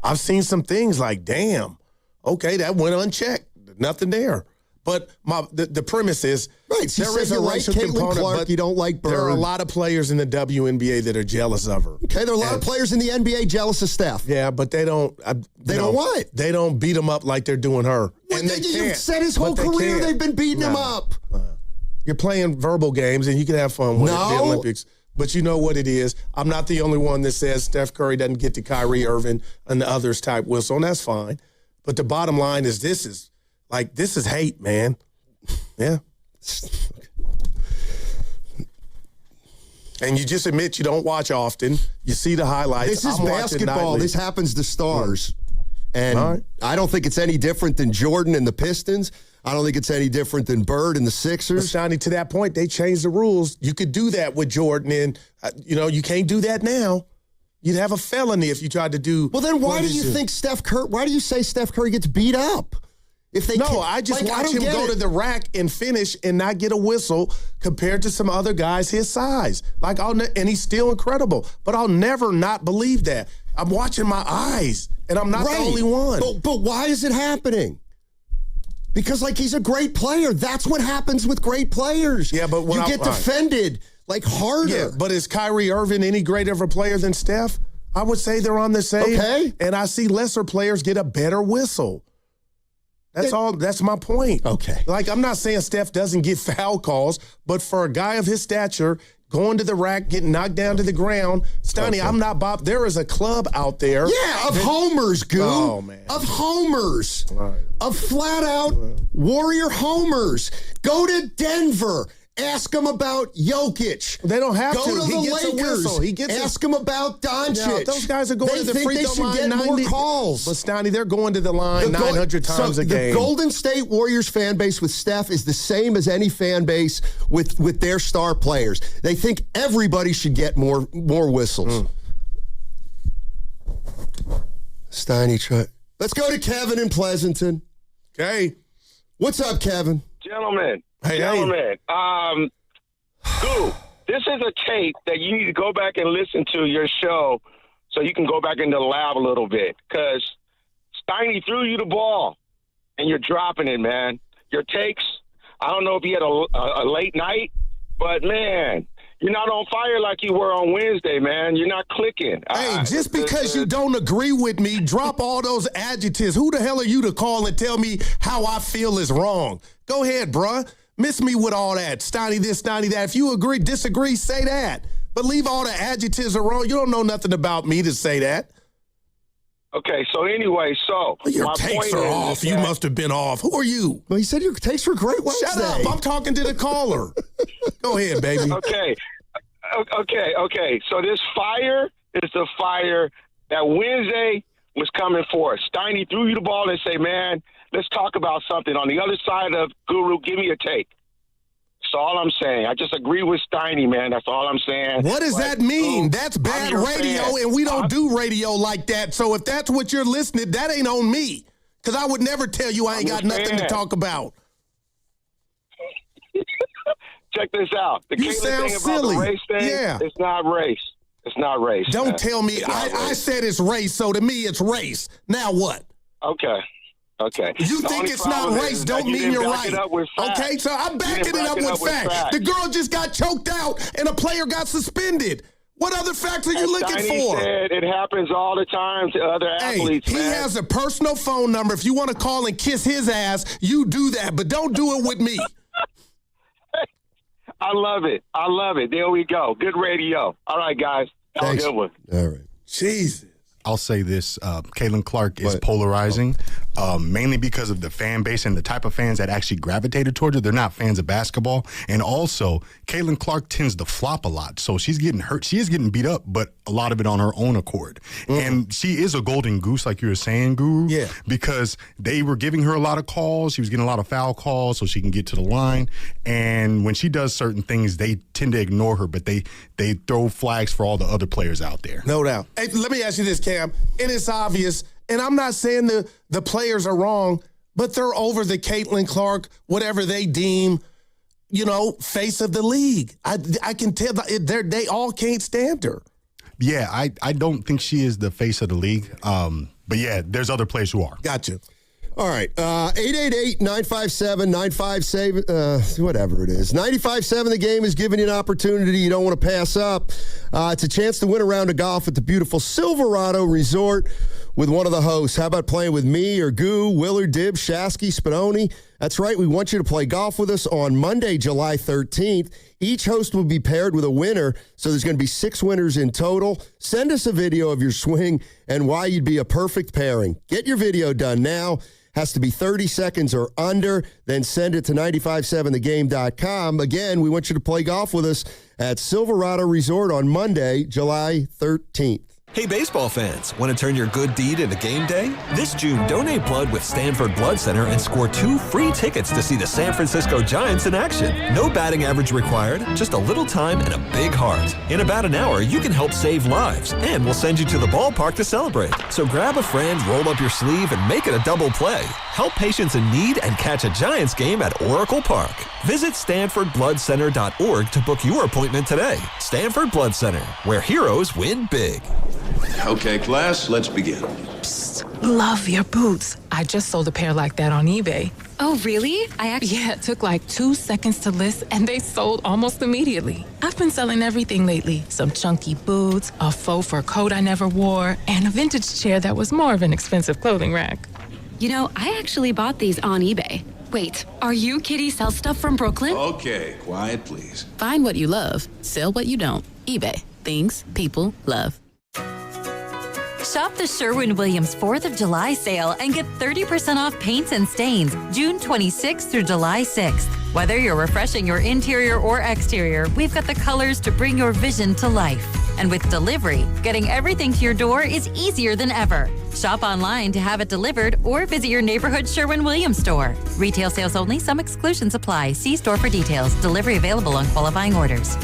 I've seen some things like, damn, okay, that went unchecked. Nothing there. But the premise is, right, there is a racial component, Clark, but you don't like Bird. There are a lot of players in the WNBA that are jealous of her. Okay, there are a lot of players in the NBA jealous of Steph. Yeah, but they don't. They don't what? They don't beat him up like they're doing her. Well, and they you can't. said his whole career they've been beating him up. You're playing verbal games, and you can have fun with it, the Olympics. But you know what it is. I'm not the only one that says Steph Curry doesn't get the Kyrie Irving and the others type whistle, and that's fine. But the bottom line is this is hate, man. Yeah. And you just admit you don't watch often. You see the highlights. This is basketball. This happens to stars. And I don't think it's any different than Jordan and the Pistons. I don't think it's any different than Bird and the Sixers. But Shani, to that point, they changed the rules. You could do that with Jordan, and you can't do that now. You'd have a felony if you tried to do. Well, then why do you think why do you say Steph Curry gets beat up? I just watch him go to the rack and finish and not get a whistle compared to some other guys his size. And he's still incredible. But I'll never not believe that. I'm watching my eyes, and I'm not the only one. But why is it happening? Because, he's a great player. That's what happens with great players. Yeah, but you get defended, harder. Yeah, but is Kyrie Irving any greater of a player than Steph? I would say they're on the same. Okay. And I see lesser players get a better whistle. That's all. That's my point. Okay. I'm not saying Steph doesn't get foul calls, but for a guy of his stature, going to the rack, getting knocked down to the ground, Stoney, I'm not Bob. There is a club out there. Yeah, of homers, Goo. Oh, man. Of homers. Right. Of flat-out Warrior homers. Go to Denver. Ask them about Jokic. They don't have Go to. to He the gets Lakers. A whistle. Ask them about Doncic. No, those guys are going to the free throw line. They think they should get more calls. But, Stoney, they're going to the line 900 times a game. The Golden State Warriors fan base with Steph is the same as any fan base with their star players. They think everybody should get more whistles. Steiny, let's go to Kevin in Pleasanton. Okay. What's up, Kevin? Gentlemen. Hey. Goo, this is a tape that you need to go back and listen to your show so you can go back into the lab a little bit because Steiny threw you the ball and you're dropping it, man. Your takes, I don't know if you had a late night, but, man, you're not on fire like you were on Wednesday, man. You're not clicking. Hey, just because you don't agree with me, drop all those adjectives. Who the hell are you to call and tell me how I feel is wrong? Go ahead, bruh. Miss me with all that. Steiny this, Steiny that. If you disagree, say that. But leave all the adjectives wrong. You don't know nothing about me to say that. Okay, so anyway, your takes are off. You must have been off. Who are you? Well, you said your takes were great Wednesday. Shut up. I'm talking to the caller. Go ahead, baby. Okay. So this fire is the fire that Wednesday was coming for. Steiny threw you the ball and say, man, let's talk about something. On the other side of Guru, give me a take. That's all I'm saying. I just agree with Steiny, man. That's all I'm saying. What does that mean? That's bad radio, and we don't do radio like that. So if that's what you're listening, that ain't on me. Because I would never tell you I ain't got nothing to talk about. Check this out. The You sound thing silly. About the race thing, Yeah. It's not race. It's not race. Don't man. tell me. I said it's race, so to me it's race. Now what? Okay. You think it's not race, don't mean you're right. Okay, so I'm backing it up with facts. The girl just got choked out and a player got suspended. What other facts are you looking for? Said it happens all the time to other athletes. He has a personal phone number. If you want to call and kiss his ass, you do that, but don't do it with me. I love it. There we go. Good radio. All right, guys. Have a good one. All right. Jesus. I'll say this. Caitlin Clark is polarizing, mainly because of the fan base and the type of fans that actually gravitated towards her. They're not fans of basketball. And also, Caitlin Clark tends to flop a lot. So she's getting hurt. She is getting beat up, but a lot of it on her own accord. And she is a golden goose, like you were saying, Guru. Yeah. Because they were giving her a lot of calls. She was getting a lot of foul calls so she can get to the line. And when she does certain things, they tend to ignore her, but they throw flags for all the other players out there. No doubt. Hey, let me ask you this, Cam. And it's obvious, and I'm not saying the players are wrong, but they're over the Caitlin Clark, whatever they deem, face of the league. I can tell they all can't stand her. Yeah, I don't think she is the face of the league. But yeah, there's other players who are. Gotcha. All right, 888-957-95, whatever it is. 95.7 The Game is giving you an opportunity you don't want to pass up. It's a chance to win a round of golf at the beautiful Silverado Resort with one of the hosts. How about playing with me or Goo, Willard, Dibbs, Shasky, Spinoni? That's right, we want you to play golf with us on Monday, July 13th. Each host will be paired with a winner, so there's going to be 6 winners in total. Send us a video of your swing and why you'd be a perfect pairing. Get your video done now. Has to be 30 seconds or under. Then send it to 957thegame.com. Again, we want you to play golf with us at Silverado Resort on Monday, July 13th. Hey, baseball fans, want to turn your good deed into game day? This June, donate blood with Stanford Blood Center and score 2 free tickets to see the San Francisco Giants in action. No batting average required, just a little time and a big heart. In about an hour, you can help save lives, and we'll send you to the ballpark to celebrate. So grab a friend, roll up your sleeve, and make it a double play. Help patients in need and catch a Giants game at Oracle Park. Visit StanfordBloodCenter.org to book your appointment today. Stanford Blood Center, where heroes win big. Okay, class, let's begin. Psst, love your boots. I just sold a pair like that on eBay. Oh, really? Yeah, it took like 2 seconds to list, and they sold almost immediately. I've been selling everything lately. Some chunky boots, a faux fur coat I never wore, and a vintage chair that was more of an expensive clothing rack. I actually bought these on eBay. Wait, are you Kitty Sell Stuff from Brooklyn? Okay, quiet, please. Find what you love, sell what you don't. eBay. Things people love. Shop the Sherwin-Williams 4th of July sale and get 30% off paints and stains June 26th through July 6th. Whether you're refreshing your interior or exterior, we've got the colors to bring your vision to life. And with delivery, getting everything to your door is easier than ever. Shop online to have it delivered or visit your neighborhood Sherwin-Williams store. Retail sales only. Some exclusions apply. See store for details. Delivery available on qualifying orders.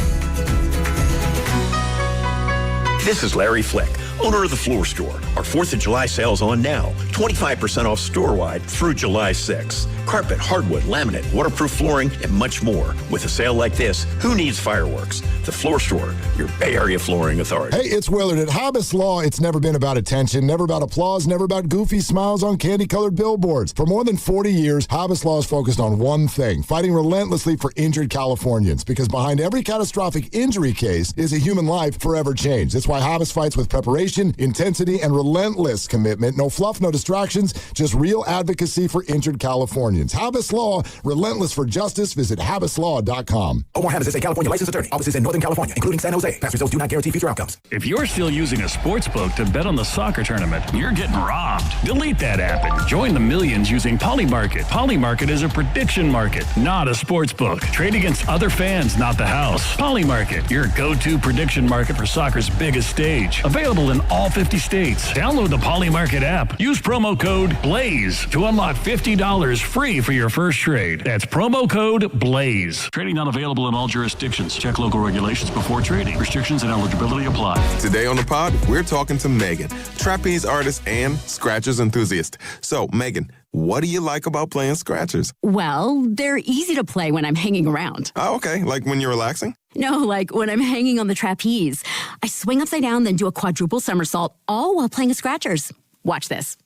This is Larry Flick, owner of The Floor Store. Our 4th of July sale's on now. 25% off store-wide through July 6th. Carpet, hardwood, laminate, waterproof flooring, and much more. With a sale like this, who needs fireworks? The Floor Store, your Bay Area flooring authority. Hey, it's Willard. At Hobbs Law, it's never been about attention, never about applause, never about goofy smiles on candy-colored billboards. For more than 40 years, Hobbs Law is focused on one thing, fighting relentlessly for injured Californians. Because behind every catastrophic injury case is a human life forever changed. That's why Hobbs fights with preparation, intensity, and relentless commitment. No fluff, no distractions, just real advocacy for injured Californians. Hobbs Law, relentless for justice. Visit HabbisLaw.com. Omar Habbis is a California licensed attorney. Offices in Northern California, including San Jose. Past results do not guarantee future outcomes. If you're still using a sports book to bet on the soccer tournament, you're getting robbed. Delete that app and join the millions using Polymarket. Polymarket is a prediction market, not a sports book. Trade against other fans, not the house. Polymarket, your go-to prediction market for soccer's biggest stage. Available in all 50 states. Download the Polymarket app. Use promo code BLAZE to unlock $50 free for your first trade. That's promo code BLAZE. Trading not available in all jurisdictions. Check local regulations before trading. Restrictions and eligibility apply. Today on the pod, we're talking to Megan, trapeze artist and scratchers enthusiast. So, Megan, what do you like about playing scratchers? Well, they're easy to play when I'm hanging around. Oh, okay. Like when you're relaxing? No, like when I'm hanging on the trapeze. I swing upside down, then do a quadruple somersault, all while playing scratchers. Watch this.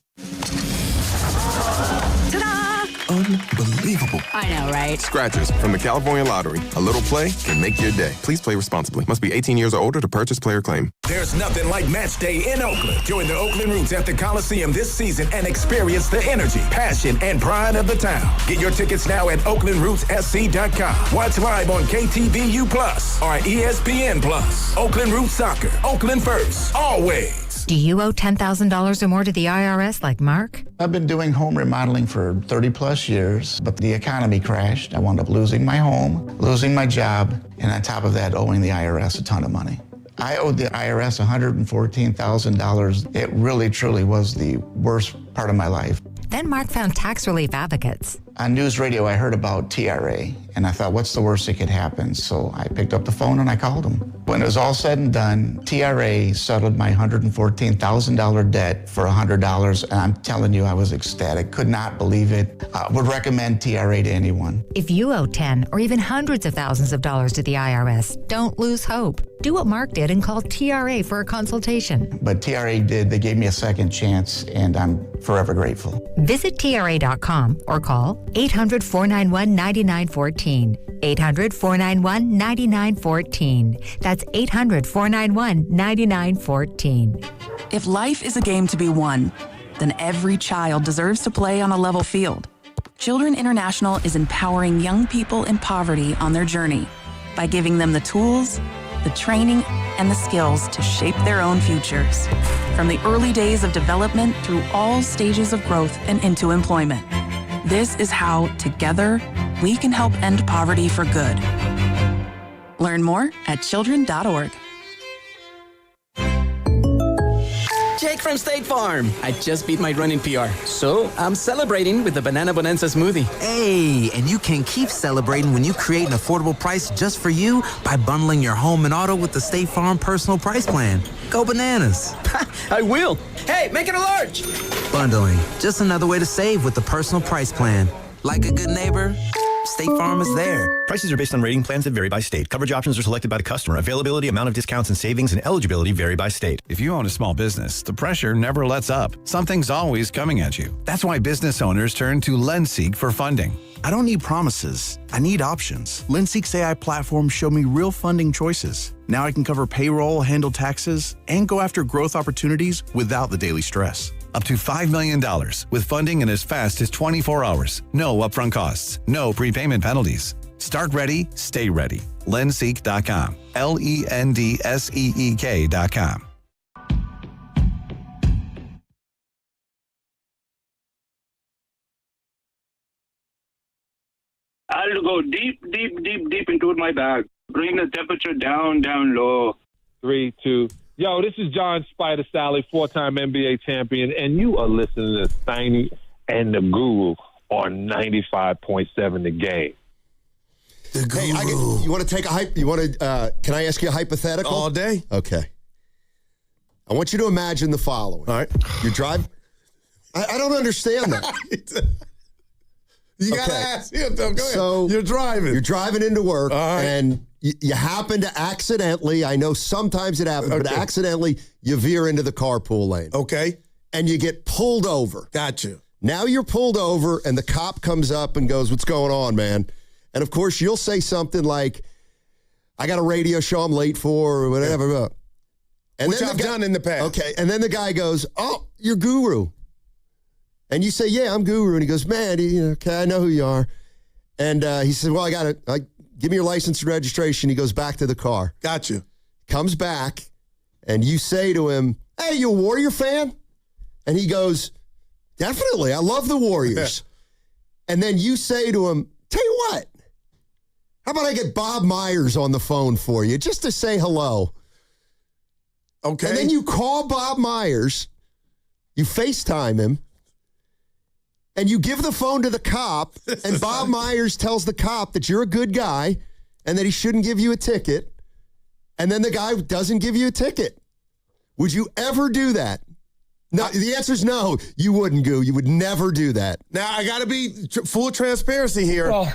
Unbelievable. I know, right? Scratchers from the California Lottery. A little play can make your day. Please play responsibly. Must be 18 years or older to purchase player claim. There's nothing like match day in Oakland. Join the Oakland Roots at the Coliseum this season and experience the energy, passion, and pride of the town. Get your tickets now at OaklandRootsSC.com. Watch live on KTVU Plus or ESPN Plus. Oakland Roots Soccer. Oakland first. Always. tax. Do you owe $10,000 or more to the IRS like Mark? I've been doing home remodeling for 30 plus years, but the economy crashed. I wound up losing my home, losing my job, and on top of that, owing the IRS a ton of money. I owed the IRS $114,000. It really, truly was the worst part of my life. Then Mark found tax relief advocates. On news radio, I heard about TRA, and I thought, what's the worst that could happen? So I picked up the phone and I called them. When it was all said and done, TRA settled my $114,000 debt for $100, and I'm telling you, I was ecstatic. Could not believe it. Would recommend TRA to anyone. If you owe 10 or even hundreds of thousands of dollars to the IRS, don't lose hope. Do what Mark did and call TRA for a consultation. But TRA did. They gave me a second chance, and I'm forever grateful. Visit TRA.com or call 800-491-9914. 800-491-9914. That's 800-491-9914. If life is a game to be won, then every child deserves to play on a level field. Children International is empowering young people in poverty on their journey by giving them the tools, the training, and the skills to shape their own futures. From the early days of development through all stages of growth and into employment. This is how, together, we can help end poverty for good. Learn more at children.org. Jake from State Farm. I just beat my running PR, so I'm celebrating with the Banana Bonanza smoothie. Hey, and you can keep celebrating when you create an affordable price just for you by bundling your home and auto with the State Farm Personal Price Plan. Go bananas. I will. Hey, make it a large. Bundling, just another way to save with the Personal Price Plan. Like a good neighbor, State Farm is there. Prices are based on rating plans that vary by state. Coverage options are selected by the customer. Availability, amount of discounts and savings, and eligibility vary by state. If you own a small business, the pressure never lets up. Something's always coming at you. That's why business owners turn to LendSeek for funding. I don't need promises. I need options. LendSeek's AI platform showed me real funding choices. Now I can cover payroll, handle taxes, and go after growth opportunities without the daily stress. Up to $5 million with funding in as fast as 24 hours. No upfront costs. No prepayment penalties. Start ready, stay ready. LendSeek.com. LENDSEEK.com. I'll go deep into my bag. Bring the temperature down low. 3, 2. Yo, this is John Spider Sally, 4-time NBA champion, and you are listening to Steiny and the Guru on 95.7 The Game. The Guru. Hey, you want to take a hype? You want to? Can I ask you a hypothetical? All day. Okay. I want you to imagine the following. All right. You drive. I don't understand that. You got to ask him, though. Go ahead. So you're driving into work, and you happen to accidentally, I know sometimes it happens, but accidentally you veer into the carpool lane. Okay. And you get pulled over. Gotcha. Now you're pulled over, and the cop comes up and goes, "What's going on, man?" And of course, you'll say something like, "I got a radio show I'm late for," or whatever. Yeah. And which I've done in the past. Okay. And then the guy goes, "Oh, you're Guru." And you say, "Yeah, I'm Guru." And he goes, "Man, okay, I know who you are." And he said, "Well, I got it. Give me your license and registration." He goes back to the car. Got you. Comes back, and you say to him, "Hey, you a Warrior fan?" And he goes, "Definitely. I love the Warriors." And then you say to him, "Tell you what, how about I get Bob Myers on the phone for you just to say hello?" Okay. And then you call Bob Myers, you FaceTime him, and you give the phone to the cop, and Bob Myers tells the cop that you're a good guy and that he shouldn't give you a ticket, and then the guy doesn't give you a ticket. Would you ever do that? No, the answer is no. You wouldn't, Goo. You would never do that. Now, I got to be full transparency here. Well,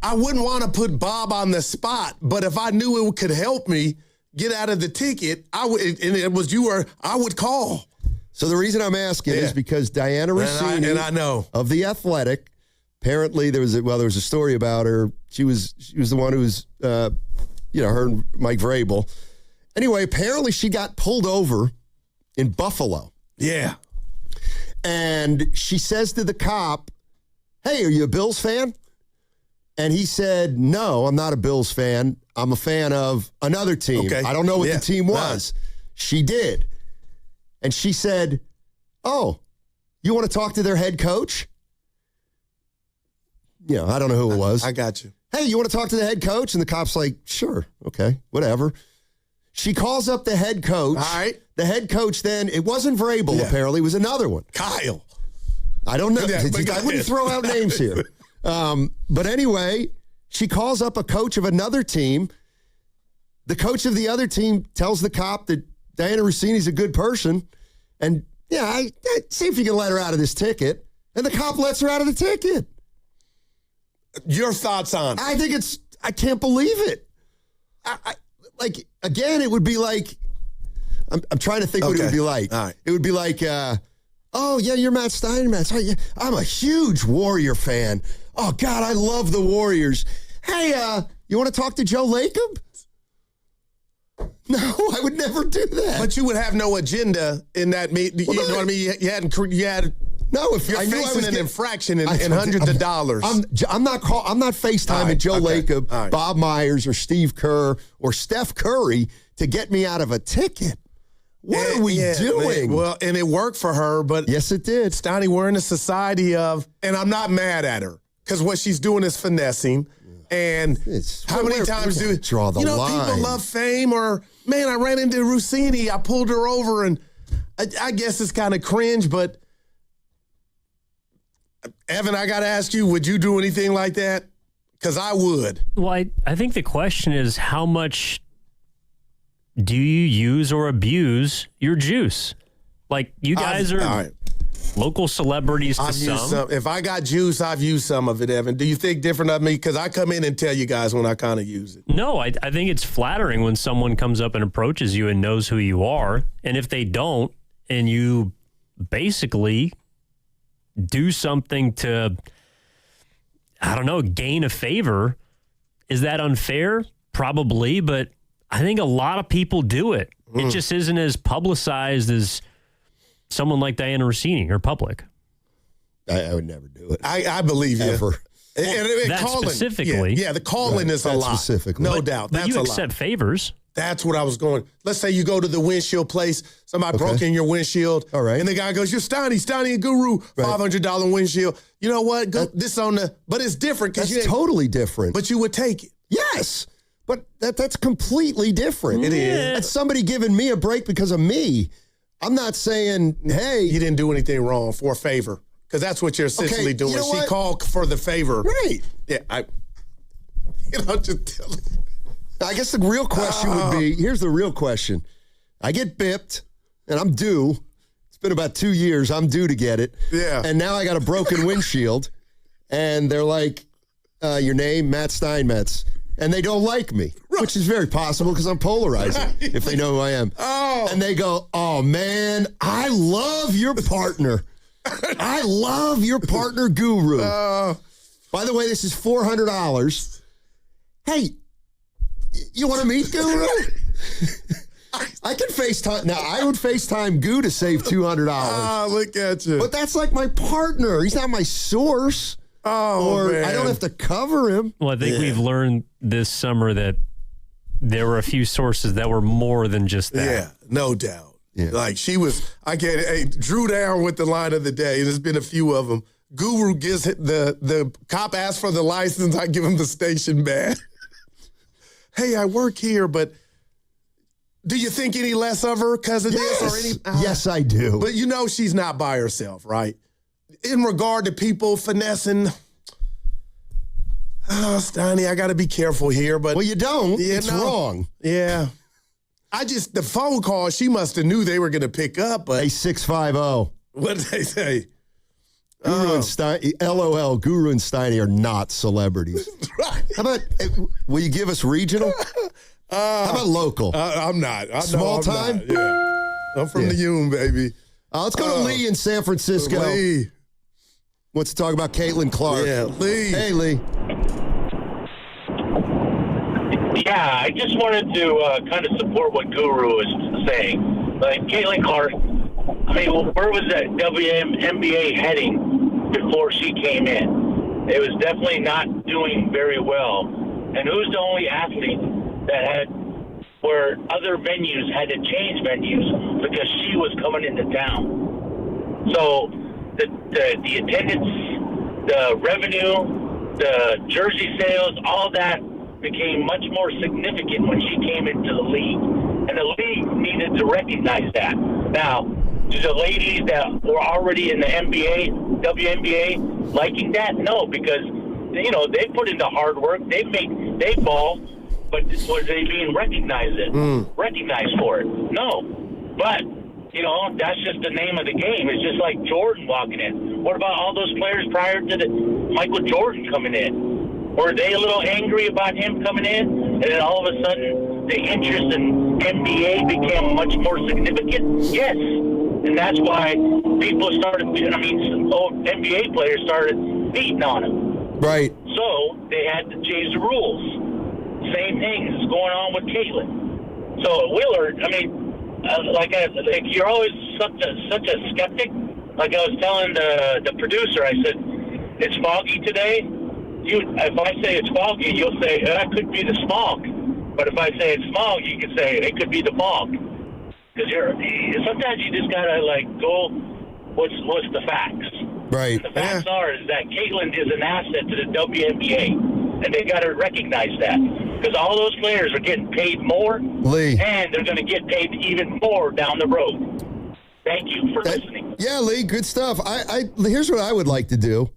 I wouldn't want to put Bob on the spot, but if I knew it could help me get out of the ticket, I would, and it was you or I would call. So the reason I'm asking is because Diana Rossini and I know of The Athletic, apparently there was a story about her. She was the one who was, her and Mike Vrabel. Anyway, apparently she got pulled over in Buffalo. Yeah. And she says to the cop, "Hey, are you a Bills fan?" And he said, "No, I'm not a Bills fan. I'm a fan of another team." Okay. I don't know what the team was. She did. And she said, oh, you want to talk to their head coach? I don't know who it was. I got you. Hey, you want to talk to the head coach? And the cop's like, sure, okay, whatever. She calls up the head coach. All right. The head coach then, it wasn't Vrabel, apparently. It was another one. Kyle. I don't know. I wouldn't throw out names here. But anyway, she calls up a coach of another team. The coach of the other team tells the cop that Diana Rossini's a good person. And, I see if you can let her out of this ticket. And the cop lets her out of the ticket. Your thoughts on it? I can't believe it. Again, it would be like, I'm trying to think what it would be like. All right. It would be like, oh, yeah, you're Matt Steinmetz. I'm a huge Warrior fan. Oh, God, I love the Warriors. Hey, you want to talk to Joe Lacob? No, I would never do that. But you would have no agenda in that meeting. You know what I mean? You had no, if you're I knew facing I was an infraction in I'm hundreds of dollars. I'm not FaceTiming Joe Lacob, Bob Myers, or Steve Kerr, or Steph Curry to get me out of a ticket. What are we doing? Well, and it worked for her, but yes, it did. Stoney, we're in a society of, and I'm not mad at her because what she's doing is finessing. And how many times do draw the line? People love fame, or man, I ran into Rossini, I pulled her over, and I guess it's kind of cringe, but. Evan, I got to ask you, would you do anything like that? Because I would. Well, I think the question is, how much do you use or abuse your juice? Like, you guys are local celebrities to some. If I got juice, I've used some of it, Evan. Do you think different of me? Because I come in and tell you guys when I kind of use it. No, I think it's flattering when someone comes up and approaches you and knows who you are. And if they don't, and you basically do something to, I don't know, gain a favor. Is that unfair? Probably, but I think a lot of people do it. It just isn't as publicized as someone like Diana Rossini or public. I would never do it. I believe you. Ever. And that calling, specifically. Yeah, the calling is a lot. Specifically. No doubt. That's but you a accept lot. favors. That's what I was going. Let's say you go to the windshield place. Somebody broke in your windshield. All right. And the guy goes, you're Stoney and Guru, $500 windshield. You know what? Go this on the, but it's different. That's totally different. But you would take it. Yes. But that's completely different. It is. That's somebody giving me a break because of me. I'm not saying, hey. You didn't do anything wrong for a favor. Because that's what you're essentially doing. She called for the favor. Right. Yeah, just tell it. I guess the real question would be, here's the real question. I get bipped, and I'm due. It's been about 2 years. I'm due to get it. Yeah. And now I got a broken windshield, and they're like, your name, Matt Steinmetz. And they don't like me, which is very possible because I'm polarizing if they know who I am. Oh. And they go, oh, man, I love your partner. I love your partner, Guru. By the way, this is $400. Hey, you want to meet Guru? I can FaceTime. Now, I would FaceTime Goo to save $200. Look at you. But that's like my partner. He's not my source. Man. I don't have to cover him. Well, I think we've learned this summer that there were a few sources that were more than just that. Yeah, no doubt. Yeah. Like Drew down with the line of the day. There's been a few of them. Guru gives the cop asks for the license. I give him the station badge. Hey, I work here, but do you think any less of her because of this or any? Yes, I do. But you know she's not by herself, right? In regard to people finessing, Stoney, I got to be careful here. But well, you don't. It's wrong. Yeah. The phone call, she must have knew they were going to pick up. But hey, 650. What did they say? Guru and Steiny, LOL, Guru and Steiny are not celebrities. Right. How about, will you give us regional? How about local? I'm not. Small time? Not. Yeah. I'm from the Yum, baby. Let's go to Lee in San Francisco. Lee wants to talk about Caitlin Clark. Yeah, Lee. Hey, Lee. Yeah, I just wanted to kind of support what Guru is saying. Like, Caitlin Clark, I mean, where was that WNBA heading before she came in? It was definitely not doing very well. And who's the only athlete that had where other venues had to change venues because she was coming into town. So the attendance, the revenue, the jersey sales, all that became much more significant when she came into the league. And the league needed to recognize that. Now, do the ladies that were already in the NBA, WNBA, liking that? No, because, they put in the hard work. They ball, but was they being recognized for it? No. But, that's just the name of the game. It's just like Jordan walking in. What about all those players prior to Michael Jordan coming in? Were they a little angry about him coming in? And then all of a sudden, the interest in NBA became much more significant? Yes. And that's why people started, NBA players started beating on him. Right. So they had to change the rules. Same thing is going on with Caitlin. So Willard, you're always such a skeptic. Like I was telling the producer, I said, it's foggy today. If I say it's foggy, you'll say, that could be the smog. But if I say it's smog, you can say it could be the fog. Because sometimes you just got to, go, what's the facts? Right. And the facts is that Caitlin is an asset to the WNBA. And they got to recognize that. Because all those players are getting paid more. Lee. And they're going to get paid even more down the road. Thank you for listening. Yeah, Lee, good stuff. Here's what I would like to do.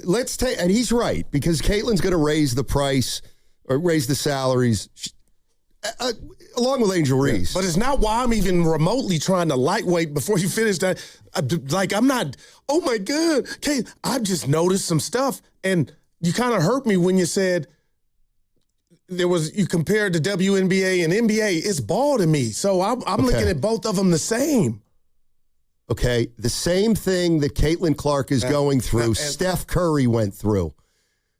Let's take, and he's right, because Caitlin's going to raise the price or raise the salaries along with Angel Reese. But it's not why I'm even remotely trying to lightweight before you finish that. I'm not, oh my God, Kate, I've just noticed some stuff. And you kind of hurt me when you said you compared the WNBA and NBA. It's ball to me. So I'm looking at both of them the same. Okay, the same thing that Caitlin Clark is going through, Steph Curry went through.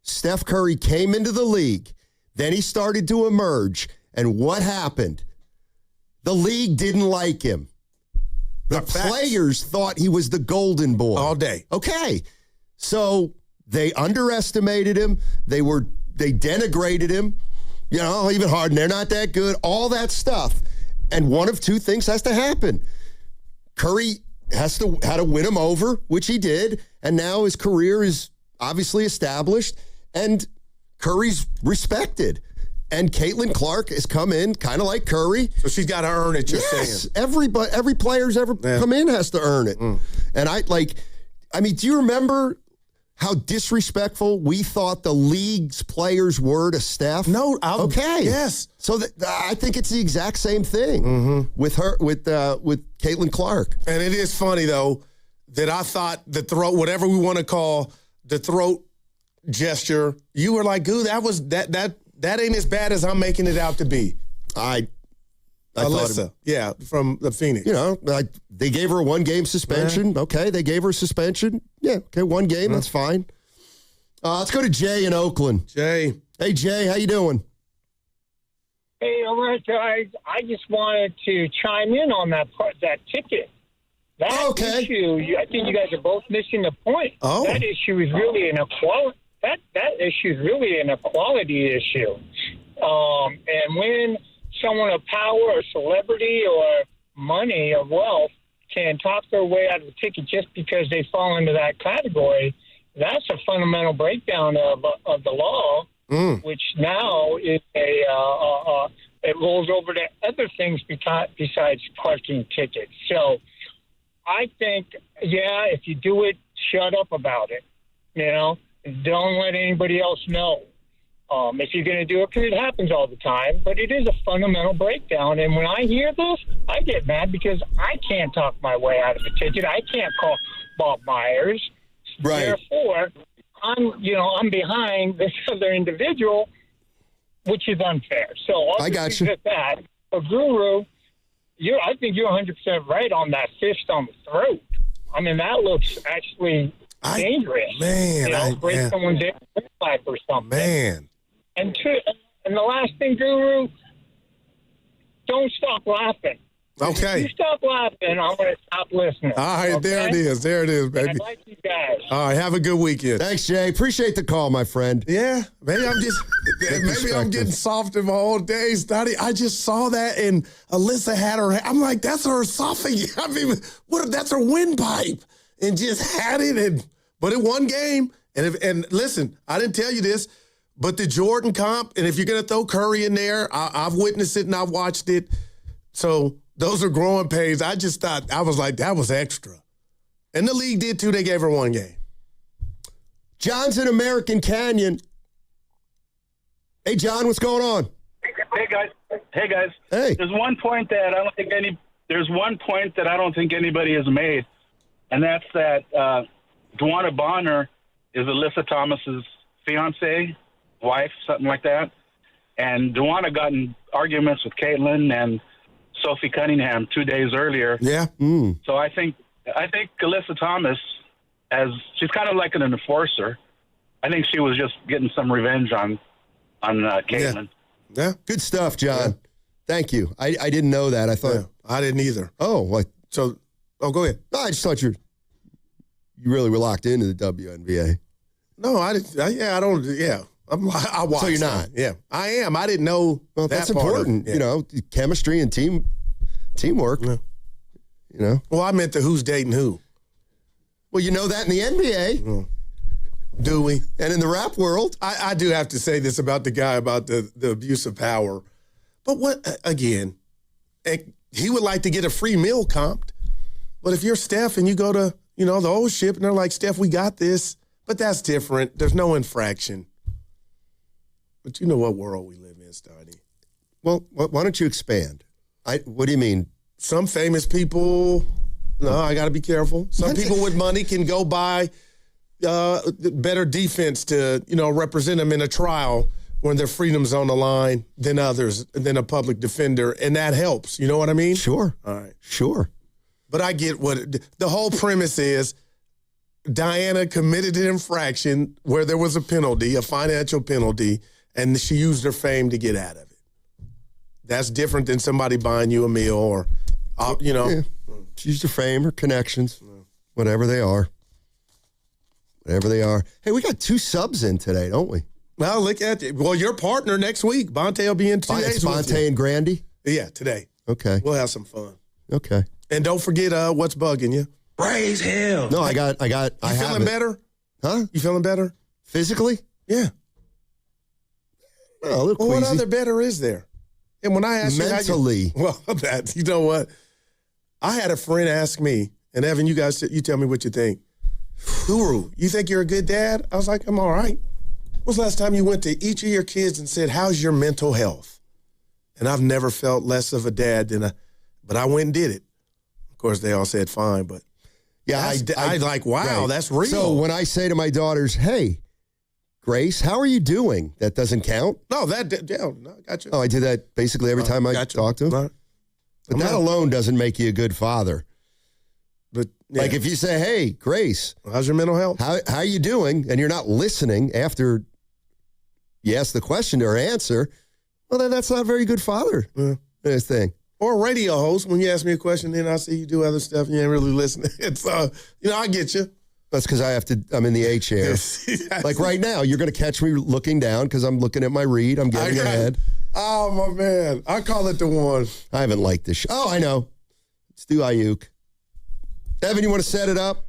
Steph Curry came into the league, then he started to emerge, and what happened? The league didn't like him. The players thought he was the golden boy. All day. Okay, so they underestimated him. They denigrated him. Even Harden, they're not that good. All that stuff. And one of two things has to happen. Curry had to win him over, which he did, and now his career is obviously established, and Curry's respected. And Caitlin Clark has come in kind of like Curry. So she's got to earn it, you're saying. Every player's ever come in has to earn it. And do you remember how disrespectful we thought the league's players were to Steph? No. Okay. Yes. So I think it's the exact same thing with her, with Caitlin Clark. And it is funny, though, that I thought the throat, whatever we want to call the throat gesture, you were like, "Goo, that ain't as bad as I'm making it out to be." I Alyssa, from the Phoenix. They gave her a 1-game suspension. Yeah. Okay, they gave her a suspension. Yeah, okay, 1 game, that's fine. Let's go to Jay in Oakland. Jay. Hey, Jay, how you doing? Hey, all right, guys. I just wanted to chime in on that ticket. That issue, I think you guys are both missing the point. Oh. That issue is really an equality. That issue is really an equality issue. And when someone of power or celebrity or money or wealth can talk their way out of a ticket just because they fall into that category, that's a fundamental breakdown of the law, which now is it rolls over to other things besides parking tickets. So I think, if you do it, shut up about it. Don't let anybody else know. If you're going to do it, because it happens all the time, but it is a fundamental breakdown. And when I hear this, I get mad because I can't talk my way out of a ticket. I can't call Bob Myers. Right. Therefore, I'm behind this other individual, which is unfair. So I got you. That. For Guru, I think you're 100% right on that fist on the throat. I mean, that looks actually dangerous. Break someone's pipe or something. Man. And the last thing, Guru, don't stop laughing. Okay. If you stop laughing, I'm going to stop listening. All right, there it is. There it is, baby. I like you guys. All right, have a good weekend. Thanks, Jay. Appreciate the call, my friend. Yeah, maybe I'm getting soft in my old days, Donnie. I just saw that, and Alyssa had her. I'm like, that's her esophagus. I mean, that's her windpipe, and just had it. But it won game. And listen, I didn't tell you this, but the Jordan comp, and if you're gonna throw Curry in there, I've witnessed it and I've watched it. So those are growing pains. I just thought, I was like, that was extra. And the league did too. They gave her one game. John's in American Canyon. Hey, John, what's going on? Hey, guys. Hey. There's one point that I don't think anybody has made, and that's that Dwana Bonner is Alyssa Thomas's fiance, wife, something like that. And Dwana got in arguments with Caitlin and Sophie Cunningham 2 days earlier. Yeah. So I think Alyssa Thomas, she's kind of like an enforcer. I think she was just getting some revenge on Caitlin. Yeah. Good stuff, John. Yeah. Thank you. I didn't know that. I thought I didn't either. Oh, what? So, go ahead. No, I just thought you really were locked into the WNBA. No, I didn't. I watched. So you're not? Yeah, I am. I didn't know. Well, that's important. You know, chemistry and teamwork. Yeah. You know. Well, I meant who's dating who. Well, you know that in the NBA. Do we? And in the rap world, I do have to say this about the guy about the abuse of power. But what again? He would like to get a free meal comped. But if you're Steph and you go to the old ship and they're like, Steph, we got this. But that's different. There's no infraction. But you know what world we live in, Stoney. Well, why don't you expand? What do you mean? Some famous people, no, I got to be careful. Some people with money can go buy better defense to, represent them in a trial when their freedom's on the line than others, than a public defender. And that helps. You know what I mean? Sure. All right. Sure. But I get what the whole premise is. Diana committed an infraction where there was a penalty, a financial penalty, and she used her fame to get out of it. That's different than somebody buying you a meal or, Yeah. She used her fame, her connections, whatever they are. Whatever they are. Hey, we got 2 subs in today, don't we? Well, look at it. Well, your partner next week, Bonte, will be in 2 days. Bonte and Grandy? Yeah, today. Okay. We'll have some fun. Okay. And don't forget what's bugging you. Praise him. No, I got. You feeling better? Huh? You feeling better? Physically? Yeah. Oh, a little what queasy. other better is there? And when I ask mentally, you know what? I had a friend ask me, and Evan, you tell me what you think. Guru, you think you're a good dad? I was like, I'm all right. When's the last time you went to each of your kids and said, how's your mental health? And I've never felt less of a dad but I went and did it. Of course, they all said fine, but yeah, I like, wow, right. That's real. So when I say to my daughters, hey, Grace, how are you doing? That doesn't count? No, I got you. Oh, I do that basically every time I talk to them? Right. But that alone doesn't make you a good father. But yeah. Like if you say, hey, Grace. How's your mental health? How are you doing? And you're not listening after you ask the question or answer, well, then that's not a very good father thing. Or a radio host, when you ask me a question, then I see you do other stuff and you ain't really listening. It's, I get you. That's because I'm in the A chair. Like right now, you're going to catch me looking down because I'm looking at my read. I'm getting ahead. Oh, my man. I call it the one. I haven't liked this show. Oh, I know. Let's do Ayuk. Evan, you want to set it up?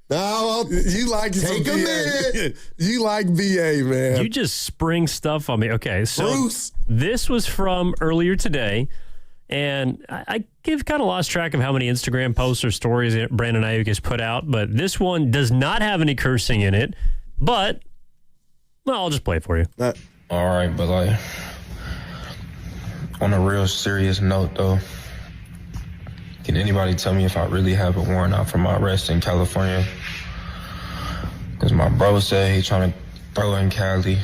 No, you like take a minute. You like BA, man. You just spring stuff on me. Okay, so Bruce. This was from earlier today. And I kind of lost track of how many Instagram posts or stories Brandon Ayuk has put out, but this one does not have any cursing in it. But, well, I'll just play it for you. All right, but like, on a real serious note, though, can anybody tell me if I really have a warrant out for my arrest in California? Because my bro said he trying to throw in Cali.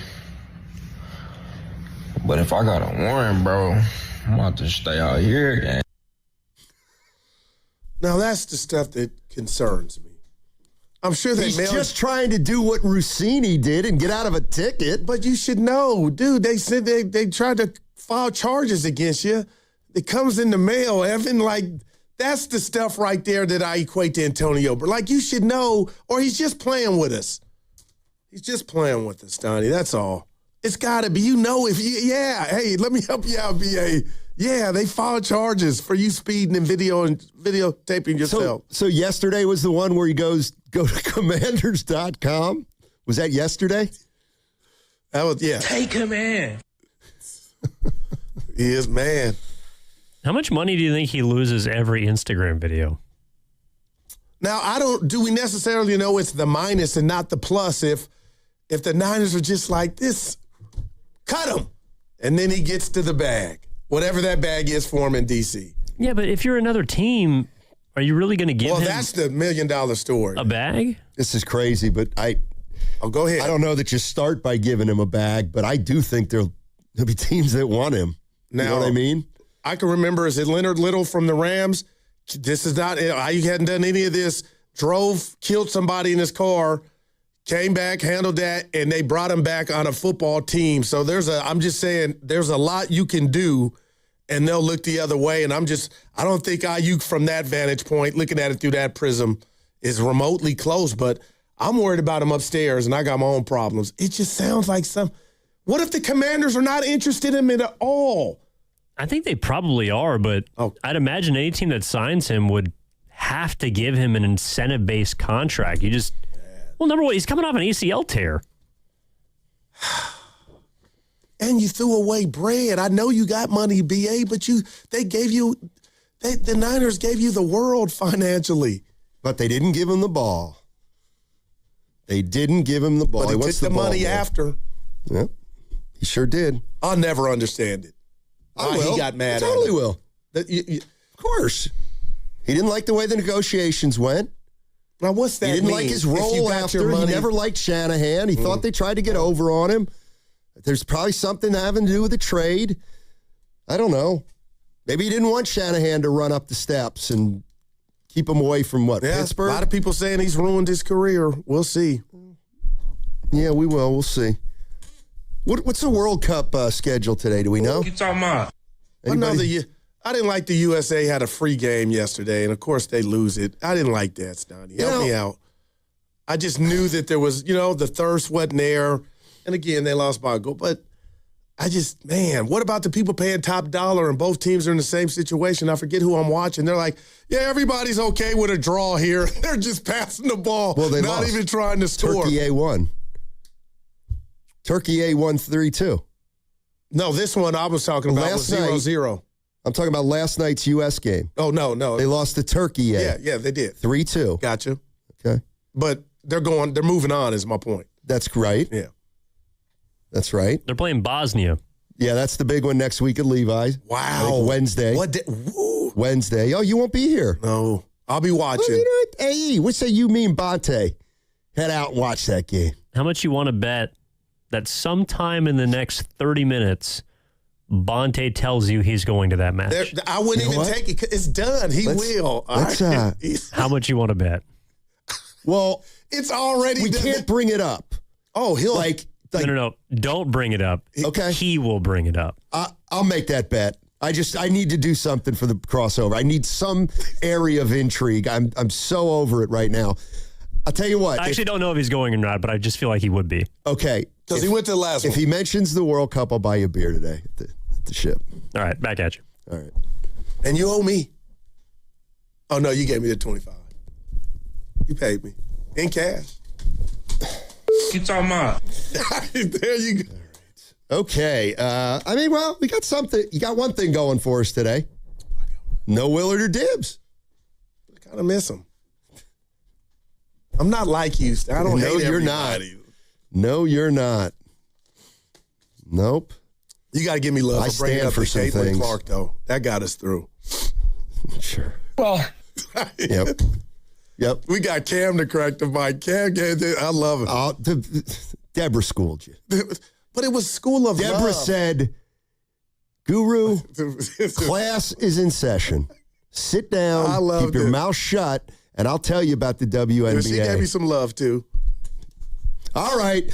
But if I got a warrant, bro, I'm about to stay out here again. Now, that's the stuff that concerns me. I'm sure he's just trying to do what Rossini did and get out of a ticket. But you should know, dude, they said they tried to file charges against you. that comes in the mail, Evan. Like, that's the stuff right there that I equate to Antonio. But, like, you should know, or he's just playing with us. He's just playing with us, Donnie. That's all. It's got to be. Hey, let me help you out, BA. Yeah, they filed charges for you speeding and videotaping yourself. So yesterday was the one where he go to commanders.com. Was that yesterday? That was, yeah. Take him in. He is man. How much money do you think he loses every Instagram video? Now, do we necessarily know it's the minus and not the plus if the Niners are just like this, cut him, and then he gets to the bag, whatever that bag is for him in D.C. Yeah, but if you're another team, are you really going to give him that's the $1 million story. A bag? This is crazy, but go ahead. I don't know that you start by giving him a bag, but I do think there'll be teams that want him. Now, you know what I mean? I can remember, is it Leonard Little from the Rams? This is not, he hadn't done any of this, killed somebody in his car, came back, handled that, and they brought him back on a football team. So I'm just saying, there's a lot you can do, and they'll look the other way. And I don't think Ayuk from that vantage point, looking at it through that prism, is remotely close. But I'm worried about him upstairs, and I got my own problems. It just sounds like what if the Commanders are not interested in him at all? I think they probably are, but I'd imagine any team that signs him would have to give him an incentive-based contract. Number one, he's coming off an ACL tear. And you threw away bread. I know you got money, BA, but the Niners gave you the world financially. But they didn't give him the ball. They didn't give him the ball. But he took the money after. Yep, he sure did. I'll never understand it. He got mad at it. I totally will. Of course. He didn't like the way the negotiations went. Now, what's that He didn't mean? like his role after. He never liked Shanahan. He thought they tried to get over on him. There's probably something having to do with the trade. I don't know. Maybe he didn't want Shanahan to run up the steps and keep him away from Pittsburgh? A lot of people saying he's ruined his career. We'll see. Yeah, we will. We'll see. What's the World Cup schedule today? Do we know? What you talking about? I didn't like the USA had a free game yesterday, and of course they lose it. I didn't like that, Stoney. Help me out. I just knew that there was, the thirst wasn't there. And again, they lost by a goal. But what about the people paying top dollar and both teams are in the same situation? I forget who I'm watching. They're like, yeah, everybody's okay with a draw here. They're just passing the ball, well, they not lost. even trying to score. Turkey A1. Turkey A1 3-2. No, this one I was talking about was 0-0. I'm talking about last night's U.S. game. Oh, no. They lost to Turkey. Yeah, they did. 3-2. Gotcha. Okay. But they're moving on is my point. That's right. Yeah. That's right. They're playing Bosnia. Yeah, that's the big one next week at Levi's. Wow. Wednesday. Wednesday. Oh, you won't be here. No. I'll be watching. Hey, what's that you mean, Bonte? Head out and watch that game. How much you want to bet that sometime in the next 30 minutes, Bonte tells you he's going to that match? I wouldn't even take it. It's done. He will. How much you want to bet? Well, it's already we done. Can't bring it up. Oh, he'll No. Don't bring it up. Okay. He will bring it up. I'll make that bet. I need to do something for the crossover. I need some area of intrigue. I'm so over it right now. I'll tell you what. I actually don't know if he's going or not, but I just feel like he would be. Okay. Because he went to the last one. If he mentions the World Cup, I'll buy you a beer today at the ship. All right. Back at you. All right. And you owe me. Oh, no. You gave me the 25. You paid me. In cash. You talking about? There you go. All right. Okay. We got something. You got one thing going for us today. No Willard or Dibs. I kind of miss him. I'm not like you. I don't hate you're everybody. not. No, you're not. Nope. You got to give me love. I stand for some things. Clark, though. That got us through. Sure. Well. Yep. We got Cam to crack the mic. Cam, I love it. Deborah schooled you. But it was school of Deborah love. said, Guru, class is in session. Sit down, keep your mouth shut, and I'll tell you about the WNBA. She gave me some love, too. All right.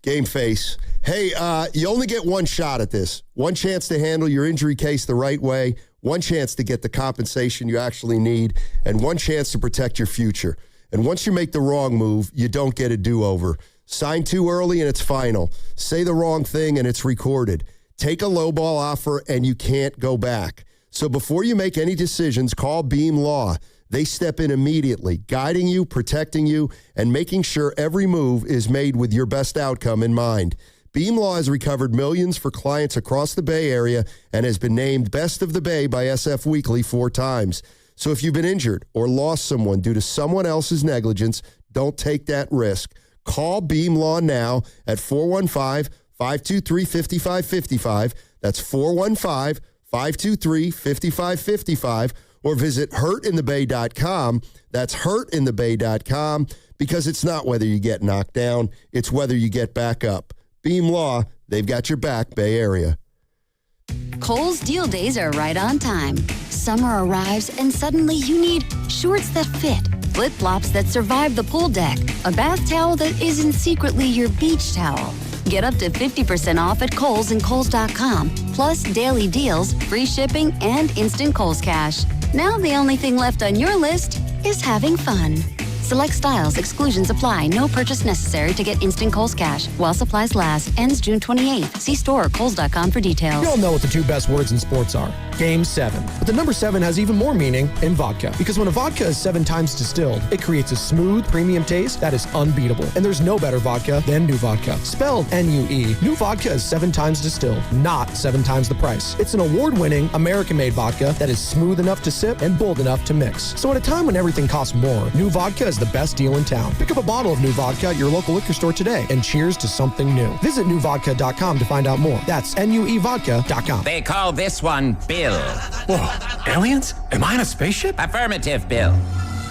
Game face. Hey, you only get one shot at this. One chance to handle your injury case the right way, one chance to get the compensation you actually need, and one chance to protect your future. And once you make the wrong move, you don't get a do-over. Sign too early and it's final. Say the wrong thing and it's recorded. Take a lowball offer and you can't go back. So before you make any decisions, call Beam Law. They step in immediately, guiding you, protecting you, and making sure every move is made with your best outcome in mind. Beam Law has recovered millions for clients across the Bay Area and has been named Best of the Bay by SF Weekly 4 times. So if you've been injured or lost someone due to someone else's negligence, don't take that risk. Call Beam Law now at 415-523-5555. That's 415-523-5555. Or visit hurtinthebay.com. That's hurtinthebay.com, because it's not whether you get knocked down, it's whether you get back up. Beam Law, they've got your back, Bay Area. Kohl's deal days are right on time. Summer arrives and suddenly you need shorts that fit, flip-flops that survive the pool deck, a bath towel that isn't secretly your beach towel. Get up to 50% off at Kohl's and Kohls.com, plus daily deals, free shipping, and instant Kohl's Cash. Now the only thing left on your list is having fun. Select styles, exclusions apply. No purchase necessary to get instant Kohl's Cash while supplies last. Ends June 28th. See store or Kohls.com for details. We all know what the 2 best words in sports are. Game 7. But the number 7 has even more meaning in vodka. Because when a vodka is 7 times distilled, it creates a smooth, premium taste that is unbeatable. And there's no better vodka than New Vodka. Spelled N-U-E. New Vodka is 7 times distilled, not 7 times the price. It's an award-winning, American-made vodka that is smooth enough to sip and bold enough to mix. So at a time when everything costs more, New Vodka is the best deal in town. Pick up a bottle of New Vodka at your local liquor store today and cheers to something new. Visit newvodka.com to find out more. That's NUEvodka.com. They call this one Bill. Whoa, aliens? Am I in a spaceship? Affirmative, Bill.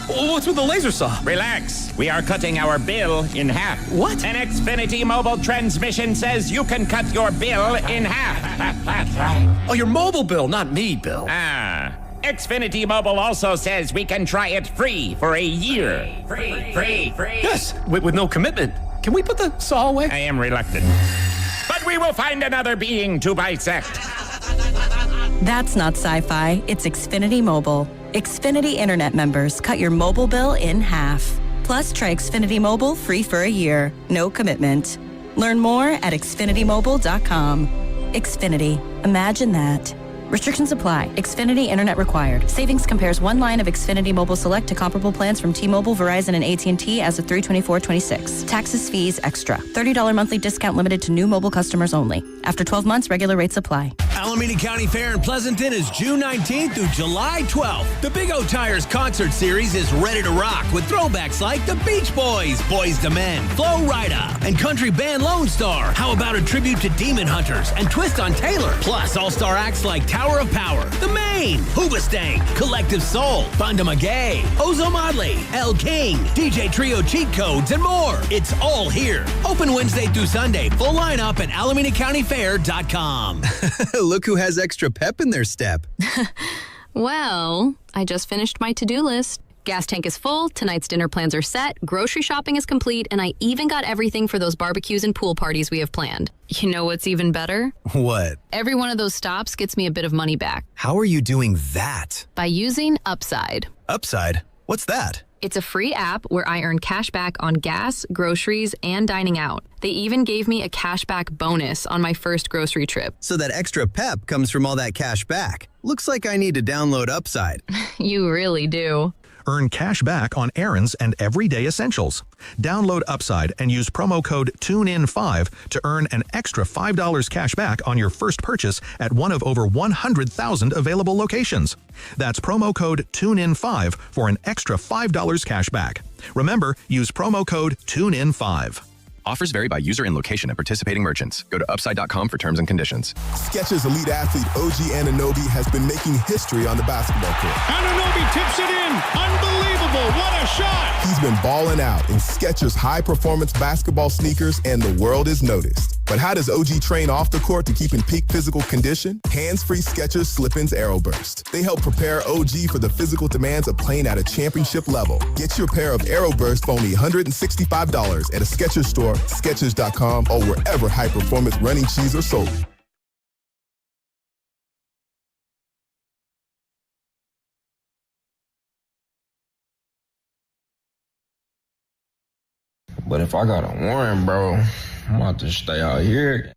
What's with the laser saw? Relax. We are cutting our bill in half. What? An Xfinity mobile transmission says you can cut your bill in half. Oh, your mobile bill, not me, Bill. Xfinity Mobile also says we can try it free for a year. Free. Yes, with no commitment. Can we put the saw away? I am reluctant. But we will find another being to bisect. That's not sci-fi. It's Xfinity Mobile. Xfinity Internet members cut your mobile bill in half. Plus, try Xfinity Mobile free for a year. No commitment. Learn more at xfinitymobile.com. Xfinity. Imagine that. Restrictions apply. Xfinity Internet required. Savings compares one line of Xfinity Mobile Select to comparable plans from T-Mobile, Verizon, and AT&T as of 3/24/26. Taxes, fees, extra. $30 monthly discount limited to new mobile customers only. After 12 months, regular rates apply. Alameda County Fair in Pleasanton is June 19th through July 12th. The Big O Tires concert series is ready to rock with throwbacks like the Beach Boys, Boys to Men, Flo Rida, and country band Lone Star. How about a tribute to Demon Hunters and Twist on Taylor? Plus all-star acts like Tower of Power, The Maine, Hoobastank, Collective Soul, Fonda McGay, Ozo Modley, El King, DJ Trio Cheat Codes, and more. It's all here. Open Wednesday through Sunday. Full lineup at AlamendaCountyFair.com. Look who has extra pep in their step. Well, I just finished my to-do list. Gas tank is full, tonight's dinner plans are set, grocery shopping is complete, and I even got everything for those barbecues and pool parties we have planned. You know what's even better? What? Every one of those stops gets me a bit of money back. How are you doing that? By using Upside. Upside? What's that? It's a free app where I earn cash back on gas, groceries, and dining out. They even gave me a cashback bonus on my first grocery trip. So that extra pep comes from all that cash back. Looks like I need to download Upside. You really do. Earn cash back on errands and everyday essentials. Download Upside and use promo code TUNEIN5 to earn an extra $5 cash back on your first purchase at one of over 100,000 available locations. That's promo code TUNEIN5 for an extra $5 cash back. Remember, use promo code TUNEIN5. Offers vary by user and location at participating merchants. Go to upside.com for terms and conditions. Skechers elite athlete OG Anunoby has been making history on the basketball court. Anunoby tips it in. Unbelievable. What a shot. He's been balling out in Skechers high-performance basketball sneakers, and the world is noticed. But how does OG train off the court to keep in peak physical condition? Hands-free Skechers Slip-ins Aeroburst. They help prepare OG for the physical demands of playing at a championship level. Get your pair of Aeroburst for only $165 at a Skechers store, Skechers.com, or wherever high-performance running shoes are sold. But if I got a warrant, bro, I'm about to stay out here.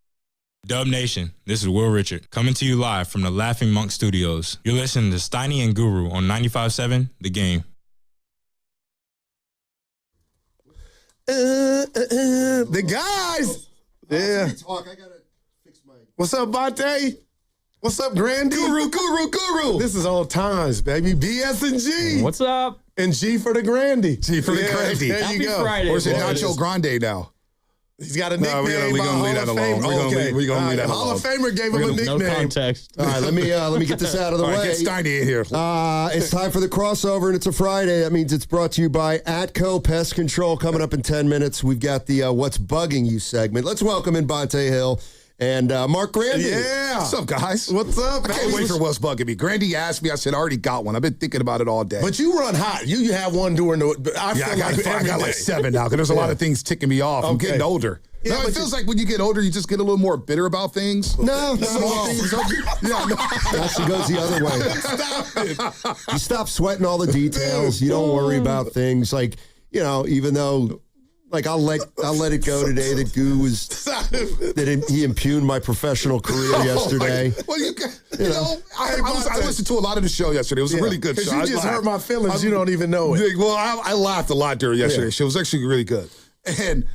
Dub Nation, this is Will Richard, coming to you live from the Laughing Monk Studios. You're listening to Steiny and Guru on 95.7 The Game. The guys. Yeah. I gotta fix my. What's up, Bonte? What's up, Grandy? Guru. This is old times, baby. BS and G. What's up? And G for the Grandy. G for the Grandy. There you go. Friday, or is it Nacho Grande now? He's got a nickname. We're going to leave that alone. We're going to leave that alone. Hall of Famer gave him a nickname. No context. All right, let me get this out of the way. Get Steiny in here. It's time for the crossover, and it's a Friday. That means it's brought to you by Atco Pest Control. Coming up in 10 minutes, we've got the What's Bugging You segment. Let's welcome in Bonte Hill and Mark Grandy. Yeah. What's up, guys? What's up, I can't wait for What's Bugging Me. Grandy asked me. I said, I already got one. I've been thinking about it all day. But you run hot. You have one during the. I got like 7 now because there's a lot of things ticking me off. I'm getting older. Yeah, it feels like when you get older, you just get a little more bitter about things. No. Things. Actually goes the other way. Stop it. You stop sweating all the details. You don't worry about things like, even though, like, I'll let it go today that Goo was that he impugned my professional career yesterday. Well, I listened to a lot of the show yesterday. It was a really good show. You just hurt my feelings. You don't even know it. Well, I laughed a lot during yesterday's show. It was actually really good. And,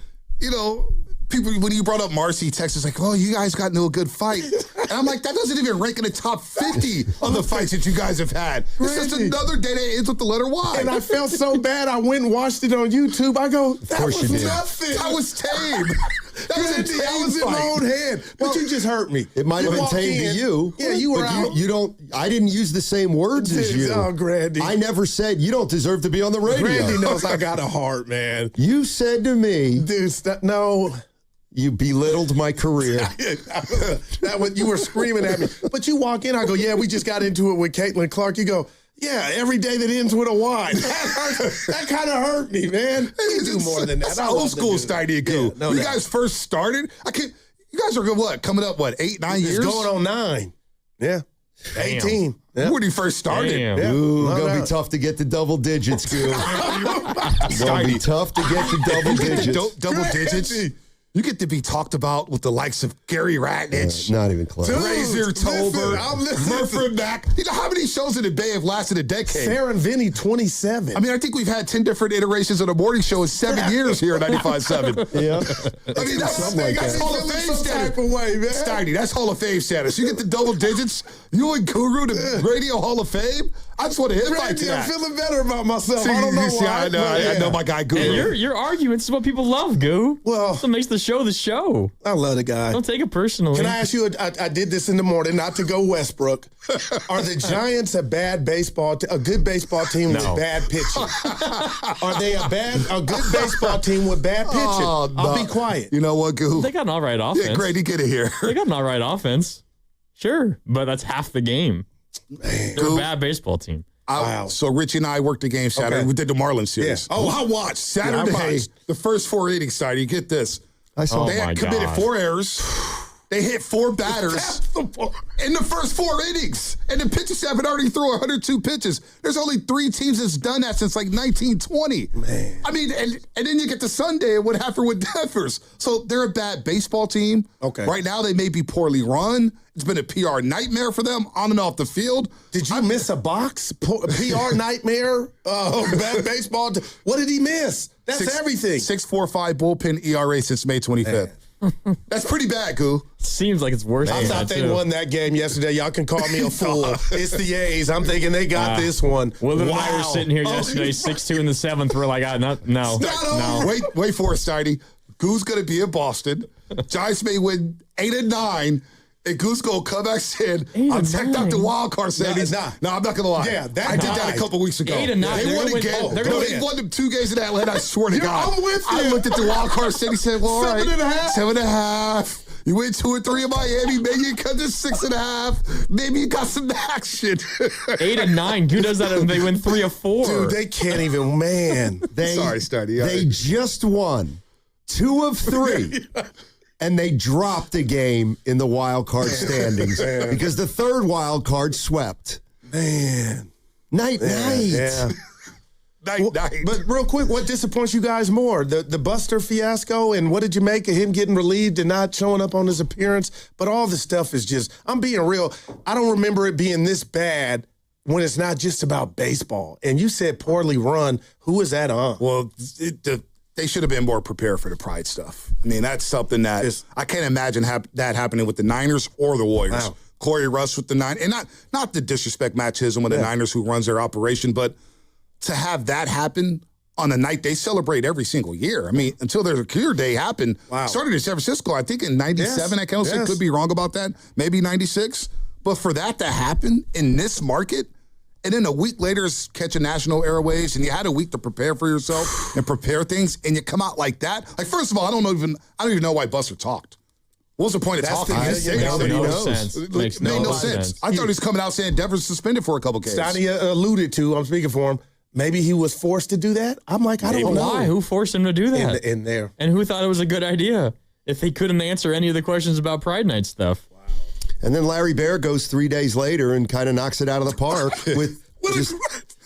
people, when you brought up Marcy, Texas, like, oh, you guys got into a good fight. And I'm like, that doesn't even rank in the top 50 of the fights that you guys have had. It's just another day that ends with the letter Y. And I felt so bad. I went and watched it on YouTube. I go, that was nothing. That was tame. That was in my own head. But you just hurt me. It might have been tame to you. Yeah, you were out. I didn't use the same words as you. Oh, Grandy. I never said you don't deserve to be on the radio. Grandy knows I got a heart, man. You said to me, dude, no. You belittled my career. That what you were screaming at me. But you walk in, I go, yeah, we just got into it with Caitlin Clark. You go, yeah, every day that ends with a Y. That kind of hurt me, man. You do more than that. That's old school Steiny and Goo. When you guys first started, you guys are coming up, 8, 9 years? It's going on 9. Yeah. Damn. 18. Yeah. When you first started. Yeah. Ooh, gonna be tough to get to double digits, Goo. Gonna be tough to get to double digits. Double digits. You get to be talked about with the likes of Gary Ratnich. Not even close. Razor Tolbert, Murford Mack. You know how many shows in the Bay have lasted a decade? Sarah and Vinny, 27. I mean, I think we've had 10 different iterations of the morning show in 7 years here at 95.7. Yeah. I mean, that's Hall of Fame status. Steiny, that's Hall of Fame status. You get the double digits, you and Guru to Radio Hall of Fame. I just want to invite to that. I'm feeling better about myself. I don't know why. I know my guy, Guru. Hey, your arguments is what people love, Goo. Well, that's what makes the show. I love the guy. Don't take it personally. Can I ask you, I did this in the morning, not to go Westbrook. Are the Giants a good baseball team with bad pitching? Are they a good baseball team with bad pitching? I'll be quiet. You know what, Goo? They got an all right offense. Yeah, Grady, get it here. They got an all right offense. Sure, but that's half the game. Man, they're a bad baseball team. Wow. So Richie and I worked the game Saturday. Okay. We did the Marlins series. Yeah. Oh, I watched. Saturday, the first 4 innings, Steiny. Get this. I saw they had committed 4 errors. They hit 4 batters in the first 4 innings. And the pitching staff had already thrown 102 pitches. There's only 3 teams that's done that since like 1920. Man. I mean, and then you get to Sunday and what happened with Devers. So they're a bad baseball team. Okay. Right now they may be poorly run. It's been a PR nightmare for them on and off the field. Did you miss a box? PR nightmare? Bad baseball. What did he miss? That's everything. 6.45 bullpen ERA since May 25th. That's pretty bad, Goo. Seems like it's worse. I thought they won that game yesterday. Y'all can call me a fool. It's the A's. I'm thinking they got this one. Willard and I were sitting here yesterday, 6-2 in the 7th. We're like, no. Wait for it, Steiny. Goo's going to be in Boston. Giants may win 8 and 9. And Goose go come back saying, I'm checked out the wild card standings. No, I'm not going to lie. Yeah, I did that a couple weeks ago. 8 and 9. They won a game. They won them 2 games in Atlanta. I swear to God. I'm with you. I looked at the wild card standings and said, well, all right. 7.5. 7.5. You win 2 or 3 in Miami. Maybe you cut to 6.5. Maybe you got some action. 8 and 9. Who does that if they win 3 or 4? Dude, they can't even, man. Sorry, Sturdy. They just won 2 of 3. And they dropped a game in the wild card standings because the third wild card swept. Man. Night. Night. But real quick, what disappoints you guys more? The Buster fiasco, and what did you make of him getting relieved and not showing up on his appearance? But all this stuff is just, I'm being real. I don't remember it being this bad when it's not just about baseball. And you said poorly run. Who is that on? Well, they should have been more prepared for the pride stuff. I mean, that's something that I can't imagine that happening with the Niners or the Warriors. Wow. Corey Rush with the Niners, and not to disrespect Matt Chisholm with the Niners who runs their operation, but to have that happen on a night they celebrate every single year. I mean, until their career day happened, started in San Francisco, I think in 97, I could be wrong about that, maybe 96. But for that to happen in this market, and then a week later catch a national airwaves, and you had a week to prepare for yourself and prepare things, and you come out like that. Like, first of all, I don't even know why Buster talked. What was the point of talking? Makes Made no sense. I thought he was coming out saying Denver's suspended for a couple games. Stoney alluded to, I'm speaking for him, maybe he was forced to do that. I'm like, I don't know. Why? Who forced him to do that? In there. And who thought it was a good idea if he couldn't answer any of the questions about Pride Night stuff? And then Larry Bear goes 3 days later and kind of knocks it out of the park with just,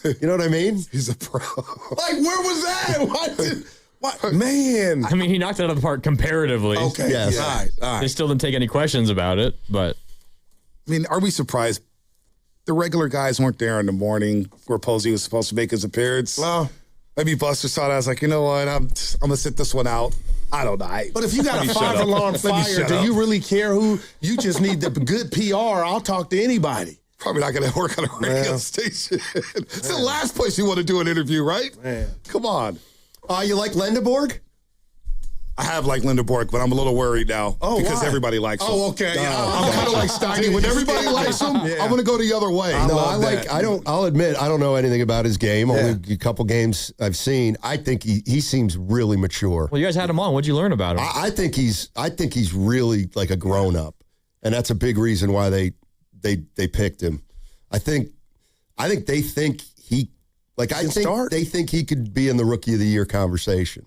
you know what I mean? He's a pro. Like, where was that? What? Man. I mean, he knocked it out of the park comparatively. Okay. Yes. Yeah. All right. They still didn't take any questions about it, but. I mean, are we surprised the regular guys weren't there in the morning where Posey was supposed to make his appearance? Well, maybe Buster saw that. I was like, you know what? I'm going to sit this one out. I don't know. But if you got a 5-alarm fire, do you really care who? You just need the good PR. I'll talk to anybody. Probably not going to work on a radio station. It's the last place you want to do an interview, right? Man. Come on. You like Lindeborg? I have liked Lindeborg, but I'm a little worried now because everybody likes him. Oh, okay. I'm kind of like Steiny. When everybody likes him, I'm going to go the other way. I'll admit, I don't know anything about his game. Only a couple games I've seen. I think he seems really mature. Well, you guys had him on. What'd you learn about him? I think he's really like a grown up, and that's a big reason why they picked him. I think they think they think he could be in the Rookie of the Year conversation.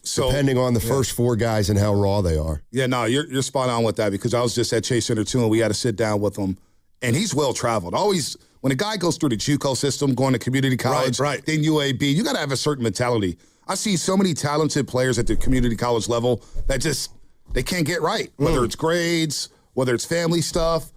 So, depending on the first 4 guys and how raw they are. Yeah, no, you're spot on with that because I was just at Chase Center too, and we had to sit down with him. And he's well traveled. Always, when a guy goes through the JUCO system, going to community college, then UAB, you got to have a certain mentality. I see so many talented players at the community college level that they can't get right, whether it's grades, whether it's family stuff,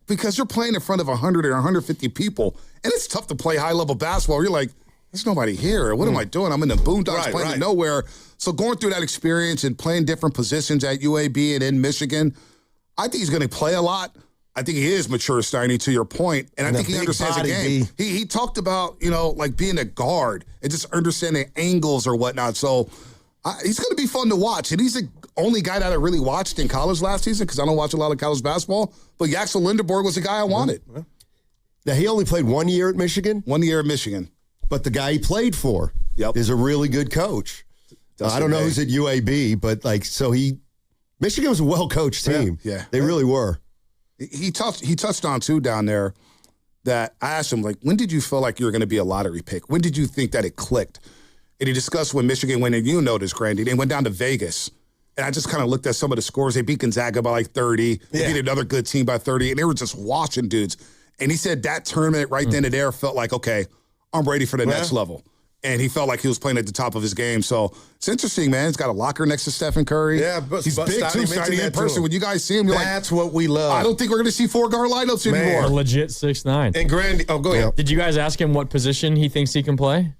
because you're playing in front of 100 or 150 people, and it's tough to play high-level basketball. You're like, there's nobody here. What am I doing? I'm in the boondocks playing in nowhere. So going through that experience and playing different positions at UAB and in Michigan, I think he's going to play a lot. I think he is mature, Steiny, to your point, and I think he understands the game. He talked about, like being a guard and just understanding angles or whatnot. So he's going to be fun to watch. And he's the only guy that I really watched in college last season because I don't watch a lot of college basketball. But Yaxel Lindeborg was the guy I wanted. Now, he only played 1 year at Michigan? 1 year at Michigan. But the guy he played for is a really good coach. I don't know who's at UAB, but Michigan was a well-coached team. Yeah. They really were. He touched on, too, down there that I asked him, like, when did you feel like you were going to be a lottery pick? When did you think that it clicked? And he discussed when Michigan went, and you know this, Grandy, they went down to Vegas. And I just kind of looked at some of the scores. They beat Gonzaga by like 30. They beat another good team by 30. And they were just washing dudes. And he said that tournament right then and there felt like, okay, I'm ready for the next level. And he felt like he was playing at the top of his game. So it's interesting, man. He's got a locker next to Stephen Curry. Yeah, but he's big too, Steiny, in person. When you guys see him, you're that's what we love. I don't think we're going to see 4-guard lineups anymore. A legit 6'9". And Grandy, go ahead. Did you guys ask him what position he thinks he can play?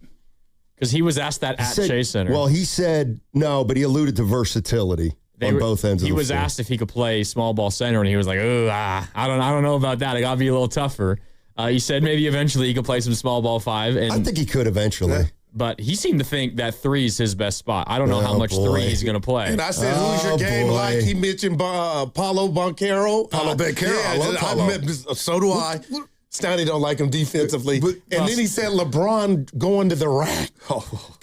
Because he was asked that at Chase Center. Well, he said no, but he alluded to versatility on both ends of the floor. He was asked if he could play small ball center, and he was like, I don't know about that. It got to be a little tougher. He said maybe eventually he could play some small ball 5. And I think he could eventually. but he seemed to think that 3 is his best spot. I don't know how much 3 he's going to play. And I said, who's your game like? He mentioned Paulo Banchero. Paulo Banchero. I love Paulo. So do I. Stoney don't like him defensively. And then he said LeBron going to the rack.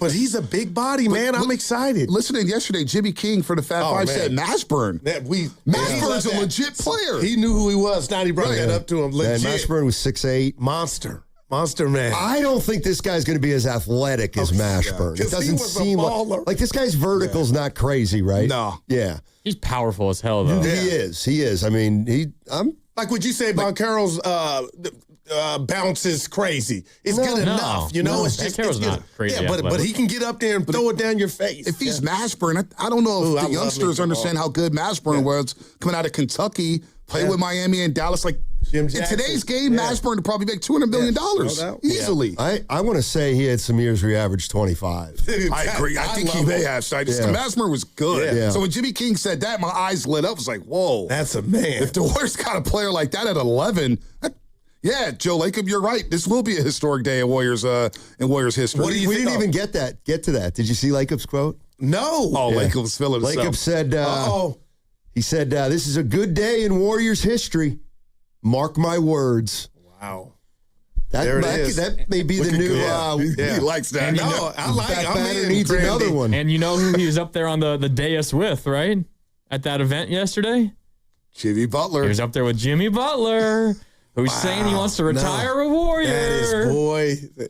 But he's a big body, man. I'm excited. Listening yesterday, Jimmy King for the Fat Five said Mashburn. Mashburn's a legit player. He knew who he was. Stoney brought that up to him. Legit. Man, Mashburn was 6'8". Monster, man. I don't think this guy's going to be as athletic as Mashburn. It doesn't seem like this guy's vertical's not crazy, right? No. Yeah. He's powerful as hell, though. He is. I mean, like, would you say Banchero's bounce is crazy? It's good enough, you know. It's just Banchero's not crazy. Yeah, but he can get up there and throw it down your face. If he's Mashburn, I don't know if the youngsters understand how good Mashburn was coming out of Kentucky, played with Miami and Dallas. Like in today's game, Mashburn would probably make $200 million easily. I want to say he had some years where he averaged 25. I agree. I think he may have. Mashburn was good. Yeah. So when Jimmy King said that, my eyes lit up. I was like, whoa. That's a man. If the Warriors got a player like that at 11, Joe Lacob, you're right. This will be a historic day in Warriors history. We didn't even get to that. Did you see Lacob's quote? No. Oh, Lacob's feeling himself. Lacob said, he said, this is a good day in Warriors history. Mark my words. Wow. That may be the new. He likes that. And I like that. Needs another one. And you know who he was up there on the dais with, right? At that event yesterday? Jimmy Butler. He was up there with Jimmy Butler, who's saying he wants to retire a Warrior.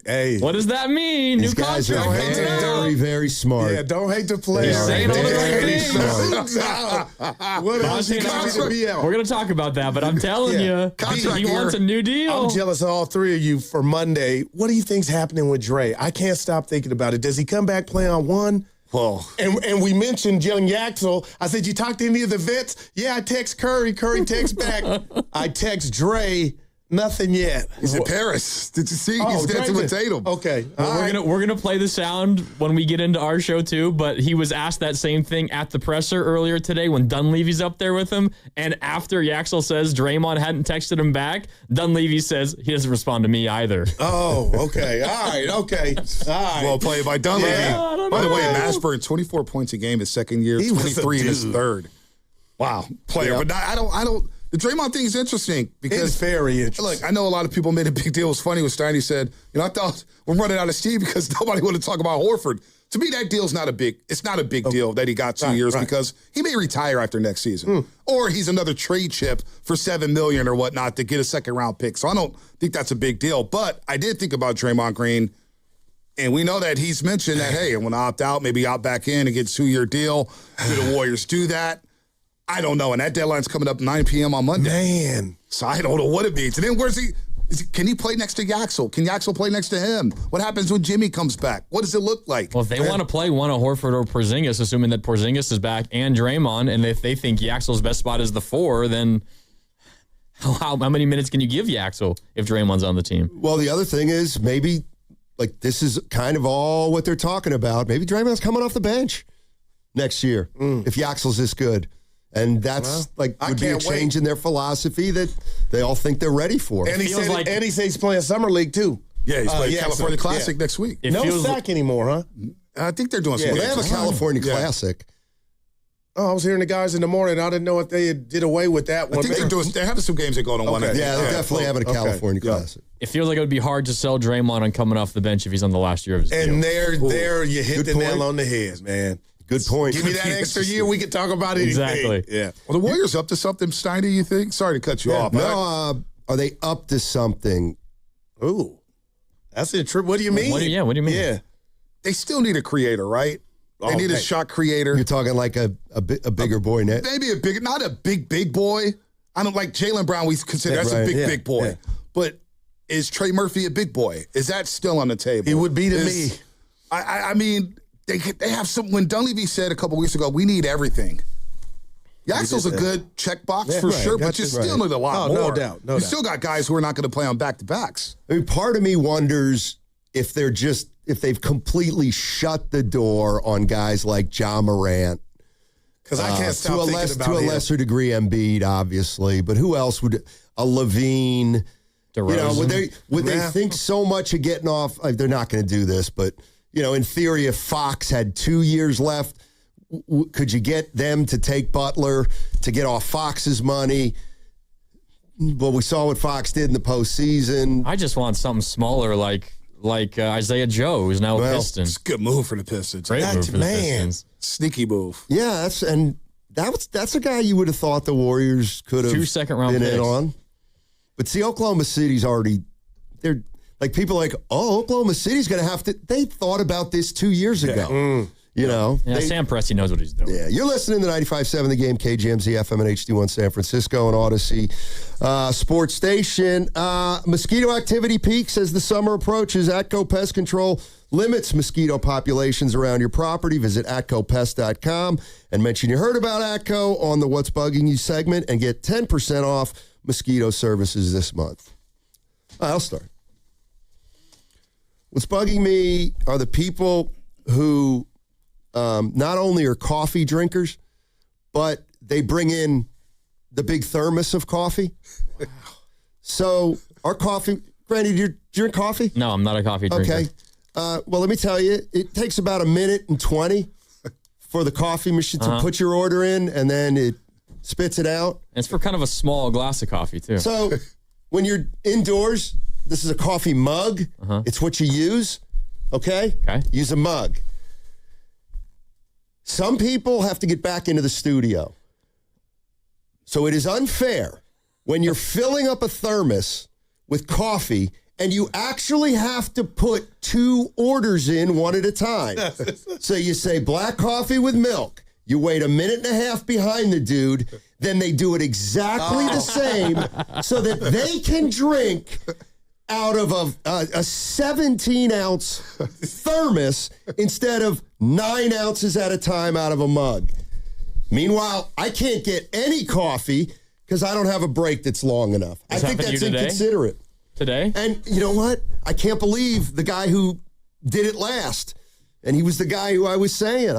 Hey. What does that mean? These New guys contract are coming out. very, very smart. Yeah, don't hate the player. He's saying all the right things. We're going to talk about that, but I'm telling you, he wants a new deal. I'm jealous of all three of you for Monday. What do you think's happening with Dre? I can't stop thinking about it. Does he come back play on one? Well, and we mentioned young Yaxel. I said, you talked to any of the vets? Yeah, I text Curry. Curry texts back. I text Dre. Nothing yet. He's in Paris. Did you see? He's dancing with Tatum. Okay. We're gonna play the sound when we get into our show too. But he was asked that same thing at the presser earlier today when Dunleavy's up there with him. And after Yaxel says Draymond hadn't texted him back, Dunleavy says he doesn't respond to me either. Oh, okay. All right. Okay. All right. Well played by Dunleavy. Yeah, by the way, Mashburn, 24 points a game his second year, 23 in his third. Wow. Player. Yeah. But I don't. The Draymond thing is interesting because it's very interesting. Look, I know a lot of people made a big deal. It was funny when Steiny said, I thought we're running out of steam because nobody wanted to talk about Horford. To me, that deal's not a big deal that he got 2 years because he may retire after next season. Or he's another trade chip for $7 million or whatnot to get a second round pick. So I don't think that's a big deal. But I did think about Draymond Green. And we know that he's mentioned that, hey, I want to opt out, maybe opt back in and get a 2-year deal. Do the Warriors do that? I don't know. And that deadline's coming up 9 p.m. on Monday. Man. So I don't know what it means. And then where's he? Can he play next to Yaxel? Can Yaxel play next to him? What happens when Jimmy comes back? What does it look like? Well, if they want to play one of Horford or Porzingis, assuming that Porzingis is back and Draymond, and if they think Yaxel's best spot is the 4, then how many minutes can you give Yaxel if Draymond's on the team? Well, the other thing is maybe, like, this is kind of all what they're talking about. Maybe Draymond's coming off the bench next year if Yaxel's this good. And that's would be a change in their philosophy that they all think they're ready for. And he said he's playing Summer League too. Yeah, he's playing California Classic next week. No sack anymore, huh? I think they're doing some. They have a California Classic. Oh, I was hearing the guys in the morning. I didn't know if they did away with that one. I think they're having some games that go on one. Yeah, they're definitely having a California Classic. It feels like it would be hard to sell Draymond on coming off the bench if he's on the last year of his deal. And there you hit the nail on the head, man. Good point. Give me that extra year, we can talk about it. Exactly. Yeah. Well, the Warriors up to something, Steiny, you think? Sorry to cut you off. No, are they up to something? Ooh. That's a trip. What do you mean? What do you mean? Yeah. They still need a creator, right? They need a shot creator. You're talking like a bigger boy net? Maybe not a big boy. I don't like Jaylen Brown. We consider that's a big boy. Yeah. But is Trey Murphy a big boy? Is that still on the table? He would be to me. I mean, they have some. When Dunleavy said a couple weeks ago, we need everything. Yaxel's a good checkbox for sure, but you still need a lot more. No doubt. You still got guys who are not going to play on back-to-backs. I mean, part of me wonders if they've completely shut the door on guys like Ja Morant. Because I can't stop thinking about to a lesser degree, Embiid, obviously, but who else would a Levine? DeRozan. Would they think so much of getting off? Like, they're not going to do this, but in theory, if Fox had 2 years left, could you get them to take Butler to get off Fox's money? Well, we saw what Fox did in the postseason. I just want something smaller like Isaiah Joe, who's now a Piston. It's a good move for the Pistons. Great move for the Pistons. Sneaky move. Yeah, that's a guy you would have thought the Warriors could have 2 second-round been picks in on. But see, Oklahoma City's they're like people are like, oh, Oklahoma City's going to have to. They thought about this 2 years ago. Yeah, Sam Presti knows what he's doing. Yeah, you're listening to 95.7 The Game, KGMZ FM and HD1 San Francisco and Odyssey Sports Station. Mosquito activity peaks as the summer approaches. ATCO Pest Control limits mosquito populations around your property. Visit atcopest.com and mention you heard about ATCO on the What's Bugging You segment and get 10% off mosquito services this month. I'll start. What's bugging me are the people who not only are coffee drinkers, but they bring in the big thermos of coffee. So our coffee, Randy, do you drink coffee? No, I'm not a coffee drinker. Okay. Well, let me tell you, it takes about 1 minute and 20 for the coffee machine to put your order in, and then it spits it out. And it's for kind of a small glass of coffee, too. So when you're indoors, this is a coffee mug. It's what you use, okay? Use a mug. Some people have to get back into the studio. So it is unfair when you're filling up a thermos with coffee and you actually have to put 2 orders in one at a time. So you say black coffee with milk. You wait 1.5 minutes behind the dude. Then they do it exactly the same so that they can drink out of a 17-ounce thermos instead of 9 ounces at a time out of a mug. Meanwhile, I can't get any coffee because I don't have a break that's long enough. I think that's inconsiderate. Today? And you know what? I can't believe the guy who did it last. And he was the guy who I was saying.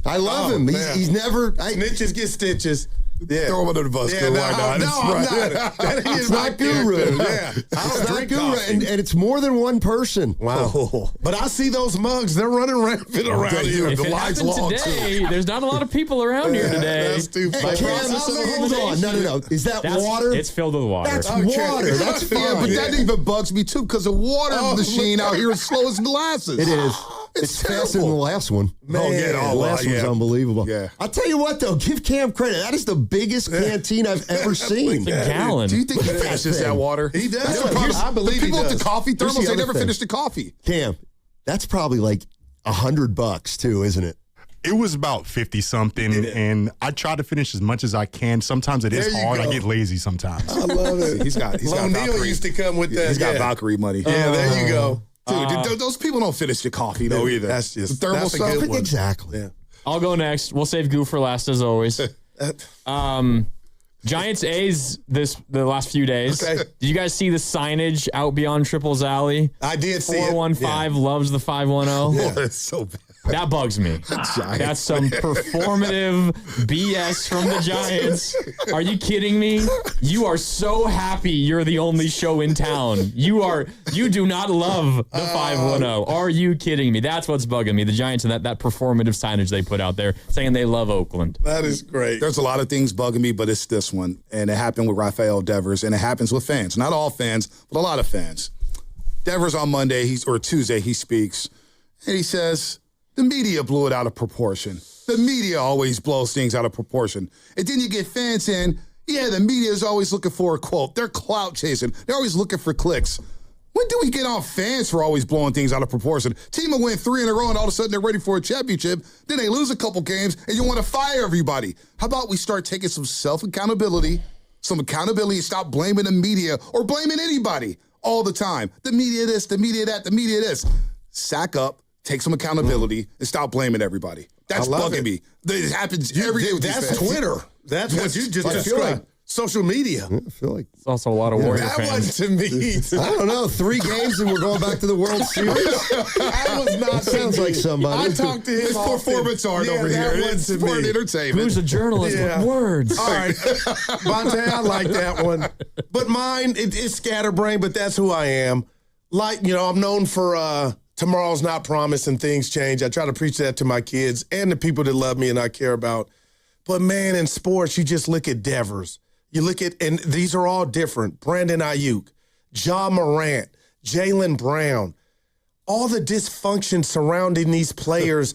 I love him. He's never... Snitches get stitches. Yeah. Throw him under the bus. Yeah, why not? I'm not. It's not Guru. Yeah. It's not Guru. And it's more than one person. Wow. But I see those mugs. They're running rampant around here. If The it line's happened long, today, too. there's not a lot of people around here today. That's too Hey, funny. Cam, hold on. No. Is that water? It's filled with water. That's water. That's fine. Yeah, but that even bugs me, too, because the water machine out here is slow as molasses. It is. It's faster than the last one. Man. The last one's unbelievable. Yeah. I'll tell you what, though. Give Cam credit. That is the biggest canteen I've ever seen. It's a gallon. Do you think he finishes that water? He does. That's the problem. I believe he people does. with the coffee Here's thermos, the they other never thing. finish the coffee. Cam, that's probably like $100 too, isn't it? It was about 50 something, and I try to finish as much as I can. Sometimes it is There you hard. go. I get lazy sometimes. I love it. He's got Lone Neal Valkyrie. used to come with that. He's got Valkyrie money. Yeah, there you go. Dude, those people don't finish the coffee, though, either. That's just the thermal that's a stuff. good one. Exactly. Yeah. I'll go next. We'll save Goo for last, as always. Giants A's the last few days. Okay. Did you guys see the signage out beyond Triple's Alley? I did see it. 415 loves the 510. Yeah. It's so bad. That bugs me. That's some performative BS from the Giants. Are you kidding me? You are so happy you're the only show in town. You do not love the 510. Are you kidding me? That's what's bugging me. The Giants and that performative signage they put out there saying they love Oakland. That is great. There's a lot of things bugging me, but it's this one. And it happened with Rafael Devers, and it happens with fans. Not all fans, but a lot of fans. Devers on Tuesday, he speaks, and he says, the media blew it out of proportion. The media always blows things out of proportion. And then you get fans saying, yeah, the media is always looking for a quote. They're clout chasing. They're always looking for clicks. When do we get on fans for always blowing things out of proportion? Team will win 3 in a row, and all of a sudden they're ready for a championship. Then they lose a couple games, and you want to fire everybody. How about we start taking some self-accountability, and stop blaming the media or blaming anybody all the time. The media this, the media that, the media this. Sack up. Take some accountability and stop blaming everybody. That's bugging me. It happens every day with these That's fans. Twitter. That's what you just I feel described. Social media. I feel like It's also a lot of Warrior That fans. wasn't to me. I don't know. 3 games and we're going back to the World Series. That was not to Sounds me. like somebody. I talked to him. It's performance art over that here. wasn't It's to for me. entertainment. Who's a journalist Yeah. with words? All right, Vontae, I like that one. But mine, it's scatterbrained, but that's who I am. Like, I'm known for tomorrow's not promised and things change. I try to preach that to my kids and the people that love me and I care about. But, man, in sports, you just look at Devers. You look at, and these are all different. Brandon Ayuk, Ja Morant, Jaylen Brown, all the dysfunction surrounding these players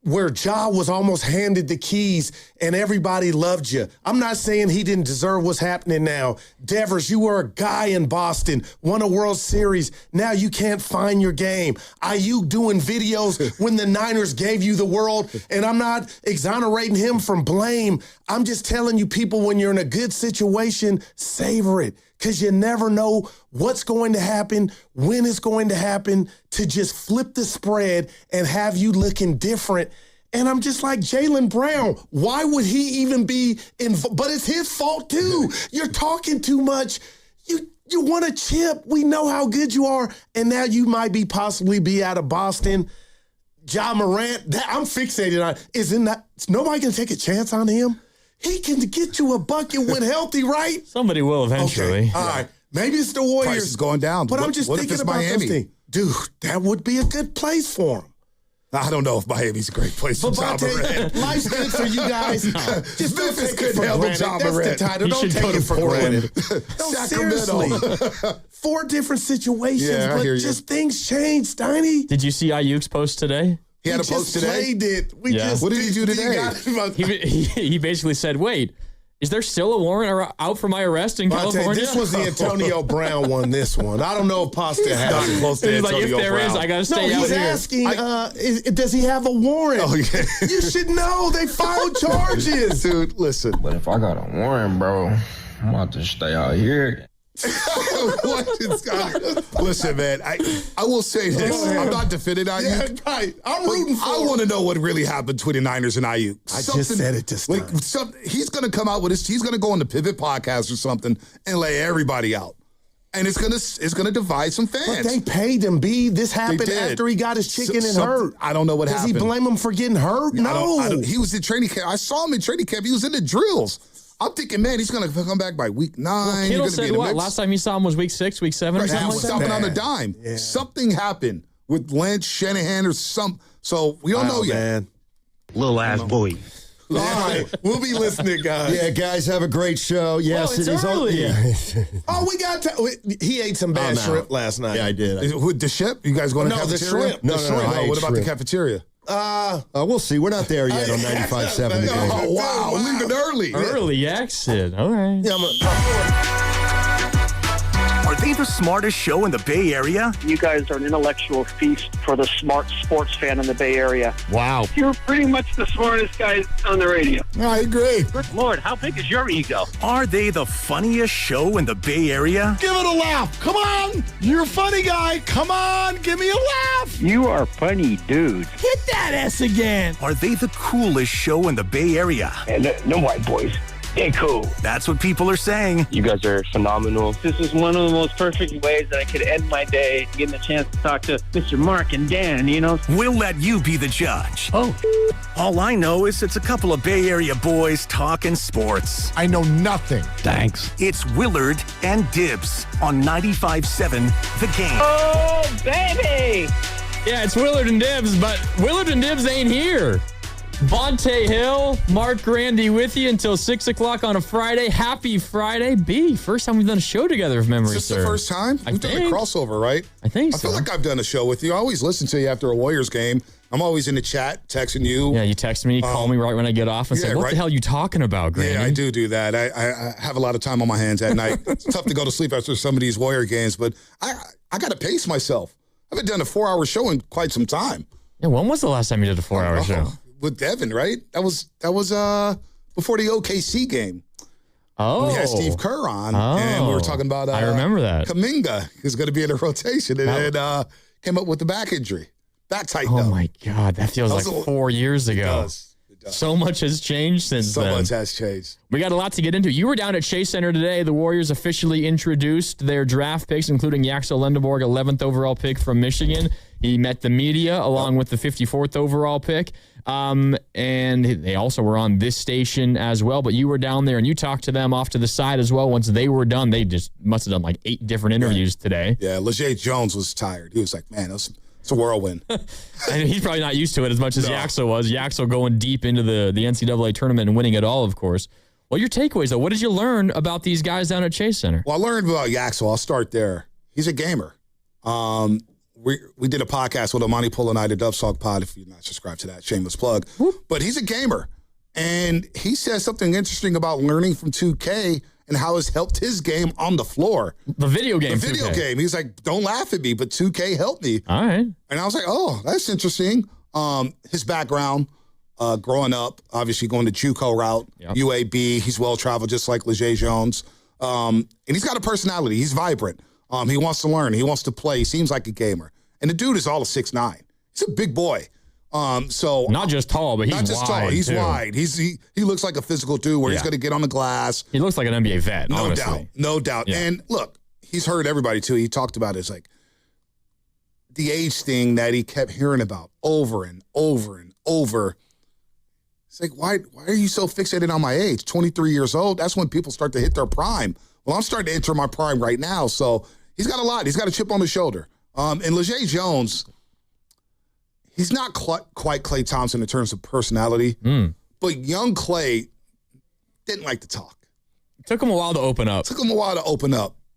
where Ja was almost handed the keys and everybody loved you. I'm not saying he didn't deserve what's happening now. Devers, you were a guy in Boston, won a World Series. Now you can't find your game. Ayuk doing videos when the Niners gave you the world, and I'm not exonerating him from blame. I'm just telling you, people, when you're in a good situation, savor it, because you never know what's going to happen, when it's going to happen, to just flip the spread and have you looking different. And I'm just like, Jaylen Brown, why would he even be involved? But it's his fault, too. You're talking too much. You want a chip. We know how good you are. And now you might possibly be out of Boston. Ja Morant, I'm fixated on. Is nobody going to take a chance on him? He can get you a bucket when healthy, right? Somebody will eventually. Okay. All right. Maybe it's the Warriors. Price is going down. But I'm just thinking about Miami. Those things. Dude, that would be a good place for him. I don't know if Miami's a great place for Ja Morant. Life's good for you guys. Just don't Memphis take it for granted. That's the title. Don't take it for granted. No, seriously. 4 different situations, but just things change, Steiny. Did you see Ayuk's post today? He had a post today? Played it. What did he do today? He basically said, wait, is there still a warrant out for my arrest in California? This was the Antonio Brown one, this one. I don't know if Pasta has it. He's like, if there is, I got to stay out here. He's asking, does he have a warrant? Oh, yeah. You should know. They filed charges. Dude, listen. But if I got a warrant, bro, I'm about to stay out here. Listen, man, I will say this. I'm not defending Ayuk. Yeah, right. I'm rooting for him. I want to know what really happened between the Niners and Ayuk. I just said it this time. He's going to come out with this. He's going to go on the Pivot podcast or something and lay everybody out. And it's gonna divide some fans. But they paid him, B. This happened after he got his chicken and hurt. I don't know what happened. Does he blame him for getting hurt? No. He was in training camp. I saw him in training camp. He was in the drills. I'm thinking, man, he's going to come back by week 9. Well, Kittle said what? Last time you saw him was week 6, week 7 or something like that? Stopping on a dime. Yeah. Something happened with Lynch, Shanahan, or some. So we don't know yet. Man. Little ass boy. All right. We'll be listening, guys. Yeah, guys, have a great show. Yes, it is early. We got he ate some bad shrimp last night. Yeah, I did. With the ship? You guys going to cafeteria? The shrimp. No, what about the cafeteria? We'll see. We're not there yet on 95.7. Oh, wow. Leaving early. Early exit. All right. Are they the smartest show in the Bay Area? You guys are an intellectual feast for the smart sports fan in the Bay Area. Wow. You're pretty much the smartest guys on the radio. I agree. Good Lord, how big is your ego? Are they the funniest show in the Bay Area? Give it a laugh. Come on. You're a funny guy. Come on. Give me a laugh. You are funny dudes. Hit that S again. Are they the coolest show in the Bay Area? And no white boys. They're cool. That's what people are saying. You guys are phenomenal. This is one of the most perfect ways that I could end my day, getting a chance to talk to Mr. Mark and Dan, you know? We'll let you be the judge. Oh. All I know is it's a couple of Bay Area boys talking sports. I know nothing. Thanks. It's Willard and Dibs on 95.7 The Game. Oh, baby! Yeah, it's Willard and Dibs, but Willard and Dibs ain't here. Vontae Hill, Mark Grandy with you until 6 o'clock on a Friday. Happy Friday. B, first time we've done a show together, if memory serves. Is this the first time? We've done a crossover, right? I think so. I feel like I've done a show with you. I always listen to you after a Warriors game. I'm always in the chat, texting you. Yeah, you text me, you call me right when I get off and say, what the hell are you talking about, Grandy? Yeah, I do that. I have a lot of time on my hands at night. It's tough to go to sleep after some of these Warrior games, but I got to pace myself. I haven't done a 4-hour show in quite some time. Yeah, when was the last time you did a 4-hour show? With Devin, right? That was before the OKC game. Oh. We had Steve Kerr on, and we were talking about I remember that. Kuminga, who's going to be in the rotation, and then came up with the back injury. That tightened up. Oh, my God. That feels like 4 years ago. It does. So much has changed since then. So much has changed. We got a lot to get into. You were down at Chase Center today. The Warriors officially introduced their draft picks, including Yaxel Lendeborg, 11th overall pick from Michigan. He met the media along with the 54th overall pick. And they also were on this station as well. But you were down there and you talked to them off to the side as well. Once they were done, they just must have done like 8 different interviews today. Yeah, Leger Jones was tired. He was like, man, It's a whirlwind. And he's probably not used to it as much as Yaxel was. Yaxel going deep into the NCAA tournament and winning it all, of course. Well, your takeaways, though, what did you learn about these guys down at Chase Center? Well, I learned about Yaxel. I'll start there. He's a gamer. We did a podcast with Amani Pull and I, the Dub Song Pod, if you're not subscribed to that, shameless plug. But he's a gamer. And he says something interesting about learning from 2K and how it's helped his game on the floor. The video game. The video 2K. game. He's like, don't laugh at me, but 2K helped me. All right. And I was like, oh, that's interesting. His background, growing up, obviously going the JUCO route, UAB. He's well-traveled, just like Leger Jones. And he's got a personality. He's vibrant. He wants to learn. He wants to play. He seems like a gamer. And the dude is all of 6'9". He's a big boy. So not just tall, but he's not just wide, tall. He's too. wide. He looks like a physical dude where he's going to get on the glass. He looks like an NBA vet. No doubt. Yeah. And look, he's heard everybody too. He talked about is like the age thing that he kept hearing about over and over and over. It's like, why are you so fixated on my age? 23 years old. That's when people start to hit their prime. Well, I'm starting to enter my prime right now. So he's got a lot. He's got a chip on his shoulder. And Leger Jones, he's not quite Klay Thompson in terms of personality, but young Klay didn't like to talk. It took him a while to open up.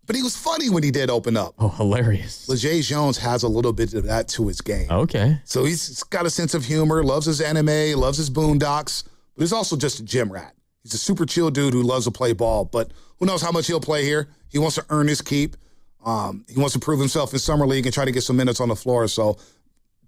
But he was funny when he did open up. Oh, hilarious. Leger Jones has a little bit of that to his game. Okay. So he's got a sense of humor, loves his anime, loves his boondocks, but he's also just a gym rat. He's a super chill dude who loves to play ball, but who knows how much he'll play here. He wants to earn his keep. He wants to prove himself in Summer League and try to get some minutes on the floor. So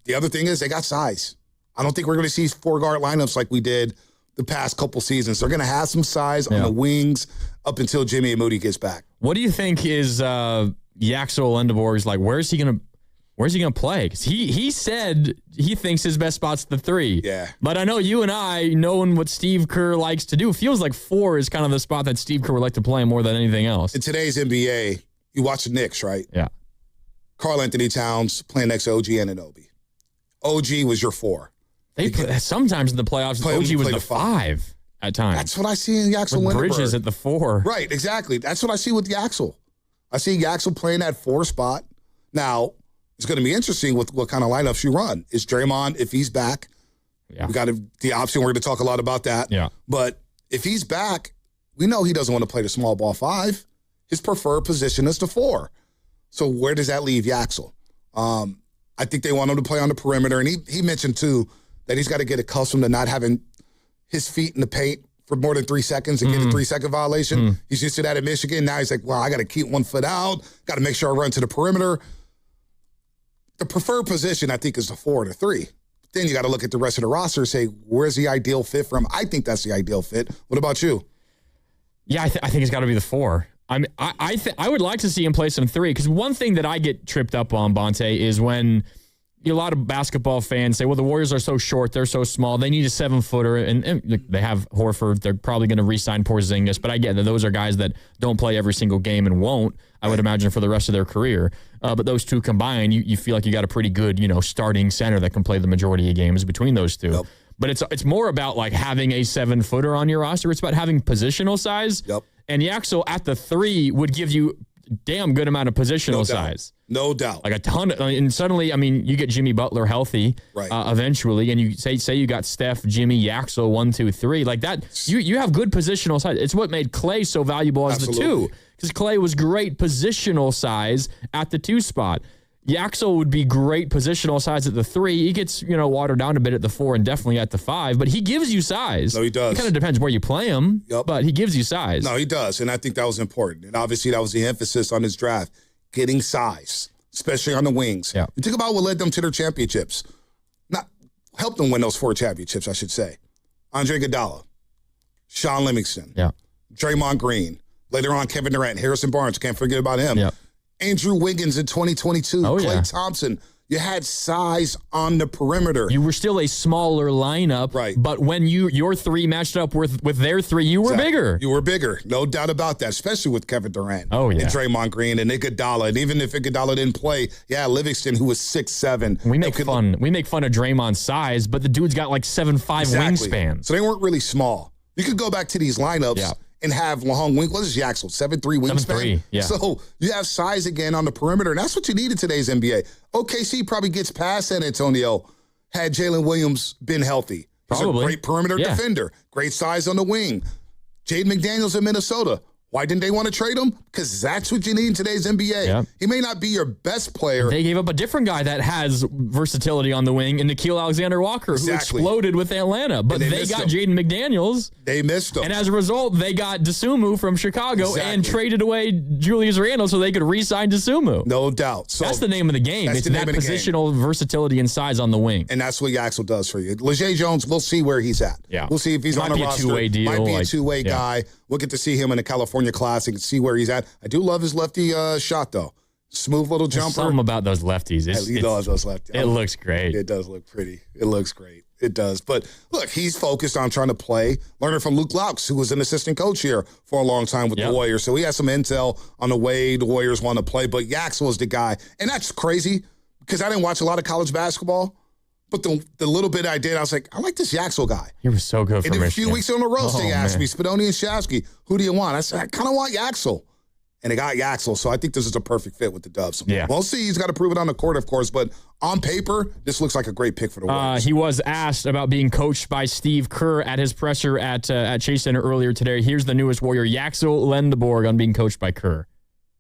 the other thing is they got size. I don't think we're going to see 4-guard lineups like we did the past couple seasons. They're going to have some size on the wings up until Jimmy and Moody gets back. What do you think is Yaxel Lendeborg's like? Where's he gonna play? Because he said he thinks his best spot's the 3. Yeah. But I know you and I, knowing what Steve Kerr likes to do, feels like 4 is kind of the spot that Steve Kerr would like to play more than anything else. In today's NBA, you watch the Knicks, right? Yeah. Karl Anthony Towns playing next to OG Anunoby. OG was your 4. Sometimes in the playoffs, OG was the 5 at times. That's what I see in Yaxel Lendeborg. Bridges at the 4. Right, exactly. That's what I see with Yaxel. I see Yaxel playing that 4 spot. Now, it's going to be interesting with what kind of lineups you run. Is Draymond, if he's back, we got the option. We're going to talk a lot about that. Yeah. But if he's back, we know he doesn't want to play the small ball 5. His preferred position is the 4. So where does that leave Yaxel? I think they want him to play on the perimeter. And he mentioned, too, that he's got to get accustomed to not having his feet in the paint for more than 3 seconds and get a 3-second violation. He's used to that at Michigan. Now he's like, well, I got to keep 1 foot out. Got to make sure I run to the perimeter. The preferred position, I think, is the 4 or the 3. Then you got to look at the rest of the roster and say, where's the ideal fit for him? I think that's the ideal fit. What about you? Yeah, I think it's got to be the 4. I mean, I would like to see him play some 3, because one thing that I get tripped up on, Bonte, is when a lot of basketball fans say, well, the Warriors are so short, they're so small, they need a 7-footer, and they have Horford, they're probably going to re-sign Porzingis, but I get that those are guys that don't play every single game and won't, I would imagine, for the rest of their career. But those two combined, you feel like you got a pretty good, starting center that can play the majority of games between those two. Yep. But it's more about like having a 7-footer on your roster. It's about having positional size. Yep. And Yaxel at the 3 would give you damn good amount of positional size. No doubt. Like a ton. And suddenly, you get Jimmy Butler healthy eventually, and you say you got Steph, Jimmy, Yaxel, 1, 2, 3. Like that, you have good positional size. It's what made Klay so valuable as the 2. Because Klay was great positional size at the 2 spot. Yaxel would be great positional size at the 3. He gets, watered down a bit at the 4 and definitely at the 5, but he gives you size. No, he does. It kind of depends where you play him, but he gives you size. No, he does, and I think that was important. And obviously that was the emphasis on his draft, getting size, especially on the wings. Yeah. You think about what led them to their championships. Not helped them win those 4 championships, I should say. Andre Iguodala, Sean Livingston, Draymond Green, later on Kevin Durant, Harrison Barnes, can't forget about him. Yeah. Andrew Wiggins in 2022, Klay Thompson. You had size on the perimeter. You were still a smaller lineup, right? But when your 3 matched up with their 3, you were bigger. You were bigger, no doubt about that, especially with Kevin Durant and Draymond Green and Iguodala. And even if Iguodala didn't play, Livingston, who was 6'7". We make fun of Draymond's size, but the dude's got like 7'5" wingspan. So they weren't really small. You could go back to these lineups and have long wing. What is Yaxel? 7'3" wingspan? 7'3", yeah. So you have size again on the perimeter, and that's what you need in today's NBA. OKC probably gets past San Antonio had Jalen Williams been healthy. He's Probably. a great perimeter defender, great size on the wing. Jaden McDaniels in Minnesota. Why didn't they want to trade him? Because that's what you need in today's NBA. Yep. He may not be your best player. They gave up a different guy that has versatility on the wing in Nickeil Alexander-Walker, who exploded with Atlanta. But they got Jaden McDaniels. They missed him. And as a result, they got Dosunmu from Chicago and traded away Julius Randle so they could re-sign Dosunmu. No doubt. So that's the name of the game. It's that positional versatility and size on the wing. And that's what Yaxel does for you. Leger Jones, we'll see where he's at. Yeah. We'll see if he's on a roster. Might be a two-way deal. Might be a two-way guy. We'll get to see him in the California Classic and see where he's at. I do love his lefty shot, though. Smooth little jumper. There's something about those lefties. He loves those lefties. It looks great. It does look pretty. It looks great. It does. But look, he's focused on trying to play, learning from Luke Laux, who was an assistant coach here for a long time with the Warriors. So he has some intel on the way the Warriors want to play. But Yaxel is the guy. And that's crazy because I didn't watch a lot of college basketball. But the little bit I did, I was like, I like this Yaxel guy. He was so good for Michigan. And a few weeks in a row, they asked me, Spadoni and Shasky, who do you want? I said, I kind of want Yaxel. And they got Yaxel, so I think this is a perfect fit with the Dubs. Yeah. We'll see. He's got to prove it on the court, of course, but on paper, this looks like a great pick for the Warriors. He was asked about being coached by Steve Kerr at his presser at Chase Center earlier today. Here's the newest Warrior, Yaxel Lendeborg, on being coached by Kerr.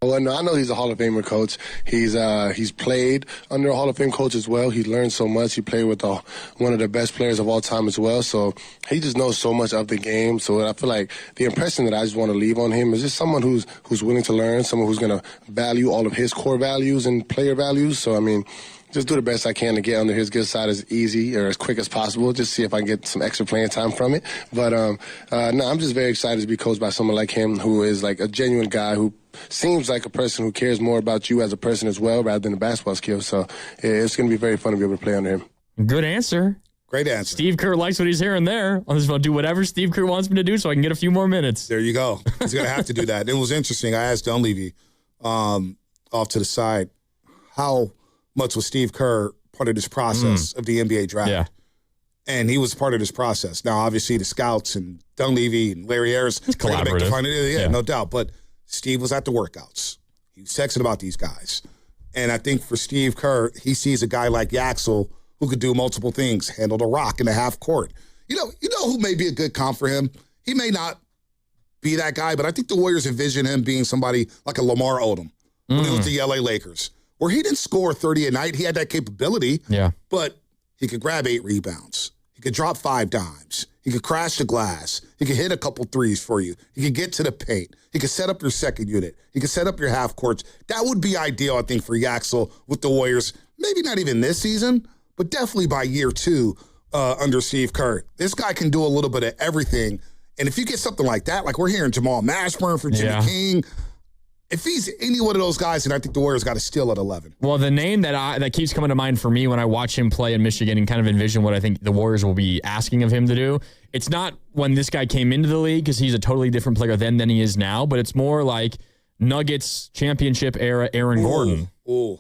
Well, no, I know he's a Hall of Famer coach. He's played under a Hall of Fame coach as well. He learned so much. He played with one of the best players of all time as well. So he just knows so much of the game. So I feel like the impression that I just want to leave on him is just someone who's willing to learn, someone who's going to value all of his core values and player values. So, I mean, just do the best I can to get under his good side as easy or as quick as possible. Just see if I can get some extra playing time from it. But no, I'm just very excited to be coached by someone like him who is like a genuine guy who seems like a person who cares more about you as a person as well rather than the basketball skills. So it's going to be very fun to be able to play under him. Good answer. Great answer. Steve Kerr likes what he's hearing there. I'm just going to do whatever Steve Kerr wants me to do so I can get a few more minutes. There you go. He's going to have to do that. It was interesting. I asked Dunleavy off to the side, how much was Steve Kerr part of this process of the NBA draft? Yeah. And he was part of this process. Now, obviously, the scouts and Dunleavy and Larry Harris. It's collaborative. Yeah, no doubt. But Steve was at the workouts. He was texting about these guys. And I think for Steve Kerr, he sees a guy like Yaxel who could do multiple things, handle the rock in the half court. You know who may be a good comp for him? He may not be that guy, but I think the Warriors envision him being somebody like a Lamar Odom when he was the LA Lakers, where he didn't score 30 a night. He had that capability, but he could grab 8 rebounds. He could drop 5 dimes. He could crash the glass. He could hit a couple threes for you. He could get to the paint. He could set up your second unit. He could set up your half courts. That would be ideal, I think, for Yaxel with the Warriors. Maybe not even this season, but definitely by year 2 under Steve Kerr. This guy can do a little bit of everything. And if you get something like that, like we're hearing Jamal Mashburn for Jimmy King, if he's any one of those guys, then I think the Warriors got to steal at 11. Well, the name that keeps coming to mind for me when I watch him play in Michigan and kind of envision what I think the Warriors will be asking of him to do, it's not when this guy came into the league because he's a totally different player then than he is now, but it's more like Nuggets championship era Aaron Gordon. Ooh.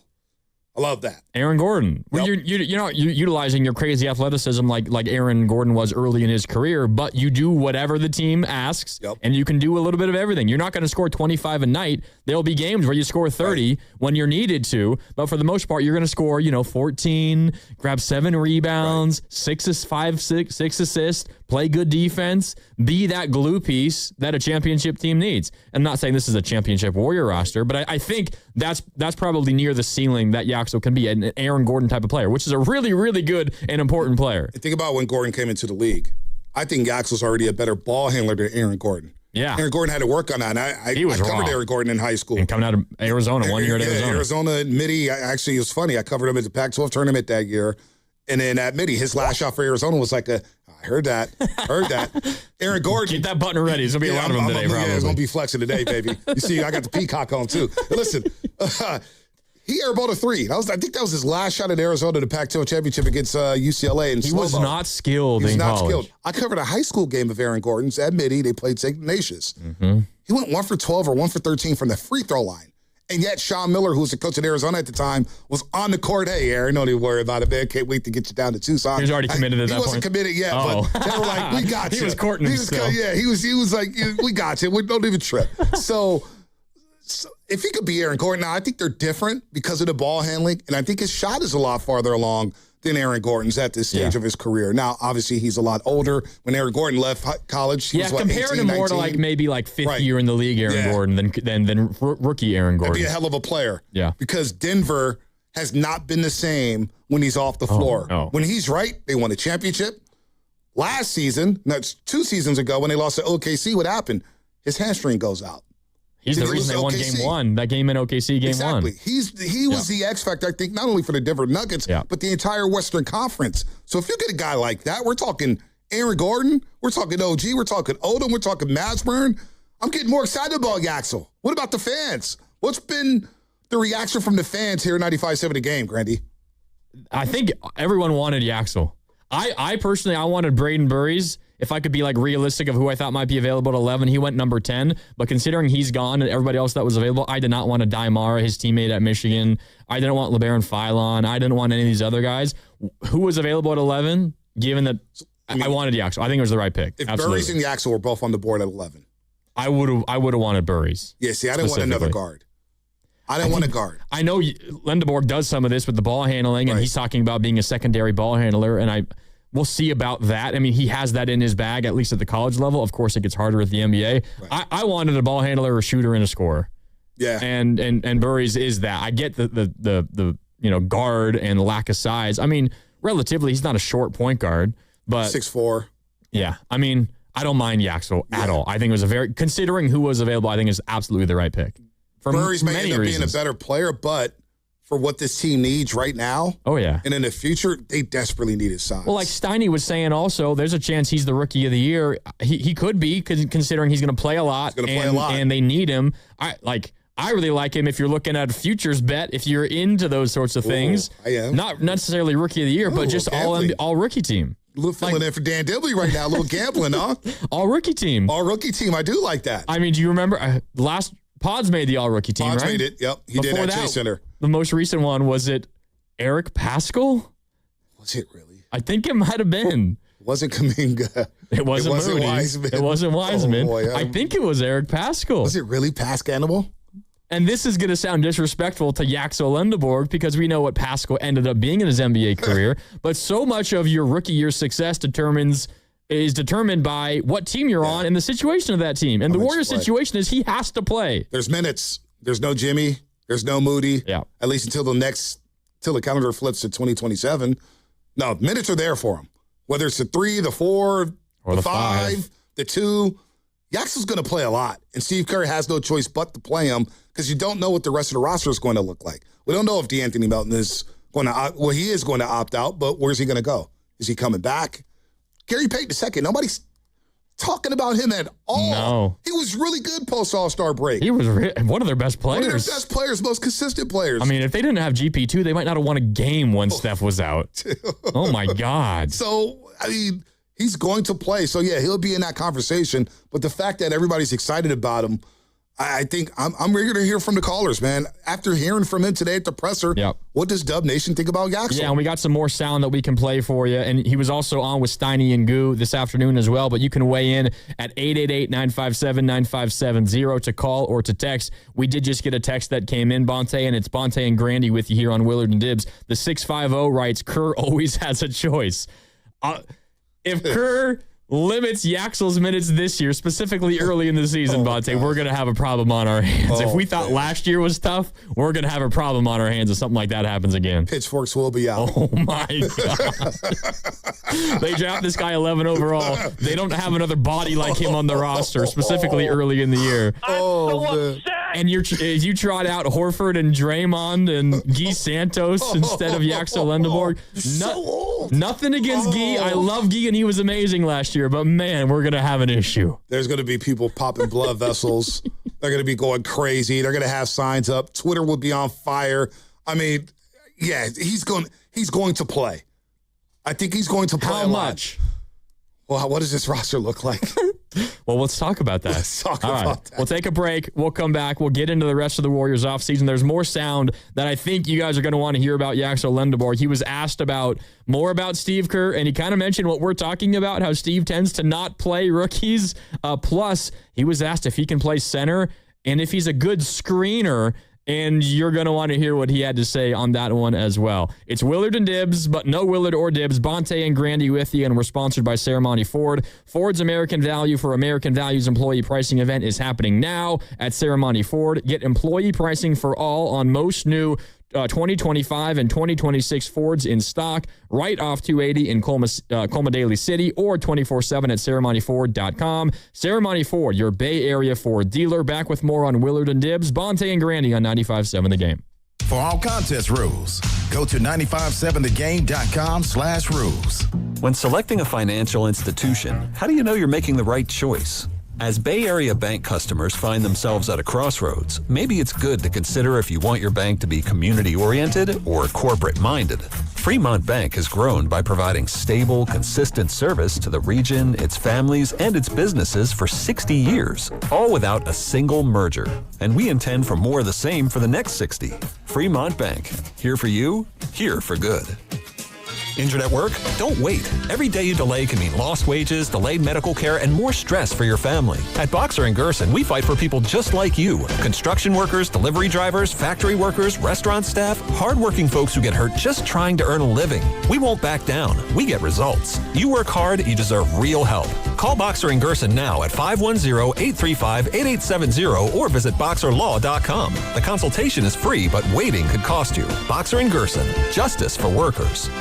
I love that. Aaron Gordon. Well, you're not utilizing your crazy athleticism like Aaron Gordon was early in his career, but you do whatever the team asks, and you can do a little bit of everything. You're not going to score 25 a night. There'll be games where you score 30 when you're needed to, but for the most part, you're going to score 14, grab 7 rebounds, 6 assists, play good defense, be that glue piece that a championship team needs. I'm not saying this is a championship Warrior roster, but I think that's probably near the ceiling that Yaxel can be, an Aaron Gordon type of player, which is a really, really good and important player. And think about when Gordon came into the league. I think Yaxel's already a better ball handler than Aaron Gordon. Yeah. Aaron Gordon had to work on that. I covered Aaron Gordon in high school. And coming out of Arizona, 1 year at Arizona. Arizona, Midi, actually, it was funny. I covered him at the Pac-12 tournament that year. And then at Midi, his last shot for Arizona was like I heard that. Aaron Gordon. Get that button ready. There's going to be a lot of them today, probably. Yeah, it's going to be flexing today, baby. You see, I got the peacock on, too. Listen, he airballed a 3. I think that was his last shot at Arizona, the Pac-12 championship against UCLA. And he was not skilled in college. I covered a high school game of Aaron Gordon's at Midi. They played St. Ignatius. Mm-hmm. He went 1 for 12 or 1 for 13 from the free throw line. And yet Sean Miller, who was the coach at Arizona at the time, was on the court. Hey, Aaron, don't even worry about it, man. Can't wait to get you down to Tucson. He was already committed at that point. He wasn't committed yet, Oh. but they were like, we got you. He was courting him still. Yeah, he was like, we got you. We don't even trip. So if he could be Aaron Gordon, now I think they're different because of the ball handling, and I think his shot is a lot farther along than Aaron Gordon's at this stage of his career. Now, obviously, he's a lot older. When Aaron Gordon left college, he was, comparing 18, him more 19? to like maybe like fifth year in the league Aaron Gordon than rookie Aaron Gordon. He'd be a hell of a player. Yeah. Because Denver has not been the same when he's off the floor. No. When he's right, they won a championship. Last season, that's 2 seasons ago when they lost to OKC, what happened? His hamstring goes out. He's the reason they won game 1. That game in OKC, game 1. Exactly. He was the X factor, I think, not only for the Denver Nuggets, but the entire Western Conference. So if you get a guy like that, we're talking Aaron Gordon, we're talking OG, we're talking Odom, we're talking Masburn. I'm getting more excited about Yaxel. What about the fans? What's been the reaction from the fans here at 95.7 The Game, Grandy? I think everyone wanted Yaxel. I personally, I wanted Braden Burries. If I could be like realistic of who I thought might be available at 11, he went number 10. But considering he's gone and everybody else that was available, I did not want to Daimara, his teammate at Michigan. I didn't want LeBaron Philon. I didn't want any of these other guys. Who was available at 11, given that I wanted Yaxel. I think it was the right pick. If Absolutely. Burries and Yaxel were both on the board at 11. I would have wanted Burries. Yeah, see, I didn't want another guard. I didn't want a guard. I know Lindeborg does some of this with the ball handling, and he's talking about being a secondary ball handler, and we'll see about that. I mean, he has that in his bag, at least at the college level. Of course, it gets harder at the NBA. Right. I wanted a ball handler, a shooter, and a scorer. Yeah. And Burries is that. I get the guard and lack of size. I mean, relatively, he's not a short point guard, but 6'4". Yeah. I mean, I don't mind Yaxel at all. I think it was considering who was available, I think it's absolutely the right pick. Burries may end up being a better player, but for what this team needs right now. Oh, yeah. And in the future, they desperately need his size. Well, like Steiny was saying also, there's a chance he's the rookie of the year. He could be, considering he's going to play a lot. He's going to play a lot. And they need him. I really like him if you're looking at a futures bet, if you're into those sorts of things. I am. Not necessarily rookie of the year, but just all rookie team. A little filling in for Dan Dibley right now, a little gambling, huh? All rookie team. All rookie team. I do like that. I mean, do you remember last Pods made the all rookie team, Pods right? made it. Yep. He did at Chase Center. The most recent one, was it Eric Paschall? Was it really? I think it might have been. Wasn't Kuminga. It wasn't Moody. Wiseman. It wasn't Wiseman. Oh, boy, I think it was Eric Paschall. Was it really Pascanimal? And this is going to sound disrespectful to Yaxel Lindeborg because we know what Paschall ended up being in his NBA career. But so much of your rookie year success is determined by what team you're on and the situation of that team. And the Warriors' situation is he has to play. There's minutes. There's no Jimmy. There's no Moody. Yeah. At least until the calendar flips to 2027. No, minutes are there for him. Whether it's the 3, the 4, or the 5, the 2. Yaxel's going to play a lot. And Steve Kerr has no choice but to play him because you don't know what the rest of the roster is going to look like. We don't know if DeAnthony Melton is going to he is going to opt out, but where's he going to go? Is he coming back? Gary Payton II, nobody's talking about him at all. No. He was really good post All-Star break. He was one of their best players. One of their best players, most consistent players. I mean, if they didn't have GP2, they might not have won a game when Steph was out. Oh, my God. So, I mean, he's going to play. So, yeah, he'll be in that conversation. But the fact that everybody's excited about him, I think I'm ready to hear from the callers, man. After hearing from him today at the presser, what does Dub Nation think about Yaxel? Yeah, and we got some more sound that we can play for you. And he was also on with Steiny and Goo this afternoon as well. But you can weigh in at 888-957-9570 to call or to text. We did just get a text that came in, Bonte, and it's Bonte and Grandy with you here on Willard and Dibs. The 650 writes, Kerr always has a choice. If Kerr limits Yaxel's minutes this year, specifically early in the season, Bonte, we're going to have a problem on our hands. If we thought last year was tough, we're going to have a problem on our hands if something like that happens again. Pitchforks will be out. Oh, my God. They draft this guy 11 overall. They don't have another body like him on the roster, specifically early in the year. And you trot out Horford and Draymond and Guy Santos instead of Yaxel Lindeborg. Nothing against Guy. I love Guy, and he was amazing last year. But, man, we're going to have an issue. There's going to be people popping blood vessels. They're going to be going crazy. They're going to have signs up. Twitter will be on fire. I mean, yeah, he's going to play. I think he's going to play How much? Well, what does this roster look like? Well, let's talk about that. All right. We'll take a break. We'll come back. We'll get into the rest of the Warriors offseason. There's more sound that I think you guys are going to want to hear about Yaxel Lendeborg. He was asked more about Steve Kerr, and he kind of mentioned what we're talking about, how Steve tends to not play rookies. Plus, he was asked if he can play center and if he's a good screener. And you're going to want to hear what he had to say on that one as well. It's Willard and Dibs, but no Willard or Dibs. Bonte and Grandy with you, and we're sponsored by Ceremony Ford. Ford's American Value for American Values employee pricing event is happening now at Ceremony Ford. Get employee pricing for all on most new 2025 and 2026 Fords in stock right off 280 in Colma Daly City or 24/7 at ceremonyford.com. Ceremony Ford, your Bay Area Ford dealer. Back with more on Willard and Dibs, Bonte and Grandy on 95.7 The Game. For all contest rules, go to 957thegame.com/rules. When selecting a financial institution, how do you know you're making the right choice? As Bay Area bank customers find themselves at a crossroads, maybe it's good to consider if you want your bank to be community-oriented or corporate-minded. Fremont Bank has grown by providing stable, consistent service to the region, its families, and its businesses for 60 years, all without a single merger. And we intend for more of the same for the next 60. Fremont Bank, here for you, here for good. Injured at work? Don't wait. Every day you delay can mean lost wages, delayed medical care, and more stress for your family. At Boxer & Gerson, we fight for people just like you. Construction workers, delivery drivers, factory workers, restaurant staff, hardworking folks who get hurt just trying to earn a living. We won't back down. We get results. You work hard, you deserve real help. Call Boxer & Gerson now at 510-835-8870 or visit boxerlaw.com. The consultation is free, but waiting could cost you. Boxer & Gerson, justice for workers.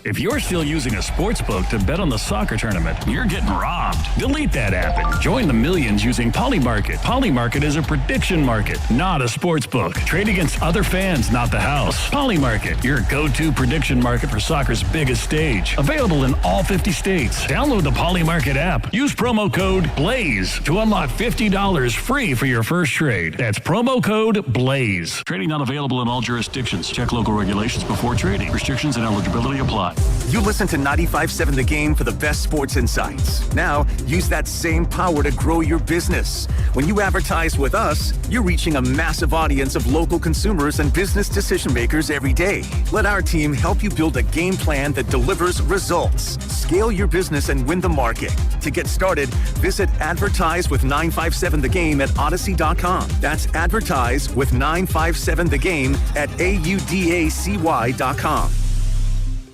If you're still using a sports book to bet on the soccer tournament, you're getting robbed. Delete that app and join the millions using Polymarket. Polymarket is a prediction market, not a sports book. Trade against other fans, not the house. Polymarket, your go-to prediction market for soccer's biggest stage. Available in all 50 states. Download the Polymarket app. Use promo code BLAZE to unlock $50 free for your first trade. That's promo code BLAZE. Trading not available in all jurisdictions. Check local regulations before trading. Restrictions and eligibility apply. You listen to 95.7 The Game for the best sports insights. Now, use that same power to grow your business. When you advertise with us, you're reaching a massive audience of local consumers and business decision makers every day. Let our team help you build a game plan that delivers results. Scale your business and win the market. To get started, visit Advertise with 957 The Game at Odyssey.com. That's Advertise with 957 The Game at AUDACY.com.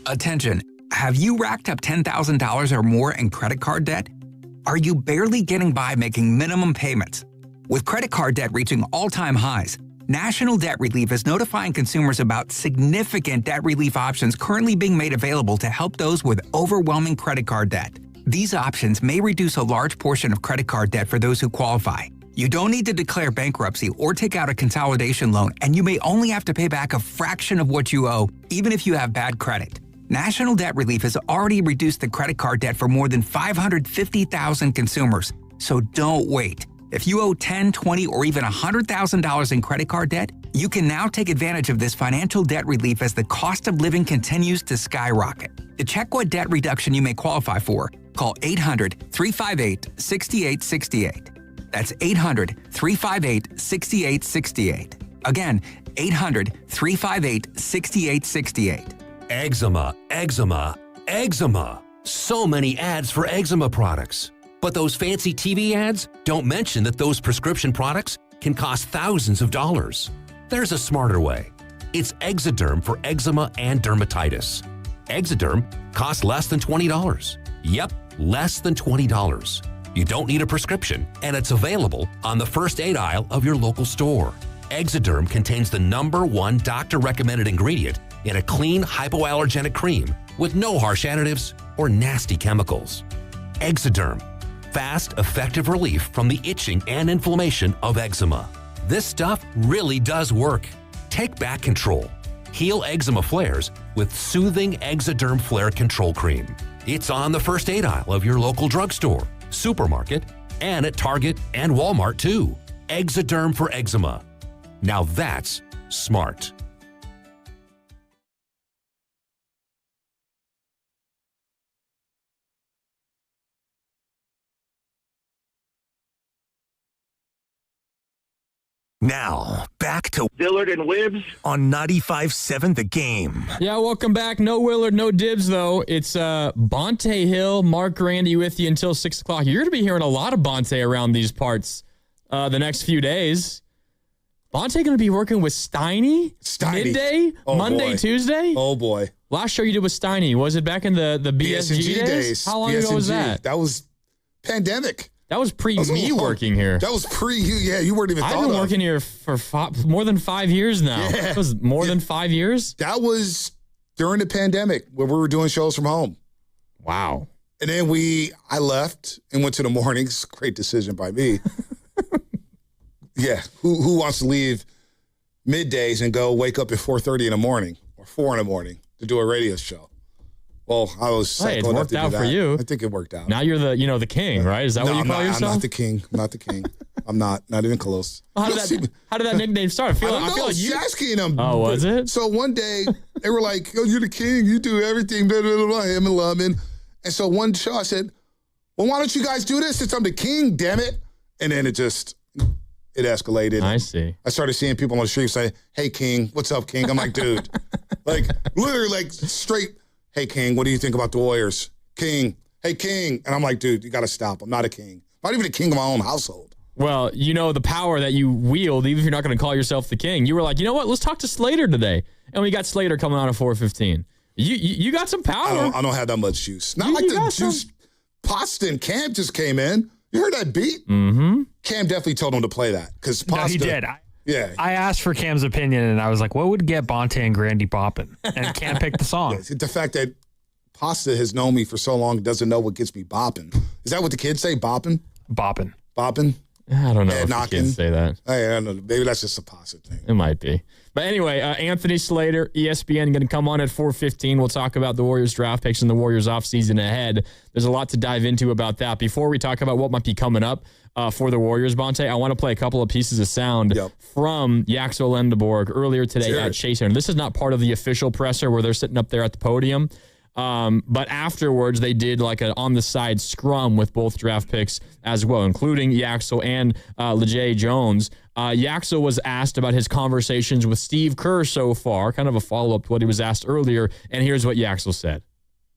Attention, have you racked up $10,000 or more in credit card debt? Are you barely getting by making minimum payments? With credit card debt reaching all-time highs, National Debt Relief is notifying consumers about significant debt relief options currently being made available to help those with overwhelming credit card debt. These options may reduce a large portion of credit card debt for those who qualify. You don't need to declare bankruptcy or take out a consolidation loan, and you may only have to pay back a fraction of what you owe, even if you have bad credit. National Debt Relief has already reduced the credit card debt for more than 550,000 consumers, so don't wait. If you owe $10,000, $20,000, or even $100,000 in credit card debt, you can now take advantage of this financial debt relief as the cost of living continues to skyrocket. To check what debt reduction you may qualify for, call 800-358-6868. That's 800-358-6868. Again, 800-358-6868. Eczema, eczema, eczema. So many ads for eczema products. But those fancy TV ads don't mention that those prescription products can cost thousands of dollars. There's a smarter way. It's Exoderm for eczema and dermatitis. Exoderm costs less than $20. Yep, less than $20. You don't need a prescription, and it's available on the first aid aisle of your local store. Exoderm contains the #1 doctor-recommended ingredient in a clean, hypoallergenic cream with no harsh additives or nasty chemicals. Exoderm, fast, effective relief from the itching and inflammation of eczema. This stuff really does work. Take back control. Heal eczema flares with soothing Exoderm Flare Control Cream. It's on the first aid aisle of your local drugstore, supermarket, and at Target and Walmart too. Exoderm for eczema. Now that's smart. Now, back to Dillard and Wibbs on 95.7 The Game. Yeah, welcome back. No Willard, no Dibs, though. It's Bonte Hill, Mark Grandy with you until 6 o'clock. You're going to be hearing a lot of Bonte around these parts the next few days. Bonte going to be working with Steiny? Midday? Monday, boy. Tuesday? Oh, boy. Last show you did with Steiny, was it back in the BSG days? How long ago was that? That was pandemic. That was me working here. That was you. Yeah, you weren't even. I've been working here for more than 5 years now. Yeah. That was more than 5 years. That was during the pandemic when we were doing shows from home. Wow. And then I left and went to the mornings. Great decision by me. Yeah. Who wants to leave middays and go wake up at 4:30 in the morning or 4 in the morning to do a radio show? Well, I was. Hey, it worked out for you. I think it worked out. Now you're the king, right? Is that what you call yourself? I'm not the king. I'm not the king. I'm not even close. How did that nickname start? I feel like you asking them. Oh, was it? So one day they were like, "Oh, you're the king. You do everything." Blah, blah, blah, him and Lemon. And so one show I said, "Well, why don't you guys do this? Since I'm the king, damn it!" And then it escalated. I see. I started seeing people on the street say, "Hey, king, what's up, king?" I'm like, dude, like literally, like straight. Hey, king, what do you think about the Warriors? King, hey, king. And I'm like, dude, you got to stop. I'm not a king. I'm not even a king of my own household. Well, you know the power that you wield, even if you're not going to call yourself the king. You were like, you know what? Let's talk to Slater today. And we got Slater coming on at 4:15. You got some power. I don't have that much juice. Not like the juice. Pasta and Cam just came in. You heard that beat? Mm-hmm. Cam definitely told him to play that because Pasta. No, he did. Yeah. I asked for Cam's opinion, and I was like, what would get Bonte and Grandy bopping? And Cam picked the song. Yeah, the fact that Pasta has known me for so long doesn't know what gets me bopping. Is that what the kids say, bopping? Bopping. Bopping? I don't know if the kids say that. I don't know. Maybe that's just a Pasta thing. It might be. But anyway, Anthony Slater, ESPN, going to come on at 4:15. We'll talk about the Warriors draft picks and the Warriors offseason ahead. There's a lot to dive into about that. Before we talk about what might be coming up for the Warriors, Bonte, I want to play a couple of pieces of sound from Yaxel Lendeborg earlier today at Chase Center. This is not part of the official presser where they're sitting up there at the podium. But afterwards, they did like an on-the-side scrum with both draft picks as well, including Yaxel and Lejay Jones. Yaxel was asked about his conversations with Steve Kerr so far, kind of a follow-up to what he was asked earlier, and here's what Yaxel said.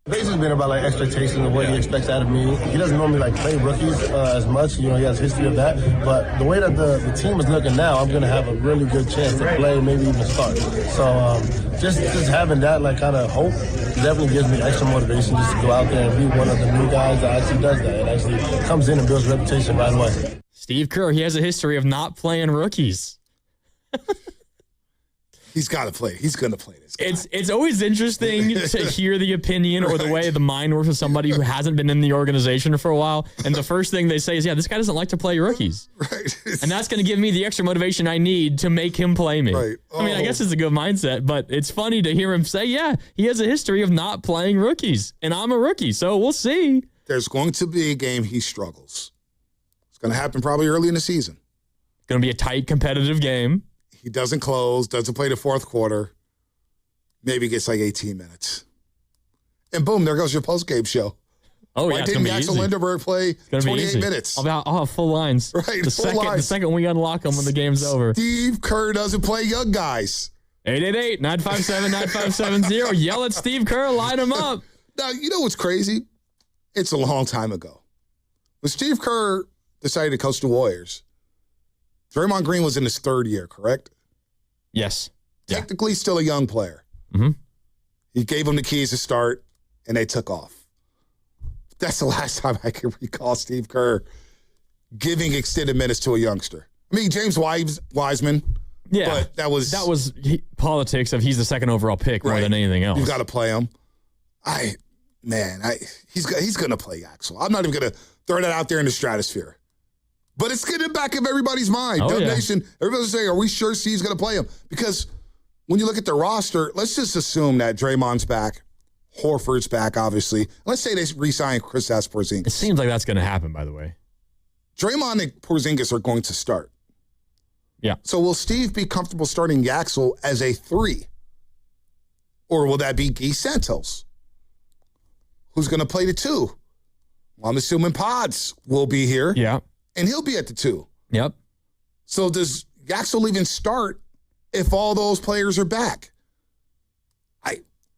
Basically been about like expectations and what he expects out of me. He doesn't normally like play rookies as much. You know, he has a history of that. But the way that the team is looking now, I'm going to have a really good chance to play, maybe even start. So just having that like kind of hope definitely gives me extra motivation just to go out there and be one of the new guys that actually does that and actually comes in and builds a reputation right away. Steve Kerr, he has a history of not playing rookies. He's got to play. He's going to play this guy. It's always interesting to hear the opinion or the way the mind works of somebody who hasn't been in the organization for a while. And the first thing they say is, yeah, this guy doesn't like to play rookies. Right. And that's going to give me the extra motivation I need to make him play me. Right. I mean, I guess it's a good mindset, but it's funny to hear him say, yeah, he has a history of not playing rookies. And I'm a rookie, so we'll see. There's going to be a game he struggles. It's going to happen probably early in the season. Going to be a tight, competitive game. He doesn't close, doesn't play the fourth quarter. Maybe gets like 18 minutes. And boom, there goes your post-game show. Oh, Why yeah, didn't Yaxel Lendeborg play 28 minutes? I'll have full lines. Right, the second we unlock them when the game's over. Steve Kerr doesn't play young guys. 888-957-9570. Yell at Steve Kerr, line him up. Now, you know what's crazy? It's a long time ago. When Steve Kerr decided to coach the Warriors, Draymond Green was in his third year, correct? Yes. Technically still a young player. Mm-hmm. He gave him the keys to start, and they took off. That's the last time I can recall Steve Kerr giving extended minutes to a youngster. I mean, James Wiseman. Yeah, but that was politics of he's the second overall pick more than anything else. You got to play him. He's going to play Yaxel. I'm not even going to throw that out there in the stratosphere. But it's getting back of everybody's mind. Nation, everybody's saying, are we sure Steve's going to play him? Because when you look at the roster, let's just assume that Draymond's back, Horford's back, obviously. Let's say they re-sign Kristaps Porzingis. It seems like that's going to happen, by the way. Draymond and Porzingis are going to start. Yeah. So will Steve be comfortable starting Yaxel as a 3? Or will that be Guy Santos? Who's going to play the 2? Well, I'm assuming Pods will be here. Yeah. And he'll be at the 2. Yep. So does Yaxel will even start if all those players are back?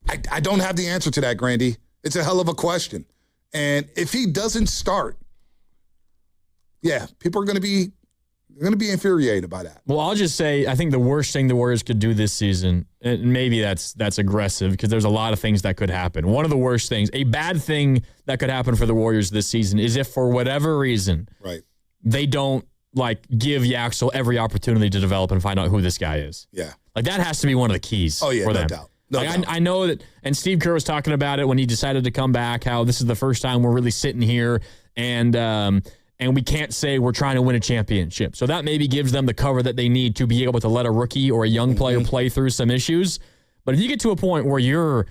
I don't have the answer to that, Grandy. It's a hell of a question. And if he doesn't start, yeah, people are going to be infuriated by that. Well, I'll just say I think the worst thing the Warriors could do this season, and maybe that's aggressive because there's a lot of things that could happen. One of the worst things, a bad thing that could happen for the Warriors this season is if for whatever reason they don't give Yaxel every opportunity to develop and find out who this guy is. Yeah. That has to be one of the keys for them. No doubt. No doubt. I know that, and Steve Kerr was talking about it when he decided to come back, how this is the first time we're really sitting here and we can't say we're trying to win a championship. So that maybe gives them the cover that they need to be able to let a rookie or a young player play through some issues. But if you get to a point where you're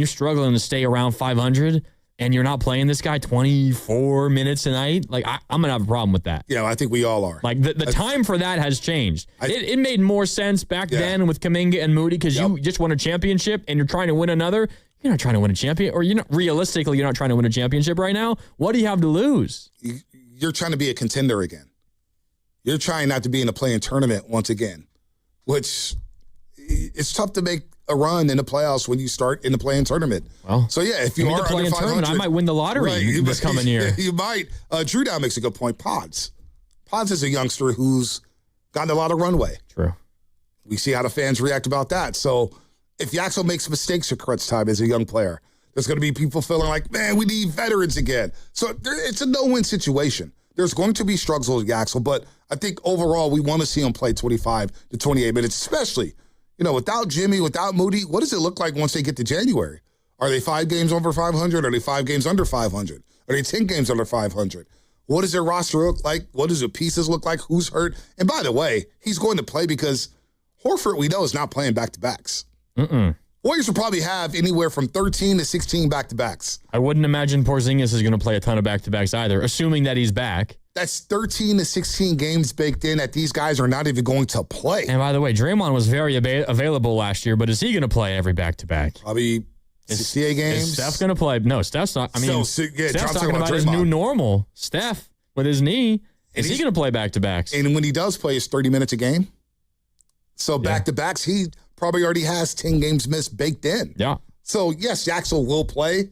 struggling to stay around 500 and you're not playing this guy 24 minutes a night, I'm going to have a problem with that. Yeah, I think we all are. The time for that has changed. It made more sense back then with Kuminga and Moody because you just won a championship and you're trying to win another. You're not trying to win a champion, or you're not trying to win a championship right now. What do you have to lose? You're trying to be a contender again. You're trying not to be in a play-in tournament once again, which it's tough to make a run in the playoffs when you start in the play-in tournament. Well, so yeah, if you are under 500, I might win the lottery this coming year. You might. Drew Down makes a good point. Pods is a youngster who's gotten a lot of runway. True. We see how the fans react about that. So if Yaxel makes mistakes at crunch time as a young player, there's going to be people feeling like, man, we need veterans again. So it's a no-win situation. There's going to be struggles with Yaxel, but I think overall we want to see him play 25 to 28 minutes, especially, without Jimmy, without Moody. What does it look like once they get to January? Are they 5 games over 500? Are they 5 games under 500? Are they 10 games under 500? What does their roster look like? What does the pieces look like? Who's hurt? And by the way, he's going to play because Horford, we know, is not playing back-to-backs. Warriors will probably have anywhere from 13 to 16 back-to-backs. I wouldn't imagine Porzingis is going to play a ton of back-to-backs either, assuming that he's back. That's 13 to 16 games baked in that these guys are not even going to play. And by the way, Draymond was very available last year, but is he going to play every back-to-back? Probably 68 games. Is Steph going to play? No, Steph's not. Steph's talking about his Draymond. new normal. Steph, with his knee, is he going to play back-to-backs? And when he does play, it's 30 minutes a game. So back-to-backs, he probably already has 10 games missed baked in. Yeah. So, yes, Yaxel will play,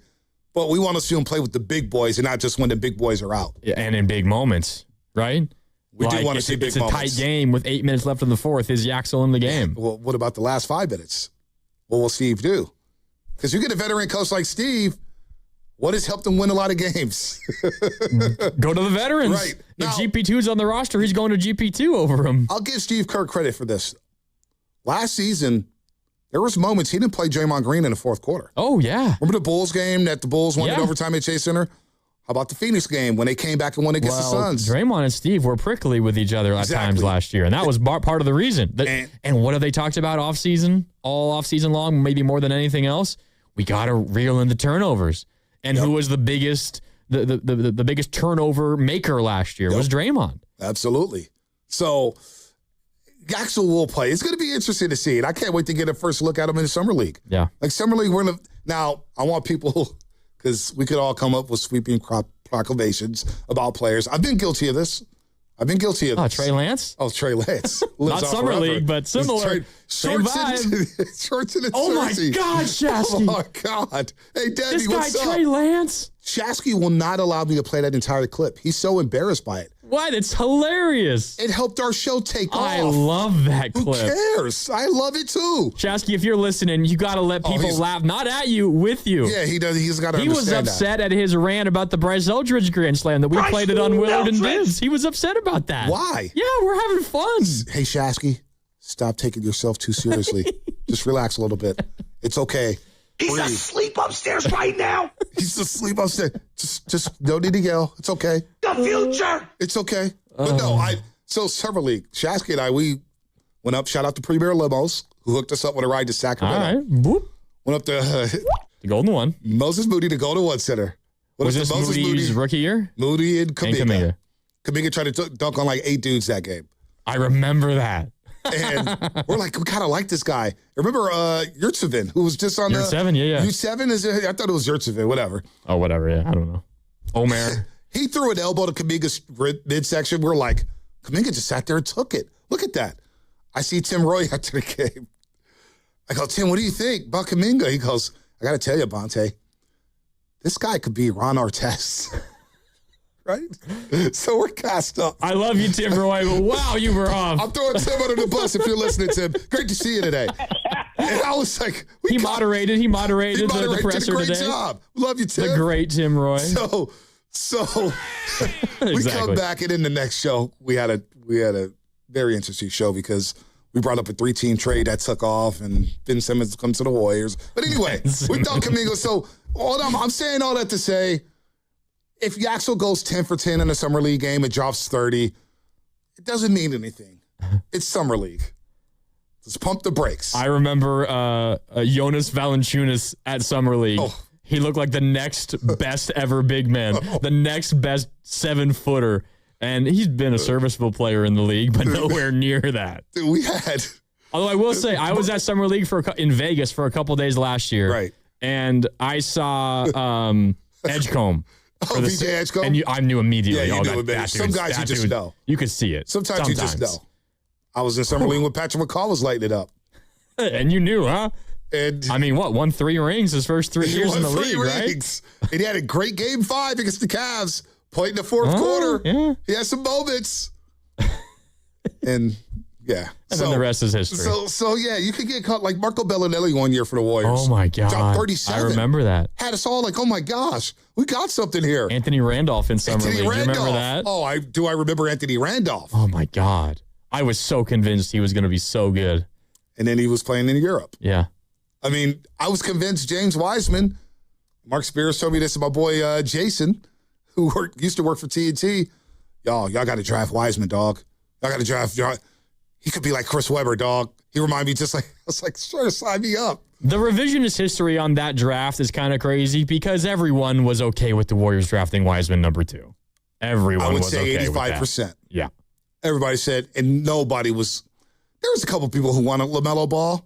but we want to see him play with the big boys and not just when the big boys are out. Yeah, and in big moments, right? We do want to see big moments. It's a tight game with 8 minutes left in the fourth. Is Yaxel in the game? Well, what about the last 5 minutes? What will Steve do? Because you get a veteran coach like Steve, what has helped him win a lot of games? Go to the veterans. Right. If GP2's on the roster, he's going to GP2 over him. I'll give Steve Kerr credit for this. Last season, there was moments he didn't play Draymond Green in the fourth quarter. Oh, yeah. Remember the Bulls game that the Bulls won in overtime at Chase Center? How about the Phoenix game when they came back and won against the Suns? Draymond and Steve were prickly with each other at times last year, and that was part of the reason. And what have they talked about all offseason long, maybe more than anything else? We got to reel in the turnovers. And who was the biggest the biggest turnover maker last year was Draymond. Absolutely. So Yaxel will play. It's going to be interesting to see it. I can't wait to get a first look at him in the Summer League. Yeah. Like Summer League, now I want people, because we could all come up with sweeping proclamations about players. I've been guilty of this. Trey Lance? Oh, Trey Lance. Not Summer League, but similar. Same vibe. Shorts in a Oh, my jersey. God, Shasky. Oh, my God. Hey, Debbie, this guy, what's up? Trey Lance? Shasky will not allow me to play that entire clip. He's so embarrassed by it. What? It's hilarious. It helped our show take off. I love that clip. Who cares? I love it too. Shasky, if you're listening, you got to let people laugh, not at you, with you. Yeah, he does. He's got to He was understand upset at his rant about the Bryce Eldridge Grand Slam that we played it on Willard and Dibs. He was upset about that. Why? Yeah, we're having fun. Hey, Shasky, stop taking yourself too seriously. Just relax a little bit. It's okay. He's asleep upstairs right now. He's asleep upstairs. Just no need to yell. It's okay. The future. It's okay. But no, so Summer League, Shasky and I, we went up. Shout out to Premier Limos, who hooked us up with a ride to Sacramento. All right. Boop. Went up to the Golden One. Moses Moody to Golden One Center. Was this Moody's rookie year? Moody and Kuminga. Kuminga tried to dunk on like 8 dudes that game. I remember that. And we're like, we kind of like this guy. Remember Yurtsevin, who was just on Yurtsevin, yeah. Yurtsevin? I thought it was Yurtsevin, whatever. Oh, whatever, yeah. I don't know. Omer. He threw an elbow to Kuminga's midsection. We're like, Kuminga just sat there and took it. Look at that. I see Tim Roy after the game. I go, Tim, what do you think about Kuminga? He goes, I got to tell you, Bonte, this guy could be Ron Artest. Right? So we're cast up. I love you, Tim Roy, but wow, you were off. I'm throwing Tim under the bus if you're listening, Tim. Great to see you today. And I was like, he moderated the presser great today. Job. Love you, Tim. The great Tim Roy. So we Exactly. come back, and in the next show, we had a very interesting show because we brought up a 3-team trade that took off, and Ben Simmons comes to the Warriors. But anyway, we thought Kuminga. So I'm saying all that to say, if Yaxel goes 10 for 10 in a Summer League game and drops 30, it doesn't mean anything. It's Summer League. Just pump the brakes. I remember Jonas Valanciunas at Summer League. Oh. He looked like the next best ever big man, the next best 7-footer. And he's been a serviceable player in the league, but nowhere near that. Dude, we had. Although I will say, I was at Summer League in Vegas for a couple days last year. Right. And I saw Edgecombe. Oh, BJ Edgecombe? And I knew immediately. Yeah, you knew it. Some guys you just know. You could see it. Sometimes you just know. I was in Summer League when Patrick McCall was lighting it up. And you knew, huh? And I mean, won 3 rings his first 3 years in the league, right? And he had a great game 5 against the Cavs. Played in the fourth quarter. Yeah. He had some moments. And yeah. And then the rest is history. So yeah, you could get caught like Marco Bellinelli one year for the Warriors. Oh my God. Dropped 37. I remember that. Had us all like, oh my gosh, we got something here. Anthony Randolph in Summer League. Do you remember that? Oh, I remember Anthony Randolph. Oh my God. I was so convinced he was going to be so good. And then he was playing in Europe. Yeah. I mean, I was convinced James Wiseman, Mark Spears told me this, and my boy Jason, who used to work for TNT. Y'all got to draft Wiseman, dog. Y'all got to draft. He could be like Chris Webber, dog. He reminded me just like, I was like, sure, sign me up. The revisionist history on that draft is kind of crazy because everyone was okay with the Warriors drafting Wiseman number 2. Everyone was okay with that. I would say 85%. Yeah. Everybody said, and nobody was. There was a couple people who wanted LaMelo Ball.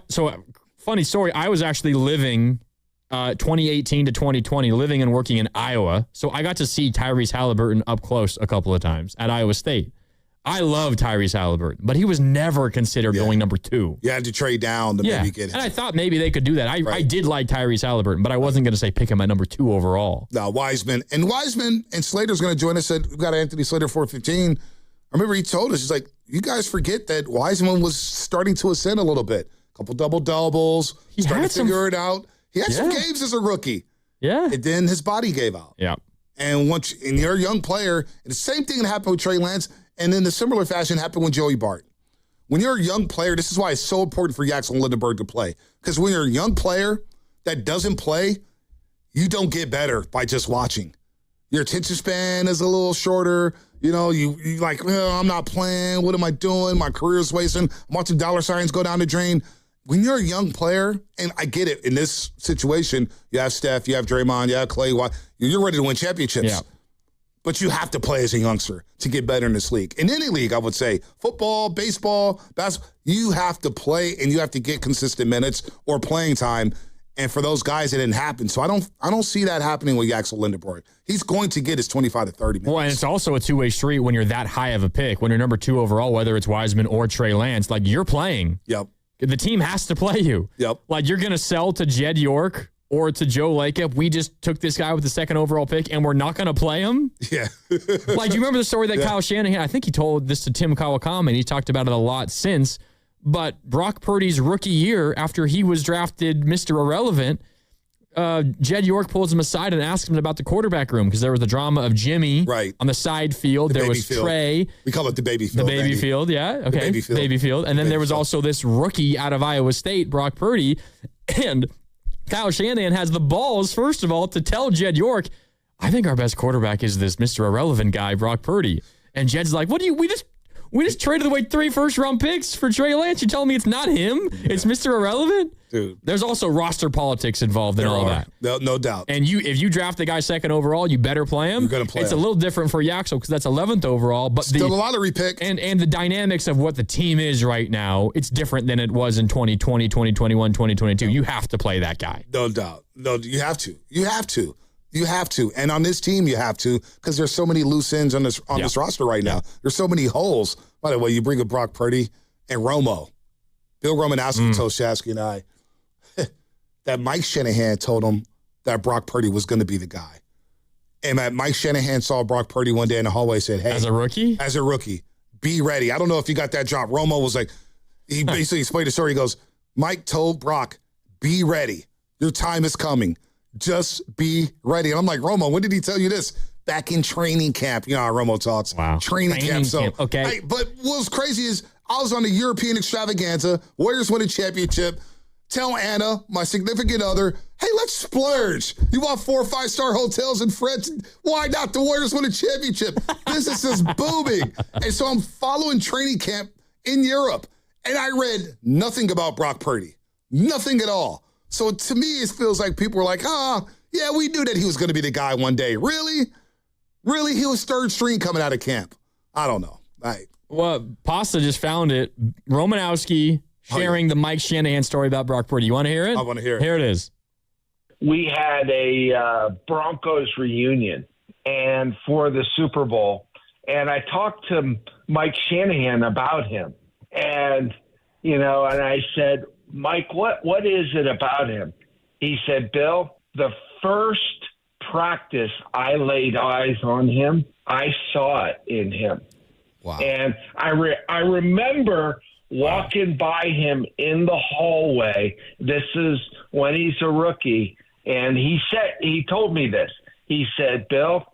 So funny story. I was actually living 2018 to 2020, living and working in Iowa. So I got to see Tyrese Halliburton up close a couple of times at Iowa State. I love Tyrese Halliburton, but he was never considered going number 2. You had to trade down to maybe get him. And I thought maybe they could do that. I did like Tyrese Halliburton, but I wasn't going to say pick him at number 2 overall. No, Wiseman and Slater's going to join us. We've got Anthony Slater 415. I remember he told us, he's like, you guys forget that Wiseman was starting to ascend a little bit. A couple double-doubles. He started to figure it out. He had some games as a rookie. Yeah. And then his body gave out. Yeah. And you're a young player, and the same thing happened with Trey Lance, and in the similar fashion happened with Joey Bart. When you're a young player, this is why it's so important for Yaxel Lindenberg to play. Because when you're a young player that doesn't play, you don't get better by just watching. Your attention span is a little shorter. You know, you like, I'm not playing. What am I doing? My career's wasting. I'm watching dollar signs go down the drain. When you're a young player, and I get it, in this situation, you have Steph, you have Draymond, you have Clay, you're ready to win championships. Yeah. But you have to play as a youngster to get better in this league. In any league, I would say, football, baseball, basketball, you have to play and you have to get consistent minutes or playing time. And for those guys, it didn't happen. So I don't see that happening with Yaxel Lindenberg. He's going to get his 25 to 30 minutes. Well, and it's also a two-way street when you're that high of a pick. When you're number 2 overall, whether it's Wiseman or Trey Lance, like you're playing. Yep. The team has to play you. Yep. Like you're going to sell to Jed York or to Joe Lacob. We just took this guy with the 2nd overall pick and we're not going to play him. Yeah. Like, do you remember the story that Kyle Shanahan, I think he told this to Tim Kawakami, and he talked about it a lot since, but Brock Purdy's rookie year, after he was drafted Mr. Irrelevant, Jed York pulls him aside and asks him about the quarterback room because there was the drama of Jimmy on the side field. There was Trey. We call it the baby field. The baby field, yeah. Okay. Baby field. And then there was also this rookie out of Iowa State, Brock Purdy. And Kyle Shanahan has the balls, first of all, to tell Jed York, I think our best quarterback is this Mr. Irrelevant guy, Brock Purdy. And Jed's like, we just traded away 3 first-round picks for Trey Lance. You're telling me it's not him? Yeah. It's Mr. Irrelevant? Dude. There's also roster politics involved in all that. No doubt. And if you draft the guy 2nd overall, you better play him. You're going to play It's him. a little different for Yaxel because that's 11th overall. But still a lottery pick. And the dynamics of what the team is right now, it's different than it was in 2020, 2021, 2022. You have to play that guy. No doubt. No, you have to. You have to. You have to. And on this team, you have to, because there's so many loose ends on this roster right now. There's so many holes. By the way, you bring a Brock Purdy, and Romo. Bill Romanowski told Shasky and I that Mike Shanahan told him that Brock Purdy was going to be the guy. And that Mike Shanahan saw Brock Purdy one day in the hallway and said, hey. As a rookie? As a rookie. Be ready. I don't know if you got that drop. Romo was like, he basically explained the story. He goes, Mike told Brock, be ready. Your time is coming. Just be ready. And I'm like, Romo, when did he tell you this? Back in training camp. You know how Romo talks. Wow. Training camp. So, okay. But what's crazy is I was on the European extravaganza. Warriors win a championship. Tell Anna, my significant other, hey, let's splurge. You want 4 or 5-star hotels in France? Why not? The Warriors win a championship. Business is booming. And so I'm following training camp in Europe. And I read nothing about Brock Purdy. Nothing at all. So to me, it feels like people were like, yeah, we knew that he was going to be the guy one day. Really? Really? He was third string coming out of camp. I don't know. Well, Pasta just found it. Romanowski sharing the Mike Shanahan story about Brock Purdy. You want to hear it? I want to hear it. Here it is. We had a Broncos reunion and for the Super Bowl, and I talked to Mike Shanahan about him. And, and I said, Mike, what is it about him? He said, Bill, the first practice I laid eyes on him, I saw it in him. Wow. And I remember walking by him in the hallway. This is when he's a rookie. And he told me this. He said, Bill,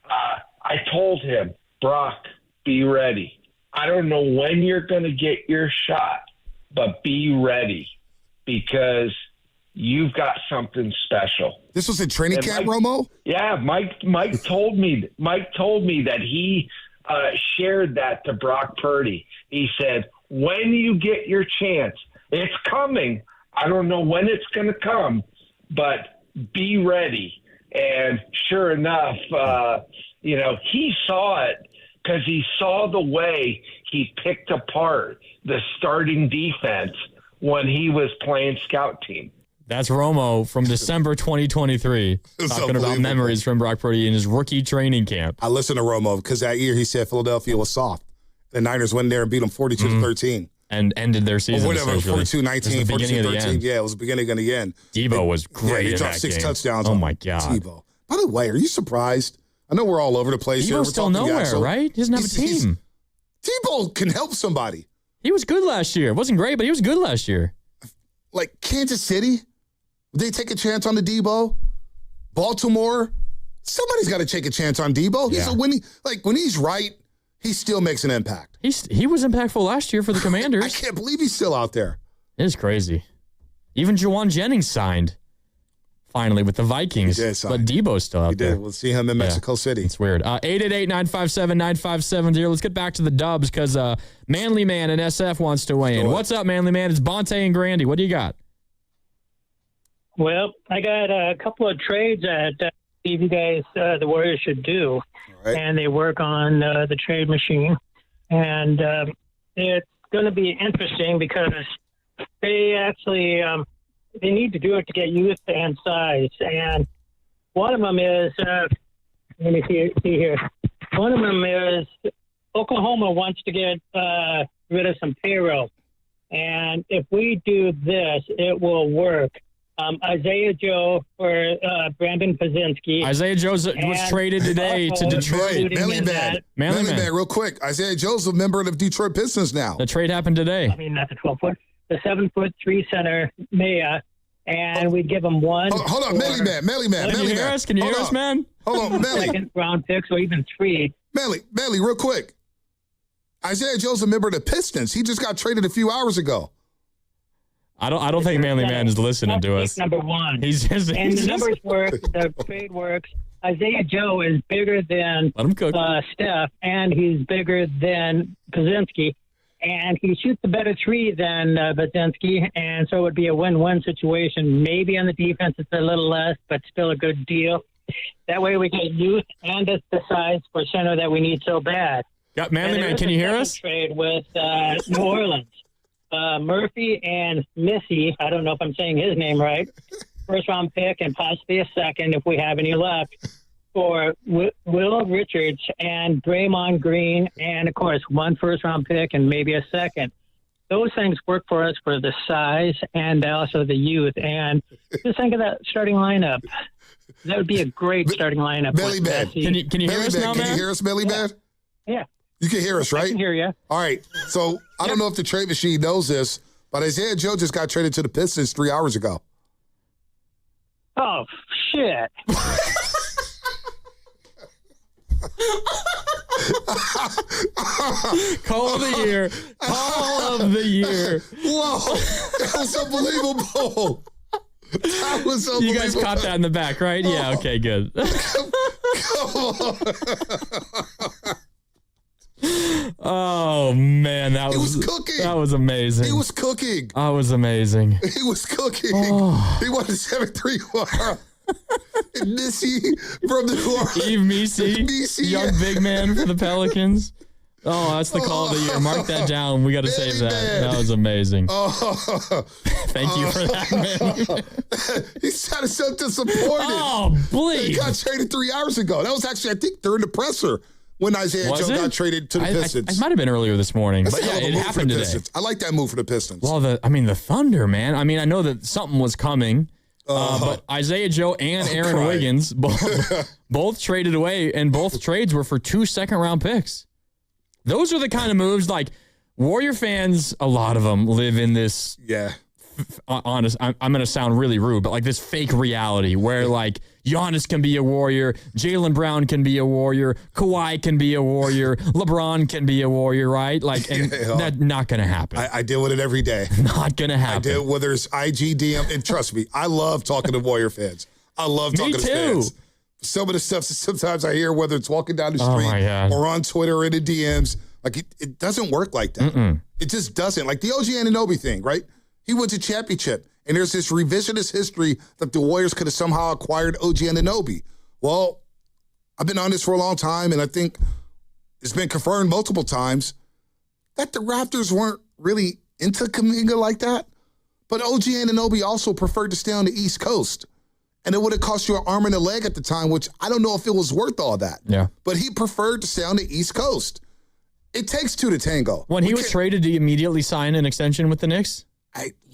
I told him, Brock, be ready. I don't know when you're going to get your shot, but be ready because you've got something special. This was in training camp, Romo? Yeah, Mike told me that he shared that to Brock Purdy. He said, when you get your chance, it's coming. I don't know when it's going to come, but be ready. And sure enough, he saw it because he saw the way he picked apart the starting defense when he was playing scout team. That's Romo from December 2023 talking about memories from Brock Purdy in his rookie training camp. I listened to Romo because that year he said Philadelphia was soft. The Niners went there and beat them 42-13. And ended their season. Or whatever, 42-19, 42-13. Yeah, it was the beginning of the end. Debo was great. He dropped 6 touchdowns. Oh, my God. Debo. By the way, are you surprised? I know we're all over the place here. Debo's still nowhere, right? He doesn't have a team. Debo can help somebody. He was good last year. It wasn't great, but he was good last year. Like Kansas City, they take a chance on the Debo. Baltimore, somebody's got to take a chance on Debo. When he's right, he still makes an impact. He was impactful last year for the Commanders. I can't believe he's still out there. It is crazy. Even Jawan Jennings signed finally with the Vikings. He did sign. But Debo's still out there. We'll see him in Mexico City. It's weird. 888-957-9570. Let's get back to the Dubs because Manly Man in SF wants to weigh in. What's up, Manly Man? It's Bonte and Grandy. What do you got? Well, I got a couple of trades that you guys, the Warriors, should do. Right. And they work on the trade machine. And it's going to be interesting because they actually they need to do it to get youth and size. And one of them is, let me see here. One of them is Oklahoma wants to get rid of some payroll. And if we do this, it will work. Isaiah Joe for Brandon Pazinski. Isaiah Joe was traded today to Detroit. Melly Man, real quick. Isaiah Joe's a member of the Detroit Pistons now. The trade happened today. I mean, not the 12-foot. The 7'3" center, Maya, and we'd give him one. Hold on, Melly Man. Can you hear us? Can you hear us, man? Hold on, Melly. Second round picks or even 3. Melly, real quick. Isaiah Joe's a member of the Pistons. He just got traded a few hours ago. I don't think Manly Man is listening to us. Number one. He's the numbers work. The trade works. Isaiah Joe is bigger than Steph, and he's bigger than Pazinski. And he shoots a better 3 than Pazinski, and so it would be a win-win situation. Maybe on the defense it's a little less, but still a good deal. That way we get youth and the size for center that we need so bad. Got Manly Man, can you hear us? Trade with New Orleans. Murphy and Missy, I don't know if I'm saying his name right, first-round pick and possibly a second if we have any left, for Will Richards and Draymond Green, and, of course, one first-round pick and maybe a second. those things work for us for the size and also the youth. And just think of that starting lineup. That would be a great starting lineup. Belly bad. Can you hear us now, Can man? you hear us, Belly bad? Yeah. You can hear us, right? I can hear you. All right. So I don't know if the trade machine knows this, but Isaiah Joe just got traded to the Pistons 3 hours ago. Oh, shit. Call of the year. Call of the year. Whoa. That was unbelievable. That was unbelievable. You guys caught that in the back, right? Yeah, okay, good. Come on. Oh man, that was cooking. That was amazing. He was cooking. That was amazing. He was cooking. Oh. He won the 7-3. And Missy from the North. Eve Misi, young big man for the Pelicans. Oh, that's the call of the year. Mark that down. We got to save that. That was amazing. Thank you for that, man. He sounded so disappointed. Oh, please. He got traded 3 hours ago. That was actually, I think, during the presser when Isaiah Joe got traded to the Pistons. It might have been earlier this morning, That's but a hell yeah, of a it move for happened the today. Pistons. I like that move for the Pistons. Well, the Thunder, man. I mean, I know that something was coming, but Isaiah Joe and Aaron Wiggins both traded away, and both trades were for 2 second-round picks. Those are the kind of moves, like, Warrior fans, a lot of them live in this. Yeah. Honest, I'm going to sound really rude, but like this fake reality where like Giannis can be a Warrior, Jaylen Brown can be a Warrior, Kawhi can be a Warrior, LeBron can be a Warrior, right? Like, and that's not going to happen. I deal with it every day. Not going to happen. I deal, whether it's IG, DM, and trust me, I love talking to Warrior fans. I love talking to fans. Some of the stuff sometimes I hear, whether it's walking down the street or on Twitter or in the DMs, like it doesn't work like that. It just doesn't. Like the OG Anunoby thing, right? He went to championship, and there's this revisionist history that the Warriors could have somehow acquired OG Anunoby. Well, I've been on this for a long time, and I think it's been confirmed multiple times that the Raptors weren't really into Kuminga like that. But OG Anunoby also preferred to stay on the East Coast. And it would have cost you an arm and a leg at the time, which I don't know if it was worth all that. Yeah. But he preferred to stay on the East Coast. It takes two to tango. When he was traded, did he immediately sign an extension with the Knicks?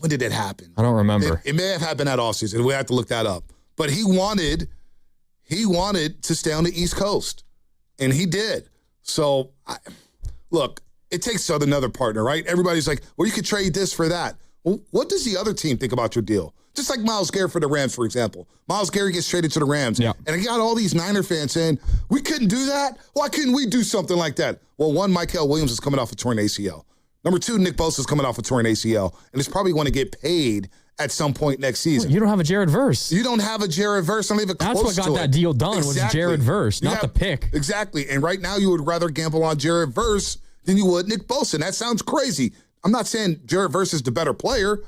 When did it happen? I don't remember. It may have happened that offseason. We have to look that up. But he wanted to stay on the East Coast, and he did. So, look, it takes another partner, right? Everybody's like, well, you could trade this for that. Well, what does the other team think about your deal? Just like Myles Garrett for the Rams, for example. Myles Garrett gets traded to the Rams. Yeah. And I got all these Niner fans saying, we couldn't do that? Why couldn't we do something like that? Well, one, Michael Williams is coming off a torn ACL. Number two, Nick Bosa is coming off a torn ACL, and it's probably going to get paid at some point next season. You don't have a Jared Verse. You don't have a Jared Verse. Not even close to it. That's what got that deal done was Jared Verse, not the pick. Exactly. And right now you would rather gamble on Jared Verse than you would Nick Bosa. And that sounds crazy. I'm not saying Jared Verse is the better player,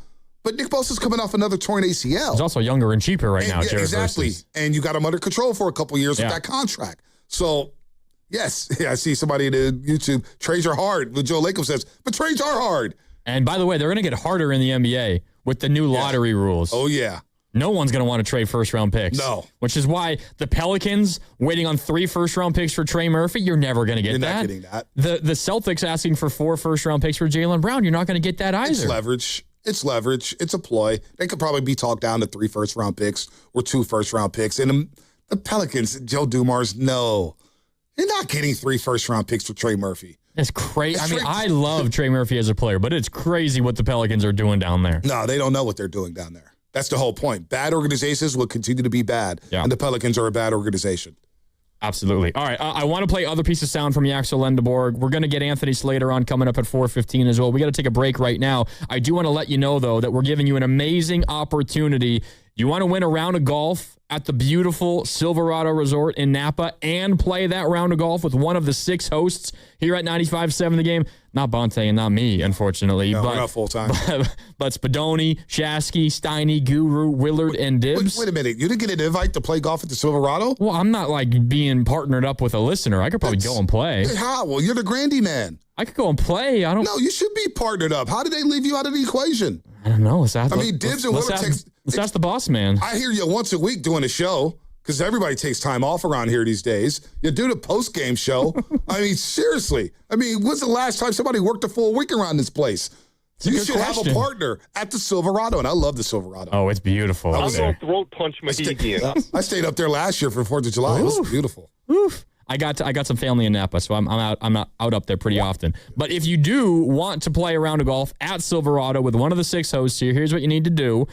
but Nick Bosa is coming off another torn ACL. He's also younger and cheaper right now, Jared exactly. Verse. And you got him under control for a couple years with that contract. So, yes, I see somebody in the YouTube, trades are hard. What Joe Lacob says, but trades are hard. And by the way, they're going to get harder in the NBA with the new lottery rules. Oh, yeah. No one's going to want to trade first-round picks. No. Which is why the Pelicans waiting on 3 first-round picks for Trey Murphy, you're never going to get that. You're not getting that. The Celtics asking for 4 first-round picks for Jaylen Brown, you're not going to get that either. It's leverage. It's leverage. It's a ploy. They could probably be talked down to 3 first-round picks or 2 first-round picks. And the Pelicans, Joe Dumars, no. You're not getting 3 first-round picks for Trey Murphy. It's crazy. I mean, I love Trey Murphy as a player, but it's crazy what the Pelicans are doing down there. No, they don't know what they're doing down there. That's the whole point. Bad organizations will continue to be bad, and the Pelicans are a bad organization. Absolutely. All right, I want to play other piece of sound from Yaxel Lendeborg. We're going to get Anthony Slater on coming up at 4:15 as well. We got to take a break right now. I do want to let you know, though, that we're giving you an amazing opportunity. You want to win a round of golf at the beautiful Silverado Resort in Napa and play that round of golf with one of the 6 hosts here at 95.7 The Game. Not Bonte and not me, unfortunately. No, but, we're not full-time. But Spadoni, Shasky, Steiny, Guru, Willard, and Dibbs. Wait a minute. You didn't get an invite to play golf at the Silverado? Well, I'm not like being partnered up with a listener. I could probably go and play. How? Well, you're the Grandy man. I could go and play. I don't. No, you should be partnered up. How did they leave you out of the equation? I don't know. Dibs and Willard let's ask the boss man. I hear you once a week doing a show because everybody takes time off around here these days. You do the post-game show. I mean, seriously. I mean, when's the last time somebody worked a full week around this place? You should have a partner at the Silverado, and I love the Silverado. Oh, it's beautiful. I'm going to throat punch Mohegan. I stayed up there last year for 4th of July. It was beautiful. Oof. I got some family in Napa, so I'm not out up there pretty often. But if you do want to play a round of golf at Silverado with one of the 6 hosts here, here's what you need to do.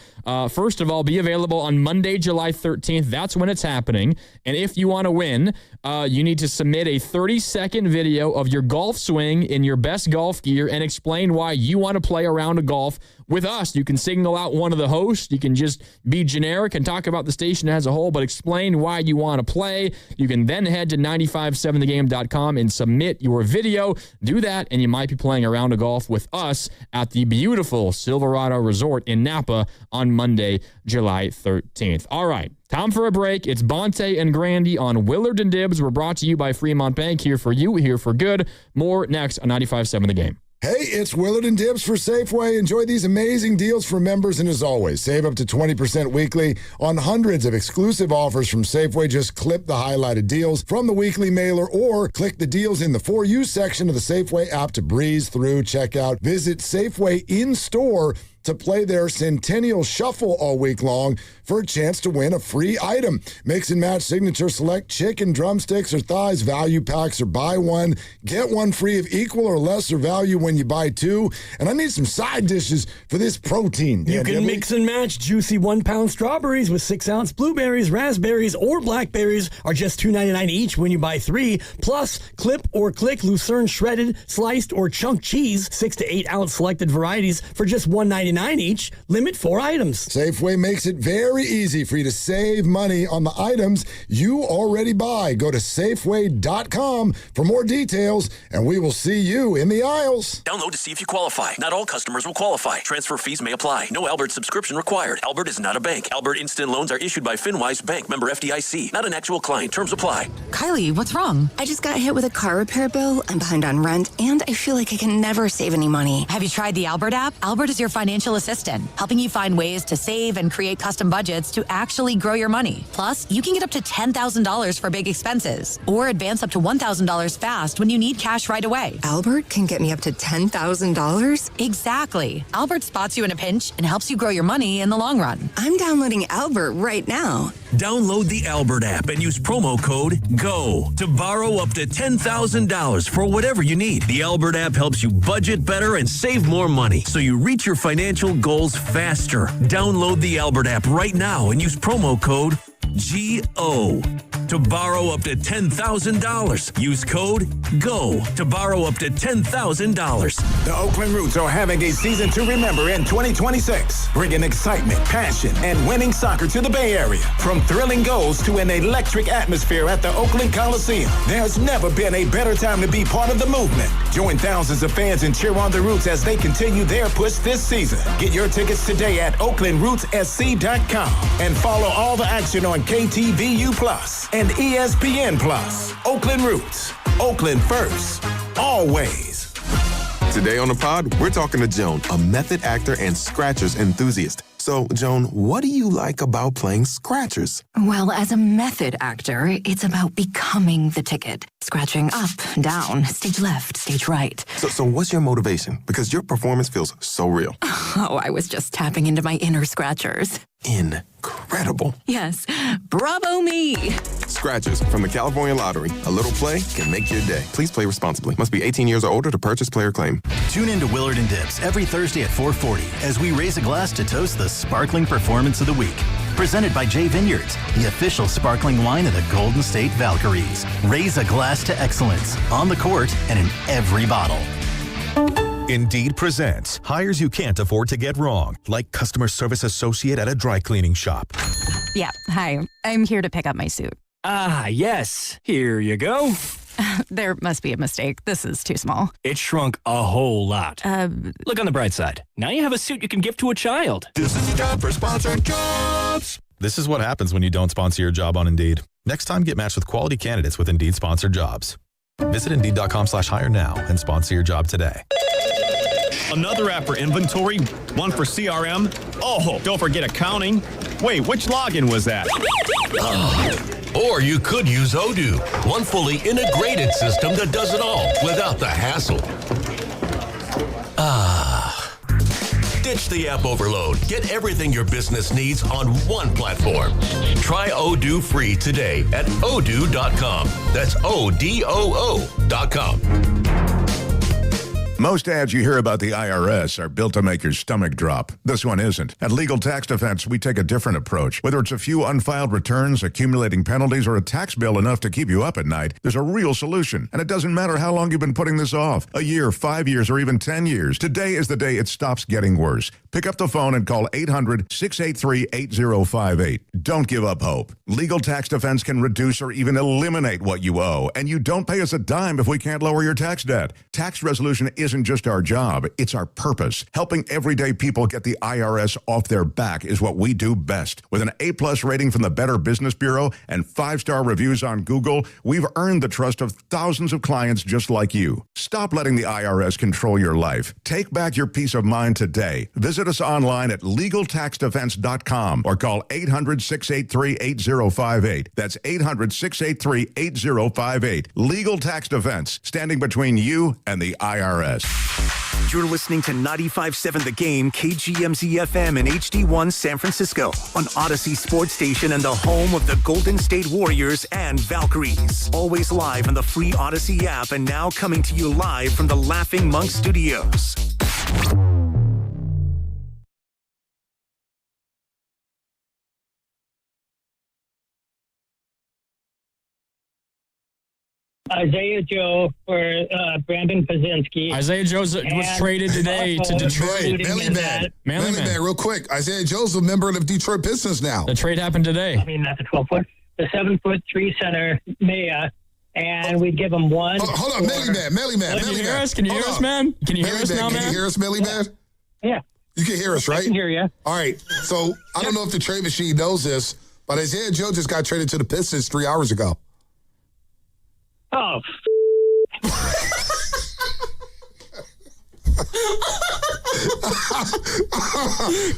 First of all, be available on Monday, July 13th. That's when it's happening. And if you want to win, you need to submit a 30-second video of your golf swing in your best golf gear and explain why you want to play a round of golf with us. You can single out one of the hosts. You can just be generic and talk about the station as a whole, but explain why you want to play. You can then head to 957thegame.com and submit your video. Do that, and you might be playing a round of golf with us at the beautiful Silverado Resort in Napa on Monday, July 13th. All right, time for a break. It's Bonte and Grandy on Willard and Dibs. We're brought to you by Fremont Bank. Here for you, here for good. More next on 95.7 The Game. Hey, it's Willard and Dibs for Safeway. Enjoy these amazing deals for members, and as always, save up to 20% weekly on hundreds of exclusive offers from Safeway. Just clip the highlighted deals from the weekly mailer or click the deals in the For You section of the Safeway app to breeze through checkout. Visit Safeway in-store to play their Centennial Shuffle all week long for a chance to win a free item. Mix and match signature select chicken, drumsticks, or thighs value packs, or buy one, get one free of equal or lesser value when you buy 2. And I need some side dishes for this protein. You can mix and match juicy 1-pound strawberries with 6-ounce blueberries, raspberries, or blackberries are just $2.99 each when you buy 3. Plus, clip or click Lucerne shredded, sliced, or chunk cheese, 6 to 8 ounce selected varieties for just $1.99 each. Limit 4 items. Safeway makes it very easy for you to save money on the items you already buy. Go to Safeway.com for more details, and we will see you in the aisles. Download to see if you qualify. Not all customers will qualify. Transfer fees may apply. No Albert subscription required. Albert is not a bank. Albert Instant Loans are issued by FinWise Bank, member FDIC. Not an actual client. Terms apply. Kylie, what's wrong? I just got hit with a car repair bill. I'm behind on rent, and I feel like I can never save any money. Have you tried the Albert app? Albert is your financial assistant, helping you find ways to save and create custom budgets to actually grow your money. Plus, you can get up to $10,000 for big expenses or advance up to $1,000 fast when you need cash right away. Albert can get me up to $10,000? Exactly. Albert spots you in a pinch and helps you grow your money in the long run. I'm downloading Albert right now. Download the Albert app and use promo code GO to borrow up to $10,000 for whatever you need. The Albert app helps you budget better and save more money so you reach your financial goals faster. Download the Albert app right now and use promo code GO to borrow up to $10,000. Use code GO to borrow up to $10,000. The Oakland Roots are having a season to remember in 2026, bringing excitement, passion, and winning soccer to the Bay Area. From thrilling goals to an electric atmosphere at the Oakland Coliseum, there's never been a better time to be part of the movement. Join thousands of fans and cheer on the Roots as they continue their push this season. Get your tickets today at OaklandRootsSC.com and follow all the action on KTVU Plus and ESPN Plus. Oakland Roots. Oakland first. Always. Today on the pod, we're talking to Joan, a method actor and scratchers enthusiast. So, Joan, what do you like about playing scratchers? Well, as a method actor, it's about becoming the ticket. Scratching up, down, stage left, stage right. So what's your motivation? Because your performance feels so real. Oh, I was just tapping into my inner scratchers. Incredible. Yes. Bravo me. Scratchers from the California Lottery. A little play can make your day. Please play responsibly. Must be 18 years or older to purchase player claim. Tune in to Willard and Dibs every Thursday at 4:40 as we raise a glass to toast the sparkling performance of the week. Presented by J Vineyards, the official sparkling wine of the Golden State Valkyries. Raise a glass to excellence on the court and in every bottle. Indeed presents hires you can't afford to get wrong, like customer service associate at a dry cleaning shop. Yeah, hi. I'm here to pick up my suit. Ah, yes. Here you go. There must be a mistake. This is too small. It shrunk a whole lot. Look on the bright side. Now you have a suit you can give to a child. This is a job for sponsored jobs. This is what happens when you don't sponsor your job on Indeed. Next time, get matched with quality candidates with Indeed sponsored jobs. Visit Indeed.com/hire now and sponsor your job today. Another app for inventory, one for CRM. Oh, don't forget accounting. Wait, which login was that? Or you could use Odoo, one fully integrated system that does it all without the hassle. Ditch the app overload. Get everything your business needs on one platform. Try Odoo free today at odoo.com. That's ODOO.com. Most ads you hear about the IRS are built to make your stomach drop. This one isn't. At Legal Tax Defense, we take a different approach. Whether it's a few unfiled returns, accumulating penalties, or a tax bill enough to keep you up at night, there's a real solution. And it doesn't matter how long you've been putting this off. A year, 5 years, or even 10 years. Today is the day it stops getting worse. Pick up the phone and call 800-683-8058. Don't give up hope. Legal Tax Defense can reduce or even eliminate what you owe. And you don't pay us a dime if we can't lower your tax debt. Tax resolution isn't just our job, it's our purpose. Helping everyday people get the IRS off their back is what we do best. With an A-plus rating from the Better Business Bureau and 5-star reviews on Google, we've earned the trust of thousands of clients just like you. Stop letting the IRS control your life. Take back your peace of mind today. Visit us online at LegalTaxDefense.com or call 800-683-8058. That's 800-683-8058. Legal Tax Defense, standing between you and the IRS. You're listening to 95.7 The Game, KGMZ-FM and HD1 San Francisco on Odyssey Sports Station and the home of the Golden State Warriors and Valkyries. Always live on the free Odyssey app and now coming to you live from the Laughing Monk Studios. Isaiah Joe for Brandon Pazinski. Isaiah Joe was traded today to Detroit. Manly Man, real quick. Isaiah Joe's a member of the Detroit Pistons now. The trade happened today. I mean, that's a 12-foot. The 7'3" center, Maya, and we'd give him one. Hold on, Melly Man. Can you hear us? Can you hear us, man? Can you hear us now, man? Can you hear us, Melly Man? Yeah. You can hear us, right? I can hear you. All right. So I don't know if the trade machine knows this, but Isaiah Joe just got traded to the Pistons 3 hours ago. Oh,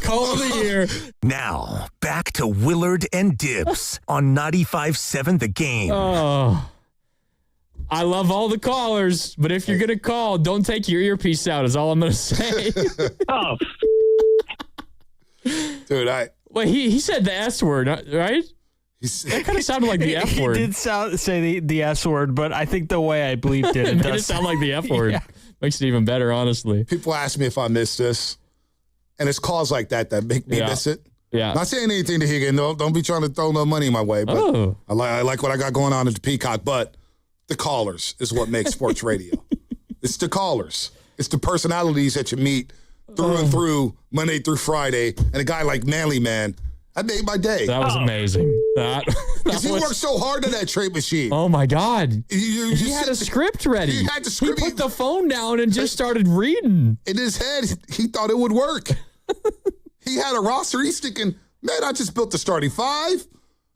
call of the year. Now, back to Willard and Dibbs on 95.7 The Game. Oh, I love all the callers, but if you're going to call, don't take your earpiece out is all I'm going to say. Oh. Dude, Well, he said the S word, right? That kind of sounded like the F word. He did say the S word, but I think the way I bleeped it, it does sound like the F word. Yeah. Makes it even better, honestly. People ask me if I missed this, and it's calls like that make me miss it. Yeah. Not saying anything to Higgin. No, don't be trying to throw no money my way. But I like what I got going on at the Peacock. But the callers is what makes sports radio. It's the callers. It's the personalities that you meet through and through Monday through Friday. And a guy like Manly Man, that made my day. That was amazing. Because he worked so hard on that trade machine. Oh, my God. He had a script ready. He had the script. He put the phone down and just started reading. In his head, he thought it would work. He had a roster. He's thinking, man, I just built the starting five.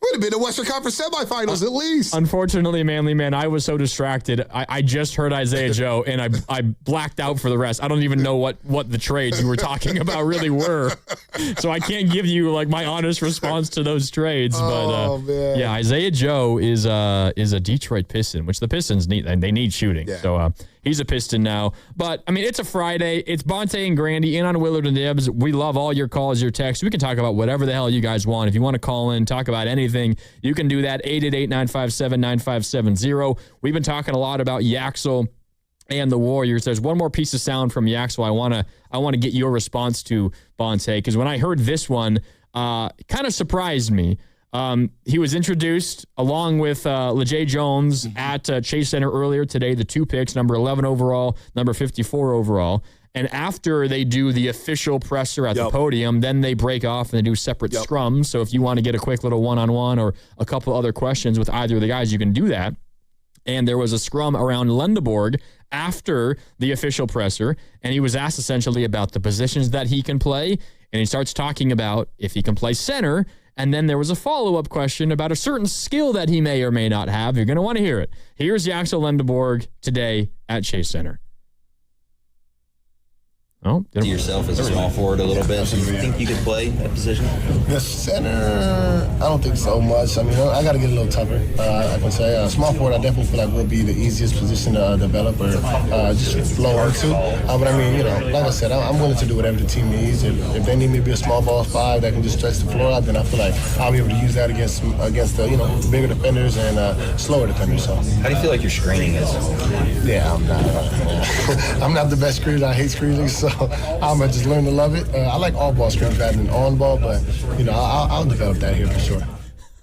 Would have been the Western Conference semifinals at least. Unfortunately, Manly Man, I was so distracted. I just heard Isaiah Joe, and I blacked out for the rest. I don't even know what the trades you were talking about really were. So I can't give you like my honest response to those trades. But yeah, Isaiah Joe is a Detroit Piston, which the Pistons need, and they need shooting. Yeah. So he's a Piston now. But, I mean, it's a Friday. It's Bonte and Grandy in on Willard and Dibbs. We love all your calls, your texts. We can talk about whatever the hell you guys want. If you want to call in, talk about anything, you can do that. 888-957-9570. We've been talking a lot about Yaxel and the Warriors. There's one more piece of sound from Yaxel I want to get your response to, Bonte, because when I heard this one, kind of surprised me. He was introduced along with LeJay Jones at Chase Center earlier today, the 2 picks, number 11 overall, number 54 overall. And after they do the official presser at the podium, then they break off and they do separate scrums. So if you want to get a quick little one-on-one or a couple other questions with either of the guys, you can do that. And there was a scrum around Lendeborg after the official presser, and he was asked essentially about the positions that he can play. And he starts talking about if he can play center. And then there was a follow-up question about a certain skill that he may or may not have. You're going to want to hear it. Here's Yaxel Lendeborg today at Chase Center. Oh, to yourself as a small forward a little bit. Do you think you could play that position? The center, I don't think so much. I mean, I got to get a little tougher. I can say small forward, I definitely feel like will be the easiest position to develop or just flow into. But I mean, like I said, I'm willing to do whatever the team needs. If they need me to be a small ball 5 that can just stretch the floor out, then I feel like I'll be able to use that against the bigger defenders and slower defenders. So, how do you feel like your screening is? Yeah, I'm not the best screener. I hate screening, so I'm gonna just learn to love it. I like all ball screens rather than on ball, but I'll develop that here for sure.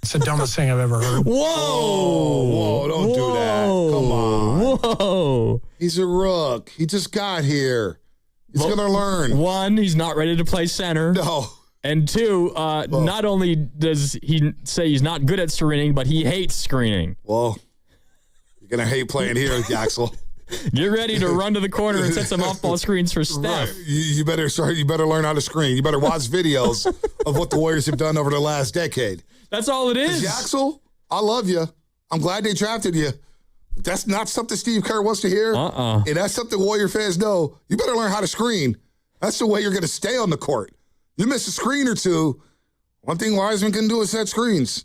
It's the dumbest thing I've ever heard. Whoa, don't do that. Come on. Whoa. He's a rook. He just got here. He's going to learn. 1, he's not ready to play center. No. And 2, not only does he say he's not good at screening, but he hates screening. Well, you're going to hate playing here, Yaxel. Get ready to run to the corner and set some off-ball screens for Steph. Right. You better learn how to screen. You better watch videos of what the Warriors have done over the last decade. That's all it is. Yaxel, I love you. I'm glad they drafted you. But that's not something Steve Kerr wants to hear. And that's something Warrior fans know. You better learn how to screen. That's the way you're going to stay on the court. You miss a screen or two. One thing Wiseman can do is set screens.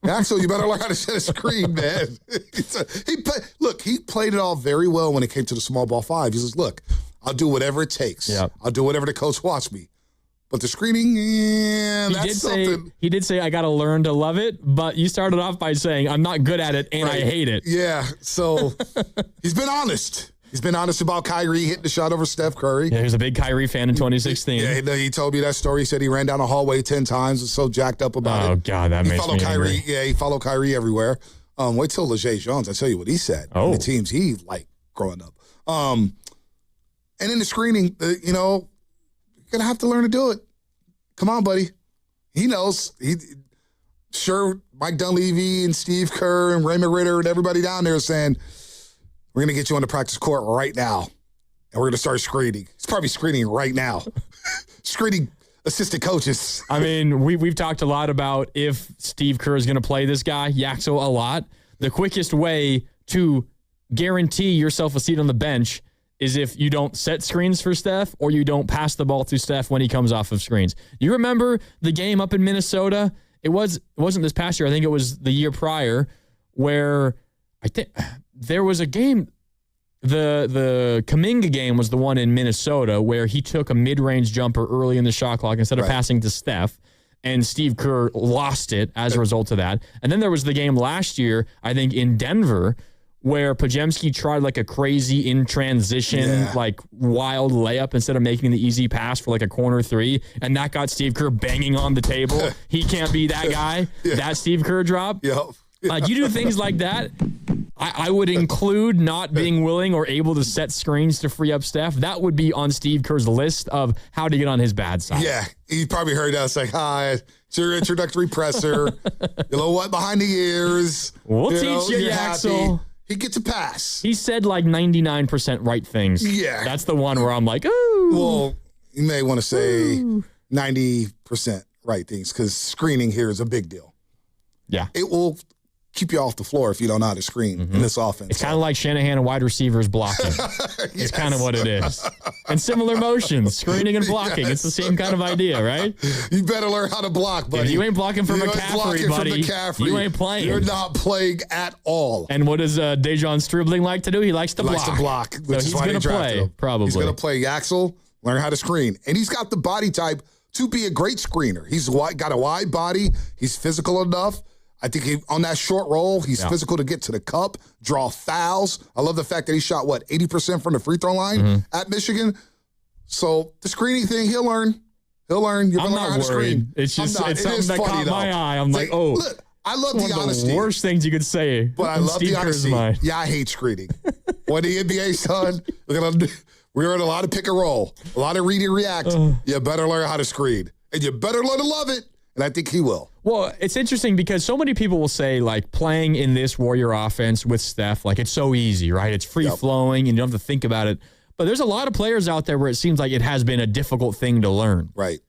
Axel, you better learn how to set a screen, man. He played it all very well when it came to the small ball 5. He says, look, I'll do whatever it takes. Yep. I'll do whatever the coach wants me. But the screening, that's something. He did say, I got to learn to love it, but you started off by saying, I'm not good at it and I hate it. Yeah, so he's been honest. He's been honest about Kyrie hitting the shot over Steph Curry. Yeah, he was a big Kyrie fan in 2016. Yeah, he told me that story. He said he ran down a hallway 10 times. Was so jacked up about it. Oh, God, that makes me Kyrie. angry. Yeah, he followed Kyrie everywhere. Wait till LeJay Jones. I tell you what he said. Oh. The teams he liked growing up. And in the screening, you're going to have to learn to do it. Come on, buddy. He knows. Sure, Mike Dunleavy and Steve Kerr and Raymond Ritter and everybody down there is saying, we're going to get you on the practice court right now, and we're going to start screening. He's probably screening right now. Screening assistant coaches. I mean, we've talked a lot about if Steve Kerr is going to play this guy, Yaxel, a lot. The quickest way to guarantee yourself a seat on the bench is if you don't set screens for Steph or you don't pass the ball to Steph when he comes off of screens. You remember the game up in Minnesota? It wasn't this past year. I think it was the year prior where I think there was a game. The Kuminga game was the one in Minnesota where he took a mid-range jumper early in the shot clock instead of passing to Steph, and Steve Kerr lost it as a result of that. And then there was the game last year, I think, in Denver, where Podziemski tried like a crazy in transition, like wild layup instead of making the easy pass for like a corner 3. And that got Steve Kerr banging on the table. He can't be that guy. That Steve Kerr drop. You do things like that. I would include not being willing or able to set screens to free up Steph. That would be on Steve Kerr's list of how to get on his bad side. Yeah, he probably heard that. It's like, hi, it's your introductory presser. You know what? Behind the ears. We'll teach you, Yaxel. He gets a pass. He said like 99% right things. Yeah. That's the one where I'm like, ooh. Well, you may want to say 90% right things because screening here is a big deal. Yeah. It will keep you off the floor if you don't know how to screen in this offense. It's kind of like Shanahan and wide receivers blocking. It's kind of what it is. And similar motions, screening and blocking. It's the same kind of idea, right? You better learn how to block, buddy. If you ain't blocking for McCaffrey, buddy, you ain't playing. You're not playing at all. And what does Dejon Stribling like to do? He likes to block. He likes to block, So which is he's why going to play, him. probably. He's going to play Yaxel, learn how to screen. And he's got the body type to be a great screener. He's got a wide body. He's physical enough. I think on that short roll, he's physical to get to the cup, draw fouls. I love the fact that he shot, 80% from the free throw line at Michigan. So the screening thing, he'll learn. You're I'm going to learn not how to screen. worried. It's just it's something that caught my eye. I'm like, oh. Look, I love the honesty. The worst things you could say. But I love the honesty. Yeah, I hate screening. When the NBA, son, we're in a lot of pick and roll, a lot of read and react. You better learn how to screen. And you better learn to love it. And I think he will. Well, it's interesting because so many people will say, like, playing in this Warrior offense with Steph, like, it's so easy, right? It's free-flowing and you don't have to think about it. But there's a lot of players out there where it seems like it has been a difficult thing to learn. Right.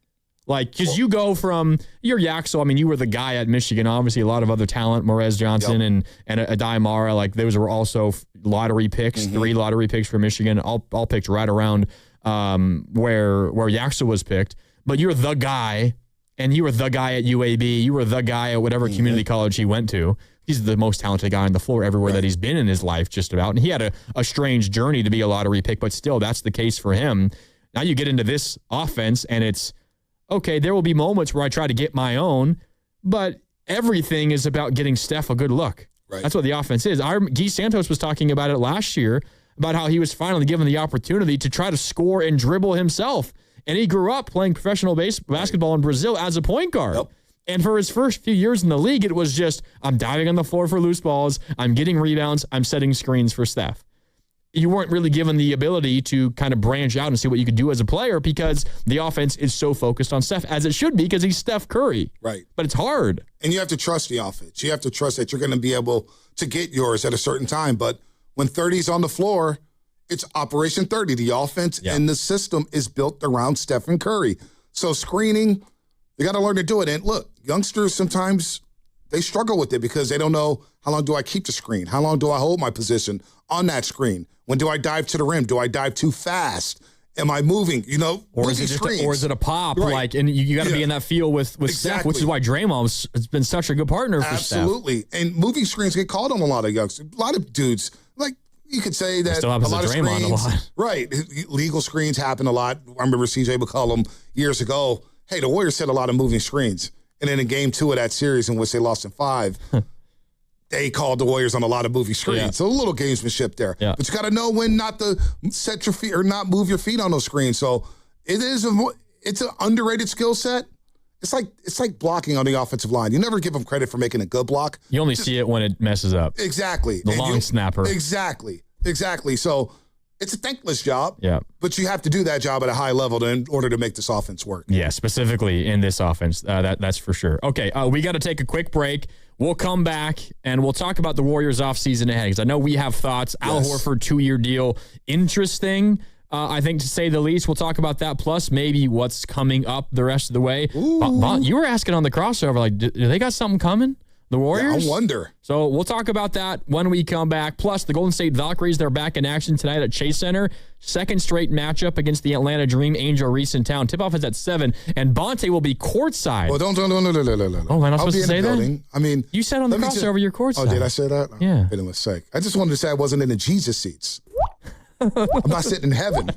Like, because you go from, you're Yaxel, I mean, you were the guy at Michigan, obviously a lot of other talent, Morez Johnson and Adai Mara, like, those were also lottery picks, 3 lottery picks for Michigan, all picked right around where Yaxel was picked, but you're the guy, and you were the guy at UAB. You were the guy at whatever community college he went to. He's the most talented guy on the floor everywhere that he's been in his life, just about. And he had a strange journey to be a lottery pick, but still, that's the case for him. Now you get into this offense, and it's, okay, there will be moments where I try to get my own, but everything is about getting Steph a good look. Right. That's what the offense is. Guy Santos was talking about it last year, about how he was finally given the opportunity to try to score and dribble himself. And he grew up playing professional basketball in Brazil as a point guard. Yep. And for his first few years in the league, it was just, I'm diving on the floor for loose balls, I'm getting rebounds, I'm setting screens for Steph. You weren't really given the ability to kind of branch out and see what you could do as a player because the offense is so focused on Steph, as it should be because he's Steph Curry. Right. But it's hard. And you have to trust the offense. You have to trust that you're going to be able to get yours at a certain time. But when 30's on the floor, it's Operation 30. The offense and the system is built around Stephen Curry. So screening, you got to learn to do it. And look, youngsters sometimes they struggle with it because they don't know, how long do I keep the screen? How long do I hold my position on that screen? When do I dive to the rim? Do I dive too fast? Am I moving? Or is it a pop? Right. Like, and you got to be in that feel with Steph, which is why Draymond has been such a good partner for Steph. Absolutely. And moving screens get called on a lot of youngsters. A lot of dudes, like you could say that still happens a lot to of Draymond screens, a lot. Right. Legal screens happen a lot. I remember CJ McCollum years ago. Hey, the Warriors had a lot of moving screens. And then in game 2 of that series in which they lost in 5, they called the Warriors on a lot of moving screens. Yeah. So a little gamesmanship there. Yeah. But you got to know when not to set your feet or not move your feet on those screens. So it's an underrated skill set. It's like blocking on the offensive line. You never give them credit for making a good block. You only see it when it messes up. Exactly. The long snapper. Exactly. So it's a thankless job. Yeah. But you have to do that job at a high level in order to make this offense work. Yeah, specifically in this offense. That's for sure. Okay, we got to take a quick break. We'll come back, and we'll talk about the Warriors offseason ahead, because I know we have thoughts. Al Horford, 2-year deal. Interesting, I think, to say the least. We'll talk about that, plus maybe what's coming up the rest of the way. You were asking on the crossover, like, do they got something coming? The Warriors? Yeah, I wonder. So we'll talk about that when we come back. Plus, the Golden State Valkyries, they're back in action tonight at Chase Center. Second straight matchup against the Atlanta Dream, Angel Reese in town. Tip-off is at 7, and Bonte will be courtside. Well, don't. Oh, am I not supposed to say that? I mean, you said on the crossover you're courtside. Oh, did I say that? Yeah. Wait a mistake. I just wanted to say I wasn't in the Jesus seats. I'm not sitting in heaven.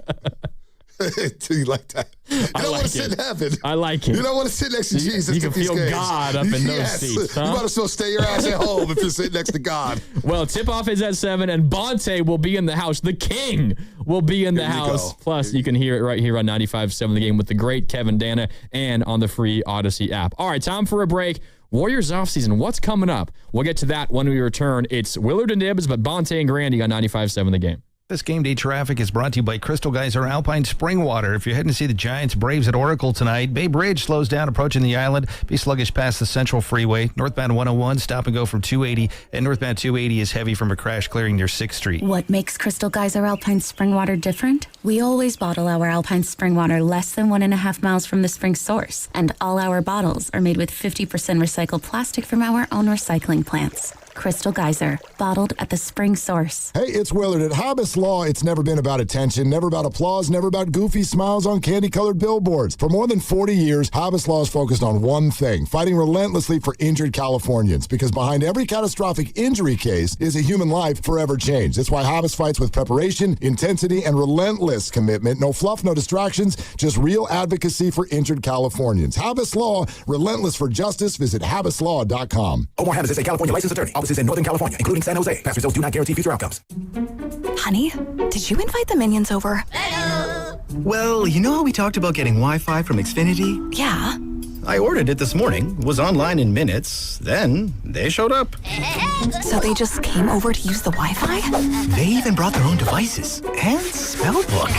Do you like that? You don't want to sit in heaven. I like it. You don't want to sit next to Jesus. You can feel God up in those seats. Huh? You might as well stay your ass at home if you're sitting next to God. Well, tip-off is at 7, and Bonte will be in the house. The King will be in the house. Plus, you can hear it right here on 95.7 The Game with the great Kevin Dana and on the free Odyssey app. All right, time for a break. Warriors offseason, what's coming up? We'll get to that when we return. It's Willard and Dibbs, but Bonte and Grandy on 95.7 The Game. This game day traffic is brought to you by Crystal Geyser Alpine Spring Water. If you're heading to see the Giants Braves at Oracle tonight, Bay Bridge slows down approaching the island. Be sluggish past the Central Freeway. Northbound 101, stop and go from 280. And northbound 280 is heavy from a crash clearing near 6th Street. What makes Crystal Geyser Alpine Spring Water different? We always bottle our Alpine Spring Water less than 1.5 miles from the spring source. And all our bottles are made with 50% recycled plastic from our own recycling plants. Crystal Geyser, bottled at the spring source. Hey, it's Willard. At Habas Law, it's never been about attention, never about applause, never about goofy smiles on candy-colored billboards. For more than 40 years, Habas Law is focused on one thing, fighting relentlessly for injured Californians, because behind every catastrophic injury case is a human life forever changed. That's why Habas fights with preparation, intensity, and relentless commitment. No fluff, no distractions, just real advocacy for injured Californians. Habas Law, relentless for justice. Visit habaslaw.com. Omar Habas is a California licensed attorney. Offices in Northern California, including San Jose. Past results do not guarantee future outcomes. Honey, did you invite the minions over? Well, you know how we talked about getting Wi-Fi from Xfinity? Yeah. I ordered it this morning, was online in minutes, then they showed up. So they just came over to use the Wi-Fi? They even brought their own devices and spell book.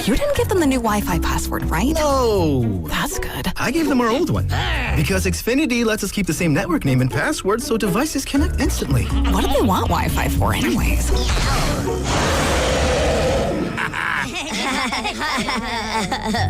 You didn't give them the new Wi-Fi password, right? No. That's good. I gave them our old one. Because Xfinity lets us keep the same network name and password so devices connect instantly. What do they want Wi-Fi for anyways?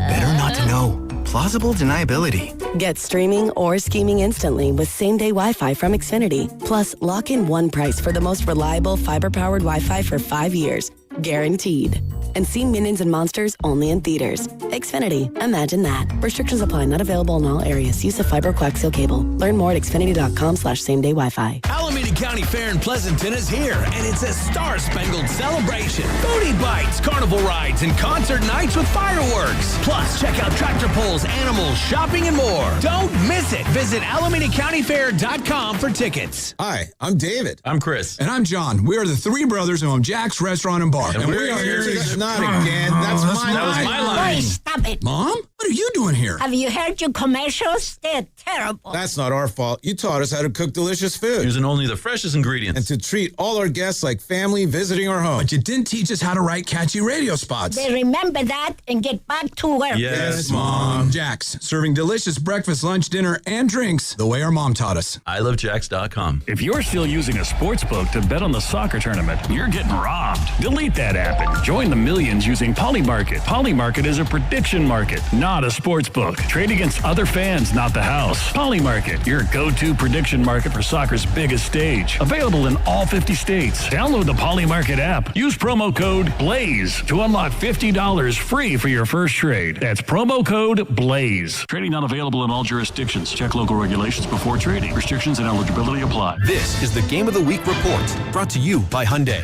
Better not to know. plausible deniability. Get streaming or scheming instantly with same-day Wi-Fi from Xfinity. Plus, lock in one price for the most reliable fiber-powered Wi-Fi for 5 years. Guaranteed. And see Minions and Monsters only in theaters. Xfinity. Imagine that. Restrictions apply. Not available in all areas. Use of fiber coaxial cable. Learn more at xfinity.com/same-day Wi-Fi. Alameda County Fair in Pleasanton is here, and it's a star-spangled celebration. Foodie bites, carnival rides, and concert nights with fireworks. Plus, check out tractor pulls, animals, shopping, and more. Don't miss it. Visit AlamidaCountyFair.com for tickets. Hi, I'm David. I'm Chris. And I'm John. We are the three brothers who own Jack's Restaurant and Bar. And we are here to... Not again. That's my line. Boy, stop it. Mom? What are you doing here? Have you heard your commercials? They're terrible. That's not our fault. You taught us how to cook delicious food. Using only the freshest ingredients. And to treat all our guests like family visiting our home. But you didn't teach us how to write catchy radio spots. They remember that and get back to work. Yes, Mom. Jack's, serving delicious breakfast, lunch, dinner, and drinks the way our mom taught us. ILoveJax.com. If you're still using a sports book to bet on the soccer tournament, you're getting robbed. Delete that app and join the millions using Polymarket. Polymarket is a prediction market, not a sports book. Trade against other fans, not the house. Polymarket, your go-to prediction market for soccer's biggest stage. Available in all 50 states. Download the Polymarket app. Use promo code BLAZE to unlock $50 free for your first trade. That's promo code BLAZE. Trading not available in all jurisdictions. Check local regulations before trading. Restrictions and eligibility apply. This is the Game of the Week report, brought to you by Hyundai.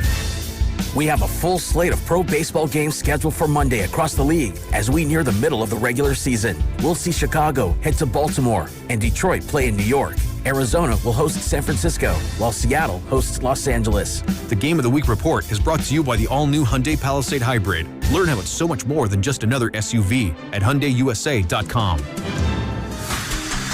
We have a full slate of pro baseball games scheduled for Monday across the league as we near the middle of the regular season. We'll see Chicago head to Baltimore and Detroit play in New York. Arizona will host San Francisco, while Seattle hosts Los Angeles. The Game of the Week report is brought to you by the all-new Hyundai Palisade Hybrid. Learn how it's so much more than just another SUV at HyundaiUSA.com.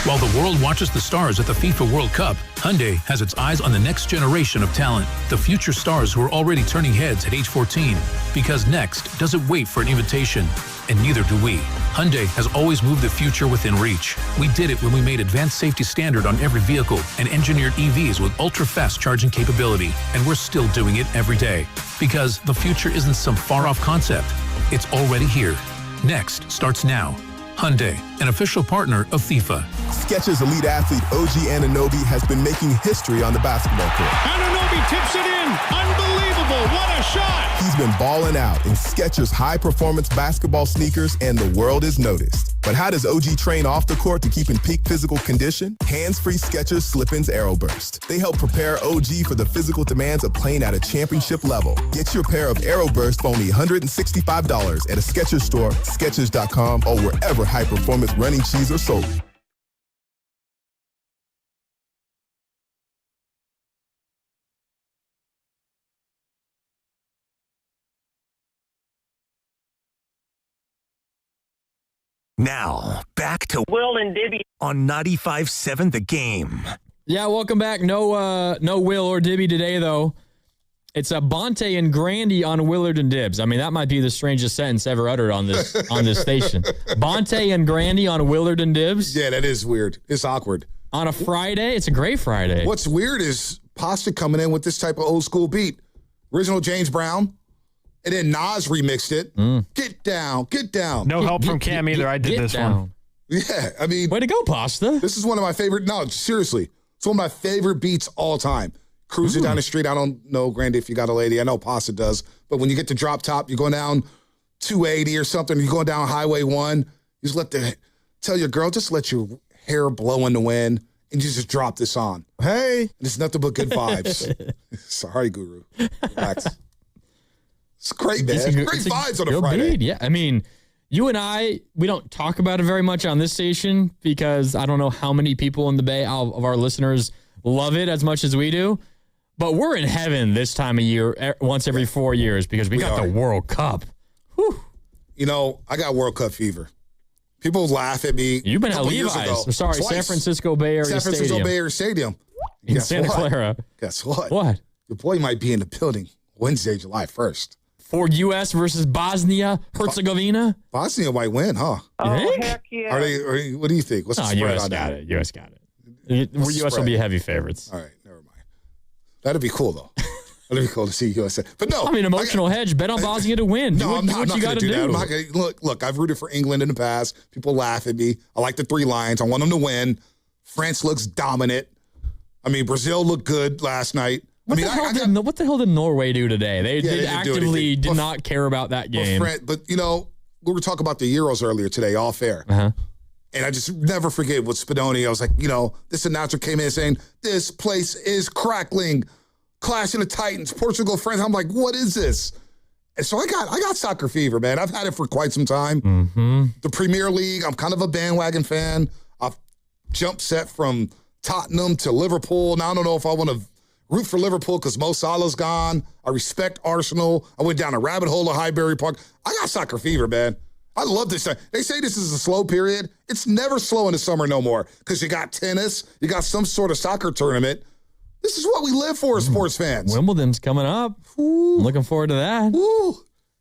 While the world watches the stars at the FIFA World Cup, Hyundai has its eyes on the next generation of talent, the future stars who are already turning heads at age 14. Because next doesn't wait for an invitation, and neither do we. Hyundai has always moved the future within reach. We did it when we made advanced safety standard on every vehicle and engineered EVs with ultra-fast charging capability, and we're still doing it every day. Because the future isn't some far-off concept. It's already here. Next starts now. Hyundai, an official partner of FIFA. Skechers elite athlete OG Anunoby has been making history on the basketball court. Anunoby tips it in. Unbelievable. What a shot. He's been balling out in Skechers high-performance basketball sneakers, and the world is noticed. But how does OG train off the court to keep in peak physical condition? Hands-free Skechers Slip-ins Aeroburst. They help prepare OG for the physical demands of playing at a championship level. Get your pair of Aeroburst for only $165 at a Skechers store, Skechers.com, or wherever high-performance running shoes are sold. Now, back to Will and Dibby on 95.7 The Game. Yeah, welcome back. No Will or Dibby today, though. It's a Bonte and Grandy on Willard and Dibbs. I mean, that might be the strangest sentence ever uttered on this station. Bonte and Grandy on Willard and Dibbs. Yeah, that is weird. It's awkward. On a Friday? It's a great Friday. What's weird is Pasta coming in with this type of old school beat. Original James Brown. And then Nas remixed it. Get down, get down. No help from Cam either. I did this one. Yeah, I mean. Way to go, Pasta. This is one of my favorite. No, seriously. It's one of my favorite beats all time. Cruising down the street. I don't know, Grandy, if you got a lady. I know Pasta does. But when you get to Drop Top, you're going down 280 or something. You're going down Highway 1. You just tell your girl, just let your hair blow in the wind. And you just drop this on. Hey. And it's nothing but good vibes. Sorry, Guru. Relax. It's great, man. It's great vibes on a Friday. Beat. Yeah, I mean, you and I, we don't talk about it very much on this station because I don't know how many people in the Bay of our listeners love it as much as we do. But we're in heaven this time of year, once every 4 years, because we got the World Cup. Whew. You know, I got World Cup fever. People laugh at me. You've been at Levi's. Sorry, twice. San Francisco Bay Area Stadium. San Francisco Bay Area Stadium. In Santa Clara. Guess what? What? Your boy might be in the building Wednesday, July 1st. For U.S. versus Bosnia, Herzegovina? Bosnia might win, huh? You think? Heck yeah. What do you think? What's the spread U.S. on got that? it. U.S. got it. U.S. will be heavy favorites. All right, never mind. That'd be cool, though. Let me go to see USA. But no. I mean, emotional hedge. Bet on Bosnia to win. No, I'm not going to do that. I'm not gonna, look, I've rooted for England in the past. People laugh at me. I like the Three Lions. I want them to win. France looks dominant. I mean, Brazil looked good last night. What the hell did Norway do today? They actively did not care about that game. But we were talking about the Euros earlier today, all fair. Uh-huh. And I just never forget with Spadoni. I was like, this announcer came in saying, this place is crackling. Clash of the Titans, Portugal, France. I'm like, what is this? And so I got soccer fever, man. I've had it for quite some time. Mm-hmm. The Premier League, I'm kind of a bandwagon fan. I've jumped set from Tottenham to Liverpool. Now I don't know if I want to root for Liverpool because Mo Salah's gone. I respect Arsenal. I went down a rabbit hole of Highbury Park. I got soccer fever, man. I love this. They say this is a slow period. It's never slow in the summer no more because you got tennis, you got some sort of soccer tournament. This is what we live for as sports fans. Wimbledon's coming up. I'm looking forward to that.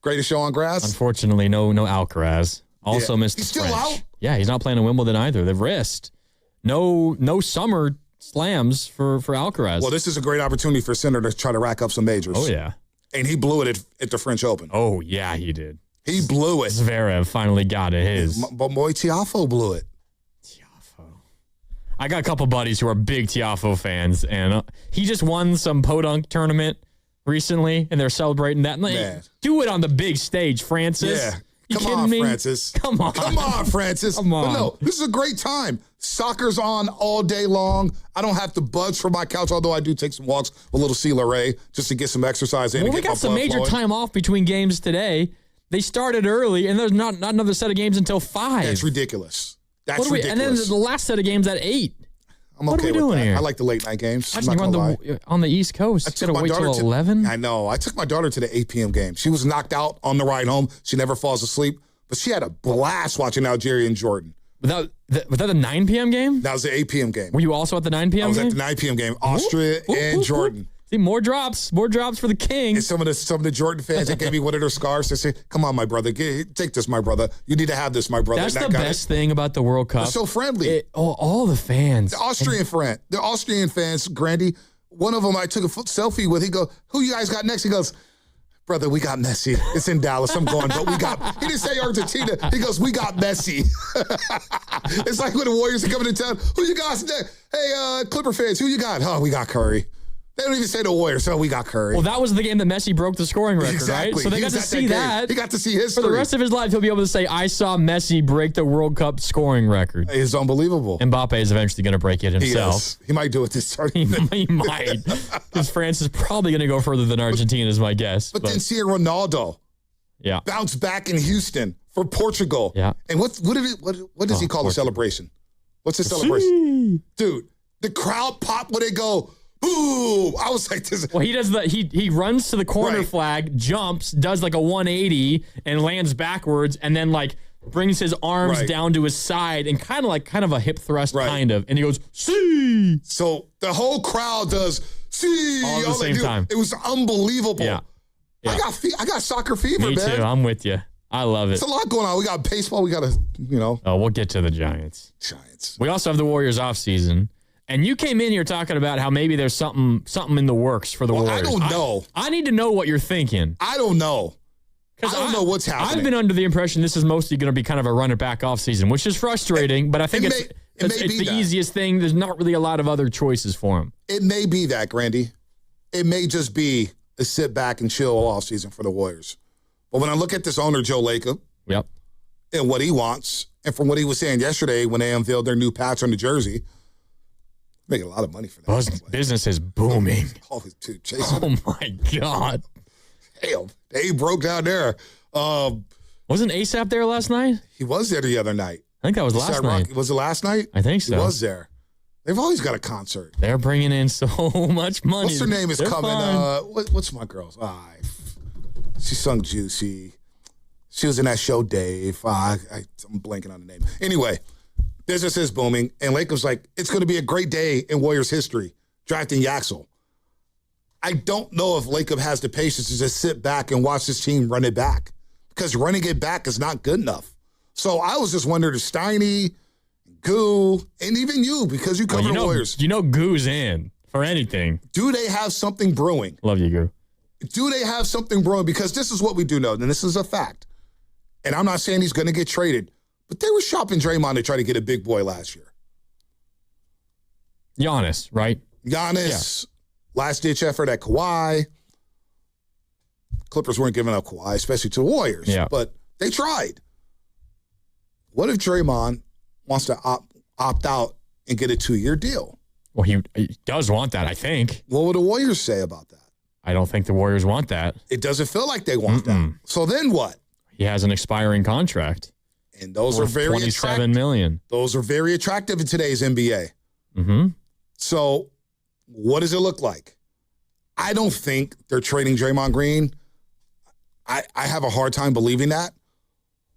Greatest show on grass. Unfortunately, no Alcaraz. Also missed the He's still French. out? Yeah, he's not playing in Wimbledon either. The wrist. No summer slams for Alcaraz. Well, this is a great opportunity for Sinner to try to rack up some majors. Oh, yeah. And he blew it at the French Open. Oh, yeah, he did. He blew it. Zverev finally got it his. But Boy Tiafoe blew it. I got a couple buddies who are big Tiafoe fans, and he just won some podunk tournament recently, and they're celebrating that. Man. Do it on the big stage, Francis. Yeah. You Come on, me? Francis. Come on. Come on, Francis. Come on. But no, this is a great time. Soccer's on all day long. I don't have to budge from my couch, although I do take some walks with little C. Ray just to get some exercise in. Well, and we get got my some blood major flowing. time off between games today. They started early, and there's not another set of games until 5. That's ridiculous. That's ridiculous. And then the last set of games at 8. I'm what okay are we with doing that. here? I like the late night games. I I'm just not gonna lie. on the East Coast. It's got to wait till 11. I know. I took my daughter to the 8 p.m. game. She was knocked out on the ride home. She never falls asleep, but she had a blast watching Algeria and Jordan. Was that the 9 p.m. game? That was the 8 p.m. game. Were you also at the 9 p.m. I was game? at the 9 p.m. game. Austria and Jordan. See, more drops for the King. And some of the Jordan fans, they gave me one of their scarves. They say, "Come on, my brother, take this, my brother. You need to have this, my brother." That's the best thing about the World Cup. They're so friendly. All the fans. The Austrian fans, Grandy. One of them I took a selfie with. He goes, "Who you guys got next?" He goes, "Brother, we got Messi. It's in Dallas. I'm going, but we got." He didn't say Argentina. He goes, "We got Messi." It's like when the Warriors are coming to town. Who you guys next? Hey, Clipper fans, who you got? Oh, we got Curry. They don't even say the Warriors, so we got Curry. Well, that was the game that Messi broke the scoring record, Exactly. right? So they got to see that. He got to see history. For the rest of his life, he'll be able to say, I saw Messi break the World Cup scoring record. It's unbelievable. Mbappe is eventually going to break it himself. He might do it this tournament. He might. Because France is probably going to go further than Argentina is my guess. But then see Ronaldo bounce back in Houston for Portugal. Yeah. And what does he call the celebration? What's the celebration? Dude, the crowd pop when they go, boom! I was like, this. Well, he does he runs to the corner flag, jumps, does like a 180, and lands backwards, and then like brings his arms down to his side and kind of a hip thrust, kind of, and he goes, see. So the whole crowd does see all at the same time. It was unbelievable. Yeah. I got soccer fever, Me man. too. I'm with you. I love it. It's a lot going on. We got baseball. We got to, Oh, we'll get to the Giants. We also have the Warriors off season. And you came in here talking about how maybe there's something in the works for the Warriors. I don't know. I need to know what you're thinking. I don't know. I don't know what's happening. I've been under the impression this is mostly going to be kind of a run it back off season, which is frustrating, but I think it's the easiest thing. There's not really a lot of other choices for him. It may be that, Grandy. It may just be a sit back and chill off season for the Warriors. But when I look at this owner, Joe Lacob, and what he wants, and from what he was saying yesterday when they unveiled their new patch on the jersey, making a lot of money for that. Business is booming. Oh my God. Damn. They broke down there. Wasn't ASAP there last night? He was there the other night. I think that was last night. Was it last night? I think so. He was there. They've always got a concert. They're bringing in so much money. What's her name is coming? What's my girl's? She sung Juicy. She was in that show, Dave. I'm blanking on the name. Anyway, business is booming, and Lakers like, it's going to be a great day in Warriors history, drafting Yaxel. I don't know if Lacob has the patience to just sit back and watch this team run it back, because running it back is not good enough. So I was just wondering if Steiny, Goo, and even you, because you cover the Warriors. You know Goo's in for anything. Do they have something brewing? Love you, Goo. Do they have something brewing? Because this is what we do know, and this is a fact. And I'm not saying he's going to get traded, but they were shopping Draymond to try to get a big boy last year. Giannis, right? Giannis, last-ditch effort at Kawhi. Clippers weren't giving up Kawhi, especially to the Warriors. Yeah. But they tried. What if Draymond wants to opt out and get a 2-year deal? Well, he does want that, I think. What would the Warriors say about that? I don't think the Warriors want that. It doesn't feel like they want that. So then what? He has an expiring contract. And those are very $27 million. Those are very attractive in today's NBA. Mm-hmm. So what does it look like? I don't think they're trading Draymond Green. I have a hard time believing that.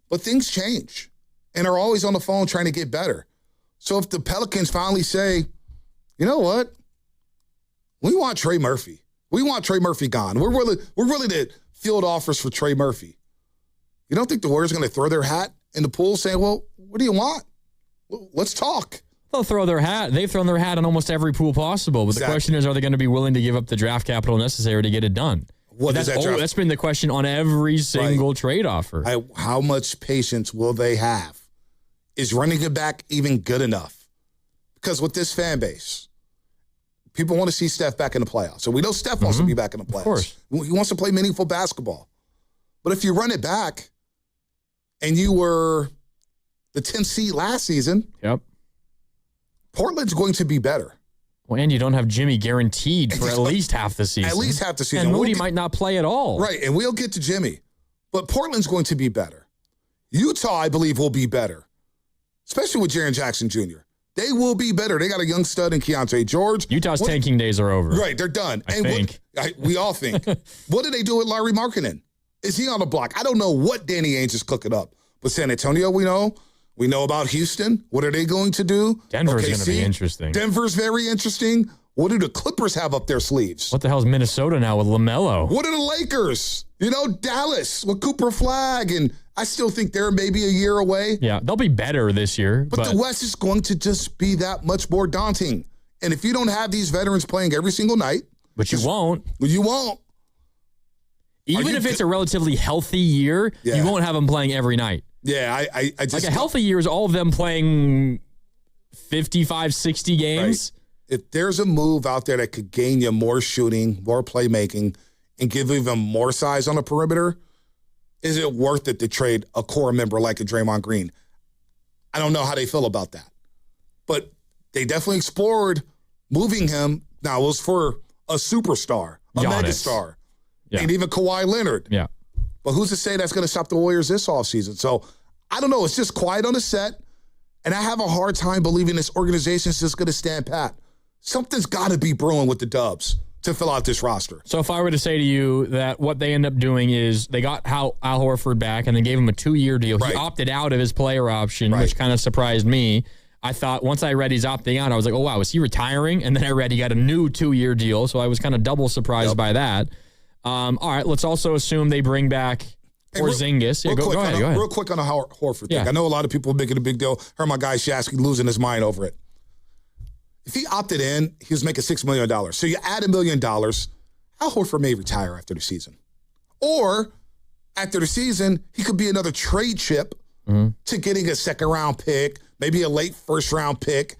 But things change. And are always on the phone trying to get better. So if the Pelicans finally say, you know what? We want Trey Murphy. We want Trey Murphy gone. We're willing to field offers for Trey Murphy. You don't think the Warriors are going to throw their hat in the pool saying, well, what do you want? Let's talk. They'll throw their hat. They've thrown their hat in almost every pool possible. But the question is, are they going to be willing to give up the draft capital necessary to get it done? That's been the question on every single trade offer. How much patience will they have? Is running it back even good enough? Because with this fan base, people want to see Steph back in the playoffs. So we know Steph wants to be back in the playoffs. Of course. He wants to play meaningful basketball. But if you run it back and you were the 10th seed last season, Portland's going to be better. Well, and you don't have Jimmy guaranteed for at least half the season. At least half the season. And Moody might not play at all. Right, and we'll get to Jimmy. But Portland's going to be better. Utah, I believe, will be better, especially with Jaren Jackson Jr. They will be better. They got a young stud in Keontae George. Utah's tanking days are over. Right, they're done. I think. We all think. What did they do with Larry Markkinen? Is he on the block? I don't know what Danny Ainge is cooking up. But San Antonio, we know. We know about Houston. What are they going to do? Denver's going to be interesting. Denver's very interesting. What do the Clippers have up their sleeves? What the hell is Minnesota now with LaMelo? What are the Lakers? Dallas with Cooper Flagg, and I still think they're maybe a year away. Yeah, they'll be better this year. But the West is going to just be that much more daunting. And if you don't have these veterans playing every single night. But you won't. You won't. Even if it's a relatively healthy year, you won't have them playing every night. Yeah, I just... Like a healthy year is all of them playing 55, 60 games. Right. If there's a move out there that could gain you more shooting, more playmaking, and give even more size on the perimeter, is it worth it to trade a core member like a Draymond Green? I don't know how they feel about that. But they definitely explored moving him. Now, it was for a superstar, a megastar, and even Kawhi Leonard. Yeah. But who's to say that's going to stop the Warriors this offseason? So, I don't know. It's just quiet on the set, and I have a hard time believing this organization is just going to stand pat. Something's got to be brewing with the Dubs to fill out this roster. So if I were to say to you that what they end up doing is they got Al Horford back and they gave him a 2-year deal. He opted out of his player option, which kind of surprised me. I thought once I read he's opting out, I was like, oh, wow, is he retiring? And then I read he got a new 2-year deal, so I was kind of double surprised by that. All right, let's also assume they bring back Porzingis. Go ahead. Real quick on the Horford thing. I know a lot of people are making a big deal. Heard my guy Shasky losing his mind over it. If he opted in, he was making $6 million. So you add $1 million, Al Horford may retire after the season. Or after the season, he could be another trade chip to getting a second-round pick, maybe a late first-round pick.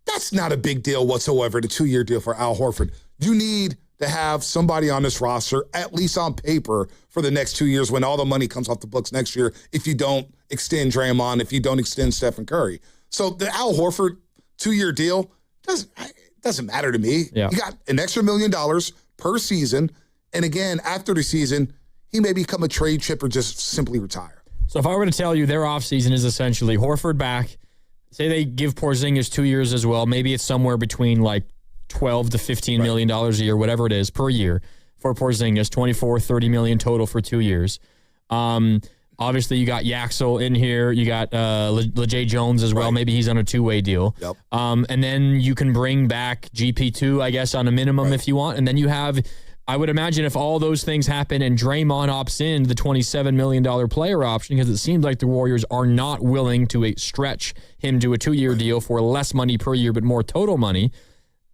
That's not a big deal whatsoever, the 2-year deal for Al Horford. You need to have somebody on this roster, at least on paper, for the next 2 years when all the money comes off the books next year if you don't extend Draymond, if you don't extend Stephen Curry. So the Al Horford 2-year deal doesn't matter to me. Yeah. He got an extra $1 million per season. And again, after the season, he may become a trade chip or just simply retire. So if I were to tell you their offseason is essentially Horford back, say they give Porzingis 2 years as well, maybe it's somewhere between like $12 to $15 million a year, whatever it is, per year for Porzingis, $24-30 million total for 2 years. Obviously, you got Yaxel in here. You got LeJay Jones as well. Maybe he's on a 2-way deal. Yep. And then you can bring back GP2, I guess, on a minimum if you want. And then you have, I would imagine if all those things happen and Draymond opts in the $27 million player option, because it seems like the Warriors are not willing to stretch him to a 2-year deal for less money per year but more total money.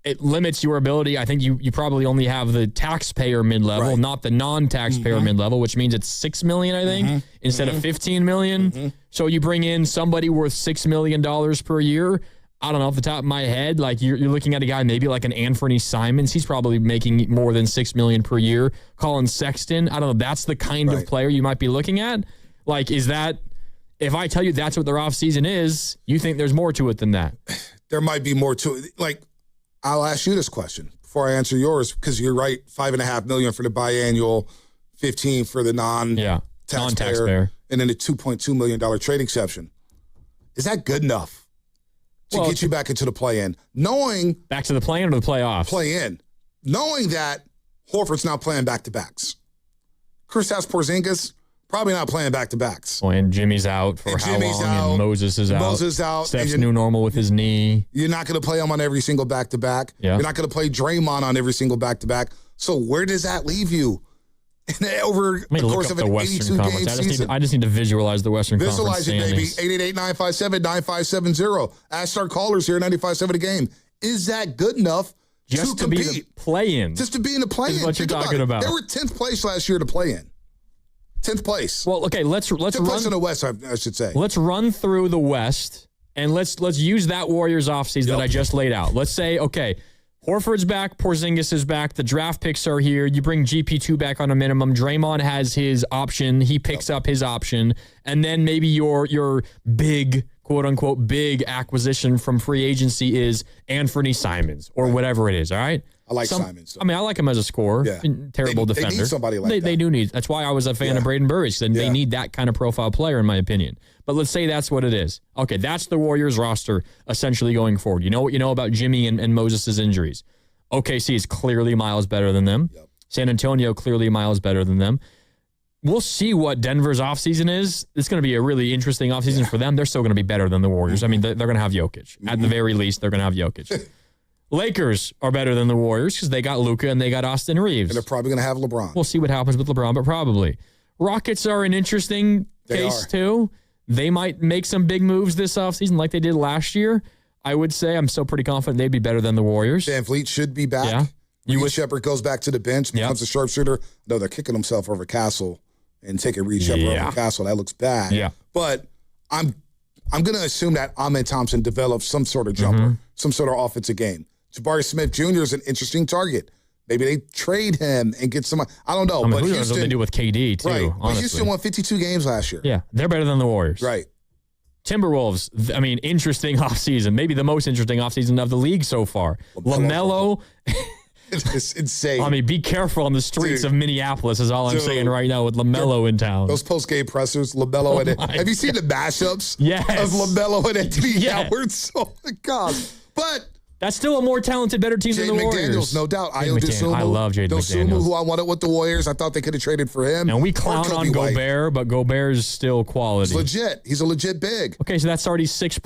it limits your ability. I think you probably only have the taxpayer mid-level, not the non-taxpayer mid-level, which means it's $6 million, I think, instead of $15 million. So you bring in somebody worth $6 million per year. I don't know, off the top of my head, like you're looking at a guy maybe like an Anthony Simons. He's probably making more than $6 million per year. Colin Sexton, I don't know. That's the kind of player you might be looking at. Like, is that, if I tell you that's what their offseason is, you think there's more to it than that? There might be more to it. Like, I'll ask you this question before I answer yours, because you're right, $5.5 million for the biannual, $15 million for the non-taxpayer, and then the $2.2 million trade exception. Is that good enough to get you back into the play-in? Knowing back to the play-in or the playoffs? Play-in. Knowing that Horford's not playing back-to-backs. Kristaps Porzingis probably not playing back-to-backs. Well, and Jimmy's out for how long? And Moses is out. Moses out. Steph's new normal with his knee. You're not going to play him on every single back-to-back. Yeah. You're not going to play Draymond on every single back-to-back. So where does that leave you? Over the course of an 82-game season. I just need to visualize the Western Conference standings. Visualize it, baby. 888-957-9570. Ask our callers here at 95.7 a game. Is that good enough just to be the play-in? Just to be in the play-in. Is what you're talking about. They were 10th place last year to play-in. 10th place. Well, okay, let's 10th run place in the West, I should say. Let's run through the West, and let's use that Warriors offseason that I just laid out. Let's say, okay, Horford's back, Porzingis is back, the draft picks are here, you bring GP2 back on a minimum, Draymond has his option, he picks up his option, and then maybe your big, quote-unquote, big acquisition from free agency is Anthony Simons, or whatever it is, all right? I like Simons. I mean, I like him as a scorer. Yeah. Terrible defender. They need somebody like that. They do need. That's why I was a fan of Braden Burridge. They need that kind of profile player, in my opinion. But let's say that's what it is. Okay, that's the Warriors roster essentially going forward. You know what you know about Jimmy and Moses' injuries. OKC is clearly miles better than them. Yep. San Antonio clearly miles better than them. We'll see what Denver's offseason is. It's going to be a really interesting offseason for them. They're still going to be better than the Warriors. I mean, they're going to have Jokic. At the very least, they're going to have Jokic. Lakers are better than the Warriors because they got Luka and they got Austin Reeves. And they're probably going to have LeBron. We'll see what happens with LeBron, but probably. Rockets are an interesting case, too. They might make some big moves this offseason like they did last year. I would say I'm still pretty confident they'd be better than the Warriors. Van Vliet should be back. Yeah. Reed Shepard goes back to the bench, becomes a sharpshooter. No, they're kicking himself over Castle and taking Reed Shepard over Castle. That looks bad. Yeah. But I'm going to assume that Ahmed Thompson develops some sort of jumper, some sort of offensive game. Jabari Smith Jr. is an interesting target. Maybe they trade him and get some. I don't know. But who knows what they do with KD, too, right. honestly. But Houston won 52 games last year. Yeah, they're better than the Warriors. Right. Timberwolves, I mean, interesting offseason. Maybe the most interesting offseason of the league so far. LaMelo. It's insane. I mean, be careful on the streets of Minneapolis is all I'm saying right now with LaMelo in town. Those post-game pressers, LaMelo and have you seen the mashups of LaMelo and Anthony Edwards? Oh, my God. But that's still a more talented, better team than the Warriors. No doubt. I love Jaden McDaniels. Who I wanted with the Warriors. I thought they could have traded for him. And we clown on Gobert, but Gobert is still quality. He's legit. He's a legit big. Okay, so that's already six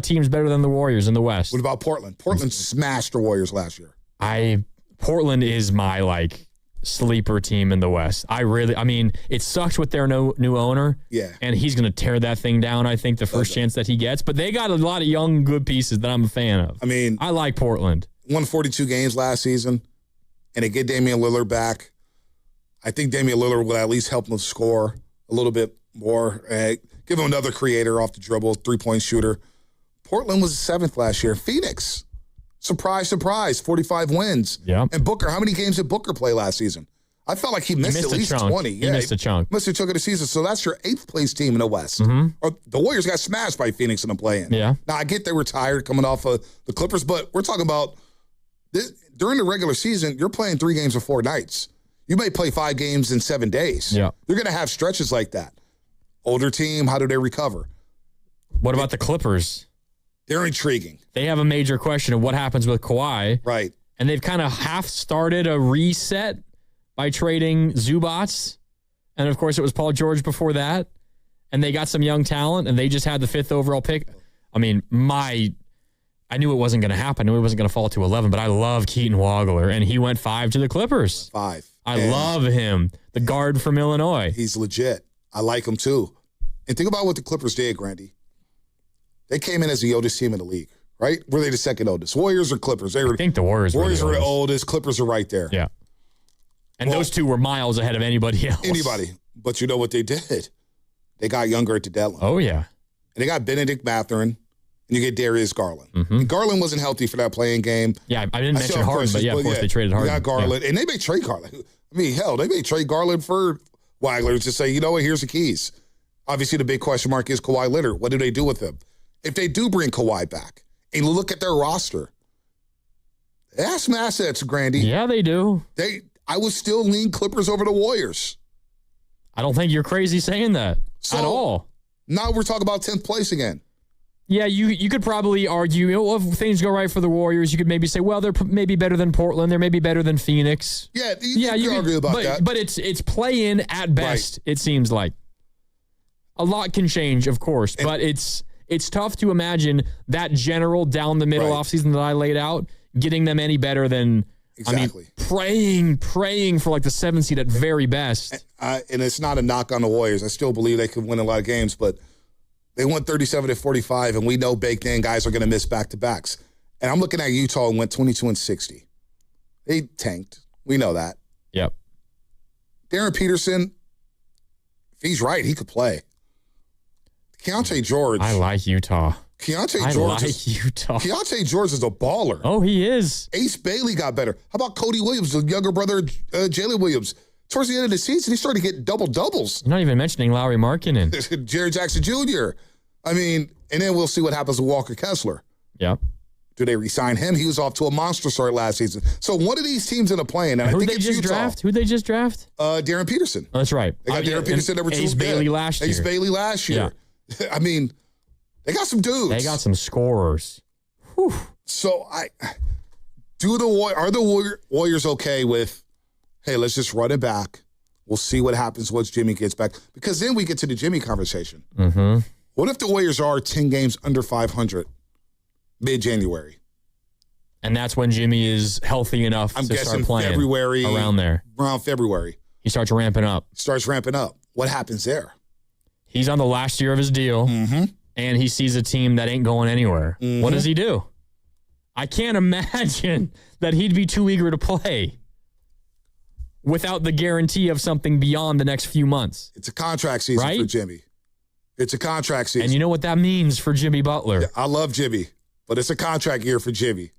teams better than the Warriors in the West. What about Portland? Portland smashed the Warriors last year. Portland is my sleeper team in the West. I mean, it sucks with their new owner. Yeah. And he's going to tear that thing down, I think, the first chance that he gets. But they got a lot of young, good pieces that I'm a fan of. I mean, I like Portland. Won 42 games last season, and they get Damian Lillard back. I think Damian Lillard will at least help them score a little bit more. Give him another creator off the dribble, three-point shooter. Portland was 7th last year. Phoenix. Surprise, surprise, 45 wins. Yeah. And Booker, how many games did Booker play last season? I felt like he missed at least 20. He missed a chunk. Missed a chunk of the season. So that's your 8th place team in the West. Or the Warriors got smashed by Phoenix in the play-in. Yeah. Now, I get they were tired coming off of the Clippers, but we're talking about this, during the regular season, you're playing 3 games in 4 nights. You may play 5 games in 7 days. Yeah. You're going to have stretches like that. Older team, how do they recover? What about the Clippers? They're intriguing. They have a major question of what happens with Kawhi. Right. And they've kind of half started a reset by trading Zubats. And, of course, it was Paul George before that. And they got some young talent, and they just had the 5th overall pick. I mean, I knew it wasn't going to happen. I knew it wasn't going to fall to 11, but I love Keaton Wagler, and he went 5 to the Clippers. 5. I love him, the guard from Illinois. He's legit. I like him, too. And think about what the Clippers did, Grandy. They came in as the oldest team in the league, right? Were they the second oldest? Warriors or Clippers? I think the Warriors were the oldest. Clippers are right there. Yeah. And those two were miles ahead of anybody else. Anybody. But you know what they did? They got younger at the deadline. Oh, yeah. And they got Benedict Mathurin, and you get Darius Garland. And Garland wasn't healthy for that playing game. Yeah, I didn't mention Harden, but of course they traded Harden. They got Garland, and they may trade Garland. I mean, hell, they may trade Garland for Wagler to say, you know what, here's the keys. Obviously, the big question mark is Kawhi Leonard. What do they do with him? If they do bring Kawhi back, and look at their roster, they have some assets, Grandy. Yeah, they do. I would still lean Clippers over the Warriors. I don't think you're crazy saying that at all. Now we're talking about 10th place again. Yeah, you could probably argue, if things go right for the Warriors, you could maybe say, well, they're maybe better than Portland. They're maybe better than Phoenix. Yeah, you can argue about that. But it's play-in at best, it seems like. A lot can change, of course, but it's tough to imagine that general down-the-middle offseason that I laid out getting them any better than, exactly. praying for like the 7th seed at very best. And it's not a knock on the Warriors. I still believe they could win a lot of games, but they won 37-45, and we know baked in guys are going to miss back-to-backs. And I'm looking at Utah and went 22-60. They tanked. We know that. Yep. Darren Peterson, if he's right, he could play. Keontae George. I like Utah. Keontae George is a baller. Oh, he is. Ace Bailey got better. How about Cody Williams, the younger brother, Jalen Williams? Towards the end of the season, he started getting double-doubles. You're not even mentioning Lowry Markkanen. Jerry Jackson Jr. I mean, and then we'll see what happens with Walker Kessler. Yeah. Do they re-sign him? He was off to a monster start last season. So one of these teams in a play-in, and I think it's Utah. Who'd they just draft? Darren Peterson. Oh, that's right. They got Darren Peterson number 2. Ace Bailey last year. Ace Bailey last year. Yeah. I mean, they got some dudes. They got some scorers. Whew. So are the Warriors okay with, hey, let's just run it back. We'll see what happens once Jimmy gets back. Because then we get to the Jimmy conversation. Mm-hmm. What if the Warriors are 10 games under 500 mid-January? And that's when Jimmy is healthy enough to start playing. February, around there. Around February. He starts ramping up. What happens there? He's on the last year of his deal, and he sees a team that ain't going anywhere. What does he do? I can't imagine that he'd be too eager to play without the guarantee of something beyond the next few months. It's a contract season for Jimmy. It's a contract season. And you know what that means for Jimmy Butler. Yeah, I love Jimmy, but it's a contract year for Jimmy.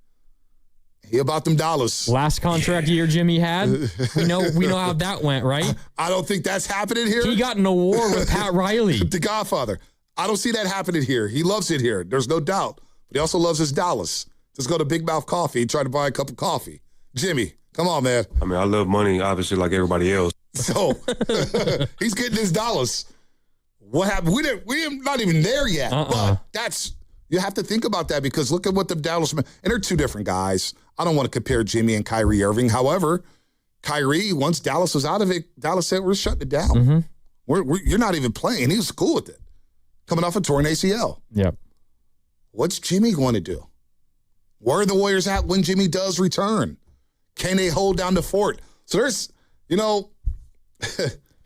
He about them dollars. Last contract year Jimmy had, we know how that went, right? I don't think that's happening here. He got an award with Pat Riley. The Godfather. I don't see that happening here. He loves it here. There's no doubt. But he also loves his dollars. Just go to Big Mouth Coffee and try to buy a cup of coffee. Jimmy, come on, man. I mean, I love money, obviously, like everybody else. So he's getting his dollars. What happened? We're not even there yet. But you have to think about that because look at what the Dallas, and they're two different guys. I don't want to compare Jimmy and Kyrie Irving. However, Kyrie, once Dallas was out of it, Dallas said, we're shutting it down. You're not even playing. He was cool with it. Coming off a torn ACL. Yep. What's Jimmy going to do? Where are the Warriors at when Jimmy does return? Can they hold down the fort? So there's,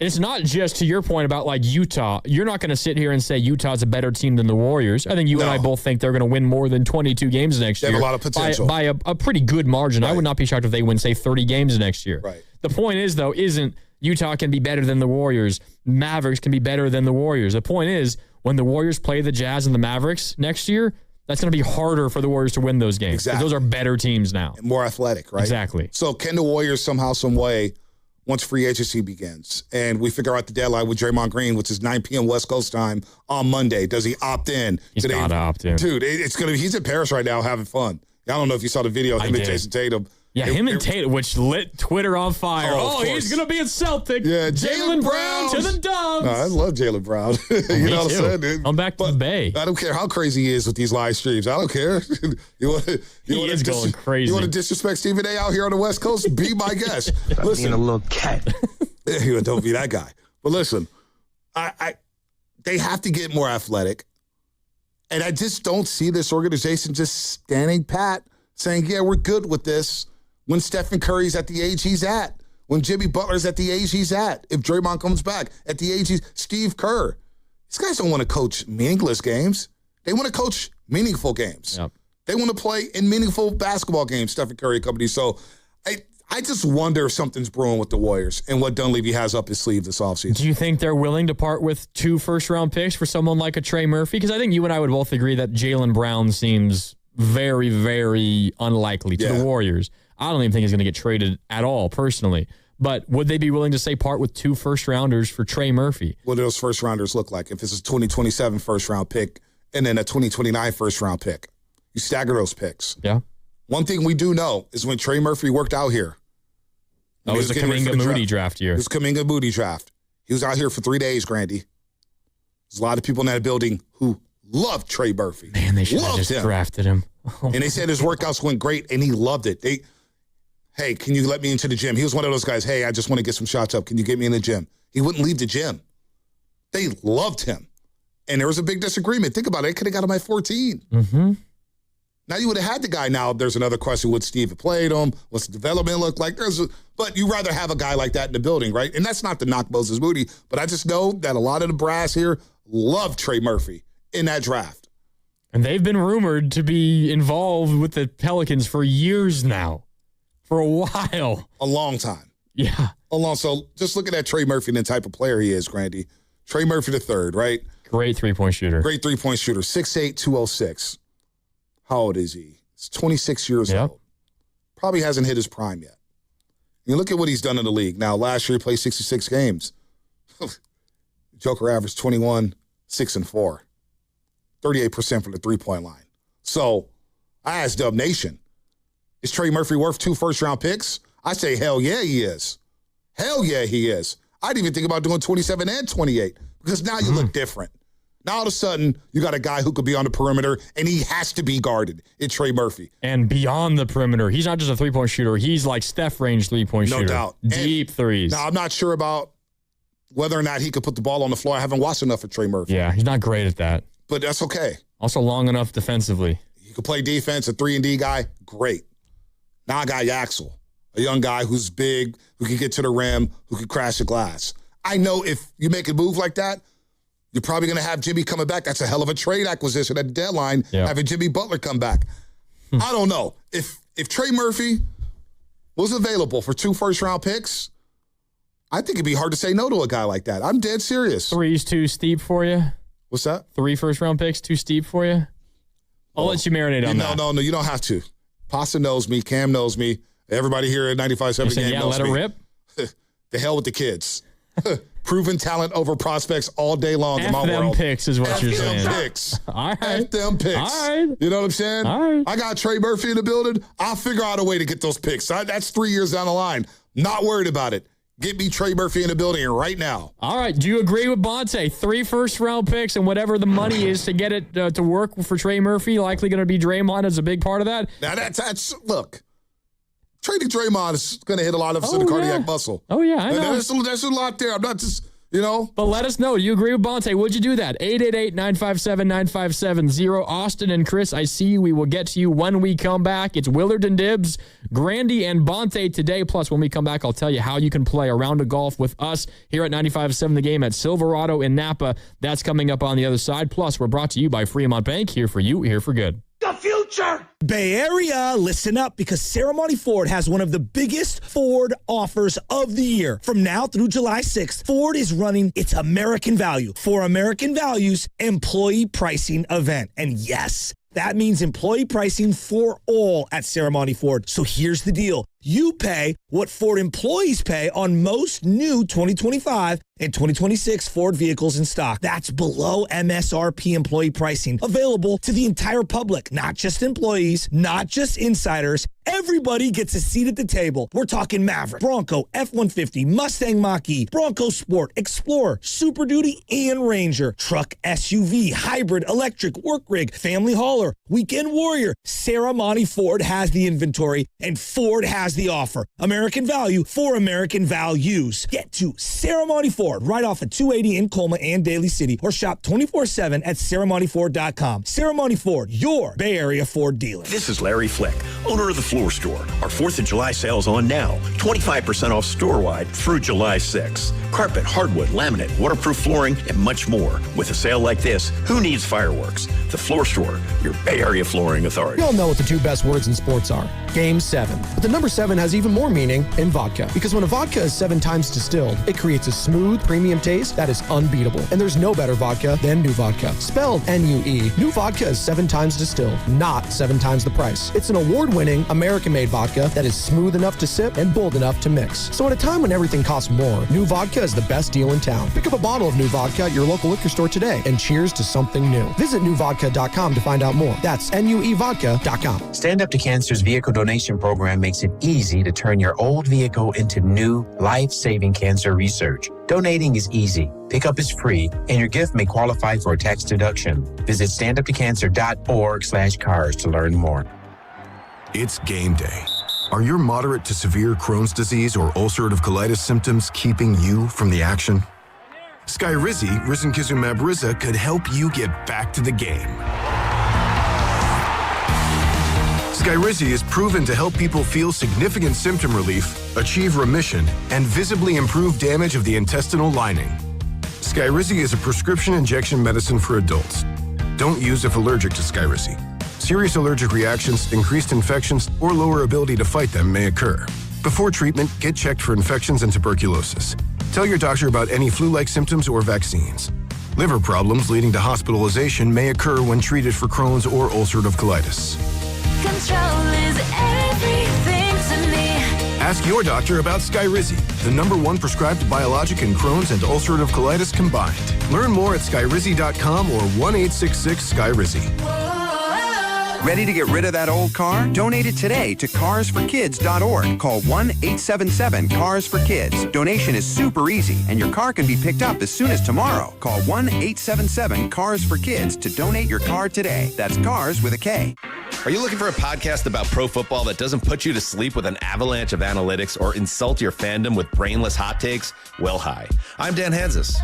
It's not just to your point about like Utah. You're not going to sit here and say Utah's a better team than the Warriors. I think you and I both think they're going to win more than 22 games next year. They have a lot of potential. By a pretty good margin. Right. I would not be shocked if they win, say, 30 games next year. Right. The point is, though, isn't Utah can be better than the Warriors. Mavericks can be better than the Warriors. The point is, when the Warriors play the Jazz and the Mavericks next year, that's going to be harder for the Warriors to win those games. Exactly. Those are better teams now. And more athletic, right? Exactly. So can the Warriors somehow, some way, once free agency begins, and we figure out the deadline with Draymond Green, which is 9 p.m. West Coast time on Monday, does he opt in? He's got to opt in. Dude, he's in Paris right now having fun. I don't know if you saw the video of him and Jason Tatum. Yeah, him and Tatum, which lit Twitter on fire. Oh, he's going to be a Celtic. Yeah, Jaylen Brown to the Dubs. No, I love Jaylen Brown. You know what I'm saying, dude? I'm back to the Bay. I don't care how crazy he is with these live streams. I don't care. You is going crazy. You want to disrespect Stephen A. out here on the West Coast? Be my guest. Listen, being a little cat. Don't be that guy. But listen, they have to get more athletic. And I just don't see this organization just standing pat saying, yeah, we're good with this. When Stephen Curry's at the age he's at, when Jimmy Butler's at the age he's at, if Draymond comes back at the age Steve Kerr. These guys don't want to coach meaningless games. They want to coach meaningful games. Yep. They want to play in meaningful basketball games, Stephen Curry and company. So I just wonder if something's brewing with the Warriors and what Dunleavy has up his sleeve this offseason. Do you think they're willing to part with 2 first-round picks for someone like a Trey Murphy? Because I think you and I would both agree that Jaylen Brown seems very, very unlikely to the Warriors. I don't even think he's going to get traded at all, personally. But would they be willing to, say, part with 2 first-rounders for Trey Murphy? What do those first-rounders look like? If it's a 2027 first-round pick and then a 2029 first-round pick, you stagger those picks. Yeah. One thing we do know is when Trey Murphy worked out here. It was the Kuminga Moody draft year. It was Kuminga Moody draft. He was out here for 3 days, Grandy. There's a lot of people in that building who loved Trey Murphy. Man, they should have just drafted him. And they said his workouts went great, and he loved it. Hey, can you let me into the gym? He was one of those guys, hey, I just want to get some shots up. Can you get me in the gym? He wouldn't leave the gym. They loved him. And there was a big disagreement. Think about it. They could have got him at 14. Mm-hmm. Now you would have had the guy. Now there's another question: would Steve have played him? What's the development look like? But you rather have a guy like that in the building, right? And that's not to knock Moses Moody, but I just know that a lot of the brass here love Trey Murphy in that draft. And they've been rumored to be involved with the Pelicans for years now, for a while, a long time. Yeah, So just looking at Trey Murphy and the type of player he is, Grandy. Trey Murphy III, right? Great 3-point shooter. 6'8", 206. How old is he? He's 26 years old. Probably hasn't hit his prime yet. You look at what he's done in the league. Now, last year he played 66 games. Joker averaged 21, 6 and 4. 38% from the three-point line. So I asked Dub Nation, is Trey Murphy worth 2 first-round picks? I say, hell yeah, he is. Hell yeah, he is. I'd even think about doing 27 and 28 because now you look different. Now, all of a sudden, you got a guy who could be on the perimeter, and he has to be guarded. It's Trey Murphy. And beyond the perimeter, he's not just a three-point shooter. He's like Steph range three-point shooter. No doubt. Deep threes. Now, I'm not sure about whether or not he could put the ball on the floor. I haven't watched enough of Trey Murphy. Yeah, he's not great at that. But that's okay. Also long enough defensively. He could play defense, a 3-and-D guy, great. Now I got Yaxel, a young guy who's big, who can get to the rim, who can crash the glass. I know if you make a move like that, you're probably going to have Jimmy coming back. That's a hell of a trade acquisition at the deadline, having Jimmy Butler come back. I don't know. If Trey Murphy was available for 2 first-round picks, I think it'd be hard to say no to a guy like that. I'm dead serious. 3's too steep for you? What's that? 3 first-round picks too steep for you? I'll let you marinate on that. No, you don't have to. Pasta knows me. Cam knows me. Everybody here at 95.7 Game knows me. Let it rip? The hell with the kids. Proven talent over prospects all day long in my world. F them picks is what you're saying. Picks. All right. F them picks. All right. You know what I'm saying? All right. I got Trey Murphy in the building. I'll figure out a way to get those picks. That's 3 years down the line. Not worried about it. Get me Trey Murphy in the building right now. All right. Do you agree with Bonte? 3 first-round picks and whatever the money is to get it to work for Trey Murphy, likely going to be Draymond as a big part of that? Now, that's look. Trading Draymond is going to hit a lot of us in the cardiac muscle. Oh, yeah, I know. There's a lot there. I'm not just, you know. But let us know. Do you agree with Bonte? Would you do that? 888-957-9570. Austin and Chris, I see you. We will get to you when we come back. It's Willard and Dibbs, Grandy and Bonte today. Plus, when we come back, I'll tell you how you can play a round of golf with us here at 95.7 The Game at Silverado in Napa. That's coming up on the other side. Plus, we're brought to you by Fremont Bank. Here for you, here for good. The future! Bay Area, listen up because Ceremony Ford has one of the biggest Ford offers of the year. From now through July 6th, Ford is running its American Value for American Values employee pricing event. And yes, that means employee pricing for all at Ceremony Ford. So here's the deal. You pay what Ford employees pay on most new 2025 and 2026 Ford vehicles in stock. That's below MSRP employee pricing, available to the entire public, not just employees, not just insiders. Everybody gets a seat at the table. We're talking Maverick, Bronco, F-150, Mustang Mach-E, Bronco Sport, Explorer, Super Duty, and Ranger, truck, SUV, hybrid, electric, work rig, family hauler, weekend warrior. Ceremony Ford has the inventory, and Ford has has the offer. American value for American values. Get to Ceremony Ford right off of 280 in Colma and Daly City, or shop 24/7 at ceremonyford.com. Ceremony Ford, your Bay Area Ford dealer. This is Larry Fleck, owner of The Floor Store. Our 4th of July sale's on now. 25% off store-wide through July 6th. Carpet, hardwood, laminate, waterproof flooring, and much more. With a sale like this, who needs fireworks? The Floor Store, your Bay Area flooring authority. We all know what the 2 best words in sports are. Game 7. But the number 7 has even more meaning in vodka. Because when a vodka is 7 times distilled, it creates a smooth, premium taste that is unbeatable. And there's no better vodka than New Vodka. Spelled N-U-E, New Vodka is 7 times distilled, not 7 times the price. It's an award-winning, American-made vodka that is smooth enough to sip and bold enough to mix. So at a time when everything costs more, New Vodka is the best deal in town. Pick up a bottle of New Vodka at your local liquor store today and cheers to something new. Visit newvodka.com to find out more. That's NUEvodka.com. Stand Up to Cancer's vehicle donation program makes it easy to turn your old vehicle into new, life-saving cancer research. Donating is easy. Pickup is free, and your gift may qualify for a tax deduction. Visit standuptocancer.org/cars to learn more. It's game day. Are your moderate to severe Crohn's disease or ulcerative colitis symptoms keeping you from the action? Skyrizi, risankizumab Riza, could help you get back to the game. Skyrizi is proven to help people feel significant symptom relief, achieve remission, and visibly improve damage of the intestinal lining. Skyrizi is a prescription injection medicine for adults. Don't use if allergic to Skyrizi. Serious allergic reactions, increased infections, or lower ability to fight them may occur. Before treatment, get checked for infections and tuberculosis. Tell your doctor about any flu-like symptoms or vaccines. Liver problems leading to hospitalization may occur when treated for Crohn's or ulcerative colitis. Control is everything to me. Ask your doctor about Skyrizi, the #1 prescribed biologic in Crohn's and ulcerative colitis combined. Learn more at skyrizi.com or 1-866-SKYRIZI. Ready to get rid of that old car? Donate it today to carsforkids.org. Call 1-877-CARS-FOR-KIDS. Donation is super easy, and your car can be picked up as soon as tomorrow. Call 1-877-CARS-FOR-KIDS to donate your car today. That's CARS with a K. Are you looking for a podcast about pro football that doesn't put you to sleep with an avalanche of analytics or insult your fandom with brainless hot takes? Well, hi. I'm Dan Hansis.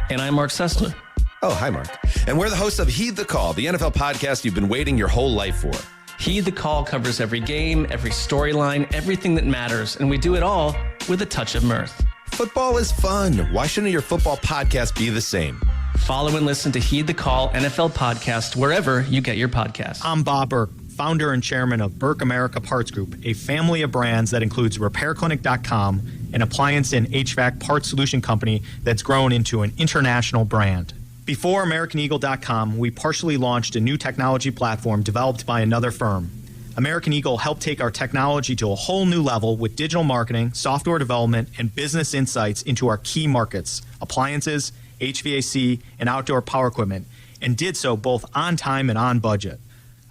And I'm Mark Sessler. Oh, hi, Mark. And we're the hosts of Heed the Call, the NFL podcast you've been waiting your whole life for. Heed the Call covers every game, every storyline, everything that matters, and we do it all with a touch of mirth. Football is fun. Why shouldn't your football podcast be the same? Follow and listen to Heed the Call NFL podcast wherever you get your podcasts. I'm Bob Burke, founder and chairman of Burke America Parts Group, a family of brands that includes RepairClinic.com, an appliance and HVAC parts solution company that's grown into an international brand. Before AmericanEagle.com, we partially launched a new technology platform developed by another firm. American Eagle helped take our technology to a whole new level with digital marketing, software development, and business insights into our key markets, appliances, HVAC, and outdoor power equipment, and did so both on time and on budget.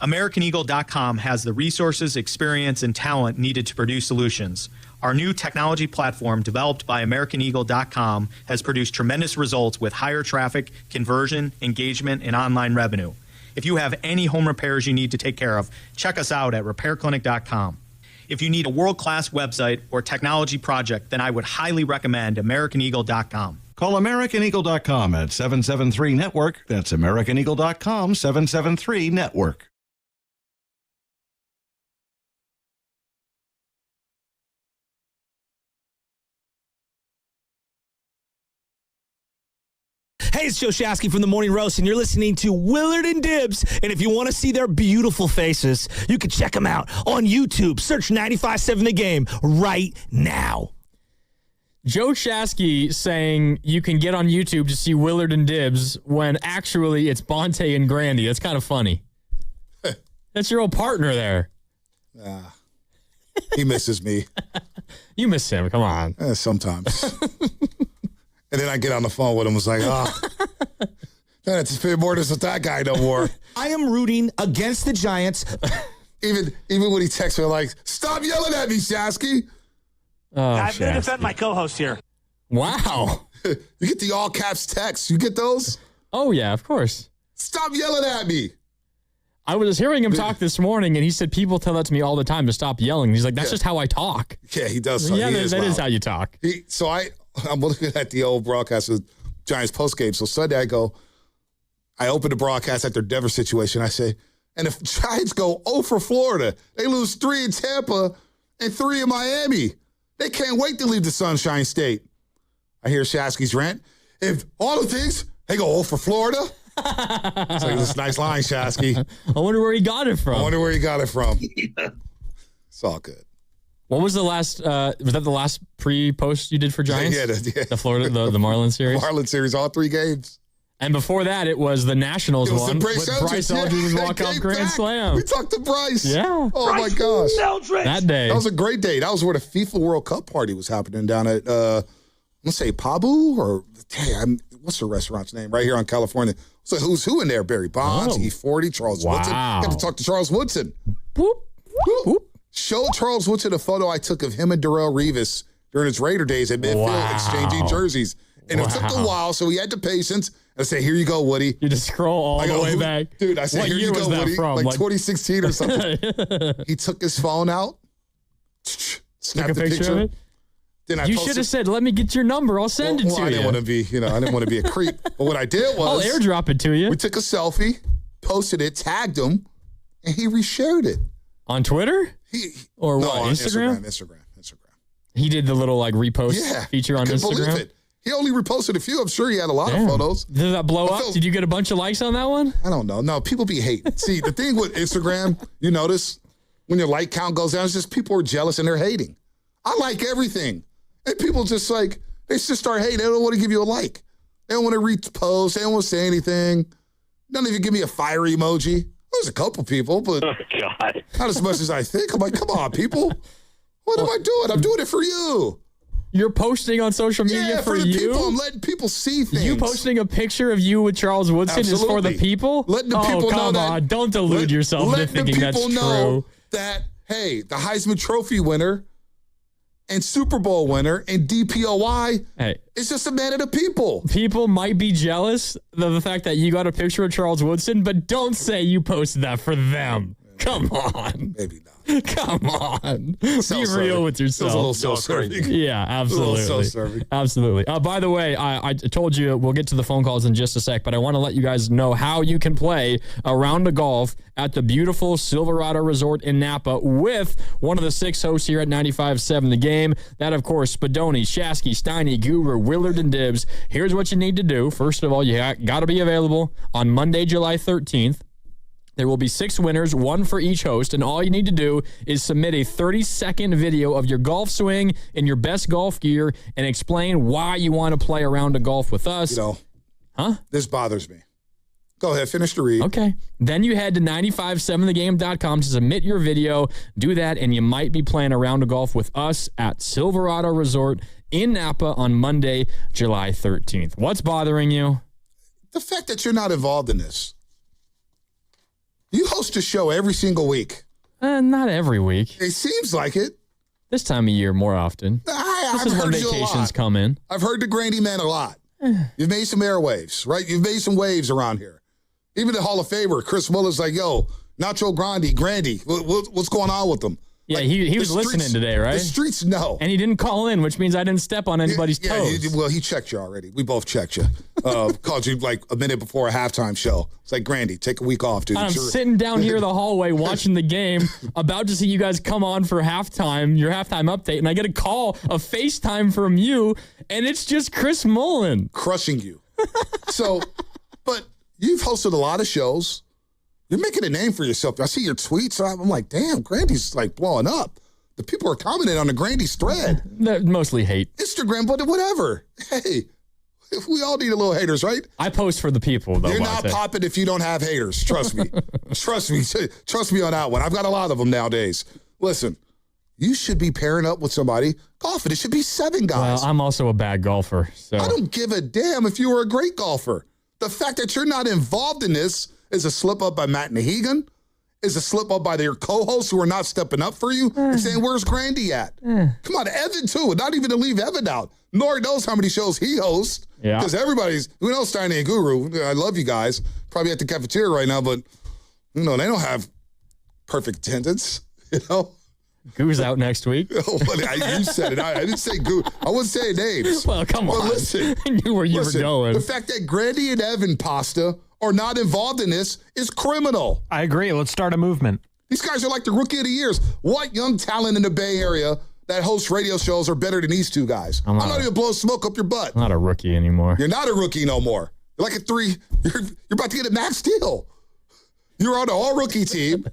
AmericanEagle.com has the resources, experience, and talent needed to produce solutions. Our new technology platform, developed by AmericanEagle.com, has produced tremendous results with higher traffic, conversion, engagement, and online revenue. If you have any home repairs you need to take care of, check us out at RepairClinic.com. If you need a world-class website or technology project, then I would highly recommend AmericanEagle.com. Call AmericanEagle.com at 773-NETWORK. That's AmericanEagle.com, 773-NETWORK. Hey, it's Joe Shasky from The Morning Roast, and you're listening to Willard and Dibs. And if you want to see their beautiful faces, you can check them out on YouTube. Search 95.7 The Game right now. Joe Shasky saying you can get on YouTube to see Willard and Dibs when actually it's Bonte and Grandy. That's kind of funny. That's your old partner there. He misses me. You miss him. Come on. Sometimes. And then I get on the phone with him. Was like, oh, don't have to pay more with that guy no more. I am rooting against the Giants. Even when he texts me, like, stop yelling at me, Shasky. Oh, I'm going to defend my co-host here. Wow. You get the all caps text. You get those? Oh, yeah, of course. Stop yelling at me. I was hearing him talk this morning, and he said people tell that to me all the time to stop yelling. He's like, that's just how I talk. Yeah, he does. Yeah, that is how you talk. I'm looking at the old broadcast of Giants postgame. So Sunday I open the broadcast at their Denver situation. I say, and if Giants go 0 for Florida, they lose 3 in Tampa and 3 in Miami. They can't wait to leave the Sunshine State. I hear Shasky's rant. If all the things, they go 0 for Florida. It's like, this nice line, Shasky. I wonder where he got it from. It's all good. What was the last, was that the last pre-post you did for Giants? Yeah. The Florida, the Marlins series? Marlins series, all 3 games. And before that, it was the Nationals one with Bryce Eldridge's walk-off grand slam. We talked to Bryce. Yeah. Oh, my gosh. That day. That was a great day. That was where the FIFA World Cup party was happening down at, let's say, Pabu or, what's the restaurant's name? Right here on California. So who's who in there? Barry Bonds, E40, Charles Woodson. Got to talk to Charles Woodson. Boop, boop. Show Charles Woodson a photo I took of him and Darrelle Revis during his Raider days at midfield exchanging jerseys. And it took a while, so he had the patience. I say, here you go, Woody. You just scroll all the way back. Dude, I said, what here year you go, was that Woody. from? Like 2016 or something. He totook his phone out, snapped the picture of it. Then you should have said, let me get your number. I'll send it to you. I didn't want to be, I didn't want to be a creep. But what I did was I'll airdrop it to you. We took a selfie, posted it, tagged him, and he reshared it. On Twitter? Or what? On Instagram? Instagram. He did the little repost feature on Instagram. Believe it. He only reposted a few. I'm sure he had a lot of photos. Did that blow up? Did you get a bunch of likes on that one? I don't know. No, people be hating. See, the thing with Instagram, you notice when your like count goes down, it's just people are jealous and they're hating. I like everything. And people just they just start hating. They don't want to give you a like. They don't want to repost. They don't want to say anything. They don't even give me a fire emoji. There's a couple people, but not as much as I think. I'm like, come on, people. What am I doing? I'm doing it for you. You're posting on social media for the you? People. I'm letting people see things. You posting a picture of you with Charles Woodson is for the people? Letting the people know that. Come on. Don't delude yourself into thinking that's true. Let the people know that, hey, the Heisman Trophy winner and Super Bowl winner and DPOY is just a man of the people. People might be jealous of the fact that you got a picture of Charles Woodson, but don't say you posted that for them. Come on. Maybe not. Come on. Be real with yourself. It was a little self-serving. Yeah, absolutely. A little self-serving. Absolutely. By the way, I told you we'll get to the phone calls in just a sec, but I want to let you guys know how you can play a round of golf at the beautiful Silverado Resort in Napa with one of the 6 hosts here at 95.7 The Game. That, of course, Spadoni, Shasky, Steiny, Guru, Willard, and Dibbs. Here's what you need to do. First of all, you got to be available on Monday, July 13th. There will be 6 winners, 1 for each host, and all you need to do is submit a 30-second video of your golf swing in your best golf gear and explain why you want to play a round of golf with us. This bothers me. Go ahead, finish the read. Okay. Then you head to 957thegame.com to submit your video. Do that, and you might be playing a round of golf with us at Silverado Resort in Napa on Monday, July 13th. What's bothering you? The fact that you're not involved in this. You host a show every single week. Not every week. It seems like it. This time of year more often. I've is when heard you a vacations lot. come in. I've heard the Grandy man a lot. You've made some airwaves, right? You've made some waves around here. Even the Hall of Famer, Chris Muller's like, yo, Nacho Grandy, what's going on with them? Yeah, he was listening today, right? The streets know. And he didn't call in, which means I didn't step on anybody's toes. He checked you already. We both checked you. Called you like a minute before a halftime show. It's like, Grandy, take a week off, dude. I'm sitting down here in the hallway watching the game, about to see you guys come on for halftime, your halftime update, and I get a call, a FaceTime from you, and it's just Chris Mullen. Crushing you. But you've hosted a lot of shows. You're making a name for yourself. I see your tweets. I'm like, damn, Grandy's like blowing up. The people are commenting on the Grandy's thread. They're mostly hate. Instagram, but whatever. Hey, we all need a little haters, right? I post for the people, though. You're not popping if you don't have haters. Trust me. Trust me on that one. I've got a lot of them nowadays. Listen, you should be pairing up with somebody golfing. It should be 7 guys. Well, I'm also a bad golfer. So I don't give a damn if you were a great golfer. The fact that you're not involved in this is a slip up by Matt Nahigan, is a slip up by their co-hosts who are not stepping up for you and saying, where's Grandy at? Come on, Evan too, not even to leave Evan out. Lord knows how many shows he hosts. Because who knows Steiny and Guru? I love you guys. Probably at the cafeteria right now, but No, they don't have perfect attendance, you know? Goo's out next week. You said it. I didn't say Goo. I wasn't saying names. Well, come on. Listen. I knew where you were going. The fact that Grandy and Evan Pasta are not involved in this is criminal. I agree. Let's start a movement. These guys are like the rookie of the years. What young talent in the Bay Area that hosts radio shows are better than these two guys? I'm not even blowing smoke up your butt. I'm not a rookie anymore. You're not a rookie no more. You're like a 3. You're about to get a max deal. You're on the all-rookie team.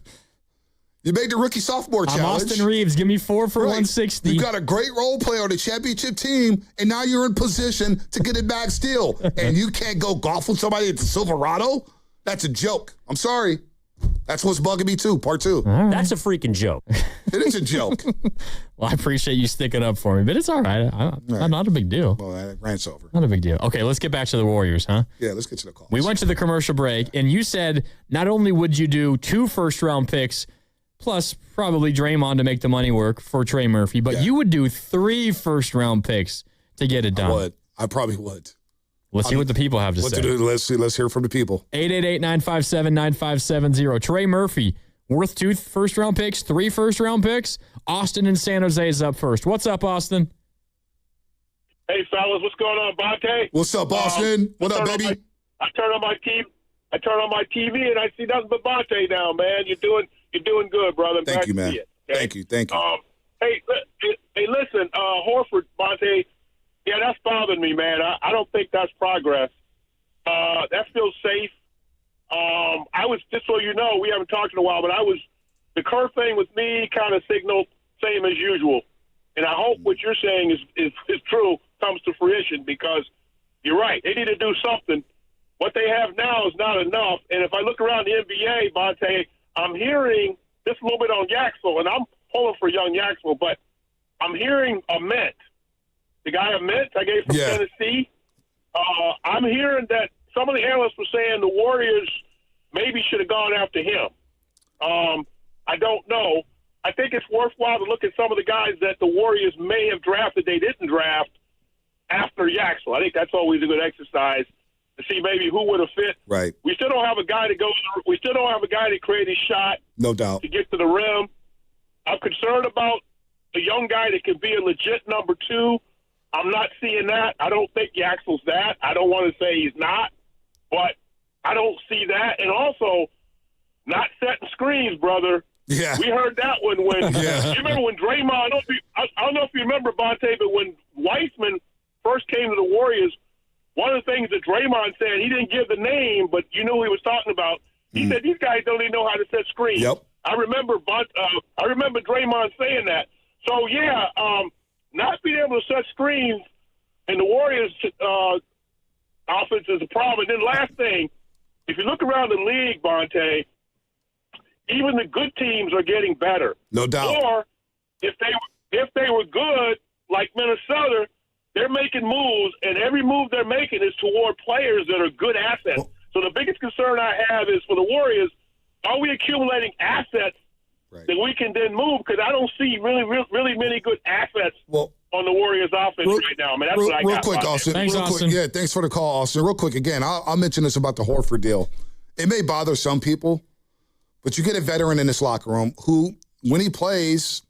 You made the rookie sophomore challenge. Austin Reeves. Give me 4 for 160. You got a great role player on the championship team, and now you're in position to get a max deal. And you can't go golf with somebody at the Silverado? That's a joke. I'm sorry. That's what's bugging me too, part 2. Right. That's a freaking joke. It is a joke. Well, I appreciate you sticking up for me, but it's all right. Not a big deal. Well, that rant's over. Not a big deal. Okay, let's get back to the Warriors, huh? Yeah, let's get to the call. We went to the commercial break, and you said not only would you do 2 first-round picks, plus probably Draymond to make the money work for Trey Murphy, but you would do 3 first-round picks to get it done. I would. I probably would. Let's see what the people have to say. Let's hear from the people. 888-957-9570. Trey Murphy, worth 2 first-round picks, 3 first-round picks. Austin in San Jose is up first. What's up, Austin? Hey, fellas, what's going on, Bonte? What's up, Austin? What up, baby? I turn on my TV and I see nothing but Bonte now, man. You're doing good, brother. Thank you, man. Thank you. Hey, listen, Horford, Bonte. Yeah, that's bothering me, man. I don't think that's progress. That feels safe. I was, just so you know, we haven't talked in a while, but the Kerr thing with me kind of signaled same as usual. And I hope what you're saying is true, comes to fruition, because you're right. They need to do something. What they have now is not enough. And if I look around the NBA, Bonte, I'm hearing just a little bit on Yaxel, and I'm pulling for young Yaxel, but I'm hearing a Mint. The guy Mint I gave from Tennessee. I'm hearing that some of the analysts were saying the Warriors maybe should have gone after him. I don't know. I think it's worthwhile to look at some of the guys that the Warriors may have drafted they didn't draft after Yaxel. I think that's always a good exercise to see maybe who would have fit. Right. We still don't have a guy we still don't have a guy to create a shot. No doubt. To get to the rim. I'm concerned about a young guy that can be a legit number 2. I'm not seeing that. I don't think Yaxel's that. I don't want to say he's not, but I don't see that. And also, not setting screens, brother. Yeah. We heard that one when you remember when Draymond, I don't know if you remember, Bonte, but when Weissman first came to the Warriors, one of the things that Draymond said, he didn't give the name, but you knew who he was talking about. He said, these guys don't even know how to set screens. Yep. I remember Draymond saying that. So, not being able to set screens in the Warriors' offense is a problem. And then last thing, if you look around the league, Bonte, even the good teams are getting better. No doubt. Or if they were good, like Minnesota, they're making moves, and every move they're making is toward players that are good assets. So the biggest concern I have is for the Warriors, are we accumulating assets that we can then move? Because I don't see really many good assets on the Warriors' offense right now. Man, that's what I got. Real quick, Austin. Thanks, Austin. Quick, thanks for the call, Austin. Real quick, again, I'll mention this about the Horford deal. It may bother some people, but you get a veteran in this locker room who, when he plays,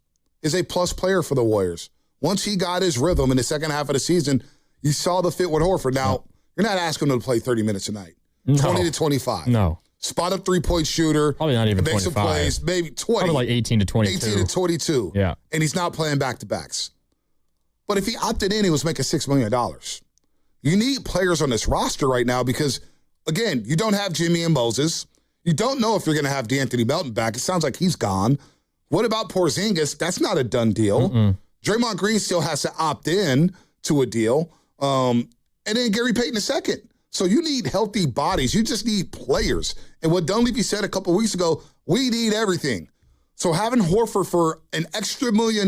is a plus player for the Warriors. Once he got his rhythm in the second half of the season, you saw the fit with Horford. Now, you're not asking him to play 30 minutes a night. 20 to 25. No. Spot up 3-point shooter. Probably not even 25. Make some plays. Maybe 20. Probably like 18 to 22. 18 to 22. Yeah. And he's not playing back-to-backs. But if he opted in, he was making $6 million. You need players on this roster right now because, again, you don't have Jimmy and Moses. You don't know if you're going to have D'Anthony Melton back. It sounds like he's gone. What about Porzingis? That's not a done deal. Draymond Green still has to opt in to a deal. And then Gary Payton II. So you need healthy bodies. You just need players. And what Dunleavy said a couple of weeks ago, we need everything. So having Horford for an extra $1 million,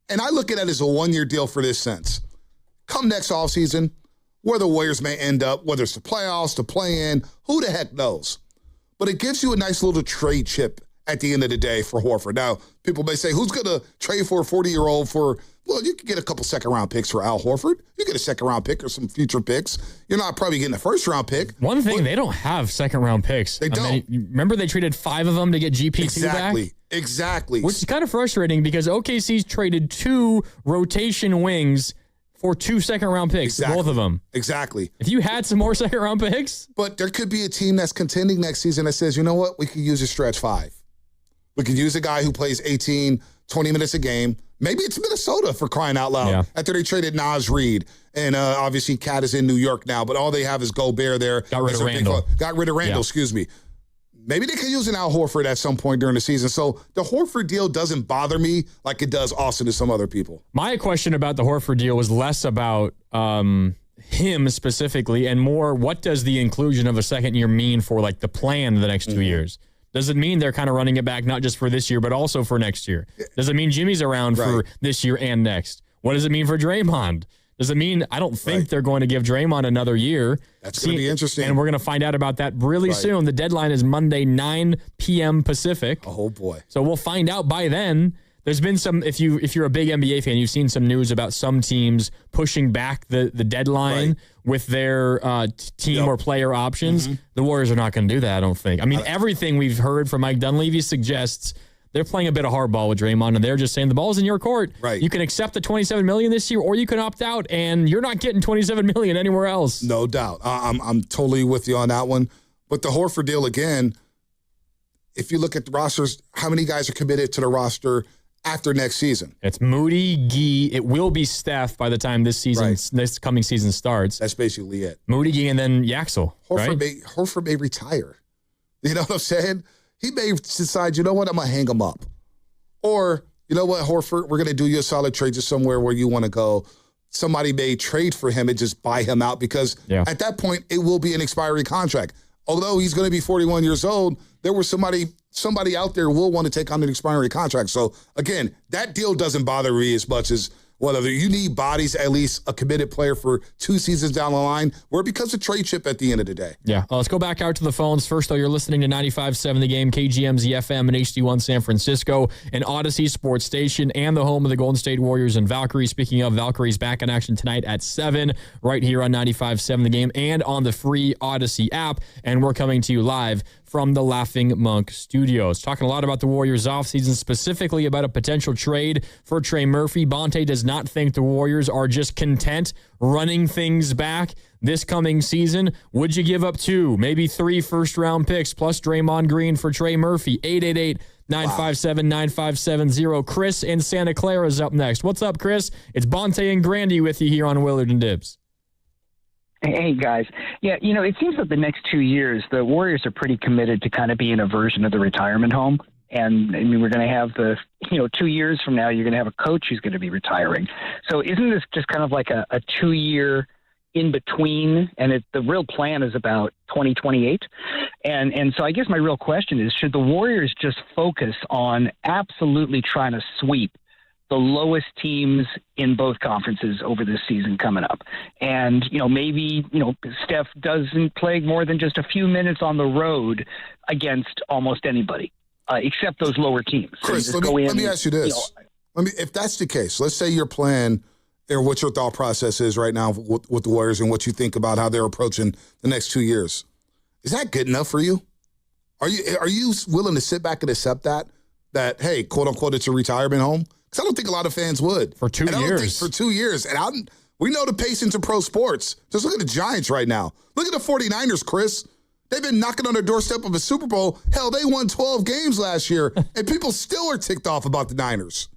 and I look at it as a one-year deal for this sense. Come next offseason, where the Warriors may end up, whether it's the playoffs, the play-in, who the heck knows? But it gives you a nice little trade chip at the end of the day for Horford. Now, people may say, who's going to trade for a 40-year-old for, well, you could get a couple second-round picks for Al Horford. You get a second-round pick or some future picks. You're not probably getting a first-round pick. One thing, they don't have second-round picks. They don't. Remember they traded 5 of them to get GP2 back? Exactly. Which is kind of frustrating because OKC's traded 2 rotation wings for 2 second-round picks, both of them. Exactly. If you had some more second-round picks. But there could be a team that's contending next season that says, you know what, we could use a stretch 5. We could use a guy who plays 18, 20 minutes a game. Maybe it's Minnesota, for crying out loud. After they traded Naz Reid. And obviously, Cat is in New York now, but all they have is Gobert there. Got rid of Randall. Excuse me. Maybe they could use an Al Horford at some point during the season. So the Horford deal doesn't bother me like it does Austin to some other people. My question about the Horford deal was less about him specifically and more what does the inclusion of a second year mean for like the plan the next 2 years? Does it mean they're kind of running it back not just for this year but also for next year? Does it mean Jimmy's around for this year and next? What does it mean for Draymond? Does it mean I don't think they're going to give Draymond another year? That's going to be interesting. And we're going to find out about that really soon. The deadline is Monday, 9 p.m. Pacific. Oh, boy. So we'll find out by then. There's been some, if you're a big NBA fan, you've seen some news about some teams pushing back the deadline with their team or player options. The Warriors are not going to do that, I don't think. I mean, everything we've heard from Mike Dunleavy suggests they're playing a bit of hardball with Draymond, and they're just saying the ball's in your court. You can accept the $27 million this year, or you can opt out, and you're not getting $27 million anywhere else. No doubt. I'm totally with you on that one. But the Horford deal, again, if you look at the rosters, how many guys are committed to the roster after next season? It's Moody, Gee. It will be Steph by the time this coming season starts. That's basically it. Moody, Gee, and then Yaxel. Horford may retire. You know what I'm saying? He may decide, you know what, I'm going to hang him up. Or, you know what, Horford, we're going to do you a solid trade to somewhere where you want to go. Somebody may trade for him and just buy him out because at that point, it will be an expiring contract. Although he's going to be 41 years old, there was somebody out there will want to take on an expiring contract. So, again, that deal doesn't bother me as much as whatever. You need bodies, at least a committed player for 2 seasons down the line where it becomes a trade chip at the end of the day. Yeah. Let's go back out to the phones. First, though, you're listening to 95.7 The Game, KGMZ FM and HD1 San Francisco, an Odyssey sports station, and the home of the Golden State Warriors and Valkyrie. Speaking of, Valkyrie's back in action tonight at 7 right here on 95.7 The Game and on the free Odyssey app. And we're coming to you live from the Laughing Monk Studios. Talking a lot about the Warriors offseason, specifically about a potential trade for Trey Murphy. Bonte does not think the Warriors are just content running things back this coming season. Would you give up 2, maybe 3 first-round picks plus Draymond Green for Trey Murphy? 888-957-9570. Chris in Santa Clara is up next. What's up, Chris? It's Bonte and Grandy with you here on Willard and Dibs. Hey, guys. Yeah, you know, it seems that the next 2 years, the Warriors are pretty committed to kind of being a version of the retirement home. And I mean, we're going to have 2 years from now, you're going to have a coach who's going to be retiring. So isn't this just kind of like a 2-year in between? And the real plan is about 2028. And so I guess my real question is, should the Warriors just focus on absolutely trying to sweep the lowest teams in both conferences over this season coming up? And, maybe, Steph doesn't play more than just a few minutes on the road against almost anybody, except those lower teams. Chris, let me ask you this. If that's the case, let's say your plan or what your thought process is right now with the Warriors and what you think about how they're approaching the next 2 years. Is that good enough for you? Are you willing to sit back and accept that, hey, quote unquote, it's a retirement home? Because I don't think a lot of fans would. For 2 years. For 2 years. And we know the patience of pro sports. Just look at the Giants right now. Look at the 49ers, Chris. They've been knocking on the doorstep of a Super Bowl. Hell, they won 12 games last year, and people still are ticked off about the Niners.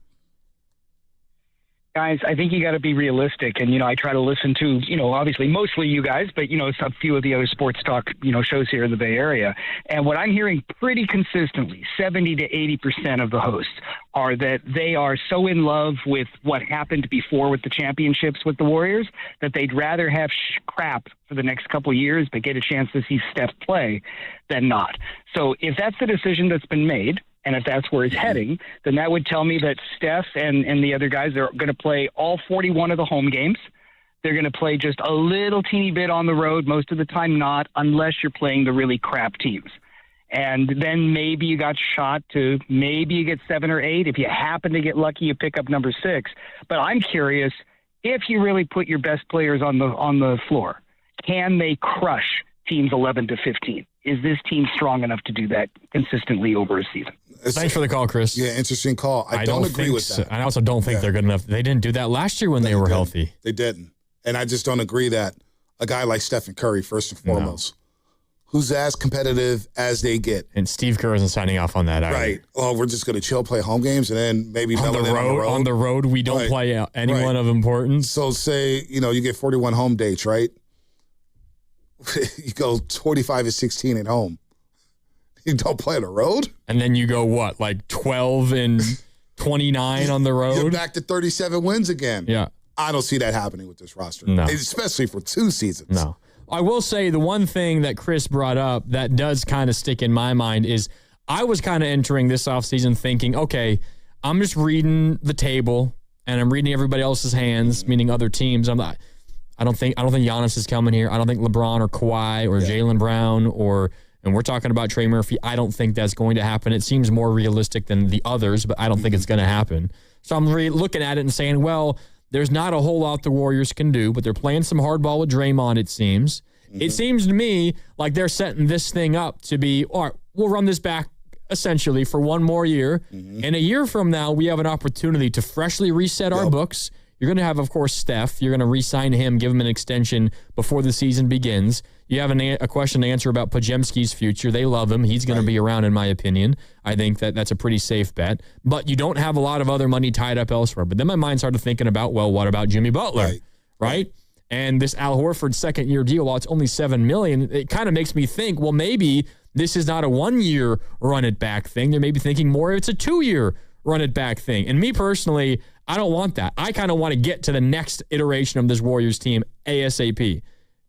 Guys, I think you got to be realistic. And, I try to listen to, obviously mostly you guys, but, a few of the other sports talk, shows here in the Bay Area. And what I'm hearing pretty consistently, 70 to 80% of the hosts are that they are so in love with what happened before with the championships with the Warriors that they'd rather have crap for the next couple of years but get a chance to see Steph play than not. So if that's the decision that's been made, and if that's where it's heading, then that would tell me that Steph and the other guys are going to play all 41 of the home games. They're going to play just a little teeny bit on the road, most of the time not, unless you're playing the really crap teams. And then maybe you got shot to maybe you get 7 or 8. If you happen to get lucky, you pick up number 6. But I'm curious, if you really put your best players on the floor, can they crush teams 11 to 15? Is this team strong enough to do that consistently over a season? Thanks for the call, Chris. Yeah, interesting call. I don't agree with that. I also don't think they're good enough. They didn't do that last year when they were healthy. They didn't. And I just don't agree that a guy like Stephen Curry, first and foremost, who's as competitive as they get. And Steve Kerr isn't signing off on that either. Right. Oh, we're just going to chill, play home games, and then maybe on the road. On the road, we don't play anyone of importance. So say, you get 41 home dates, right? You go 25 and 16 at home. You don't play on the road? And then you go, what, like 12 and 29 on the road? You're back to 37 wins again. Yeah. I don't see that happening with this roster. No. Especially for 2 seasons. No. I will say the one thing that Chris brought up that does kind of stick in my mind is I was kind of entering this offseason thinking, okay, I'm just reading the table and I'm reading everybody else's hands, meaning other teams. I don't think Giannis is coming here. I don't think LeBron or Kawhi or Jaylen Brown and we're talking about Trey Murphy. I don't think that's going to happen. It seems more realistic than the others, but I don't think it's going to happen. So I'm looking at it and saying, well, there's not a whole lot the Warriors can do, but they're playing some hardball with Draymond, it seems. It seems to me like they're setting this thing up to be, all right, we'll run this back essentially for one more year. And a year from now, we have an opportunity to freshly reset our books. You're going to have, of course, Steph. You're going to re-sign him, give him an extension before the season begins. You have a question to answer about Pajemski's future. They love him. He's going to be around, in my opinion. I think that's a pretty safe bet. But you don't have a lot of other money tied up elsewhere. But then my mind started thinking about, well, what about Jimmy Butler? Right? And this Al Horford second-year deal, while it's only $7 million, it kind of makes me think, well, maybe this is not a one-year run-it-back thing. They may be thinking more it's a 2-year run-it-back thing. And me personally, I don't want that. I kind of want to get to the next iteration of this Warriors team ASAP,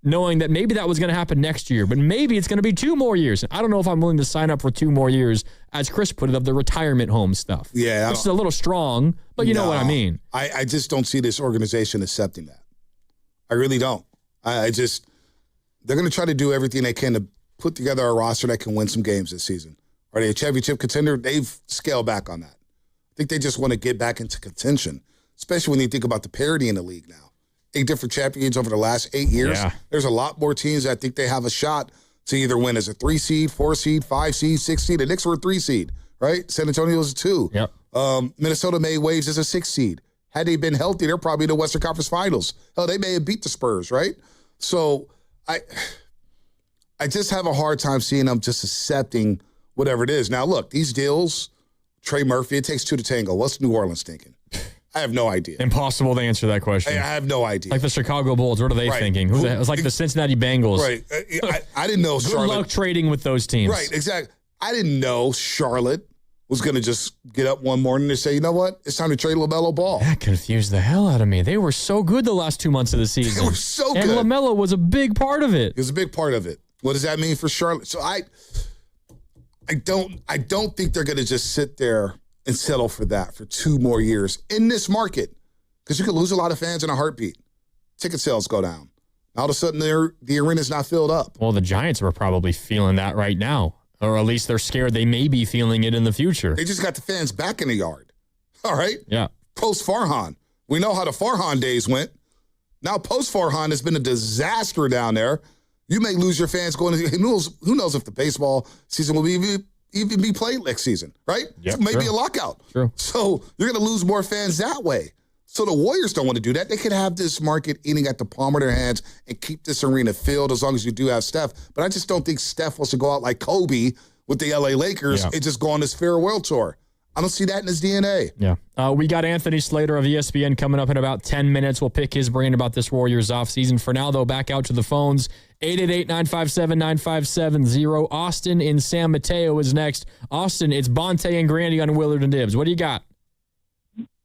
knowing that maybe that was going to happen next year, but maybe it's going to be 2 more years. I don't know if I'm willing to sign up for 2 more years, as Chris put it, of the retirement home stuff. Yeah. Which is a little strong, but you know what I mean. I just don't see this organization accepting that. I really don't. They're going to try to do everything they can to put together a roster that can win some games this season. Are they a championship contender? They've scaled back on that. I think they just want to get back into contention, especially when you think about the parity in the league now. 8 different champions over the last 8 years. Yeah. There's a lot more teams that think they have a shot to either win as a 3 seed, 4 seed, 5 seed, 6 seed. The Knicks were a 3 seed, right? San Antonio was a 2. Yep. Minnesota made waves as a 6 seed. Had they been healthy, they're probably in the Western Conference Finals. Hell, they may have beat the Spurs, right? So I just have a hard time seeing them just accepting whatever it is. Now, look, these deals, Trey Murphy, it takes 2 to tango. What's New Orleans thinking? I have no idea. Impossible to answer that question. I have no idea. Like the Chicago Bulls, what are they thinking? It was like the Cincinnati Bengals. Right. I didn't know Good Charlotte. luck trading with those teams. Right, exactly. I didn't know Charlotte was going to just get up one morning and say, you know what? It's time to trade LaMelo Ball. That confused the hell out of me. They were so good the last 2 months of the season. They were so good. And LaMelo was a big part of it. He was a big part of it. What does that mean for Charlotte? So I don't think they're going to just sit there and settle for that for 2 more years in this market, because you could lose a lot of fans in a heartbeat. Ticket sales go down. All of a sudden, the arena's not filled up. Well, the Giants were probably feeling that right now, or at least they're scared they may be feeling it in the future. They just got the fans back in the yard. All right? Yeah. Post-Farhan. We know how the Farhan days went. Now, post-Farhan has been a disaster down there. You may lose your fans going to, who knows if the baseball season will even be played next season, right? Yep, Maybe a lockout. True. So you're going to lose more fans that way. So the Warriors don't want to do that. They could have this market eating at the palm of their hands and keep this arena filled as long as you do have Steph. But I just don't think Steph wants to go out like Kobe with the LA Lakers and just go on this farewell tour. I don't see that in his DNA. Yeah. We got Anthony Slater of ESPN coming up in about 10 minutes. We'll pick his brain about this Warriors offseason. For now, though, back out to the phones. 888-957-9570. Austin in San Mateo is next. Austin, it's Bonte and Grandy on Willard and Dibbs. What do you got?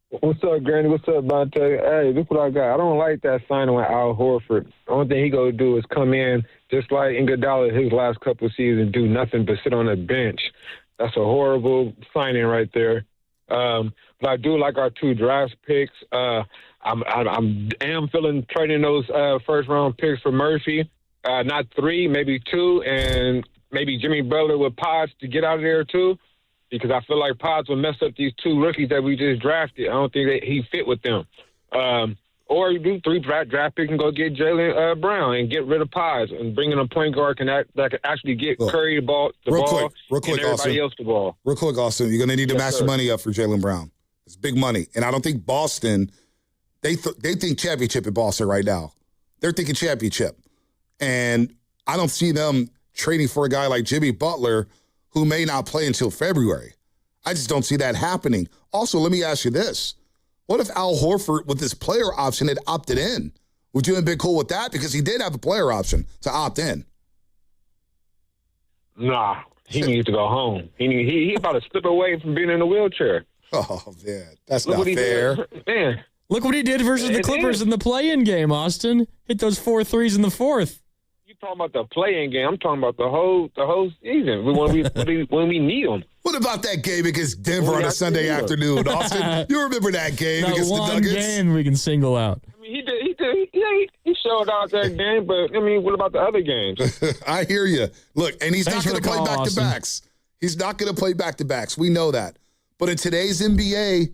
What's up, Granny? What's up, Bonte? Hey, look what I got. I don't like that signing with Al Horford. The only thing he going to do is come in, just like Iguodala his last couple of seasons, do nothing but sit on a bench. That's a horrible signing right there. But I do like our 2 draft picks. I am feeling trading those first-round picks for Murphy. Not 3, maybe 2, and maybe Jimmy Butler with Pods to get out of there too, because I feel like Pods will mess up these 2 rookies that we just drafted. I don't think that he fit with them. Or you do 3 draft picks and go get Jaylen Brown and get rid of Pods and bring in a point guard that can actually get Curry the ball, real quick, and everybody Austin. else the ball. Real quick, Austin, you're going to need to match the money up for Jaylen Brown. It's big money. And I don't think Boston, they think championship in Boston right now. They're thinking championship. And I don't see them trading for a guy like Jimmy Butler who may not play until February. I just don't see that happening. Also, let me ask you this. What if Al Horford, with his player option, had opted in? Would you have been cool with that? Because he did have a player option to opt in. Nah, he needs to go home. He about to slip away from being in a wheelchair. Oh, man. That's not fair. Man. Look what he did versus the Clippers in the play-in game, Austin. Hit those 4 threes in the 4th. You talking about the play-in game. I'm talking about the whole season when we need them. What about that game against Denver on a Sunday afternoon, Austin? You remember that game against the Nuggets? Game we can single out. I mean, he showed out that game, but I mean, what about the other games? I hear you. Look, and he's not going to play back-to-backs. He's not going to play back-to-backs. We know that. But in today's NBA,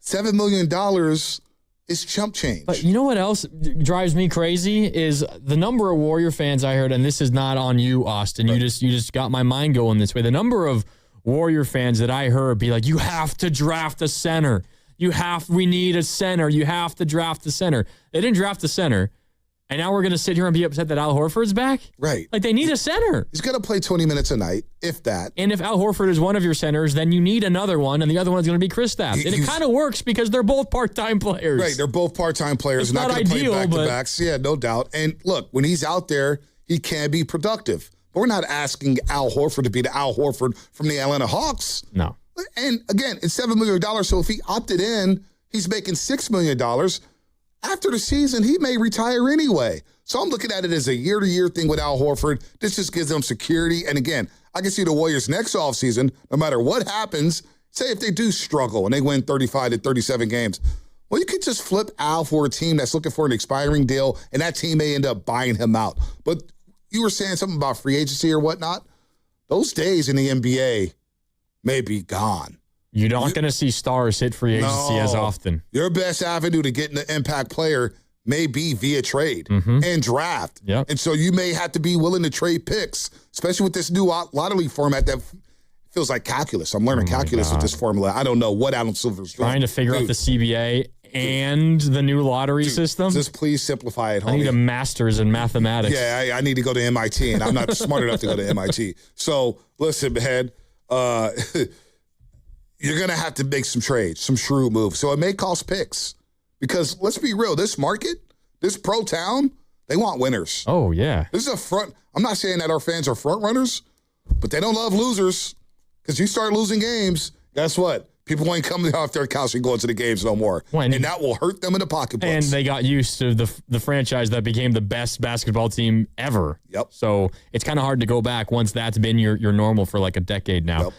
$7 million is chump change. But you know what else drives me crazy is the number of Warrior fans I heard, and this is not on you, Austin. Right. You just got my mind going this way. The number of Warrior fans that I heard be like, you have to draft a center. We need a center. You have to draft a center. They didn't draft a center. And now we're going to sit here and be upset that Al Horford's back? Right. Like, they need a center. He's going to play 20 minutes a night, if that. And if Al Horford is one of your centers, then you need another one, and the other one's going to be Kristaps. And it kind of works because they're both part-time players. Right, they're both part-time players. It's not going to play back-to-backs. But... Yeah, no doubt. And look, when he's out there, he can be productive. But we're not asking Al Horford to be the Al Horford from the Atlanta Hawks. No. And again, it's $7 million, so if he opted in, he's making $6 million. After the season, he may retire anyway. So I'm looking at it as a year-to-year thing with Al Horford. This just gives them security. And again, I can see the Warriors next offseason, no matter what happens, say if they do struggle and they win 35 to 37 games, well, you could just flip Al for a team that's looking for an expiring deal, and that team may end up buying him out. But you were saying something about free agency or whatnot. Those days in the NBA may be gone. You're not going to see stars hit free agency as often. Your best avenue to getting an impact player may be via trade and draft. Yep. And so you may have to be willing to trade picks, especially with this new lottery format that feels like calculus. I'm learning calculus with this formula. I don't know what Adam Silver's trying to figure out the CBA and the new lottery system. Just please simplify it, homie. I need a master's in mathematics. Yeah, I need to go to MIT, and I'm not smart enough to go to MIT. So listen, man, you're going to have to make some trades, some shrewd moves. So it may cost picks. Because let's be real, this market, this pro town, they want winners. Oh, yeah. This is a front. I'm not saying that our fans are front runners, but they don't love losers. Because you start losing games, guess what? People ain't coming off their couch and going to the games no more. And that will hurt them in the pocketbooks. And they got used to the franchise that became the best basketball team ever. Yep. So it's kind of hard to go back once that's been your normal for like a decade now. Yep.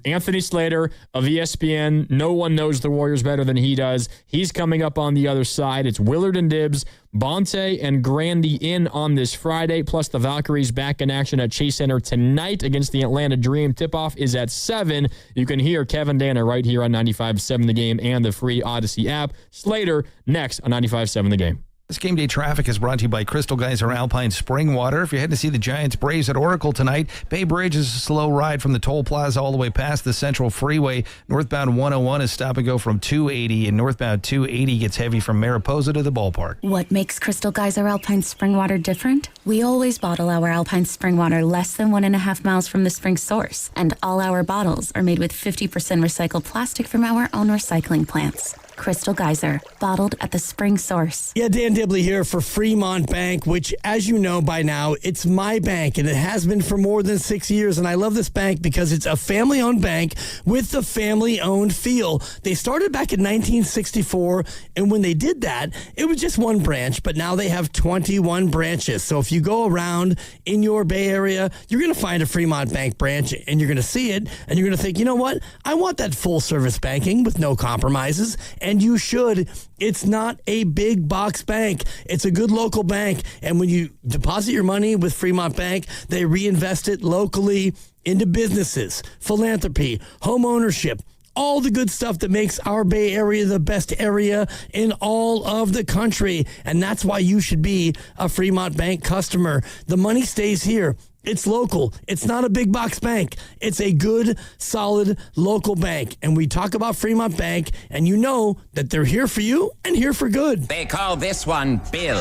Anthony Slater of ESPN, no one knows the Warriors better than he does. He's coming up on the other side. It's Willard and Dibbs, Bonte and Grandy in on this Friday, plus the Valkyries back in action at Chase Center tonight against the Atlanta Dream. Tip-off is at 7. You can hear Kevin Danner right here on 95.7 The Game and the free Odyssey app. Slater next on 95.7 The Game. This game day traffic is brought to you by Crystal Geyser Alpine Spring Water. If you're heading to see the Giants Braves at Oracle tonight, Bay Bridge is a slow ride from the toll plaza all the way past the Central Freeway. Northbound 101 is stop and go from 280, and northbound 280 gets heavy from Mariposa to the ballpark. What makes Crystal Geyser Alpine Spring Water different? We always bottle our Alpine Spring Water less than 1.5 miles from the spring source, and all our bottles are made with 50% recycled plastic from our own recycling plants. Crystal Geyser, bottled at the spring source. Yeah, Dan Dibley here for Fremont Bank, which, as you know by now, it's my bank, and it has been for more than 6 years. And I love this bank because it's a family-owned bank with the family-owned feel. They started back in 1964, and when they did that, it was just one branch, but now they have 21 branches. So if you go around in your Bay Area, you're going to find a Fremont Bank branch, and you're going to see it, and you're going to think, you know what? I want that full-service banking with no compromises. And and you should. It's not a big box bank. It's a good local bank. And when you deposit your money with Fremont Bank, they reinvest it locally into businesses, philanthropy, home ownership, all the good stuff that makes our Bay Area the best area in all of the country. And that's why you should be a Fremont Bank customer. The money stays here. It's local. It's not a big box bank. It's a good, solid local bank. And we talk about Fremont Bank, and you know that they're here for you and here for good. They call this one Bill.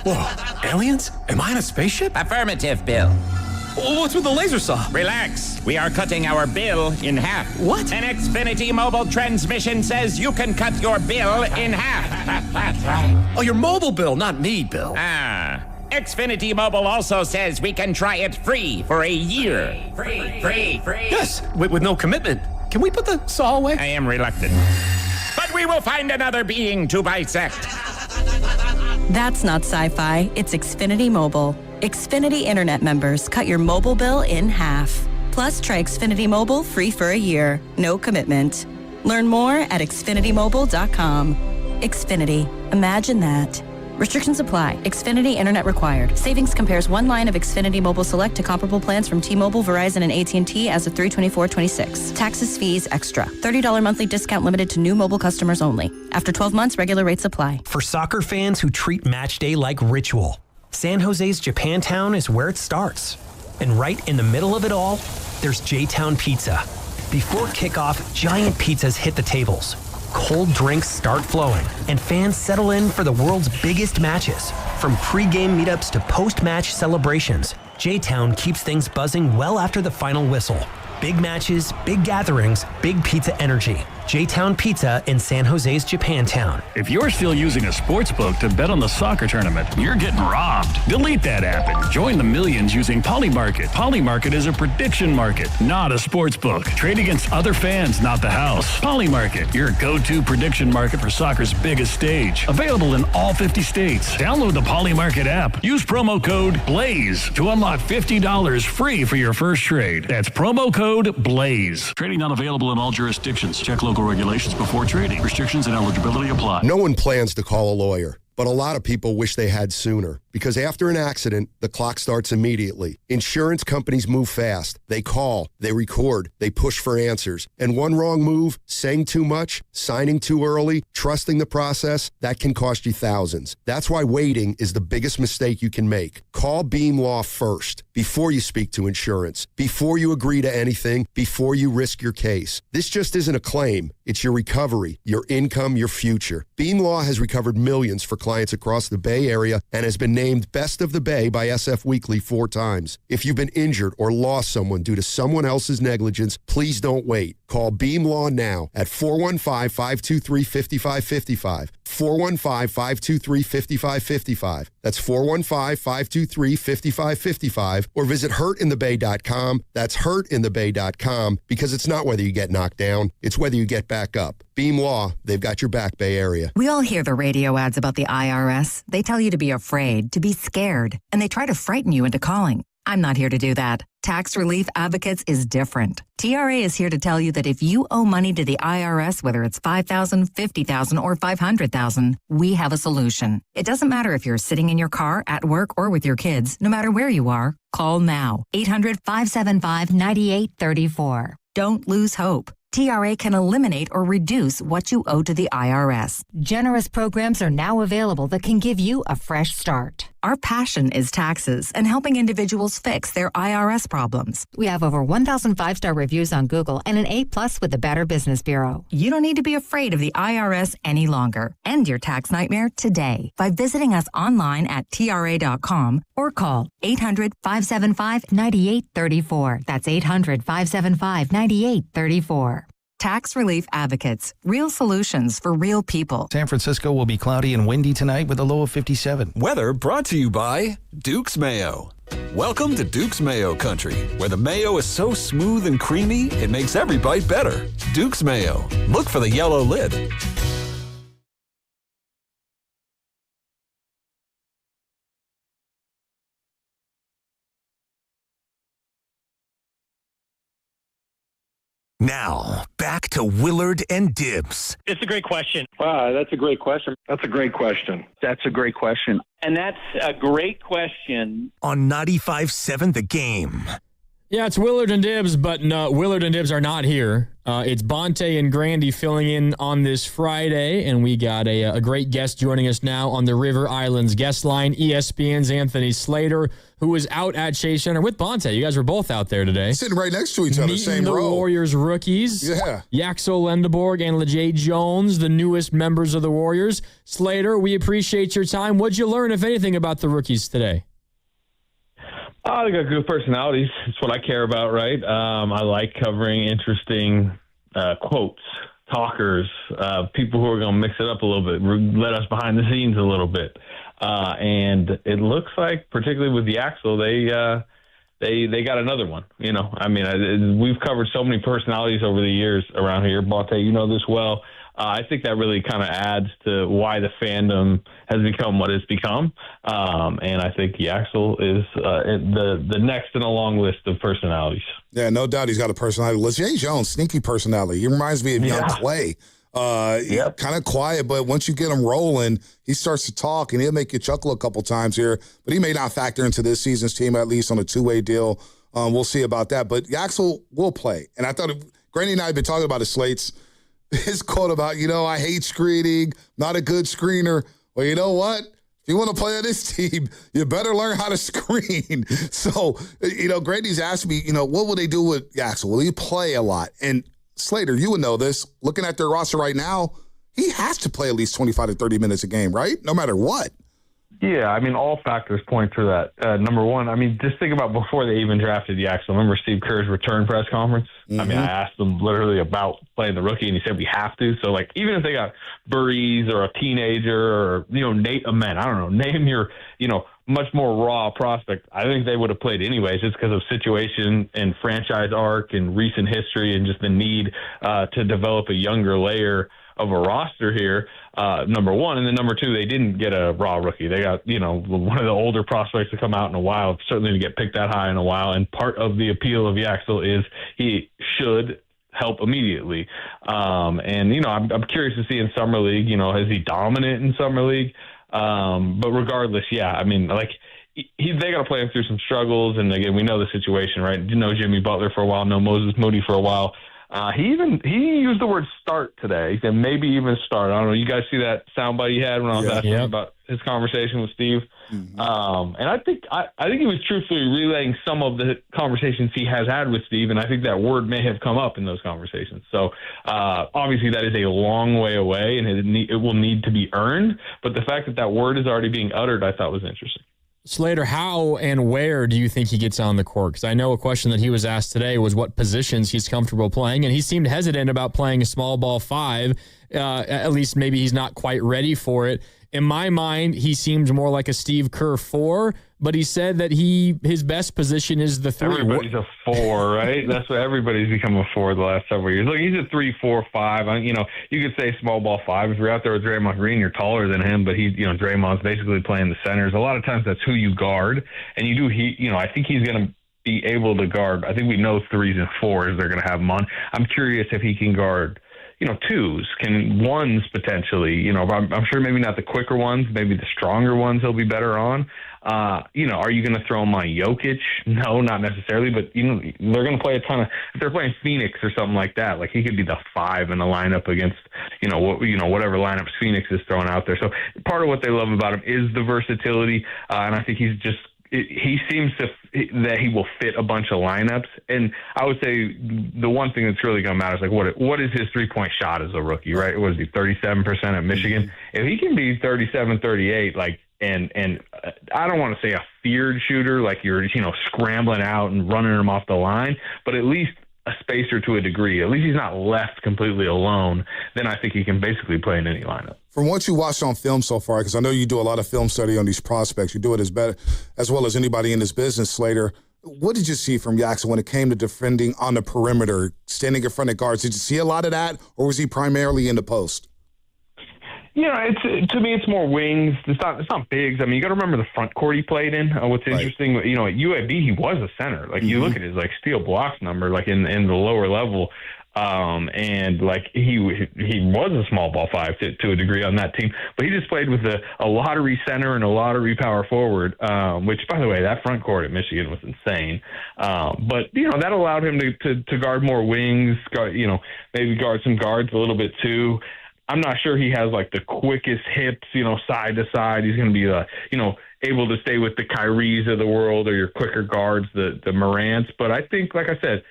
Whoa, aliens? Am I in a spaceship? Affirmative, Bill. What's with the laser saw? Relax. We are cutting our bill in half. What? An Xfinity mobile transmission says you can cut your bill in half. Oh, your mobile bill, not me, Bill. Ah. Xfinity Mobile also says we can try it free for a year. Free. Yes, with no commitment. Can we put the saw away? I am reluctant. But we will find another being to bisect. That's not sci-fi. It's Xfinity Mobile. Xfinity Internet members cut your mobile bill in half. Plus, try Xfinity Mobile free for a year. No commitment. Learn more at xfinitymobile.com. Xfinity. Imagine that. Restrictions apply. Xfinity Internet required. Savings compares one line of Xfinity Mobile Select to comparable plans from T-Mobile, Verizon, and AT&T as of 3/24/26. Taxes, fees, extra. $30 monthly discount limited to new mobile customers only. After 12 months, regular rates apply. For soccer fans who treat match day like ritual, San Jose's Japantown is where it starts. And right in the middle of it all, there's J-Town Pizza. Before kickoff, giant pizzas hit the tables. Cold drinks start flowing, and fans settle in for the world's biggest matches. From pre-game meetups to post-match celebrations, J-Town keeps things buzzing well after the final whistle. Big matches, big gatherings, big pizza energy. J-Town Pizza in San Jose's Japantown. If you're still using a sports book to bet on the soccer tournament, you're getting robbed. Delete that app and join the millions using Polymarket. Polymarket is a prediction market, not a sports book. Trade against other fans, not the house. Polymarket, your go-to prediction market for soccer's biggest stage. Available in all 50 states. Download the Polymarket app. Use promo code BLAZE to unlock $50 free for your first trade. That's promo code BLAZE. Trading not available in all jurisdictions. Check local regulations before trading. Restrictions and eligibility apply. No one plans to call a lawyer, but a lot of people wish they had sooner. Because after an accident, the clock starts immediately. Insurance companies move fast. They call, they record, they push for answers. And one wrong move, saying too much, signing too early, trusting the process, that can cost you thousands. That's why waiting is the biggest mistake you can make. Call Beam Law first, before you speak to insurance, before you agree to anything, before you risk your case. This just isn't a claim. It's your recovery, your income, your future. Beam Law has recovered millions for clients across the Bay Area and has been named Best of the Bay by SF Weekly 4 times. If you've been injured or lost someone due to someone else's negligence, please don't wait. Call Beam Law now at 415-523-5555. 415-523-5555. That's 415-523-5555. Or visit hurtinthebay.com. That's hurtinthebay.com, because it's not whether you get knocked down, it's whether you get back up. Beam Law, they've got your back, Bay Area. We all hear the radio ads about the IRS. They tell you to be afraid, to be scared, and they try to frighten you into calling. I'm not here to do that. Tax Relief Advocates is different. TRA is here to tell you that if you owe money to the IRS, whether it's $5,000, $50,000, or $500,000, we have a solution. It doesn't matter if you're sitting in your car, at work, or with your kids. No matter where you are, call now. 800-575-9834. Don't lose hope. TRA can eliminate or reduce what you owe to the IRS. Generous programs are now available that can give you a fresh start. Our passion is taxes and helping individuals fix their IRS problems. We have over 1,000 5-star reviews on Google and an A+ with the Better Business Bureau. You don't need to be afraid of the IRS any longer. End your tax nightmare today by visiting us online at TRA.com or call 800-575-9834. That's 800-575-9834. Tax Relief Advocates. Real solutions for real people. San Francisco will be cloudy and windy tonight with a low of 57. Weather brought to you by Duke's Mayo. Welcome to Duke's Mayo Country, where the mayo is so smooth and creamy, it makes every bite better. Duke's Mayo. Look for the yellow lid. Now, back to Willard and Dibs. It's a great question. Wow, that's a great question. That's a great question. That's a great question. And that's a great question. On 95.7 The Game. Yeah, it's Willard and Dibs, but no, Willard and Dibs are not here. It's Bonte and Grandy filling in on this Friday, and we got a great guest joining us now on the River Islands guest line, ESPN's Anthony Slater, who was out at Chase Center with Bonte. You guys were both out there today. Sitting right next to each other, same the row. Warriors rookies. Yeah. Yaxel Lendeborg and LeJay Jones, the newest members of the Warriors. Slater, we appreciate your time. What'd you learn, if anything, about the rookies today? They got good personalities. It's what I care about, right? I like covering interesting quotes, talkers, people who are going to mix it up a little bit, let us behind the scenes a little bit. And it looks like, particularly with the Axel, they got another one. We've covered so many personalities over the years around here. Bonte, you know this well. I think that really kind of adds to why the fandom has become what it's become. And I think Yaxel is the next in a long list of personalities. Yeah, no doubt he's got a personality. LeJay Jones, sneaky personality. He reminds me of young Clay. Kind of quiet, but once you get him rolling, he starts to talk, and he'll make you chuckle a couple times here. But he may not factor into this season's team, at least on a two-way deal. We'll see about that. But Yaxel will play. And I thought, Granny and I have been talking about his slates. His quote about, I hate screening, not a good screener. Well, you know what? If you want to play on this team, you better learn how to screen. So, Granny's asked me, what will they do with Yaxel? Will he play a lot? And Slater, you would know this. Looking at their roster right now, he has to play at least 25 to 30 minutes a game, right? No matter what. Yeah, all factors point to that. Number one, just think about before they even drafted Yaxel. Remember Steve Kerr's return press conference? Mm-hmm. I asked him literally about playing the rookie, and he said we have to. So, even if they got Burries or a teenager or, Nate Amen, I don't know, name your, much more raw prospect, I think they would have played anyways just because of situation and franchise arc and recent history and just the need to develop a younger layer of a roster here, number one. And then number two, they didn't get a raw rookie. They got, one of the older prospects to come out in a while, certainly to get picked that high in a while. And part of the appeal of Yaxel is he should help immediately. I'm curious to see in Summer League, is he dominant in Summer League? But regardless, they got to play him through some struggles. And again, we know the situation, right? You know Jimmy Butler for a while, know Moses Moody for a while. He used the word start today. He said maybe even start. I don't know. You guys see that soundbite he had when I was asking him about his conversation with Steve? Mm-hmm. And I think he was truthfully relaying some of the conversations he has had with Steve, and I think that word may have come up in those conversations. So obviously that is a long way away, and it will need to be earned. But the fact that word is already being uttered, I thought was interesting. Slater, how and where do you think he gets on the court? Because I know a question that he was asked today was what positions he's comfortable playing, and he seemed hesitant about playing a small ball five. At least maybe he's not quite ready for it. In my mind, he seems more like a Steve Kerr 4, but he said that his best position is the 3. Everybody's a 4, right? That's what everybody's become a 4 the last several years. Look, he's a 3, 4, 5. You could say small ball 5. If you're out there with Draymond Green, you're taller than him, but Draymond's basically playing the centers. A lot of times that's who you guard, and I think he's going to be able to guard. I think we know 3s and 4s they're going to have him on. I'm curious if he can guard 2s, can 1s potentially, I'm sure maybe not the quicker ones, maybe the stronger ones he'll be better on. Are you going to throw him on Jokic? No, not necessarily, but they're going to play a ton of, if they're playing Phoenix or something like that, he could be the 5 in a lineup against, whatever lineups Phoenix is throwing out there. So part of what they love about him is the versatility. And I think he seems that he will fit a bunch of lineups. And I would say the one thing that's really going to matter is what is his 3-point shot as a rookie, right? What is he, 37% at Michigan? If he can be 37, 38, and I don't want to say a feared shooter, you're, scrambling out and running him off the line, but at least a spacer to a degree. At least he's not left completely alone. Then I think he can basically play in any lineup. From what you watched on film so far, because I know you do a lot of film study on these prospects, you do it as well as anybody in this business, Slater. What did you see from Yaxel when it came to defending on the perimeter, standing in front of guards? Did you see a lot of that, or was he primarily in the post? To me, it's more wings. It's not bigs. You got to remember the front court he played in. What's interesting, at UAB, he was a center. You look at his steal blocks number, in the lower level. And like he was a small ball 5 to a degree on that team, but he just played with a lottery center and a lottery power forward, which, by the way, that front court at Michigan was insane. But that allowed him to guard more wings, maybe guard some guards a little bit too. I'm not sure he has like the quickest hips, side to side. He's going to be able to stay with the Kyries of the world or your quicker guards, the Morants. But I think, like I said,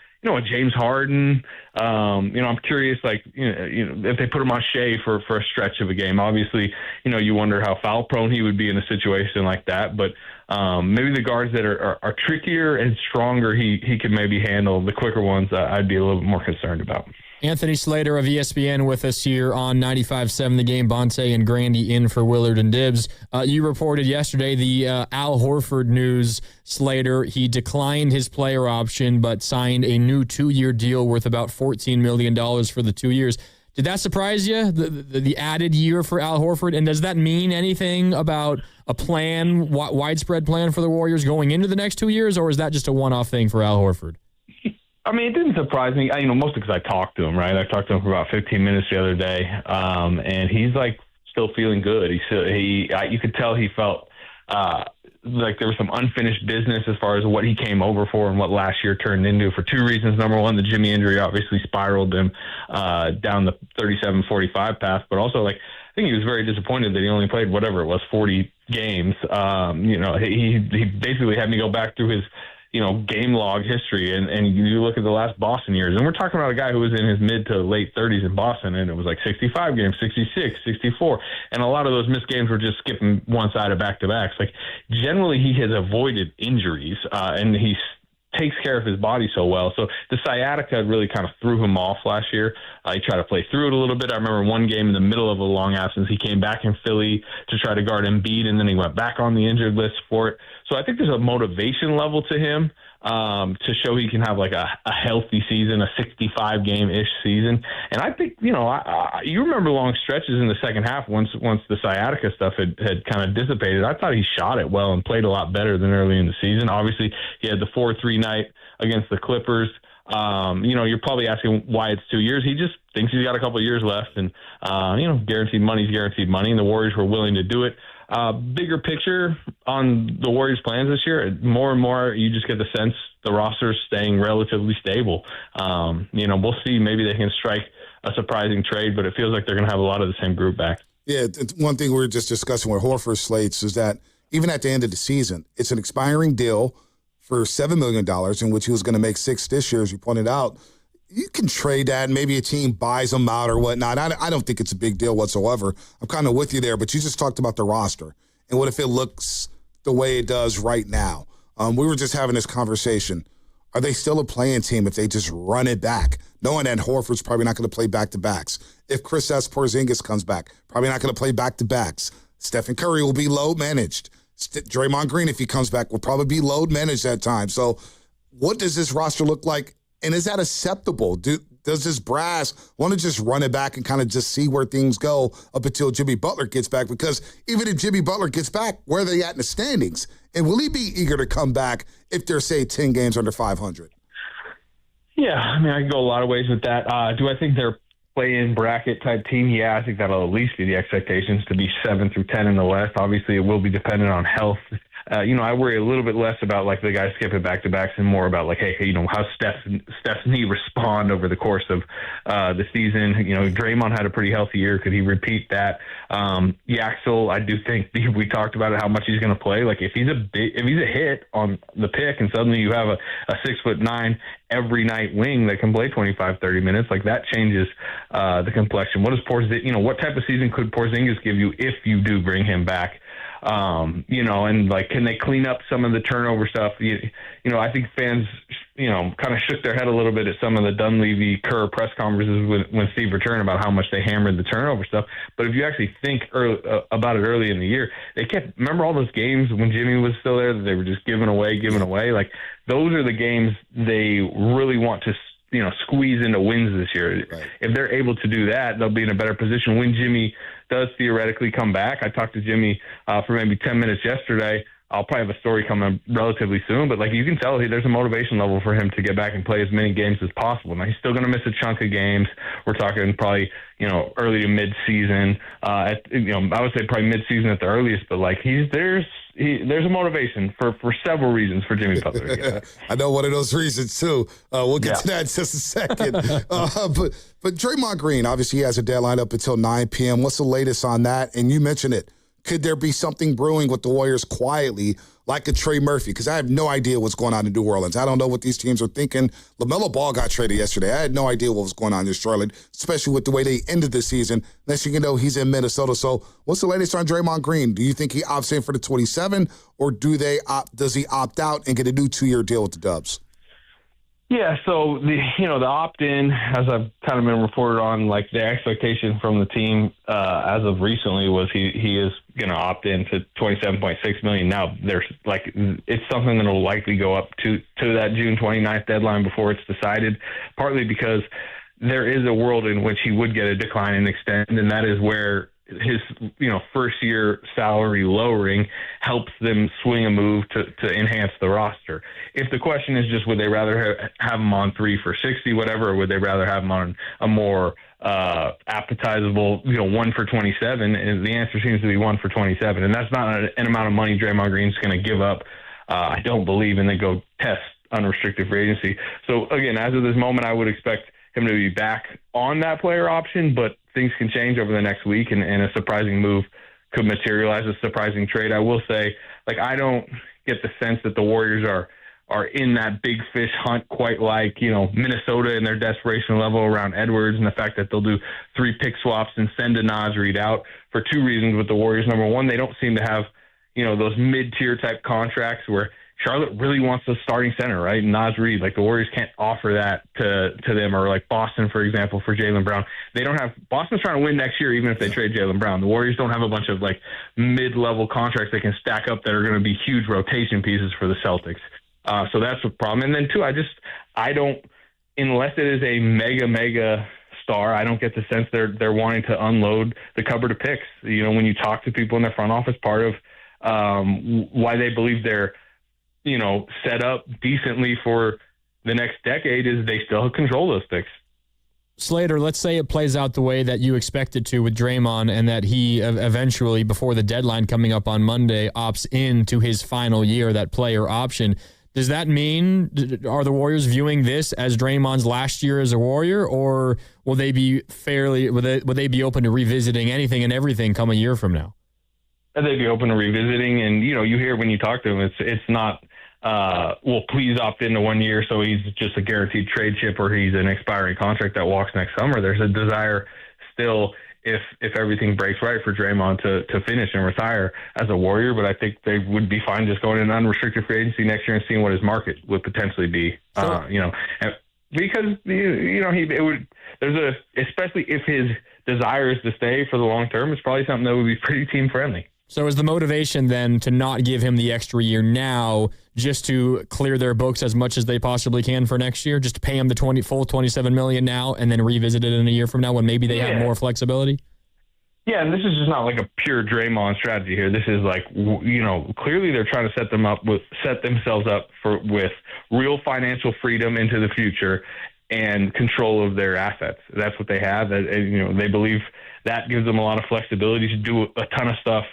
James Harden, I'm curious, if they put him on Shea for a stretch of a game. Obviously, you wonder how foul prone he would be in a situation like that. But maybe the guards that are trickier and stronger, he could maybe handle. The quicker ones, I'd be a little bit more concerned about. Anthony Slater of ESPN with us here on 95.7 The Game. Bonte and Grandy in for Willard and Dibbs. You reported yesterday the Al Horford news. Slater, he declined his player option but signed a new 2-year deal worth about $14 million for the 2 years. Did that surprise you, the added year for Al Horford? And does that mean anything about a plan, widespread plan for the Warriors going into the next 2 years, or is that just a one-off thing for Al Horford? I mean, it didn't surprise me, mostly because I talked to him, right? I talked to him for about 15 minutes the other day, and he's, still feeling good. You could tell he felt like there was some unfinished business as far as what he came over for and what last year turned into for two reasons. Number one, the Jimmy injury obviously spiraled him down the 37-45 path, but also, I think he was very disappointed that he only played 40 games. He basically had me go back through his game log history, and you look at the last Boston years, and we're talking about a guy who was in his mid to late 30s in Boston, and it was 65 games, 66, 64, and a lot of those missed games were just skipping one side of back-to-backs. Generally, he has avoided injuries, and he takes care of his body so well. So the sciatica really kind of threw him off last year. He tried to play through it a little bit. I remember one game in the middle of a long absence, he came back in Philly to try to guard Embiid, and then he went back on the injured list for it. So I think there's a motivation level to him to show he can have a healthy season, a 65-game-ish season. And I think, you remember long stretches in the second half once the sciatica stuff had kind of dissipated. I thought he shot it well and played a lot better than early in the season. Obviously, he had the 4-3 night against the Clippers. You're probably asking why it's 2 years. He just thinks he's got a couple of years left, and guaranteed money is guaranteed money, and the Warriors were willing to do it. Bigger picture on the Warriors' plans this year, more and more you just get the sense the roster is staying relatively stable. We'll see. Maybe they can strike a surprising trade, but it feels like they're going to have a lot of the same group back. Yeah, one thing we were just discussing with Horford slates is that even at the end of the season, it's an expiring deal for $7 million, in which he was going to make $6 million this year, as you pointed out. You can trade that, and maybe a team buys him out or whatnot. I don't think it's a big deal whatsoever. I'm kind of with you there, but you just talked about the roster. And what if it looks the way it does right now? We were just having this conversation. Are they still a playing team if they just run it back, knowing that Horford's probably not going to play back-to-backs? If Kristaps Porzingis comes back, probably not going to play back-to-backs. Stephen Curry will be load-managed. Draymond Green, if he comes back, will probably be load-managed at times. So what does this roster look like? And is that acceptable? Does this brass want to just run it back and kind of just see where things go up until Jimmy Butler gets back? Because even if Jimmy Butler gets back, where are they at in the standings? And will he be eager to come back if they're, say, 10 games under 500? Yeah, I can go a lot of ways with that. Do I think they're play-in bracket type team? Yeah, I think that'll at least be the expectations to be 7 through 10 in the West. Obviously, it will be dependent on health. I worry a little bit less about the guys skipping back-to-backs and more about how Steph's knee respond over the course of the season. Draymond had a pretty healthy year. Could he repeat that? Yaxel, I do think we talked about it, how much he's going to play. If he's a hit on the pick and suddenly you have a 6'9" every night wing that can play 25, 30 minutes, that changes the complexion. What does what type of season could Porzingis give you if you do bring him back? Can they clean up some of the turnover stuff? I think fans, kind of shook their head a little bit at some of the Dunleavy Kerr press conferences when Steve returned about how much they hammered the turnover stuff. But if you actually think about it early in the year, remember all those games when Jimmy was still there that they were just giving away. Those are the games they really want to squeeze into wins this year. Right. If they're able to do that, they'll be in a better position when Jimmy does theoretically come back. I talked to Jimmy for maybe 10 minutes yesterday. I'll probably have a story coming relatively soon, but like you can tell there's a motivation level for him to get back and play as many games as possible. Now he's still going to miss a chunk of games. We're talking probably, early to mid-season. I would say probably mid-season at the earliest, but like there's a motivation for several reasons for Jimmy Butler to get back. I know one of those reasons too. We'll get to that in just a second. But Draymond Green, obviously he has a deadline up until 9 p.m. What's the latest on that? And you mentioned it. Could there be something brewing with the Warriors quietly, like a Trey Murphy? Because I have no idea what's going on in New Orleans. I don't know what these teams are thinking. LaMelo Ball got traded yesterday. I had no idea what was going on in Charlotte, especially with the way they ended the season. Next thing you know, he's in Minnesota. So what's the latest on Draymond Green? Do you think he opts in for the 27, or does he opt out and get a new 2-year deal with the Dubs? Yeah, so the opt-in, as I've kind of been reported on, like the expectation from the team as of recently was he is going to opt in to $27.6 million. Now there's it's something that will likely go up to that June 29th deadline before it's decided. Partly because there is a world in which he would get a decline and extend, and that is where his first year salary lowering helps them swing a move to enhance the roster. If the question is just would they rather have him on 3 for 60, whatever, or would they rather have him on a more appetizable 1 for 27, and the answer seems to be 1 for 27, and that's not an amount of money Draymond Green's going to give up, I don't believe, and then go test unrestricted free agency. So again, as of this moment, I would expect him to be back on that player option, but things can change over the next week, and a surprising move could materialize, a surprising trade. I will say, I don't get the sense that the Warriors are in that big fish hunt quite like, Minnesota and their desperation level around Edwards, and the fact that they'll do 3 pick swaps and send a Naz Reid out for 2 reasons with the Warriors. Number one, they don't seem to have, those mid-tier type contracts where Charlotte really wants a starting center, right? Naz Reid, the Warriors can't offer that to them, or like Boston, for example, for Jaylen Brown. They don't have – Boston's trying to win next year even if they trade Jaylen Brown. The Warriors don't have a bunch of mid-level contracts they can stack up that are going to be huge rotation pieces for the Celtics. So that's a problem. And then, too, I don't – unless it is a mega star, I don't get the sense they're wanting to unload the cupboard of picks. When you talk to people in their front office, part of why they believe they're – set up decently for the next decade is they still control those picks. Slater, let's say it plays out the way that you expect it to with Draymond, and that he eventually, before the deadline coming up on Monday, opts into his final year, that player option. Does that mean, are the Warriors viewing this as Draymond's last year as a Warrior, or will they be would they be open to revisiting anything and everything come a year from now? They'd be open to revisiting, and you hear when you talk to them, it's not please opt into 1 year so he's just a guaranteed trade chip or he's an expiring contract that walks next summer. There's a desire still, if everything breaks right, for Draymond to finish and retire as a Warrior, but I think they would be fine just going in unrestricted free agency next year and seeing what his market would potentially be. Because especially if his desire is to stay for the long term, it's probably something that would be pretty team friendly. So is the motivation then to not give him the extra year now, just to clear their books as much as they possibly can for next year, just to pay him the full $27 million now and then revisit it in a year from now when maybe they have more flexibility? Yeah, and this is just not a pure Draymond strategy here. This is clearly they're trying to set themselves up with real financial freedom into the future and control of their assets. That's what they have. They believe that gives them a lot of flexibility to do a ton of stuff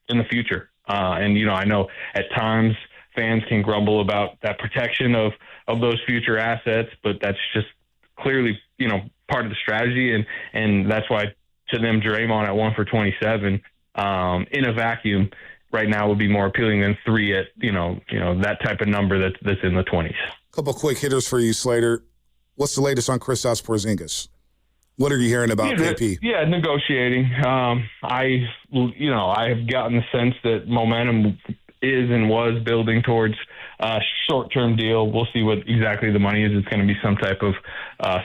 in the future. I know at times fans can grumble about that protection of those future assets, but that's just clearly, part of the strategy. And that's why to them, Draymond at 1 for 27 in a vacuum right now would be more appealing than 3 at, that type of number that's in the 20s. A couple quick hitters for you, Slater. What's the latest on Kristaps Porzingis? What are you hearing about KP? Yeah, negotiating. I have gotten the sense that momentum is and was building towards a short-term deal. We'll see what exactly the money is. It's going to be some type of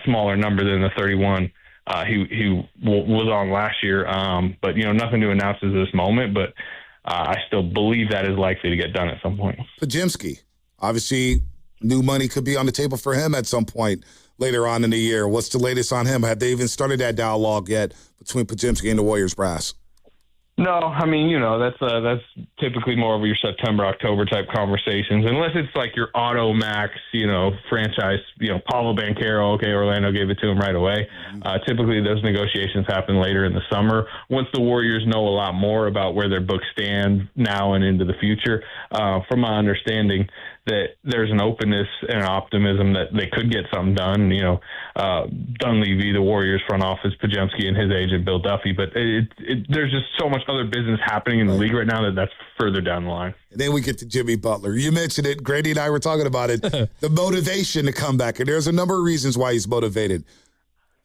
smaller number than the 31 he was on last year. But, nothing to announce at this moment. But I still believe that is likely to get done at some point. Podziemski, obviously, new money could be on the table for him at some point later on in the year. What's the latest on him? Have they even started that dialogue yet between Podziemski and the Warriors brass? No, I mean, that's typically more of your September, October type conversations, unless it's like your auto max, franchise, Paulo Banchero. Okay, Orlando gave it to him right away. Typically, those negotiations happen later in the summer once the Warriors know a lot more about where their books stand now and into the future. From my understanding, that there's an openness and an optimism that they could get something done. Dunleavy, the Warriors front office, Pajemski, and his agent Bill Duffy, but there's just so much other business happening in the league right now that's further down the line. And then we get to Jimmy Butler. You mentioned it. Grady and I were talking about it. The motivation to come back. And there's a number of reasons why he's motivated.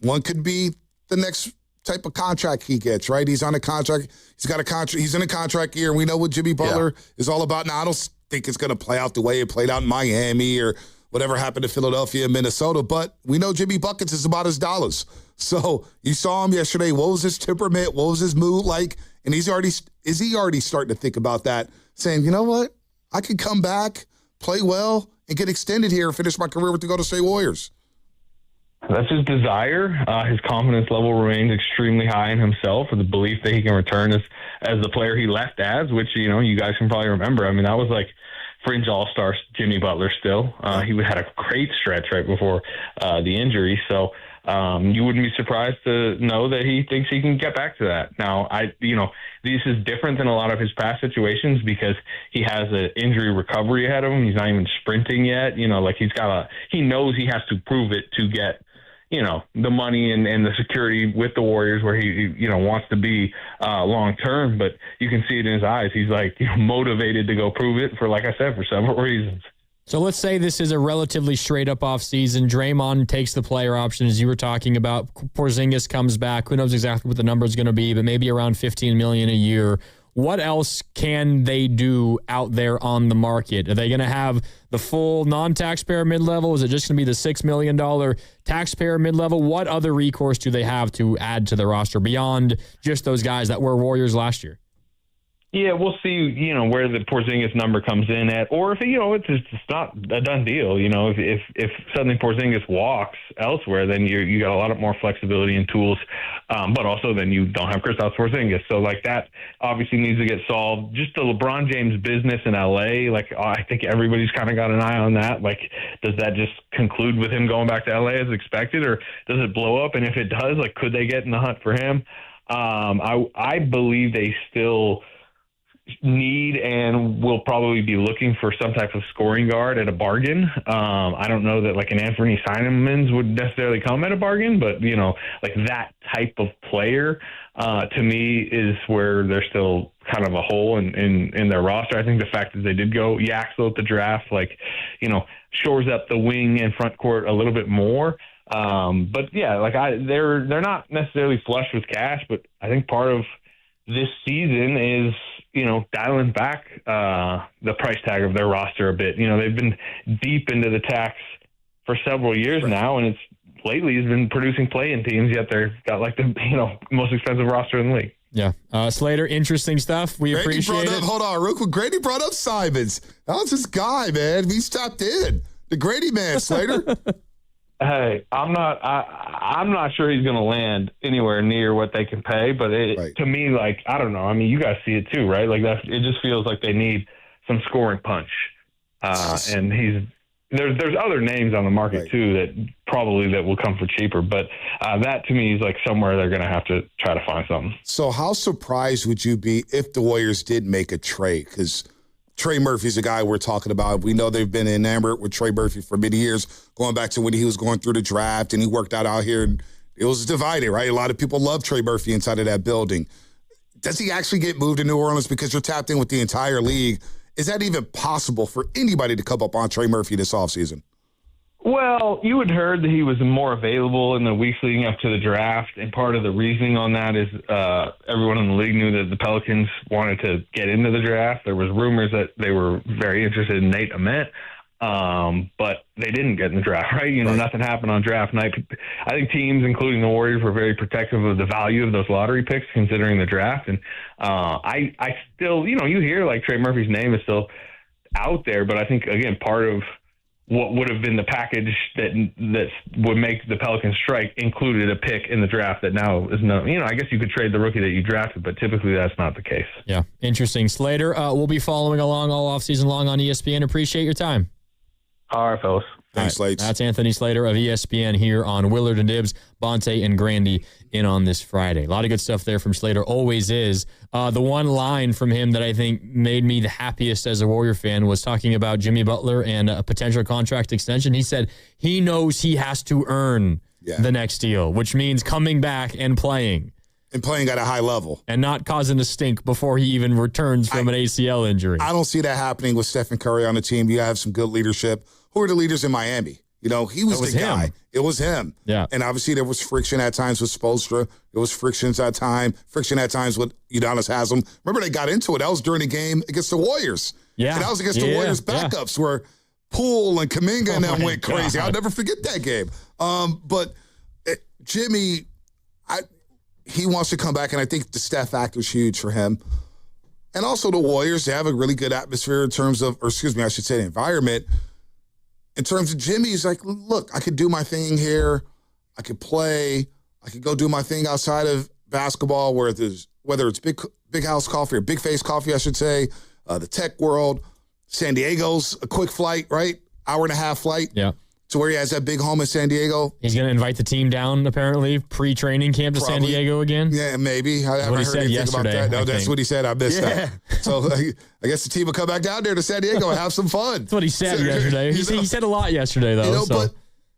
One could be the next type of contract he gets, right? He's on a contract. He's got a contract. He's in a contract year. We know what Jimmy Butler is all about. Now, I don't think it's going to play out the way it played out in Miami or whatever happened to Philadelphia and Minnesota, but we know Jimmy Buckets is about his dollars. So you saw him yesterday. What was his temperament? What was his mood like? And is he already starting to think about that, saying, you know what? I could come back, play well, and get extended here and finish my career with the Golden State Warriors. That's his desire. His confidence level remains extremely high in himself, with the belief that he can return as the player he left as, which, you guys can probably remember. I mean, that was like fringe all-star Jimmy Butler still. He had a great stretch right before the injury. So you wouldn't be surprised to know that he thinks he can get back to that. Now, this is different than a lot of his past situations because he has an injury recovery ahead of him. He's not even sprinting yet. He knows he has to prove it to get the money and the security with the Warriors where he wants to be long term, but you can see it in his eyes. He's motivated to go prove it for, like I said, for several reasons. So let's say this is a relatively straight up off season. Draymond takes the player option, as you were talking about. Porzingis comes back. Who knows exactly what the number is going to be, but maybe around $15 million a year. What else can they do out there on the market? Are they going to have the full non-taxpayer mid-level? Is it just going to be the $6 million taxpayer mid-level? What other recourse do they have to add to the roster beyond just those guys that were Warriors last year? Yeah, we'll see, where the Porzingis number comes in at, or if, it's not a done deal. If suddenly Porzingis walks elsewhere, then you got a lot more flexibility and tools, but also then you don't have Kristaps Porzingis. So, that obviously needs to get solved. Just the LeBron James business in L.A., I think everybody's kind of got an eye on that. Does that just conclude with him going back to L.A. as expected, or does it blow up? And if it does, could they get in the hunt for him? I believe they still need and will probably be looking for some type of scoring guard at a bargain. I don't know that an Anthony Simons would necessarily come at a bargain, but that type of player to me is where there's still kind of a hole in their roster. I think the fact that they did go Yaxel at the draft, shores up the wing and front court a little bit more. But yeah, they're not necessarily flush with cash, but I think part of this season is dialing back the price tag of their roster a bit. They've been deep into the tax for several years now, and lately has been producing play-in teams, yet they've got the most expensive roster in the league. Yeah. Slater, interesting stuff. We Grady appreciate it. Hold on, real quick. Grady brought up Simons. That was his guy, man. He's tapped in. The Grady man, Slater. Hey, I'm not sure he's going to land anywhere near what they can pay, but to me, I don't know. I mean, you guys see it too, right? It just feels like they need some scoring punch. And there's other names on the market too that will come for cheaper, but that to me is somewhere they're going to have to try to find something. So how surprised would you be if the Warriors did make a trade? Because Trey Murphy's a guy we're talking about. We know they've been enamored with Trey Murphy for many years, going back to when he was going through the draft and he worked out here. And it was divided, right? A lot of people love Trey Murphy inside of that building. Does he actually get moved to New Orleans because you're tapped in with the entire league? Is that even possible for anybody to come up on Trey Murphy this offseason? Well, you had heard that he was more available in the weeks leading up to the draft, and part of the reasoning on that is everyone in the league knew that the Pelicans wanted to get into the draft. There was rumors that they were very interested in Nate Ahmet, but they didn't get in the draft, right? Nothing happened on draft night. I think teams, including the Warriors, were very protective of the value of those lottery picks considering the draft, and I still, you hear Trey Murphy's name is still out there, but I think, again, part of what would have been the package that would make the Pelicans strike included a pick in the draft that now is no. I guess you could trade the rookie that you drafted, but typically that's not the case. Yeah, interesting. Slater, we'll be following along all offseason long on ESPN. Appreciate your time. All right, fellas. Thanks, Slates. That's Anthony Slater of ESPN here on Willard and Dibs. Bonte and Grandy in on this Friday. A lot of good stuff there from Slater. Always is. The one line from him that I think made me the happiest as a Warrior fan was talking about Jimmy Butler and a potential contract extension. He said he knows he has to earn the next deal, which means coming back and playing. And playing at a high level. And not causing a stink before he even returns from an ACL injury. I don't see that happening with Stephen Curry on the team. You have some good leadership. Who are the leaders in Miami? He was the guy. It was him. Yeah. And obviously there was friction at times with Spoelstra. There was friction at times with Udonis Haslem. Remember they got into it. That was during the game against the Warriors. Yeah. And that was against the Warriors backups where Poole and Kuminga and them went crazy. I'll never forget that game. But Jimmy, he wants to come back, and I think the Steph factor is huge for him. And also the Warriors, they have a really good atmosphere in terms of, the environment. In terms of Jimmy, he's like, look, I could do my thing here. I could play. I could go do my thing outside of basketball, whether it's Big House Coffee or Big Face Coffee, I should say, the tech world. San Diego's a quick flight, right? Hour and a half flight. Yeah. To where he has that big home in San Diego. He's going to invite the team down, apparently, pre-training camp to San Diego again. Yeah, maybe. I haven't heard anything about that. No, that's what he said. I missed that. So I guess the team will come back down there to San Diego and have some fun. That's what he said yesterday. He said a lot yesterday, though.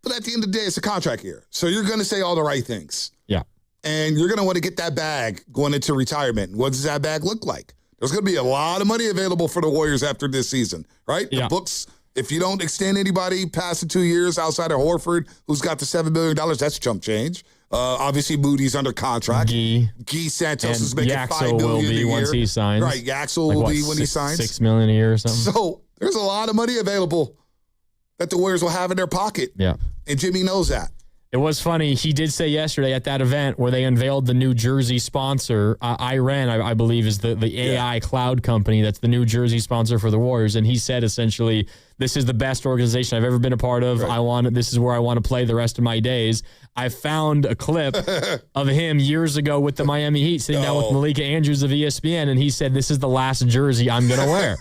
But at the end of the day, it's a contract year. So you're going to say all the right things. Yeah. And you're going to want to get that bag going into retirement. What does that bag look like? There's going to be a lot of money available for the Warriors after this season, right? Yeah. The books. If you don't extend anybody past the 2 years outside of Horford, who's got the $7 million, that's chump change. Obviously, Moody's under contract. Guy Santos is making Yaxel $5 million will be a year. once he signs. Right, Yaxel will be when he signs. $6 million a year or something. So there's a lot of money available that the Warriors will have in their pocket. Yeah. And Jimmy knows that. It was funny. He did say yesterday at that event where they unveiled the New Jersey sponsor, Iran, I believe, is the AI cloud company that's the New Jersey sponsor for the Warriors. And he said essentially, this is the best organization I've ever been a part of. Right. This is where I want to play the rest of my days. I found a clip of him years ago with the Miami Heat sitting down with Malika Andrews of ESPN, and he said, this is the last jersey I'm going to wear.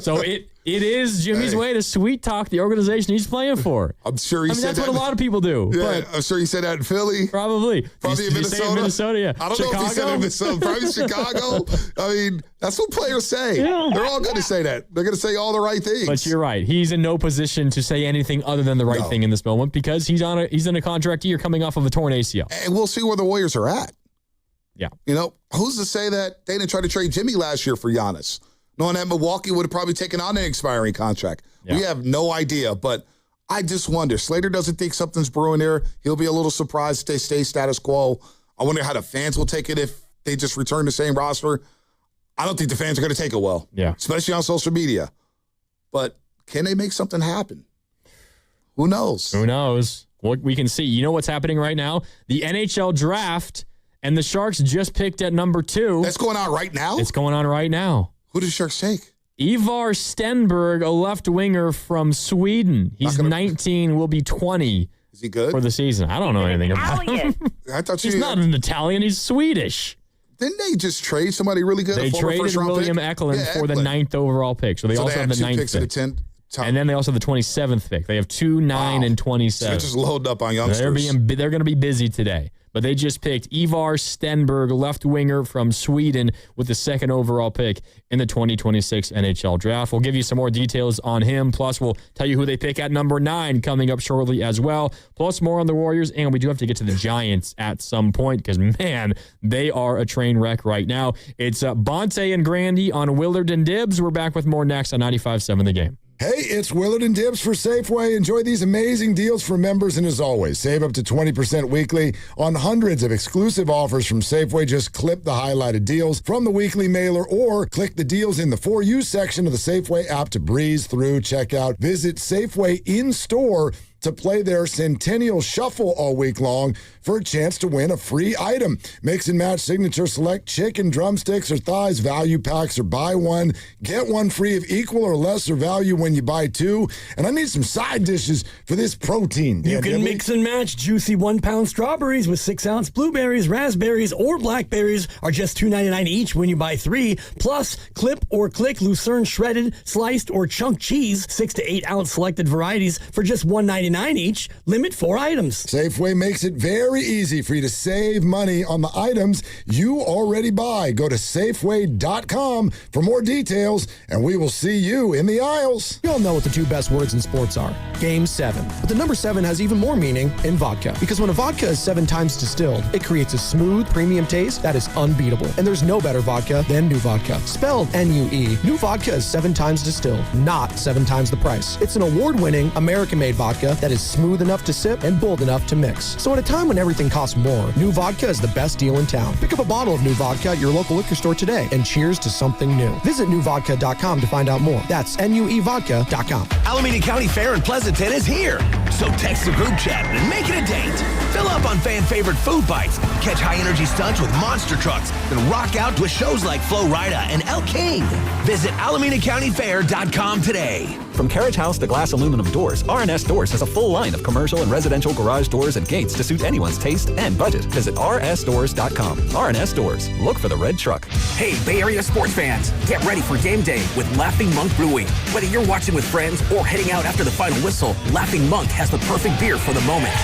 So it is Jimmy's way to sweet talk the organization he's playing for. I'm sure he said that's what a lot of people do. Yeah, I'm sure he said that in Philly. Probably in Minnesota. Did he say in Minnesota, yeah. I don't know if he said it in Minnesota. Probably Chicago. I mean, that's what players say. Yeah. They're all going to say that. They're going to say all the right things. But you're right. He's in no position to say anything other than the right thing in this moment because he's in a contract year coming off of a torn ACL. And we'll see where the Warriors are at. Yeah. Who's to say that they didn't try to trade Jimmy last year for Giannis? Knowing that Milwaukee would have probably taken on an expiring contract. Yeah. We have no idea, but I just wonder. Slater doesn't think something's brewing there. He'll be a little surprised if they stay status quo. I wonder how the fans will take it if they just return the same roster. I don't think the fans are going to take it well. Yeah. Especially on social media. But can they make something happen? Who knows? Who knows? What we can see. You know what's happening right now? The NHL draft, and the Sharks just picked at number 2. That's going on right now? It's going on right now. Who did the Sharks take? Ivar Stenberg, a left winger from Sweden. He's 19, will be 20. Is he good? For the season. I don't know anything about him. I thought he's not an Italian. He's Swedish. Didn't they just trade somebody really good? They traded William Eklund for the 9th overall pick. So they also have the 9th pick. And then they also have the 27th pick. They have 2, 9, and 27. So they're just loading up on youngsters. They're going to be busy today. But they just picked Ivar Stenberg, left winger from Sweden, with the 2nd overall pick in the 2026 NHL draft. We'll give you some more details on him. Plus, we'll tell you who they pick at number 9 coming up shortly as well. Plus, more on the Warriors. And we do have to get to the Giants at some point because, man, they are a train wreck right now. It's Bonte and Grandy on Willard and Dibs. We're back with more next on 95.7 The Game. Hey, it's Willard and Dibs for Safeway. Enjoy these amazing deals for members, and as always, save up to 20% weekly on hundreds of exclusive offers from Safeway. Just clip the highlighted deals from the weekly mailer or click the deals in the For You section of the Safeway app to breeze through checkout. Visit Safeway in-store to play their Centennial Shuffle all week long for a chance to win a free item. Mix and match signature select chicken, drumsticks, or thighs value packs, or buy one, get one free of equal or lesser value when you buy two. And I need some side dishes for this protein. You can mix and match juicy 1-pound strawberries with 6-ounce blueberries, raspberries, or blackberries are just $2.99 each when you buy 3. Plus, clip or click Lucerne shredded, sliced, or chunk cheese, 6 to 8 ounce selected varieties for just $1.99 each. Limit 4 items. Safeway makes it very easy for you to save money on the items you already buy. Go to Safeway.com for more details, and we will see you in the aisles. We all know what the 2 best words in sports are. Game 7. But the number 7 has even more meaning in vodka. Because when a vodka is 7 times distilled, it creates a smooth, premium taste that is unbeatable. And there's no better vodka than New Vodka. Spelled N-U-E. New Vodka is 7 times distilled, not 7 times the price. It's an award-winning, American-made vodka that is smooth enough to sip and bold enough to mix. So at a time when everything costs more, New Vodka is the best deal in town. Pick up a bottle of New Vodka at your local liquor store today and cheers to something new. Visit newvodka.com to find out more. That's NUEvodka.com. Alameda County Fair in Pleasanton is here. So text the group chat and make it a date. Fill up on fan favorite food bites, catch high energy stunts with monster trucks, and rock out with shows like Flo Rida and El King. Visit AlamedaCountyFair.com today. From carriage house to glass aluminum doors, R&S Doors has a full line of commercial and residential garage doors and gates to suit anyone's taste and budget. Visit rsdoors.com. R&S Doors. Look for the red truck. Hey, Bay Area sports fans, get ready for game day with Laughing Monk Brewing. Whether you're watching with friends or heading out after the final whistle, Laughing Monk has the perfect beer for the moment.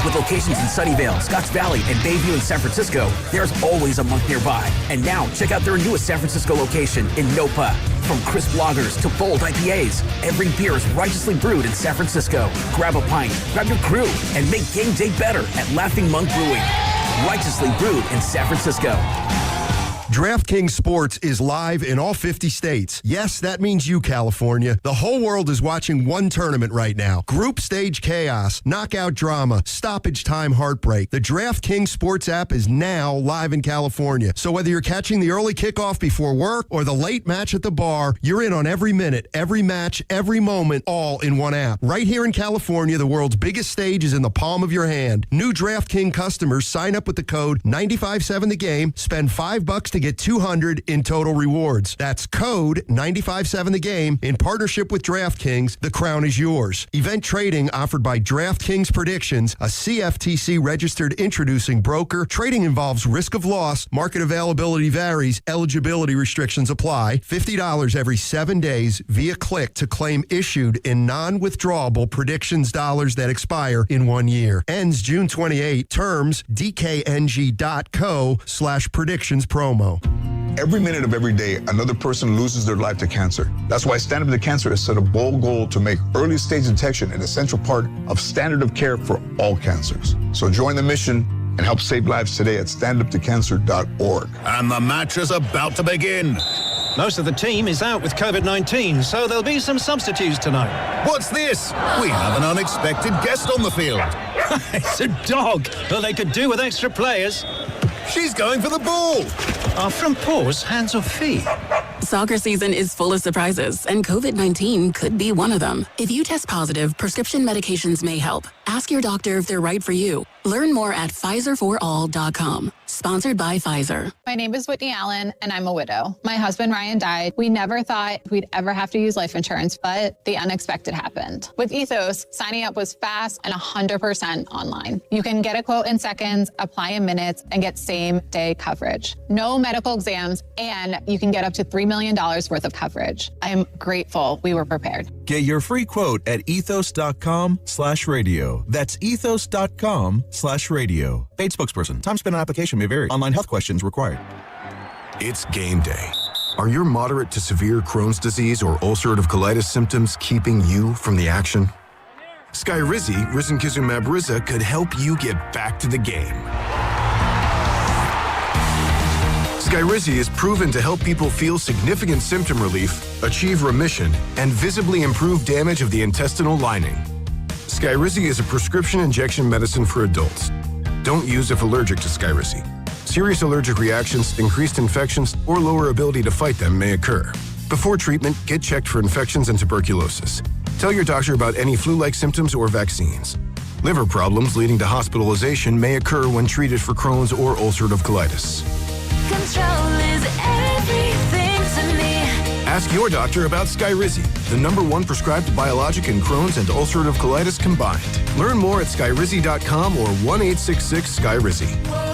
With locations in Sunnyvale, Scotts Valley, and Bayview in San Francisco, there's always a Monk nearby. And now, check out their newest San Francisco location in Nopa. From crisp lagers to bold IPAs, every beer is righteously brewed in San Francisco. Grab a pint, grab your crew, and make game day better at Laughing Monk Brewing. Righteously brewed in San Francisco. DraftKings Sports is live in all 50 states. Yes, that means you, California. The whole world is watching one tournament right now. Group stage chaos, knockout drama, stoppage time heartbreak. The DraftKings Sports app is now live in California. So whether you're catching the early kickoff before work or the late match at the bar, you're in on every minute, every match, every moment, all in one app. Right here in California, the world's biggest stage is in the palm of your hand. New DraftKings customers sign up with the code 957TheGame, spend $5 to get $200 in total rewards. That's code 957TheGame in partnership with DraftKings. The crown is yours. Event trading offered by DraftKings Predictions, a CFTC registered introducing broker. Trading involves risk of loss. Market availability varies. Eligibility restrictions apply. $50 every 7 days via click to claim issued in non-withdrawable predictions dollars that expire in 1 year. Ends June 28. Terms dkng.co/predictions promo. Every minute of every day, another person loses their life to cancer. That's why Stand Up to Cancer has set a bold goal to make early stage detection an essential part of standard of care for all cancers. So join the mission and help save lives today at standuptocancer.org. And the match is about to begin. Most of the team is out with COVID-19, so there'll be some substitutes tonight. What's this? We have an unexpected guest on the field. It's a dog. Well, they could do with extra players. She's going for the ball. Are front paws hands or feet? Soccer season is full of surprises, and COVID-19 could be one of them. If you test positive, prescription medications may help. Ask your doctor if they're right for you. Learn more at PfizerForAll.com. Sponsored by Pfizer. My name is Whitney Allen, and I'm a widow. My husband, Ryan, died. We never thought we'd ever have to use life insurance, but the unexpected happened. With Ethos, signing up was fast and 100% online. You can get a quote in seconds, apply in minutes, and get same-day coverage. No medical exams, and you can get up to $3 million worth of coverage. I am grateful we were prepared. Get your free quote at ethos.com/radio. That's ethos.com/radio. Paid spokesperson. Time spent on application may vary. Online health questions required. It's game day. Are your moderate to severe Crohn's disease or ulcerative colitis symptoms keeping you from the action? Skyrizi, risankizumab Riza, could help you get back to the game. Skyrizi is proven to help people feel significant symptom relief, achieve remission, and visibly improve damage of the intestinal lining. Skyrizi is a prescription injection medicine for adults. Don't use if allergic to Skyrizi. Serious allergic reactions, increased infections, or lower ability to fight them may occur. Before treatment, get checked for infections and tuberculosis. Tell your doctor about any flu-like symptoms or vaccines. Liver problems leading to hospitalization may occur when treated for Crohn's or ulcerative colitis. Control is everything to me. Ask your doctor about Skyrizi, the #1 prescribed biologic in Crohn's and ulcerative colitis combined. Learn more at skyrizi.com or 1-866-SKYRIZI.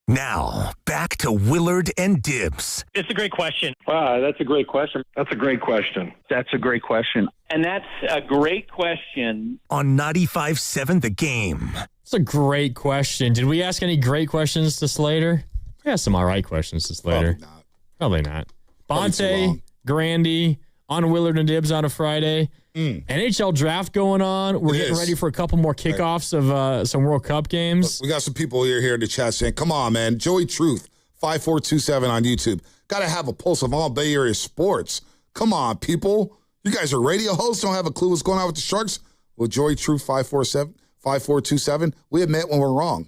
Now, back to Willard and Dibs. It's a great question. Wow, that's a great question. That's a great question. That's a great question. And that's a great question. On 95.7 The Game. It's a great question. Did we ask any great questions to Slater? We asked some all right questions to Slater. Probably not. Bonte, Grandy, on Willard and Dibs on a Friday. NHL draft going on. We're getting ready for a couple more kickoffs of some World Cup games. We got some people here in the chat saying, come on, man. Joey Truth, 5427 on YouTube. Got to have a pulse of all Bay Area sports. Come on, people. You guys are radio hosts, don't have a clue what's going on with the Sharks? Well, Joey Truth, 5427, we admit when we're wrong.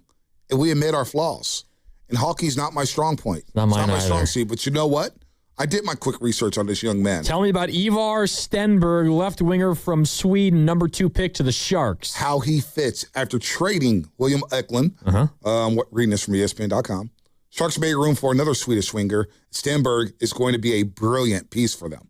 And we admit our flaws. And hockey's not my strong point. Not mine it's not my either. strong suit, but you know what? I did my quick research on this young man. Tell me about Ivar Stenberg, left winger from Sweden, #2 pick to the Sharks. How he fits after trading William Eklund. Reading this from ESPN.com. Sharks made room for another Swedish winger. Stenberg is going to be a brilliant piece for them.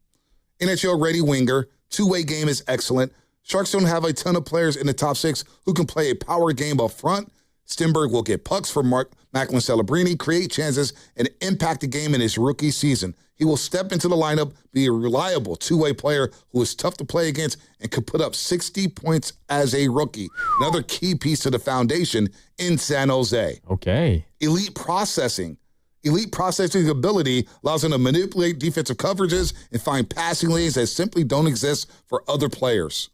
NHL-ready winger. Two-way game is excellent. Sharks don't have a ton of players in the top 6 who can play a power game up front. Stenberg will get pucks from Macklin Celebrini, create chances, and impact the game in his rookie season. He will step into the lineup, be a reliable two-way player who is tough to play against and could put up 60 points as a rookie. Another key piece to the foundation in San Jose. Okay. Elite processing ability allows him to manipulate defensive coverages and find passing lanes that simply don't exist for other players.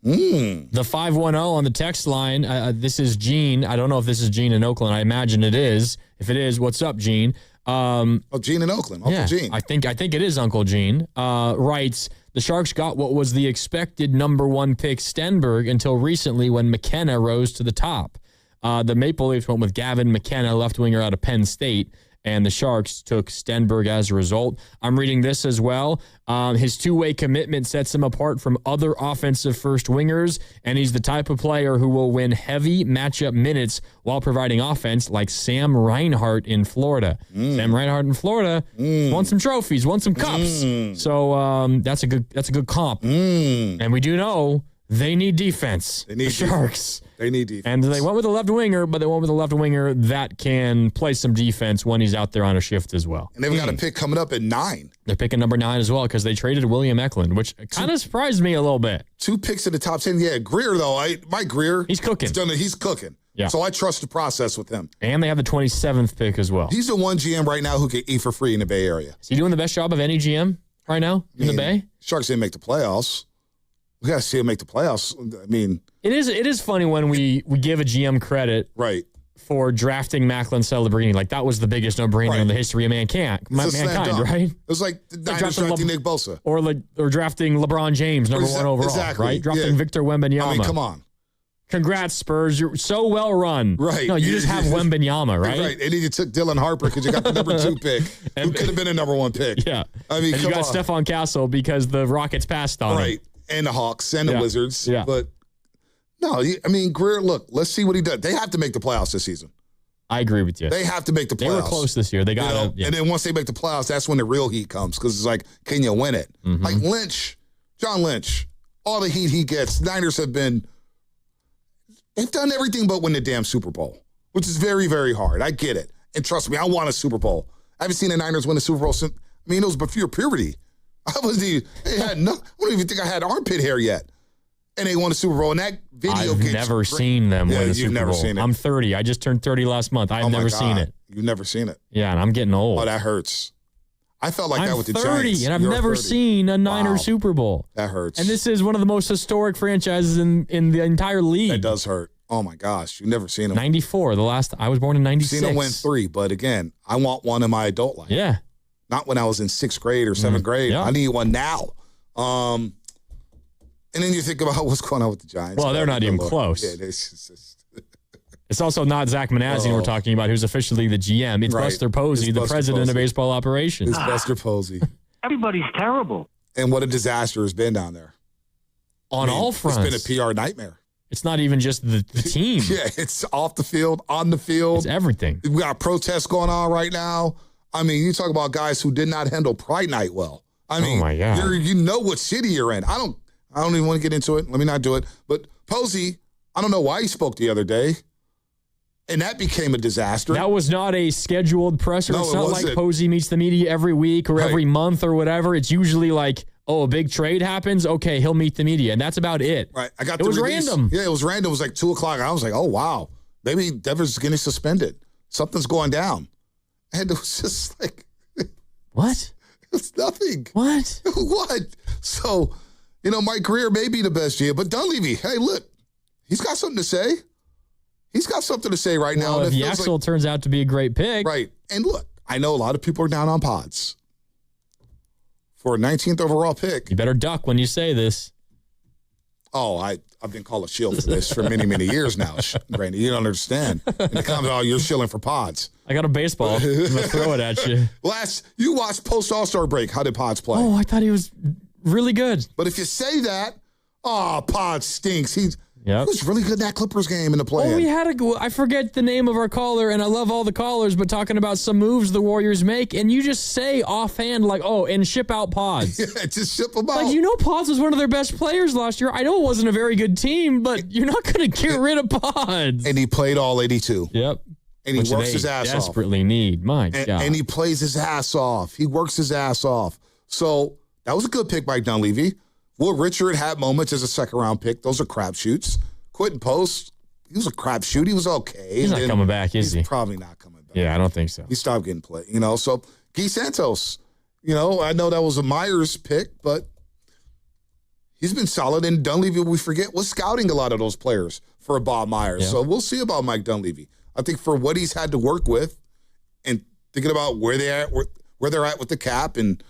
The 510 on the text line, this is Gene. I don't know if this is Gene in Oakland. I imagine it is. If it is, what's up, Gene? Gene in Oakland. Uncle Gene. I think it is Uncle Gene. Writes, the Sharks got what was the expected #1 pick, Stenberg, until recently when McKenna rose to the top. The Maple Leafs went with Gavin McKenna, left winger out of Penn State, and the Sharks took Stenberg as a result. I'm reading this as well. His two-way commitment sets him apart from other offensive first wingers, and he's the type of player who will win heavy matchup minutes while providing offense, like Sam Reinhart in Florida. Sam Reinhart in Florida won some trophies, won some cups. So that's a good comp. And we do know they need defense. They need the Sharks. They need defense. And they went with a left winger, but they went with a left winger that can play some defense when he's out there on a shift as well. And they've got a pick coming up at 9. They're picking number 9 as well because they traded William Eklund, which kind of surprised me a little bit. 2 picks in the top 10. Yeah, Greer, though. Mike Greer. He's cooking. He's cooking. Yeah. So I trust the process with him. And they have the 27th pick as well. He's the one GM right now who can eat for free in the Bay Area. Is he doing the best job of any GM right now in the Bay? Sharks didn't make the playoffs. We got to see him make the playoffs. I mean, it is funny when we give a GM credit for drafting Macklin Celebrini. Like, that was the biggest no-brainer in the history of mankind, right? It was like the Niners drafting Nick Bosa. Or drafting LeBron James, number 1 overall, right? Drafting Victor Wembanyama. I mean, come on. Congrats, Spurs. You're so well run. Right. No, you just have Wembanyama, right? Right. And you took Dylan Harper because you got the number 2 pick, who could have been a number 1 pick. Yeah. I mean, and you got Stephon Castle because the Rockets passed on him. Right. And the Hawks and the Wizards. Yeah. But, no, I mean, Greer, look, let's see what he does. They have to make the playoffs this season. I agree with you. They have to make the playoffs. They were close this year. They got it. And then once they make the playoffs, that's when the real heat comes because it's like, can you win it? Like John Lynch, all the heat he gets, Niners they've done everything but win the damn Super Bowl, which is very, very hard. I get it. And trust me, I want a Super Bowl. I haven't seen the Niners win a Super Bowl since, it was before puberty. I don't even think I had armpit hair yet. And they won a Super Bowl. And that video I've never seen them win a Super Bowl. Never seen it. I'm 30. I just turned 30 last month. I've never seen it. You've never seen it? Yeah, and I'm getting old. Oh, that hurts. I felt like that with the 30, Giants. and I've never seen a Niners Super Bowl. That hurts. And this is one of the most historic franchises in the entire league. That does hurt. Oh, my gosh. You've never seen them. 94. I was born in 96. I've seen them win 3, but again, I want one in my adult life. Yeah. Not when I was in 6th grade or 7th grade. Yeah. I need one now. And then you think about what's going on with the Giants. Well, they're not even close. Yeah, It's also not Zach Manassian we're talking about, who's officially the GM. It's Buster Posey, the president of baseball operations. It's Buster Posey. Everybody's terrible. And what a disaster has been down there. On all fronts. It's been a PR nightmare. It's not even just the team. Yeah, it's off the field, on the field. It's everything. We got protests going on right now. I mean, you talk about guys who did not handle Pride Night well. I mean, my God. You know what city you're in. I don't even want to get into it. Let me not do it. But Posey, I don't know why he spoke the other day. And that became a disaster. That was not a scheduled presser. No, it's not like Posey meets the media every week or every month or whatever. It's usually like, a big trade happens. Okay, he'll meet the media. And that's about it. Right. It was random. Yeah, it was random. It was like 2 o'clock. I was like, oh, wow. Maybe Devers is getting suspended. Something's going down. And it was just like. What? It's nothing. What? What? So, Mike Greer may be the best GM, but Dunleavy, hey, look, he's got something to say. He's got something to say right now. If Yaxel turns out to be a great pick. Right. And look, I know a lot of people are down on Pods for a 19th overall pick. You better duck when you say this. Oh, I've been called a shield for this for many, many years now, Randy. You don't understand. And it comes out, you're shilling for Pods. I got a baseball. I'm going to throw it at you. You watched post All-Star break. How did Pods play? Oh, I thought he was really good. But if you say that, Pods stinks. He was really good in that Clippers game in the play-in. Oh, we had I forget the name of our caller, and I love all the callers, but talking about some moves the Warriors make, and you just say offhand, like, and ship out Pods. Yeah, just ship them out. Like, Pods was one of their best players last year. I know it wasn't a very good team, but you're not going to get rid of Pods. And he played all 82. Yep. And he works his ass off. Desperately need. My God. And he plays his ass off. He works his ass off. So that was a good pick by Dunleavy. Will Richard had moments as a second-round pick. Those are crapshoots. Quentin Post, he was a crapshoot. He was okay. He's not coming back, is he? He's probably not coming back. Yeah, I don't think so. He stopped getting played. So Guy Santos, I know that was a Myers pick, but he's been solid. And Dunleavy, we forget, was scouting a lot of those players for Bob Myers. Yeah. So we'll see about Mike Dunleavy. I think for what he's had to work with and thinking about where they're at with the cap, and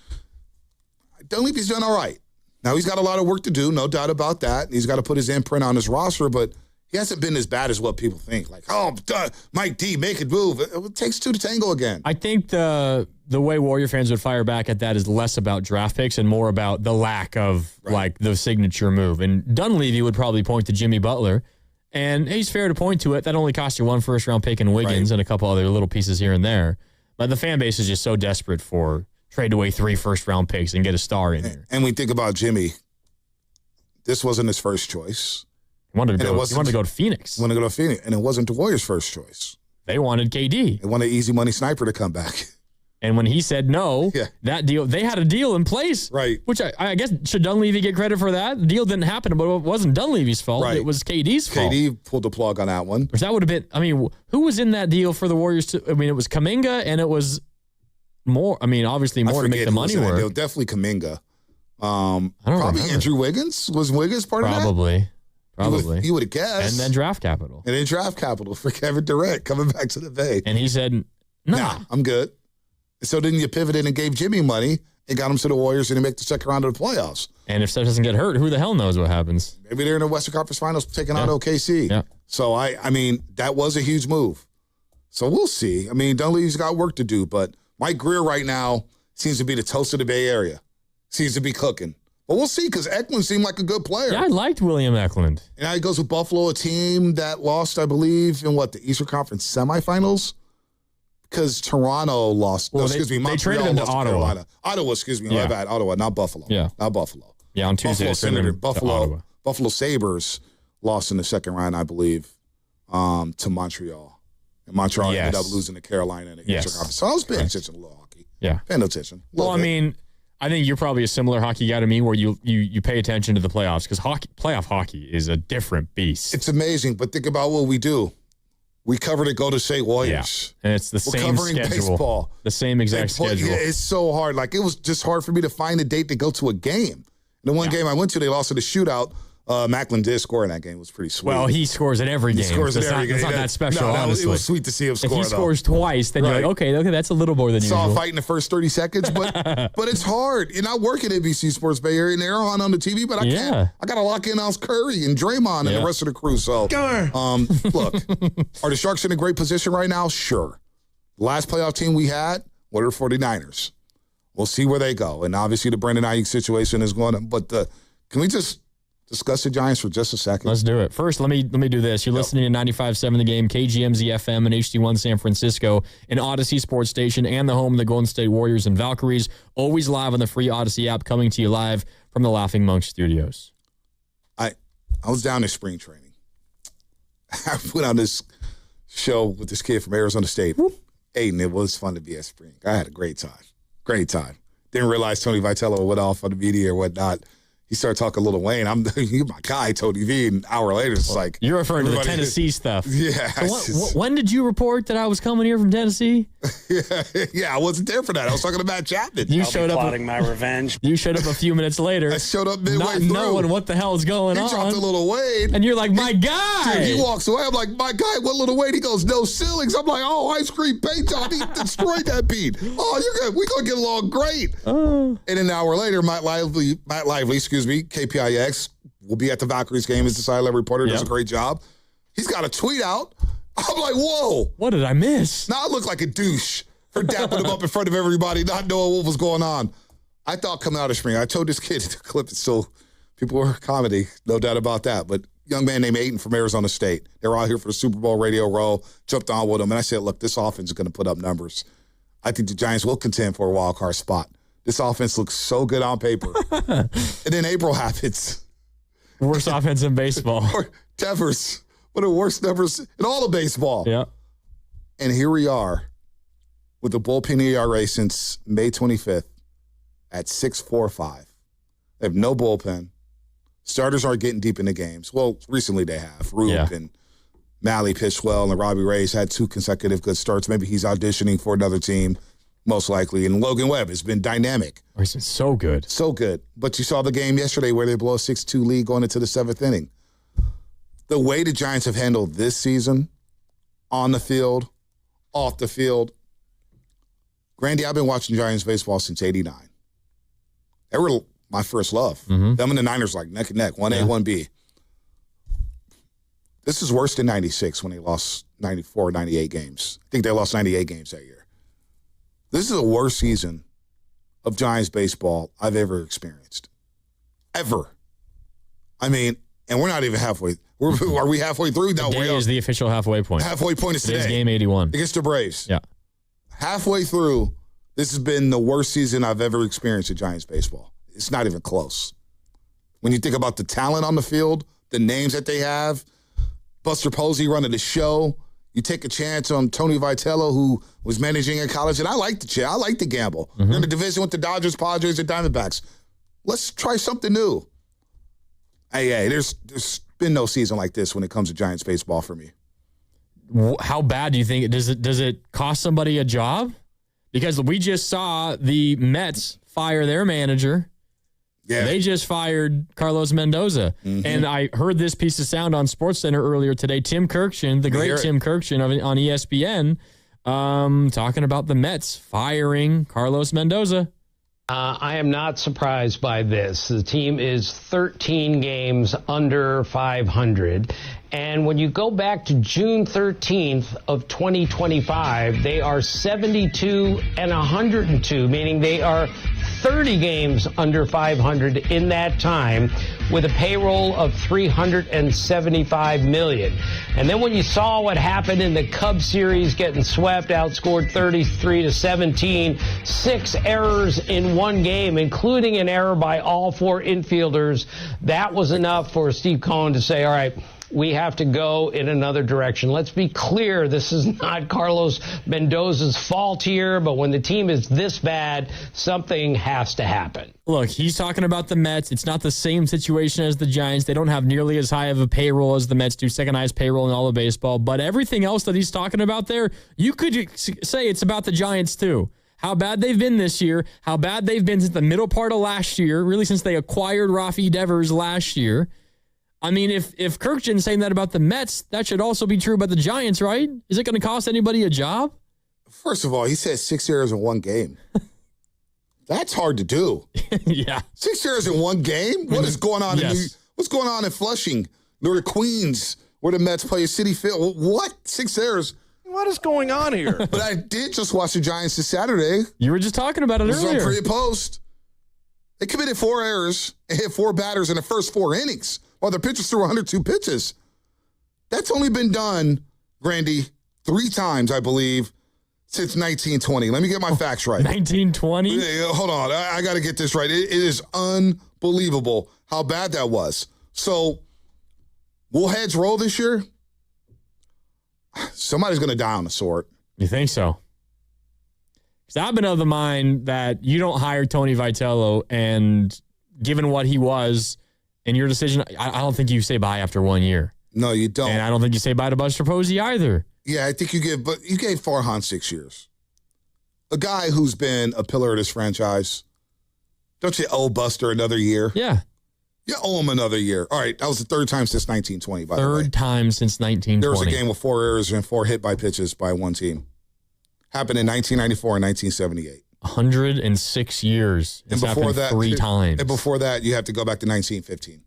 Dunleavy's done all right. Now, he's got a lot of work to do, no doubt about that. He's got to put his imprint on his roster, but he hasn't been as bad as what people think. Like, Mike D, make it move. It takes two to tango again. I think the way Warrior fans would fire back at that is less about draft picks and more about the lack of, like, the signature move. And Dunleavy would probably point to Jimmy Butler, and he's fair to point to it. That only cost you one first-round pick in Wiggins and a couple other little pieces here and there. But the fan base is just so desperate for trade away 3 first-round picks and get a star in here. And we think about Jimmy. This wasn't his first choice. He wanted to go to Phoenix. He wanted to go to Phoenix, and it wasn't the Warriors' first choice. They wanted KD. They wanted Easy Money Sniper to come back. And when he said no, that deal, they had a deal in place. Right. Which I guess, should Dunleavy get credit for that? The deal didn't happen, but it wasn't Dunleavy's fault. Right. It was KD's fault. KD pulled the plug on that one. Which that would have been, who was in that deal for the Warriors? It was Kuminga, and it was more, obviously more to make the money work. Deal. Definitely Kuminga. Probably Andrew Wiggins. Was Wiggins part of that? Probably. You would have guessed. And then draft capital. For Kevin Durant coming back to the Bay. And he said, nah, I'm good. So then you pivoted and gave Jimmy money and got him to the Warriors and they make the second round of the playoffs. And if Steph doesn't get hurt, who the hell knows what happens? Maybe they're in the Western Conference Finals taking out OKC. Yeah. So, that was a huge move. So we'll see. Dunleavy's got work to do, but Mike Greer right now seems to be the toast of the Bay Area. Seems to be cooking. But we'll see, because Eklund seemed like a good player. Yeah, I liked William Eklund. And now he goes with Buffalo, a team that lost, I believe, in the Eastern Conference semifinals? Because Toronto lost. They traded him to Ottawa. Carolina. Ottawa, my bad. Ottawa, not Buffalo. Yeah. Not Buffalo. Yeah, on Tuesday. Buffalo Sabres lost in the second round, I believe, to Montreal. And Montreal ended up losing to Carolina in the Eastern Conference. So I was paying attention to a little hockey. Yeah. Paying attention. Well, I think you're probably a similar hockey guy to me where you pay attention to the playoffs, because playoff hockey is a different beast. It's amazing, but think about what we do. We cover the Golden State Warriors. Yeah. And it's the same schedule. Baseball. The same exact schedule. It's so hard. Like, it was just hard for me to find a date to go to a game. The one game I went to, they lost in a shootout. Macklin did score in that game. It was pretty sweet. Well, he scores in every game. He scores in every game. It's not that special, No, honestly. it was sweet to see him score, If he scores twice, then you're like, okay, that's a little more than usual. Saw a fight in the first 30 seconds, but it's hard. And I work at NBC Sports Bay Area, and they're on the TV, but I can't. I got to lock in on Curry and Draymond and the rest of the crew. So, look, are the Sharks in a great position right now? Sure. The last playoff team we had were the 49ers. We'll see where they go. And obviously the Brandon Ayuk situation is going on. But can we just discuss the Giants for just a second? Let's do it. First, let me do this. You're listening to 95.7 The Game, KGMZ FM and HD1 San Francisco, an Odyssey Sports Station, and the home of the Golden State Warriors and Valkyries. Always live on the free Odyssey app, coming to you live from the Laughing Monk Studios. I was down in spring training. I went on this show with this kid from Arizona State. Aiden, it was fun to be at spring. I had a great time. Great time. Didn't realize Tony Vitello went off on the media or whatnot. He started talking Lil Wayne. You're my guy, Tony V. And an hour later, it's like. You're referring to the Tennessee stuff. Yeah. So when did you report that I was coming here from Tennessee? Yeah, I wasn't there for that. I was talking to Matt Chapman. You showed up plotting my revenge. You showed up a few minutes later. I showed up midway not through. knowing what the hell is going on. He dropped a Lil Wayne. And you're like, my guy. Dude, he walks away. I'm like, my guy, what Lil Wayne? He goes, no ceilings. I'm like, oh, ice cream paint job. He destroyed that beat. Oh, you're good. We're going to get along great. And an hour later, Matt Lively, KPIX, will be at the Valkyries game as the sideline reporter. Does a great job. He's got a tweet out. I'm like, whoa. What did I miss? Now I look like a douche for dapping him up in front of everybody, not knowing what was going on. I thought coming out of spring, I told this kid to clip it so people were comedy, no doubt about that. But young man named Aiden from Arizona State. They were out here for the Super Bowl radio roll, jumped on with him, and I said, look, this offense is going to put up numbers. I think the Giants will contend for a wild card spot. This offense looks so good on paper. And then April happens. Worst offense in baseball. Devers, one of the worst numbers in all of baseball. Yeah. And here we are with the bullpen ERA since May 25th at 6.45. They have no bullpen. Starters aren't getting deep into games. Well, recently they have. Rube and Malley pitched well, and Robbie Reyes had 2 consecutive good starts. Maybe he's auditioning for another team. Most likely. And Logan Webb has been dynamic. Oh, he's been so good. So good. But you saw the game yesterday where they blow a 6-2 lead going into the 7th inning. The way the Giants have handled this season, on the field, off the field. Grandy, I've been watching Giants baseball since 89. They were my first love. Them and the Niners like neck and neck, 1A, 1B. This is worse than 96 when they lost 94, 98 games. I think they lost 98 games that year. This is the worst season of Giants baseball I've ever experienced. Ever. I mean, and we're not even halfway. Are we halfway through? No, today is the official halfway point. Halfway point is today. Today's game 81. Against the Braves. Yeah. Halfway through, this has been the worst season I've ever experienced in Giants baseball. It's not even close. When you think about the talent on the field, the names that they have, Buster Posey running the show, you take a chance on Tony Vitello, who was managing in college, and I like the gamble. You're in the division with the Dodgers, Padres, and Diamondbacks. Let's try something new. Hey, there's been no season like this when it comes to Giants baseball for me. How bad do you think does it cost somebody a job? Because we just saw the Mets fire their manager. Yeah. They just fired Carlos Mendoza. And I heard this piece of sound on SportsCenter earlier today. Tim Kirkshin, the great Tim Kirkshin on ESPN, talking about the Mets firing Carlos Mendoza. I am not surprised by this. The team is 13 games under 500. And when you go back to June 13th of 2025, they are 72 and 102, meaning they are 30 games under 500 in that time with a payroll of $375 million. And then when you saw what happened in the Cubs series, getting swept, outscored 33-17, 6 errors in one game, including an error by all 4 infielders, that was enough for Steve Cohen to say, all right, we have to go in another direction. Let's be clear, this is not Carlos Mendoza's fault here, but when the team is this bad, something has to happen. Look, he's talking about the Mets. It's not the same situation as the Giants. They don't have nearly as high of a payroll as the Mets do, second highest payroll in all of baseball. But everything else that he's talking about there, you could say it's about the Giants too. How bad they've been this year, how bad they've been since the middle part of last year, really since they acquired Rafi Devers last year. I mean, if Kirkjian's saying that about the Mets, that should also be true about the Giants, right? Is it going to cost anybody a job? First of all, he said 6 errors in one game. That's hard to do. Yeah. 6 errors in one game? What is going on what's going on in Flushing, or Queens, where the Mets play a City Field? What? 6 errors? What is going on here? But I did just watch the Giants this Saturday. You were just talking about it earlier. It was on pre and post. They committed 4 errors and hit 4 batters in the first 4 innings while their pitchers threw 102 pitches. That's only been done, Grandy, 3 times, I believe, since 1920. Let me get my facts right. 1920? Hold on. I got to get this right. It is unbelievable how bad that was. So, will heads roll this year? Somebody's going to die on the sword. You think so? Because I've been of the mind that you don't hire Tony Vitello, and given what he was and your decision, I don't think you say bye after 1 year. No, you don't. And I don't think you say bye to Buster Posey either. Yeah, I think you gave Farhan 6 years. A guy who's been a pillar of this franchise. Don't you owe Buster another year? Yeah. You owe him another year. All right, that was the 3rd time since 1920, by the way. 3rd time since 1920. There was a game with 4 errors and 4 hit by pitches by one team. Happened in 1994 and 1978. 106 years. And before that, 3 times. And before that, you have to go back to 1915.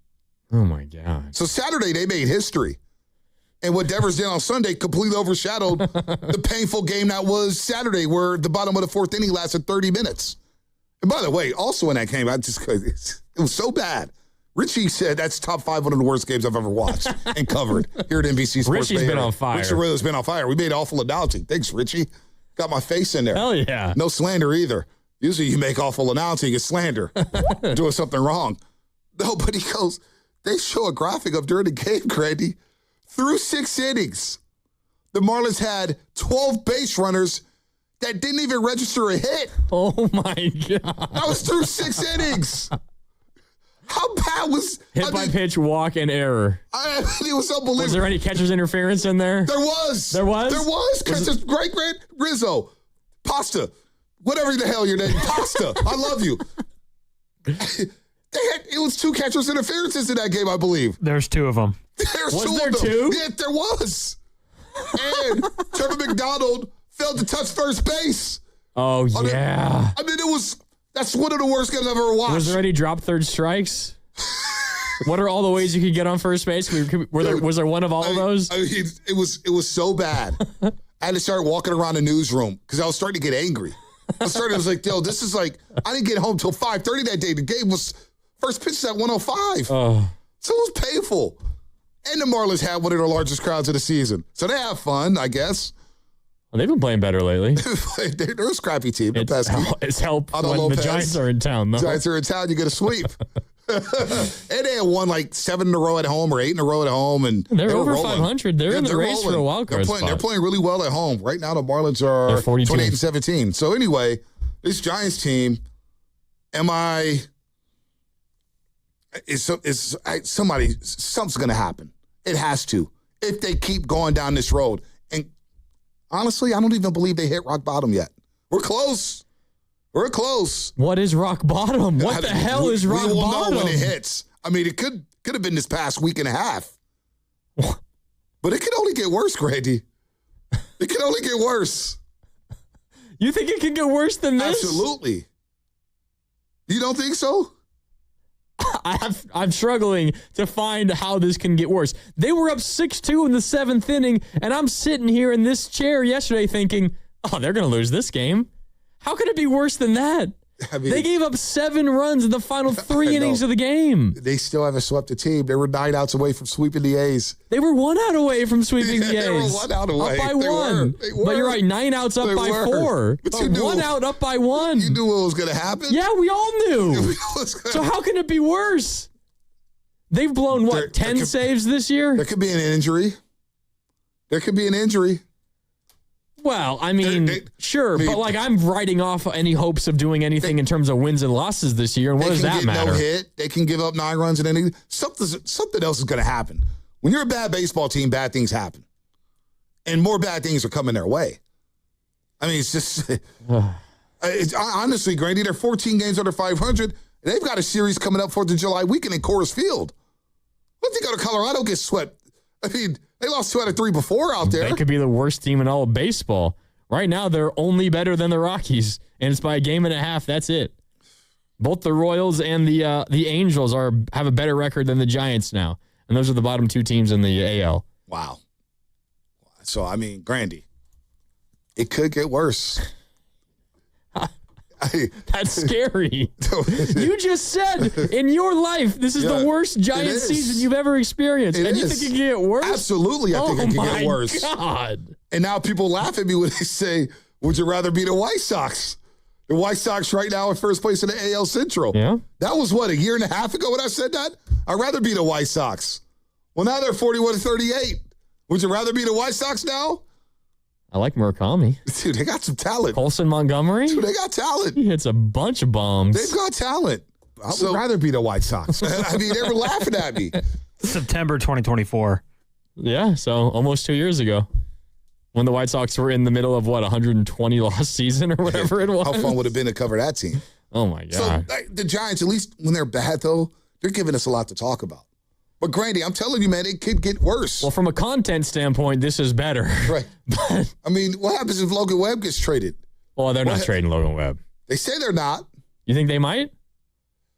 Oh, my God. So Saturday, they made history. And what Devers did on Sunday completely overshadowed the painful game that was Saturday, where the bottom of the 4th inning lasted 30 minutes. And by the way, also in that game, it was so bad. Richie said that's top 5 one of the worst games I've ever watched and covered here at NBC Sports. Richie's been on fire. Richie Riller's been on fire. We made awful announcing. Thanks, Richie. Got my face in there. Hell yeah. No slander either. Usually you make awful announcing, it's slander. Doing something wrong. No, but he goes, they show a graphic of during the game, Grady, through 6 innings, the Marlins had 12 base runners that didn't even register a hit. Oh, my God. That was through 6 innings. How bad was... Hit by pitch, walk, and error. It was unbelievable. Was there any catcher's interference in there? There was. There was? There was. Catcher's great Rizzo. Pasta. Whatever the hell your name. Pasta. I love you. It was 2 catcher's interferences in that game, I believe. There's 2 of them. Was there 2? Yeah, there was. And Trevor McDonald failed to touch first base. Oh, yeah. That's one of the worst games I've ever watched. Was there any drop third strikes? What are all the ways you could get on first base? Was there one of all of those? It was so bad. I had to start walking around the newsroom because I was starting to get angry. I was like, yo, this is like, I didn't get home till 5:30 that day. The game was, first pitch at 1:05. Oh. So it was painful. And the Marlins had one of their largest crowds of the season. So they have fun, I guess. Well, they've been playing better lately. They're a scrappy team. It's help when the Giants are in town, though. Giants are in town, you get a sweep. And they had won like 7 in a row at home or 8 in a row at home. And they're over rolling. 500. They're in the race for a wild card spot. They're playing really well at home. Right now, the Marlins are 28-17. So anyway, this Giants team, something's going to happen. It has to. If they keep going down this road. And honestly, I don't even believe they hit rock bottom yet. We're close. We're close. What is rock bottom? What the hell is rock bottom? We will know when it hits. I mean, it could have been this past week and a half. But it could only get worse, Grady. It could only get worse. You think it can get worse than this? Absolutely. You don't think so? I'm struggling to find how this can get worse. They were up 6-2 in the 7th inning, and I'm sitting here in this chair yesterday thinking, oh, they're going to lose this game. How could it be worse than that? I mean, they gave up 7 runs in the final 3 innings of the game. They still haven't swept the team. They were 9 outs away from sweeping the A's. They were 1 out away from sweeping the A's. They were 1 out away. Up by 1. But you're right, 9 outs up by 4. But 1 out up by 1. You knew what was going to happen? Yeah, we all knew. So how can it be worse? They've blown, 10 saves this year? There could be an injury. Well, I mean, sure, but like I'm writing off any hopes of doing anything in terms of wins and losses this year, and what does that matter? No hit. They can give up 9 runs and anything. Something else is going to happen. When you're a bad baseball team, bad things happen. And more bad things are coming their way. I mean, it's just, honestly, Grady, they're 14 games under 500. They've got a series coming up 4th of July weekend in Coors Field. What if they go to Colorado, get swept? I mean, they lost 2 out of 3 before out there. They could be the worst team in all of baseball. Right now, they're only better than the Rockies, and it's by a game and a half. That's it. Both the Royals and the Angels have a better record than the Giants now, and those are the bottom 2 teams in the AL. Wow. So, I mean, Grandy, it could get worse. That's scary. You just said in your life this is the worst Giants season you've ever experienced, and you think it can get worse? Absolutely, I think it can get worse. God. And now people laugh at me when they say, would you rather be the White Sox? The White Sox right now in first place in the AL Central. Yeah. That was, what, a year and a half ago when I said that? I'd rather be the White Sox. Well, now they're 41-38. Would you rather be the White Sox now? I like Murakami. Dude, they got some talent. Colson Montgomery? Dude, they got talent. He hits a bunch of bombs. They've got talent. I would rather be the White Sox. I mean, they were laughing at me. September 2024. Yeah, so almost 2 years ago. When the White Sox were in the middle of, 120 loss season or whatever it was. How fun would it have been to cover that team? Oh, my God. So, the Giants, at least when they're bad, though, they're giving us a lot to talk about. But, Grandy, I'm telling you, man, it could get worse. Well, from a content standpoint, this is better. Right. But, I mean, what happens if Logan Webb gets traded? Well, they're not trading Logan Webb. They say they're not. You think they might?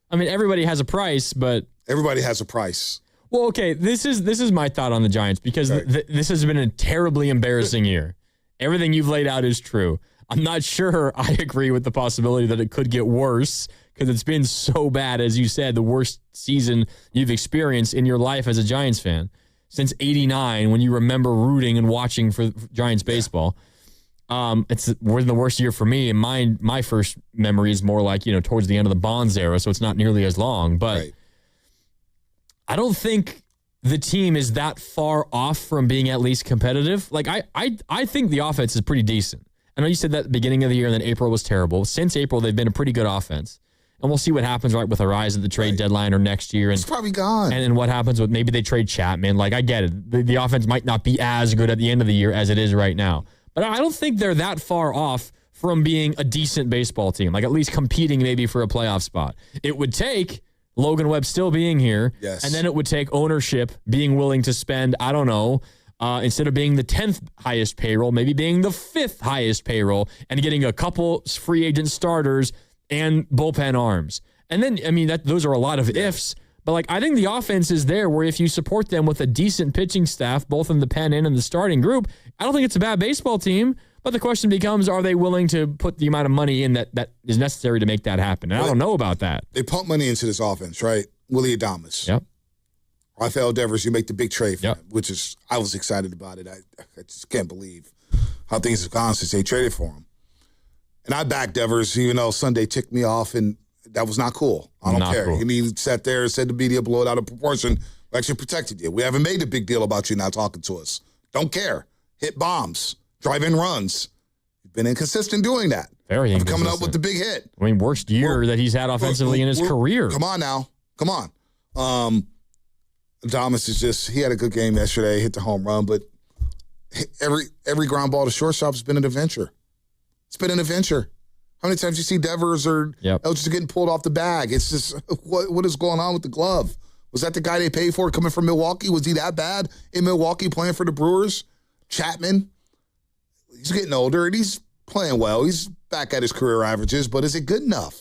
I mean, everybody has a price, but... Everybody has a price. Well, okay, this is my thought on the Giants, because this has been a terribly embarrassing year. Everything you've laid out is true. I'm not sure I agree with the possibility that it could get worse, because it's been so bad, as you said, the worst season you've experienced in your life as a Giants fan since '89, when you remember rooting and watching for Giants baseball. It's the worst year for me, and my first memory is more like, towards the end of the Bonds era, so it's not nearly as long. But I don't think the team is that far off from being at least competitive. Like, I think the offense is pretty decent. I know you said that at the beginning of the year, and then April was terrible. Since April, they've been a pretty good offense. And we'll see what happens, right, with Arise at the trade deadline or next year. And it's probably gone. And what happens with maybe they trade Chapman. Like, I get it. The offense might not be as good at the end of the year as it is right now. But I don't think they're that far off from being a decent baseball team, like at least competing maybe for a playoff spot. It would take Logan Webb still being here. Yes. And then it would take ownership being willing to spend, I don't know, instead of being the 10th highest payroll, maybe being the 5th highest payroll and getting a couple free agent starters and bullpen arms. And then, I mean, those are a lot of ifs, but like, I think the offense is there where if you support them with a decent pitching staff, both in the pen and in the starting group, I don't think it's a bad baseball team. But the question becomes, are they willing to put the amount of money in that is necessary to make that happen? And I don't know about that. They pump money into this offense, right? Willie Adames. Yep. Rafael Devers, you make the big trade for him, which is, I was excited about it. I just can't believe how things have gone since they traded for him. And I backed Devers, even though Sunday ticked me off, and that was not cool. I don't care. Cool. He sat there and said the media blew it out of proportion. We actually protected you. We haven't made a big deal about you not talking to us. Don't care. Hit bombs. Drive in runs. You've been inconsistent doing that. Very inconsistent. Coming up with the big hit. I mean, worst year that he's had offensively in his career. Come on now. Come on. Adames is just, he had a good game yesterday, hit the home run, but every ground ball to shortstop has been an adventure. It's been an adventure. How many times you see Devers or just getting pulled off the bag? It's just, what is going on with the glove? Was that the guy they paid for coming from Milwaukee? Was he that bad in Milwaukee playing for the Brewers? Chapman? He's getting older and he's playing well. He's back at his career averages, but is it good enough?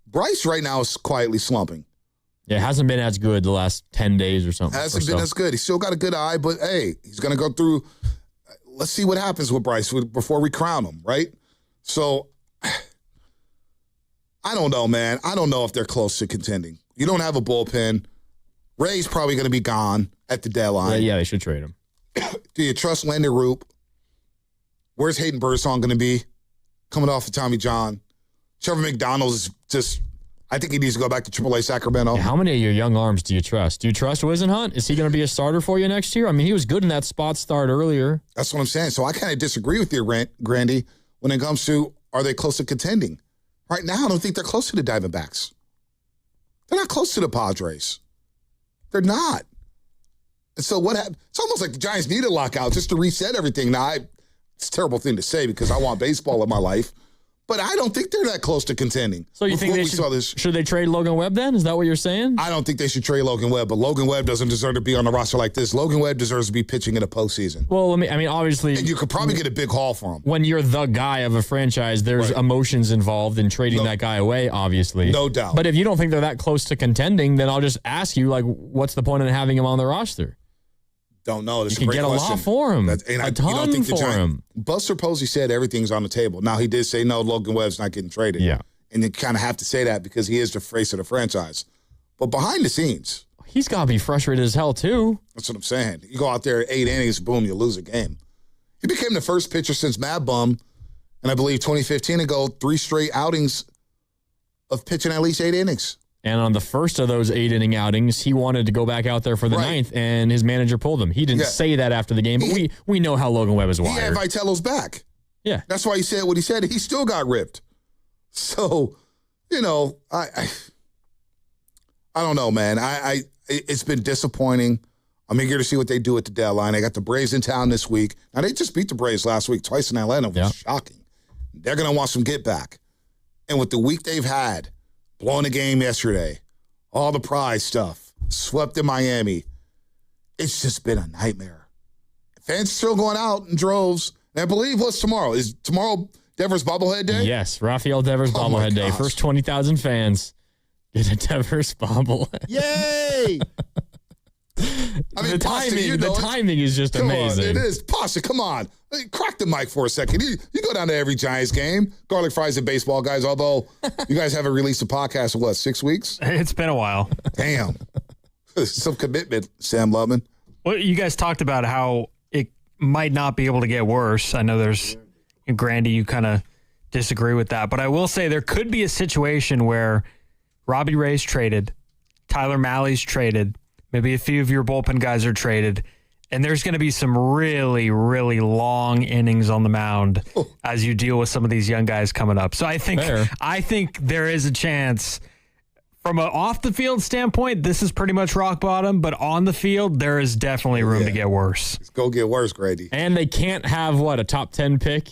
Bryce right now is quietly slumping. Yeah, it hasn't been as good the last 10 days or something. Hasn't been as good. He's still got a good eye, but hey, he's going to go through. Let's see what happens with Bryce before we crown him, right? So, I don't know, man. I don't know if they're close to contending. You don't have a bullpen. Ray's probably going to be gone at the deadline. Yeah, they should trade him. Do you trust Landon Roop? Where's Hayden Birdsong going to be? Coming off of Tommy John. Trevor McDonald is just, I think he needs to go back to AAA Sacramento. Yeah, how many of your young arms do you trust? Do you trust Wisenhunt? Is he going to be a starter for you next year? I mean, he was good in that spot start earlier. That's what I'm saying. So I kind of disagree with you, Grandy, when it comes to, are they close to contending? Right now, I don't think they're close to the Diamondbacks. They're not close to the Padres. They're not. And so what happened? It's almost like the Giants need a lockout just to reset everything. Now, it's a terrible thing to say because I want baseball in my life. But I don't think they're that close to contending. So you think should they trade Logan Webb then? Is that what you're saying? I don't think they should trade Logan Webb, but Logan Webb doesn't deserve to be on a roster like this. Logan Webb deserves to be pitching in a postseason. Well, obviously. And you could probably get a big haul for him. When you're the guy of a franchise, there's emotions involved in trading that guy away, obviously. No doubt. But if you don't think they're that close to contending, then I'll just ask you, what's the point in having him on the roster? Don't know. You can get a lot for him. A ton for him. Buster Posey said everything's on the table. Now, he did say, no, Logan Webb's not getting traded. Yeah. And you kind of have to say that because he is the face of the franchise. But behind the scenes. He's got to be frustrated as hell, too. That's what I'm saying. You go out there 8 innings, boom, you lose a game. He became the first pitcher since Mad Bum, and I believe 2015 ago, 3 straight outings of pitching at least 8 innings. And on the first of those 8-inning outings, he wanted to go back out there for the 9th, and his manager pulled him. He didn't say that after the game, but we know how Logan Webb is wired. He had Vitello's back. Yeah. That's why he said what he said. He still got ripped. So, I don't know, man. It's been disappointing. I'm eager to see what they do at the deadline. They got the Braves in town this week. Now, they just beat the Braves last week, twice in Atlanta. It was shocking. They're going to want some get back. And with the week they've had, blowing the game yesterday, all the prize stuff, swept in Miami. It's just been a nightmare. Fans still going out in droves. And I believe what's tomorrow? Is tomorrow Devers bobblehead day? Yes, Rafael Devers bobblehead day. First 20,000 fans get a Devers bobblehead. Yay! The timing is just amazing. It is. Pasha, come on. Crack the mic for a second. You go down to every Giants game. Garlic fries and baseball guys, although you guys haven't released a podcast in 6 weeks? It's been a while. Damn. Some commitment, Sam Lubman. Well, you guys talked about how it might not be able to get worse. I know there's, Grandy, you kind of disagree with that. But I will say there could be a situation where Robbie Ray's traded, Tyler Malley's traded, maybe a few of your bullpen guys are traded, and there's going to be some really, really long innings on the mound as you deal with some of these young guys coming up. So I think there is a chance from an off-the-field standpoint, this is pretty much rock bottom, but on the field, there is definitely room to get worse. It's going to get worse, Grady. And they can't have, a top 10 pick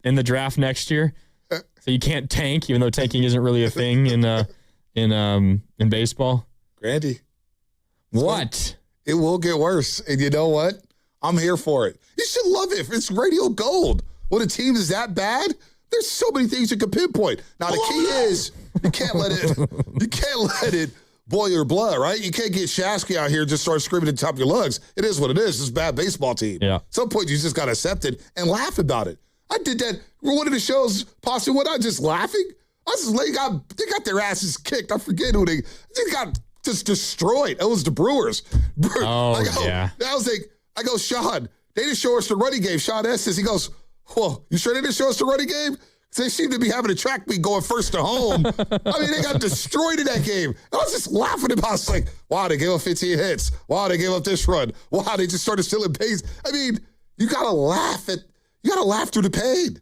in the draft next year? So you can't tank, even though tanking isn't really a thing in baseball? Grandy. What? It will get worse. And you know what? I'm here for it. You should love it. It's radio gold. When a team is that bad, there's so many things you can pinpoint. Now, the key is you can't let it boil your blood, right? You can't get Shasky out here and just start screaming at the top of your lungs. It is what it is. It's a bad baseball team. Yeah. At some point, you just got to accept it and laugh about it. I did that for one of the shows, possibly when I was just laughing. They got their asses kicked. I forget who they got just destroyed. It was the Brewers. Yeah. I go, Sean, they didn't show us the running game. Sean Estes, he goes, whoa, you sure they didn't show us the running game? They seem to be having a track meet going first to home. They got destroyed in that game. I was just laughing about it. I was like, wow, they gave up 15 hits. Wow, they gave up this run. Wow, they just started stealing base. You got to laugh through the pain.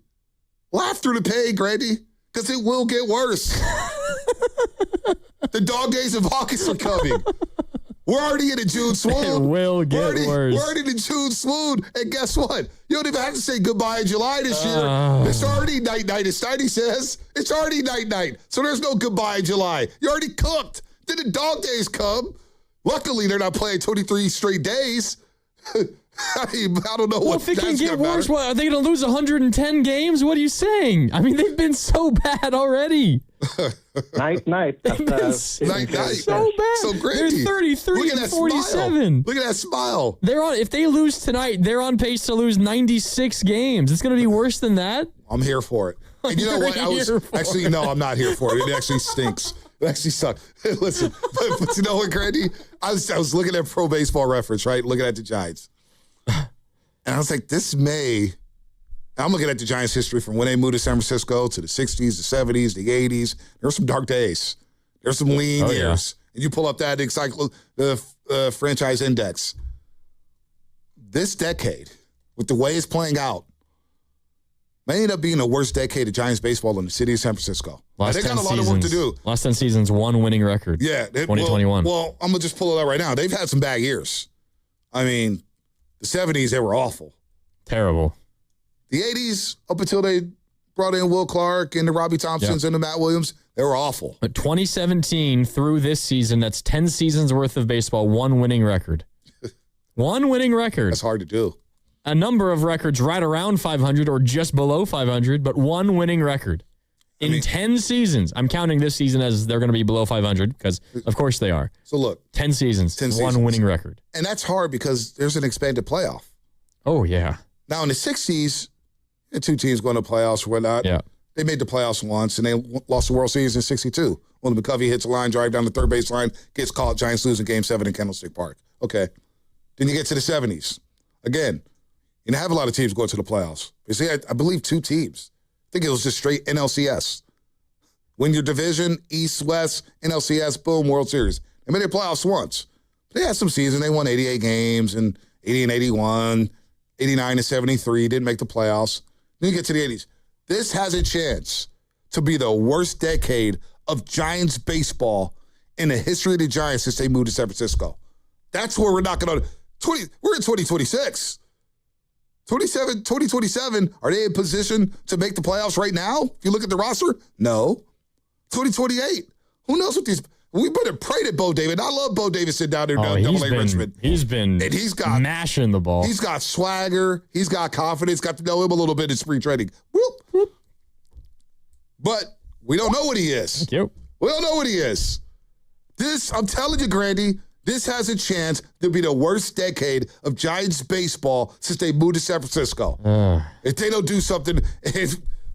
Laugh through the pain, Grady, because it will get worse. The dog days of August are coming. We're already in a June swoon. It will get worse. We're already in a June swoon. And guess what? You don't even have to say goodbye in July this year. It's already night-night, as Steiny says. It's already night-night. So there's no goodbye in July. You're already cooked. Then the dog days come. Luckily, they're not playing 23 straight days. I don't know what if it can get worse, what, are they going to lose 110 games? What are you saying? They've been so bad already. Night. Night. So bad. So Grandy, they're 33 and 47. Look at that smile. If they lose tonight, they're on pace to lose 96 games. It's going to be worse than that. I'm here for it. And you know what? I'm not here for it. It actually stinks. It actually sucks. Listen, but you know what, Grandy? I was looking at Pro Baseball Reference, right? Looking at the Giants. And I was like, I'm looking at the Giants' history from when they moved to San Francisco to the 60s, the 70s, the 80s. There were some dark days. There's some lean years. Yeah. And you pull up that the franchise index. This decade, with the way it's playing out, may end up being the worst decade of Giants baseball in the city of San Francisco. They got a lot of work to do. Last 10 seasons, one winning record. Yeah. 2021. Well, I'm going to just pull it out right now. They've had some bad years. The 70s, they were awful. Terrible. The 80s, up until they brought in Will Clark and the Robbie Thompsons and the Matt Williams. They were awful. But 2017 through this season, that's 10 seasons worth of baseball, one winning record. One winning record. That's hard to do. A number of records right around 500 or just below 500, but one winning record. In 10 seasons, I'm counting this season as they're going to be below 500 because, of course, they are. So, look. 10 seasons, one winning record. And that's hard because there's an expanded playoff. Oh, yeah. Now, in the 60s, the two teams going to playoffs or whatnot. Yeah. They made the playoffs once, and they lost the World Series in 62. When McCovey hits a line drive down the third baseline, gets caught, Giants lose in Game 7 in Candlestick Park. Okay. Then you get to the 70s. Again, you have a lot of teams going to the playoffs. You see, I believe two teams. I think it was just straight NLCS. Win your division, East, West, NLCS, boom, World Series. They made the playoffs once. They had some season. They won 88 games and 80 and 81, 89 and 73, didn't make the playoffs. Then you get to the 80s. This has a chance to be the worst decade of Giants baseball in the history of the Giants since they moved to San Francisco. That's where we're knocking on. We're in 2026. 2027, are they in position to make the playoffs right now? If you look at the roster, no. 2028, who knows what these. We better pray to Bo Davis. I love Bo Davis sitting down there in Double-A Richmond. He's been and he's got mashing the ball. He's got swagger. He's got confidence. Got to know him a little bit in spring training. Whoop, whoop. But we don't know what he is. Thank you. We don't know what he is. This, I'm telling you, Grandy, this has a chance to be the worst decade of Giants baseball since they moved to San Francisco. If they don't do something,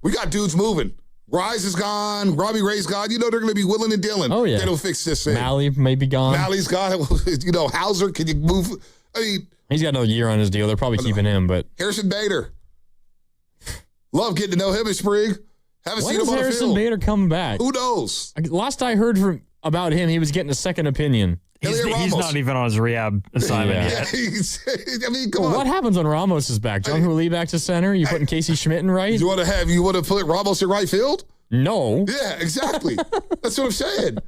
we got dudes moving. Rise is gone. Robbie Ray's gone. You know they're going to be willing and dealing. Oh, yeah. They don't fix this thing. Malley may be gone. Malley's gone. You know, Hauser, can you move? I mean, he's got another year on his deal. They're probably keeping him, but Harrison Bader. Love getting to know him in spring. Haven't seen him on the field. When is Harrison Bader coming back? Who knows? Last I heard about him, he was getting a second opinion. He's not even on his rehab assignment yet. I mean, come on. What happens when Ramos is back? Jung Hoo Lee back to center? You putting Casey Schmidt in right? You want to put Ramos in right field? No. Yeah, exactly. That's what I'm saying.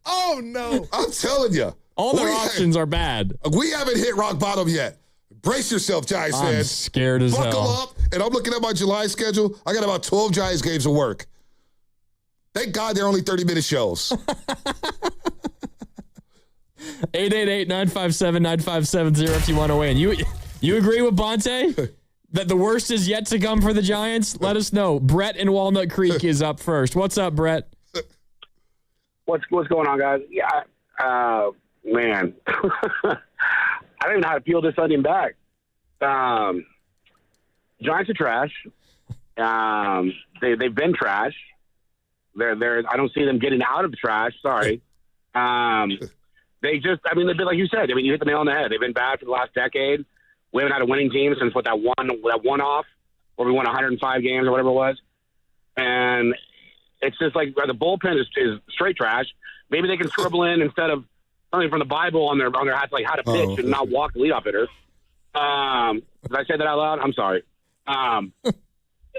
Oh, no. I'm telling you. All their options are bad. We haven't hit rock bottom yet. Brace yourself, Giants fans. I'm scared as hell. Buckle up. And I'm looking at my July schedule. I got about 12 Giants games of work. Thank God they're only 30-minute shows. 888-957-9570 if you want to win. You agree with Bonte? That the worst is yet to come for the Giants? Let us know. Brett in Walnut Creek is up first. What's up, Brett? What's going on, guys? Yeah, man. I don't even know how to peel this onion back. Giants are trash. They've been trash. They're I don't see them getting out of trash. Sorry. They've been like you said. I mean, you hit the nail on the head. They've been bad for the last decade. We haven't had a winning team since that one-off where we won 105 games or whatever it was. And it's just like the bullpen is straight trash. Maybe they can scribble in instead of something from the Bible on their hats, like how to pitch and not walk the leadoff hitter. Did I say that out loud? I'm sorry. And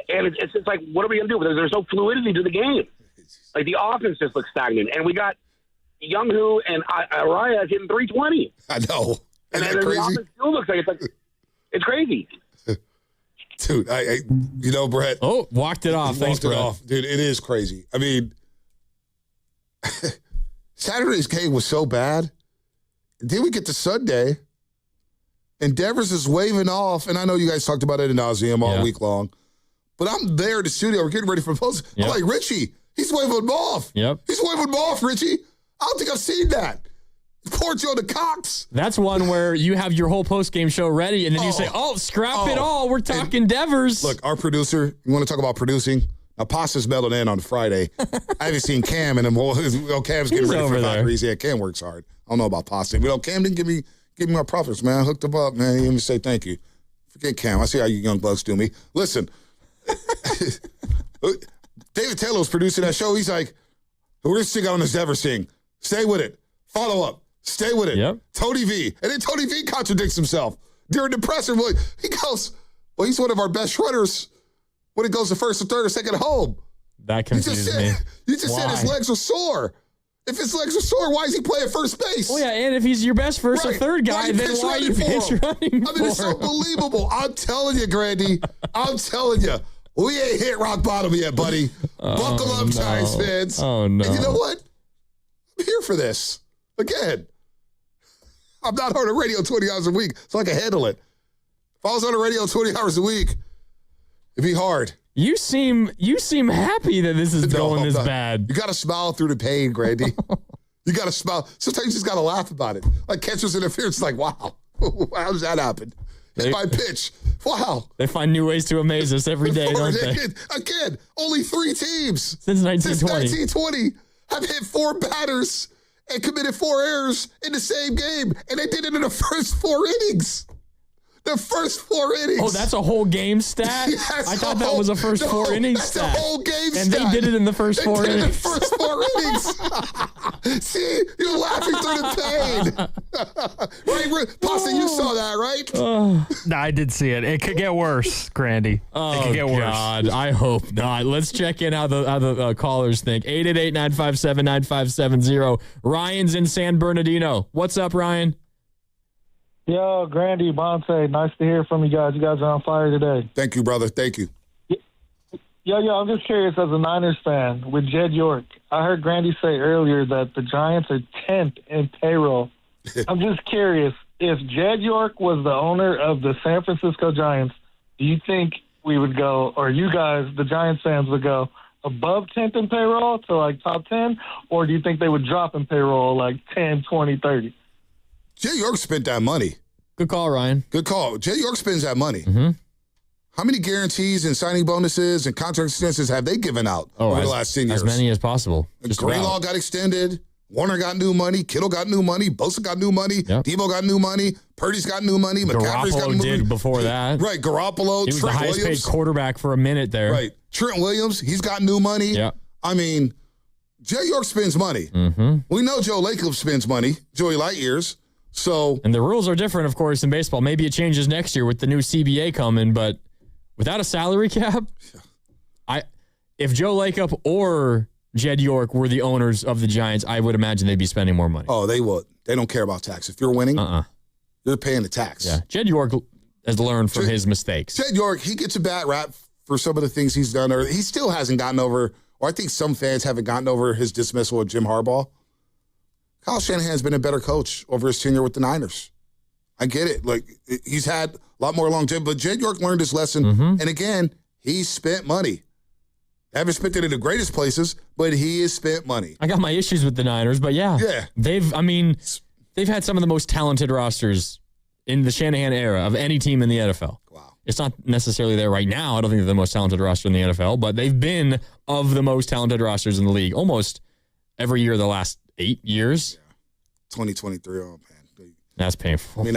it's just like, what are we going to do? There's no fluidity to the game. Like the offense just looks stagnant. And we got Young-Hoo and Araya hitting 320. I know. And Isn't that crazy? The offense still looks like it's crazy. Dude, Brett. Oh, walked it off. Thanks, Brett. Dude, it is crazy. I mean, Saturday's game was so bad. Then we get to Sunday, and Devers is waving off, and I know you guys talked about it in nauseum all week long, but I'm there in the studio. We're getting ready for the post. Yep. I'm like, Richie, he's waving them off. Yep. He's waving them off, Richie. I don't think I've seen that. Poor Joe the Cox. That's one where you have your whole post-game show ready, and then you say, scrap it all. We're talking Devers. Look, our producer, you want to talk about producing? Now, Pasta's melded in on Friday. I haven't seen Cam, and Cam's getting ready for Valkyries. Yeah, Cam works hard. I don't know about Pasta. But Cam didn't give me my profits, man. I hooked him up, man. He didn't even say thank you. Forget Cam. I see how you young bucks do me. Listen, David Taylor was producing that show. He's like, we're singing on this Devers thing. Stay with it. Follow up. Stay with it. Yep. Tony V. And then Tony V contradicts himself. During the presser, he goes, he's one of our best runners when it goes to first or third or second home. That confuses me. You just said his legs are sore. If his legs are sore, why is he playing first base? Oh, yeah, and if he's your best first or third guy, then why are you pitch running for? I mean, it's unbelievable. I'm telling you, Grandy. I'm telling you. We ain't hit rock bottom yet, buddy. Buckle up, Giants fans. Oh, no. And you know what? I'm here for this. Again, I'm not on the radio 20 hours a week, so I can handle it. If I was on the radio 20 hours a week, it'd be hard. You seem happy that this is going this bad. You got to smile through the pain, Grandy. You got to smile. Sometimes you just got to laugh about it. Like catcher's interference, like, wow. How does that happen? Hit my pitch. Wow. They find new ways to amaze us every day, don't they? Again, only 3 teams since 1920. Since 1920 have hit 4 batters and committed 4 errors in the same game, and they did it in the first 4 innings. The first 4 innings. Oh, that's a whole game stat? Yes, I thought that was a first 4 innings stat. That's a whole game and stat. And they did it in the first 4 innings. In the first 4 innings. See, you're laughing through the pain. Right, Pasta, you saw that, right? I did see it. It could get worse, Grandy. Oh, it could get worse. God, I hope not. Let's check in how the callers think. 888-957-9570. Ryan's in San Bernardino. What's up, Ryan? Yo, Grandy, Bonte, nice to hear from you guys. You guys are on fire today. Thank you, brother. Thank you. Yo, I'm just curious as a Niners fan with Jed York. I heard Grandy say earlier that the Giants are 10th in payroll. I'm just curious, if Jed York was the owner of the San Francisco Giants, do you think we would go, or you guys, the Giants fans, would go above 10th in payroll to like top 10, or do you think they would drop in payroll like 10, 20, 30? Jay York spent that money. Good call, Ryan. Good call. Jay York spends that money. Mm-hmm. How many guarantees and signing bonuses and contract extensions have they given out over the last 10 years? As many as possible. Greenlaw got extended. Warner got new money. Kittle got new money. Bosa got new money. Yep. Debo got new money. Purdy's got new money. McCaffrey's got new money. Garoppolo did before that. Right. Garoppolo. He was Trent the highest Williams. paid quarterback for a minute there. Right. Trent Williams, he's got new money. Yeah. I mean, Jay York spends money. Mm-hmm. We know Joe Lacob spends money. Joey Lightyears. So, and the rules are different, of course, in baseball. Maybe it changes next year with the new CBA coming, but without a salary cap, if Joe Lacob or Jed York were the owners of the Giants, I would imagine they'd be spending more money. Oh, they would. They don't care about tax. If you're winning, you're paying the tax. Yeah, Jed York has learned from his mistakes. Jed York, he gets a bad rap for some of the things he's done. Or he still hasn't gotten over, or I think some fans haven't gotten over his dismissal of Jim Harbaugh. Kyle Shanahan's been a better coach over his tenure with the Niners. I get it. Like, he's had a lot more longevity, but Jed York learned his lesson. Mm-hmm. And again, he spent money. I haven't spent it in the greatest places, but he has spent money. I got my issues with the Niners, but yeah. They've had some of the most talented rosters in the Shanahan era of any team in the NFL. Wow. It's not necessarily there right now. I don't think they're the most talented roster in the NFL, but they've been of the most talented rosters in the league almost every year the last 8 years. Yeah. 2023, oh, man. That's painful. I mean,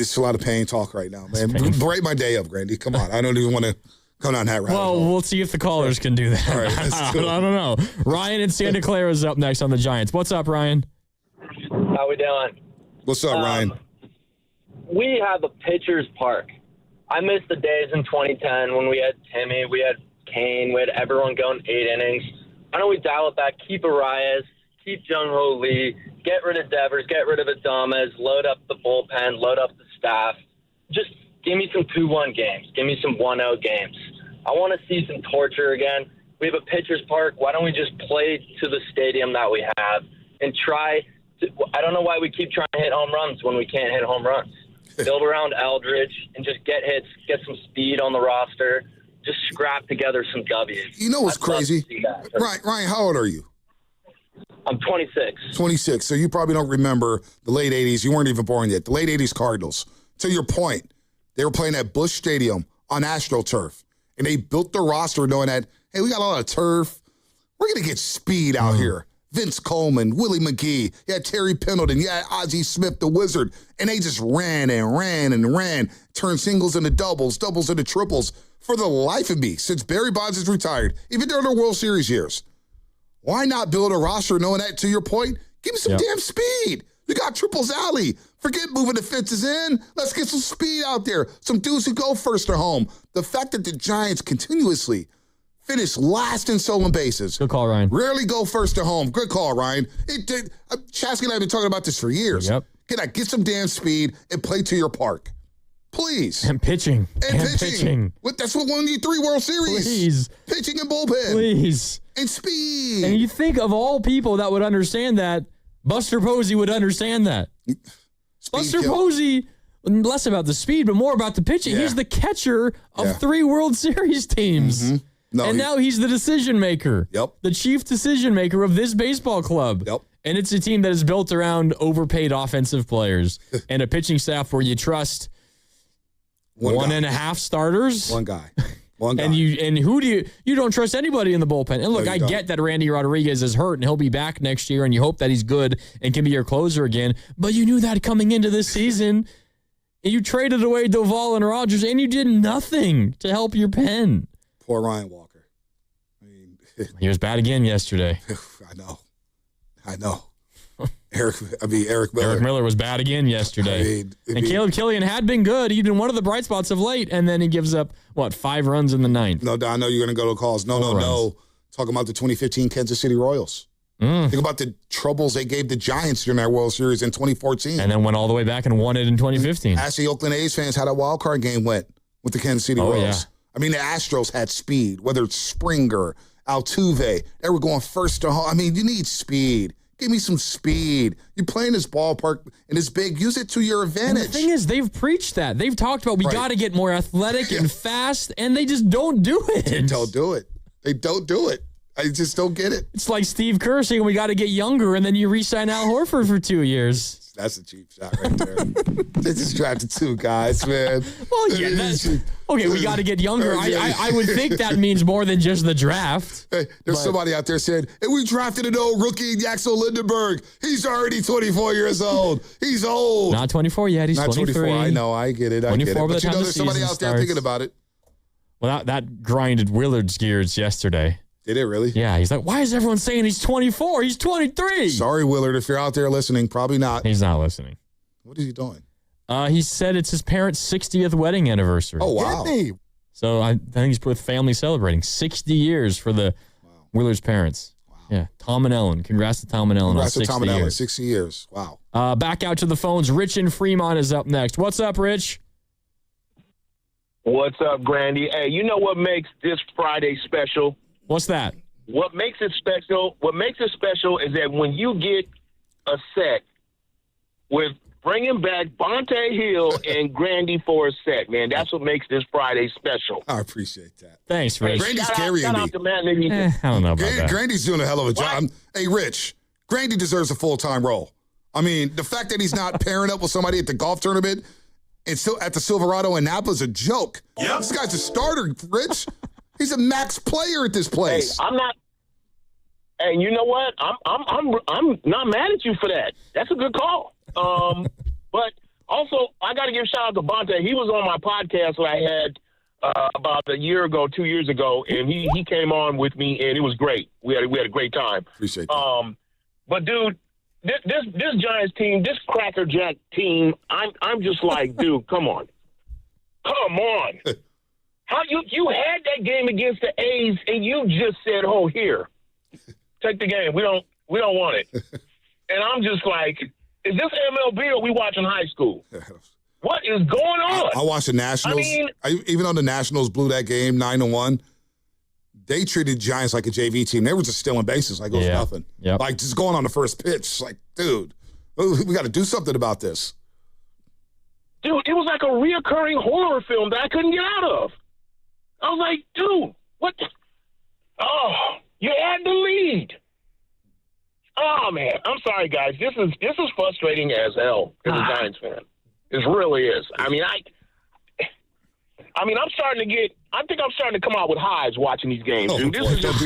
it's a lot of pain talk right now, man. Break my day up, Grandy. Come on. I don't even want to come down that route. Well, we'll see if the callers can do that. All right, I don't know. Ryan in Santa Clara is up next on the Giants. What's up, Ryan? How we doing? What's up, Ryan? We have a pitcher's park. I miss the days in 2010 when we had Timmy, we had Kane, we had everyone going 8 innings. Why don't we dial it back, keep Arias, keep Jung-Ho Lee, get rid of Devers, get rid of Adames, load up the bullpen, load up the staff. Just give me some 2-1 games. Give me some 1-0 games. I want to see some torture again. We have a pitcher's park. Why don't we just play to the stadium that we have and try to – I don't know why we keep trying to hit home runs when we can't hit home runs. Build around Eldridge and just get hits, get some speed on the roster, just scrap together some W's. You know what's crazy? Ryan, how old are you? I'm 26. 26. So you probably don't remember the late 80s. You weren't even born yet. The late 80s Cardinals. To your point, they were playing at Busch Stadium on AstroTurf. And they built the roster knowing that, hey, we got a lot of turf. We're going to get speed out here. Vince Coleman, Willie McGee, you had Terry Pendleton, you had Ozzie Smith, the Wizard. And they just ran and ran and ran, turned singles into doubles, doubles into triples. For the life of me, since Barry Bonds is retired, even during the World Series years, why not build a roster knowing that, to your point, give me some damn speed. You got Triples Alley. Forget moving the fences in. Let's get some speed out there. Some dudes who go first or home. The fact that the Giants continuously finish last in stolen bases. Good call, Ryan. Rarely go first to home. Good call, Ryan. Chasky and I have been talking about this for years. Yep. Get some damn speed and play to your park. Please. And pitching. And pitching. That's what won you 3 World Series. Please. Pitching and bullpen. Please. And speed. And you think of all people that would understand that, Buster Posey would understand that. Buster Posey, less about the speed, but more about the pitching. Yeah. He's the catcher of 3 World Series teams. Mm-hmm. Now he's the decision maker. Yep. The chief decision maker of this baseball club. Yep. And it's a team that is built around overpaid offensive players and a pitching staff where you trust one and a half starters. One guy. And who do you don't trust anybody in the bullpen. And look, I get that Randy Rodriguez is hurt and he'll be back next year and you hope that he's good and can be your closer again. But you knew that coming into this season. And you traded away Doval and Rogers and you did nothing to help your pen. Poor Ryan Walker. He was bad again yesterday. I know. Eric Miller. Eric Miller was bad again yesterday. And Caleb Killian had been good. He'd been one of the bright spots of late, and then he gives up, 5 runs in the 9th? No, I know you're going to go to calls. No. Talking about the 2015 Kansas City Royals. Think about the troubles they gave the Giants during that World Series in 2014. And then went all the way back and won it in 2015. Ask the Oakland A's fans how that wild card game went with the Kansas City Royals. Yeah. I mean, the Astros had speed, whether it's Springer, Altuve. They were going first to home. I mean, you need speed. Give me some speed. You play in this ballpark and it's big. Use it to your advantage. And the thing is, they've preached that. They've talked about we got to get more athletic and fast, and they just don't do it. They don't do it. I just don't get it. It's like Steve Kerr saying we got to get younger, and then you re-sign Al Horford for 2 years. That's a cheap shot right there. They just drafted 2 guys, man. Well, yeah. Okay, we got to get younger. I would think that means more than just the draft. Hey, there's somebody out there saying, hey, we drafted an old rookie, Yaxel Lindenberg. He's already 24 years old. He's old. Not 24 yet. He's not 23. 24. I know. I get it. 24 But there's somebody out there thinking about it. Well, that grinded Willard's gears yesterday. Did it really? Yeah. He's like, why is everyone saying he's 24? He's 23. Sorry, Willard, if you're out there listening. Probably not. He's not listening. What is he doing? He said it's his parents' 60th wedding anniversary. Oh, wow. So I think he's with family celebrating 60 years for the Willard's parents. Wow. Yeah. Tom and Ellen. Congrats to Tom and Ellen. Congrats to Tom and Ellen. 60 years. Wow. Back out to the phones. Rich in Fremont is up next. What's up, Rich? What's up, Grandy? Hey, you know what makes this Friday special? What's that? What makes it special is that when you get a set with bringing back Bonte Hill and Grandy for a set, man, that's what makes this Friday special. I appreciate that. Thanks, Rich. Grandy's carrying me. Out to Matt and I don't know about that. Grandy's doing a hell of a job. Hey, Rich, Grandy deserves a full-time role. I mean, the fact that he's not pairing up with somebody at the golf tournament and still at the Silverado in Napa is a joke. Yep. This guy's a starter, Rich. He's a max player at this place. Hey, I'm not. Hey, you know what? I'm not mad at you for that. That's a good call. But also, I got to give a shout out to Bonte. He was on my podcast that I had about a year ago, 2 years ago, and he came on with me, and it was great. We had a great time. Appreciate that. But dude, this Giants team, this Cracker Jack team, I'm just like, dude, come on. How you had that game against the A's and you just said, "Oh, here, take the game. We don't want it." And I'm just like, is this MLB or are we watching high school? What is going on? I watched the Nationals. Even though the Nationals blew that game 9-1, they treated Giants like a JV team. They were just stealing bases like it was nothing. Yep. Like just going on the first pitch. Like, dude, we got to do something about this. Dude, it was like a reoccurring horror film that I couldn't get out of. I was like, dude, what? Oh, you had the lead. Oh man, I'm sorry, guys. This is frustrating as hell as a Giants fan. It really is. I mean, I'm starting to get. I think I'm starting to come out with hives watching these games. Oh, dude. This is just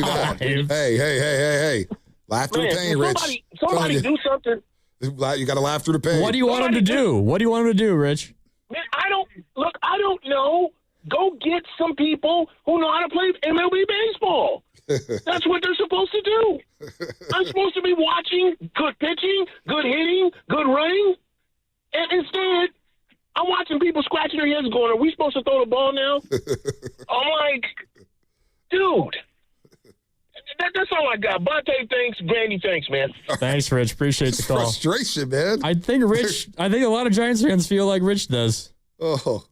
Hey. Laugh through the pain, Rich. Somebody do something. You got to laugh through the pain. What do you want him to do? What do you want him to do, Rich? Man, I don't know. Go get some people who know how to play MLB baseball. That's what they're supposed to do. I'm supposed to be watching good pitching, good hitting, good running. And instead, I'm watching people scratching their heads going, are we supposed to throw the ball now? I'm like, dude. That's all I got. Bonte, thanks. Grandy, thanks, man. Thanks, Rich. Appreciate the call. Frustration, man. I think a lot of Giants fans feel like Rich does. Oh.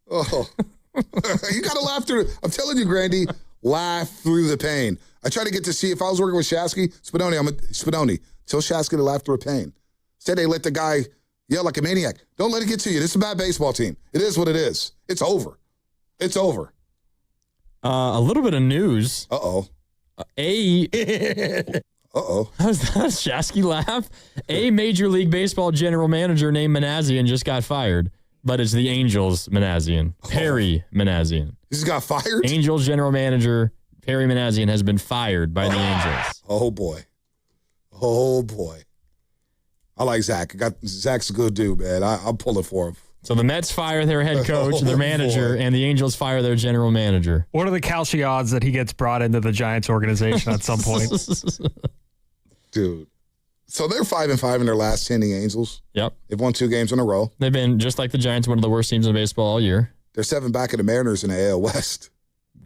Oh. You got to laugh through it. I'm telling you, Grandy, laugh through the pain. I tried to get to see if I was working with Shasky, Spadoni. Tell Shasky to laugh through the pain. Instead, they let the guy yell like a maniac. Don't let it get to you. This is a bad baseball team. It is what it is. It's over. It's over. A little bit of news. Uh-oh. Uh-oh. How's that a Shasky laugh? A Major League Baseball general manager named Manassian just got fired, but it's the Angels Manassian. Perry Manassian. He just got fired? Angels general manager Perry Manassian has been fired by the Angels. Oh, boy. Oh, boy. I like Zach. Zach's a good dude, man. I'll pull it for him. So the Mets fire their head coach, their manager, and the Angels fire their general manager. What are the Calci odds that he gets brought into the Giants organization at some point? Dude. So they're 5-5 in their last 10, the Angels. Yep. They've won 2 games in a row. They've been, just like the Giants, one of the worst teams in baseball all year. They're 7 back of the Mariners in the AL West.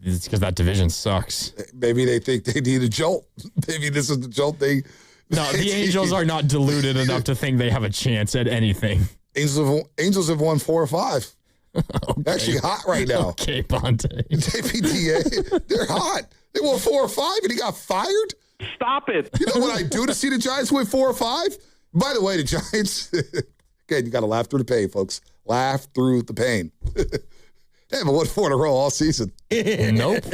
It's because that division sucks. Maybe they think they need a jolt. Maybe this is the jolt they... No, the Angels are not deluded enough to think they have a chance at anything. Angels have won 4 or 5. Okay. They're actually hot right now. Okay, Ponte. JPTA, they're hot. They won 4 or 5 and he got fired? Stop it. You know what I do to see the Giants win 4 or 5? By the way, the Giants, again, you got to laugh through the pain, folks. Laugh through the pain. They haven't won 4 in a row all season. Nope.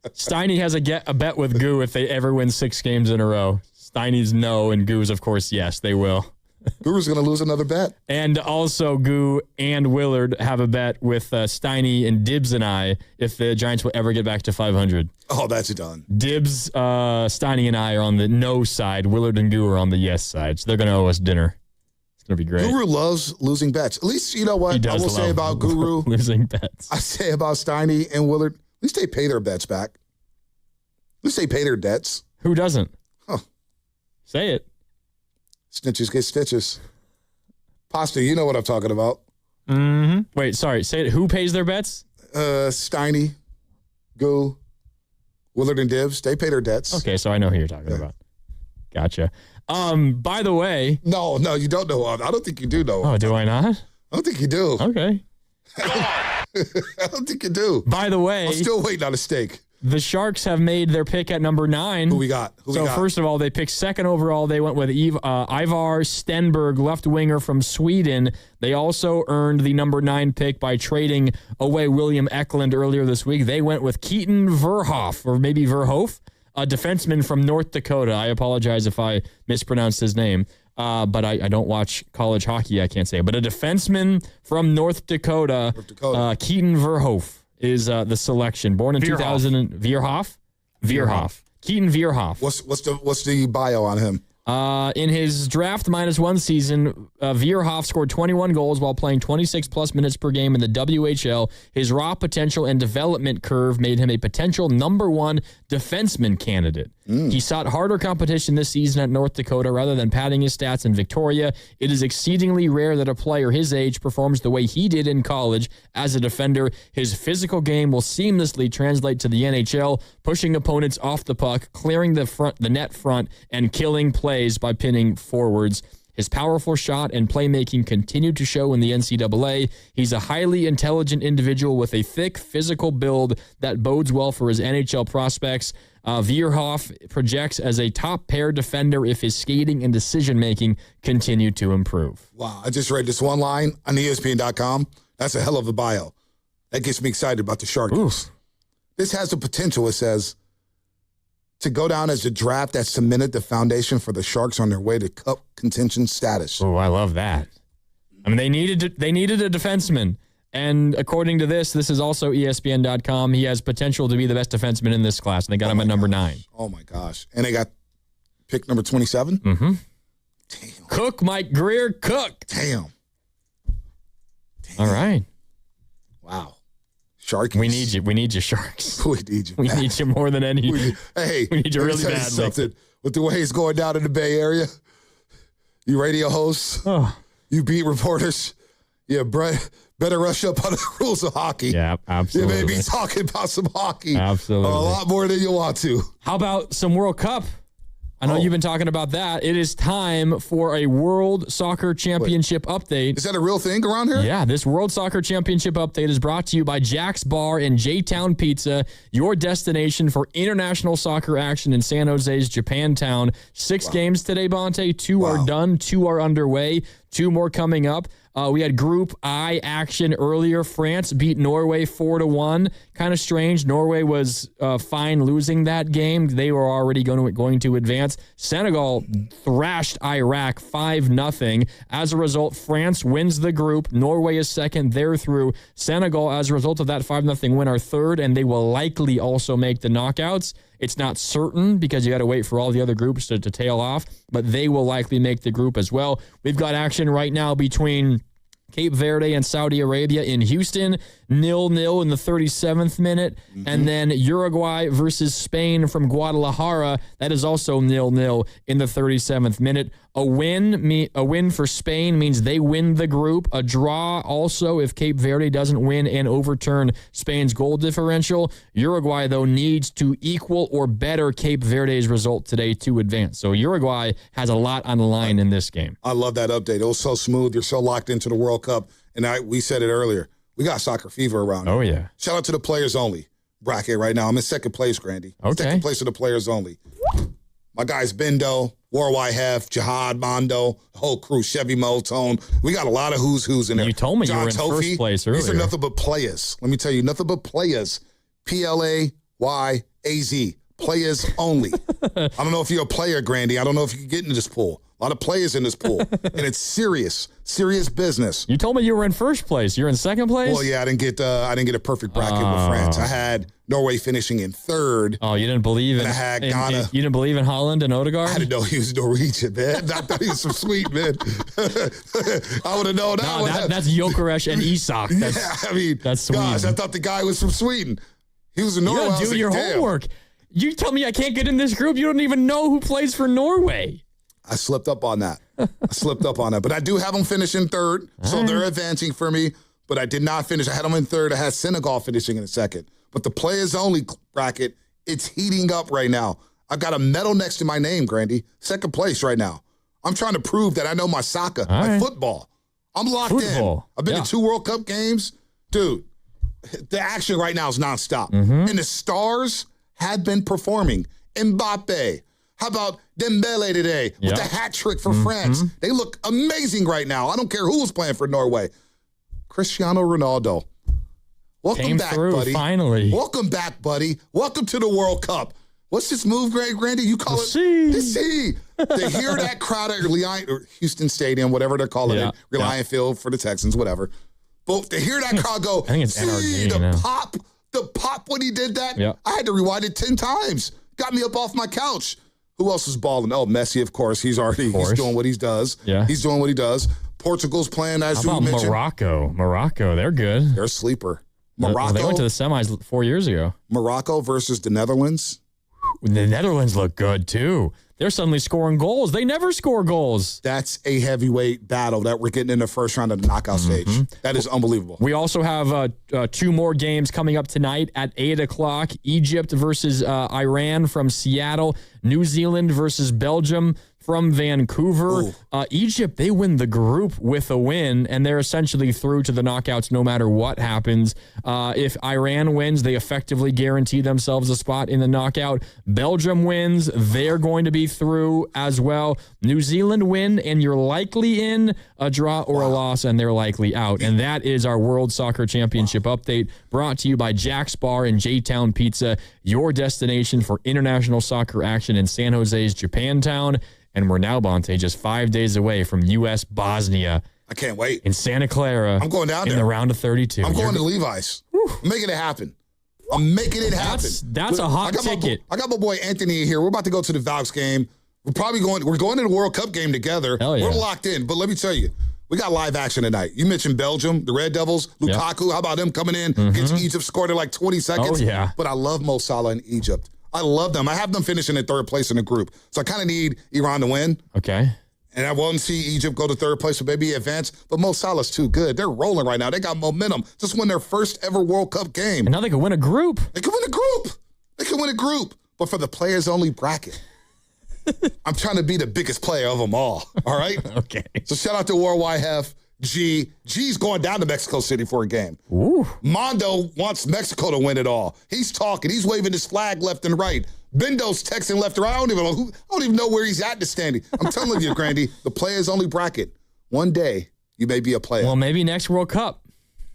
Steiny has a bet with Goo if they ever win 6 games in a row. Steiny's no, and Goo's, of course, yes, they will. Goo's going to lose another bet. And also, Goo and Willard have a bet with Steiny and Dibbs and I if the Giants will ever get back to 500. Oh, that's done. Dibbs, Steiny, and I are on the no side. Willard and Goo are on the yes side. So they're going to owe us dinner. It's going to be great. Guru loves losing bets. At least, you know what I will say about Guru. Losing bets. I say about Steiny and Willard, at least they pay their bets back. At least they pay their debts. Who doesn't? Huh. Say it. Snitches get stitches. Pasta, you know what I'm talking about. Mm-hmm. Wait, sorry. Say it. Who pays their bets? Steiny, Goo, Willard, and Dibbs. They pay their debts. Okay, so I know who you're talking about. Gotcha. By the way. No, you don't know. I don't think you do know. Oh, do I not? I don't think you do. Okay. I don't think you do. By the way. I'm still waiting on a steak. The Sharks have made their pick at number 9. Who we got? First of all, they picked 2nd overall. They went with Ivar Stenberg, left winger from Sweden. They also earned the number 9 pick by trading away William Eklund earlier this week. They went with Keaton Verhoff, or maybe Verhoef, a defenseman from North Dakota. I apologize if I mispronounced his name, but I don't watch college hockey. I can't say. But a defenseman from North Dakota. Keaton Verhoef is the selection. Born in 2000. Veerhoff. Keaton Veerhoff. What's the bio on him? In his draft -1 season, Veerhoff scored 21 goals while playing 26-plus minutes per game in the WHL. His raw potential and development curve made him a potential number 1 defenseman candidate. He sought harder competition this season at North Dakota rather than padding his stats in Victoria. It is exceedingly rare that a player his age performs the way he did in college as a defender. His physical game will seamlessly translate to the NHL, pushing opponents off the puck, clearing the net front, and killing plays by pinning forwards. His powerful shot and playmaking continue to show in the NCAA. He's a highly intelligent individual with a thick physical build that bodes well for his NHL prospects. Veerhoff projects as a top pair defender if his skating and decision-making continue to improve. Wow, I just read this one line on ESPN.com. That's a hell of a bio. That gets me excited about the Sharks. Oof. This has the potential, it says, to go down as a draft that cemented the foundation for the Sharks on their way to cup contention status. Oh, I love that. I mean, they needed a defenseman. And according to this is also ESPN.com. He has potential to be the best defenseman in this class. And they got him at number 9. Oh, my gosh. And they got pick number 27? Mm-hmm. Damn. Cook, Mike Greer, Cook. Damn. All right. Wow. Sharkies. We need you. We need you, Sharks. We need you. We need you more than any. We need you really badly. Something. With the way it's going down in the Bay Area, you radio hosts, you beat reporters, better rush up on the rules of hockey. Yeah, absolutely. You may be talking about some hockey. Absolutely. A lot more than you want to. How about some World Cup? I know you've been talking about that. It is time for a World Soccer Championship update. Is that a real thing around here? Yeah, this World Soccer Championship update is brought to you by Jack's Bar and J-Town Pizza, your destination for international soccer action in San Jose's Japantown. 6 games today, Bonte. 2 are done. 2 are underway. 2 more coming up. We had Group I action earlier. France beat Norway 4-1. Kind of strange. Norway was fine losing that game. They were already going to advance. Senegal thrashed Iraq 5-0. As a result, France wins the group. Norway is second. They're through. Senegal, as a result of that 5-0 win, are third, and they will likely also make the knockouts. It's not certain because you got to wait for all the other groups to tail off, but they will likely make the group as well. We've got action right now between Cape Verde and Saudi Arabia in Houston, 0-0 in the 37th minute. And then Uruguay versus Spain from Guadalajara. That is also 0-0 in the 37th minute. A win for Spain means they win the group. A draw also if Cape Verde doesn't win and overturn Spain's goal differential. Uruguay, though, needs to equal or better Cape Verde's result today to advance. So Uruguay has a lot on the line in this game. I love that update. It was so smooth. You're so locked into the World Cup. And we said it earlier. We got soccer fever around here. Oh, yeah. Shout out to the players only bracket right now. I'm in second place, Grandy. Okay. Second place of the players only. My guys, Bendo, Warwhite Hef, Jihad, Mondo, the whole crew, Chevy Motone. We got a lot of who's in there. You told me John you were in Tofi. first place earlier. These are nothing but players. Let me tell you, nothing but players. PLAYAZ. Players only. I don't know if you're a player, Grandy. I don't know if you can get into this pool. A lot of players in this pool. And it's serious business. You told me you were in first place. You're in second place? Well, yeah, I didn't get a perfect bracket with France. I had Norway finishing in third. Oh, you didn't believe in I had Ghana. You didn't believe in Holland and Odegaard? I didn't know he was Norwegian, man. I thought he was from Sweden, man. I would have known that. No, that's Jokeresh and Isak. That's Sweden. Gosh, I thought the guy was from Sweden. He was in Norway. You gotta do your homework. You tell me I can't get in this group. You don't even know who plays for Norway. I slipped up on that. But I do have them finishing third, so they're advancing for me. But I did not finish. I had them in third. I had Senegal finishing in second. But the players only bracket, it's heating up right now. I got a medal next to my name, Grandy. Second place right now. I'm trying to prove that I know my soccer, my football. I'm locked in. I've been to 2 World Cup games. Dude, the action right now is nonstop. And the stars have been performing. Mbappe. How about Dembele today with the hat trick for France? They look amazing right now. I don't care who was playing for Norway. Cristiano Ronaldo. Welcome back, buddy. Finally. Welcome back, buddy. Welcome to the World Cup. What's this move, Grandy? You call it the sea. To hear that crowd at Houston Stadium, whatever they're calling it, Reliant Field for the Texans, whatever. But to hear that crowd go, I think it's see the pop when he did that, I had to rewind it 10 times. Got me up off my couch. Who else is balling? Oh, Messi, of course. He's doing what he does. Yeah. He's doing what he does. Portugal's playing, as you mentioned. Morocco, they're good. They're a sleeper. Morocco. They went to the semis 4 years ago. Morocco versus the Netherlands. The Netherlands look good, too. They're suddenly scoring goals. They never score goals. That's a heavyweight battle that we're getting in the first round of the knockout stage. That is unbelievable. We also have 2 more games coming up tonight at 8 o'clock. Egypt versus Iran from Seattle. New Zealand versus Belgium from Vancouver. Egypt, they win the group with a win, and they're essentially through to the knockouts no matter what happens. If Iran wins, they effectively guarantee themselves a spot in the knockout. Belgium wins, they're going to be through as well. New Zealand win, and you're likely in. A draw or a loss, and they're likely out. And that is our World Soccer Championship update, brought to you by Jack's Bar and J-Town Pizza, your destination for international soccer action in San Jose's Japantown. And we're now, Bonte, just 5 days away from U.S. Bosnia. I can't wait. In Santa Clara. I'm going down there. In the round of 32. I'm going to Levi's. I'm making it happen. I'm making it happen. That's a hot ticket. I got my boy Anthony here. We're about to go to the Valks game. We're going to the World Cup game together. Hell yeah. We're locked in. But let me tell you, we got live action tonight. You mentioned Belgium, the Red Devils, Lukaku. How about them coming in against Egypt, scored in like 20 seconds? Oh, yeah. But I love Mo Salah in Egypt. I love them. I have them finishing in third place in the group. So I kind of need Iran to win. Okay. And I won't see Egypt go to third place, so maybe advance. But Mo Salah's too good. They're rolling right now. They got momentum. Just won their first ever World Cup game. And now they can win a group. They can win a group. But for the players only bracket, I'm trying to be the biggest player of them all right? Okay. So shout out to Worldwide Hef. G's going down to Mexico City for a game. Ooh. Mondo wants Mexico to win it all. He's talking. He's waving his flag left and right. Bendo's texting left and right. I don't even know where he's at in the standing. I'm telling you, Grandy, the players only bracket. One day, you may be a player. Well, maybe next World Cup.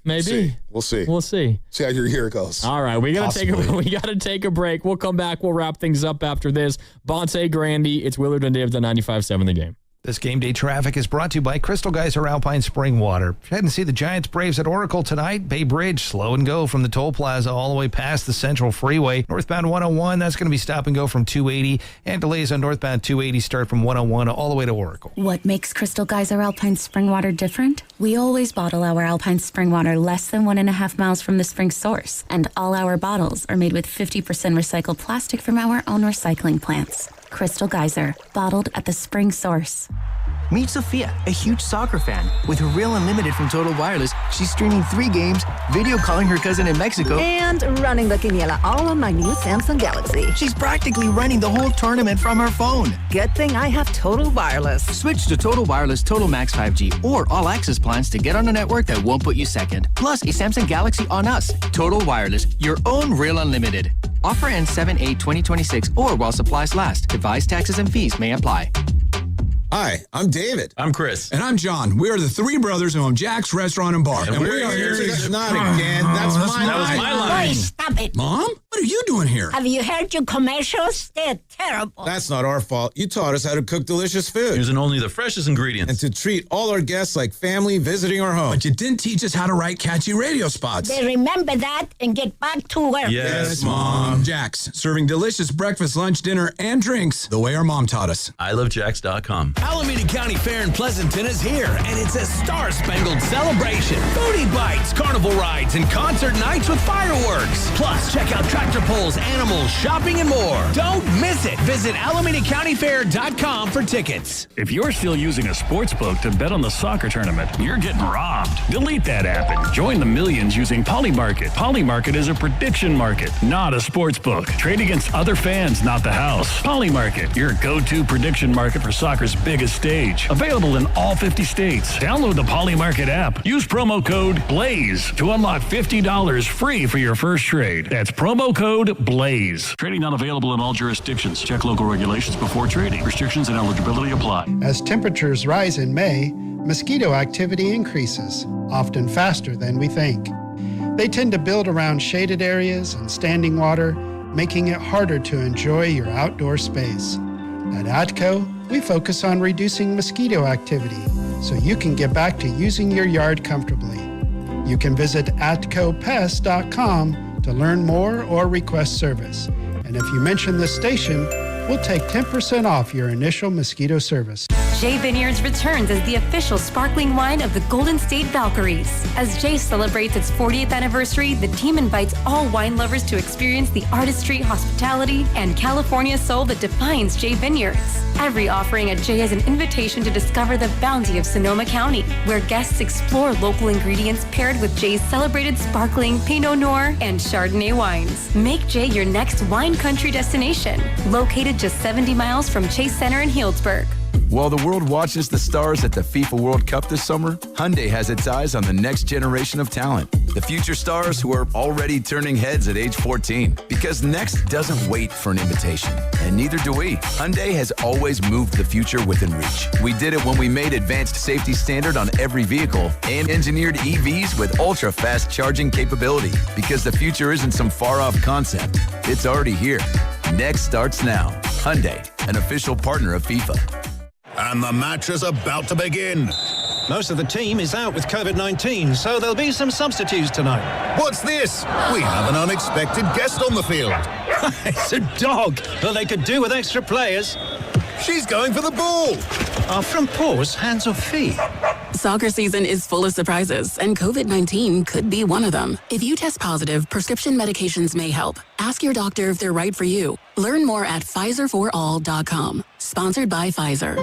Maybe. We'll see. We'll see. See how your year goes. All right, we gotta take a break. We'll come back. We'll wrap things up after this. Bonte, Grandy, it's Willard and Dave, the 95.7 The Game. This game day traffic is brought to you by Crystal Geyser Alpine Spring Water. Head and see the Giants Braves at Oracle tonight. Bay Bridge, slow and go from the toll plaza all the way past the Central Freeway. Northbound 101, that's going to be stop and go from 280. And delays on northbound 280 start from 101 all the way to Oracle. What makes Crystal Geyser Alpine Spring Water different? We always bottle our Alpine Spring Water less than 1.5 miles from the spring source. And all our bottles are made with 50% recycled plastic from our own recycling plants. Crystal Geyser, bottled at the spring source. Meet Sophia, a huge soccer fan. With her Real Unlimited from Total Wireless, she's streaming 3 games, video calling her cousin in Mexico, and running the quiniela all on my new Samsung Galaxy. She's practically running the whole tournament from her phone. Good thing I have Total Wireless. Switch to Total Wireless Total Max 5G or All Access plans to get on a network that won't put you second. Plus, a Samsung Galaxy on us. Total Wireless, your own Real Unlimited. Offer ends 7/8/2026 or while supplies last. Device taxes and fees may apply. Hi, I'm David. I'm Chris. And I'm John. We are the 3 brothers who own Jack's Restaurant and Bar. And we are here to... Not again. That's my line. That was my line. Boy, stop it. Mom? What are you doing here? Have you heard your commercials? They're terrible. That's not our fault. You taught us how to cook delicious food. Using only the freshest ingredients. And to treat all our guests like family visiting our home. But you didn't teach us how to write catchy radio spots. They remember that and get back to work. Yes, Mom. Jack's, serving delicious breakfast, lunch, dinner, and drinks the way our mom taught us. ILoveJacks.com. Alameda County Fair in Pleasanton is here, and it's a star-spangled celebration. Foodie bites, carnival rides, and concert nights with fireworks. Plus, check out tractor pulls, animals, shopping, and more. Don't miss it. Visit AlamidaCountyFair.com for tickets. If you're still using a sports book to bet on the soccer tournament, you're getting robbed. Delete that app and join the millions using Polymarket. Polymarket is a prediction market, not a sports book. Trade against other fans, not the house. Polymarket, your go-to prediction market for soccer's biggest stage. Available in all 50 states. Download the Polymarket app. Use promo code BLAZE to unlock $50 free for your first trade. That's promo code BLAZE. Trading not available in all jurisdictions. Check local regulations before trading. Restrictions and eligibility apply. As temperatures rise in May, mosquito activity increases, often faster than we think. They tend to build around shaded areas and standing water, making it harder to enjoy your outdoor space. At ATCO, we focus on reducing mosquito activity so you can get back to using your yard comfortably. You can visit atcopest.com to learn more or request service. And if you mention this station, we'll take 10% off your initial mosquito service. Jay Vineyards returns as the official sparkling wine of the Golden State Valkyries. As Jay celebrates its 40th anniversary, the team invites all wine lovers to experience the artistry, hospitality, and California soul that defines Jay Vineyards. Every offering at Jay is an invitation to discover the bounty of Sonoma County, where guests explore local ingredients paired with Jay's celebrated sparkling Pinot Noir and Chardonnay wines. Make Jay your next wine country destination, located just 70 miles from Chase Center in Healdsburg. While the world watches the stars at the FIFA World Cup this summer, Hyundai has its eyes on the next generation of talent. The future stars who are already turning heads at age 14. Because next doesn't wait for an invitation, and neither do we. Hyundai has always moved the future within reach. We did it when we made advanced safety standard on every vehicle and engineered EVs with ultra-fast charging capability. Because the future isn't some far-off concept. It's already here. Next starts now. Hyundai, an official partner of FIFA. And the match is about to begin. Most of the team is out with COVID-19, so there'll be some substitutes tonight. What's this? We have an unexpected guest on the field. It's a dog. Well, they could do with extra players. She's going for the ball. Are front paws hands or feet? Soccer season is full of surprises, and COVID-19 could be one of them. If you test positive, prescription medications may help. Ask your doctor if they're right for you. Learn more at PfizerForAll.com. Sponsored by Pfizer.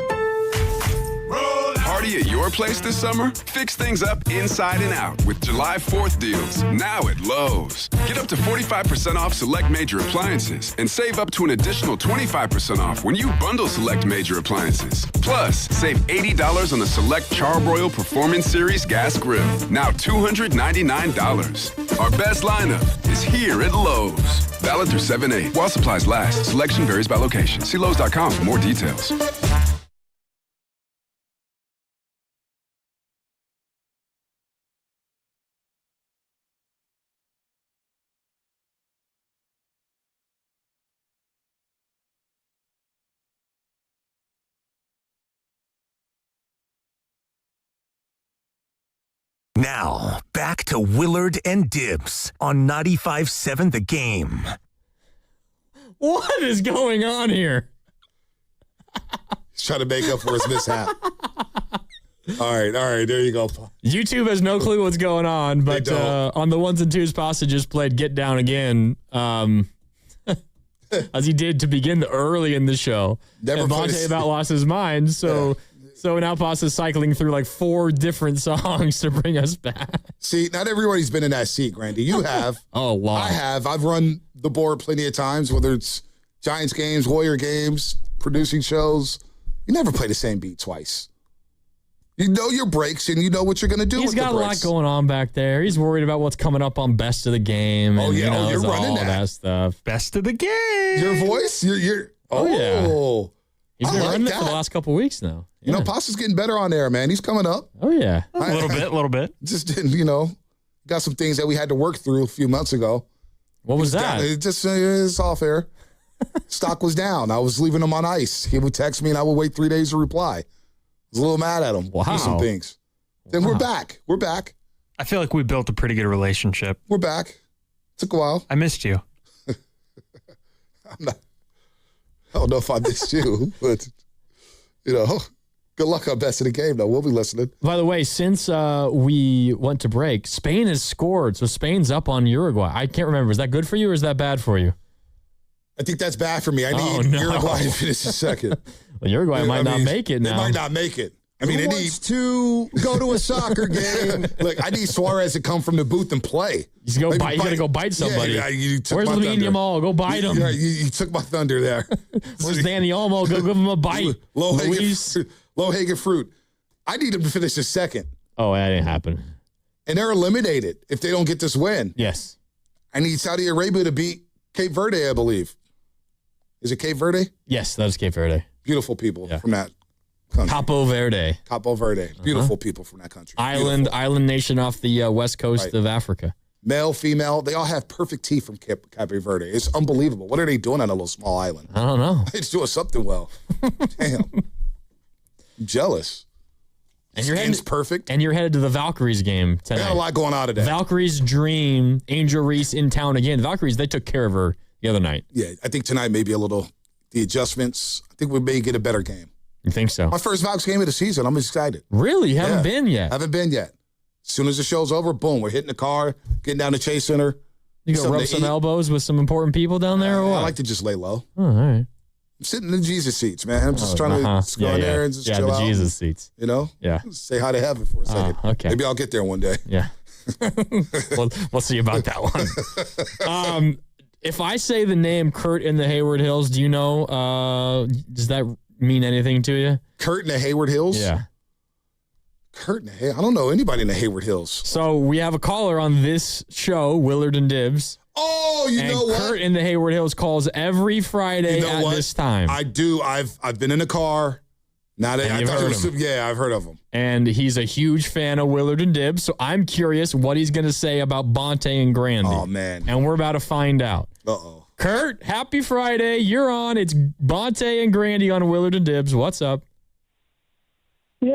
Are party at your place this summer? Fix things up inside and out with July 4th deals, now at Lowe's. Get up to 45% off select major appliances and save up to an additional 25% off when you bundle select major appliances. Plus, save $80 on the select Charbroil Performance Series gas grill, now $299. Our best lineup is here at Lowe's. Valid through 7/8. While supplies last, selection varies by location. See Lowe's.com for more details. Now, back to Willard and Dibs on 95.7 The Game. What is going on here? He's trying to make up for his mishap. All right, there you go. YouTube has no clue what's going on, but on the ones and twos, Pasta just played Get Down Again, as he did to begin early in the show. Never Vontae about lost his mind, so now Pasta's cycling through like 4 different songs to bring us back. See, not everybody's been in that seat, Grandy. You have. Oh, wow. I have. I've run the board plenty of times, whether it's Giants games, Warrior games, producing shows. You never play the same beat twice. You know your breaks, and you know what you're going to do with the breaks. He's got a lot going on back there. He's worried about what's coming up on Best of the Game. And, you're running all that stuff. Best of the Game. Your voice? You're yeah. He's been running it for the that. last couple weeks now. You know, Pasta's getting better on there, man. He's coming up. Oh, yeah. A little bit. Just didn't, got some things that we had to work through a few months ago. What was that? It's off air. Stock was down. I was leaving him on ice. He would text me, and I would wait 3 days to reply. I was a little mad at him. Wow. For some things. Then we're back. We're back. I feel like we built a pretty good relationship. We're back. Took a while. I missed you. I don't know if I missed you, but, good luck on Best of the Game, though. We'll be listening. By the way, since we went to break, Spain has scored. So Spain's up on Uruguay. I can't remember. Is that good for you or is that bad for you? I think that's bad for me. I need Uruguay to finish second. Well, Uruguay might not make it now. They might not make it. I mean, Who wants to go to a soccer game? Look, I need Suarez to come from the booth and play. He's going to bite somebody. Yeah, you took Where's my Lamine thunder. Yamal? Go bite him. You took my thunder there. Where's Danny Olmo? Go give him a bite. Low hanging fruit. I need him to finish the second. Oh, that didn't happen. And they're eliminated if they don't get this win. Yes. I need Saudi Arabia to beat Cape Verde, I believe. Is it Cape Verde? Yes, that is Cape Verde. Beautiful people from that country. Capo Verde. Capo Verde. Beautiful people from that country. Island nation off the west coast of Africa. Male, female, they all have perfect teeth from Cape Verde. It's unbelievable. What are they doing on a little small island? I don't know. They're doing something well. Damn. I'm jealous. And you're Skin's perfect. And you're headed to the Valkyries game tonight. They got a lot going on today. Valkyries dream, Angel Reese in town again. The Valkyries, they took care of her the other night. Yeah, I think tonight may be the adjustments. I think we may get a better game. You think so? My first Valks game of the season. I'm excited. Really? You haven't been yet? Haven't been yet. As soon as the show's over, boom, we're hitting the car, getting down to Chase Center. You go rub some elbows with some important people down there or what? I like to just lay low. Oh, all right. I'm sitting in the Jesus seats, man. I'm just trying to go in there and just chill out. Yeah, the Jesus seats. Yeah. Say hi to heaven for a second. Okay. Maybe I'll get there one day. Yeah. We'll see about that one. If I say the name Kurt in the Hayward Hills, do you know, does that mean anything to you? Kurt in the Hayward Hills? Yeah. Kurt in the Hayward? I don't know anybody in the Hayward Hills. So we have a caller on this show, Willard and Dibs. Oh, you know what? Kurt in the Hayward Hills calls every Friday at this time. I do. I've been in the car. Now that I thought it was, I've heard of him. And he's a huge fan of Willard and Dibs. So I'm curious what he's going to say about Bonte and Grandy. Oh, man. And we're about to find out. Uh-oh. Kurt, happy Friday. You're on. It's Bonte and Grandy on Willard and Dibs. What's up? Oh.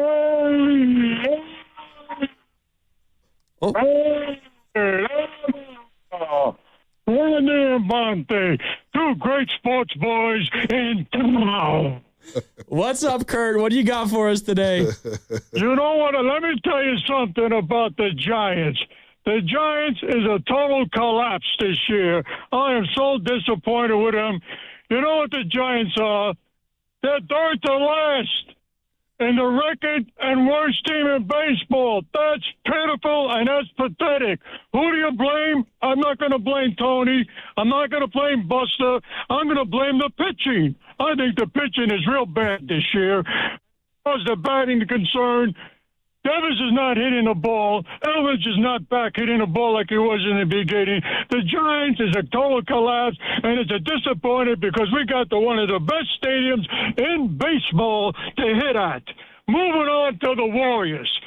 Randy and Bonte, two great sports boys in town. What's up, Kurt? What do you got for us today? You know what? Let me tell you something about the Giants. The Giants is a total collapse this year. I am so disappointed with them. You know what the Giants are? They're third to last. in the record and worst team in baseball. That's pitiful and that's pathetic. Who do you blame? I'm not going to blame Tony. I'm not going to blame Buster. I'm going to blame the pitching. I think the pitching is real bad this year. As far as the batting concerned, Davis is not hitting the ball. Elvidge is not back hitting the ball like he was in the beginning. The Giants is a total collapse, and it's a disappointment because we got one of the best stadiums in baseball to hit at. Moving on to the Warriors.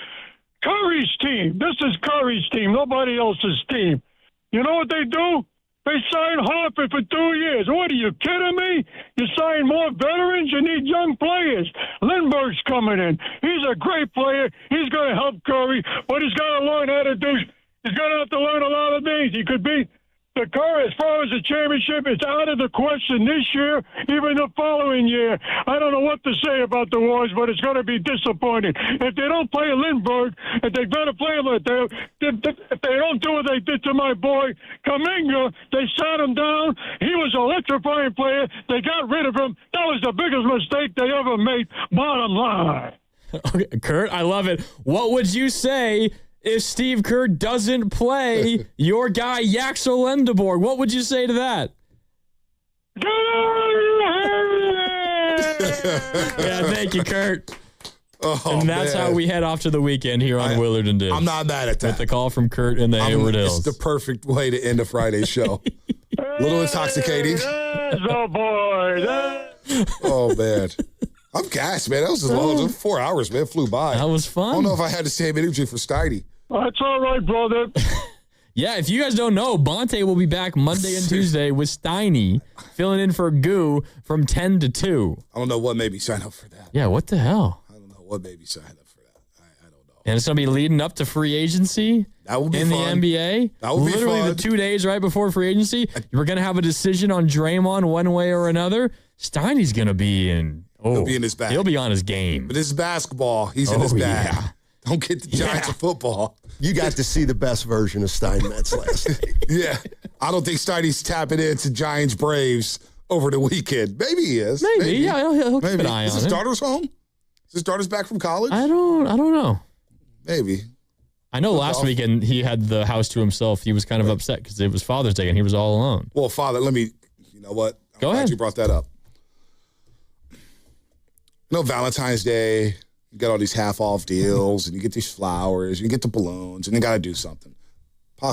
Curry's team. This is Curry's team, nobody else's team. You know what they do? They sign Harper for 2 years. What, are you kidding me? You sign more veterans, you need young players. Lindbergh's coming in. He's a great player. He's going to help Curry, but he's got to learn how to do. He's going to have to learn a lot of things. He could be the Curry, as far as the championship, it's out of the question this year, even the following year. I don't know what to say about the Warriors, but it's going to be disappointing. If they don't play Lindbergh, if they're going to play him, if they don't do what they did to my boy Kuminga, they sat him down. He was an electrifying player. They got rid of him. That was the biggest mistake they ever made, bottom line. Okay, Kurt, I love it. What would you say if Steve Kerr doesn't play your guy Yaxel Lendeborg? What would you say to that? Yeah, thank you, Kurt. And that's how we head off to the weekend here on Willard and Dibs. I'm not mad at that. With the call from Kurt in the Hayward Hills. It's the perfect way to end a Friday show. A little intoxicating. Oh, boy. Oh, man. I'm gassed, man. That was just long. 4 hours, man. It flew by. That was fun. I don't know if I had the same energy for Steiny. That's all right, brother. Yeah, if you guys don't know, Bonte will be back Monday and Tuesday with Steiny filling in for Goo from 10 to 2. I don't know what made me sign up for that. Yeah, what the hell? I don't know what made me sign up for that. I don't know. And it's going to be leading up to free agency that would be in fun. the NBA. That would be Literally fun. the 2 days right before free agency. We're going to have a decision on Draymond one way or another. Steiny's going to be in. He'll be in his bag. He'll be on his game. But this is basketball. He's in his bag. Yeah. Don't get the Giants of football. You got to see the best version of Steinmetz last night. Yeah. I don't think Steiny's tapping into Giants Braves over the weekend. Maybe he is. Maybe. Yeah, he'll keep an eye is on his it. starters home? Is his starters back from college? I don't know. Maybe. I know last weekend he had the house to himself. He was kind of upset because it was Father's Day and he was all alone. Well, Father, you know what? I'm Go glad ahead. you brought that up. Valentine's Day, you got all these half-off deals, and you get these flowers, and you get the balloons, and you got to do something.